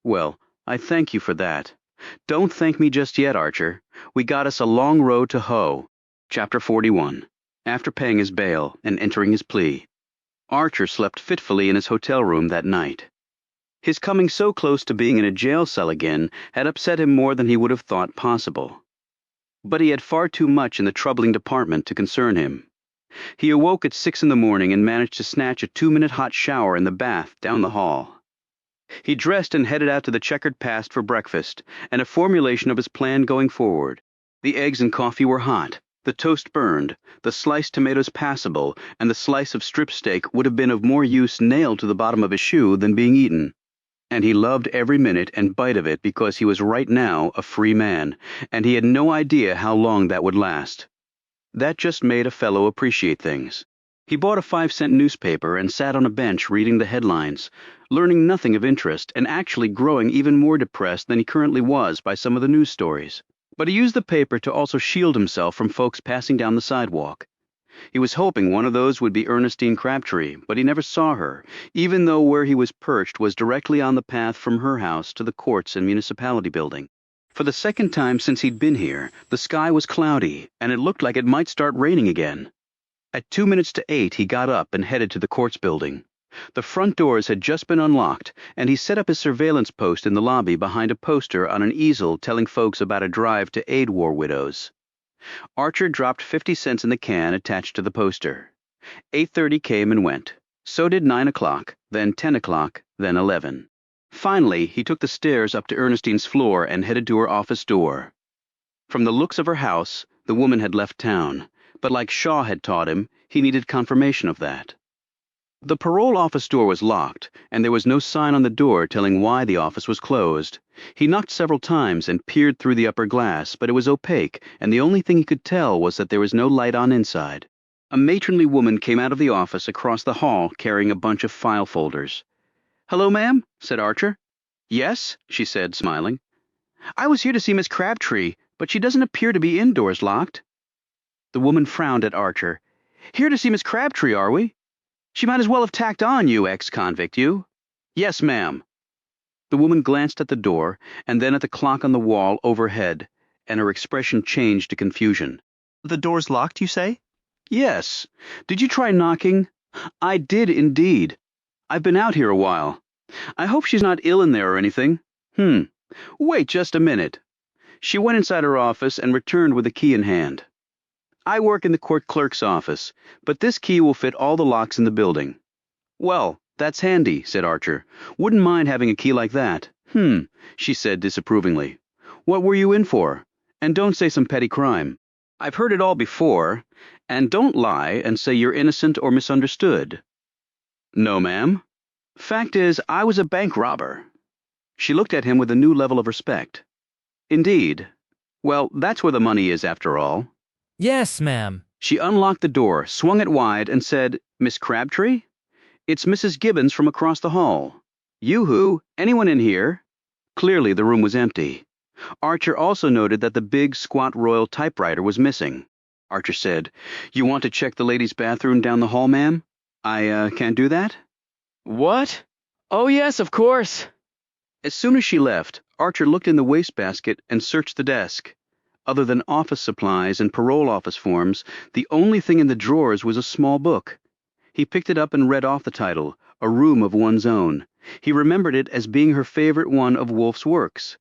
Speaker 1: Well, I thank you for that. Don't thank me just yet, Archer. We got us a long road to hoe. Chapter 41. After paying his bail and entering his plea, Archer slept fitfully in his hotel room that night. His coming so close to being in a jail cell again had upset him more than he would have thought possible. But he had far too much in the troubling department to concern him. He awoke at 6 in the morning and managed to snatch a 2-minute hot shower in the bath down the hall. He dressed and headed out to the checkered past for breakfast and a formulation of his plan going forward. The eggs and coffee were hot, the toast burned, the sliced tomatoes passable, and the slice of strip steak would have been of more use nailed to the bottom of his shoe than being eaten. And he loved every minute and bite of it because he was right now a free man, and he had no idea how long that would last. That just made a fellow appreciate things. He bought a 5-cent newspaper and sat on a bench reading the headlines, learning nothing of interest and actually growing even more depressed than he currently was by some of the news stories. But he used the paper to also shield himself from folks passing down the sidewalk. He was hoping one of those would be Ernestine Crabtree, but he never saw her, even though where he was perched was directly on the path from her house to the courts and municipality building. For the second time since he'd been here, the sky was cloudy, and it looked like it might start raining again. At 2 minutes to 8, he got up and headed to the courts building. The front doors had just been unlocked, and he set up his surveillance post in the lobby behind a poster on an easel telling folks about a drive to aid war widows. Archer dropped 50 cents in the can attached to the poster. 8:30 came and went. So did 9 o'clock, then 10 o'clock, then 11. Finally, he took the stairs up to Ernestine's floor and headed to her office door. From the looks of her house, the woman had left town, but like Shaw had taught him, he needed confirmation of that. The parole office door was locked, and there was no sign on the door telling why the office was closed. He knocked several times and peered through the upper glass, but it was opaque, and the only thing he could tell was that there was no light on inside. A matronly woman came out of the office across the hall carrying a bunch of file folders. "Hello, ma'am," said Archer. "Yes," she said, smiling. "I was here to see Miss Crabtree, but she doesn't appear to be indoors locked." The woman frowned at Archer. "Here to see Miss Crabtree, are we? She might as well have tacked on, you ex-convict, you." "Yes, ma'am." The woman glanced at the door, and then at the clock on the wall overhead, and her expression changed to confusion.
Speaker 12: The door's locked, you say?
Speaker 1: "Yes. Did you try knocking?" "I did indeed. I've been out here a while. I hope she's not ill in there or anything." Wait just a minute." She went inside her office and returned with a key in hand. "I work in the court clerk's office, but this key will fit all the locks in the building." "Well, that's handy," said Archer. "Wouldn't mind having a key like that." She said disapprovingly. "What were you in for? And don't say some petty crime. I've heard it all before, and don't lie and say you're innocent or misunderstood." "No, ma'am. Fact is, I was a bank robber." She looked at him with a new level of respect. "Indeed. Well, that's where the money is, after all."
Speaker 14: "Yes, ma'am."
Speaker 1: She unlocked the door, swung it wide, and said, "Miss Crabtree? It's Mrs. Gibbons from across the hall." "Yoo-hoo! Anyone in here?" Clearly the room was empty. Archer also noted that the big, squat royal typewriter was missing. Archer said, "You want to check the ladies' bathroom down the hall, ma'am? I can't do that?"
Speaker 10: What? Oh, yes, of course.
Speaker 1: As soon as she left, Archer looked in the wastebasket and searched the desk. Other than office supplies and parole office forms, the only thing in the drawers was a small book. He picked it up and read off the title, A Room of One's Own. He remembered it as being her favorite one of Woolf's works.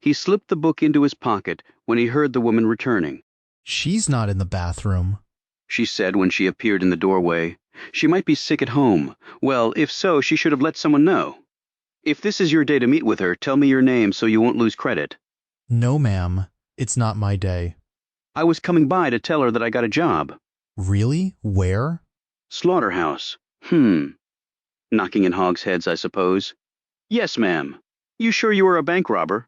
Speaker 1: He slipped the book into his pocket when he heard the woman returning.
Speaker 16: "She's not in the bathroom,"
Speaker 1: she said when she appeared in the doorway. "She might be sick at home. Well, if so, she should have let someone know. If this is your day to meet with her, tell me your name so you won't lose credit."
Speaker 16: "No, ma'am. It's not my day."
Speaker 1: "I was coming by to tell her that I got a job."
Speaker 16: "Really? Where?"
Speaker 1: "Slaughterhouse." Knocking in hogsheads, I suppose." "Yes, ma'am. You sure you were a bank robber?"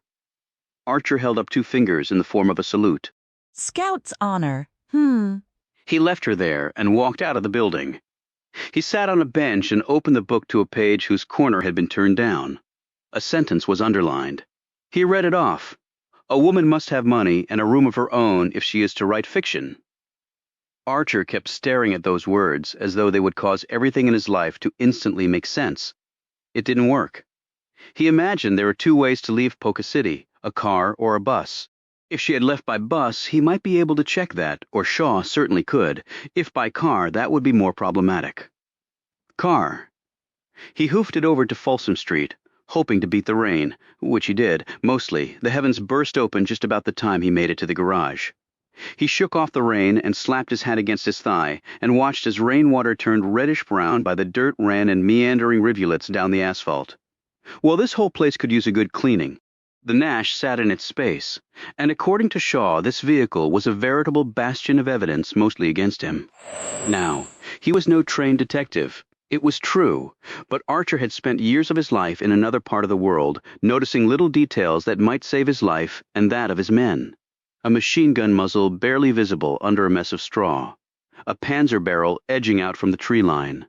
Speaker 1: Archer held up 2 fingers in the form of a salute.
Speaker 22: "Scout's honor.
Speaker 1: He left her there and walked out of the building. He sat on a bench and opened the book to a page whose corner had been turned down. A sentence was underlined. He read it off. "A woman must have money and a room of her own if she is to write fiction." Archer kept staring at those words as though they would cause everything in his life to instantly make sense. It didn't work. He imagined there were 2 ways to leave Polka City, a car or a bus. If she had left by bus, he might be able to check that, or Shaw certainly could. If by car, that would be more problematic. Car. He hoofed it over to Folsom Street, hoping to beat the rain, which he did, mostly. The heavens burst open just about the time he made it to the garage. He shook off the rain and slapped his hat against his thigh and watched as rainwater turned reddish-brown by the dirt ran in meandering rivulets down the asphalt. Well, this whole place could use a good cleaning. The Nash sat in its space, and according to Shaw, this vehicle was a veritable bastion of evidence mostly against him. Now, he was no trained detective. It was true, but Archer had spent years of his life in another part of the world, noticing little details that might save his life and that of his men. A machine gun muzzle barely visible under a mess of straw. A Panzer barrel edging out from the tree line.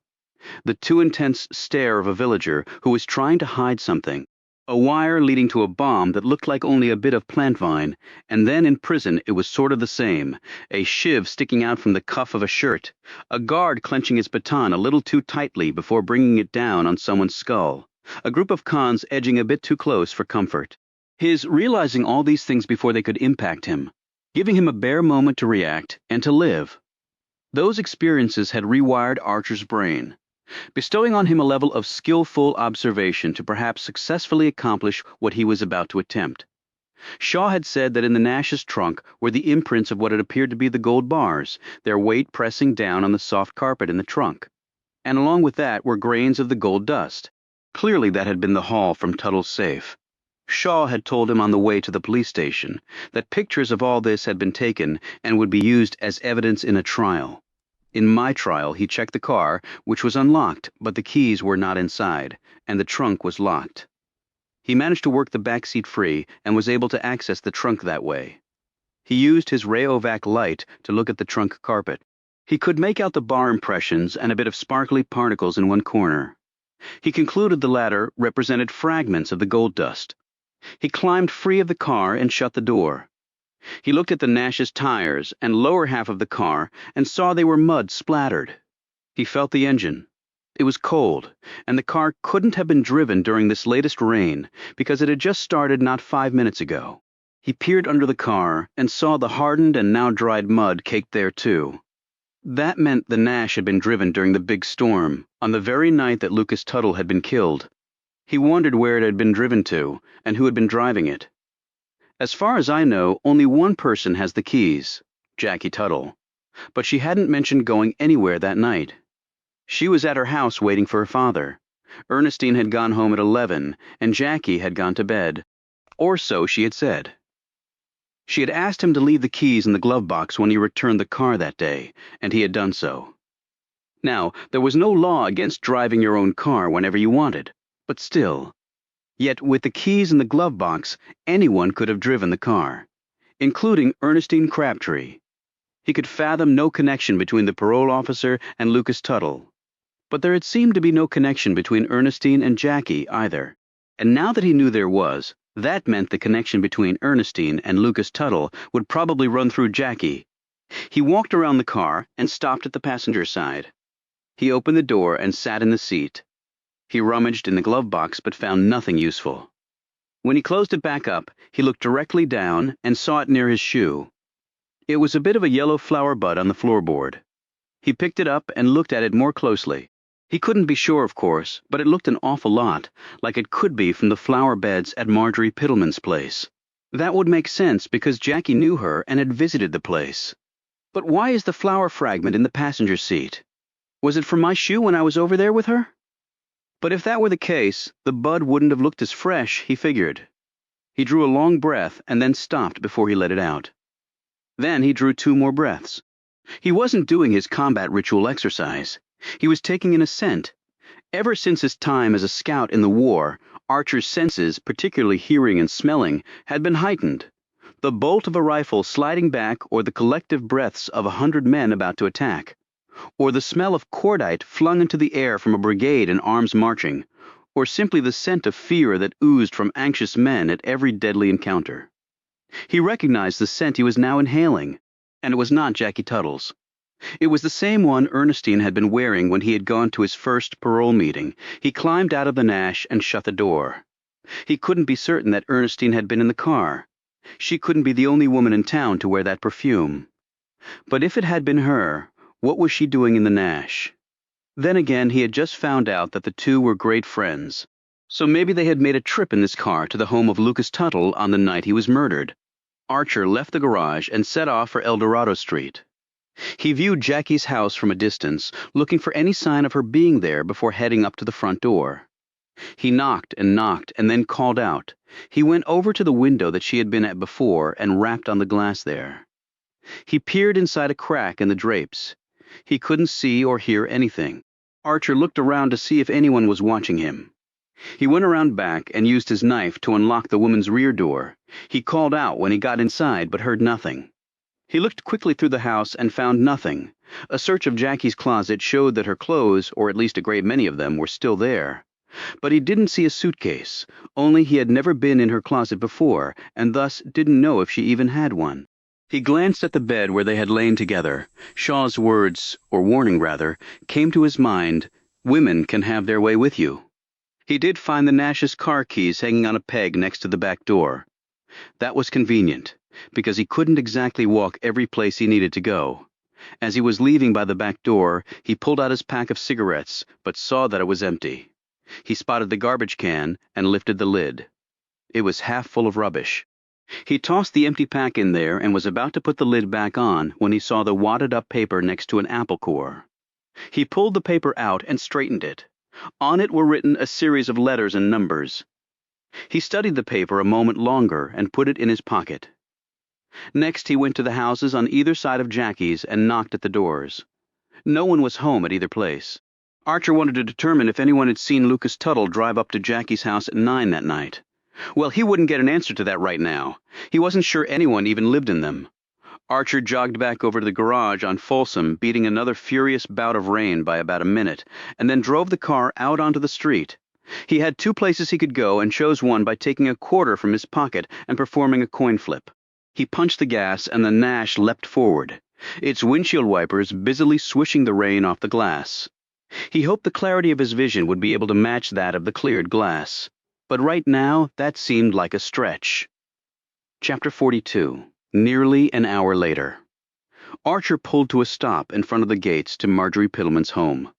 Speaker 1: The too intense stare of a villager who was trying to hide something. A wire leading to a bomb that looked like only a bit of plant vine, and then in prison it was sort of the same. A shiv sticking out from the cuff of a shirt. A guard clenching his baton a little too tightly before bringing it down on someone's skull. A group of cons edging a bit too close for comfort. His realizing all these things before they could impact him, giving him a bare moment to react and to live. Those experiences had rewired Archer's brain, bestowing on him a level of skillful observation to perhaps successfully accomplish what he was about to attempt. Shaw had said that in the Nash's trunk were the imprints of what had appeared to be the gold bars, their weight pressing down on the soft carpet in the trunk. And along with that were grains of the gold dust. Clearly that had been the haul from Tuttle's safe. Shaw had told him on the way to the police station that pictures of all this had been taken and would be used as evidence in a trial. In my trial, he checked the car, which was unlocked, but the keys were not inside, and the trunk was locked. He managed to work the back seat free and was able to access the trunk that way. He used his Rayovac light to look at the trunk carpet. He could make out the bar impressions and a bit of sparkly particles in one corner. He concluded the latter represented fragments of the gold dust. He climbed free of the car and shut the door. He looked at the Nash's tires and lower half of the car and saw they were mud splattered. He felt the engine. It was cold, and the car couldn't have been driven during this latest rain because it had just started not 5 minutes ago. He peered under the car and saw the hardened and now dried mud caked there too. That meant the Nash had been driven during the big storm, on the very night that Lucas Tuttle had been killed. He wondered where it had been driven to and who had been driving it. As far as I know, only one person has the keys, Jackie Tuttle, but she hadn't mentioned going anywhere that night. She was at her house waiting for her father. Ernestine had gone home at 11, and Jackie had gone to bed. Or so she had said. She had asked him to leave the keys in the glove box when he returned the car that day, and he had done so. Now, there was no law against driving your own car whenever you wanted, but still. Yet with the keys in the glove box, anyone could have driven the car, including Ernestine Crabtree. He could fathom no connection between the parole officer and Lucas Tuttle. But there had seemed to be no connection between Ernestine and Jackie either. And now that he knew there was, that meant the connection between Ernestine and Lucas Tuttle would probably run through Jackie. He walked around the car and stopped at the passenger side. He opened the door and sat in the seat. He rummaged in the glove box but found nothing useful. When he closed it back up, he looked directly down and saw it near his shoe. It was a bit of a yellow flower bud on the floorboard. He picked it up and looked at it more closely. He couldn't be sure, of course, but it looked an awful lot like it could be from the flower beds at Marjorie Pittleman's place. That would make sense because Jackie knew her and had visited the place. But why is the flower fragment in the passenger seat? Was it from my shoe when I was over there with her? But if that were the case, the bud wouldn't have looked as fresh, he figured. He drew a long breath and then stopped before he let it out. Then he drew 2 more breaths. He wasn't doing his combat ritual exercise. He was taking in a scent. Ever since his time as a scout in the war, Archer's senses, particularly hearing and smelling, had been heightened. The bolt of a rifle sliding back, or the collective breaths of 100 men about to attack, or the smell of cordite flung into the air from a brigade in arms marching, or simply the scent of fear that oozed from anxious men at every deadly encounter. He recognized the scent he was now inhaling, and it was not Jackie Tuttle's. It was the same one Ernestine had been wearing when he had gone to his first parole meeting. He climbed out of the Nash and shut the door. He couldn't be certain that Ernestine had been in the car. She couldn't be the only woman in town to wear that perfume. But if it had been her, what was she doing in the Nash? Then again, he had just found out that the two were great friends. So maybe they had made a trip in this car to the home of Lucas Tuttle on the night he was murdered. Archer left the garage and set off for El Dorado Street. He viewed Jackie's house from a distance, looking for any sign of her being there before heading up to the front door. He knocked and then called out. He went over to the window that she had been at before and rapped on the glass there. He peered inside a crack in the drapes. He couldn't see or hear anything. Archer looked around to see if anyone was watching him. He went around back and used his knife to unlock the woman's rear door. He called out when he got inside but heard nothing. He looked quickly through the house and found nothing. A search of Jackie's closet showed that her clothes, or at least a great many of them, were still there. But he didn't see a suitcase, only he had never been in her closet before, and thus didn't know if she even had one. He glanced at the bed where they had lain together. Shaw's words, or warning rather, came to his mind, "Women can have their way with you." He did find the Nash's car keys hanging on a peg next to the back door. That was convenient, because he couldn't exactly walk every place he needed to go. As he was leaving by the back door, he pulled out his pack of cigarettes, but saw that it was empty. He spotted the garbage can and lifted the lid. It was half full of rubbish. He tossed the empty pack in there and was about to put the lid back on when he saw the wadded-up paper next to an apple core. He pulled the paper out and straightened it. On it were written a series of letters and numbers. He studied the paper a moment longer and put it in his pocket. Next, he went to the houses on either side of Jackie's and knocked at the doors. No one was home at either place. Archer wanted to determine if anyone had seen Lucas Tuttle drive up to Jackie's house at 9 that night. Well, he wouldn't get an answer to that right now. He wasn't sure anyone even lived in them. Archer jogged back over to the garage on Folsom, beating another furious bout of rain by about a minute, and then drove the car out onto the street. He had 2 places he could go and chose one by taking a quarter from his pocket and performing a coin flip. He punched the gas and the Nash leapt forward, its windshield wipers busily swishing the rain off the glass. He hoped the clarity of his vision would be able to match that of the cleared glass. But right now, that seemed like a stretch. Chapter 42. Nearly an hour later. Archer pulled to a stop in front of the gates to Marjorie Piddleman's home.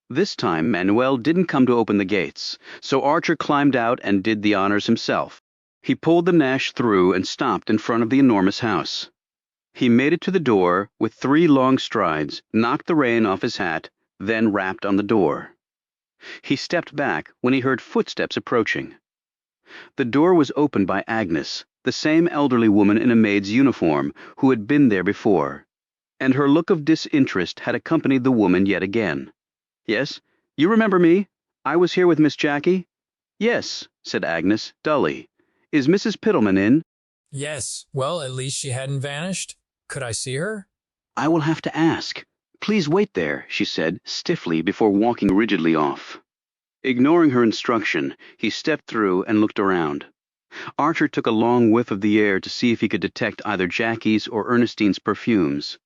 Speaker 1: This time, Manuel didn't come to open the gates, so Archer climbed out and did the honors himself. He pulled the Nash through and stopped in front of the enormous house. He made it to the door with 3 long strides, knocked the rain off his hat, then rapped on the door. He stepped back when he heard footsteps approaching. The door was opened by Agnes, the same elderly woman in a maid's uniform who had been there before, and her look of disinterest had accompanied the woman yet again. "Yes, you remember me? I was here with Miss Jackie?" "Yes," said Agnes, dully. "Is Mrs. Piddleman in?"
Speaker 5: "Yes. Well, at least she hadn't vanished. Could I see her?"
Speaker 1: "I will have to ask. Please wait there," she said, stiffly, before walking rigidly off. Ignoring her instruction, he stepped through and looked around. Archer took a long whiff of the air to see if he could detect either Jackie's or Ernestine's perfumes.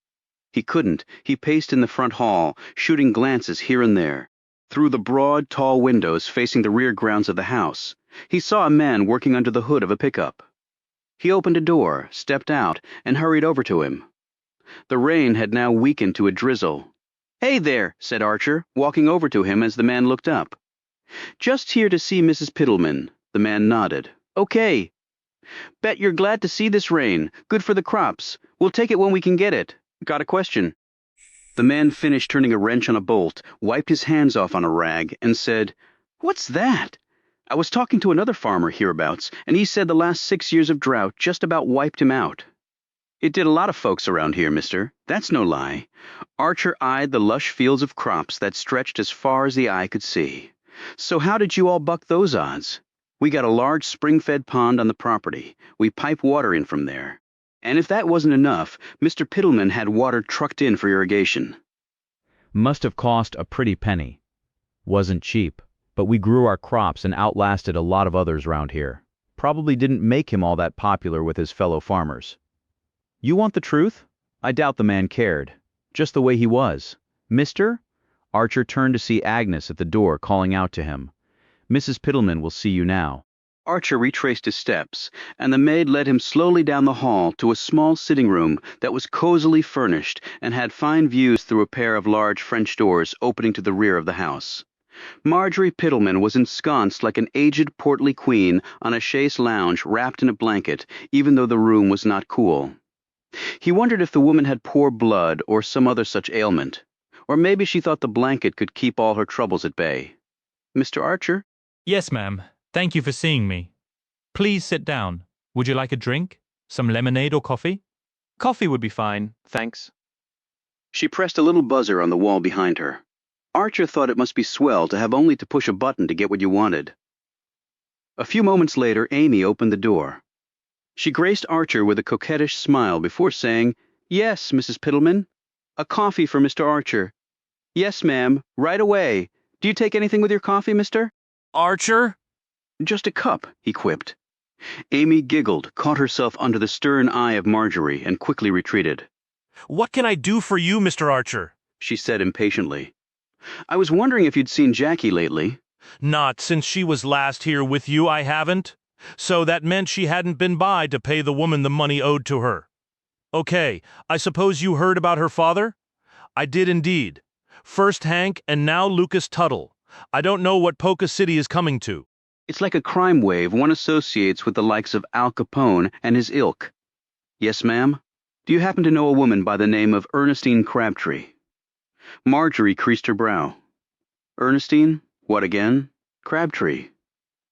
Speaker 1: He couldn't. He paced in the front hall, shooting glances here and there. Through the broad, tall windows facing the rear grounds of the house, he saw a man working under the hood of a pickup. He opened a door, stepped out, and hurried over to him. The rain had now weakened to a drizzle. "Hey there," said Archer, walking over to him as the man looked up. "Just here to see Mrs. Piddleman." The man nodded. "Okay. Bet you're glad to see this rain. Good for the crops. We'll take it when we can get it. Got a question?" The man finished turning a wrench on a bolt, wiped his hands off on a rag, and said, "What's that? I was talking to another farmer hereabouts, and he said the last 6 years of drought just about wiped him out." "It did a lot of folks around here, mister. That's no lie." Archer eyed the lush fields of crops that stretched as far as the eye could see. "So how did you all buck those odds?" "We got a large spring-fed pond on the property. We pipe water in from there. And if that wasn't enough, Mr. Piddleman had water trucked in for irrigation."
Speaker 20: Must have cost a pretty penny. Wasn't cheap, but we grew our crops and outlasted a lot of others round here. Probably didn't make him all that popular with his fellow farmers. "You want the truth?" I doubt the man cared. Just the way he was. "Mister?" Archer turned to see Agnes at the door calling out to him. "Mrs. Piddleman will see you now."
Speaker 1: Archer retraced his steps, and the maid led him slowly down the hall to a small sitting room that was cozily furnished and had fine views through a pair of large French doors opening to the rear of the house. Marjorie Piddleman was ensconced like an aged portly queen on a chaise lounge wrapped in a blanket, even though the room was not cool. He wondered if the woman had poor blood or some other such ailment, or maybe she thought the blanket could keep all her troubles at bay. "Mr. Archer?"
Speaker 14: "Yes, ma'am. Thank you for seeing me. Please sit down. Would you like a drink? Some lemonade or coffee?"
Speaker 4: "Coffee would be fine, thanks."
Speaker 1: She pressed a little buzzer on the wall behind her. Archer thought it must be swell to have only to push a button to get what you wanted. A few moments later, Amy opened the door. She graced Archer with a coquettish smile before saying, "Yes, Mrs. Piddleman. A coffee for Mr. Archer." "Yes, ma'am. Right away. Do you take anything with your coffee, mister?"
Speaker 7: "Archer?"
Speaker 1: "Just a cup," he quipped. Amy giggled, caught herself under the stern eye of Marjorie, and quickly retreated.
Speaker 7: "What can I do for you, Mr. Archer?"
Speaker 1: she said impatiently. "I was wondering if you'd seen Jackie lately."
Speaker 7: "Not since she was last here with you, I haven't. So that meant she hadn't been by to pay the woman the money owed to her. Okay, I suppose you heard about her father?" "I did indeed. First Hank and now Lucas Tuttle. I don't know what Polka City is coming to."
Speaker 1: "It's like a crime wave one associates with the likes of Al Capone and his ilk." "Yes, ma'am. Do you happen to know a woman by the name of Ernestine Crabtree?" Marjorie creased her brow. "Ernestine? What again? Crabtree.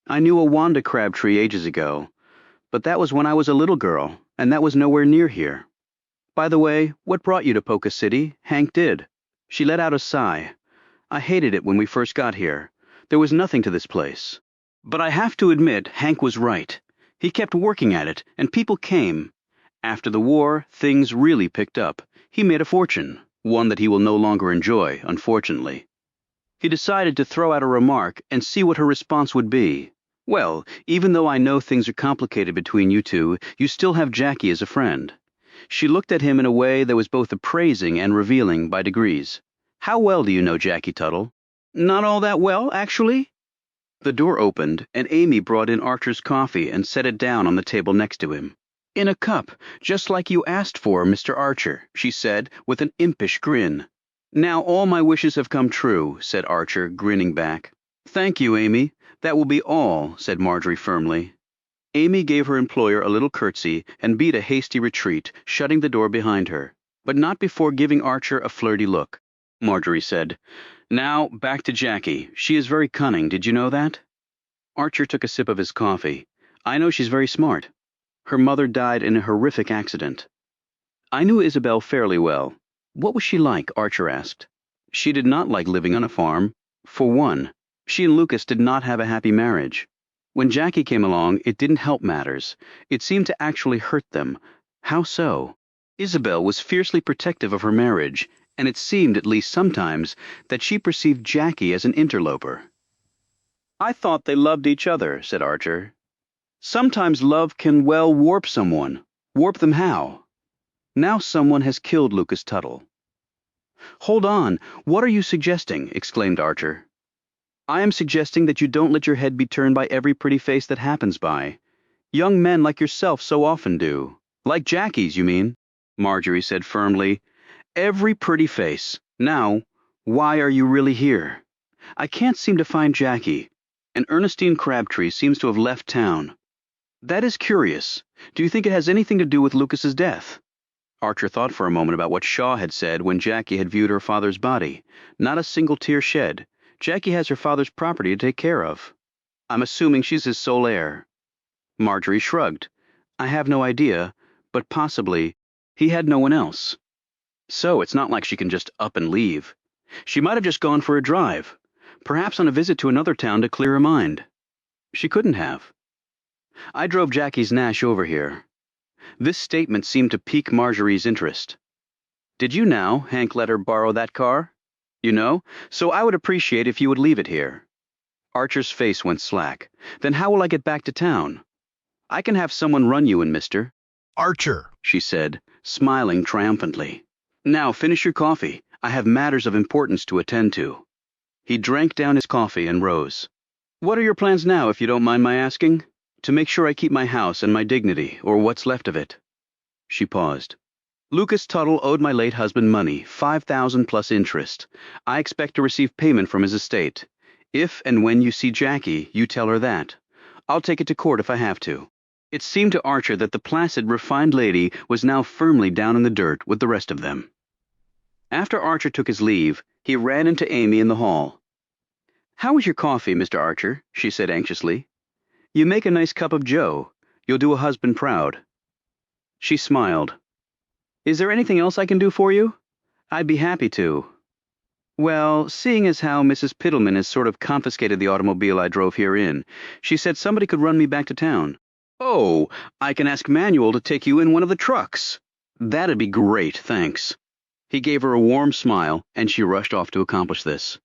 Speaker 1: I knew a Wanda Crabtree ages ago, but that was when I was a little girl, and that was nowhere near here. By the way, what brought you to Poca City? Hank did. She let out a sigh. I hated it when we first got here. There was nothing to this place. But I have to admit, Hank was right. He kept working at it, and people came. After the war, things really picked up. He made a fortune, one that he will no longer enjoy, unfortunately. He decided to throw out a remark and see what her response would be. Well, even though I know things are complicated between you two, you still have Jackie as a friend. She looked at him in a way that was both appraising and revealing by degrees. How well do you know Jackie Tuttle? Not all that well, actually. The door opened, and Amy brought in Archer's coffee and set it down on the table next to him. In a cup, just like you asked for, Mr. Archer, she said, with an impish grin. Now all my wishes have come true, said Archer, grinning back. Thank you, Amy. That will be all, said Marjorie firmly. Amy gave her employer a little curtsy and beat a hasty retreat, shutting the door behind her, but not before giving Archer a flirty look. Marjorie said, Now, back to Jackie. She is very cunning, did you know that? Archer took a sip of his coffee. I know she's very smart. Her mother died in a horrific accident. I knew Isabel fairly well. What was she like? Archer asked. She did not like living on a farm. For one, she and Lucas did not have a happy marriage. When Jackie came along, it didn't help matters. It seemed to actually hurt them. How so? Isabel was fiercely protective of her marriage, and it seemed, at least sometimes, that she perceived Jackie as an interloper. I thought they loved each other, said Archer. Sometimes love can well warp someone. Warp them how? Now someone has killed Lucas Tuttle. Hold on, what are you suggesting? Exclaimed Archer. I am suggesting that you don't let your head be turned by every pretty face that happens by. Young men like yourself so often do. Like Jackie's, you mean? Marjorie said firmly. Every pretty face. Now, why are you really here? I can't seem to find Jackie, and Ernestine Crabtree seems to have left town. That is curious. Do you think it has anything to do with Lucas's death? Archer thought for a moment about what Shaw had said when Jackie had viewed her father's body. Not a single tear shed. Jackie has her father's property to take care of. I'm assuming she's his sole heir. Marjorie shrugged. I have no idea, but possibly he had no one else. So it's not like she can just up and leave. She might have just gone for a drive, perhaps on a visit to another town to clear her mind. She couldn't have. I drove Jackie's Nash over here. This statement seemed to pique Marjorie's interest. Did you now, Hank let her borrow that car? You know, so I would appreciate if you would leave it here. Archer's face went slack. Then how will I get back to town? I can have someone run you in, mister.
Speaker 16: Archer,
Speaker 1: she said, smiling triumphantly. Now finish your coffee. I have matters of importance to attend to. He drank down his coffee and rose. What are your plans now, if you don't mind my asking? To make sure I keep my house and my dignity, or what's left of it. She paused. Lucas Tuttle owed my late husband money, $5,000 plus interest. I expect to receive payment from his estate. If and when you see Jackie, you tell her that. I'll take it to court if I have to. It seemed to Archer that the placid, refined lady was now firmly down in the dirt with the rest of them. After Archer took his leave, he ran into Amy in the hall. How is your coffee, Mr. Archer? She said anxiously. You make a nice cup of joe. You'll do a husband proud. She smiled. Is there anything else I can do for you? I'd be happy to. Well, seeing as how Mrs. Pittleman has sort of confiscated the automobile I drove here in, she said somebody could run me back to town. Oh, I can ask Manuel to take you in one of the trucks. That'd be great, thanks. He gave her a warm smile, and she rushed off to accomplish this.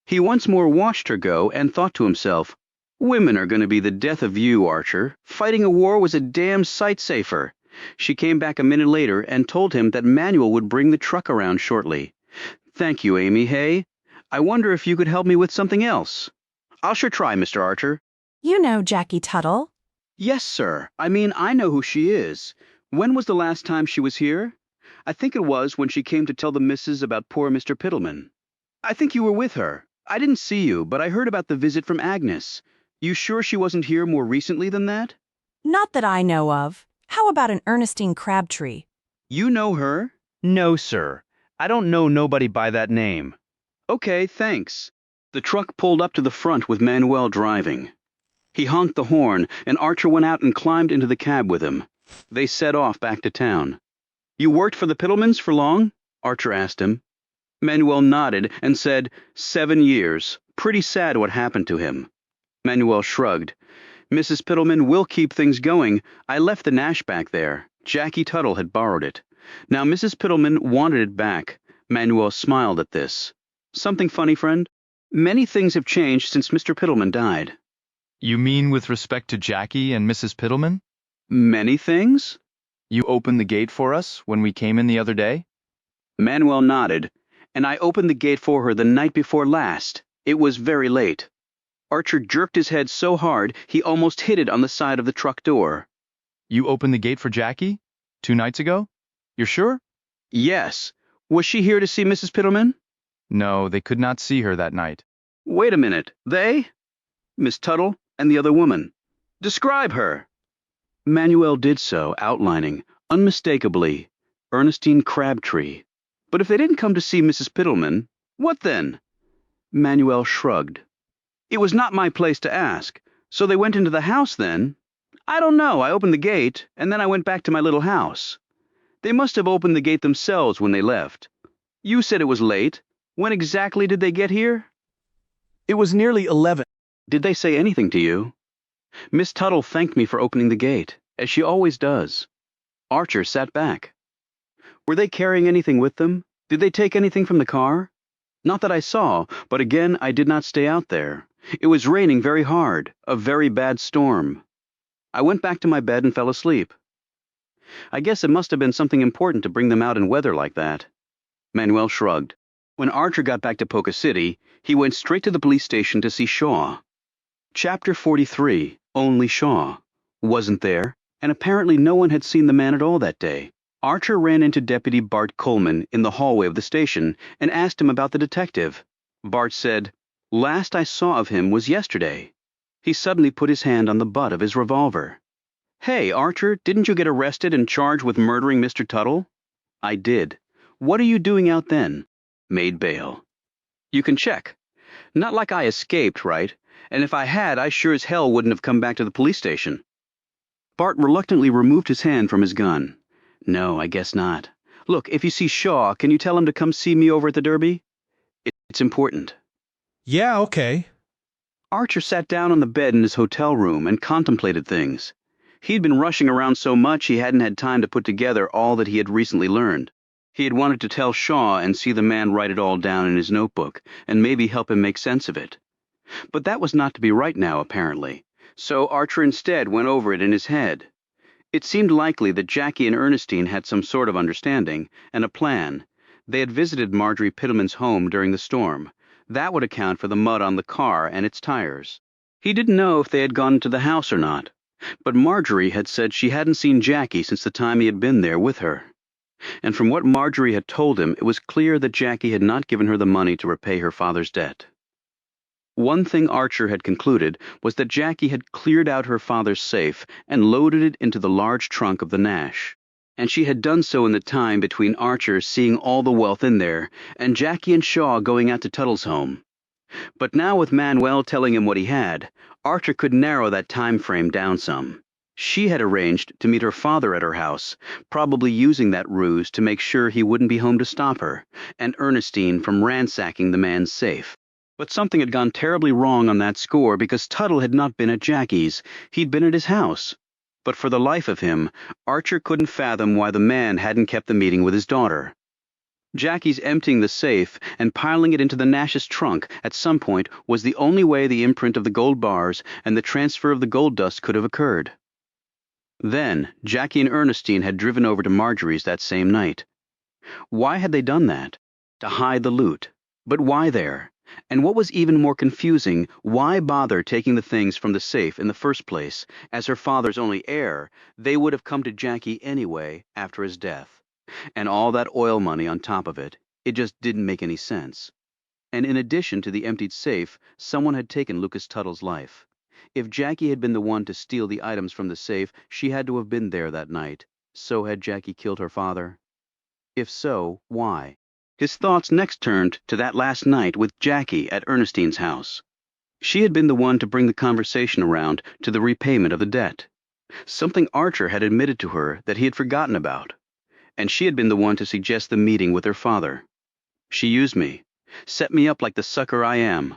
Speaker 1: He once more watched her go and thought to himself, Women are going to be the death of you, Archer. Fighting a war was a damn sight safer. She came back a minute later and told him that Manuel would bring the truck around shortly. Thank you, Amy, hey? I wonder if you could help me with something else. I'll sure try, Mr. Archer.
Speaker 22: You know Jackie Tuttle?
Speaker 1: Yes, sir. I mean, I know who she is. When was the last time she was here? I think it was when she came to tell the missus about poor Mr. Pittleman. I think you were with her. I didn't see you, but I heard about the visit from Agnes. You sure she wasn't here more recently than that?
Speaker 22: Not that I know of. How about an Ernestine Crabtree?
Speaker 1: You know her?
Speaker 20: No, sir. I don't know nobody by that name.
Speaker 1: Okay, thanks. The truck pulled up to the front with Manuel driving. He honked the horn, and Archer went out and climbed into the cab with him. They set off back to town. "You worked for the Piddlemans for long?" Archer asked him. Manuel nodded and said, 7 years. Pretty sad what happened to him. Manuel shrugged. "Mrs. Piddleman will keep things going. I left the Nash back there. Jackie Tuttle had borrowed it. Now Mrs. Piddleman wanted it back." Manuel smiled at this. "Something funny, friend? Many things have changed since Mr. Piddleman died."
Speaker 6: You mean with respect to Jackie and Mrs. Piddleman?
Speaker 1: "Many things?"
Speaker 6: You opened the gate for us when we came in the other day?
Speaker 1: Manuel nodded. "And I opened the gate for her the night before last. It was very late." Archer jerked his head so hard he almost hit it on the side of the truck door.
Speaker 6: You opened the gate for Jackie? 2 nights ago? You're sure?
Speaker 1: "Yes. Was she here to see Mrs. Piddleman?"
Speaker 6: No, they could not see her that night.
Speaker 1: "Wait a minute. They?" "Miss Tuttle and the other woman. Describe her." Manuel did so, outlining, unmistakably, Ernestine Crabtree. But if they didn't come to see Mrs. Piddleman, what then? Manuel shrugged. "It was not my place to ask. So they went into the house then?" "I don't know. I opened the gate, and then I went back to my little house." "They must have opened the gate themselves when they left. You said it was late. When exactly did they get here?"
Speaker 15: "It was nearly 11.
Speaker 1: "Did they say anything to you?" "Miss Tuttle thanked me for opening the gate, as she always does." Archer sat back. "Were they carrying anything with them? Did they take anything from the car?" "Not that I saw, but again I did not stay out there. It was raining very hard, a very bad storm. I went back to my bed and fell asleep." "I guess it must have been something important to bring them out in weather like that." Manuel shrugged. When Archer got back to Poca City, he went straight to the police station to see Shaw. Chapter 43, Only Shaw, wasn't there, and apparently no one had seen the man at all that day. Archer ran into Deputy Bart Coleman in the hallway of the station and asked him about the detective. Bart said, "Last I saw of him was yesterday." He suddenly put his hand on the butt of his revolver. "Hey, Archer, didn't you get arrested and charged with murdering Mr. Tuttle?" "I did." "What are you doing out then?" "Made bail." "You can check. Not like I escaped, right? And if I had, I sure as hell wouldn't have come back to the police station." Bart reluctantly removed his hand from his gun. "No, I guess not. Look, if you see Shaw, can you tell him to come see me over at the Derby? It's important."
Speaker 15: Yeah, okay.
Speaker 1: Archer sat down on the bed in his hotel room and contemplated things. He'd been rushing around so much he hadn't had time to put together all that he had recently learned. He had wanted to tell Shaw and see the man write it all down in his notebook and maybe help him make sense of it. But that was not to be right now, apparently, so Archer instead went over it in his head. It seemed likely that Jackie and Ernestine had some sort of understanding and a plan. They had visited Marjorie Piddleman's home during the storm. That would account for the mud on the car and its tires. He didn't know if they had gone to the house or not, but Marjorie had said she hadn't seen Jackie since the time he had been there with her. And from what Marjorie had told him, it was clear that Jackie had not given her the money to repay her father's debt. One thing Archer had concluded was that Jackie had cleared out her father's safe and loaded it into the large trunk of the Nash. And she had done so in the time between Archer seeing all the wealth in there and Jackie and Shaw going out to Tuttle's home. But now with Manuel telling him what he had, Archer could narrow that time frame down some. She had arranged to meet her father at her house, probably using that ruse to make sure he wouldn't be home to stop her, and Ernestine from ransacking the man's safe. But something had gone terribly wrong on that score because Tuttle had not been at Jackie's. He'd been at his house. But for the life of him, Archer couldn't fathom why the man hadn't kept the meeting with his daughter. Jackie's emptying the safe and piling it into the Nash's trunk at some point was the only way the imprint of the gold bars and the transfer of the gold dust could have occurred. Then, Jackie and Ernestine had driven over to Marjorie's that same night. Why had they done that? To hide the loot. But why there? And what was even more confusing, why bother taking the things from the safe in the first place? As her father's only heir, they would have come to Jackie anyway after his death. And all that oil money on top of it, it just didn't make any sense. And in addition to the emptied safe, someone had taken Lucas Tuttle's life. If Jackie had been the one to steal the items from the safe, she had to have been there that night. So had Jackie killed her father? If so, why? His thoughts next turned to that last night with Jackie at Ernestine's house. She had been the one to bring the conversation around to the repayment of the debt. Something Archer had admitted to her that he had forgotten about. And she had been the one to suggest the meeting with her father. She used me, set me up like the sucker I am.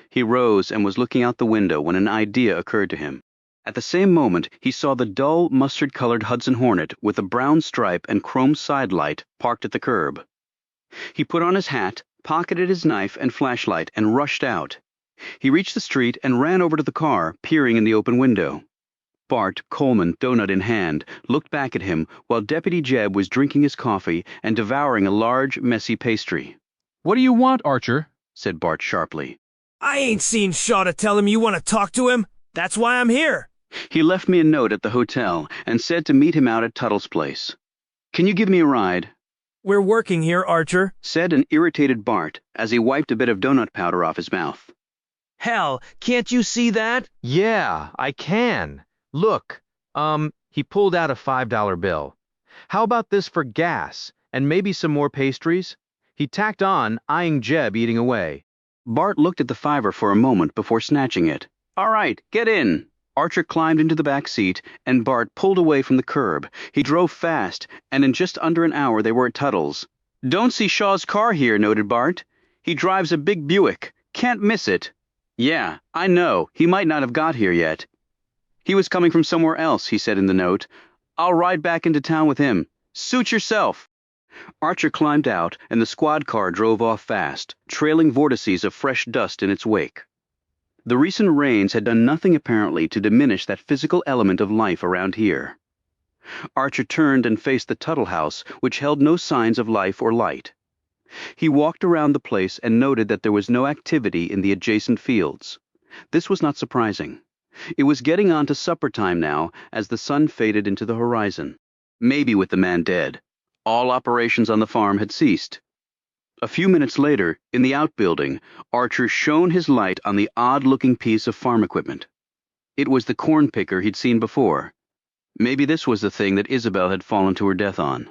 Speaker 1: He rose and was looking out the window when an idea occurred to him. At the same moment, he saw the dull, mustard-colored Hudson Hornet with a brown stripe and chrome sidelight parked at the curb. He put on his hat, pocketed his knife and flashlight, and rushed out. He reached the street and ran over to the car, peering in the open window. Bart Coleman, donut in hand, looked back at him while Deputy Jeb was drinking his coffee and devouring a large, messy pastry.
Speaker 6: "What do you want, Archer?"
Speaker 1: said Bart sharply.
Speaker 8: "I ain't seen Shaw to tell him you want to talk to him. That's why I'm here."
Speaker 1: He left me a note at the hotel and said to meet him out at Tuttle's place. "Can you give me a ride?"
Speaker 8: "We're working here, Archer,"
Speaker 1: said an irritated Bart as he wiped a bit of donut powder off his mouth.
Speaker 8: "Hell, can't you see that?"
Speaker 20: "Yeah, I can. Look, he pulled out a $5 bill. How about this for gas, and maybe some more pastries?" He tacked on, eyeing Jeb eating away. Bart looked at the $5 for a moment before snatching it. "All right, get in." Archer climbed into the back seat, and Bart pulled away from the curb. He drove fast, and in just under an hour they were at Tuttle's. "Don't see Shaw's car here," noted Bart. "He drives a big Buick. Can't miss it." "Yeah, I know. He might not have got here yet." "He was coming from somewhere else," he said in the note. "I'll ride back into town with him. Suit yourself." Archer climbed out, and the squad car drove off fast, trailing vortices of fresh dust in its wake. The recent rains had done nothing apparently to diminish that physical element of life around here. Archer turned and faced the Tuttle house, which held no signs of life or light. He walked around the place and noted that there was no activity in the adjacent fields. This was not surprising. It was getting on to supper time now as the sun faded into the horizon. Maybe with the man dead, all operations on the farm had ceased. A few minutes later, in the outbuilding, Archer shone his light on the odd-looking piece of farm equipment. It was the corn picker he'd seen before. Maybe this was the thing that Isabel had fallen to her death on.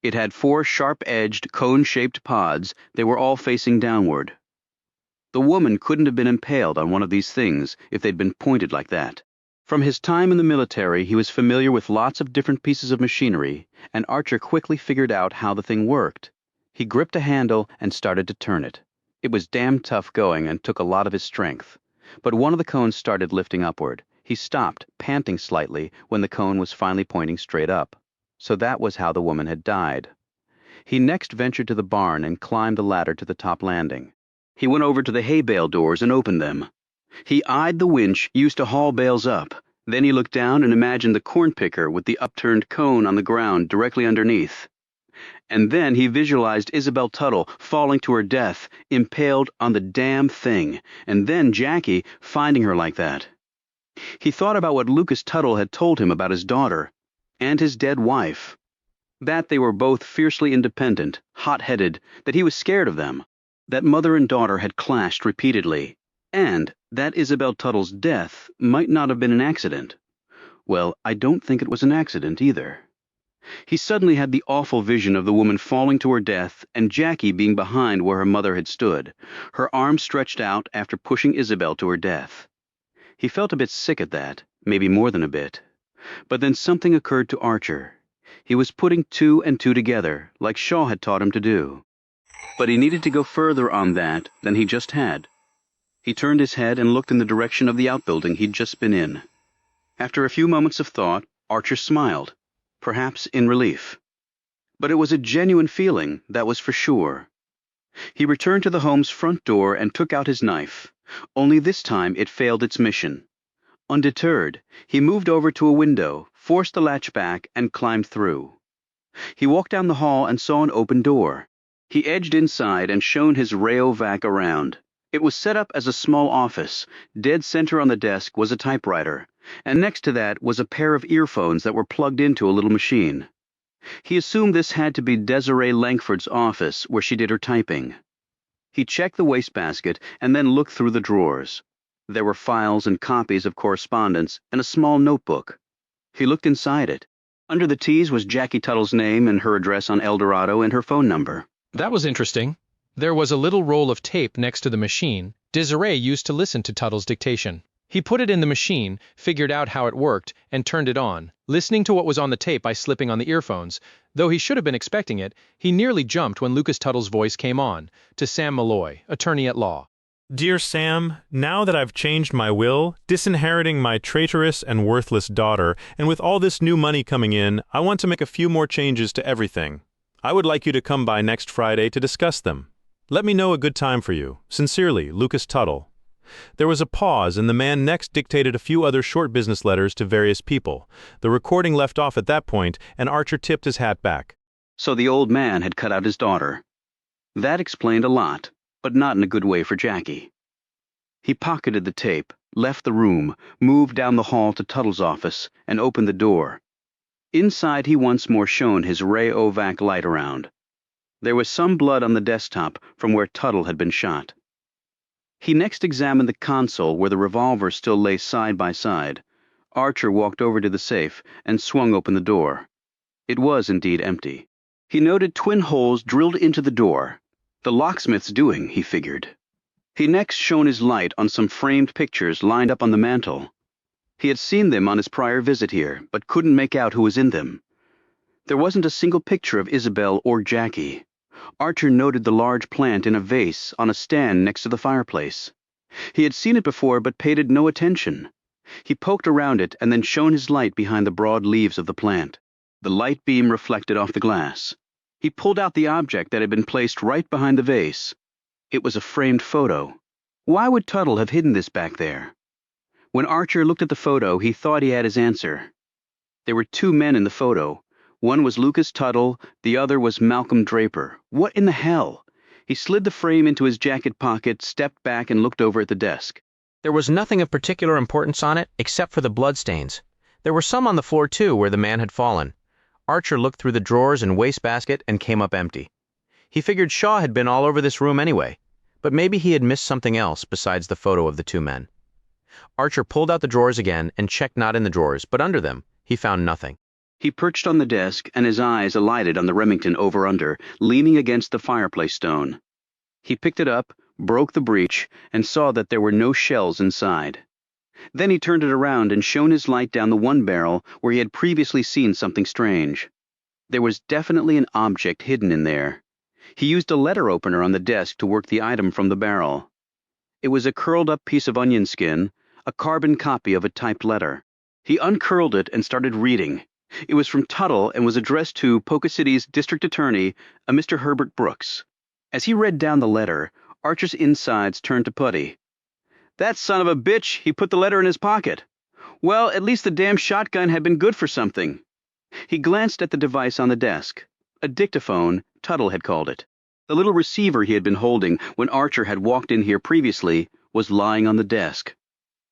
Speaker 20: It had 4 sharp-edged, cone-shaped pods. They were all facing downward. The woman couldn't have been impaled on one of these things if they'd been pointed like that. From his time in the military, he was familiar with lots of different pieces of machinery, and Archer quickly figured out how the thing worked. He gripped a handle and started to turn it. It was damn tough going and took a lot of his strength. But one of the cones started lifting upward. He stopped, panting slightly, when the cone was finally pointing straight up. So that was how the woman had died. He next ventured to the barn and climbed the ladder to the top landing. He went over to the hay bale doors and opened them. He eyed the winch used to haul bales up. Then he looked down and imagined the corn picker with the upturned cone on the ground directly underneath. And then he visualized Isabel Tuttle falling to her death, impaled on the damn thing, and then Jackie finding her like that. He thought about what Lucas Tuttle had told him about his daughter and his dead wife. That they were both fiercely independent, hot-headed, that he was scared of them, that mother and daughter had clashed repeatedly, and that Isabel Tuttle's death might not have been an accident. Well, I don't think it was an accident either. He suddenly had the awful vision of the woman falling to her death and Jackie being behind where her mother had stood, her arms stretched out after pushing Isabel to her death. He felt a bit sick at that, maybe more than a bit. But then something occurred to Archer. He was putting 2 and 2 together, like Shaw had taught him to do. But he needed to go further on that than he just had. He turned his head and looked in the direction of the outbuilding he'd just been in. After a few moments of thought, Archer smiled, perhaps in relief. But it was a genuine feeling, that was for sure. He returned to the home's front door and took out his knife. Only this time it failed its mission. Undeterred, he moved over to a window, forced the latch back, and climbed through. He walked down the hall and saw an open door. He edged inside and shone his Rayovac around. It was set up as a small office. Dead center on the desk was a typewriter, and next to that was a pair of earphones that were plugged into a little machine. He assumed this had to be Desiree Langford's office, where she did her typing. He checked the wastebasket and then looked through the drawers. There were files and copies of correspondence and a small notebook. He looked inside it. Under the T's was Jackie Tuttle's name and her address on El Dorado and her phone number.
Speaker 2: That was interesting. There was a little roll of tape next to the machine Desiree used to listen to Tuttle's dictation. He put it in the machine, figured out how it worked, and turned it on, listening to what was on the tape by slipping on the earphones. Though he should have been expecting it, he nearly jumped when Lucas Tuttle's voice came on, to Sam Malloy, attorney at law.
Speaker 17: Dear Sam, now that I've changed my will, disinheriting my traitorous and worthless daughter, and with all this new money coming in, I want to make a few more changes to everything. I would like you to come by next Friday to discuss them. Let me know a good time for you. Sincerely, Lucas Tuttle. There was a pause, and the man next dictated a few other short business letters to various people. The recording left off at that point, and Archer tipped his hat back.
Speaker 1: So the old man had cut out his daughter. That explained a lot, but not in a good way for Jackie. He pocketed the tape, left the room, moved down the hall to Tuttle's office, and opened the door. Inside he once more shone his Ray Ovac light around. There was some blood on the desktop from where Tuttle had been shot. He next examined the console where the revolver still lay side by side. Archer walked over to the safe and swung open the door. It was indeed empty. He noted twin holes drilled into the door. The locksmith's doing, he figured. He next shone his light on some framed pictures lined up on the mantel. He had seen them on his prior visit here, but couldn't make out who was in them. There wasn't a single picture of Isabel or Jackie. Archer noted the large plant in a vase on a stand next to the fireplace. He had seen it before but paid it no attention. He poked around it and then shone his light behind the broad leaves of the plant. The light beam reflected off the glass. He pulled out the object that had been placed right behind the vase. It was a framed photo. Why would Tuttle have hidden this back there? When Archer looked at the photo, he thought he had his answer. There were two men in the photo. One was Lucas Tuttle, the other was Malcolm Draper. What in the hell? He slid the frame into his jacket pocket, stepped back, and looked over at the desk.
Speaker 23: There was nothing of particular importance on it except for the bloodstains. There were some on the floor, too, where the man had fallen. Archer looked through the drawers and wastebasket and came up empty. He figured Shaw had been all over this room anyway, but maybe he had missed something else besides the photo of the two men. Archer pulled out the drawers again and checked not in the drawers, but under them he found nothing.
Speaker 1: He perched on the desk, and his eyes alighted on the Remington over-under, leaning against the fireplace stone. He picked it up, broke the breech, and saw that there were no shells inside. Then he turned it around and shone his light down the one barrel where he had previously seen something strange. There was definitely an object hidden in there. He used a letter opener on the desk to work the item from the barrel. It was a curled-up piece of onion skin, a carbon copy of a typed letter. He uncurled it and started reading. It was from Tuttle and was addressed to Polka City's district attorney, a Mr. Herbert Brooks. As he read down the letter, Archer's insides turned to putty. That son of a bitch, he put the letter in his pocket. Well, at least the damn shotgun had been good for something. He glanced at the device on the desk. A dictaphone, Tuttle had called it. The little receiver he had been holding when Archer had walked in here previously was lying on the desk.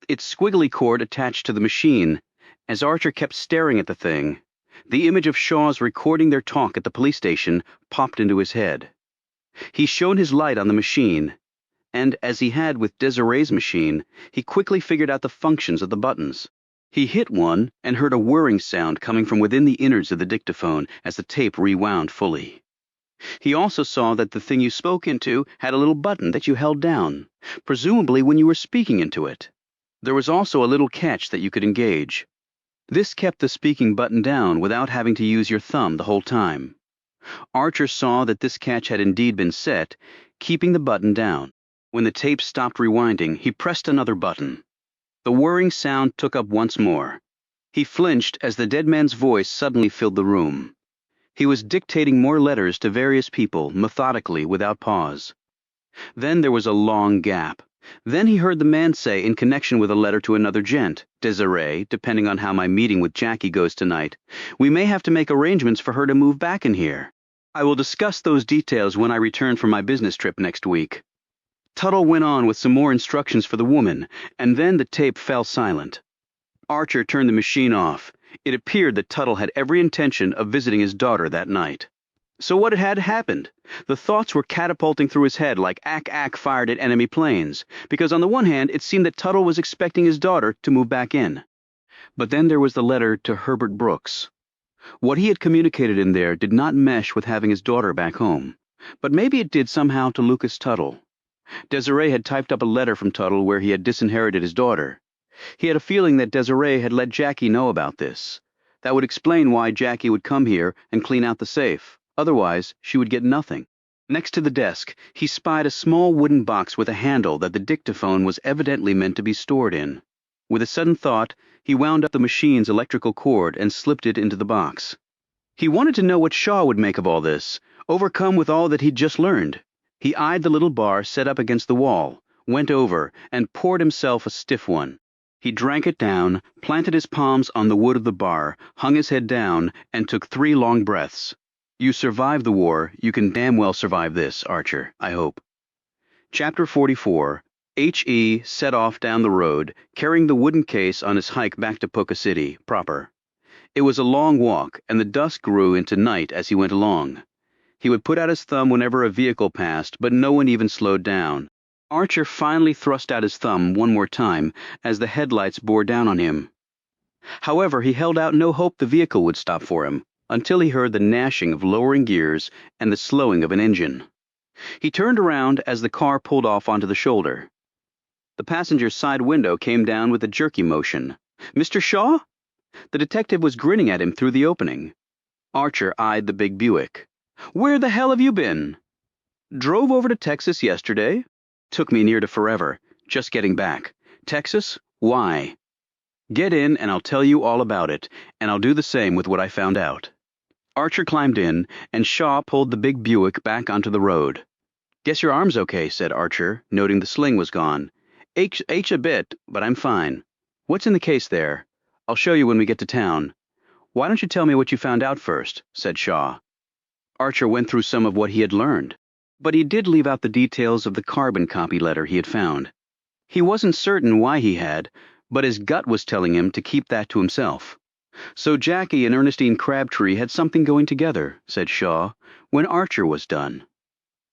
Speaker 1: Its squiggly cord attached to the machine. As Archer kept staring at the thing, the image of Shaw's recording their talk at the police station popped into his head. He shone his light on the machine, and as he had with Desiree's machine, he quickly figured out the functions of the buttons. He hit one and heard a whirring sound coming from within the innards of the dictaphone as the tape rewound fully. He also saw that the thing you spoke into had a little button that you held down, presumably when you were speaking into it. There was also a little catch that you could engage. This kept the speaking button down without having to use your thumb the whole time. Archer saw that this catch had indeed been set, keeping the button down. When the tape stopped rewinding, he pressed another button. The whirring sound took up once more. He flinched as the dead man's voice suddenly filled the room. He was dictating more letters to various people, methodically, without pause. Then there was a long gap. Then he heard the man say in connection with a letter to another gent, Desiree, depending on how my meeting with Jackie goes tonight, we may have to make arrangements for her to move back in here. I will discuss those details when I return from my business trip next week. Tuttle went on with some more instructions for the woman, and then the tape fell silent. Archer turned the machine off. It appeared that Tuttle had every intention of visiting his daughter that night. So what had happened? The thoughts were catapulting through his head like ack-ack fired at enemy planes, because on the one hand it seemed that Tuttle was expecting his daughter to move back in. But then there was the letter to Herbert Brooks. What he had communicated in there did not mesh with having his daughter back home. But maybe it did somehow to Lucas Tuttle. Desiree had typed up a letter from Tuttle where he had disinherited his daughter. He had a feeling that Desiree had let Jackie know about this. That would explain why Jackie would come here and clean out the safe. Otherwise, she would get nothing. Next to the desk, he spied a small wooden box with a handle that the dictaphone was evidently meant to be stored in. With a sudden thought, he wound up the machine's electrical cord and slipped it into the box. He wanted to know what Shaw would make of all this, overcome with all that he'd just learned. He eyed the little bar set up against the wall, went over, and poured himself a stiff one. He drank it down, planted his palms on the wood of the bar, hung his head down, and took 3 long breaths. You survived the war, you can damn well survive this, Archer, I hope. Chapter 44. H.E. set off down the road, carrying the wooden case on his hike back to Poca City, proper. It was a long walk, and the dusk grew into night as he went along. He would put out his thumb whenever a vehicle passed, but no one even slowed down. Archer finally thrust out his thumb one more time as the headlights bore down on him. However, he held out no hope the vehicle would stop for him, until he heard the gnashing of lowering gears and the slowing of an engine. He turned around as the car pulled off onto the shoulder. The passenger's side window came down with a jerky motion. "Mr. Shaw?" The detective was grinning at him through the opening. Archer eyed the big Buick. "Where the hell have you been?" "Drove over to Texas yesterday. Took me near to forever. Just getting back. Texas? Why?" "Get in and I'll tell you all about it, and I'll do the same with what I found out." Archer climbed in, and Shaw pulled the big Buick back onto the road. "Guess your arm's okay," said Archer, noting the sling was gone. Aches a bit, but I'm fine. What's in the case there? I'll show you when we get to town." "Why don't you tell me what you found out first?" said Shaw. Archer went through some of what he had learned, but he did leave out the details of the carbon copy letter he had found. He wasn't certain why he had, but his gut was telling him to keep that to himself. "So Jackie and Ernestine Crabtree had something going together," said Shaw, when Archer was done.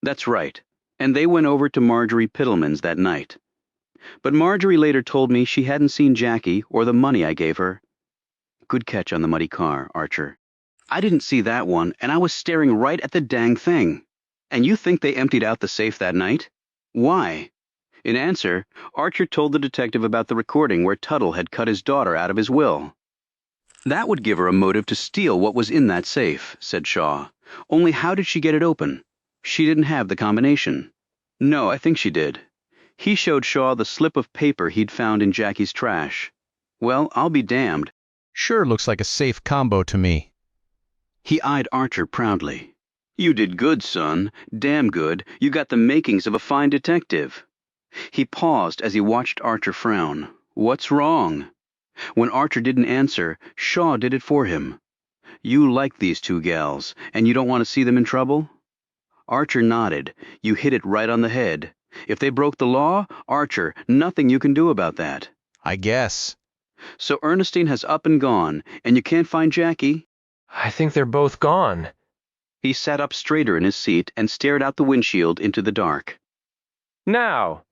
Speaker 1: "That's right, and they went over to Marjorie Pittleman's that night. But Marjorie later told me she hadn't seen Jackie or the money I gave her." "Good catch on the muddy car, Archer." "I didn't see that one, and I was staring right at the dang thing." "And you think they emptied out the safe that night? Why?" In answer, Archer told the detective about the recording where Tuttle had cut his daughter out of his will. "That would give her a motive to steal what was in that safe," said Shaw. "Only how did she get it open? She didn't have the combination." "No, I think she did." He showed Shaw the slip of paper he'd found in Jackie's trash. "Well, I'll be damned."
Speaker 11: "Sure looks like a safe combo to me."
Speaker 1: He eyed Archer proudly. "You did good, son. Damn good. You got the makings of a fine detective." He paused as he watched Archer frown. "What's wrong?" When Archer didn't answer, Shaw did it for him. "You like these 2 gals, and you don't want to see them in trouble?" Archer nodded. "You hit it right on the head. If they broke the law, Archer, nothing you can do about that."
Speaker 11: "I guess."
Speaker 1: "So Ernestine has up and gone, and you can't find Jackie?"
Speaker 13: "I think they're both gone."
Speaker 1: He sat up straighter in his seat and stared out the windshield into the dark.
Speaker 13: "Now,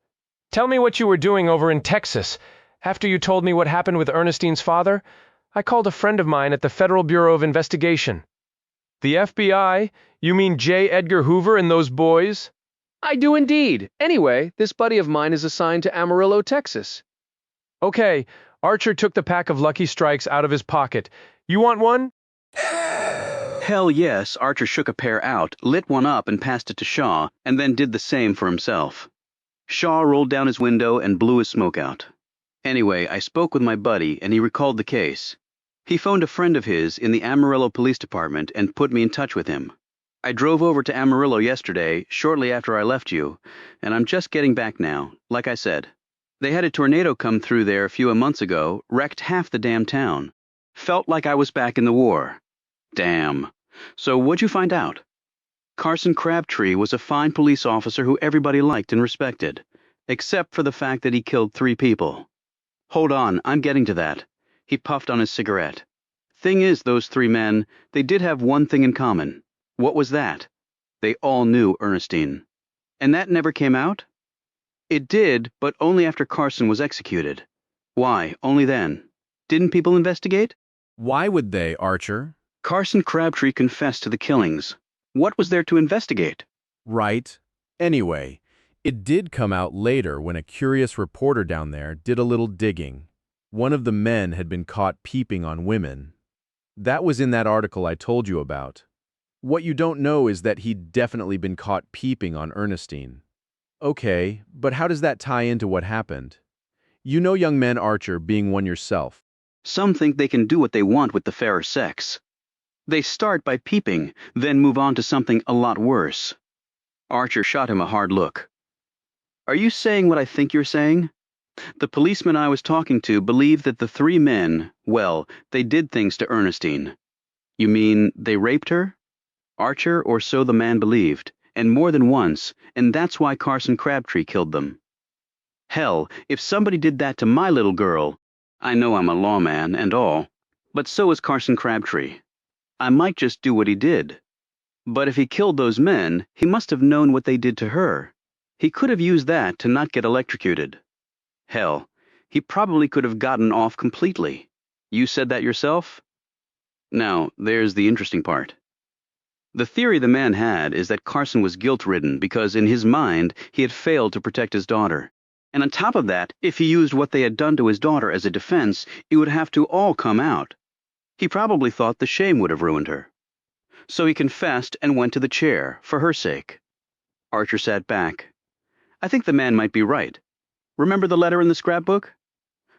Speaker 13: tell me what you were doing over in Texas. After you told me what happened with Ernestine's father, I called a friend of mine at the Federal Bureau of Investigation." "The FBI? You mean J. Edgar Hoover and those boys?" "I do indeed. Anyway, this buddy of mine is assigned to Amarillo, Texas." "Okay, Archer took the pack of Lucky Strikes out of his pocket. You want one?"
Speaker 1: Hell yes, Archer shook a pair out, lit one up and passed it to Shaw, and then did the same for himself. Shaw rolled down his window and blew his smoke out. "Anyway, I spoke with my buddy, and he recalled the case. He phoned a friend of his in the Amarillo Police Department and put me in touch with him. I drove over to Amarillo yesterday, shortly after I left you, and I'm just getting back now, like I said. They had a tornado come through there a few months ago, wrecked half the damn town. Felt like I was back in the war. Damn. So what'd you find out?" Carson Crabtree was a fine police officer who everybody liked and respected, except for the fact that he killed 3 people. "Hold on, I'm getting to that." He puffed on his cigarette. "Thing is, those 3 men, they did have one thing in common. What was that? They all knew Ernestine." "And that never came out?" "It did, but only after Carson was executed." "Why, only then? Didn't people investigate?"
Speaker 18: "Why would they, Archer?"
Speaker 1: "Carson Crabtree confessed to the killings. What was there to investigate?"
Speaker 3: Right. Anyway, it did come out later when a curious reporter down there did a little digging. One of the men had been caught peeping on women. That was in that article I told you about. What you don't know is that he'd definitely been caught peeping on Ernestine. Okay, but how does that tie into what happened? You know young man Archer being one yourself.
Speaker 1: Some think they can do what they want with the fairer sex. They start by peeping, then move on to something a lot worse. Archer shot him a hard look. Are you saying what I think you're saying? The policeman I was talking to believed that the three men, well, they did things to Ernestine. You mean they raped her? Archer, or so the man believed, and more than once, and that's why Carson Crabtree killed them. Hell, if somebody did that to my little girl, I know I'm a lawman and all, but so is Carson Crabtree. I might just do what he did. But if he killed those men, he must have known what they did to her. He could have used that to not get electrocuted. Hell, he probably could have gotten off completely. You said that yourself? Now, there's the interesting part. The theory the man had is that Carson was guilt-ridden because in his mind he had failed to protect his daughter. And on top of that, if he used what they had done to his daughter as a defense, it would have to all come out. He probably thought the shame would have ruined her. So he confessed and went to the chair, for her sake. Archer sat back. I think the man might be right. Remember the letter in the scrapbook?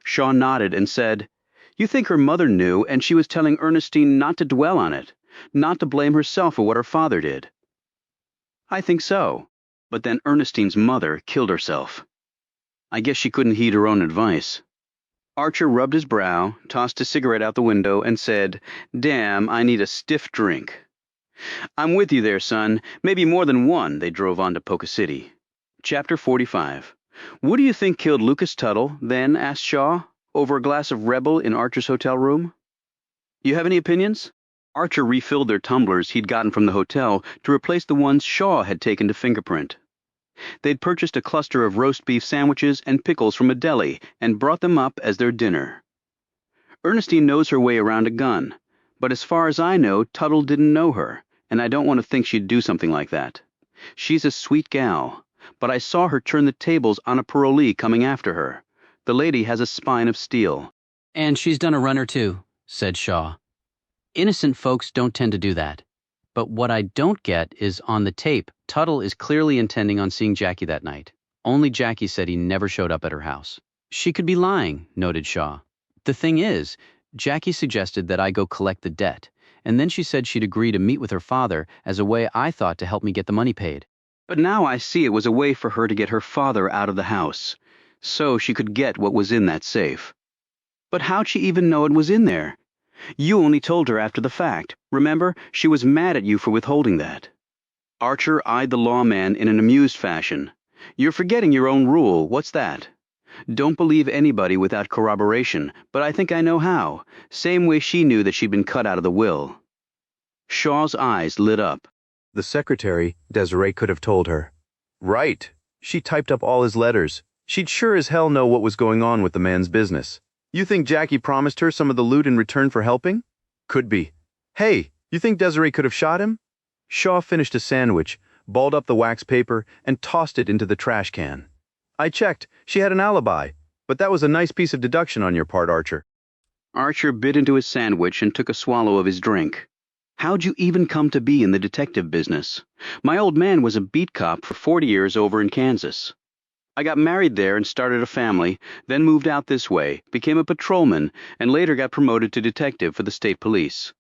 Speaker 1: Shaw nodded and said, You think her mother knew and she was telling Ernestine not to dwell on it, not to blame herself for what her father did. I think so, but then Ernestine's mother killed herself. I guess she couldn't heed her own advice. Archer rubbed his brow, tossed his cigarette out the window, and said, Damn, I need a stiff drink. I'm with you there, son. Maybe more than one. They drove on to Poca City. Chapter 45. What do you think killed Lucas Tuttle, then? Asked Shaw, over a glass of Rebel in Archer's hotel room. You have any opinions? Archer refilled their tumblers he'd gotten from the hotel to replace the ones Shaw had taken to fingerprint. They'd purchased a cluster of roast beef sandwiches and pickles from a deli and brought them up as their dinner. Ernestine knows her way around a gun, but as far as I know, Tuttle didn't know her, and I don't want to think she'd do something like that. She's a sweet gal, but I saw her turn the tables on a parolee coming after her. The lady has a spine of steel.
Speaker 18: And she's done a run or two, said Shaw. Innocent folks don't tend to do that. But what I don't get is, on the tape, Tuttle is clearly intending on seeing Jackie that night. Only Jackie said he never showed up at her house. She could be lying, noted Shaw. The thing is, Jackie suggested that I go collect the debt, and then she said she'd agree to meet with her father as a way, I thought, to help me get the money paid.
Speaker 1: But now I see it was a way for her to get her father out of the house, so she could get what was in that safe. But how'd she even know it was in there? You only told her after the fact. Remember, she was mad at you for withholding that. Archer eyed the lawman in an amused fashion. You're forgetting your own rule. What's that? Don't believe anybody without corroboration, but I think I know how. Same way she knew that she'd been cut out of the will. Shaw's eyes lit up.
Speaker 19: The secretary, Desiree, could have told her. Right. She typed up all his letters. She'd sure as hell know what was going on with the man's business. You think Jackie promised her some of the loot in return for helping? Could be. Hey, you think Desiree could have shot him? Shaw finished a sandwich, balled up the wax paper, and tossed it into the trash can. I checked. She had an alibi, but that was a nice piece of deduction on your part, Archer.
Speaker 1: Archer bit into his sandwich and took a swallow of his drink. How'd you even come to be in the detective business? My old man was a beat cop for 40 years over in Kansas. I got married there and started a family, then moved out this way, became a patrolman, and later got promoted to detective for the state police.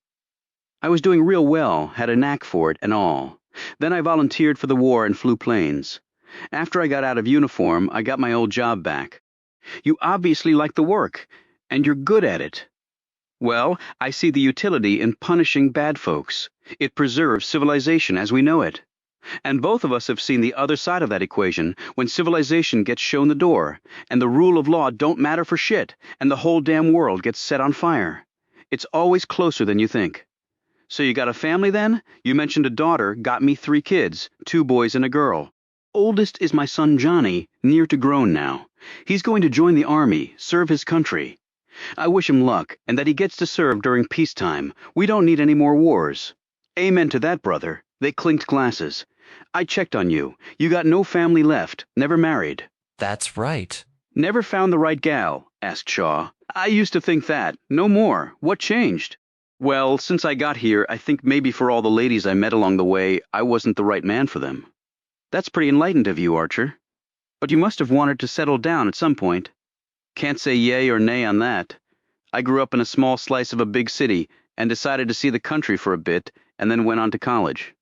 Speaker 1: I was doing real well, had a knack for it and all. Then I volunteered for the war and flew planes. After I got out of uniform, I got my old job back. You obviously like the work, and you're good at it. Well, I see the utility in punishing bad folks. It preserves civilization as we know it. And both of us have seen the other side of that equation, when civilization gets shown the door, and the rule of law don't matter for shit, and the whole damn world gets set on fire. It's always closer than you think. So you got a family then? You mentioned a daughter, got me 3 kids, 2 boys and a girl. Oldest is my son Johnny, near to grown now. He's going to join the army, serve his country. I wish him luck, and that he gets to serve during peacetime. We don't need any more wars. Amen to that, brother. They clinked glasses. I checked on you. You got no family left, never married.
Speaker 9: That's right.
Speaker 1: Never found the right gal? Asked Shaw. I used to think that. No more. What changed? Well, since I got here, I think maybe for all the ladies I met along the way, I wasn't the right man for them. That's pretty enlightened of you, Archer. But you must have wanted to settle down at some point. Can't say yay or nay on that. I grew up in a small slice of a big city and decided to see the country for a bit and then went on to college.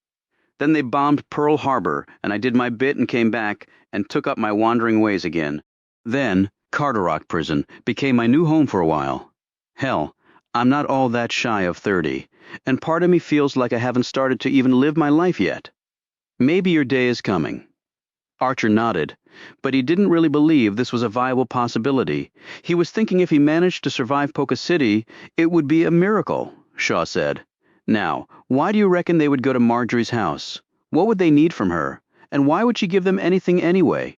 Speaker 1: Then they bombed Pearl Harbor, and I did my bit and came back and took up my wandering ways again. Then, Carderock Prison became my new home for a while. Hell, I'm not all that shy of 30, and part of me feels like I haven't started to even live my life yet. Maybe your day is coming. Archer nodded, but he didn't really believe this was a viable possibility. He was thinking if he managed to survive Poca City, it would be a miracle, Shaw said. Now, why do you reckon they would go to Marjorie's house? What would they need from her? And why would she give them anything anyway?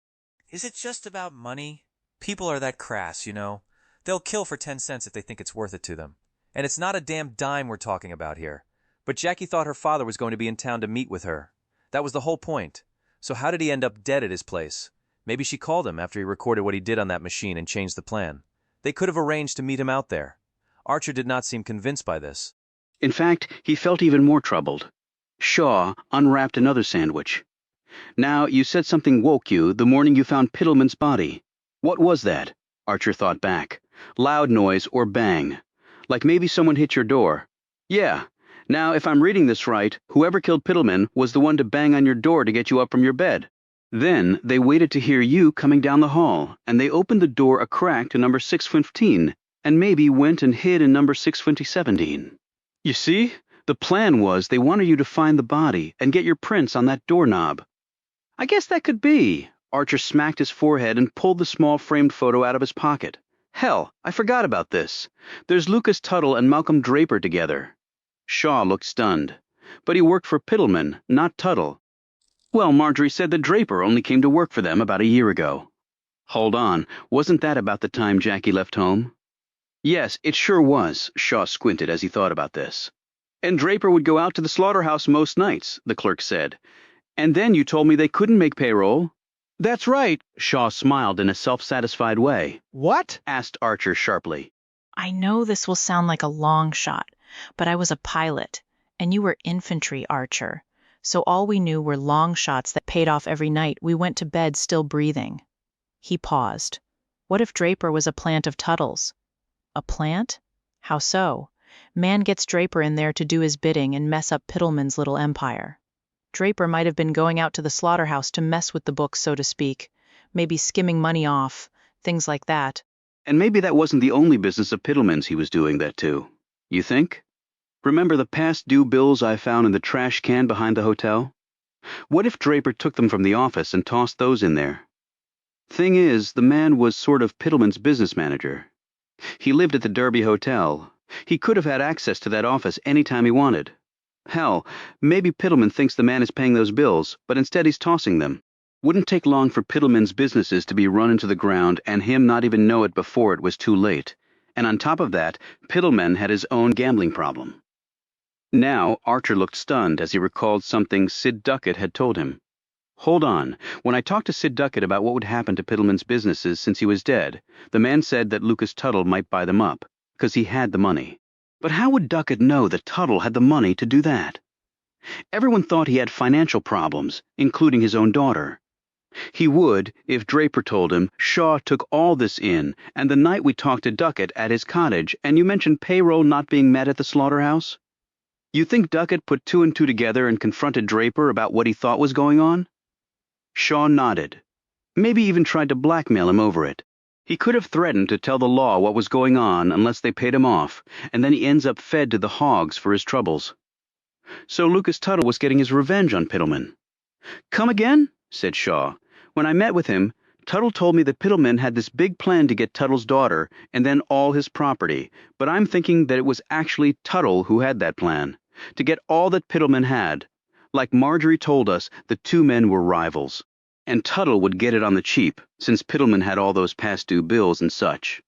Speaker 9: Is it just about money? People are that crass, you know. They'll kill for 10 cents if they think it's worth it to them. And it's not a damn dime we're talking about here. But Jackie thought her father was going to be in town to meet with her. That was the whole point. So how did he end up dead at his place? Maybe she called him after he recorded what he did on that machine and changed the plan. They could have arranged to meet him out there. Archer did not seem convinced by this.
Speaker 1: In fact, he felt even more troubled. Shaw unwrapped another sandwich. Now, you said something woke you the morning you found Piddleman's body. What was that? Archer thought back. Loud noise or bang. Like maybe someone hit your door. Yeah. Now, if I'm reading this right, whoever killed Piddleman was the one to bang on your door to get you up from your bed. Then they waited to hear you coming down the hall, and they opened the door a crack to number 615, and maybe went and hid in number 617. You see, the plan was they wanted you to find the body and get your prints on that doorknob. I guess that could be. Archer smacked his forehead and pulled the small framed photo out of his pocket. Hell, I forgot about this. There's Lucas Tuttle and Malcolm Draper together. Shaw looked stunned. But he worked for Piddleman, not Tuttle. Well, Marjorie said that Draper only came to work for them about a year ago. Hold on, wasn't that about the time Jackie left home? Yes, it sure was, Shaw squinted as he thought about this. And Draper would go out to the slaughterhouse most nights, the clerk said. And then you told me they couldn't make payroll. That's right, Shaw smiled in a self-satisfied way.
Speaker 12: What?
Speaker 1: Asked Archer sharply.
Speaker 22: I know this will sound like a long shot, but I was a pilot, and you were infantry, Archer. So all we knew were long shots that paid off every night we went to bed still breathing. He paused. What if Draper was a plant of Tuttle's? A plant? How so? Man gets Draper in there to do his bidding and mess up Piddleman's little empire. Draper might have been going out to the slaughterhouse to mess with the books, so to speak, maybe skimming money off, things like that.
Speaker 1: And maybe that wasn't the only business of Piddleman's he was doing that too. You think? Remember the past due bills I found in the trash can behind the hotel? What if Draper took them from the office and tossed those in there? Thing is, the man was sort of Piddleman's business manager. He lived at the Derby Hotel. He could have had access to that office any time he wanted. Hell, maybe Piddleman thinks the man is paying those bills, but instead he's tossing them. Wouldn't take long for Piddleman's businesses to be run into the ground and him not even know it before it was too late. And on top of that, Piddleman had his own gambling problem. Now, Archer looked stunned as he recalled something Sid Duckett had told him. Hold on. When I talked to Sid Duckett about what would happen to Piddleman's businesses since he was dead, the man said that Lucas Tuttle might buy them up, because he had the money. But how would Duckett know that Tuttle had the money to do that? Everyone thought he had financial problems, including his own daughter. He would, if Draper told him, Shaw took all this in, and the night we talked to Duckett at his cottage, and you mentioned payroll not being met at the slaughterhouse? You think Duckett put two and two together and confronted Draper about what he thought was going on? Shaw nodded. Maybe even tried to blackmail him over it. He could have threatened to tell the law what was going on unless they paid him off, and then he ends up fed to the hogs for his troubles. So Lucas Tuttle was getting his revenge on Piddleman. Come again? Said Shaw. When I met with him, Tuttle told me that Piddleman had this big plan to get Tuttle's daughter and then all his property, but I'm thinking that it was actually Tuttle who had that plan, to get all that Piddleman had. Like Marjorie told us, the two men were rivals. And Tuttle would get it on the cheap, since Piddleman had all those past due bills and such.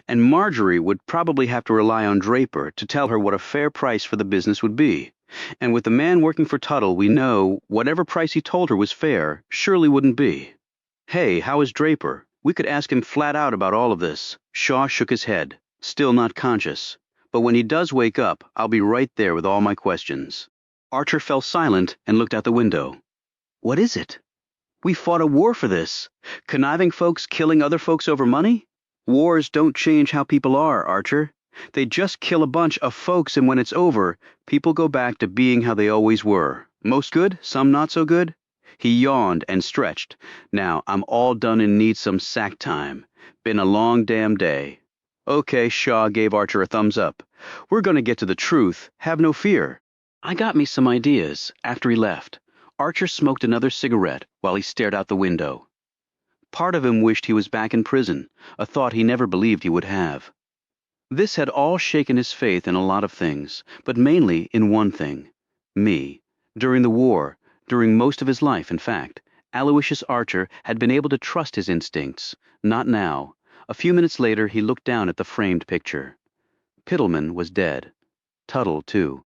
Speaker 1: And Marjorie would probably have to rely on Draper to tell her what a fair price for the business would be, And with the man working for Tuttle, we know whatever price he told her was fair, surely wouldn't be. Hey, how is Draper? We could ask him flat out about all of this. Shaw shook his head, still not conscious. But when he does wake up, I'll be right there with all my questions. Archer fell silent and looked out the window. What is it? We fought a war for this. Conniving folks killing other folks over money? Wars don't change how people are, Archer. They just kill a bunch of folks, and when it's over, people go back to being how they always were. Most good, some not so good. He yawned and stretched. Now, I'm all done and need some sack time. Been a long damn day. Okay, Shaw gave Archer a thumbs up. We're going to get to the truth. Have no fear. I got me some ideas after he left. Archer smoked another cigarette while he stared out the window. Part of him wished he was back in prison, a thought he never believed he would have. This had all shaken his faith in a lot of things, but mainly in one thing. Me. During the war, during most of his life, in fact, Aloysius Archer had been able to trust his instincts. Not now. A few minutes later, he looked down at the framed picture. Pittleman was dead. Tuttle, too.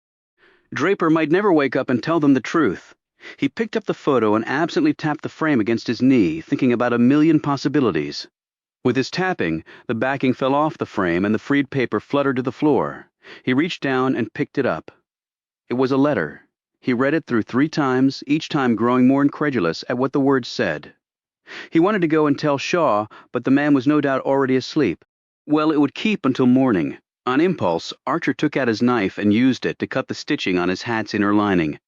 Speaker 1: Draper might never wake up and tell them the truth. He picked up the photo and absently tapped the frame against his knee, thinking about a million possibilities. With his tapping, the backing fell off the frame and the freed paper fluttered to the floor. He reached down and picked it up. It was a letter. He read it through 3 times, each time growing more incredulous at what the words said. He wanted to go and tell Shaw, but the man was no doubt already asleep. Well, it would keep until morning. On impulse, Archer took out his knife and used it to cut the stitching on his hat's inner lining.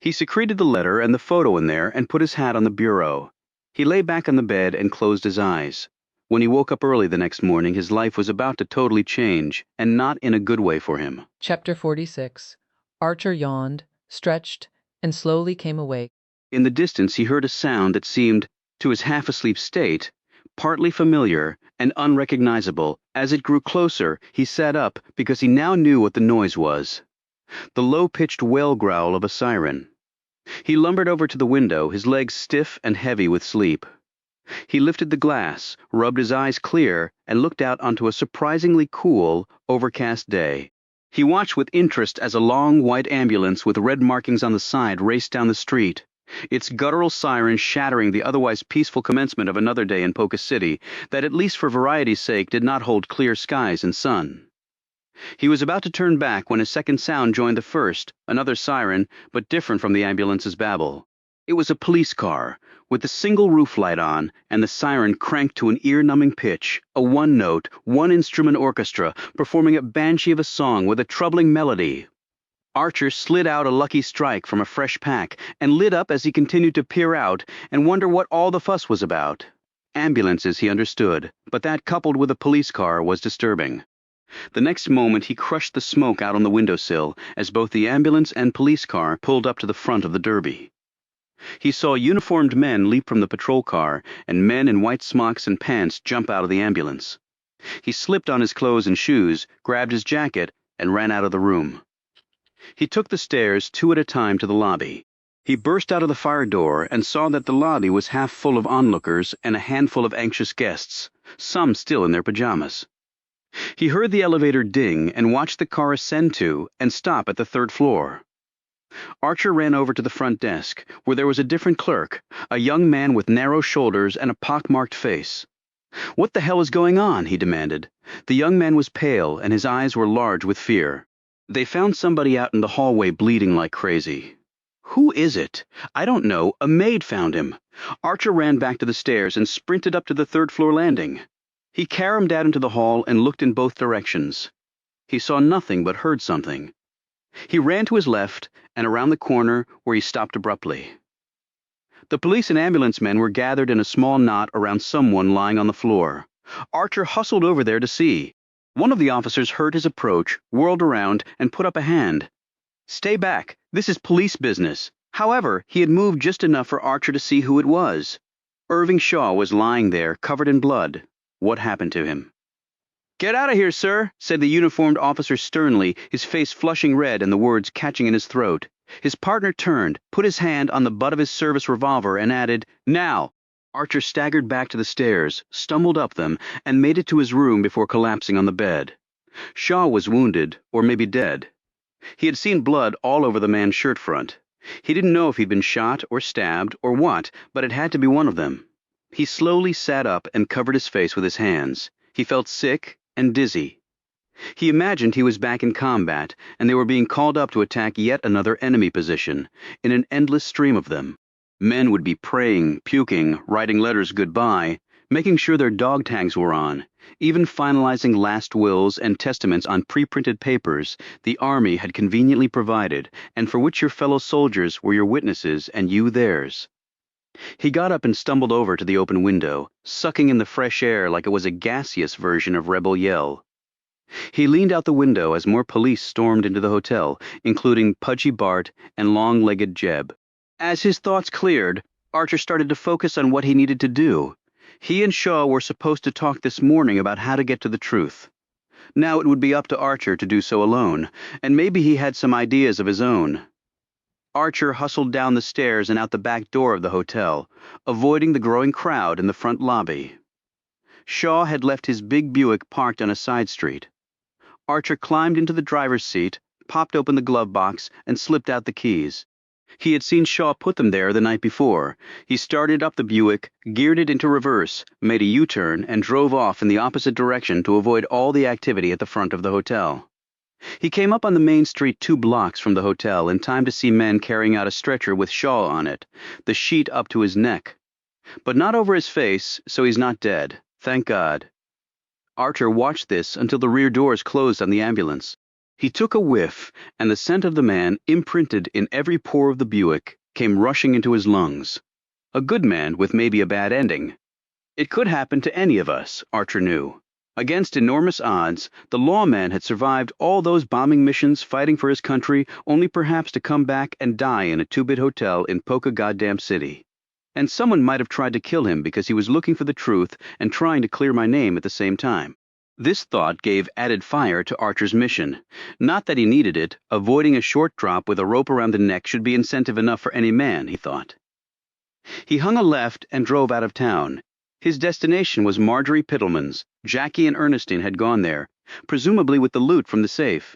Speaker 1: He secreted the letter and the photo in there and put his hat on the bureau. He lay back on the bed and closed his eyes. When he woke up early the next morning, his life was about to totally change, and not in a good way for him.
Speaker 10: Chapter 46. Archer yawned, stretched, and slowly came awake.
Speaker 1: In the distance, he heard a sound that seemed, to his half-asleep state, partly familiar and unrecognizable. As it grew closer, he sat up because he now knew what the noise was. The low-pitched wail growl of a siren. He lumbered over to the window, his legs stiff and heavy with sleep. He lifted the glass, rubbed his eyes clear, and looked out onto a surprisingly cool, overcast day. He watched with interest as a long white ambulance with red markings on the side raced down the street, its guttural siren shattering the otherwise peaceful commencement of another day in Polka City that, at least for variety's sake, did not hold clear skies and sun. He was about to turn back when a second sound joined the first, another siren, but different from the ambulance's babble. It was a police car, with the single roof light on, and the siren cranked to an ear-numbing pitch, a one-note, one-instrument orchestra, performing a banshee of a song with a troubling melody. Archer slid out a lucky strike from a fresh pack and lit up as he continued to peer out and wonder what all the fuss was about. Ambulances, he understood, but that coupled with a police car was disturbing. The next moment he crushed the smoke out on the windowsill as both the ambulance and police car pulled up to the front of the derby. He saw uniformed men leap from the patrol car and men in white smocks and pants jump out of the ambulance. He slipped on his clothes and shoes, grabbed his jacket, and ran out of the room. He took the stairs 2 at a time to the lobby. He burst out of the fire door and saw that the lobby was half full of onlookers and a handful of anxious guests, some still in their pajamas. He heard the elevator ding and watched the car ascend to and stop at the 3rd floor. Archer ran over to the front desk, where there was a different clerk, a young man with narrow shoulders and a pockmarked face. "What the hell is going on?" he demanded. The young man was pale, and his eyes were large with fear. "They found somebody out in the hallway bleeding like crazy." "Who is it?" "I don't know. A maid found him." Archer ran back to the stairs and sprinted up to the 3rd-floor landing. He caromed out into the hall and looked in both directions. He saw nothing but heard something. He ran to his left and around the corner where he stopped abruptly. The police and ambulance men were gathered in a small knot around someone lying on the floor. Archer hustled over there to see. One of the officers heard his approach, whirled around, and put up a hand. "Stay back. This is police business." However, he had moved just enough for Archer to see who it was. Irving Shaw was lying there, covered in blood. What happened to him? "Get out of here, sir," said the uniformed officer sternly, his face flushing red and the words catching in his throat. His partner turned, put his hand on the butt of his service revolver, and added, "Now." Archer staggered back to the stairs, stumbled up them, and made it to his room before collapsing on the bed. Shaw was wounded, or maybe dead. He had seen blood all over the man's shirt front. He didn't know if he'd been shot or stabbed or what, but it had to be one of them. He slowly sat up and covered his face with his hands. He felt sick and dizzy. He imagined he was back in combat, and they were being called up to attack yet another enemy position, in an endless stream of them. Men would be praying, puking, writing letters goodbye, making sure their dog tags were on, even finalizing last wills and testaments on pre-printed papers the army had conveniently provided, and for which your fellow soldiers were your witnesses and you theirs. He got up and stumbled over to the open window, sucking in the fresh air like it was a gaseous version of Rebel Yell. He leaned out the window as more police stormed into the hotel, including Pudgy Bart and long-legged Jeb. As his thoughts cleared, Archer started to focus on what he needed to do. He and Shaw were supposed to talk this morning about how to get to the truth. Now it would be up to Archer to do so alone, and maybe he had some ideas of his own. Archer hustled down the stairs and out the back door of the hotel, avoiding the growing crowd in the front lobby. Shaw had left his big Buick parked on a side street. Archer climbed into the driver's seat, popped open the glove box, and slipped out the keys. He had seen Shaw put them there the night before. He started up the Buick, geared it into reverse, made a U-turn, and drove off in the opposite direction to avoid all the activity at the front of the hotel. He came up on the main street 2 blocks from the hotel in time to see men carrying out a stretcher with Shaw on it, the sheet up to his neck. But not over his face, so he's not dead. Thank God. Archer watched this until the rear doors closed on the ambulance. He took a whiff, and the scent of the man, imprinted in every pore of the Buick, came rushing into his lungs. A good man with maybe a bad ending. It could happen to any of us, Archer knew. Against enormous odds, the lawman had survived all those bombing missions fighting for his country, only perhaps to come back and die in a 2-bit hotel in Polka Goddamn City. And someone might have tried to kill him because he was looking for the truth and trying to clear my name at the same time. This thought gave added fire to Archer's mission. Not that he needed it. Avoiding a short drop with a rope around the neck should be incentive enough for any man, he thought. He hung a left and drove out of town. His destination was Marjorie Pittleman's. Jackie and Ernestine had gone there, presumably with the loot from the safe.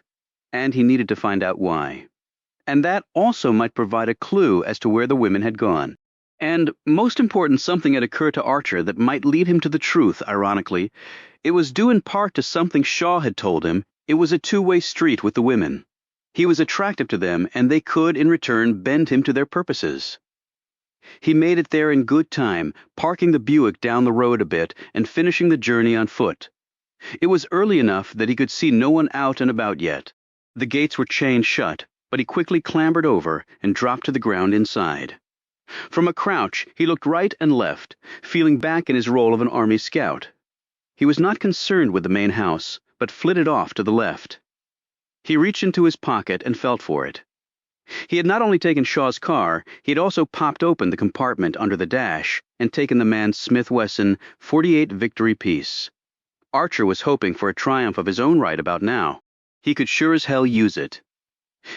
Speaker 1: And he needed to find out why. And that also might provide a clue as to where the women had gone. And, most important, something had occurred to Archer that might lead him to the truth, ironically. It was due in part to something Shaw had told him. It was a two-way street with the women. He was attractive to them, and they could, in return, bend him to their purposes. He made it there in good time, parking the Buick down the road a bit and finishing the journey on foot. It was early enough that he could see no one out and about yet. The gates were chained shut, but he quickly clambered over and dropped to the ground inside. From a crouch, he looked right and left, feeling back in his role of an army scout. He was not concerned with the main house, but flitted off to the left. He reached into his pocket and felt for it. He had not only taken Shaw's car, he had also popped open the compartment under the dash and taken the man's Smith & Wesson .48 Victory piece. Archer was hoping for a triumph of his own right about now. He could sure as hell use it.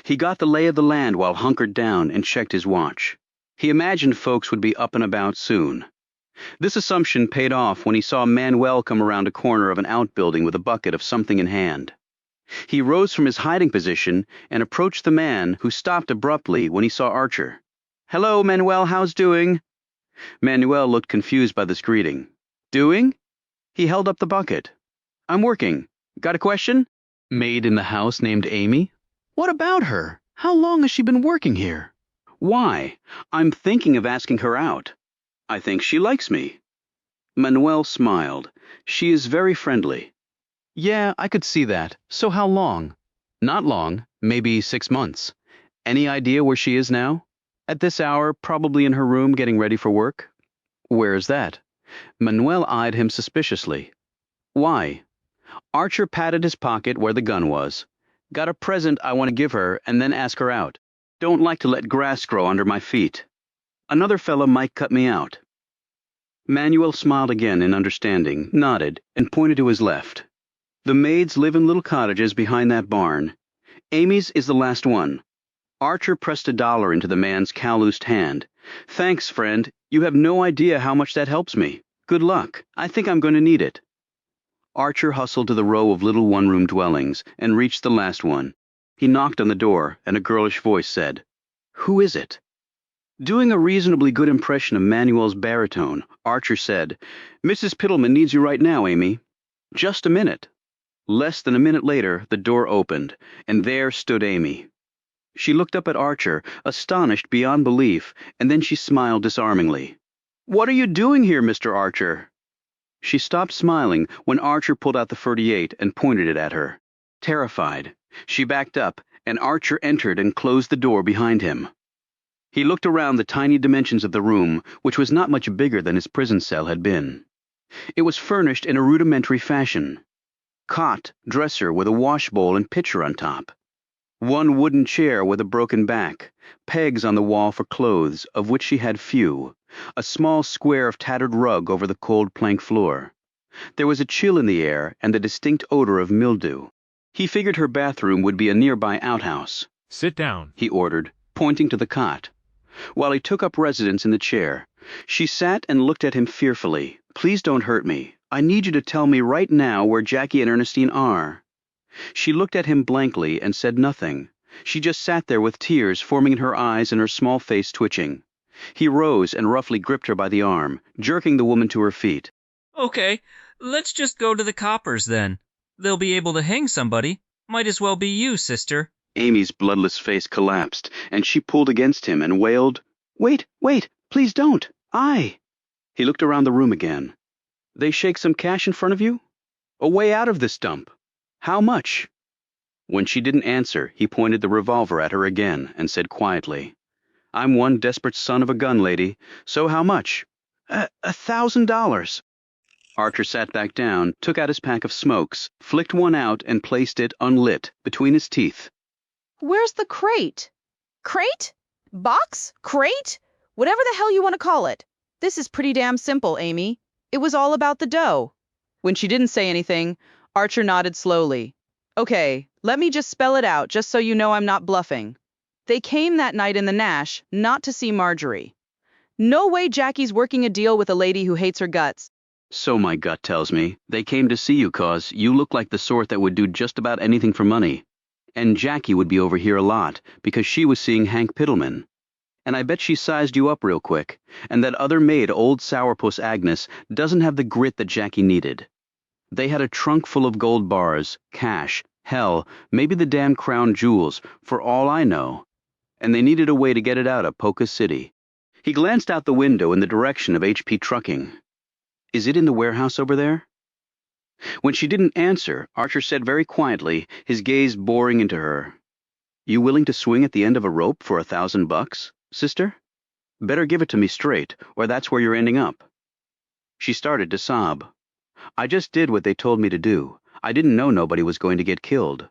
Speaker 1: He got the lay of the land while hunkered down and checked his watch. He imagined folks would be up and about soon. This assumption paid off when he saw Manuel come around a corner of an outbuilding with a bucket of something in hand. He rose from his hiding position and approached the man, who stopped abruptly when he saw Archer. "Hello, Manuel, how's doing?" Manuel looked confused by this greeting. "Doing?" He held up the bucket. "I'm working. Got a question?" "Maid in the house named Amy?" "What about her? How long has she been working here?" "Why? I'm thinking of asking her out. I think she likes me." Manuel smiled. "She is very friendly." "Yeah, I could see that. So how long?" "Not long. Maybe 6 months. Any idea where she is now?" "At this hour, probably in her room getting ready for work." "Where is that?" Manuel eyed him suspiciously. "Why?" Archer patted his pocket where the gun was. "Got a present I want to give her and then ask her out. Don't like to let grass grow under my feet. Another fella might cut me out." Manuel smiled again in understanding, nodded, and pointed to his left. "The maids live in little cottages behind that barn. Amy's is the last one." Archer pressed $1 into the man's calloused hand. "Thanks, friend. You have no idea how much that helps me. Good luck. I think I'm going to need it." Archer hustled to the row of little one-room dwellings and reached the last one. He knocked on the door, and a girlish voice said, "Who is it?" Doing a reasonably good impression of Manuel's baritone, Archer said, "Mrs. Pittleman needs you right now, Amy." "Just a minute." Less than a minute later, the door opened, and there stood Amy. She looked up at Archer, astonished beyond belief, and then she smiled disarmingly. "What are you doing here, Mr. Archer?" She stopped smiling when Archer pulled out the .38 and pointed it at her. Terrified, she backed up, and Archer entered and closed the door behind him. He looked around the tiny dimensions of the room, which was not much bigger than his prison cell had been. It was furnished in a rudimentary fashion. Cot, dresser with a washbowl and pitcher on top. One wooden chair with a broken back, pegs on the wall for clothes, of which she had few, a small square of tattered rug over the cold plank floor. There was a chill in the air and the distinct odor of mildew. He figured her bathroom would be a nearby outhouse.
Speaker 13: Sit down,
Speaker 1: he ordered, pointing to the cot. While he took up residence in the chair, she sat and looked at him fearfully. "Please don't hurt me. I need you to tell me right now where Jackie and Ernestine are." She looked at him blankly and said nothing. She just sat there with tears forming in her eyes and her small face twitching. He rose and roughly gripped her by the arm, jerking the woman to her feet.
Speaker 5: "Okay, let's just go to the coppers then. They'll be able to hang somebody. Might as well be you, sister."
Speaker 1: Amy's bloodless face collapsed, and she pulled against him and wailed, "Wait, please don't. He looked around the room again. "They shake some cash in front of you? A way out of this dump. How much?" When she didn't answer, he pointed the revolver at her again and said quietly, "I'm one desperate son of a gun, lady. So how much?" $1,000. Archer sat back down, took out his pack of smokes, flicked one out, and placed it, unlit, between his teeth.
Speaker 12: "Where's the crate?" "Crate? Box? Crate? Whatever the hell you want to call it. This is pretty damn simple, Amy. It was all about the dough." When she didn't say anything, Archer nodded slowly. "Okay, let me just spell it out, just so you know I'm not bluffing. They came that night in the Nash, not to see Marjorie. No way Jackie's working a deal with a lady who hates her guts."
Speaker 1: "So my gut tells me. They came to see you 'cause you look like the sort that would do just about anything for money. And Jackie would be over here a lot, because she was seeing Hank Pittleman. And I bet she sized you up real quick, and that other maid, old sourpuss Agnes, doesn't have the grit that Jackie needed. They had a trunk full of gold bars, cash, hell, maybe the damn crown jewels, for all I know. And they needed a way to get it out of Polka City." He glanced out the window in the direction of HP Trucking. "Is it in the warehouse over there?" When she didn't answer, Archer said very quietly, his gaze boring into her, "You willing to swing at the end of a rope for $1,000, sister? Better give it to me straight, or that's where you're ending up." She started to sob. "I just did what they told me to do. I didn't know nobody was going to get killed."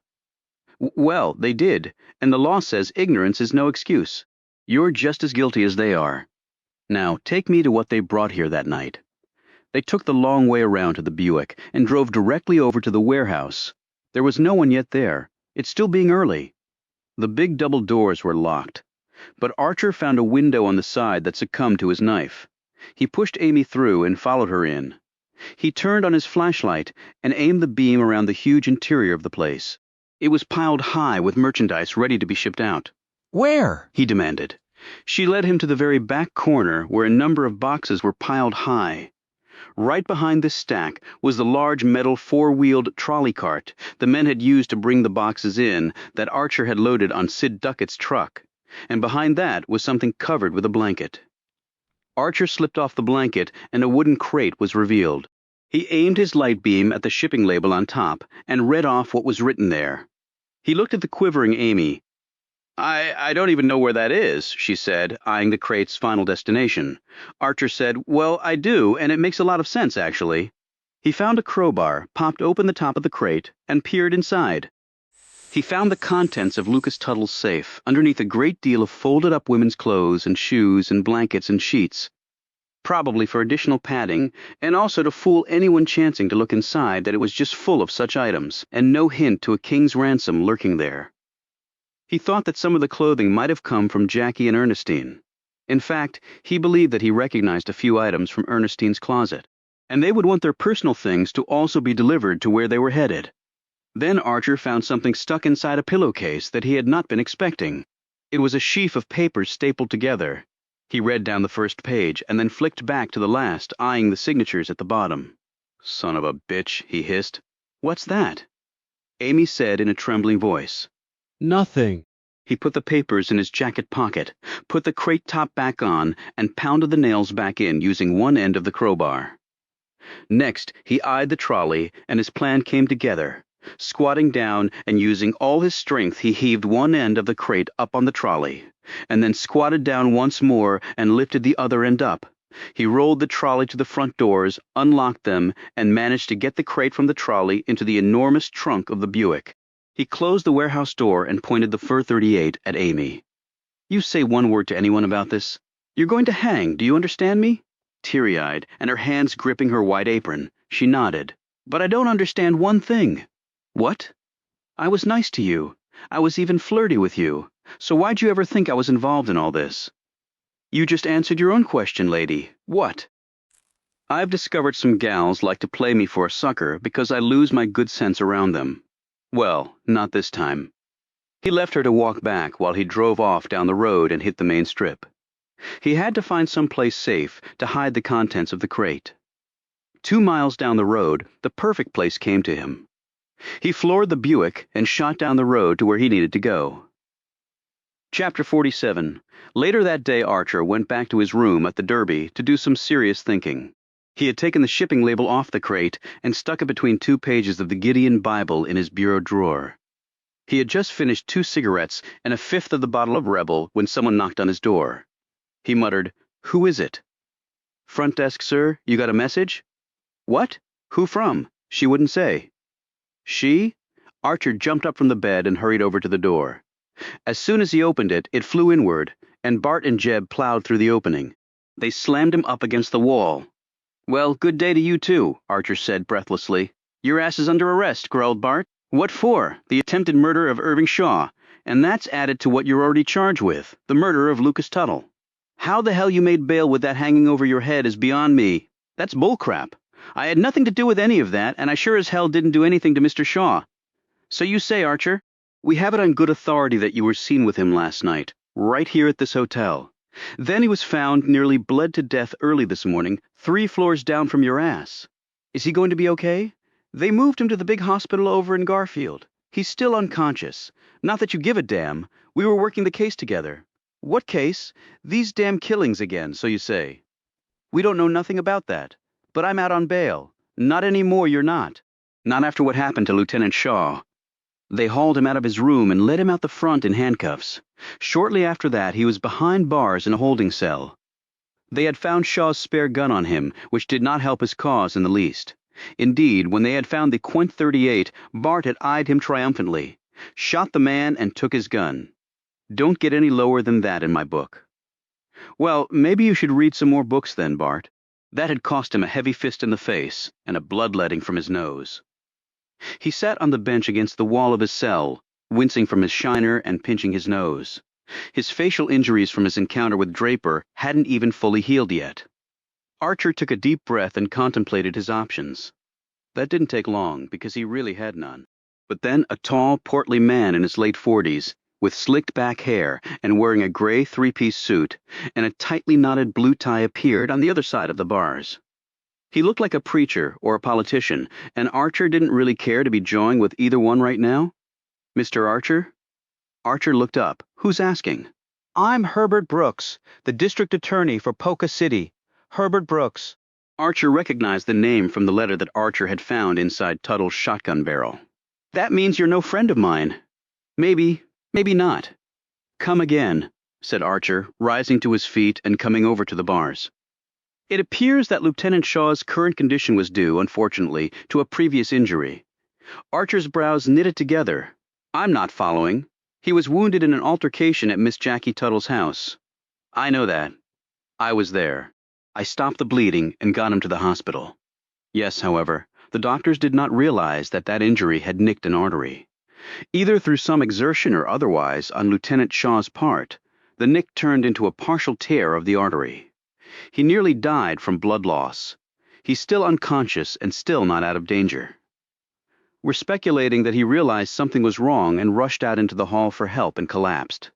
Speaker 1: "Well, they did, and the law says ignorance is no excuse. You're just as guilty as they are. Now, take me to what they brought here that night." They took the long way around to the Buick and drove directly over to the warehouse. There was no one yet there. It still being early. The big double doors were locked. But Archer found a window on the side that succumbed to his knife. He pushed Amy through and followed her in. He turned on his flashlight and aimed the beam around the huge interior of the place. It was piled high with merchandise ready to be shipped out.
Speaker 5: "Where?"
Speaker 1: he demanded. She led him to the very back corner where a number of boxes were piled high. Right behind this stack was the large metal four-wheeled trolley cart the men had used to bring the boxes in that Archer had loaded on Sid Duckett's truck, and behind that was something covered with a blanket. Archer slipped off the blanket and a wooden crate was revealed. He aimed his light beam at the shipping label on top and read off what was written there. He looked at the quivering Amy. I don't even know where that is," she said, eyeing the crate's final destination. Archer said, "Well, I do, and it makes a lot of sense, actually." He found a crowbar, popped open the top of the crate, and peered inside. He found the contents of Lucas Tuttle's safe, underneath a great deal of folded-up women's clothes and shoes and blankets and sheets. Probably for additional padding, and also to fool anyone chancing to look inside that it was just full of such items, and no hint to a king's ransom lurking there. He thought that some of the clothing might have come from Jackie and Ernestine. In fact, he believed that he recognized a few items from Ernestine's closet, and they would want their personal things to also be delivered to where they were headed. Then Archer found something stuck inside a pillowcase that he had not been expecting. It was a sheaf of papers stapled together. He read down the first page and then flicked back to the last, eyeing the signatures at the bottom. "Son of a bitch," he hissed. "What's that?" Amy said in a trembling voice.
Speaker 15: Nothing.
Speaker 1: He put the papers in his jacket pocket, put the crate top back on, and pounded the nails back in using one end of the crowbar. Next, he eyed the trolley, and his plan came together. Squatting down and using all his strength, he heaved one end of the crate up on the trolley, and then squatted down once more and lifted the other end up. He rolled the trolley to the front doors, unlocked them, and managed to get the crate from the trolley into the enormous trunk of the Buick. He closed the warehouse door and pointed the Fur 38 at Amy. "You say one word to anyone about this. You're going to hang, do you understand me?" Teary-eyed, and her hands gripping her white apron, she nodded. "But I don't understand one thing." "What?" "I was nice to you. I was even flirty with you. So why'd you ever think I was involved in all this?" "You just answered your own question, lady. What?" "I've discovered some gals like to play me for a sucker because I lose my good sense around them. Well, not this time." He left her to walk back while he drove off down the road and hit the main strip. He had to find some place safe to hide the contents of the crate. 2 miles down the road, the perfect place came to him. He floored the Buick and shot down the road to where he needed to go. Chapter 47. Later that day, Archer went back to his room at the Derby to do some serious thinking. He had taken the shipping label off the crate and stuck it between 2 pages of the Gideon Bible in his bureau drawer. He had just finished 2 cigarettes and a fifth of the bottle of Rebel when someone knocked on his door. He muttered, "Who is it?" "Front desk, sir. You got a message?" "What? Who from?" She wouldn't say. "She?" Archer jumped up from the bed and hurried over to the door. As soon as he opened it, it flew inward, and Bart and Jeb plowed through the opening. They slammed him up against the wall. "Well, good day to you, too," Archer said breathlessly. "Your ass is under arrest," growled Bart. "What for?" "The attempted murder of Irving Shaw. And that's added to what you're already charged with, the murder of Lucas Tuttle. How the hell you made bail with that hanging over your head is beyond me. That's bullcrap. I had nothing to do with any of that, and I sure as hell didn't do anything to Mr. Shaw." "So you say, Archer?" "We have it on good authority that you were seen with him last night, right here at this hotel. Then he was found nearly bled to death early this morning, 3 floors down from your ass. Is he going to be okay? They moved him to the big hospital over in Garfield. He's still unconscious. Not that you give a damn. We were working the case together." "What case? These damn killings again, so you say." "We don't know nothing about that. But I'm out on bail. Not any more you're not. Not after what happened to Lieutenant Shaw." They hauled him out of his room and led him out the front in handcuffs. Shortly after that, he was behind bars in a holding cell. They had found Shaw's spare gun on him, which did not help his cause in the least. Indeed, when they had found the .38, Bart had eyed him triumphantly, shot the man, and took his gun. Don't get any lower than that in my book. "Well, maybe you should read some more books then, Bart." That had cost him a heavy fist in the face and a bloodletting from his nose. He sat on the bench against the wall of his cell, wincing from his shiner and pinching his nose. His facial injuries from his encounter with Draper hadn't even fully healed yet. Archer took a deep breath and contemplated his options. That didn't take long, because he really had none. But then a tall, portly man in his late 40s, with slicked back hair and wearing a gray 3-piece suit and a tightly knotted blue tie, appeared on the other side of the bars. He looked like a preacher or a politician, and Archer didn't really care to be jawing with either one right now. "Mr. Archer?" Archer looked up. "Who's asking?" "I'm Herbert Brooks, the district attorney for Polka City. Herbert Brooks." Archer recognized the name from the letter that Archer had found inside Tuttle's shotgun barrel. "That means you're no friend of mine." "Maybe, maybe not." "Come again," said Archer, rising to his feet and coming over to the bars. "It appears that Lieutenant Shaw's current condition was due, unfortunately, to a previous injury." Archer's brows knitted together. "I'm not following. He was wounded in an altercation at Miss Jackie Tuttle's house." "I know that. I was there. I stopped the bleeding and got him to the hospital." Yes, however, the doctors did not realize that that injury had nicked an artery. Either through some exertion or otherwise on Lieutenant Shaw's part, the nick turned into a partial tear of the artery. He nearly died from blood loss. He's still unconscious and still not out of danger. We're speculating that he realized something was wrong and rushed out into the hall for help and collapsed.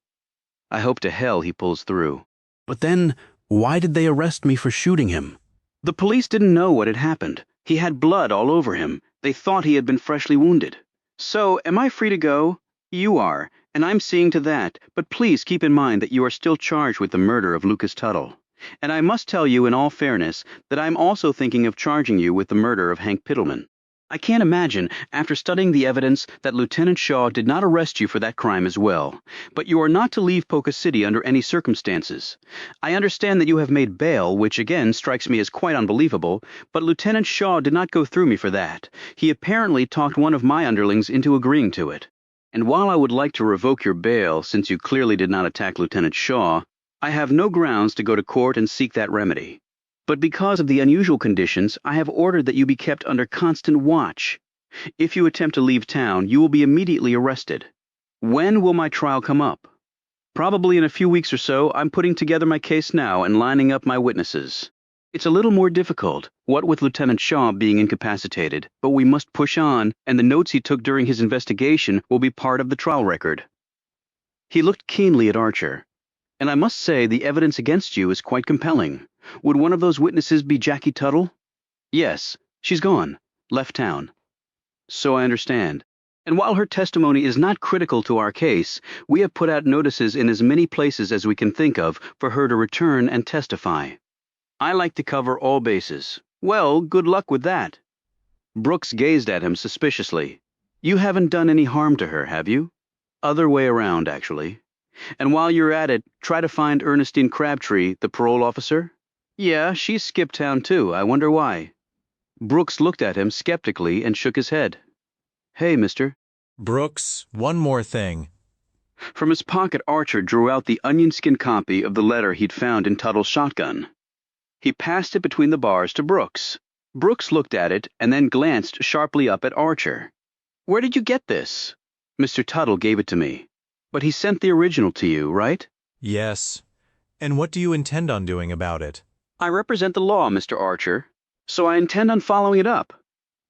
Speaker 1: I hope to hell he pulls through.
Speaker 4: But then, why did they arrest me for shooting him?
Speaker 1: The police didn't know what had happened. He had blood all over him. They thought he had been freshly wounded. So, am I free to go? You are, and I'm seeing to that, but please keep in mind that you are still charged with the murder of Lucas Tuttle. And I must tell you in all fairness that I'm also thinking of charging you with the murder of Hank Pittleman. I can't imagine, after studying the evidence, that Lieutenant Shaw did not arrest you for that crime as well. But you are not to leave Polka City under any circumstances. I understand that you have made bail, which again strikes me as quite unbelievable, but Lieutenant Shaw did not go through me for that. He apparently talked one of my underlings into agreeing to it. And while I would like to revoke your bail, since you clearly did not attack Lieutenant Shaw, I have no grounds to go to court and seek that remedy. But because of the unusual conditions, I have ordered that you be kept under constant watch. If you attempt to leave town, you will be immediately arrested. When will my trial come up? Probably in a few weeks or so. I'm putting together my case now and lining up my witnesses. It's a little more difficult, what with Lieutenant Shaw being incapacitated, but we must push on, and the notes he took during his investigation will be part of the trial record. He looked keenly at Archer. And I must say the evidence against you is quite compelling. Would one of those witnesses be Jackie Tuttle? Yes, she's gone. Left town. So I understand. And while her testimony is not critical to our case, we have put out notices in as many places as we can think of for her to return and testify. I like to cover all bases. Well, good luck with that. Brooks gazed at him suspiciously. You haven't done any harm to her, have you? Other way around, actually. And while you're at it, try to find Ernestine Crabtree, the parole officer. Yeah, she's skipped town too. I wonder why. Brooks looked at him skeptically and shook his head. Hey, mister.
Speaker 7: Brooks, one more thing.
Speaker 1: From his pocket, Archer drew out the onion-skin copy of the letter he'd found in Tuttle's shotgun. He passed it between the bars to Brooks. Brooks looked at it and then glanced sharply up at Archer. Where did you get this? Mr. Tuttle gave it to me. But he sent the original to you, right?
Speaker 7: Yes. And what do you intend on doing about it?
Speaker 1: I represent the law, Mr. Archer, so I intend on following it up.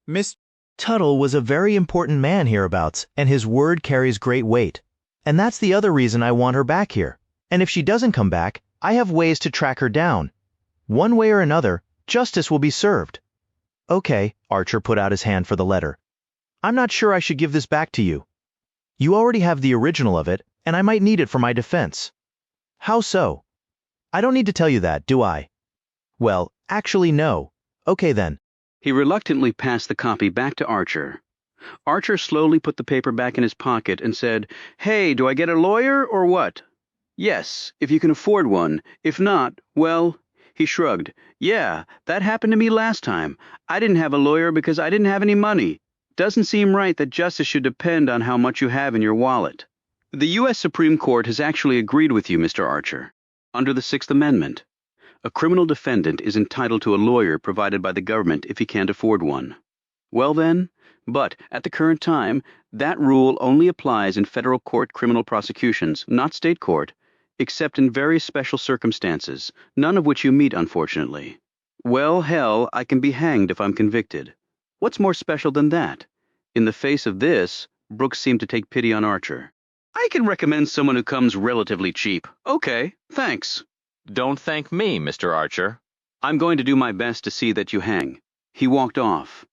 Speaker 14: Miss Tuttle was a very important man hereabouts, and his word carries great weight. And that's the other reason I want her back here. And if she doesn't come back, I have ways to track her down. One way or another, justice will be served. Okay, Archer put out his hand for the letter. I'm not sure I should give this back to you. You already have the original of it, and I might need it for my defense. How so? I don't need to tell you that, do I? Well, actually no. Okay then.
Speaker 1: He reluctantly passed the copy back to Archer. Archer slowly put the paper back in his pocket and said, Hey, do I get a lawyer or what? Yes, if you can afford one. If not, well, he shrugged. Yeah, that happened to me last time. I didn't have a lawyer because I didn't have any money. Doesn't seem right that justice should depend on how much you have in your wallet. The U.S. Supreme Court has actually agreed with you, Mr. Archer. Under the Sixth Amendment, a criminal defendant is entitled to a lawyer provided by the government if he can't afford one. Well then, but at the current time, that rule only applies in federal court criminal prosecutions, not state court, except in very special circumstances, none of which you meet, unfortunately. Well, hell, I can be hanged if I'm convicted. What's more special than that? In the face of this, Brooks seemed to take pity on Archer. I can recommend someone who comes relatively cheap. Okay, thanks.
Speaker 23: Don't thank me, Mr. Archer.
Speaker 1: I'm going to do my best to see that you hang. He walked off.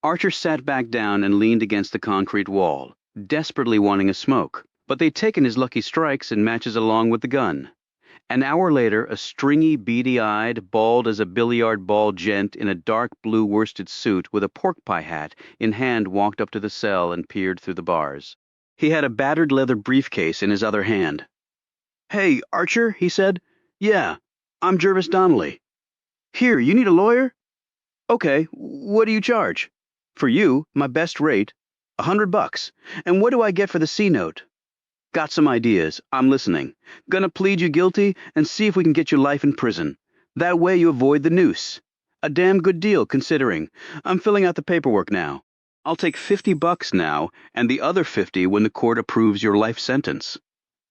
Speaker 1: Archer sat back down and leaned against the concrete wall, desperately wanting a smoke, but they'd taken his lucky strikes and matches along with the gun. An hour later, a stringy, beady-eyed, bald as a billiard ball gent in a dark blue worsted suit with a pork pie hat in hand walked up to the cell and peered through the bars. He had a battered leather briefcase in his other hand. Hey, Archer, he said. Yeah, I'm Jervis Donnelly. Here, you need a lawyer? Okay, what do you charge? For you, my best rate, $100. And what do I get for the C-note? Got some ideas. I'm listening. Gonna plead you guilty and see if we can get you life in prison. That way you avoid the noose. A damn good deal, considering. I'm filling out the paperwork now. I'll take $50 now, and the other 50 when the court approves your life sentence.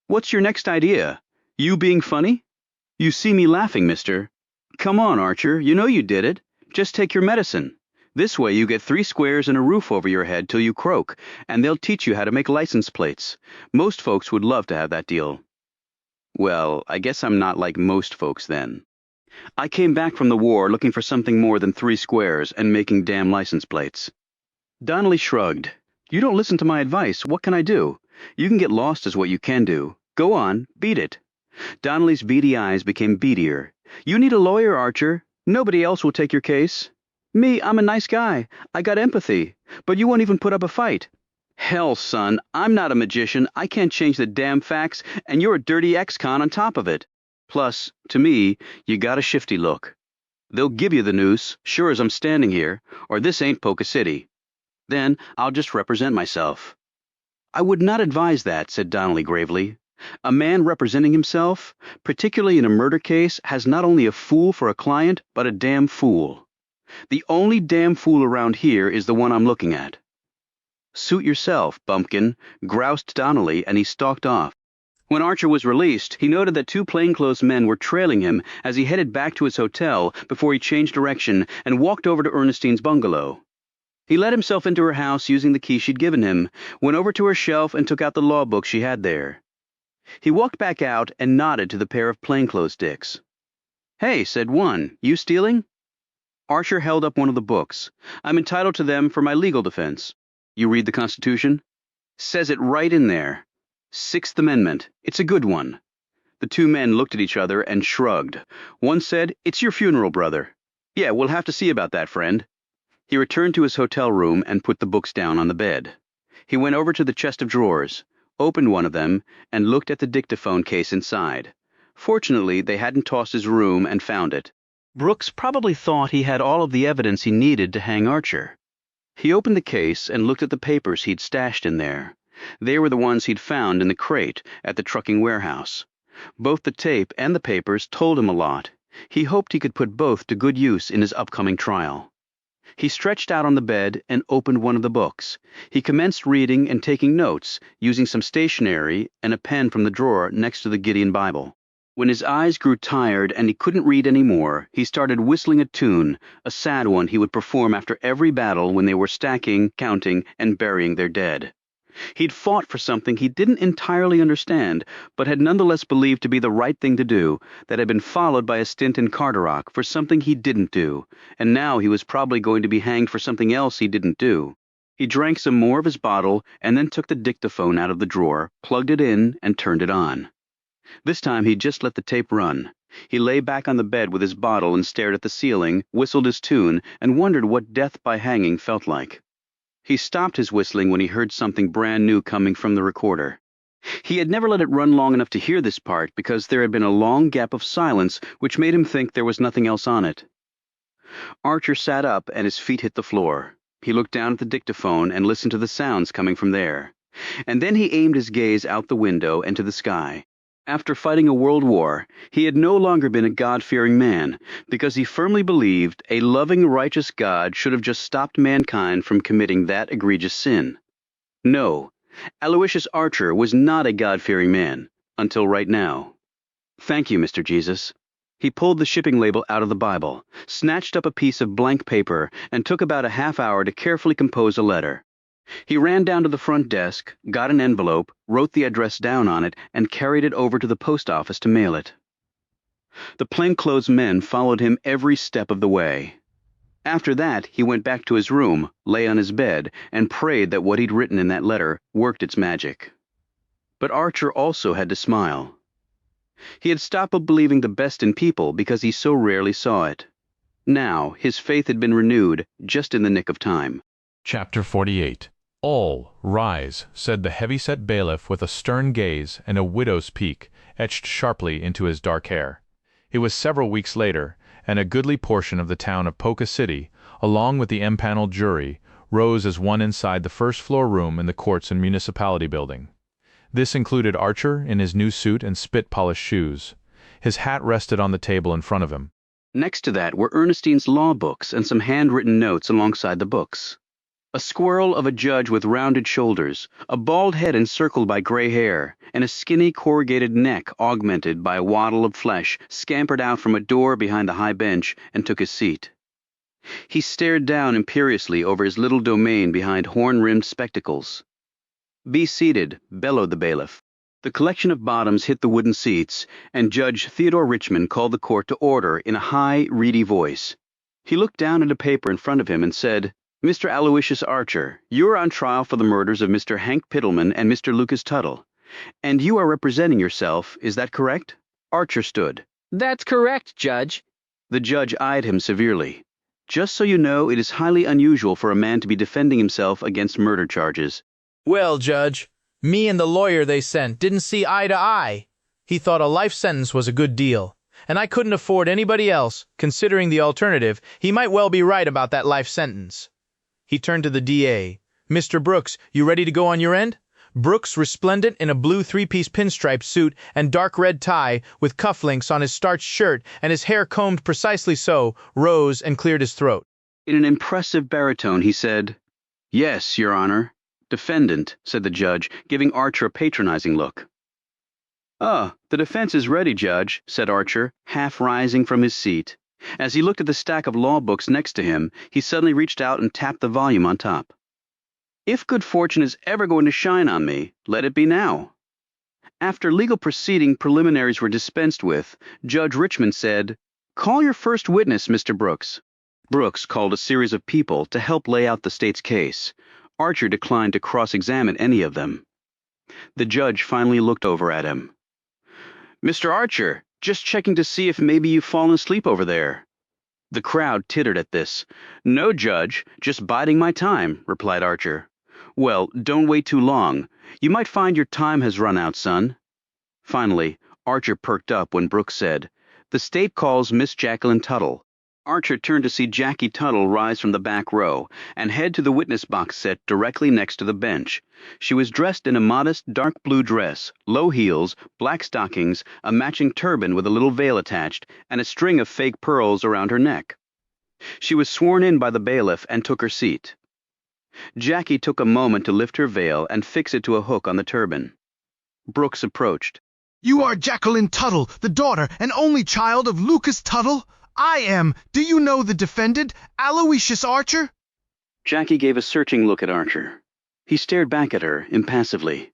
Speaker 1: What's your next idea? You being funny? You see me laughing, mister. Come on, Archer, you know you did it. Just take your medicine. This way you get 3 squares and a roof over your head till you croak, and they'll teach you how to make license plates. Most folks would love to have that deal. Well, I guess I'm not like most folks then. I came back from the war looking for something more than 3 squares and making damn license plates. Donnelly shrugged. You don't listen to my advice. What can I do? You can get lost is what you can do. Go on, beat it. Donnelly's beady eyes became beadier. You need a lawyer, Archer. Nobody else will take your case. Me, I'm a nice guy. I got empathy. But you won't even put up a fight. Hell, son, I'm not a magician. I can't change the damn facts, and you're a dirty ex-con on top of it. Plus, to me, you got a shifty look. They'll give you the noose, sure as I'm standing here, or this ain't Polka City. Then I'll just represent myself. I would not advise that, said Donnelly gravely. A man representing himself, particularly in a murder case, has not only a fool for a client, but a damn fool. The only damn fool around here is the one I'm looking at. Suit yourself, bumpkin, groused Donnelly, and he stalked off. When Archer was released, he noted that 2 plainclothes men were trailing him as he headed back to his hotel before he changed direction and walked over to Ernestine's bungalow. He let himself into her house using the key she'd given him, went over to her shelf and took out the law book she had there. He walked back out and nodded to the pair of plainclothes dicks. Hey, said one, you stealing? Archer held up one of the books. I'm entitled to them for my legal defense. You read the Constitution? Says it right in there. 6th Amendment. It's a good one. The 2 men looked at each other and shrugged. One said, It's your funeral, brother. Yeah, we'll have to see about that, friend. He returned to his hotel room and put the books down on the bed. He went over to the chest of drawers, opened one of them, and looked at the dictaphone case inside. Fortunately, they hadn't tossed his room and found it. Brooks probably thought he had all of the evidence he needed to hang Archer. He opened the case and looked at the papers he'd stashed in there. They were the ones he'd found in the crate at the trucking warehouse. Both the tape and the papers told him a lot. He hoped he could put both to good use in his upcoming trial. He stretched out on the bed and opened one of the books. He commenced reading and taking notes, using some stationery and a pen from the drawer next to the Gideon Bible. When his eyes grew tired and he couldn't read any more, he started whistling a tune, a sad one he would perform after every battle when they were stacking, counting, and burying their dead. He'd fought for something he didn't entirely understand, but had nonetheless believed to be the right thing to do, that had been followed by a stint in Carderock for something he didn't do, and now he was probably going to be hanged for something else he didn't do. He drank some more of his bottle and then took the dictaphone out of the drawer, plugged it in, and turned it on. This time he just let the tape run. He lay back on the bed with his bottle and stared at the ceiling, whistled his tune, and wondered what death by hanging felt like. He stopped his whistling when he heard something brand new coming from the recorder. He had never let it run long enough to hear this part because there had been a long gap of silence which made him think there was nothing else on it. Archer sat up and his feet hit the floor. He looked down at the dictaphone and listened to the sounds coming from there. And then he aimed his gaze out the window and to the sky. After fighting a world war, he had no longer been a God-fearing man, because he firmly believed a loving, righteous God should have just stopped mankind from committing that egregious sin. No, Aloysius Archer was not a God-fearing man, until right now. Thank you, Mr. Jesus. He pulled the shipping label out of the Bible, snatched up a piece of blank paper, and took about a half hour to carefully compose a letter. He ran down to the front desk, got an envelope, wrote the address down on it, and carried it over to the post office to mail it. The plainclothes men followed him every step of the way. After that, he went back to his room, lay on his bed, and prayed that what he'd written in that letter worked its magic. But Archer also had to smile. He had stopped believing the best in people because he so rarely saw it. Now, his faith had been renewed just in the nick of time.
Speaker 17: Chapter 48. All rise, said the heavy-set bailiff with a stern gaze and a widow's peak etched sharply into his dark hair. It was several weeks later, and a goodly portion of the town of Polka City, along with the empaneled jury, rose as one inside the first-floor room in the courts and municipality building. This included Archer in his new suit and spit-polished shoes. His hat rested on the table in front of him.
Speaker 1: Next to that were Ernestine's law books and some handwritten notes alongside the books. A squirrel of a judge with rounded shoulders, a bald head encircled by gray hair, and a skinny corrugated neck augmented by a waddle of flesh scampered out from a door behind the high bench and took his seat. He stared down imperiously over his little domain behind horn-rimmed spectacles. "Be seated," bellowed the bailiff. The collection of bottoms hit the wooden seats, and Judge Theodore Richmond called the court to order in a high, reedy voice. He looked down at a paper in front of him and said, "Mr. Aloysius Archer, you are on trial for the murders of Mr. Hank Pittleman and Mr. Lucas Tuttle. And you are representing yourself, is that correct?" Archer stood.
Speaker 6: "That's correct, Judge."
Speaker 1: The judge eyed him severely. "Just so you know, it is highly unusual for a man to be defending himself against murder charges."
Speaker 16: "Well, Judge, me and the lawyer they sent didn't see eye to eye. He thought a life sentence was a good deal, and I couldn't afford anybody else. Considering the alternative, he might well be right about that life sentence." He turned to the DA. "Mr. Brooks, you ready to go on your end?" Brooks, resplendent in a blue three-piece pinstripe suit and dark red tie, with cufflinks on his starched shirt and his hair combed precisely so, rose and cleared his throat.
Speaker 1: In an impressive baritone, he said, "Yes, Your Honor." "Defendant," said the judge, giving Archer a patronizing look. "Ah, the defense is ready, Judge," said Archer, half rising from his seat. As he looked at the stack of law books next to him, he suddenly reached out and tapped the volume on top. "If good fortune is ever going to shine on me, let it be now." After legal proceeding preliminaries were dispensed with, Judge Richmond said, "Call your first witness, Mr. Brooks." Brooks called a series of people to help lay out the state's case. Archer declined to cross-examine any of them. The judge finally looked over at him. "Mr. Archer, just checking to see if maybe you've fallen asleep over there." The crowd tittered at this. "No, Judge, just biding my time," replied Archer. "Well, don't wait too long. You might find your time has run out, son." Finally, Archer perked up when Brooks said, "The state calls Miss Jacqueline Tuttle." Archer turned to see Jackie Tuttle rise from the back row and head to the witness box set directly next to the bench. She was dressed in a modest dark blue dress, low heels, black stockings, a matching turban with a little veil attached, and a string of fake pearls around her neck. She was sworn in by the bailiff and took her seat. Jackie took a moment to lift her veil and fix it to a hook on the turban. Brooks approached.
Speaker 21: "You are Jacqueline Tuttle, the daughter and only child of Lucas Tuttle? I am. Do you know the defendant, Aloysius Archer?"
Speaker 1: Jackie gave a searching look at Archer. He stared back at her impassively.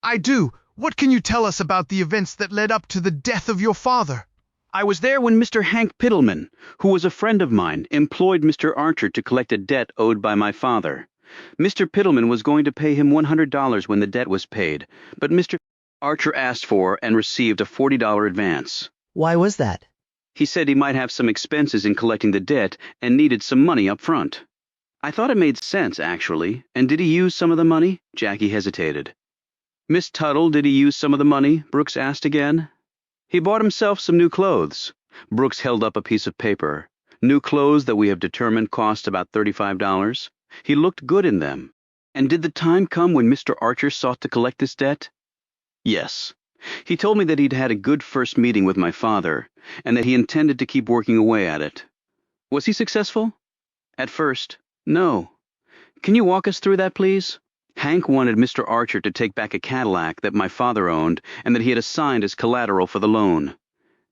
Speaker 21: "I do. What can you tell us about the events that led up to the death of your father?"
Speaker 1: "I was there when Mr. Hank Pittleman, who was a friend of mine, employed Mr. Archer to collect a debt owed by my father. Mr. Pittleman was going to pay him $100 when the debt was paid, but Mr. Archer asked for and received a $40 advance.
Speaker 14: Why was that?
Speaker 1: He said he might have some expenses in collecting the debt and needed some money up front. I thought it made sense, actually. And did he use some of the money?" Jackie hesitated. "Miss Tuttle, did he use some of the money?" Brooks asked again. "He bought himself some new clothes." Brooks held up a piece of paper. "New clothes that we have determined cost about $35. He looked good in them." "And did the time come when Mr. Archer sought to collect this debt?" "Yes. He told me that he'd had a good first meeting with my father, and that he intended to keep working away at it." "Was he successful?" "At first, no." "Can you walk us through that, please?" "Hank wanted Mr. Archer to take back a Cadillac that my father owned and that he had assigned as collateral for the loan."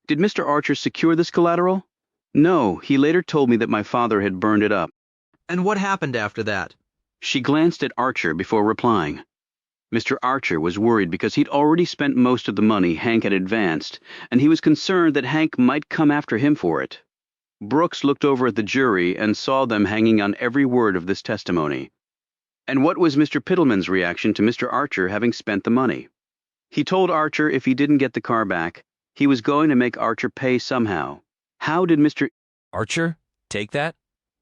Speaker 1: "Did Mr. Archer secure this collateral?" "No, he later told me that my father had burned it up."
Speaker 2: "And what happened after that?"
Speaker 1: She glanced at Archer before replying. Mr. Archer was worried because he'd already spent most of the money Hank had advanced, and he was concerned that Hank might come after him for it. Brooks looked over at the jury and saw them hanging on every word of this testimony. "And what was Mr. Pittleman's reaction to Mr. Archer having spent the money?" "He told Archer if he didn't get the car back, he was going to make Archer pay somehow." "How did Mr.
Speaker 24: Archer take that?"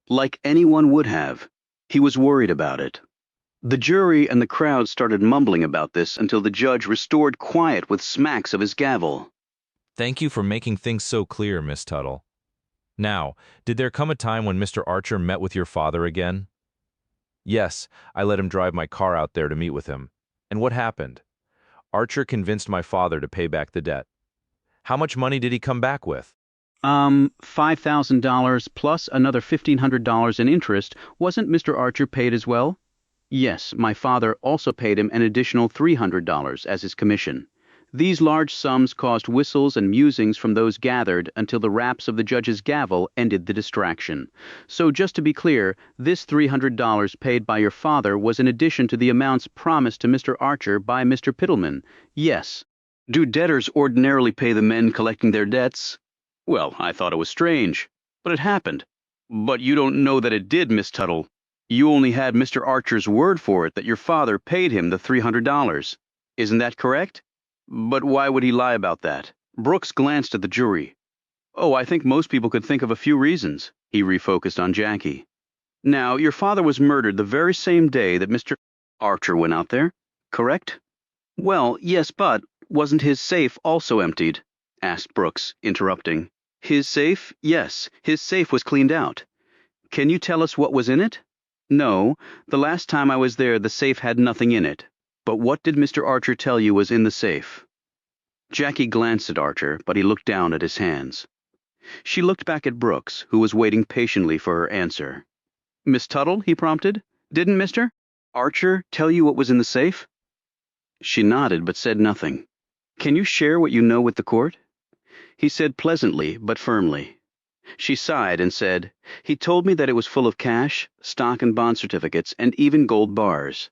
Speaker 1: "Like anyone would have. He was worried about it." The jury and the crowd started mumbling about this until the judge restored quiet with smacks of his gavel.
Speaker 24: "Thank you for making things so clear, Miss Tuttle. Now, did there come a time when Mr. Archer met with your father again?" "Yes, I let him drive my car out there to meet with him. And what happened?" "Archer convinced my father to pay back the debt." "How much money did he come back with?"
Speaker 1: $5,000 plus another $1,500 in interest. Wasn't Mr. Archer paid as well?" "Yes, my father also paid him an additional $300 as his commission. These large sums caused whistles and musings from those gathered until the raps of the judge's gavel ended the distraction. So just to be clear, this $300 paid by your father was in addition to the amounts promised to Mr. Archer by Mr. Pittleman. Yes. Do debtors ordinarily pay the men collecting their debts? Well, I thought it was strange, but it happened. But you don't know that it did, Miss Tuttle. You only had Mr. Archer's word for it that your father paid him the $300. Isn't that correct? But why would he lie about that? Brooks glanced at the jury. Oh, I think most people could think of a few reasons. He refocused on Jackie. Now, your father was murdered the very same day that Mr. Archer went out there, correct? Well, yes, but wasn't his safe also emptied? Asked Brooks, interrupting. His safe? Yes, his safe was cleaned out. Can you tell us what was in it? No, the last time I was there the safe had nothing in it. But what did Mr. Archer tell you was in the safe? Jackie glanced at Archer, but he looked down at his hands. She looked back at Brooks, who was waiting patiently for her answer. Miss Tuttle, he prompted. Didn't Mr. Archer tell you what was in the safe? She nodded but said nothing. Can you share what you know with the court? He said pleasantly but firmly. She sighed and said, He told me that it was full of cash, stock and bond certificates, and even gold bars.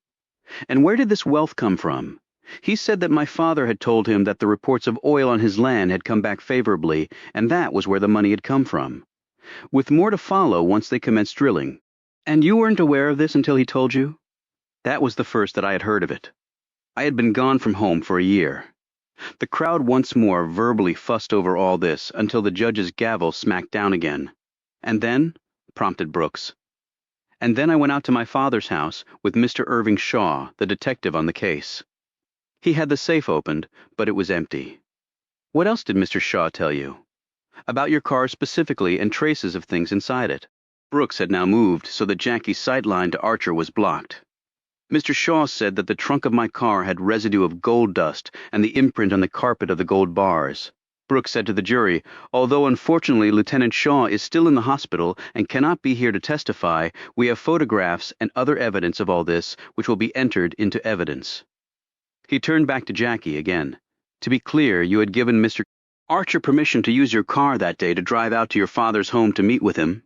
Speaker 1: And where did this wealth come from? He said that my father had told him that the reports of oil on his land had come back favorably, and that was where the money had come from. With more to follow once they commenced drilling. And you weren't aware of this until he told you? That was the first that I had heard of it. I had been gone from home for a year. The crowd once more verbally fussed over all this until the judge's gavel smacked down again. And then, prompted Brooks. And then I went out to my father's house with Mr. Irving Shaw, the detective on the case. He had the safe opened, but it was empty. What else did Mr. Shaw tell you? About your car specifically and traces of things inside it. Brooks had now moved so that Jackie's sight line to Archer was blocked. Mr. Shaw said that the trunk of my car had residue of gold dust and the imprint on the carpet of the gold bars. Brooks said to the jury, although unfortunately Lieutenant Shaw is still in the hospital and cannot be here to testify, we have photographs and other evidence of all this which will be entered into evidence. He turned back to Jackie again. To be clear, you had given Mr. Archer permission to use your car that day to drive out to your father's home to meet with him?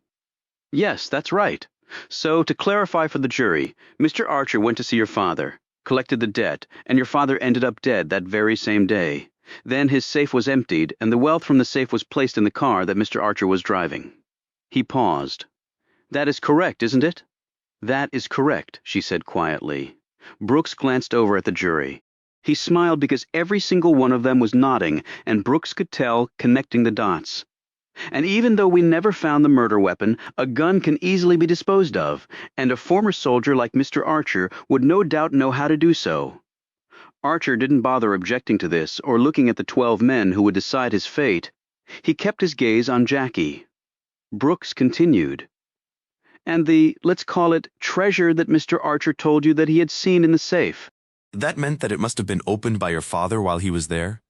Speaker 1: Yes, that's right. So, to clarify for the jury, Mr. Archer went to see your father, collected the debt, and your father ended up dead that very same day. Then his safe was emptied, and the wealth from the safe was placed in the car that Mr. Archer was driving. He paused. That is correct, isn't it? That is correct, she said quietly. Brooks glanced over at the jury. He smiled because every single one of them was nodding, and Brooks could tell, connecting the dots. And even though we never found the murder weapon, a gun can easily be disposed of, and a former soldier like Mr. Archer would no doubt know how to do so. Archer didn't bother objecting to this or looking at the 12 men who would decide his fate. He kept his gaze on Jackie. Brooks continued. And the, let's call it, treasure that Mr. Archer told you that he had seen in the safe.
Speaker 3: That meant that it must have been opened by your father while he was there?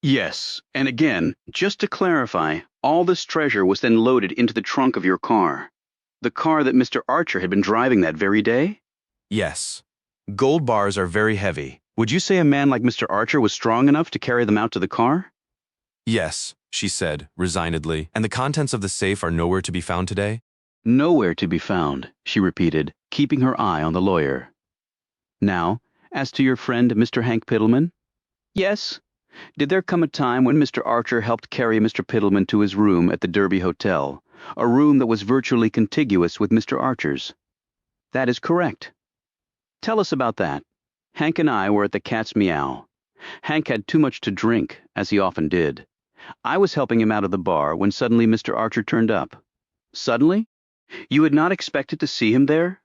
Speaker 1: Yes, and again, just to clarify, all this treasure was then loaded into the trunk of your car. The car that Mr. Archer had been driving that very day?
Speaker 3: Yes. Gold bars are very heavy.
Speaker 1: Would you say a man like Mr. Archer was strong enough to carry them out to the car?
Speaker 3: Yes, she said, resignedly. And the contents of the safe are nowhere to be found today?
Speaker 1: Nowhere to be found, she repeated, keeping her eye on the lawyer. Now, as to your friend, Mr. Hank Pittleman? Yes. Did there come a time when Mr. Archer helped carry Mr. Pittleman to his room at the Derby Hotel, a room that was virtually contiguous with Mr. Archer's? That is correct. Tell us about that. Hank and I were at the Cat's Meow. Hank had too much to drink, as he often did. I was helping him out of the bar when suddenly Mr. Archer turned up. Suddenly? You had not expected to see him there?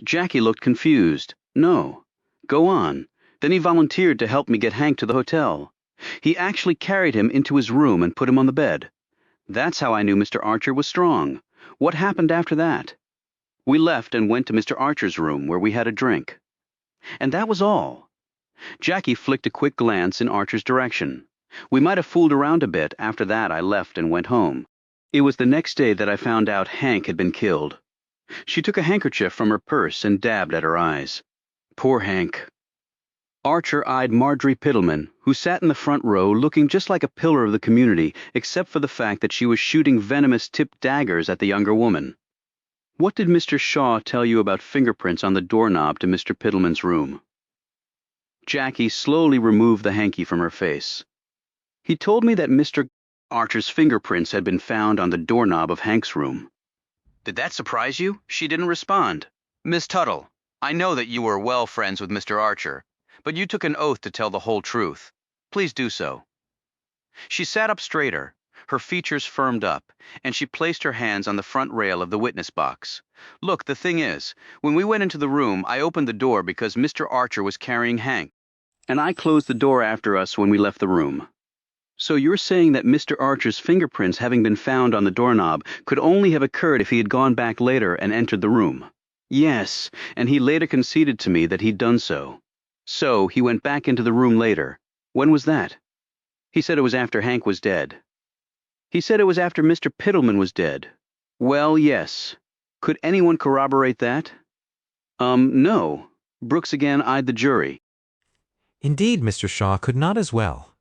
Speaker 1: Jackie looked confused. No. Go on. Then he volunteered to help me get Hank to the hotel. He actually carried him into his room and put him on the bed. That's how I knew Mr. Archer was strong. What happened after that? We left and went to Mr. Archer's room where we had a drink. And that was all. Jackie flicked a quick glance in Archer's direction. We might have fooled around a bit. After that I left and went home. It was the next day that I found out Hank had been killed. She took a handkerchief from her purse and dabbed at her eyes. Poor Hank. Archer eyed Marjorie Pittleman, who sat in the front row looking just like a pillar of the community, except for the fact that she was shooting venomous tipped daggers at the younger woman. What did Mr. Shaw tell you about fingerprints on the doorknob to Mr. Pittleman's room? Jackie slowly removed the hanky from her face. He told me that Mr. Archer's fingerprints had been found on the doorknob of Hank's room. Did that surprise you? She didn't respond. Miss Tuttle, I know that you were well friends with Mr. Archer, but you took an oath to tell the whole truth. Please do so. She sat up straighter, her features firmed up, and she placed her hands on the front rail of the witness box. Look, the thing is, when we went into the room, I opened the door because Mr. Archer was carrying Hank, and I closed the door after us when we left the room. So you're saying that Mr. Archer's fingerprints having been found on the doorknob could only have occurred if he had gone back later and entered the room? Yes, and he later conceded to me that he'd done so. So he went back into the room later. When was that? He said it was after Hank was dead. He said it was after Mr. Pittleman was dead. Well, yes. Could anyone corroborate that? No. Brooks again eyed the jury.
Speaker 3: Indeed, Mr. Shaw could not as well.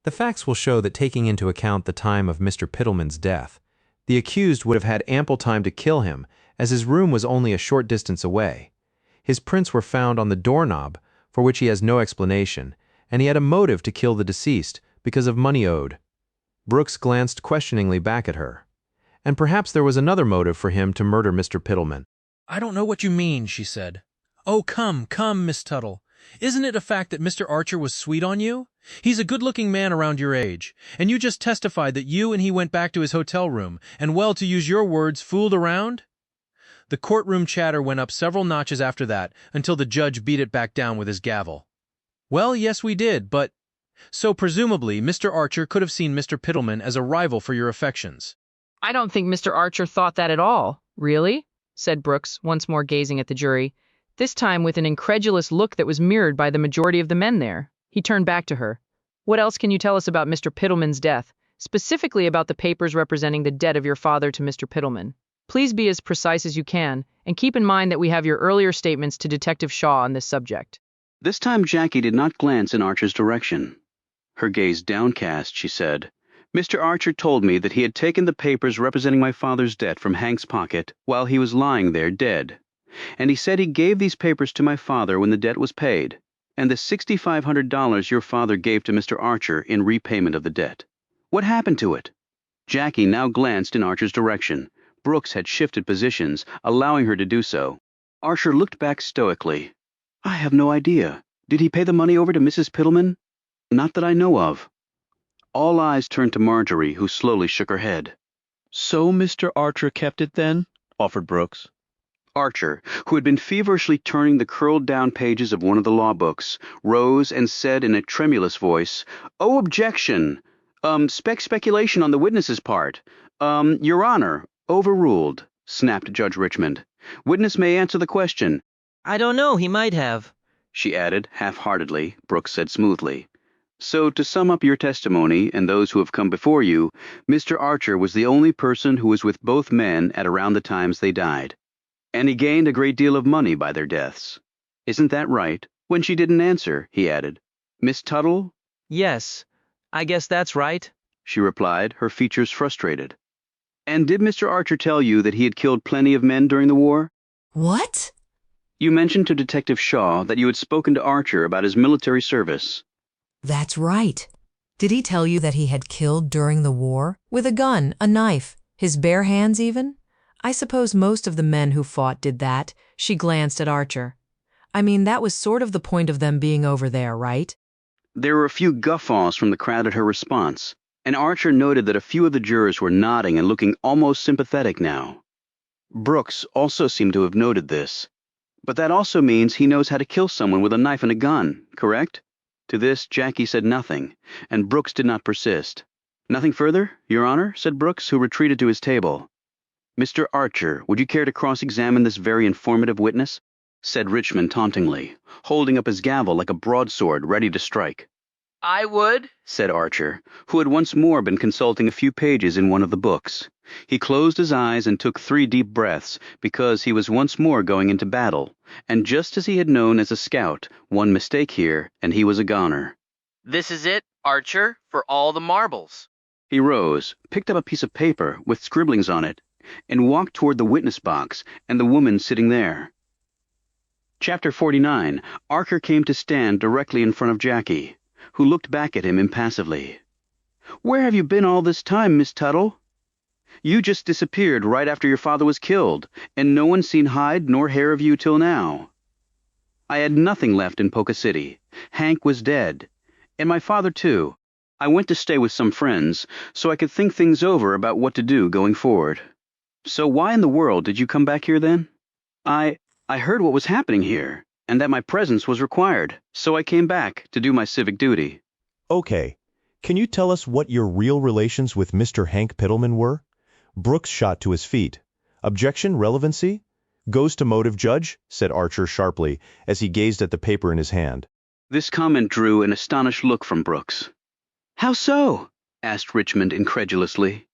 Speaker 3: The facts will show that taking into account the time of Mr. Pittleman's death, the accused would have had ample time to kill him, as his room was only a short distance away. His prints were found on the doorknob, for which he has no explanation, and he had a motive to kill the deceased because of money owed. Brooks glanced questioningly back at her. And perhaps there was another motive for him to murder Mr. Pittleman.
Speaker 16: I don't know what you mean, she said. Oh, come, Miss Tuttle. Isn't it a fact that Mr. Archer was sweet on you? He's a good-looking man around your age, and you just testified that you and he went back to his hotel room and, well, to use your words, fooled around? The courtroom chatter went up several notches after that, until the judge beat it back down with his gavel. Well, yes, we did, but... So presumably, Mr. Archer could have seen Mr. Pittleman as a rival for your affections.
Speaker 10: I don't think Mr. Archer thought that at all. Really? Said Brooks, once more gazing at the jury, this time with an incredulous look that was mirrored by the majority of the men there. He turned back to her. What else can you tell us about Mr. Pittleman's death, specifically about the papers representing the debt of your father to Mr. Pittleman? Please be as precise as you can, and keep in mind that we have your earlier statements to Detective Shaw on this subject.
Speaker 1: This time Jackie did not glance in Archer's direction. Her gaze downcast, she said, Mr. Archer told me that he had taken the papers representing my father's debt from Hank's pocket while he was lying there dead. And he said he gave these papers to my father when the debt was paid, and the $6,500 your father gave to Mr. Archer in repayment of the debt. What happened to it? Jackie now glanced in Archer's direction. Brooks had shifted positions, allowing her to do so. Archer looked back stoically. I have no idea. Did he pay the money over to Mrs. Pittleman? Not that I know of. All eyes turned to Marjorie, who slowly shook her head.
Speaker 4: So Mr. Archer kept it then? Offered Brooks.
Speaker 1: Archer, who had been feverishly turning the curled-down pages of one of the law books, rose and said in a tremulous voice, Oh, objection! Speculation on the witness's part. Your Honor, overruled, snapped Judge Richmond. Witness may answer the question.
Speaker 6: I don't know, he might have,
Speaker 1: she added, half-heartedly. Brooks said smoothly. So, to sum up your testimony and those who have come before you, Mr. Archer was the only person who was with both men at around the times they died. And he gained a great deal of money by their deaths. Isn't that right? When she didn't answer, he added. Miss Tuttle?
Speaker 6: Yes, I guess that's right,
Speaker 1: she replied, her features frustrated. And did Mr. Archer tell you that he had killed plenty of men during the war?
Speaker 8: What?
Speaker 1: You mentioned to Detective Shaw that you had spoken to Archer about his military service.
Speaker 8: That's right. Did he tell you that he had killed during the war? With a gun, a knife, his bare hands even? I suppose most of the men who fought did that. She glanced at Archer. I mean, that was sort of the point of them being over there, right?
Speaker 1: There were a few guffaws from the crowd at her response, and Archer noted that a few of the jurors were nodding and looking almost sympathetic now. Brooks also seemed to have noted this. But that also means he knows how to kill someone with a knife and a gun, correct? To this, Jackie said nothing, and Brooks did not persist. Nothing further, Your Honor, said Brooks, who retreated to his table. Mr. Archer, would you care to cross-examine this very informative witness? Said Richmond tauntingly, holding up his gavel like a broadsword ready to strike.
Speaker 6: I would,
Speaker 1: said Archer, who had once more been consulting a few pages in one of the books. He closed his eyes and took 3 deep breaths because he was once more going into battle, and just as he had known as a scout, one mistake here, and he was a goner.
Speaker 6: This is it, Archer, for all the marbles.
Speaker 1: He rose, picked up a piece of paper with scribblings on it, and walked toward the witness box and the woman sitting there. Chapter 49. Archer came to stand directly in front of Jackie, who looked back at him impassively. "Where have you been all this time, Miss Tuttle? You just disappeared right after your father was killed, and no one's seen hide nor hair of you till now. I had nothing left in Polka City. Hank was dead. And my father, too. I went to stay with some friends, so I could think things over about what to do going forward. So why in the world did you come back here then?" I heard what was happening here, and that my presence was required, so I came back to do my civic duty.
Speaker 14: Okay. Can you tell us what your real relations with Mr. Hank Pittleman were? Brooks shot to his feet. Objection, relevancy? Goes to motive, Judge, said Archer sharply, as he gazed at the paper in his hand.
Speaker 1: This comment drew an astonished look from Brooks. "How so?" asked Richmond incredulously.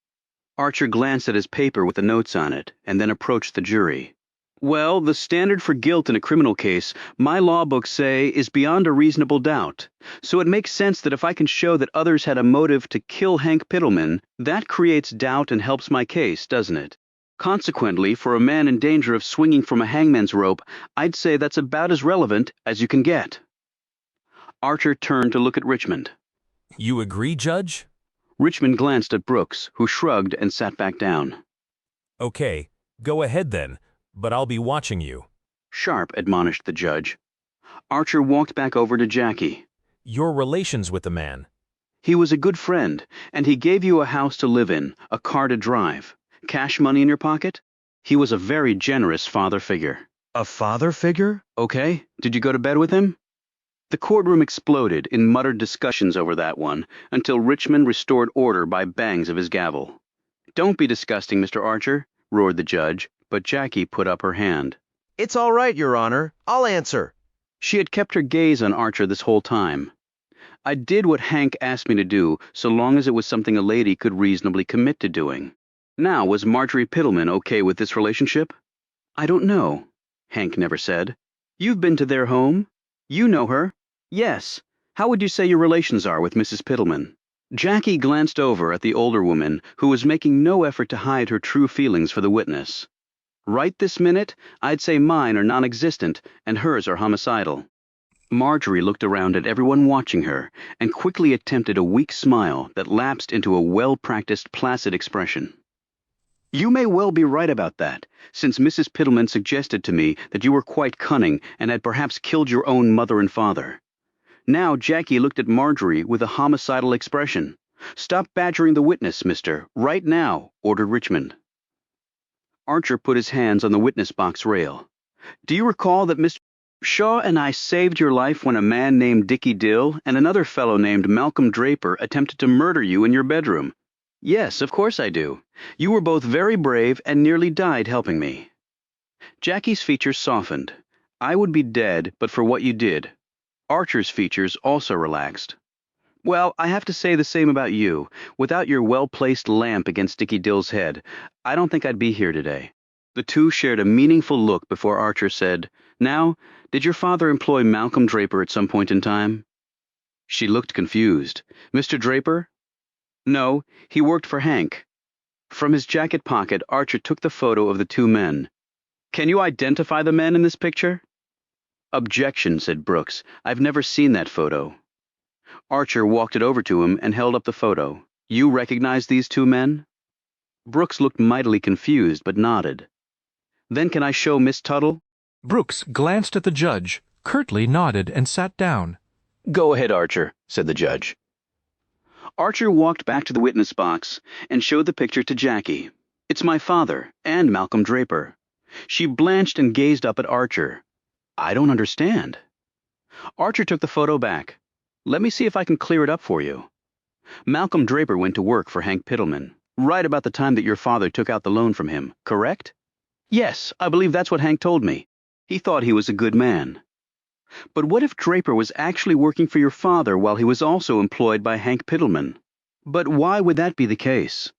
Speaker 1: Archer glanced at his paper with the notes on it, and then approached the jury. "Well, the standard for guilt in a criminal case, my law books say, is beyond a reasonable doubt. So it makes sense that if I can show that others had a motive to kill Hank Pittleman, that creates doubt and helps my case, doesn't it? Consequently, for a man in danger of swinging from a hangman's rope, I'd say that's about as relevant as you can get." Archer turned to look at Richmond.
Speaker 11: "You agree, Judge?"
Speaker 1: Richmond glanced at Brooks, who shrugged and sat back down.
Speaker 11: "Okay, go ahead then, but I'll be watching you."
Speaker 1: Sharp, admonished the judge. Archer walked back over to Jackie.
Speaker 11: "Your relations with the man."
Speaker 1: "He was a good friend, and he gave you a house to live in, a car to drive. Cash money in your pocket? He was a very generous father figure."
Speaker 4: A father figure?
Speaker 1: "Okay, did you go to bed with him?" The courtroom exploded in muttered discussions over that one, until Richmond restored order by bangs of his gavel. "Don't be disgusting, Mr. Archer," roared the judge, but Jackie put up her hand.
Speaker 18: "It's all right, Your Honor. I'll answer."
Speaker 1: She had kept her gaze on Archer this whole time. "I did what Hank asked me to do, so long as it was something a lady could reasonably commit to doing. Now, was Marjorie Pittleman okay with this relationship?" "I don't know," Hank never said. "You've been to their home? You know her?" "Yes. How would you say your relations are with Mrs. Pittleman?" Jackie glanced over at the older woman, who was making no effort to hide her true feelings for the witness. "Right this minute, I'd say mine are non-existent, and hers are homicidal." Marjorie looked around at everyone watching her, and quickly attempted a weak smile that lapsed into a well-practiced placid expression. "You may well be right about that, since Mrs. Pittleman suggested to me that you were quite cunning and had perhaps killed your own mother and father." Now Jackie looked at Marjorie with a homicidal expression. "Stop badgering the witness, mister, right now," ordered Richmond. Archer put his hands on the witness box rail. "Do you recall that Mr. Shaw and I saved your life when a man named Dickie Dill and another fellow named Malcolm Draper attempted to murder you in your bedroom?" "Yes, of course I do. You were both very brave and nearly died helping me." Jackie's features softened. "I would be dead but for what you did." Archer's features also relaxed. "Well, I have to say the same about you. Without your well-placed lamp against Dickie Dill's head, I don't think I'd be here today." The two shared a meaningful look before Archer said, "Now, did your father employ Malcolm Draper at some point in time?" She looked confused. "Mr. Draper?" "No, he worked for Hank." From his jacket pocket, Archer took the photo of the two men. "Can you identify the men in this picture?" "Objection," said Brooks. "I've never seen that photo." Archer walked it over to him and held up the photo. "You recognize these two men?" Brooks looked mightily confused, but nodded. "Then can I show Miss Tuttle?"
Speaker 15: Brooks glanced at the judge, curtly nodded, and sat down.
Speaker 1: "Go ahead, Archer," said the judge. Archer walked back to the witness box and showed the picture to Jackie. "It's my father, and Malcolm Draper." She blanched and gazed up at Archer. "I don't understand." Archer took the photo back. "Let me see if I can clear it up for you. Malcolm Draper went to work for Hank Pittleman, right about the time that your father took out the loan from him, correct?" "Yes, I believe that's what Hank told me. He thought he was a good man." But what if Draper was actually working for your father while he was also employed by Hank Pittleman? But why would that be the case?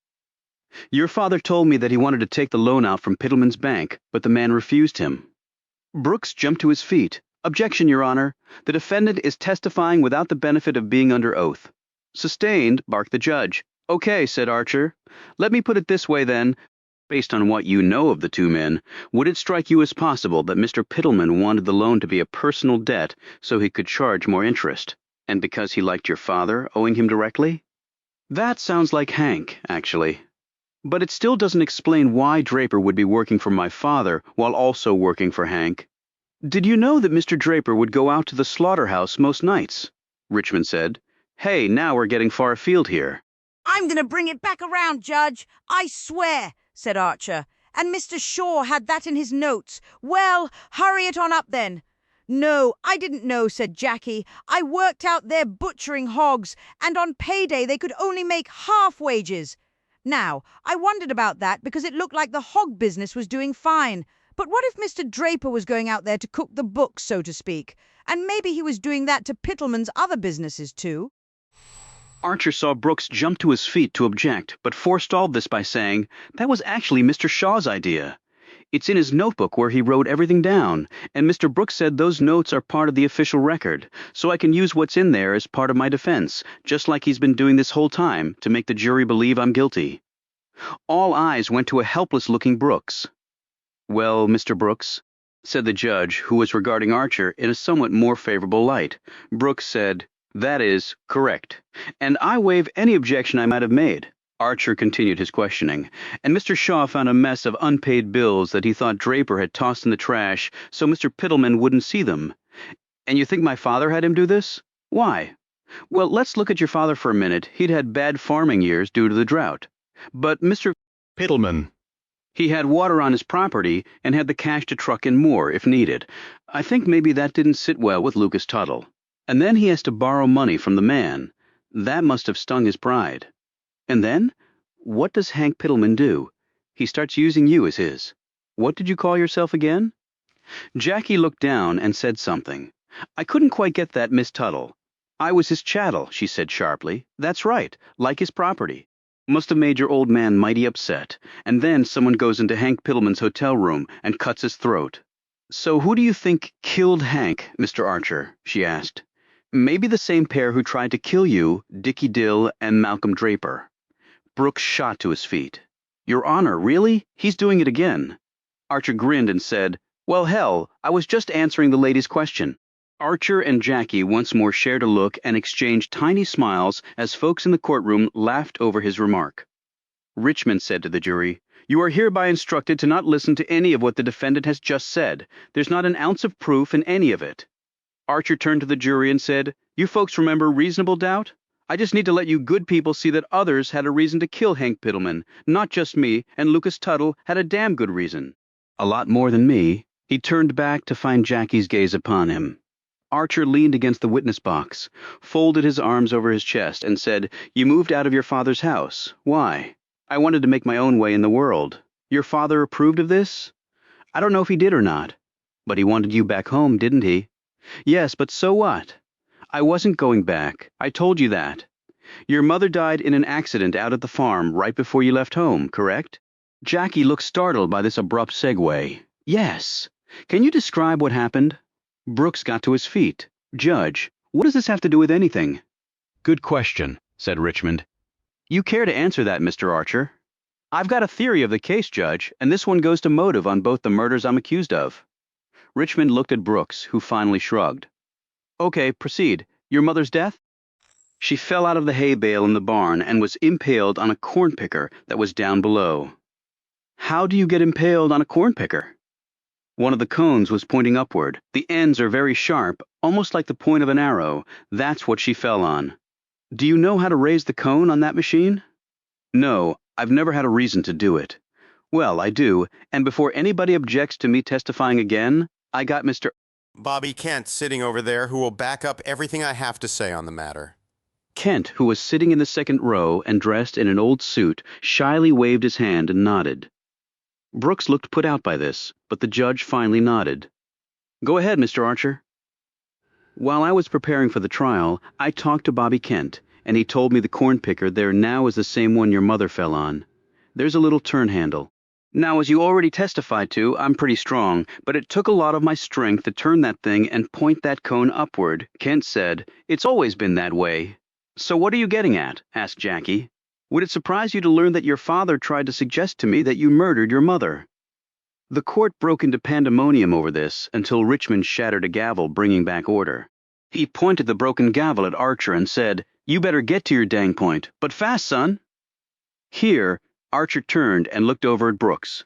Speaker 1: Your father told me that he wanted to take the loan out from Pittleman's bank, but the man refused him. Brooks jumped to his feet. Objection, Your Honor. The defendant is testifying without the benefit of being under oath. Sustained, barked the judge. Okay, said Archer. Let me put it this way then. Based on what you know of the two men, would it strike you as possible that Mr. Pittleman wanted the loan to be a personal debt so he could charge more interest, and because he liked your father, owing him directly? That sounds like Hank, actually. But it still doesn't explain why Draper would be working for my father while also working for Hank. Did you know that Mr. Draper would go out to the slaughterhouse most nights? Richmond said. Hey, now we're getting far afield here.
Speaker 9: I'm going to bring it back around, Judge. I swear, said Archer. And Mr. Shaw had that in his notes. Well, hurry it on up then. No, I didn't know, said Jackie. I worked out there butchering hogs, and on payday they could only make half wages. Now, I wondered about that because it looked like the hog business was doing fine. But what if Mr. Draper was going out there to cook the books, so to speak? And maybe he was doing that to Pittleman's other businesses too?
Speaker 1: Archer saw Brooks jump to his feet to object, but forestalled this by saying, that was actually Mr. Shaw's idea. It's in his notebook where he wrote everything down, and Mr. Brooks said those notes are part of the official record, so I can use what's in there as part of my defense, just like he's been doing this whole time to make the jury believe I'm guilty. All eyes went to a helpless-looking Brooks. Well, Mr. Brooks, said the judge, who was regarding Archer in a somewhat more favorable light. Brooks said, that is correct, and I waive any objection I might have made. Archer continued his questioning, and Mr. Shaw found a mess of unpaid bills that he thought Draper had tossed in the trash so Mr. Pittleman wouldn't see them. And you think my father had him do this? Why? Well, let's look at your father for a minute. He'd had bad farming years due to the drought. But Mr. Pittleman, he had water on his property and had the cash to truck in more if needed. I think maybe that didn't sit well with Lucas Tuttle. And then he has to borrow money from the man. That must have stung his pride. And then, what does Hank Pittleman do? He starts using you as his. What did you call yourself again? Jackie looked down and said something. I couldn't quite get that, Miss Tuttle. I was his chattel, she said sharply. That's right, like his property. Must have made your old man mighty upset. And then someone goes into Hank Pittleman's hotel room and cuts his throat. So who do you think killed Hank, Mr. Archer? She asked. Maybe the same pair who tried to kill you, Dickie Dill and Malcolm Draper. Brooks shot to his feet. Your Honor, really? He's doing it again. Archer grinned and said, well, hell, I was just answering the lady's question. Archer and Jackie once more shared a look and exchanged tiny smiles as folks in the courtroom laughed over his remark. Richmond said to the jury, you are hereby instructed to not listen to any of what the defendant has just said. There's not an ounce of proof in any of it. Archer turned to the jury and said, you folks remember reasonable doubt? I just need to let you good people see that others had a reason to kill Hank Pittleman, not just me, and Lucas Tuttle had a damn good reason. A lot more than me. He turned back to find Jackie's gaze upon him. Archer leaned against the witness box, folded his arms over his chest, and said, you moved out of your father's house. Why? I wanted to make my own way in the world. Your father approved of this? I don't know if he did or not. But he wanted you back home, didn't he? Yes, but so what? I wasn't going back. I told you that. Your mother died in an accident out at the farm right before you left home, correct? Jackie looked startled by this abrupt segue. Yes. Can you describe what happened? Brooks got to his feet. Judge, what does this have to do with anything? Good question, said Richmond. You care to answer that, Mr. Archer? I've got a theory of the case, Judge, and this one goes to motive on both the murders I'm accused of. Richmond looked at Brooks, who finally shrugged. Okay, proceed. Your mother's death? She fell out of the hay bale in the barn and was impaled on a corn picker that was down below. How do you get impaled on a corn picker? One of the cones was pointing upward. The ends are very sharp, almost like the point of an arrow. That's what she fell on. Do you know how to raise the cone on that machine? No, I've never had a reason to do it. Well, I do, and before anybody objects to me testifying again, I got Mr.
Speaker 19: Bobby Kent sitting over there who will back up everything I have to say on the matter.
Speaker 1: Kent, who was sitting in the second row and dressed in an old suit, shyly waved his hand and nodded. Brooks looked put out by this, but the judge finally nodded. Go ahead, Mr. Archer. While I was preparing for the trial, I talked to Bobby Kent, and he told me the corn picker there now is the same one your mother fell on. There's a little turn handle. Now, as you already testified to, I'm pretty strong, but it took a lot of my strength to turn that thing and point that cone upward. Kent said, "It's always been that way." "So what are you getting at?" asked Jackie. "Would it surprise you to learn that your father tried to suggest to me that you murdered your mother?" The court broke into pandemonium over this until Richmond shattered a gavel, bringing back order. He pointed the broken gavel at Archer and said, "You better get to your dang point, but fast, son." Here, Archer turned and looked over at Brooks.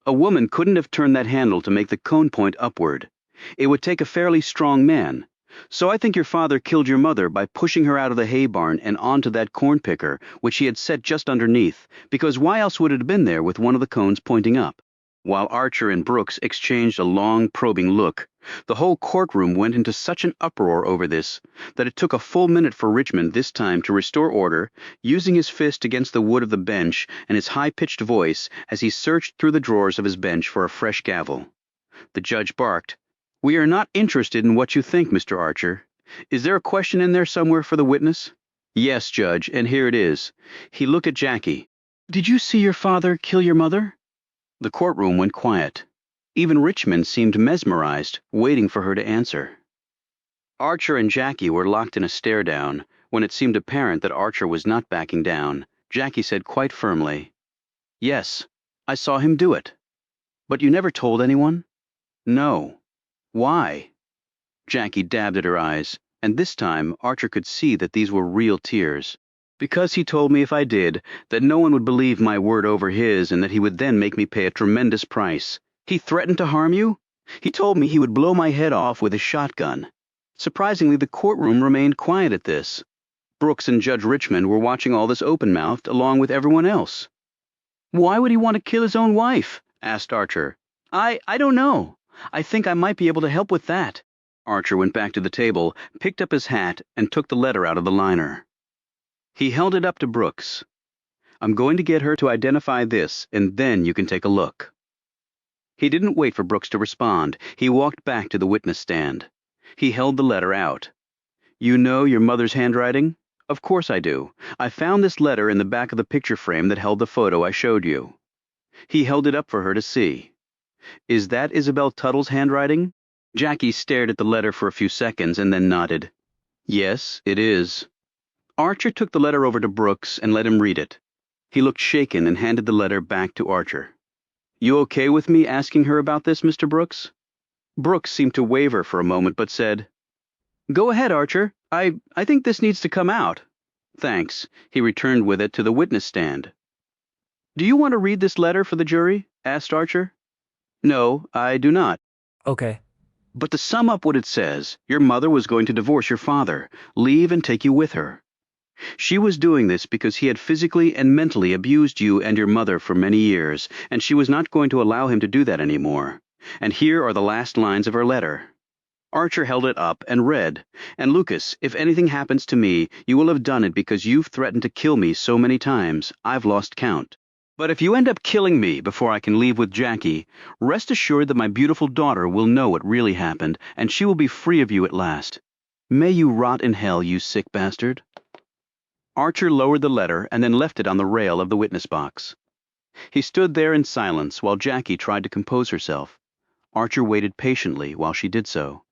Speaker 1: A woman couldn't have turned that handle to make the cone point upward. It would take a fairly strong man. So I think your father killed your mother by pushing her out of the hay barn and onto that corn picker, which he had set just underneath, because why else would it have been there with one of the cones pointing up? While Archer and Brooks exchanged a long, probing look, the whole courtroom went into such an uproar over this that it took a full minute for Richmond this time to restore order, using his fist against the wood of the bench and his high-pitched voice as he searched through the drawers of his bench for a fresh gavel. The judge barked, "We are not interested in what you think, Mr. Archer. Is there a question in there somewhere for the witness?" "Yes, Judge, and here it is." He looked at Jackie. "Did you see your father kill your mother?" The courtroom went quiet. Even Richmond seemed mesmerized, waiting for her to answer. Archer and Jackie were locked in a stare-down. When it seemed apparent that Archer was not backing down, Jackie said quite firmly, "Yes, I saw him do it." "But you never told anyone?" "No." "Why?" Jackie dabbed at her eyes, and this time Archer could see that these were real tears. "Because he told me if I did, that no one would believe my word over his and that he would then make me pay a tremendous price. He threatened to harm you? He told me he would blow my head off with a shotgun." Surprisingly, the courtroom remained quiet at this. Brooks and Judge Richmond were watching all this open-mouthed along with everyone else. "Why would he want to kill his own wife?" asked Archer. I don't know. I think I might be able to help with that." Archer went back to the table, picked up his hat, and took the letter out of the liner. He held it up to Brooks. "I'm going to get her to identify this, and then you can take a look." He didn't wait for Brooks to respond. He walked back to the witness stand. He held the letter out. "You know your mother's handwriting?" "Of course I do. I found this letter in the back of the picture frame that held the photo I showed you." He held it up for her to see. "Is that Isabel Tuttle's handwriting?" Jackie stared at the letter for a few seconds and then nodded. "Yes, it is." Archer took the letter over to Brooks and let him read it. He looked shaken and handed the letter back to Archer. "You okay with me asking her about this, Mr. Brooks?" Brooks seemed to waver for a moment but said, "Go ahead, Archer. I think this needs to come out." "Thanks." He returned with it to the witness stand. "Do you want to read this letter for the jury?" asked Archer. "No, I do not."
Speaker 12: Okay.
Speaker 1: "But to sum up what it says, your mother was going to divorce your father, leave and take you with her. She was doing this because he had physically and mentally abused you and your mother for many years, and she was not going to allow him to do that anymore. And here are the last lines of her letter." Archer held it up and read, "And Lucas, if anything happens to me, you will have done it because you've threatened to kill me so many times, I've lost count. But if you end up killing me before I can leave with Jackie, rest assured that my beautiful daughter will know what really happened, and she will be free of you at last. May you rot in hell, you sick bastard." Archer lowered the letter and then left it on the rail of the witness box. He stood there in silence while Jackie tried to compose herself. Archer waited patiently while she did so.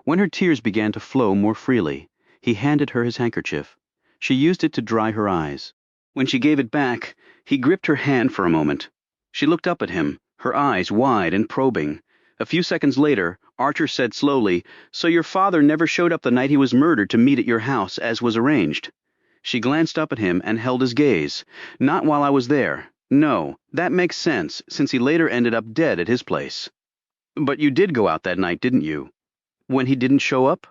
Speaker 1: When her tears began to flow more freely, he handed her his handkerchief. She used it to dry her eyes. When she gave it back, he gripped her hand for a moment. She looked up at him, her eyes wide and probing. A few seconds later, Archer said slowly, "So your father never showed up the night he was murdered to meet at your house, as was arranged?" She glanced up at him and held his gaze. "Not while I was there. No, that makes sense, since he later ended up dead at his place." "But you did go out that night, didn't you?" "When he didn't show up?"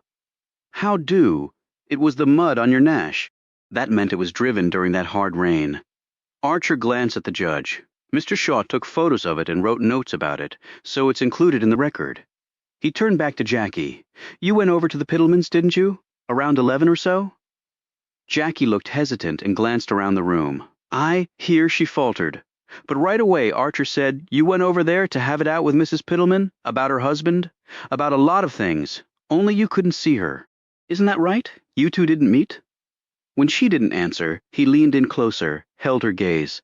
Speaker 1: "How do? It was the mud on your nash. That meant it was driven during that hard rain." Archer glanced at the judge. "Mr. Shaw took photos of it and wrote notes about it, so it's included in the record." He turned back to Jackie. "You went over to the Piddlemans, didn't you? Around 11 or so?" Jackie looked hesitant and glanced around the room. Here she faltered. But right away Archer said, "You went over there to have it out with Mrs. Piddleman? About her husband? About a lot of things. Only you couldn't see her. Isn't that right? You two didn't meet? When she didn't answer, he leaned in closer, held her gaze.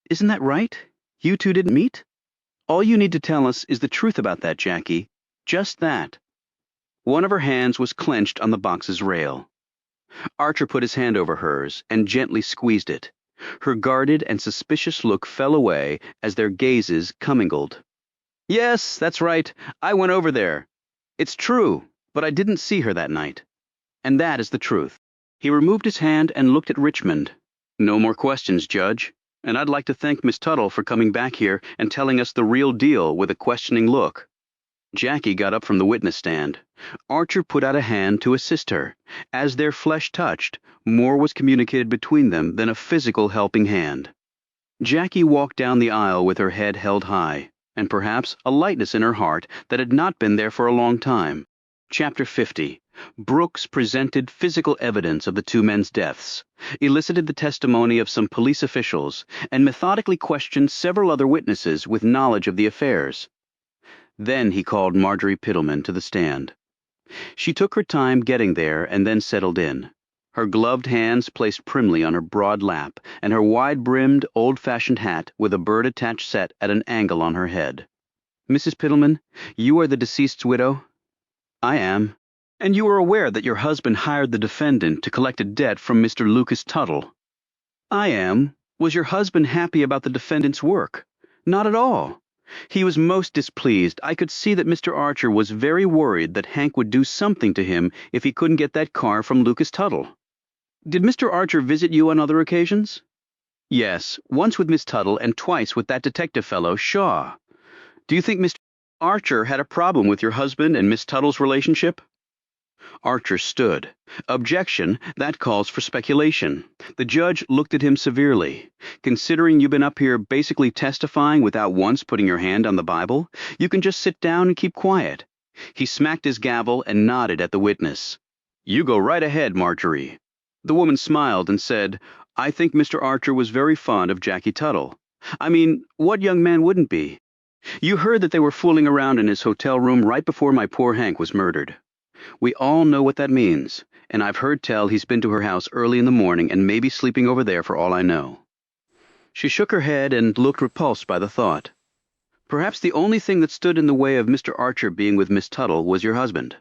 Speaker 1: Isn't that right? You two didn't meet? All you need to tell us is the truth about that, Jackie. Just that. One of her hands was clenched on the box's rail. Archer put his hand over hers and gently squeezed it. Her guarded and suspicious look fell away as their gazes commingled. Yes, that's right. I went over there. It's true, but I didn't see her that night. And that is the truth. He removed his hand and looked at Richmond. No more questions, Judge. And I'd like to thank Miss Tuttle for coming back here and telling us the real deal with a questioning look. Jackie got up from the witness stand. Archer put out a hand to assist her. As their flesh touched, more was communicated between them than a physical helping hand. Jackie walked down the aisle with her head held high, and perhaps a lightness in her heart that had not been there for a long time. Chapter 50. Brooks presented physical evidence of the two men's deaths, elicited the testimony of some police officials, and methodically questioned several other witnesses with knowledge of the affairs. Then he called Marjorie Pittleman to the stand. She took her time getting there and then settled in, her gloved hands placed primly on her broad lap, and her wide-brimmed, old-fashioned hat with a bird-attached set at an angle on her head. Mrs. Pittleman, you are the deceased's widow? I am. And you are aware that your husband hired the defendant to collect a debt from Mr. Lucas Tuttle? I am. Was your husband happy about the defendant's work? Not at all. He was most displeased. I could see that Mr. Archer was very worried that Hank would do something to him if he couldn't get that car from Lucas Tuttle. Did Mr. Archer visit you on other occasions? Yes, once with Miss Tuttle and twice with that detective fellow, Shaw. Do you think Mr. Archer had a problem with your husband and Miss Tuttle's relationship? Archer stood. Objection, that calls for speculation. The judge looked at him severely. Considering you've been up here basically testifying without once putting your hand on the Bible, you can just sit down and keep quiet. He smacked his gavel and nodded at the witness. You go right ahead, Marjorie. The woman smiled and said, I think Mr. Archer was very fond of Jackie Tuttle. I mean, what young man wouldn't be? You heard that they were fooling around in his hotel room right before my poor Hank was murdered. We all know what that means, and I've heard tell he's been to her house early in the morning and maybe sleeping over there for all I know. She shook her head and looked repulsed by the thought. Perhaps the only thing that stood in the way of Mr. Archer being with Miss Tuttle was your husband.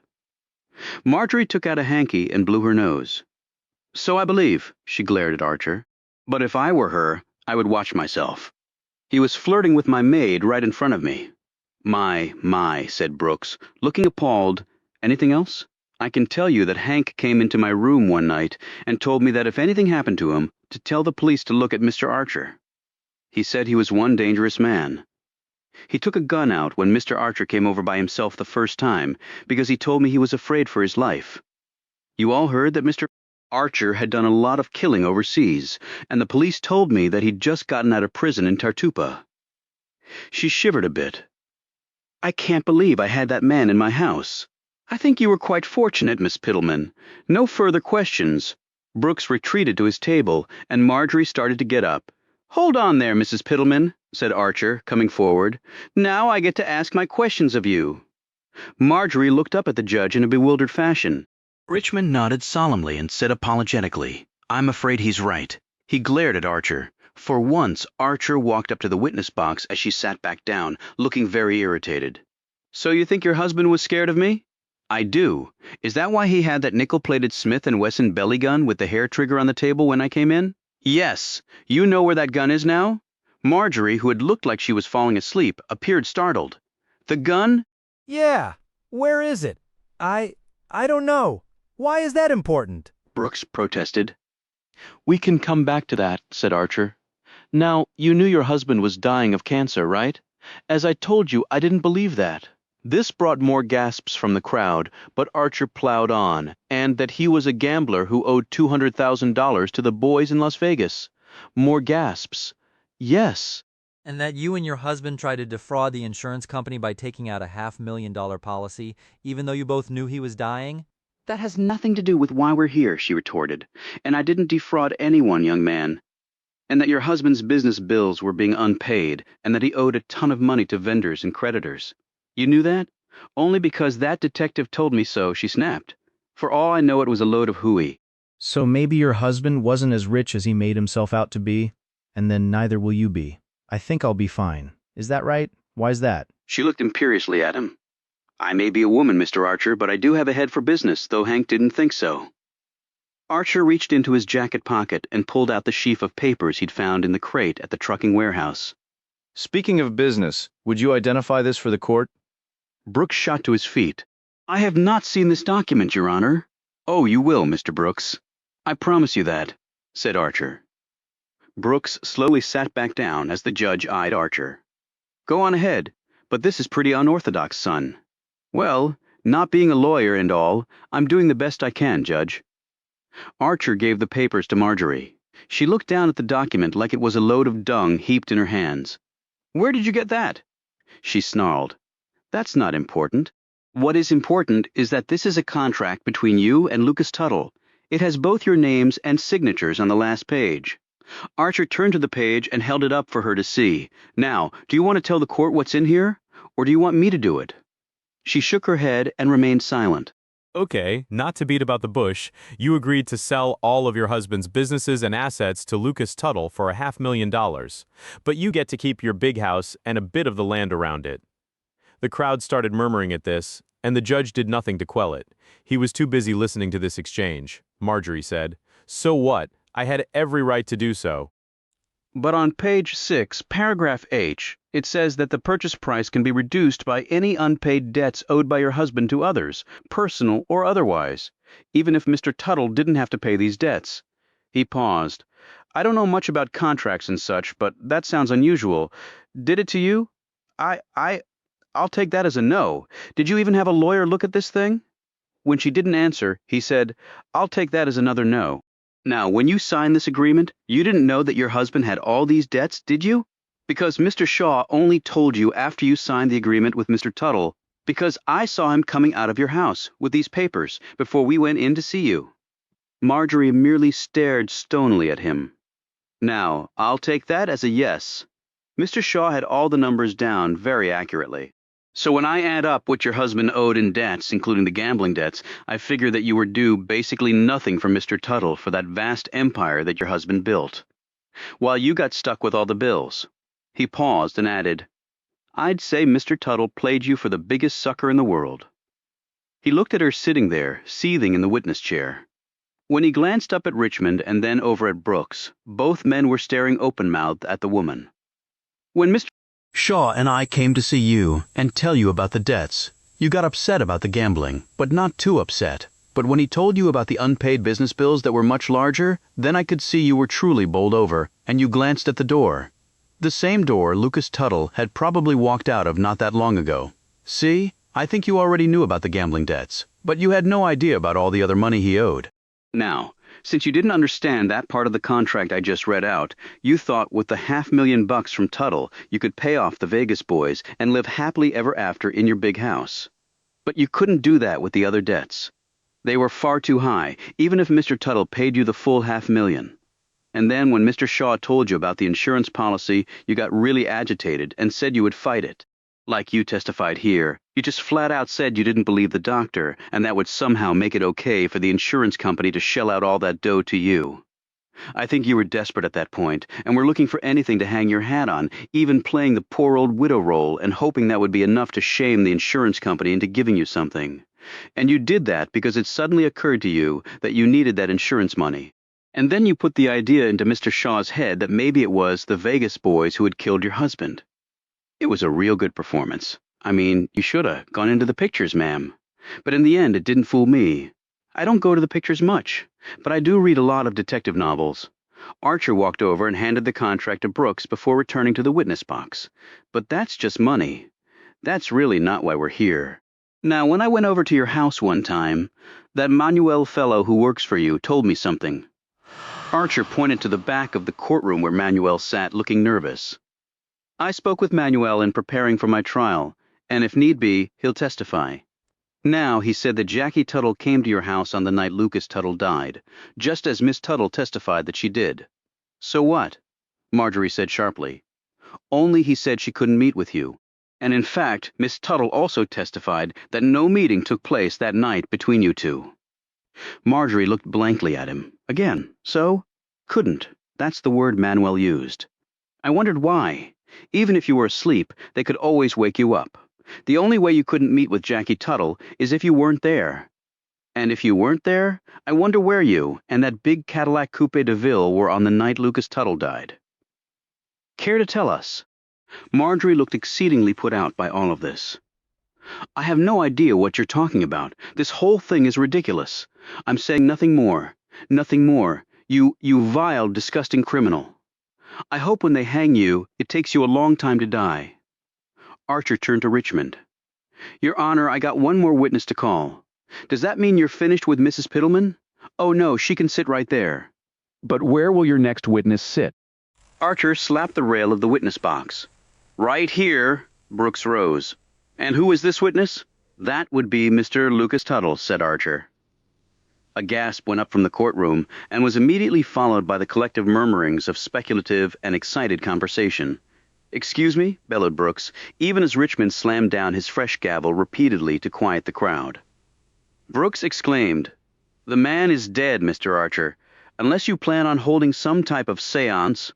Speaker 1: Marjorie took out a hanky and blew her nose. So I believe, she glared at Archer. But if I were her, I would watch myself. He was flirting with my maid right in front of me. My, said Brooks, looking appalled. Anything else? I can tell you that Hank came into my room one night and told me that if anything happened to him, to tell the police to look at Mr. Archer. He said he was one dangerous man. He took a gun out when Mr. Archer came over by himself the first time because he told me he was afraid for his life. You all heard that Mr. Archer had done a lot of killing overseas, and the police told me that he'd just gotten out of prison in Tartupa. She shivered a bit. I can't believe I had that man in my house. I think you were quite fortunate, Miss Pittleman. No further questions. Brooks retreated to his table, and Marjorie started to get up. Hold on there, Mrs. Pittleman, said Archer, coming forward. Now I get to ask my questions of you. Marjorie looked up at the judge in a bewildered fashion. Richmond nodded solemnly and said apologetically, I'm afraid he's right. He glared at Archer. For once, Archer walked up to the witness box as she sat back down, looking very irritated. So you think your husband was scared of me? I do. Is that why he had that nickel-plated Smith & Wesson belly gun with the hair trigger on the table when I came in? Yes. You know where that gun is now? Marjorie, who had looked like she was falling asleep, appeared startled. The gun?
Speaker 11: Yeah. Where is it? I don't know. Why is that important?
Speaker 1: Brooks protested. We can come back to that, said Archer. Now, you knew your husband was dying of cancer, right? As I told you, I didn't believe that. This brought more gasps from the crowd, but Archer plowed on, and that he was a gambler who owed $200,000 to the boys in Las Vegas. More gasps. Yes.
Speaker 12: And that you and your husband tried to defraud the insurance company by taking out a $500,000 policy, even though you both knew he was dying?
Speaker 1: That has nothing to do with why we're here, she retorted. And I didn't defraud anyone, young man. And that your husband's business bills were being unpaid, and that he owed a ton of money to vendors and creditors. You knew that? Only because that detective told me so, she snapped. For all I know, it was a load of hooey.
Speaker 7: So maybe your husband wasn't as rich as he made himself out to be, and then neither will you be. I think I'll be fine. Is that right? Why's that?
Speaker 1: She looked imperiously at him. I may be a woman, Mr. Archer, but I do have a head for business, though Hank didn't think so. Archer reached into his jacket pocket and pulled out the sheaf of papers he'd found in the crate at the trucking warehouse.
Speaker 5: Speaking of business, would you identify this for the court?
Speaker 1: Brooks shot to his feet. I have not seen this document, Your Honor. Oh, you will, Mr. Brooks. I promise you that, said Archer. Brooks slowly sat back down as the judge eyed Archer. Go on ahead, but this is pretty unorthodox, son. Well, not being a lawyer and all, I'm doing the best I can, Judge. Archer gave the papers to Marjorie. She looked down at the document like it was a load of dung heaped in her hands. Where did you get that? She snarled. That's not important. What is important is that this is a contract between you and Lucas Tuttle. It has both your names and signatures on the last page. Archer turned to the page and held it up for her to see. Now, do you want to tell the court what's in here, or do you want me to do it? She shook her head and remained silent.
Speaker 17: Okay, not to beat about the bush, you agreed to sell all of your husband's businesses and assets to Lucas Tuttle for $500,000, but you get to keep your big house and a bit of the land around it. The crowd started murmuring at this, and the judge did nothing to quell it. He was too busy listening to this exchange. Marjorie said, So what? I had every right to do so.
Speaker 1: But on page 6, paragraph H, it says that the purchase price can be reduced by any unpaid debts owed by your husband to others, personal or otherwise, even if Mr. Tuttle didn't have to pay these debts. He paused. I don't know much about contracts and such, but that sounds unusual. Did it to you? I'll take that as a no. Did you even have a lawyer look at this thing? When she didn't answer, he said, I'll take that as another no. Now, when you signed this agreement, you didn't know that your husband had all these debts, did you? Because Mr. Shaw only told you after you signed the agreement with Mr. Tuttle, because I saw him coming out of your house with these papers before we went in to see you. Marjorie merely stared stonily at him. Now, I'll take that as a yes. Mr. Shaw had all the numbers down very accurately. So when I add up what your husband owed in debts, including the gambling debts, I figure that you were due basically nothing from Mr. Tuttle for that vast empire that your husband built, while you got stuck with all the bills. He paused and added, I'd say Mr. Tuttle played you for the biggest sucker in the world. He looked at her sitting there, seething in the witness chair. When he glanced up at Richmond and then over at Brooks, both men were staring open-mouthed at the woman. When Mr.
Speaker 4: Shaw and I came to see you and tell you about the debts. You got upset about the gambling, but not too upset. But when he told you about the unpaid business bills that were much larger, then I could see you were truly bowled over, and you glanced at the door. The same door Lucas Tuttle had probably walked out of not that long ago. See, I think you already knew about the gambling debts, but you had no idea about all the other money he owed. Now, since you didn't understand that part of the contract I just read out, you thought with the $500,000 from Tuttle, you could pay off the Vegas boys and live happily ever after in your big house. But you couldn't do that with the other debts. They were far too high, even if Mr. Tuttle paid you the full $500,000. And then when Mr. Shaw told you about the insurance policy, you got really agitated and said you would fight it. Like you testified here, you just flat out said you didn't believe the doctor, and that would somehow make it okay for the insurance company to shell out all that dough to you. I think you were desperate at that point, and were looking for anything to hang your hat on, even playing the poor old widow role and hoping that would be enough to shame the insurance company into giving you something. And you did that because it suddenly occurred to you that you needed that insurance money. And then you put the idea into Mr. Shaw's head that maybe it was the Vegas boys who had killed your husband. It was a real good performance. I mean, you shoulda gone into the pictures, ma'am. But in the end, it didn't fool me. I don't go to the pictures much, but I do read a lot of detective novels. Archer walked over and handed the contract to Brooks before returning to the witness box. But that's just money. That's really not why we're here. Now, when I went over to your house one time, that Manuel fellow who works for you told me something. Archer pointed to the back of the courtroom where Manuel sat, looking nervous. I spoke with Manuel in preparing for my trial, and if need be, he'll testify. Now, he said that Jackie Tuttle came to your house on the night Lucas Tuttle died, just as Miss Tuttle testified that she did. So what? Marjorie said sharply. Only he said she couldn't meet with you.
Speaker 1: And in fact, Miss Tuttle also testified that no meeting took place that night between you two. Marjorie looked blankly at him. Again, so? Couldn't. That's the word Manuel used. I wondered why. Even if you were asleep, they could always wake you up. The only way you couldn't meet with Jackie Tuttle is if you weren't there. And if you weren't there, I wonder where you and that big Cadillac Coupe de Ville were on the night Lucas Tuttle died. Care to tell us? Marjorie looked exceedingly put out by all of this. I have no idea what you're talking about. This whole thing is ridiculous. I'm saying nothing more. Nothing more. You vile, disgusting criminal. I hope when they hang you, it takes you a long time to die. Archer turned to Richmond. Your Honor, I got one more witness to call. Does that mean you're finished with Mrs. Piddleman? Oh no, she can sit right there.
Speaker 13: But where will your next witness sit?
Speaker 1: Archer slapped the rail of the witness box. Right here. Brooks rose. And who is this witness? That would be Mr. Lucas Tuttle, said Archer. A gasp went up from the courtroom and was immediately followed by the collective murmurings of speculative and excited conversation. Excuse me, bellowed Brooks, even as Richmond slammed down his fresh gavel repeatedly to quiet the crowd. Brooks exclaimed, The man is dead, Mr. Archer, unless you plan on holding some type of séance.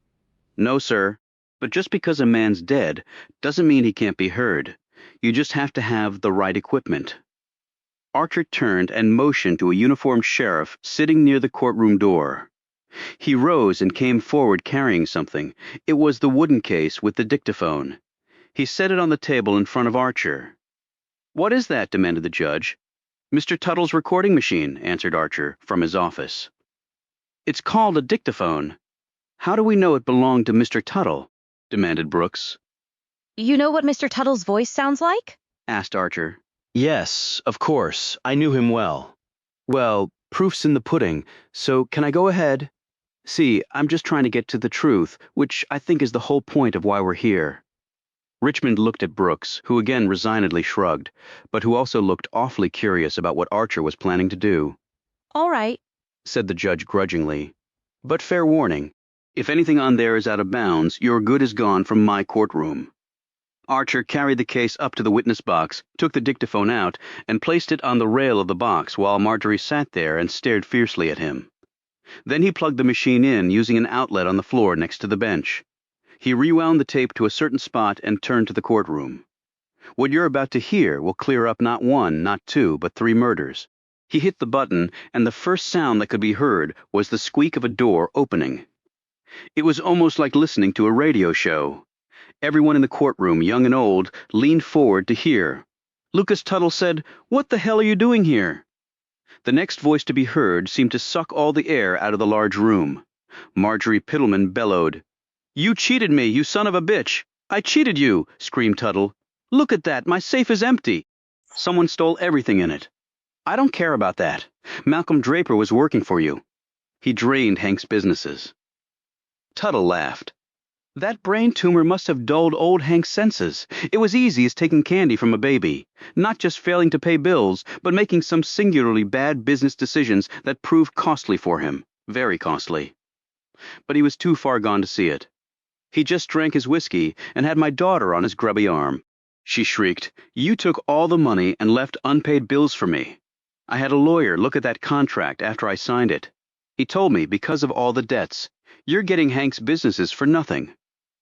Speaker 1: No, sir, but just because a man's dead doesn't mean he can't be heard. You just have to have the right equipment. Archer turned and motioned to a uniformed sheriff sitting near the courtroom door. He rose and came forward carrying something. It was the wooden case with the dictaphone. He set it on the table in front of Archer. What is that? Demanded the judge. Mr. Tuttle's recording machine, answered Archer from his office. It's called a dictaphone. How do we know it belonged to Mr. Tuttle? Demanded Brooks.
Speaker 20: You know what Mr. Tuttle's voice sounds like?
Speaker 1: Asked Archer. Yes, of course. I knew him well. Well, proof's in the pudding, so can I go ahead? See, I'm just trying to get to the truth, which I think is the whole point of why we're here. Richmond looked at Brooks, who again resignedly shrugged, but who also looked awfully curious about what Archer was planning to do.
Speaker 20: All right,
Speaker 1: said the judge grudgingly. But fair warning, if anything on there is out of bounds, your good is gone from my courtroom. Archer carried the case up to the witness box, took the dictaphone out, and placed it on the rail of the box while Marjorie sat there and stared fiercely at him. Then he plugged the machine in using an outlet on the floor next to the bench. He rewound the tape to a certain spot and turned to the courtroom. What you're about to hear will clear up not one, not two, but 3 murders. He hit the button, and the first sound that could be heard was the squeak of a door opening. It was almost like listening to a radio show. Everyone in the courtroom, young and old, leaned forward to hear. Lucas Tuttle said, "What the hell are you doing here?" The next voice to be heard seemed to suck all the air out of the large room. Marjorie Piddleman bellowed, "You cheated me, you son of a bitch! I cheated you!" screamed Tuttle. "Look at that, my safe is empty. Someone stole everything in it. I don't care about that. Malcolm Draper was working for you. He drained Hank's businesses." Tuttle laughed. That brain tumor must have dulled old Hank's senses. It was easy as taking candy from a baby, not just failing to pay bills, but making some singularly bad business decisions that proved costly for him, very costly. But he was too far gone to see it. He just drank his whiskey and had my daughter on his grubby arm. She shrieked, "You took all the money and left unpaid bills for me." I had a lawyer look at that contract after I signed it. He told me because of all the debts, you're getting Hank's businesses for nothing.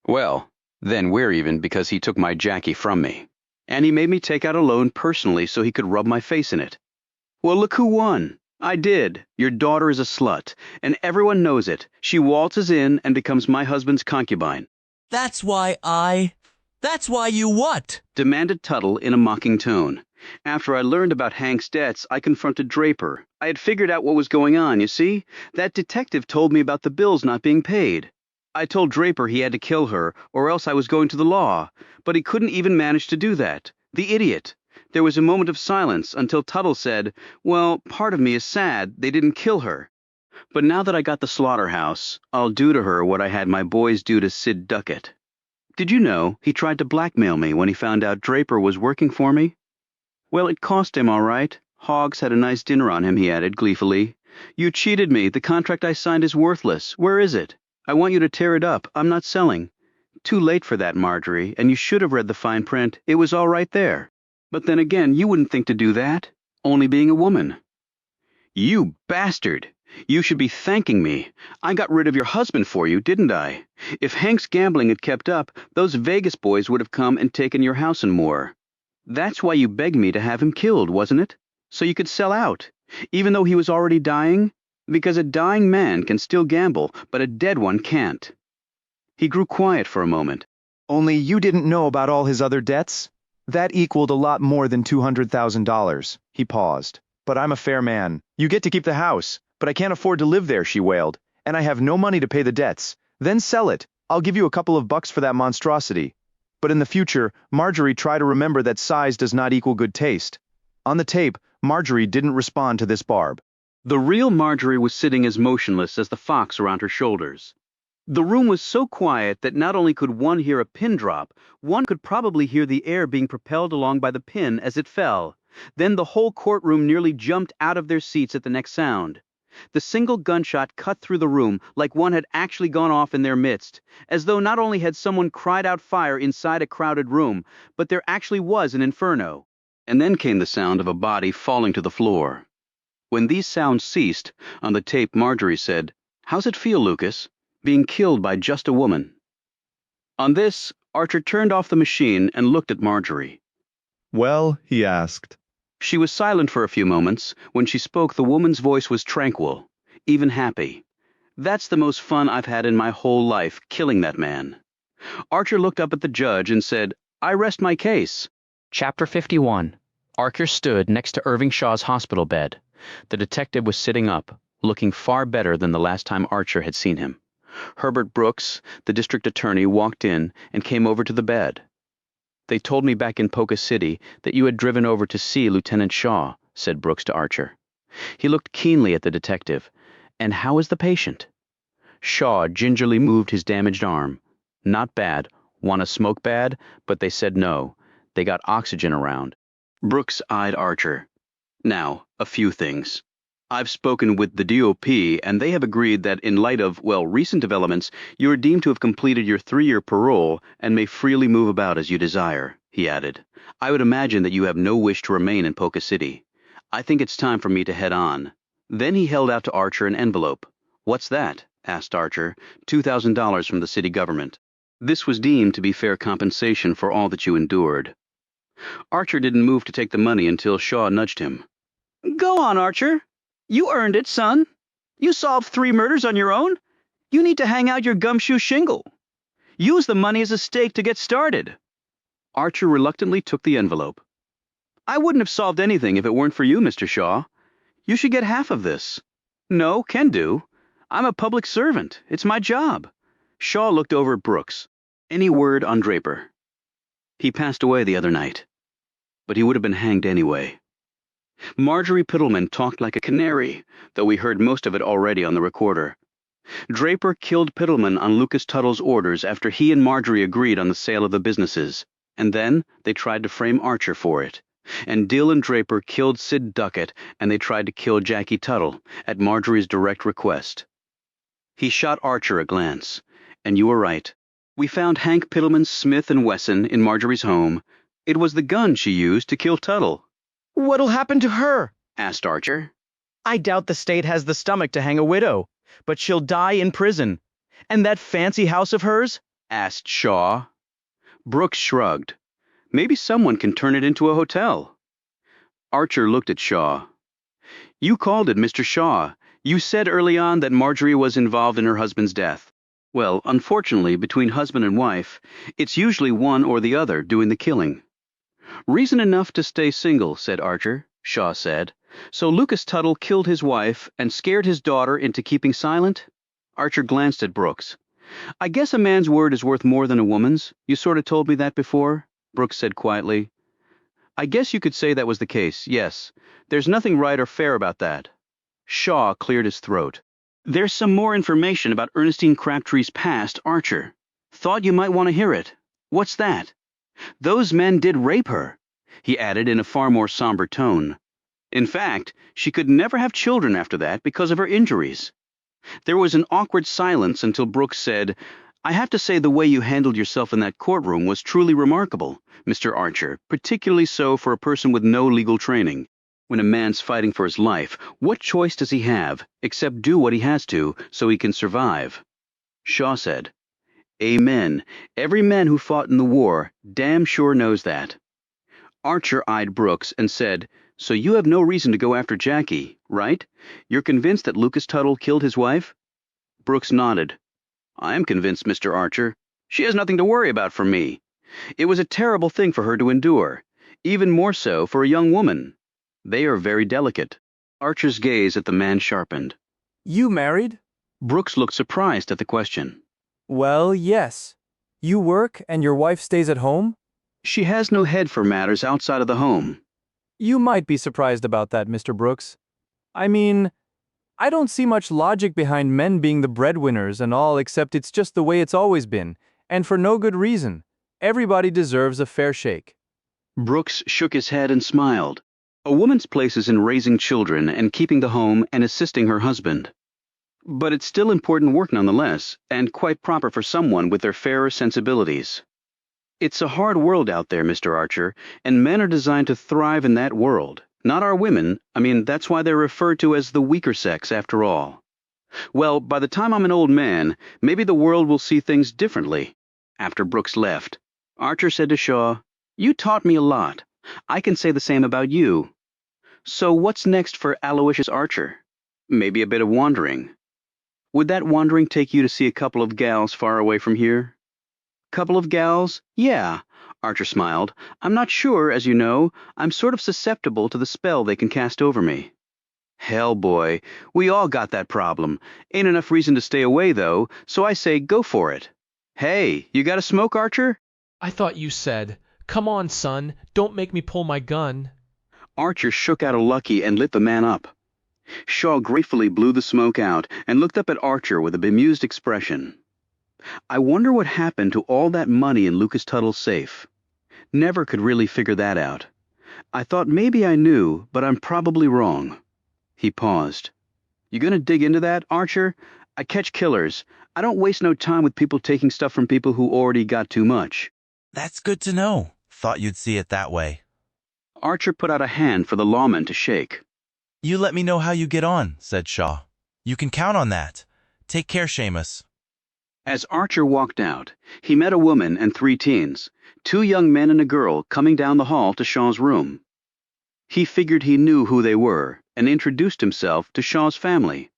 Speaker 1: Well, then we're even because he took my Jackie from me. And he made me take out a loan personally so he could rub my face in it. Well, look who won. I did. Your daughter is a slut, and everyone knows it. She waltzes in and becomes my husband's concubine.
Speaker 22: That's why you what?
Speaker 1: Demanded Tuttle in a mocking tone. After I learned about Hank's debts, I confronted Draper. I had figured out what was going on, you see? That detective told me about the bills not being paid. I told Draper he had to kill her, or else I was going to the law, but he couldn't even manage to do that. The idiot. There was a moment of silence until Tuttle said, "Well, part of me is sad they didn't kill her. But now that I got the slaughterhouse, I'll do to her what I had my boys do to Sid Duckett." Did you know he tried to blackmail me when he found out Draper was working for me? Well, it cost him all right. Hoggs had a nice dinner on him, he added gleefully. You cheated me. The contract I signed is worthless. Where is it? I want you to tear it up. I'm not selling. too late for that, Marjorie, and you should have read the fine print. It was all right there. But then again, you wouldn't think to do that, only being a woman. You bastard! You should be thanking me. I got rid of your husband for you, didn't I? If Hank's gambling had kept up, those Vegas boys would have come and taken your house and more. That's why you begged me to have him killed, wasn't it? So you could sell out, even though he was already dying? Because a dying man can still gamble, but a dead one can't. He grew quiet for a moment.
Speaker 11: Only you didn't know about all his other debts? That equaled a lot more than $200,000. He paused. But I'm a fair man. You get to keep the house, but I can't afford to live there, she wailed. And I have no money to pay the debts. Then sell it. I'll give you a couple of bucks for that monstrosity. But in the future, Marjorie, try to remember that size does not equal good taste. On the tape, Marjorie didn't respond to this barb.
Speaker 1: The real Marjorie was sitting as motionless as the fox around her shoulders. The room was so quiet that not only could one hear a pin drop, one could probably hear the air being propelled along by the pin as it fell. Then the whole courtroom nearly jumped out of their seats at the next sound. The single gunshot cut through the room like one had actually gone off in their midst, as though not only had someone cried out fire inside a crowded room, but there actually was an inferno. And then came the sound of a body falling to the floor. When these sounds ceased, on the tape Marjorie said, "How's it feel, Lucas, being killed by just a woman?" On this, Archer turned off the machine and looked at Marjorie.
Speaker 11: "Well?" he asked.
Speaker 1: She was silent for a few moments. When she spoke, the woman's voice was tranquil, even happy. "That's the most fun I've had in my whole life, killing that man." Archer looked up at the judge and said, "I rest my case."
Speaker 2: Chapter 51. Archer stood next to Irving Shaw's hospital bed. The detective was sitting up, looking far better than the last time Archer had seen him. Herbert Brooks, the district attorney, walked in and came over to the bed. "They told me back in Polka City that you had driven over to see Lieutenant Shaw," said Brooks to Archer. He looked keenly at the detective. "And how is the patient?" Shaw gingerly moved his damaged arm. "Not bad. Want to smoke bad?" But they said no. They got oxygen around. Brooks eyed Archer. "Now, a few things. I've spoken with the DOP, and they have agreed that in light of, recent developments, you are deemed to have completed your 3-year parole and may freely move about as you desire," he added. "I would imagine that you have no wish to remain in Polka City. I think it's time for me to head on." Then he held out to Archer an envelope. "What's that?" asked Archer. $2,000 from the city government. This was deemed to be fair compensation for all that you endured. Archer didn't move to take the money until Shaw nudged him. "Go on, Archer. You earned it, son. You solved 3 murders on your own. You need to hang out your gumshoe shingle. Use the money as a stake to get started." Archer reluctantly took the envelope. "I wouldn't have solved anything if it weren't for you, Mr. Shaw. You should get half of this." "No, can do. I'm a public servant. It's my job." Shaw looked over at Brooks. "Any word on Draper?" "He passed away the other night. But he would have been hanged anyway." Marjorie Pittleman talked like a canary, though we heard most of it already on the recorder. Draper killed Pittleman on Lucas Tuttle's orders after he and Marjorie agreed on the sale of the businesses, and then they tried to frame Archer for it. And Dill and Draper killed Sid Duckett, and they tried to kill Jackie Tuttle, at Marjorie's direct request. He shot Archer a glance. "And you were right. We found Hank Pittleman's Smith & Wesson in Marjorie's home. It was the gun she used to kill Tuttle."
Speaker 11: "What'll happen to her?"
Speaker 1: asked Archer.
Speaker 11: "I doubt the state has the stomach to hang a widow, but she'll die in prison. And that fancy house of hers?"
Speaker 1: asked Shaw. Brooks shrugged. "Maybe someone can turn it into a hotel." Archer looked at Shaw. "You called it, Mr. Shaw. You said early on that Marjorie was involved in her husband's death. Well, unfortunately, between husband and wife, it's usually one or the other doing the killing." "Reason enough to stay single," said Archer, Shaw said. "So Lucas Tuttle killed his wife and scared his daughter into keeping silent?" Archer glanced at Brooks. "I guess a man's word is worth more than a woman's. You sort of told me that before," Brooks said quietly. "I guess you could say that was the case, yes. There's nothing right or fair about that." Shaw cleared his throat. "There's some more information about Ernestine Crabtree's past, Archer. Thought you might want to hear it." "What's that?" "Those men did rape her," he added in a far more somber tone. "In fact, she could never have children after that because of her injuries." There was an awkward silence until Brooks said, I have to say the way you handled yourself in that courtroom was truly remarkable, Mr. Archer, particularly so for a person with no legal training. When a man's fighting for his life, what choice does he have except do what he has to so he can survive? Shaw said, Amen. Every man who fought in the war damn sure knows that. Archer eyed Brooks and said, So you have no reason to go after Jackie, right? You're convinced that Lucas Tuttle killed his wife? Brooks nodded. I am convinced, Mr. Archer. She has nothing to worry about from me. It was a terrible thing for her to endure, even more so for a young woman. They are very delicate. Archer's gaze at the man sharpened.
Speaker 3: You married?
Speaker 1: Brooks looked surprised at the question.
Speaker 3: Well, yes. You work and your wife stays at home?
Speaker 1: She has no head for matters outside of the home.
Speaker 3: You might be surprised about that, Mr. Brooks. I mean, I don't see much logic behind men being the breadwinners and all, except it's just the way it's always been, and for no good reason. Everybody deserves a fair shake.
Speaker 1: Brooks shook his head and smiled. A woman's place is in raising children and keeping the home and assisting her husband. But it's still important work nonetheless, and quite proper for someone with their fairer sensibilities. It's a hard world out there, Mr. Archer, and men are designed to thrive in that world. Not our women. I mean, that's why they're referred to as the weaker sex, after all. Well, by the time I'm an old man, maybe the world will see things differently. After Brooks left, Archer said to Shaw, You taught me a lot. I can say the same about you. So what's next for Aloysius Archer? Maybe a bit of wandering. Would that wandering take you to see a couple of gals far away from here? Couple of gals? Yeah. Archer smiled. I'm not sure, as you know. I'm sort of susceptible to the spell they can cast over me. Hell, boy, we all got that problem. Ain't enough reason to stay away, though, so I say go for it. Hey, you got a smoke, Archer?
Speaker 15: I thought you said, Come on, son, don't make me pull my gun.
Speaker 1: Archer shook out a Lucky and lit the man up. Shaw gratefully blew the smoke out and looked up at Archer with a bemused expression. I wonder what happened to all that money in Lucas Tuttle's safe. Never could really figure that out. I thought maybe I knew, but I'm probably wrong. He paused. You gonna dig into that, Archer? I catch killers. I don't waste no time with people taking stuff from people who already got too much.
Speaker 21: That's good to know. Thought you'd see it that way.
Speaker 1: Archer put out a hand for the lawman to shake.
Speaker 21: You let me know how you get on, said Shaw. You can count on that. Take care, Seamus.
Speaker 1: As Archer walked out, he met a woman and 3 teens, 2 young men and a girl coming down the hall to Shaw's room. He figured he knew who they were and introduced himself to Shaw's family.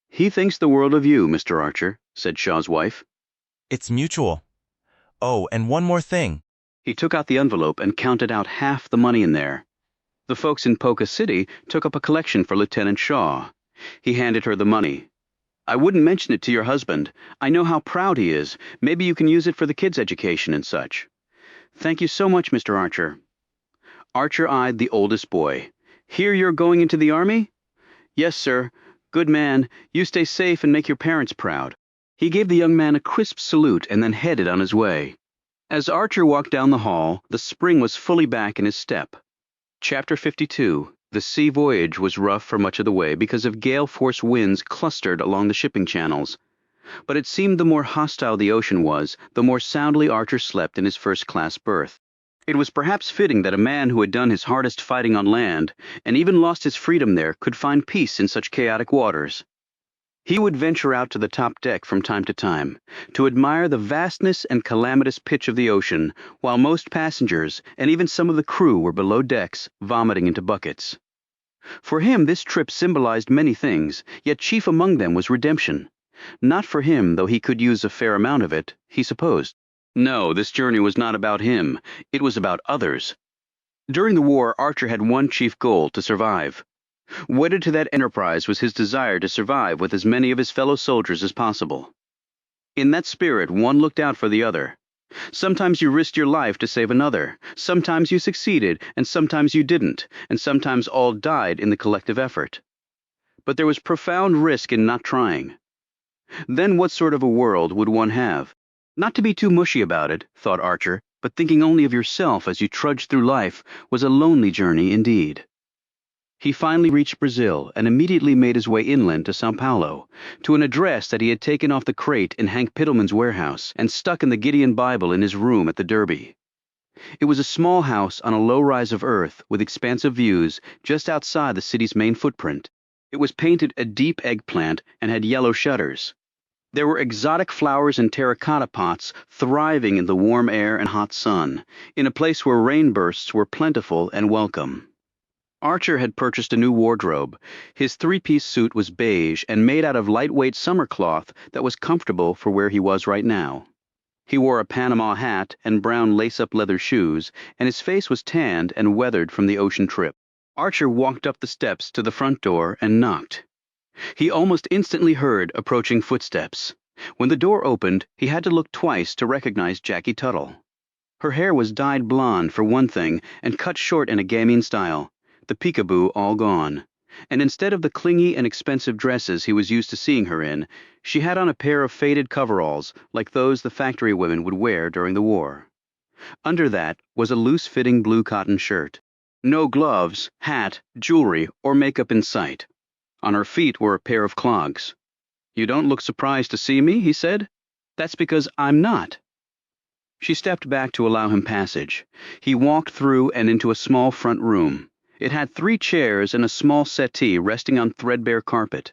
Speaker 1: He thinks the world of you, Mr. Archer, said Shaw's wife.
Speaker 21: It's mutual. Oh, and one more thing.
Speaker 1: He took out the envelope and counted out half the money in there. The folks in Polka City took up a collection for Lieutenant Shaw. He handed her the money. I wouldn't mention it to your husband. I know how proud he is. Maybe you can use it for the kids' education and such. Thank you so much, Mr. Archer. Archer eyed the oldest boy. Hear you're going into the army? Yes, sir. Good man. You stay safe and make your parents proud. He gave the young man a crisp salute and then headed on his way. As Archer walked down the hall, the spring was fully back in his step. Chapter 52. The sea voyage was rough for much of the way because of gale-force winds clustered along the shipping channels. But it seemed the more hostile the ocean was, the more soundly Archer slept in his first-class berth. It was perhaps fitting that a man who had done his hardest fighting on land, and even lost his freedom there, could find peace in such chaotic waters. He would venture out to the top deck from time to time, to admire the vastness and calamitous pitch of the ocean, while most passengers, and even some of the crew, were below decks, vomiting into buckets. For him this trip symbolized many things, yet chief among them was redemption. Not for him, though he could use a fair amount of it, he supposed. No, this journey was not about him. It was about others. During the war, Archer had one chief goal: to survive. Wedded to that enterprise was his desire to survive with as many of his fellow soldiers as possible. In that spirit, one looked out for the other. Sometimes you risked your life to save another. Sometimes you succeeded, and sometimes you didn't, and sometimes all died in the collective effort. But there was profound risk in not trying. Then what sort of a world would one have? Not to be too mushy about it, thought Archer, but thinking only of yourself as you trudged through life was a lonely journey indeed. He finally reached Brazil and immediately made his way inland to Sao Paulo, to an address that he had taken off the crate in Hank Pittleman's warehouse and stuck in the Gideon Bible in his room at the Derby. It was a small house on a low rise of earth with expansive views just outside the city's main footprint. It was painted a deep eggplant and had yellow shutters. There were exotic flowers in terracotta pots thriving in the warm air and hot sun, in a place where rainbursts were plentiful and welcome. Archer had purchased a new wardrobe. His three-piece suit was beige and made out of lightweight summer cloth that was comfortable for where he was right now. He wore a Panama hat and brown lace-up leather shoes, and his face was tanned and weathered from the ocean trip. Archer walked up the steps to the front door and knocked. He almost instantly heard approaching footsteps. When the door opened, he had to look twice to recognize Jackie Tuttle. Her hair was dyed blonde, for one thing, and cut short in a gamine style, the peekaboo all gone. And instead of the clingy and expensive dresses he was used to seeing her in, she had on a pair of faded coveralls like those the factory women would wear during the war. Under that was a loose-fitting blue cotton shirt. No gloves, hat, jewelry, or makeup in sight. On her feet were a pair of clogs. "You don't look surprised to see me," he said. "That's because I'm not." She stepped back to allow him passage. He walked through and into a small front room. It had 3 chairs and a small settee resting on threadbare carpet.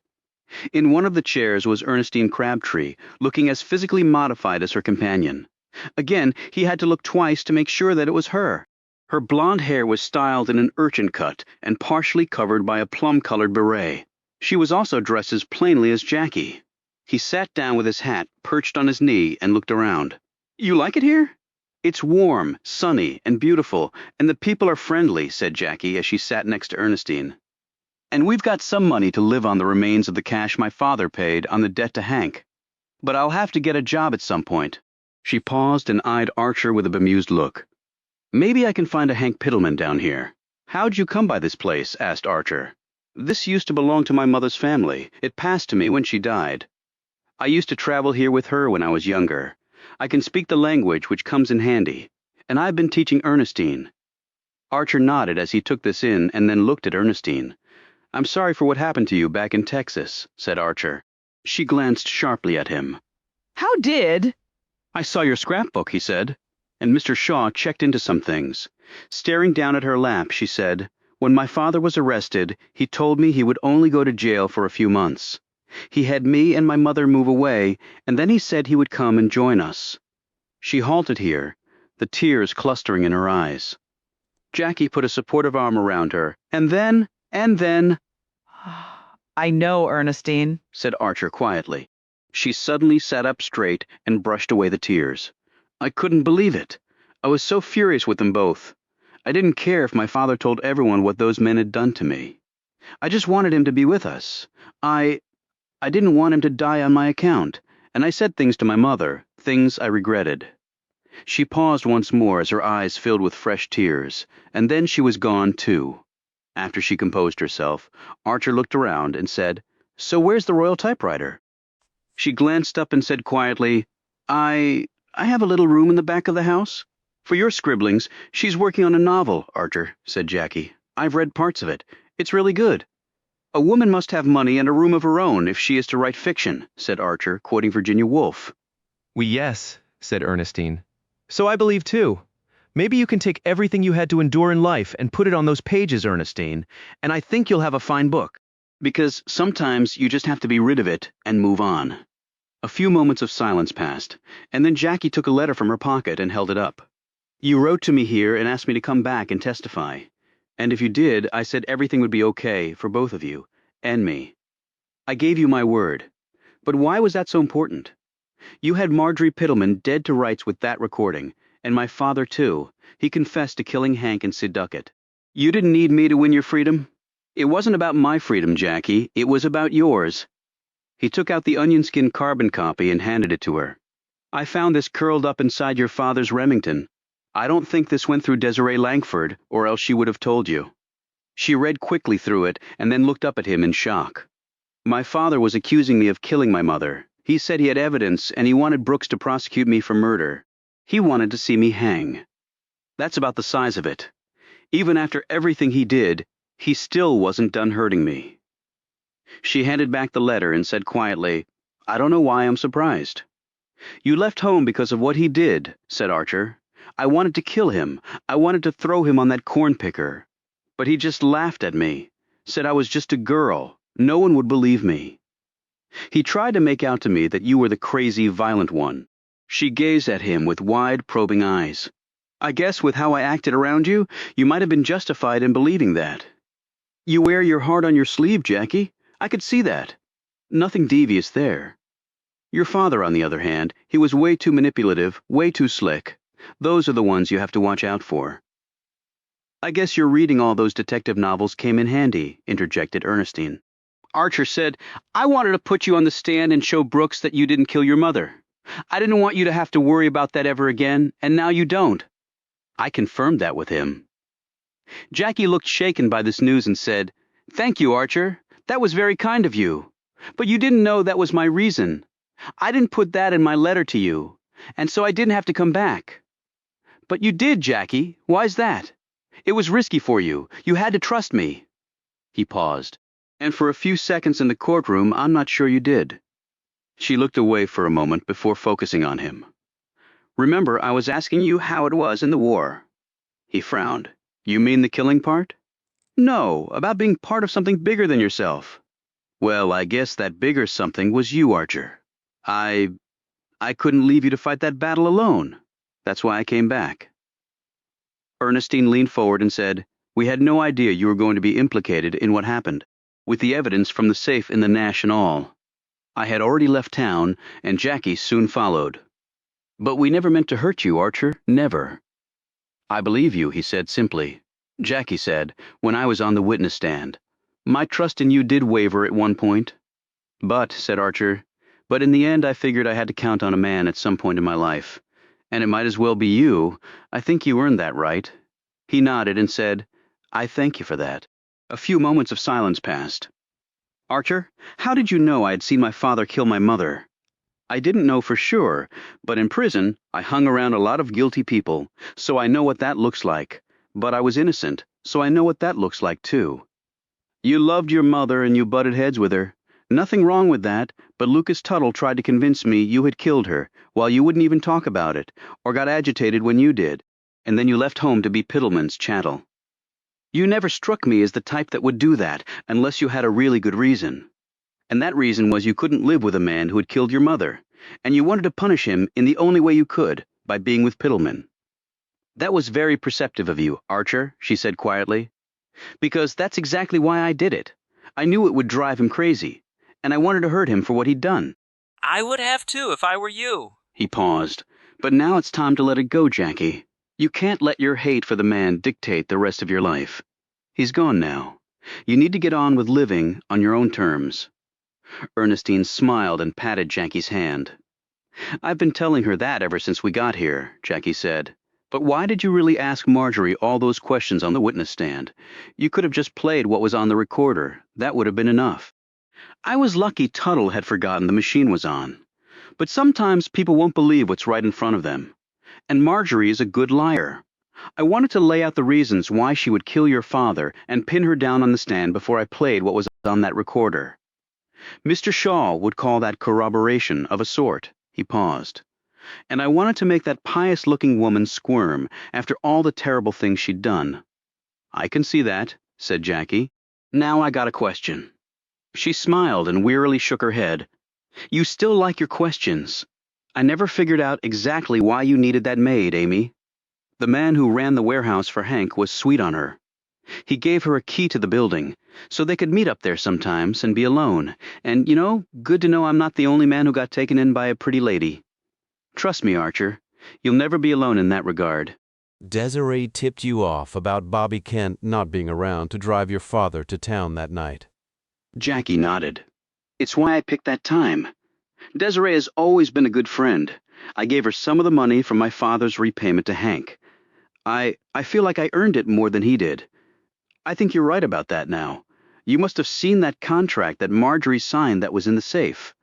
Speaker 1: In one of the chairs was Ernestine Crabtree, looking as physically modified as her companion. Again, he had to look twice to make sure that it was her. Her blonde hair was styled in an urchin cut and partially covered by a plum-colored beret. She was also dressed as plainly as Jackie. He sat down with his hat perched on his knee and looked around. "You like it here?" "It's warm, sunny, and beautiful, and the people are friendly," said Jackie as she sat next to Ernestine. "And we've got some money to live on the remains of the cash my father paid on the debt to Hank. But I'll have to get a job at some point." She paused and eyed Archer with a bemused look. "Maybe I can find a Hank Pittleman down here." "How'd you come by this place?" asked Archer. "This used to belong to my mother's family. It passed to me when she died. I used to travel here with her when I was younger. I can speak the language, which comes in handy. And I've been teaching Ernestine." Archer nodded as he took this in and then looked at Ernestine. "I'm sorry for what happened to you back in Texas," said Archer. She glanced sharply at him.
Speaker 10: "How did?"
Speaker 1: "I saw your scrapbook," he said, and Mr. Shaw checked into some things. Staring down at her lap, she said, "When my father was arrested, he told me he would only go to jail for a few months. He had me and my mother move away, and then he said he would come and join us." She halted here, the tears clustering in her eyes. Jackie put a supportive arm around her, and then...
Speaker 10: "I know, Ernestine,"
Speaker 1: said Archer quietly. She suddenly sat up straight and brushed away the tears. "I couldn't believe it. I was so furious with them both. I didn't care if my father told everyone what those men had done to me. I just wanted him to be with us. I didn't want him to die on my account, and I said things to my mother, things I regretted." She paused once more as her eyes filled with fresh tears, and then she was gone too. After she composed herself, Archer looked around and said, "So where's the Royal Typewriter?" She glanced up and said quietly, I have a little room in the back of the house." "For your scribblings, she's working on a novel, Archer," said Jackie. "I've read parts of it. It's really good." "A woman must have money and a room of her own if she is to write fiction," said Archer, quoting Virginia Woolf.
Speaker 16: Yes, said Ernestine. "So I believe too. Maybe you can take everything you had to endure in life and put it on those pages, Ernestine, and I think you'll have a fine book.
Speaker 1: Because sometimes you just have to be rid of it and move on." A few moments of silence passed, and then Jackie took a letter from her pocket and held it up. "You wrote to me here and asked me to come back and testify. And if you did, I said everything would be okay for both of you, and me. I gave you my word. But why was that so important? You had Marjorie Pittleman dead to rights with that recording, and my father too. He confessed to killing Hank and Sid Duckett. You didn't need me to win your freedom. It wasn't about my freedom, Jackie. It was about yours." He took out the onion skin carbon copy and handed it to her. "I found this curled up inside your father's Remington. I don't think this went through Desiree Langford, or else she would have told you." She read quickly through it and then looked up at him in shock. "My father was accusing me of killing my mother. He said he had evidence and he wanted Brooks to prosecute me for murder. He wanted to see me hang. That's about the size of it. Even after everything he did, He still wasn't done hurting me. She handed back the letter and said quietly, I don't know why I'm surprised. You left home because of what he did, said Archer. I wanted to kill him. I wanted to throw him on that corn picker. But he just laughed at me, said I was just a girl. No one would believe me. He tried to make out to me that you were the crazy, violent one. She gazed at him with wide, probing eyes. I guess with how I acted around you, you might have been justified in believing that. You wear your heart on your sleeve, Jackie. I could see that. Nothing devious there. Your father, on the other hand, he was way too manipulative, way too slick. Those are the ones you have to watch out for. I guess your reading all those detective novels came in handy, interjected Ernestine. Archer said, I wanted to put you on the stand and show Brooks that you didn't kill your mother. I didn't want you to have to worry about that ever again, and now you don't. I confirmed that with him. Jackie looked shaken by this news and said, Thank you, Archer. That was very kind of you. But you didn't know that was my reason. I didn't put that in my letter to you, and so I didn't have to come back. But you did, Jackie. Why's that? It was risky for you. You had to trust me. He paused. And for a few seconds in the courtroom, I'm not sure you did. She looked away for a moment before focusing on him. Remember, I was asking you how it was in the war. He frowned. You mean the killing part? No, about being part of something bigger than yourself. Well, I guess that bigger something was you, Archer. I couldn't leave you to fight that battle alone. That's why I came back. Ernestine leaned forward and said, We had no idea you were going to be implicated in what happened, with the evidence from the safe in the Nash and all. I had already left town, and Jackie soon followed. But we never meant to hurt you, Archer, never. I believe you, he said simply. Jackie said, when I was on the witness stand. My trust in you did waver at one point. But, said Archer, but in the end I figured I had to count on a man at some point in my life. And it might as well be you. I think you earned that right. He nodded and said, I thank you for that. A few moments of silence passed. Archer, how did you know I had seen my father kill my mother? I didn't know for sure, but in prison I hung around a lot of guilty people, so I know what that looks like. But I was innocent, so I know what that looks like too. You loved your mother and you butted heads with her. Nothing wrong with that, but Lucas Tuttle tried to convince me you had killed her, while you wouldn't even talk about it, or got agitated when you did, and then you left home to be Piddleman's chattel. You never struck me as the type that would do that, unless you had a really good reason. And that reason was you couldn't live with a man who had killed your mother, and you wanted to punish him in the only way you could, by being with Piddleman. That was very perceptive of you, Archer, she said quietly. Because that's exactly why I did it. I knew it would drive him crazy, and I wanted to hurt him for what he'd done.
Speaker 6: I would have too if I were you.
Speaker 1: He paused. But now it's time to let it go, Jackie. You can't let your hate for the man dictate the rest of your life. He's gone now. You need to get on with living on your own terms. Ernestine smiled and patted Jackie's hand. I've been telling her that ever since we got here, Jackie said. But why did you really ask Marjorie all those questions on the witness stand? You could have just played what was on the recorder. That would have been enough. I was lucky Tuttle had forgotten the machine was on. But sometimes people won't believe what's right in front of them. And Marjorie is a good liar. I wanted to lay out the reasons why she would kill your father and pin her down on the stand before I played what was on that recorder. Mr. Shaw would call that corroboration of a sort. He paused. And I wanted to make that pious-looking woman squirm after all the terrible things she'd done. I can see that, said Jackie. Now I got a question. She smiled and wearily shook her head. You still like your questions. I never figured out exactly why you needed that maid, Amy. The man who ran the warehouse for Hank was sweet on her. He gave her a key to the building, so they could meet up there sometimes and be alone. And, good to know I'm not the only man who got taken in by a pretty lady. Trust me, Archer. You'll never be alone in that regard.
Speaker 8: Desiree tipped you off about Bobby Kent not being around to drive your father to town that night.
Speaker 1: Jackie nodded. It's why I picked that time. Desiree has always been a good friend. I gave her some of the money from my father's repayment to Hank. I feel like I earned it more than he did. I think you're right about that now. You must have seen that contract that Marjorie signed that was in the safe.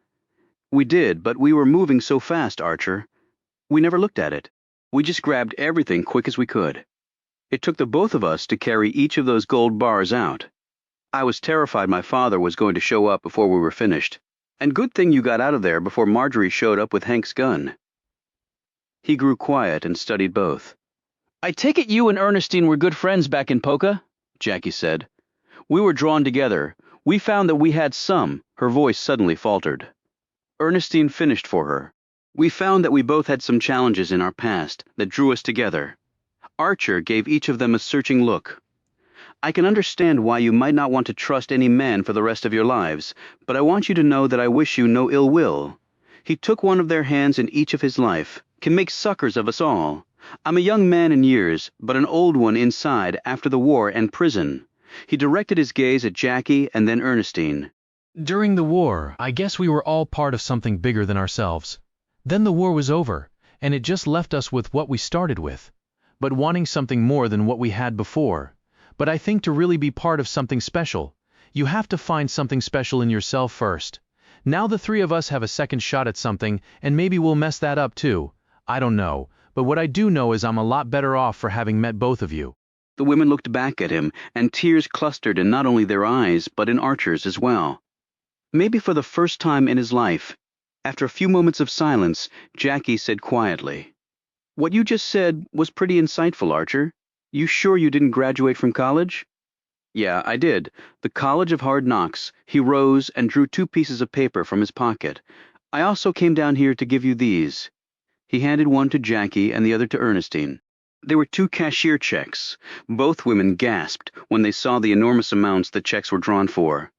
Speaker 1: We did, but we were moving so fast, Archer. We never looked at it. We just grabbed everything quick as we could. It took the both of us to carry each of those gold bars out. I was terrified my father was going to show up before we were finished. And good thing you got out of there before Marjorie showed up with Hank's gun." He grew quiet and studied both.
Speaker 2: "I take it you and Ernestine were good friends back in Polka?"
Speaker 1: Jackie said. "We were drawn together. We found that we had some." Her voice suddenly faltered. Ernestine finished for her. "We found that we both had some challenges in our past that drew us together." Archer gave each of them a searching look. "I can understand why you might not want to trust any man for the rest of your lives, but I want you to know that I wish you no ill will." He took one of their hands in each of his life. "Can make suckers of us all. I'm a young man in years, but an old one inside after the war and prison." He directed his gaze at Jackie and then Ernestine.
Speaker 15: During the war, I guess we were all part of something bigger than ourselves. Then the war was over, and it just left us with what we started with, but wanting something more than what we had before. But I think to really be part of something special, you have to find something special in yourself first. Now the three of us have a second shot at something, and maybe we'll mess that up too. I don't know, but what I do know is I'm a lot better off for having met both of you.
Speaker 1: The women looked back at him, and tears clustered in not only their eyes, but in Archer's as well. Maybe for the first time in his life, after a few moments of silence, Jackie said quietly, "What you just said was pretty insightful, Archer. You sure you didn't graduate from college?" "Yeah, I did. The College of Hard Knocks." He rose and drew 2 pieces of paper from his pocket. "I also came down here to give you these." He handed one to Jackie and the other to Ernestine. They were 2 cashier checks. Both women gasped when they saw the enormous amounts the checks were drawn for.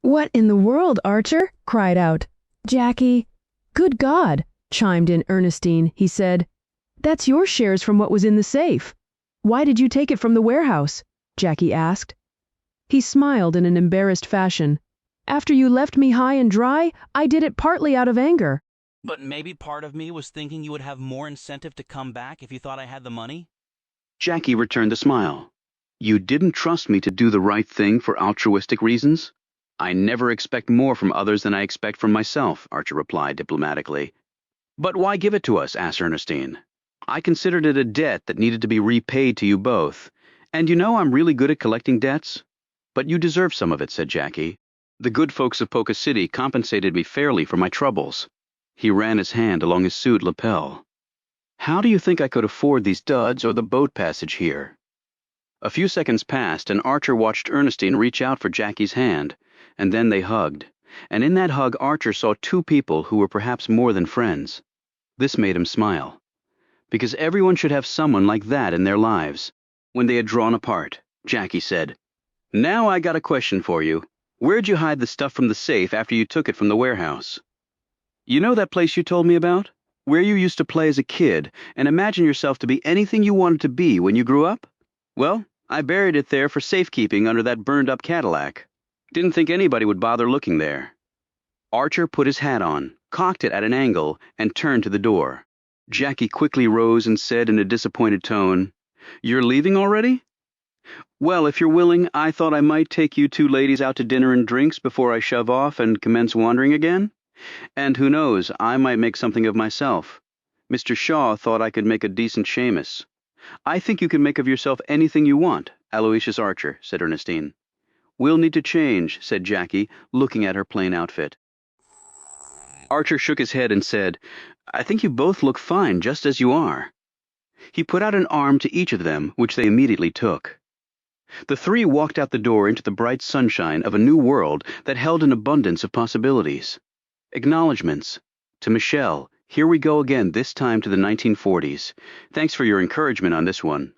Speaker 14: "What in the world, Archer?" cried out Jackie. "Good God," chimed in Ernestine. He said, "That's your shares from what was in the safe." "Why did you take it from the warehouse?" Jackie asked. He smiled in an embarrassed fashion. "After you left me high and dry, I did it partly out of anger."
Speaker 18: "But maybe part of me was thinking you would have more incentive to come back if you thought I had the money?"
Speaker 1: Jackie returned the smile. "You didn't trust me to do the right thing for altruistic reasons?" "I never expect more from others than I expect from myself," Archer replied diplomatically. "But why give it to us?" asked Ernestine. "I considered it a debt that needed to be repaid to you both. And you know I'm really good at collecting debts." "But you deserve some of it," said Jackie. "The good folks of Polka City compensated me fairly for my troubles." He ran his hand along his suit lapel. "How do you think I could afford these duds or the boat passage here?" A few seconds passed, and Archer watched Ernestine reach out for Jackie's hand, and then they hugged. And in that hug Archer saw 2 people who were perhaps more than friends. This made him smile. Because everyone should have someone like that in their lives. When they had drawn apart, Jackie said, "Now I got a question for you. Where'd you hide the stuff from the safe after you took it from the warehouse?" "You know that place you told me about? Where you used to play as a kid and imagine yourself to be anything you wanted to be when you grew up? Well, I buried it there for safekeeping under that burned-up Cadillac. Didn't think anybody would bother looking there." Archer put his hat on, cocked it at an angle, and turned to the door. Jackie quickly rose and said in a disappointed tone, "You're leaving already?" "Well, if you're willing, I thought I might take you 2 ladies out to dinner and drinks before I shove off and commence wandering again. And who knows, I might make something of myself. Mr. Shaw thought I could make a decent Seamus." "I think you can make of yourself anything you want, Aloysius Archer," said Ernestine. "We'll need to change," said Jackie, looking at her plain outfit. Archer shook his head and said, "I think you both look fine just as you are." He put out an arm to each of them, which they immediately took. The 3 walked out the door into the bright sunshine of a new world that held an abundance of possibilities. Acknowledgments. To Michelle, "Here we go again, this time to the 1940s. Thanks for your encouragement on this one."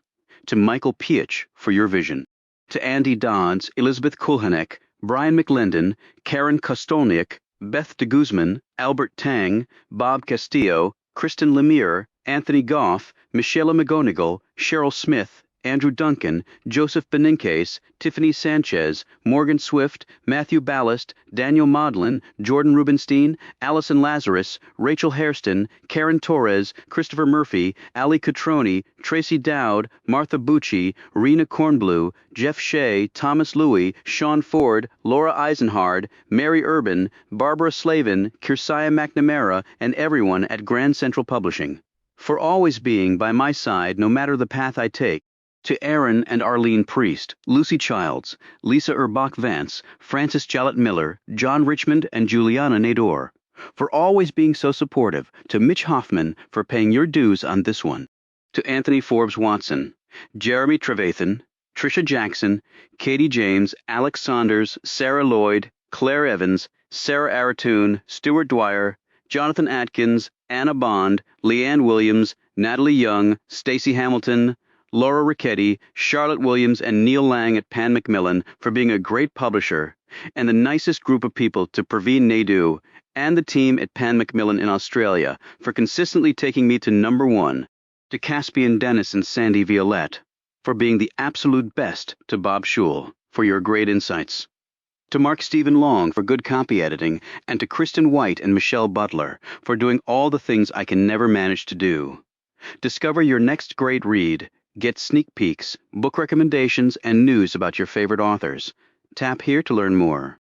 Speaker 1: To Michael Pietsch, for your vision. To Andy Dodds, Elizabeth Kulhanek, Brian McLendon, Karen Kostolniak, Beth de Guzman, Albert Tang, Bob Castillo, Kristen Lemire, Anthony Goff, Michelle McGonigal, Cheryl Smith, Andrew Duncan, Joseph Benincase, Tiffany Sanchez, Morgan Swift, Matthew Ballast, Daniel Modlin, Jordan Rubenstein, Allison Lazarus, Rachel Hairston, Karen Torres, Christopher Murphy, Ali Catroni, Tracy Dowd, Martha Bucci, Rena Kornblue, Jeff Shea, Thomas Louie, Sean Ford, Laura Eisenhard, Mary Urban, Barbara Slavin, Kearsiah McNamara, and everyone at Grand Central Publishing. For always being by my side no matter the path I take. To Aaron and Arlene Priest, Lucy Childs, Lisa Urbach Vance, Frances Jallet Miller, John Richmond, and Juliana Nador, for always being so supportive. To Mitch Hoffman for paying your dues on this one. To Anthony Forbes Watson, Jeremy Trevathan, Trisha Jackson, Katie James, Alex Saunders, Sarah Lloyd, Claire Evans, Sarah Aratoon, Stuart Dwyer, Jonathan Atkins, Anna Bond, Leanne Williams, Natalie Young, Stacey Hamilton, Laura Ricchetti, Charlotte Williams, and Neil Lang at Pan Macmillan for being a great publisher, and the nicest group of people to Praveen Naidu and the team at Pan Macmillan in Australia for consistently taking me to #1, to Caspian Dennis and Sandy Violette for being the absolute best, to Bob Schul for your great insights, to Mark Stephen Long for good copy editing, and to Kristen White and Michelle Butler for doing all the things I can never manage to do. Discover your next great read. Get sneak peeks, book recommendations, and news about your favorite authors. Tap here to learn more.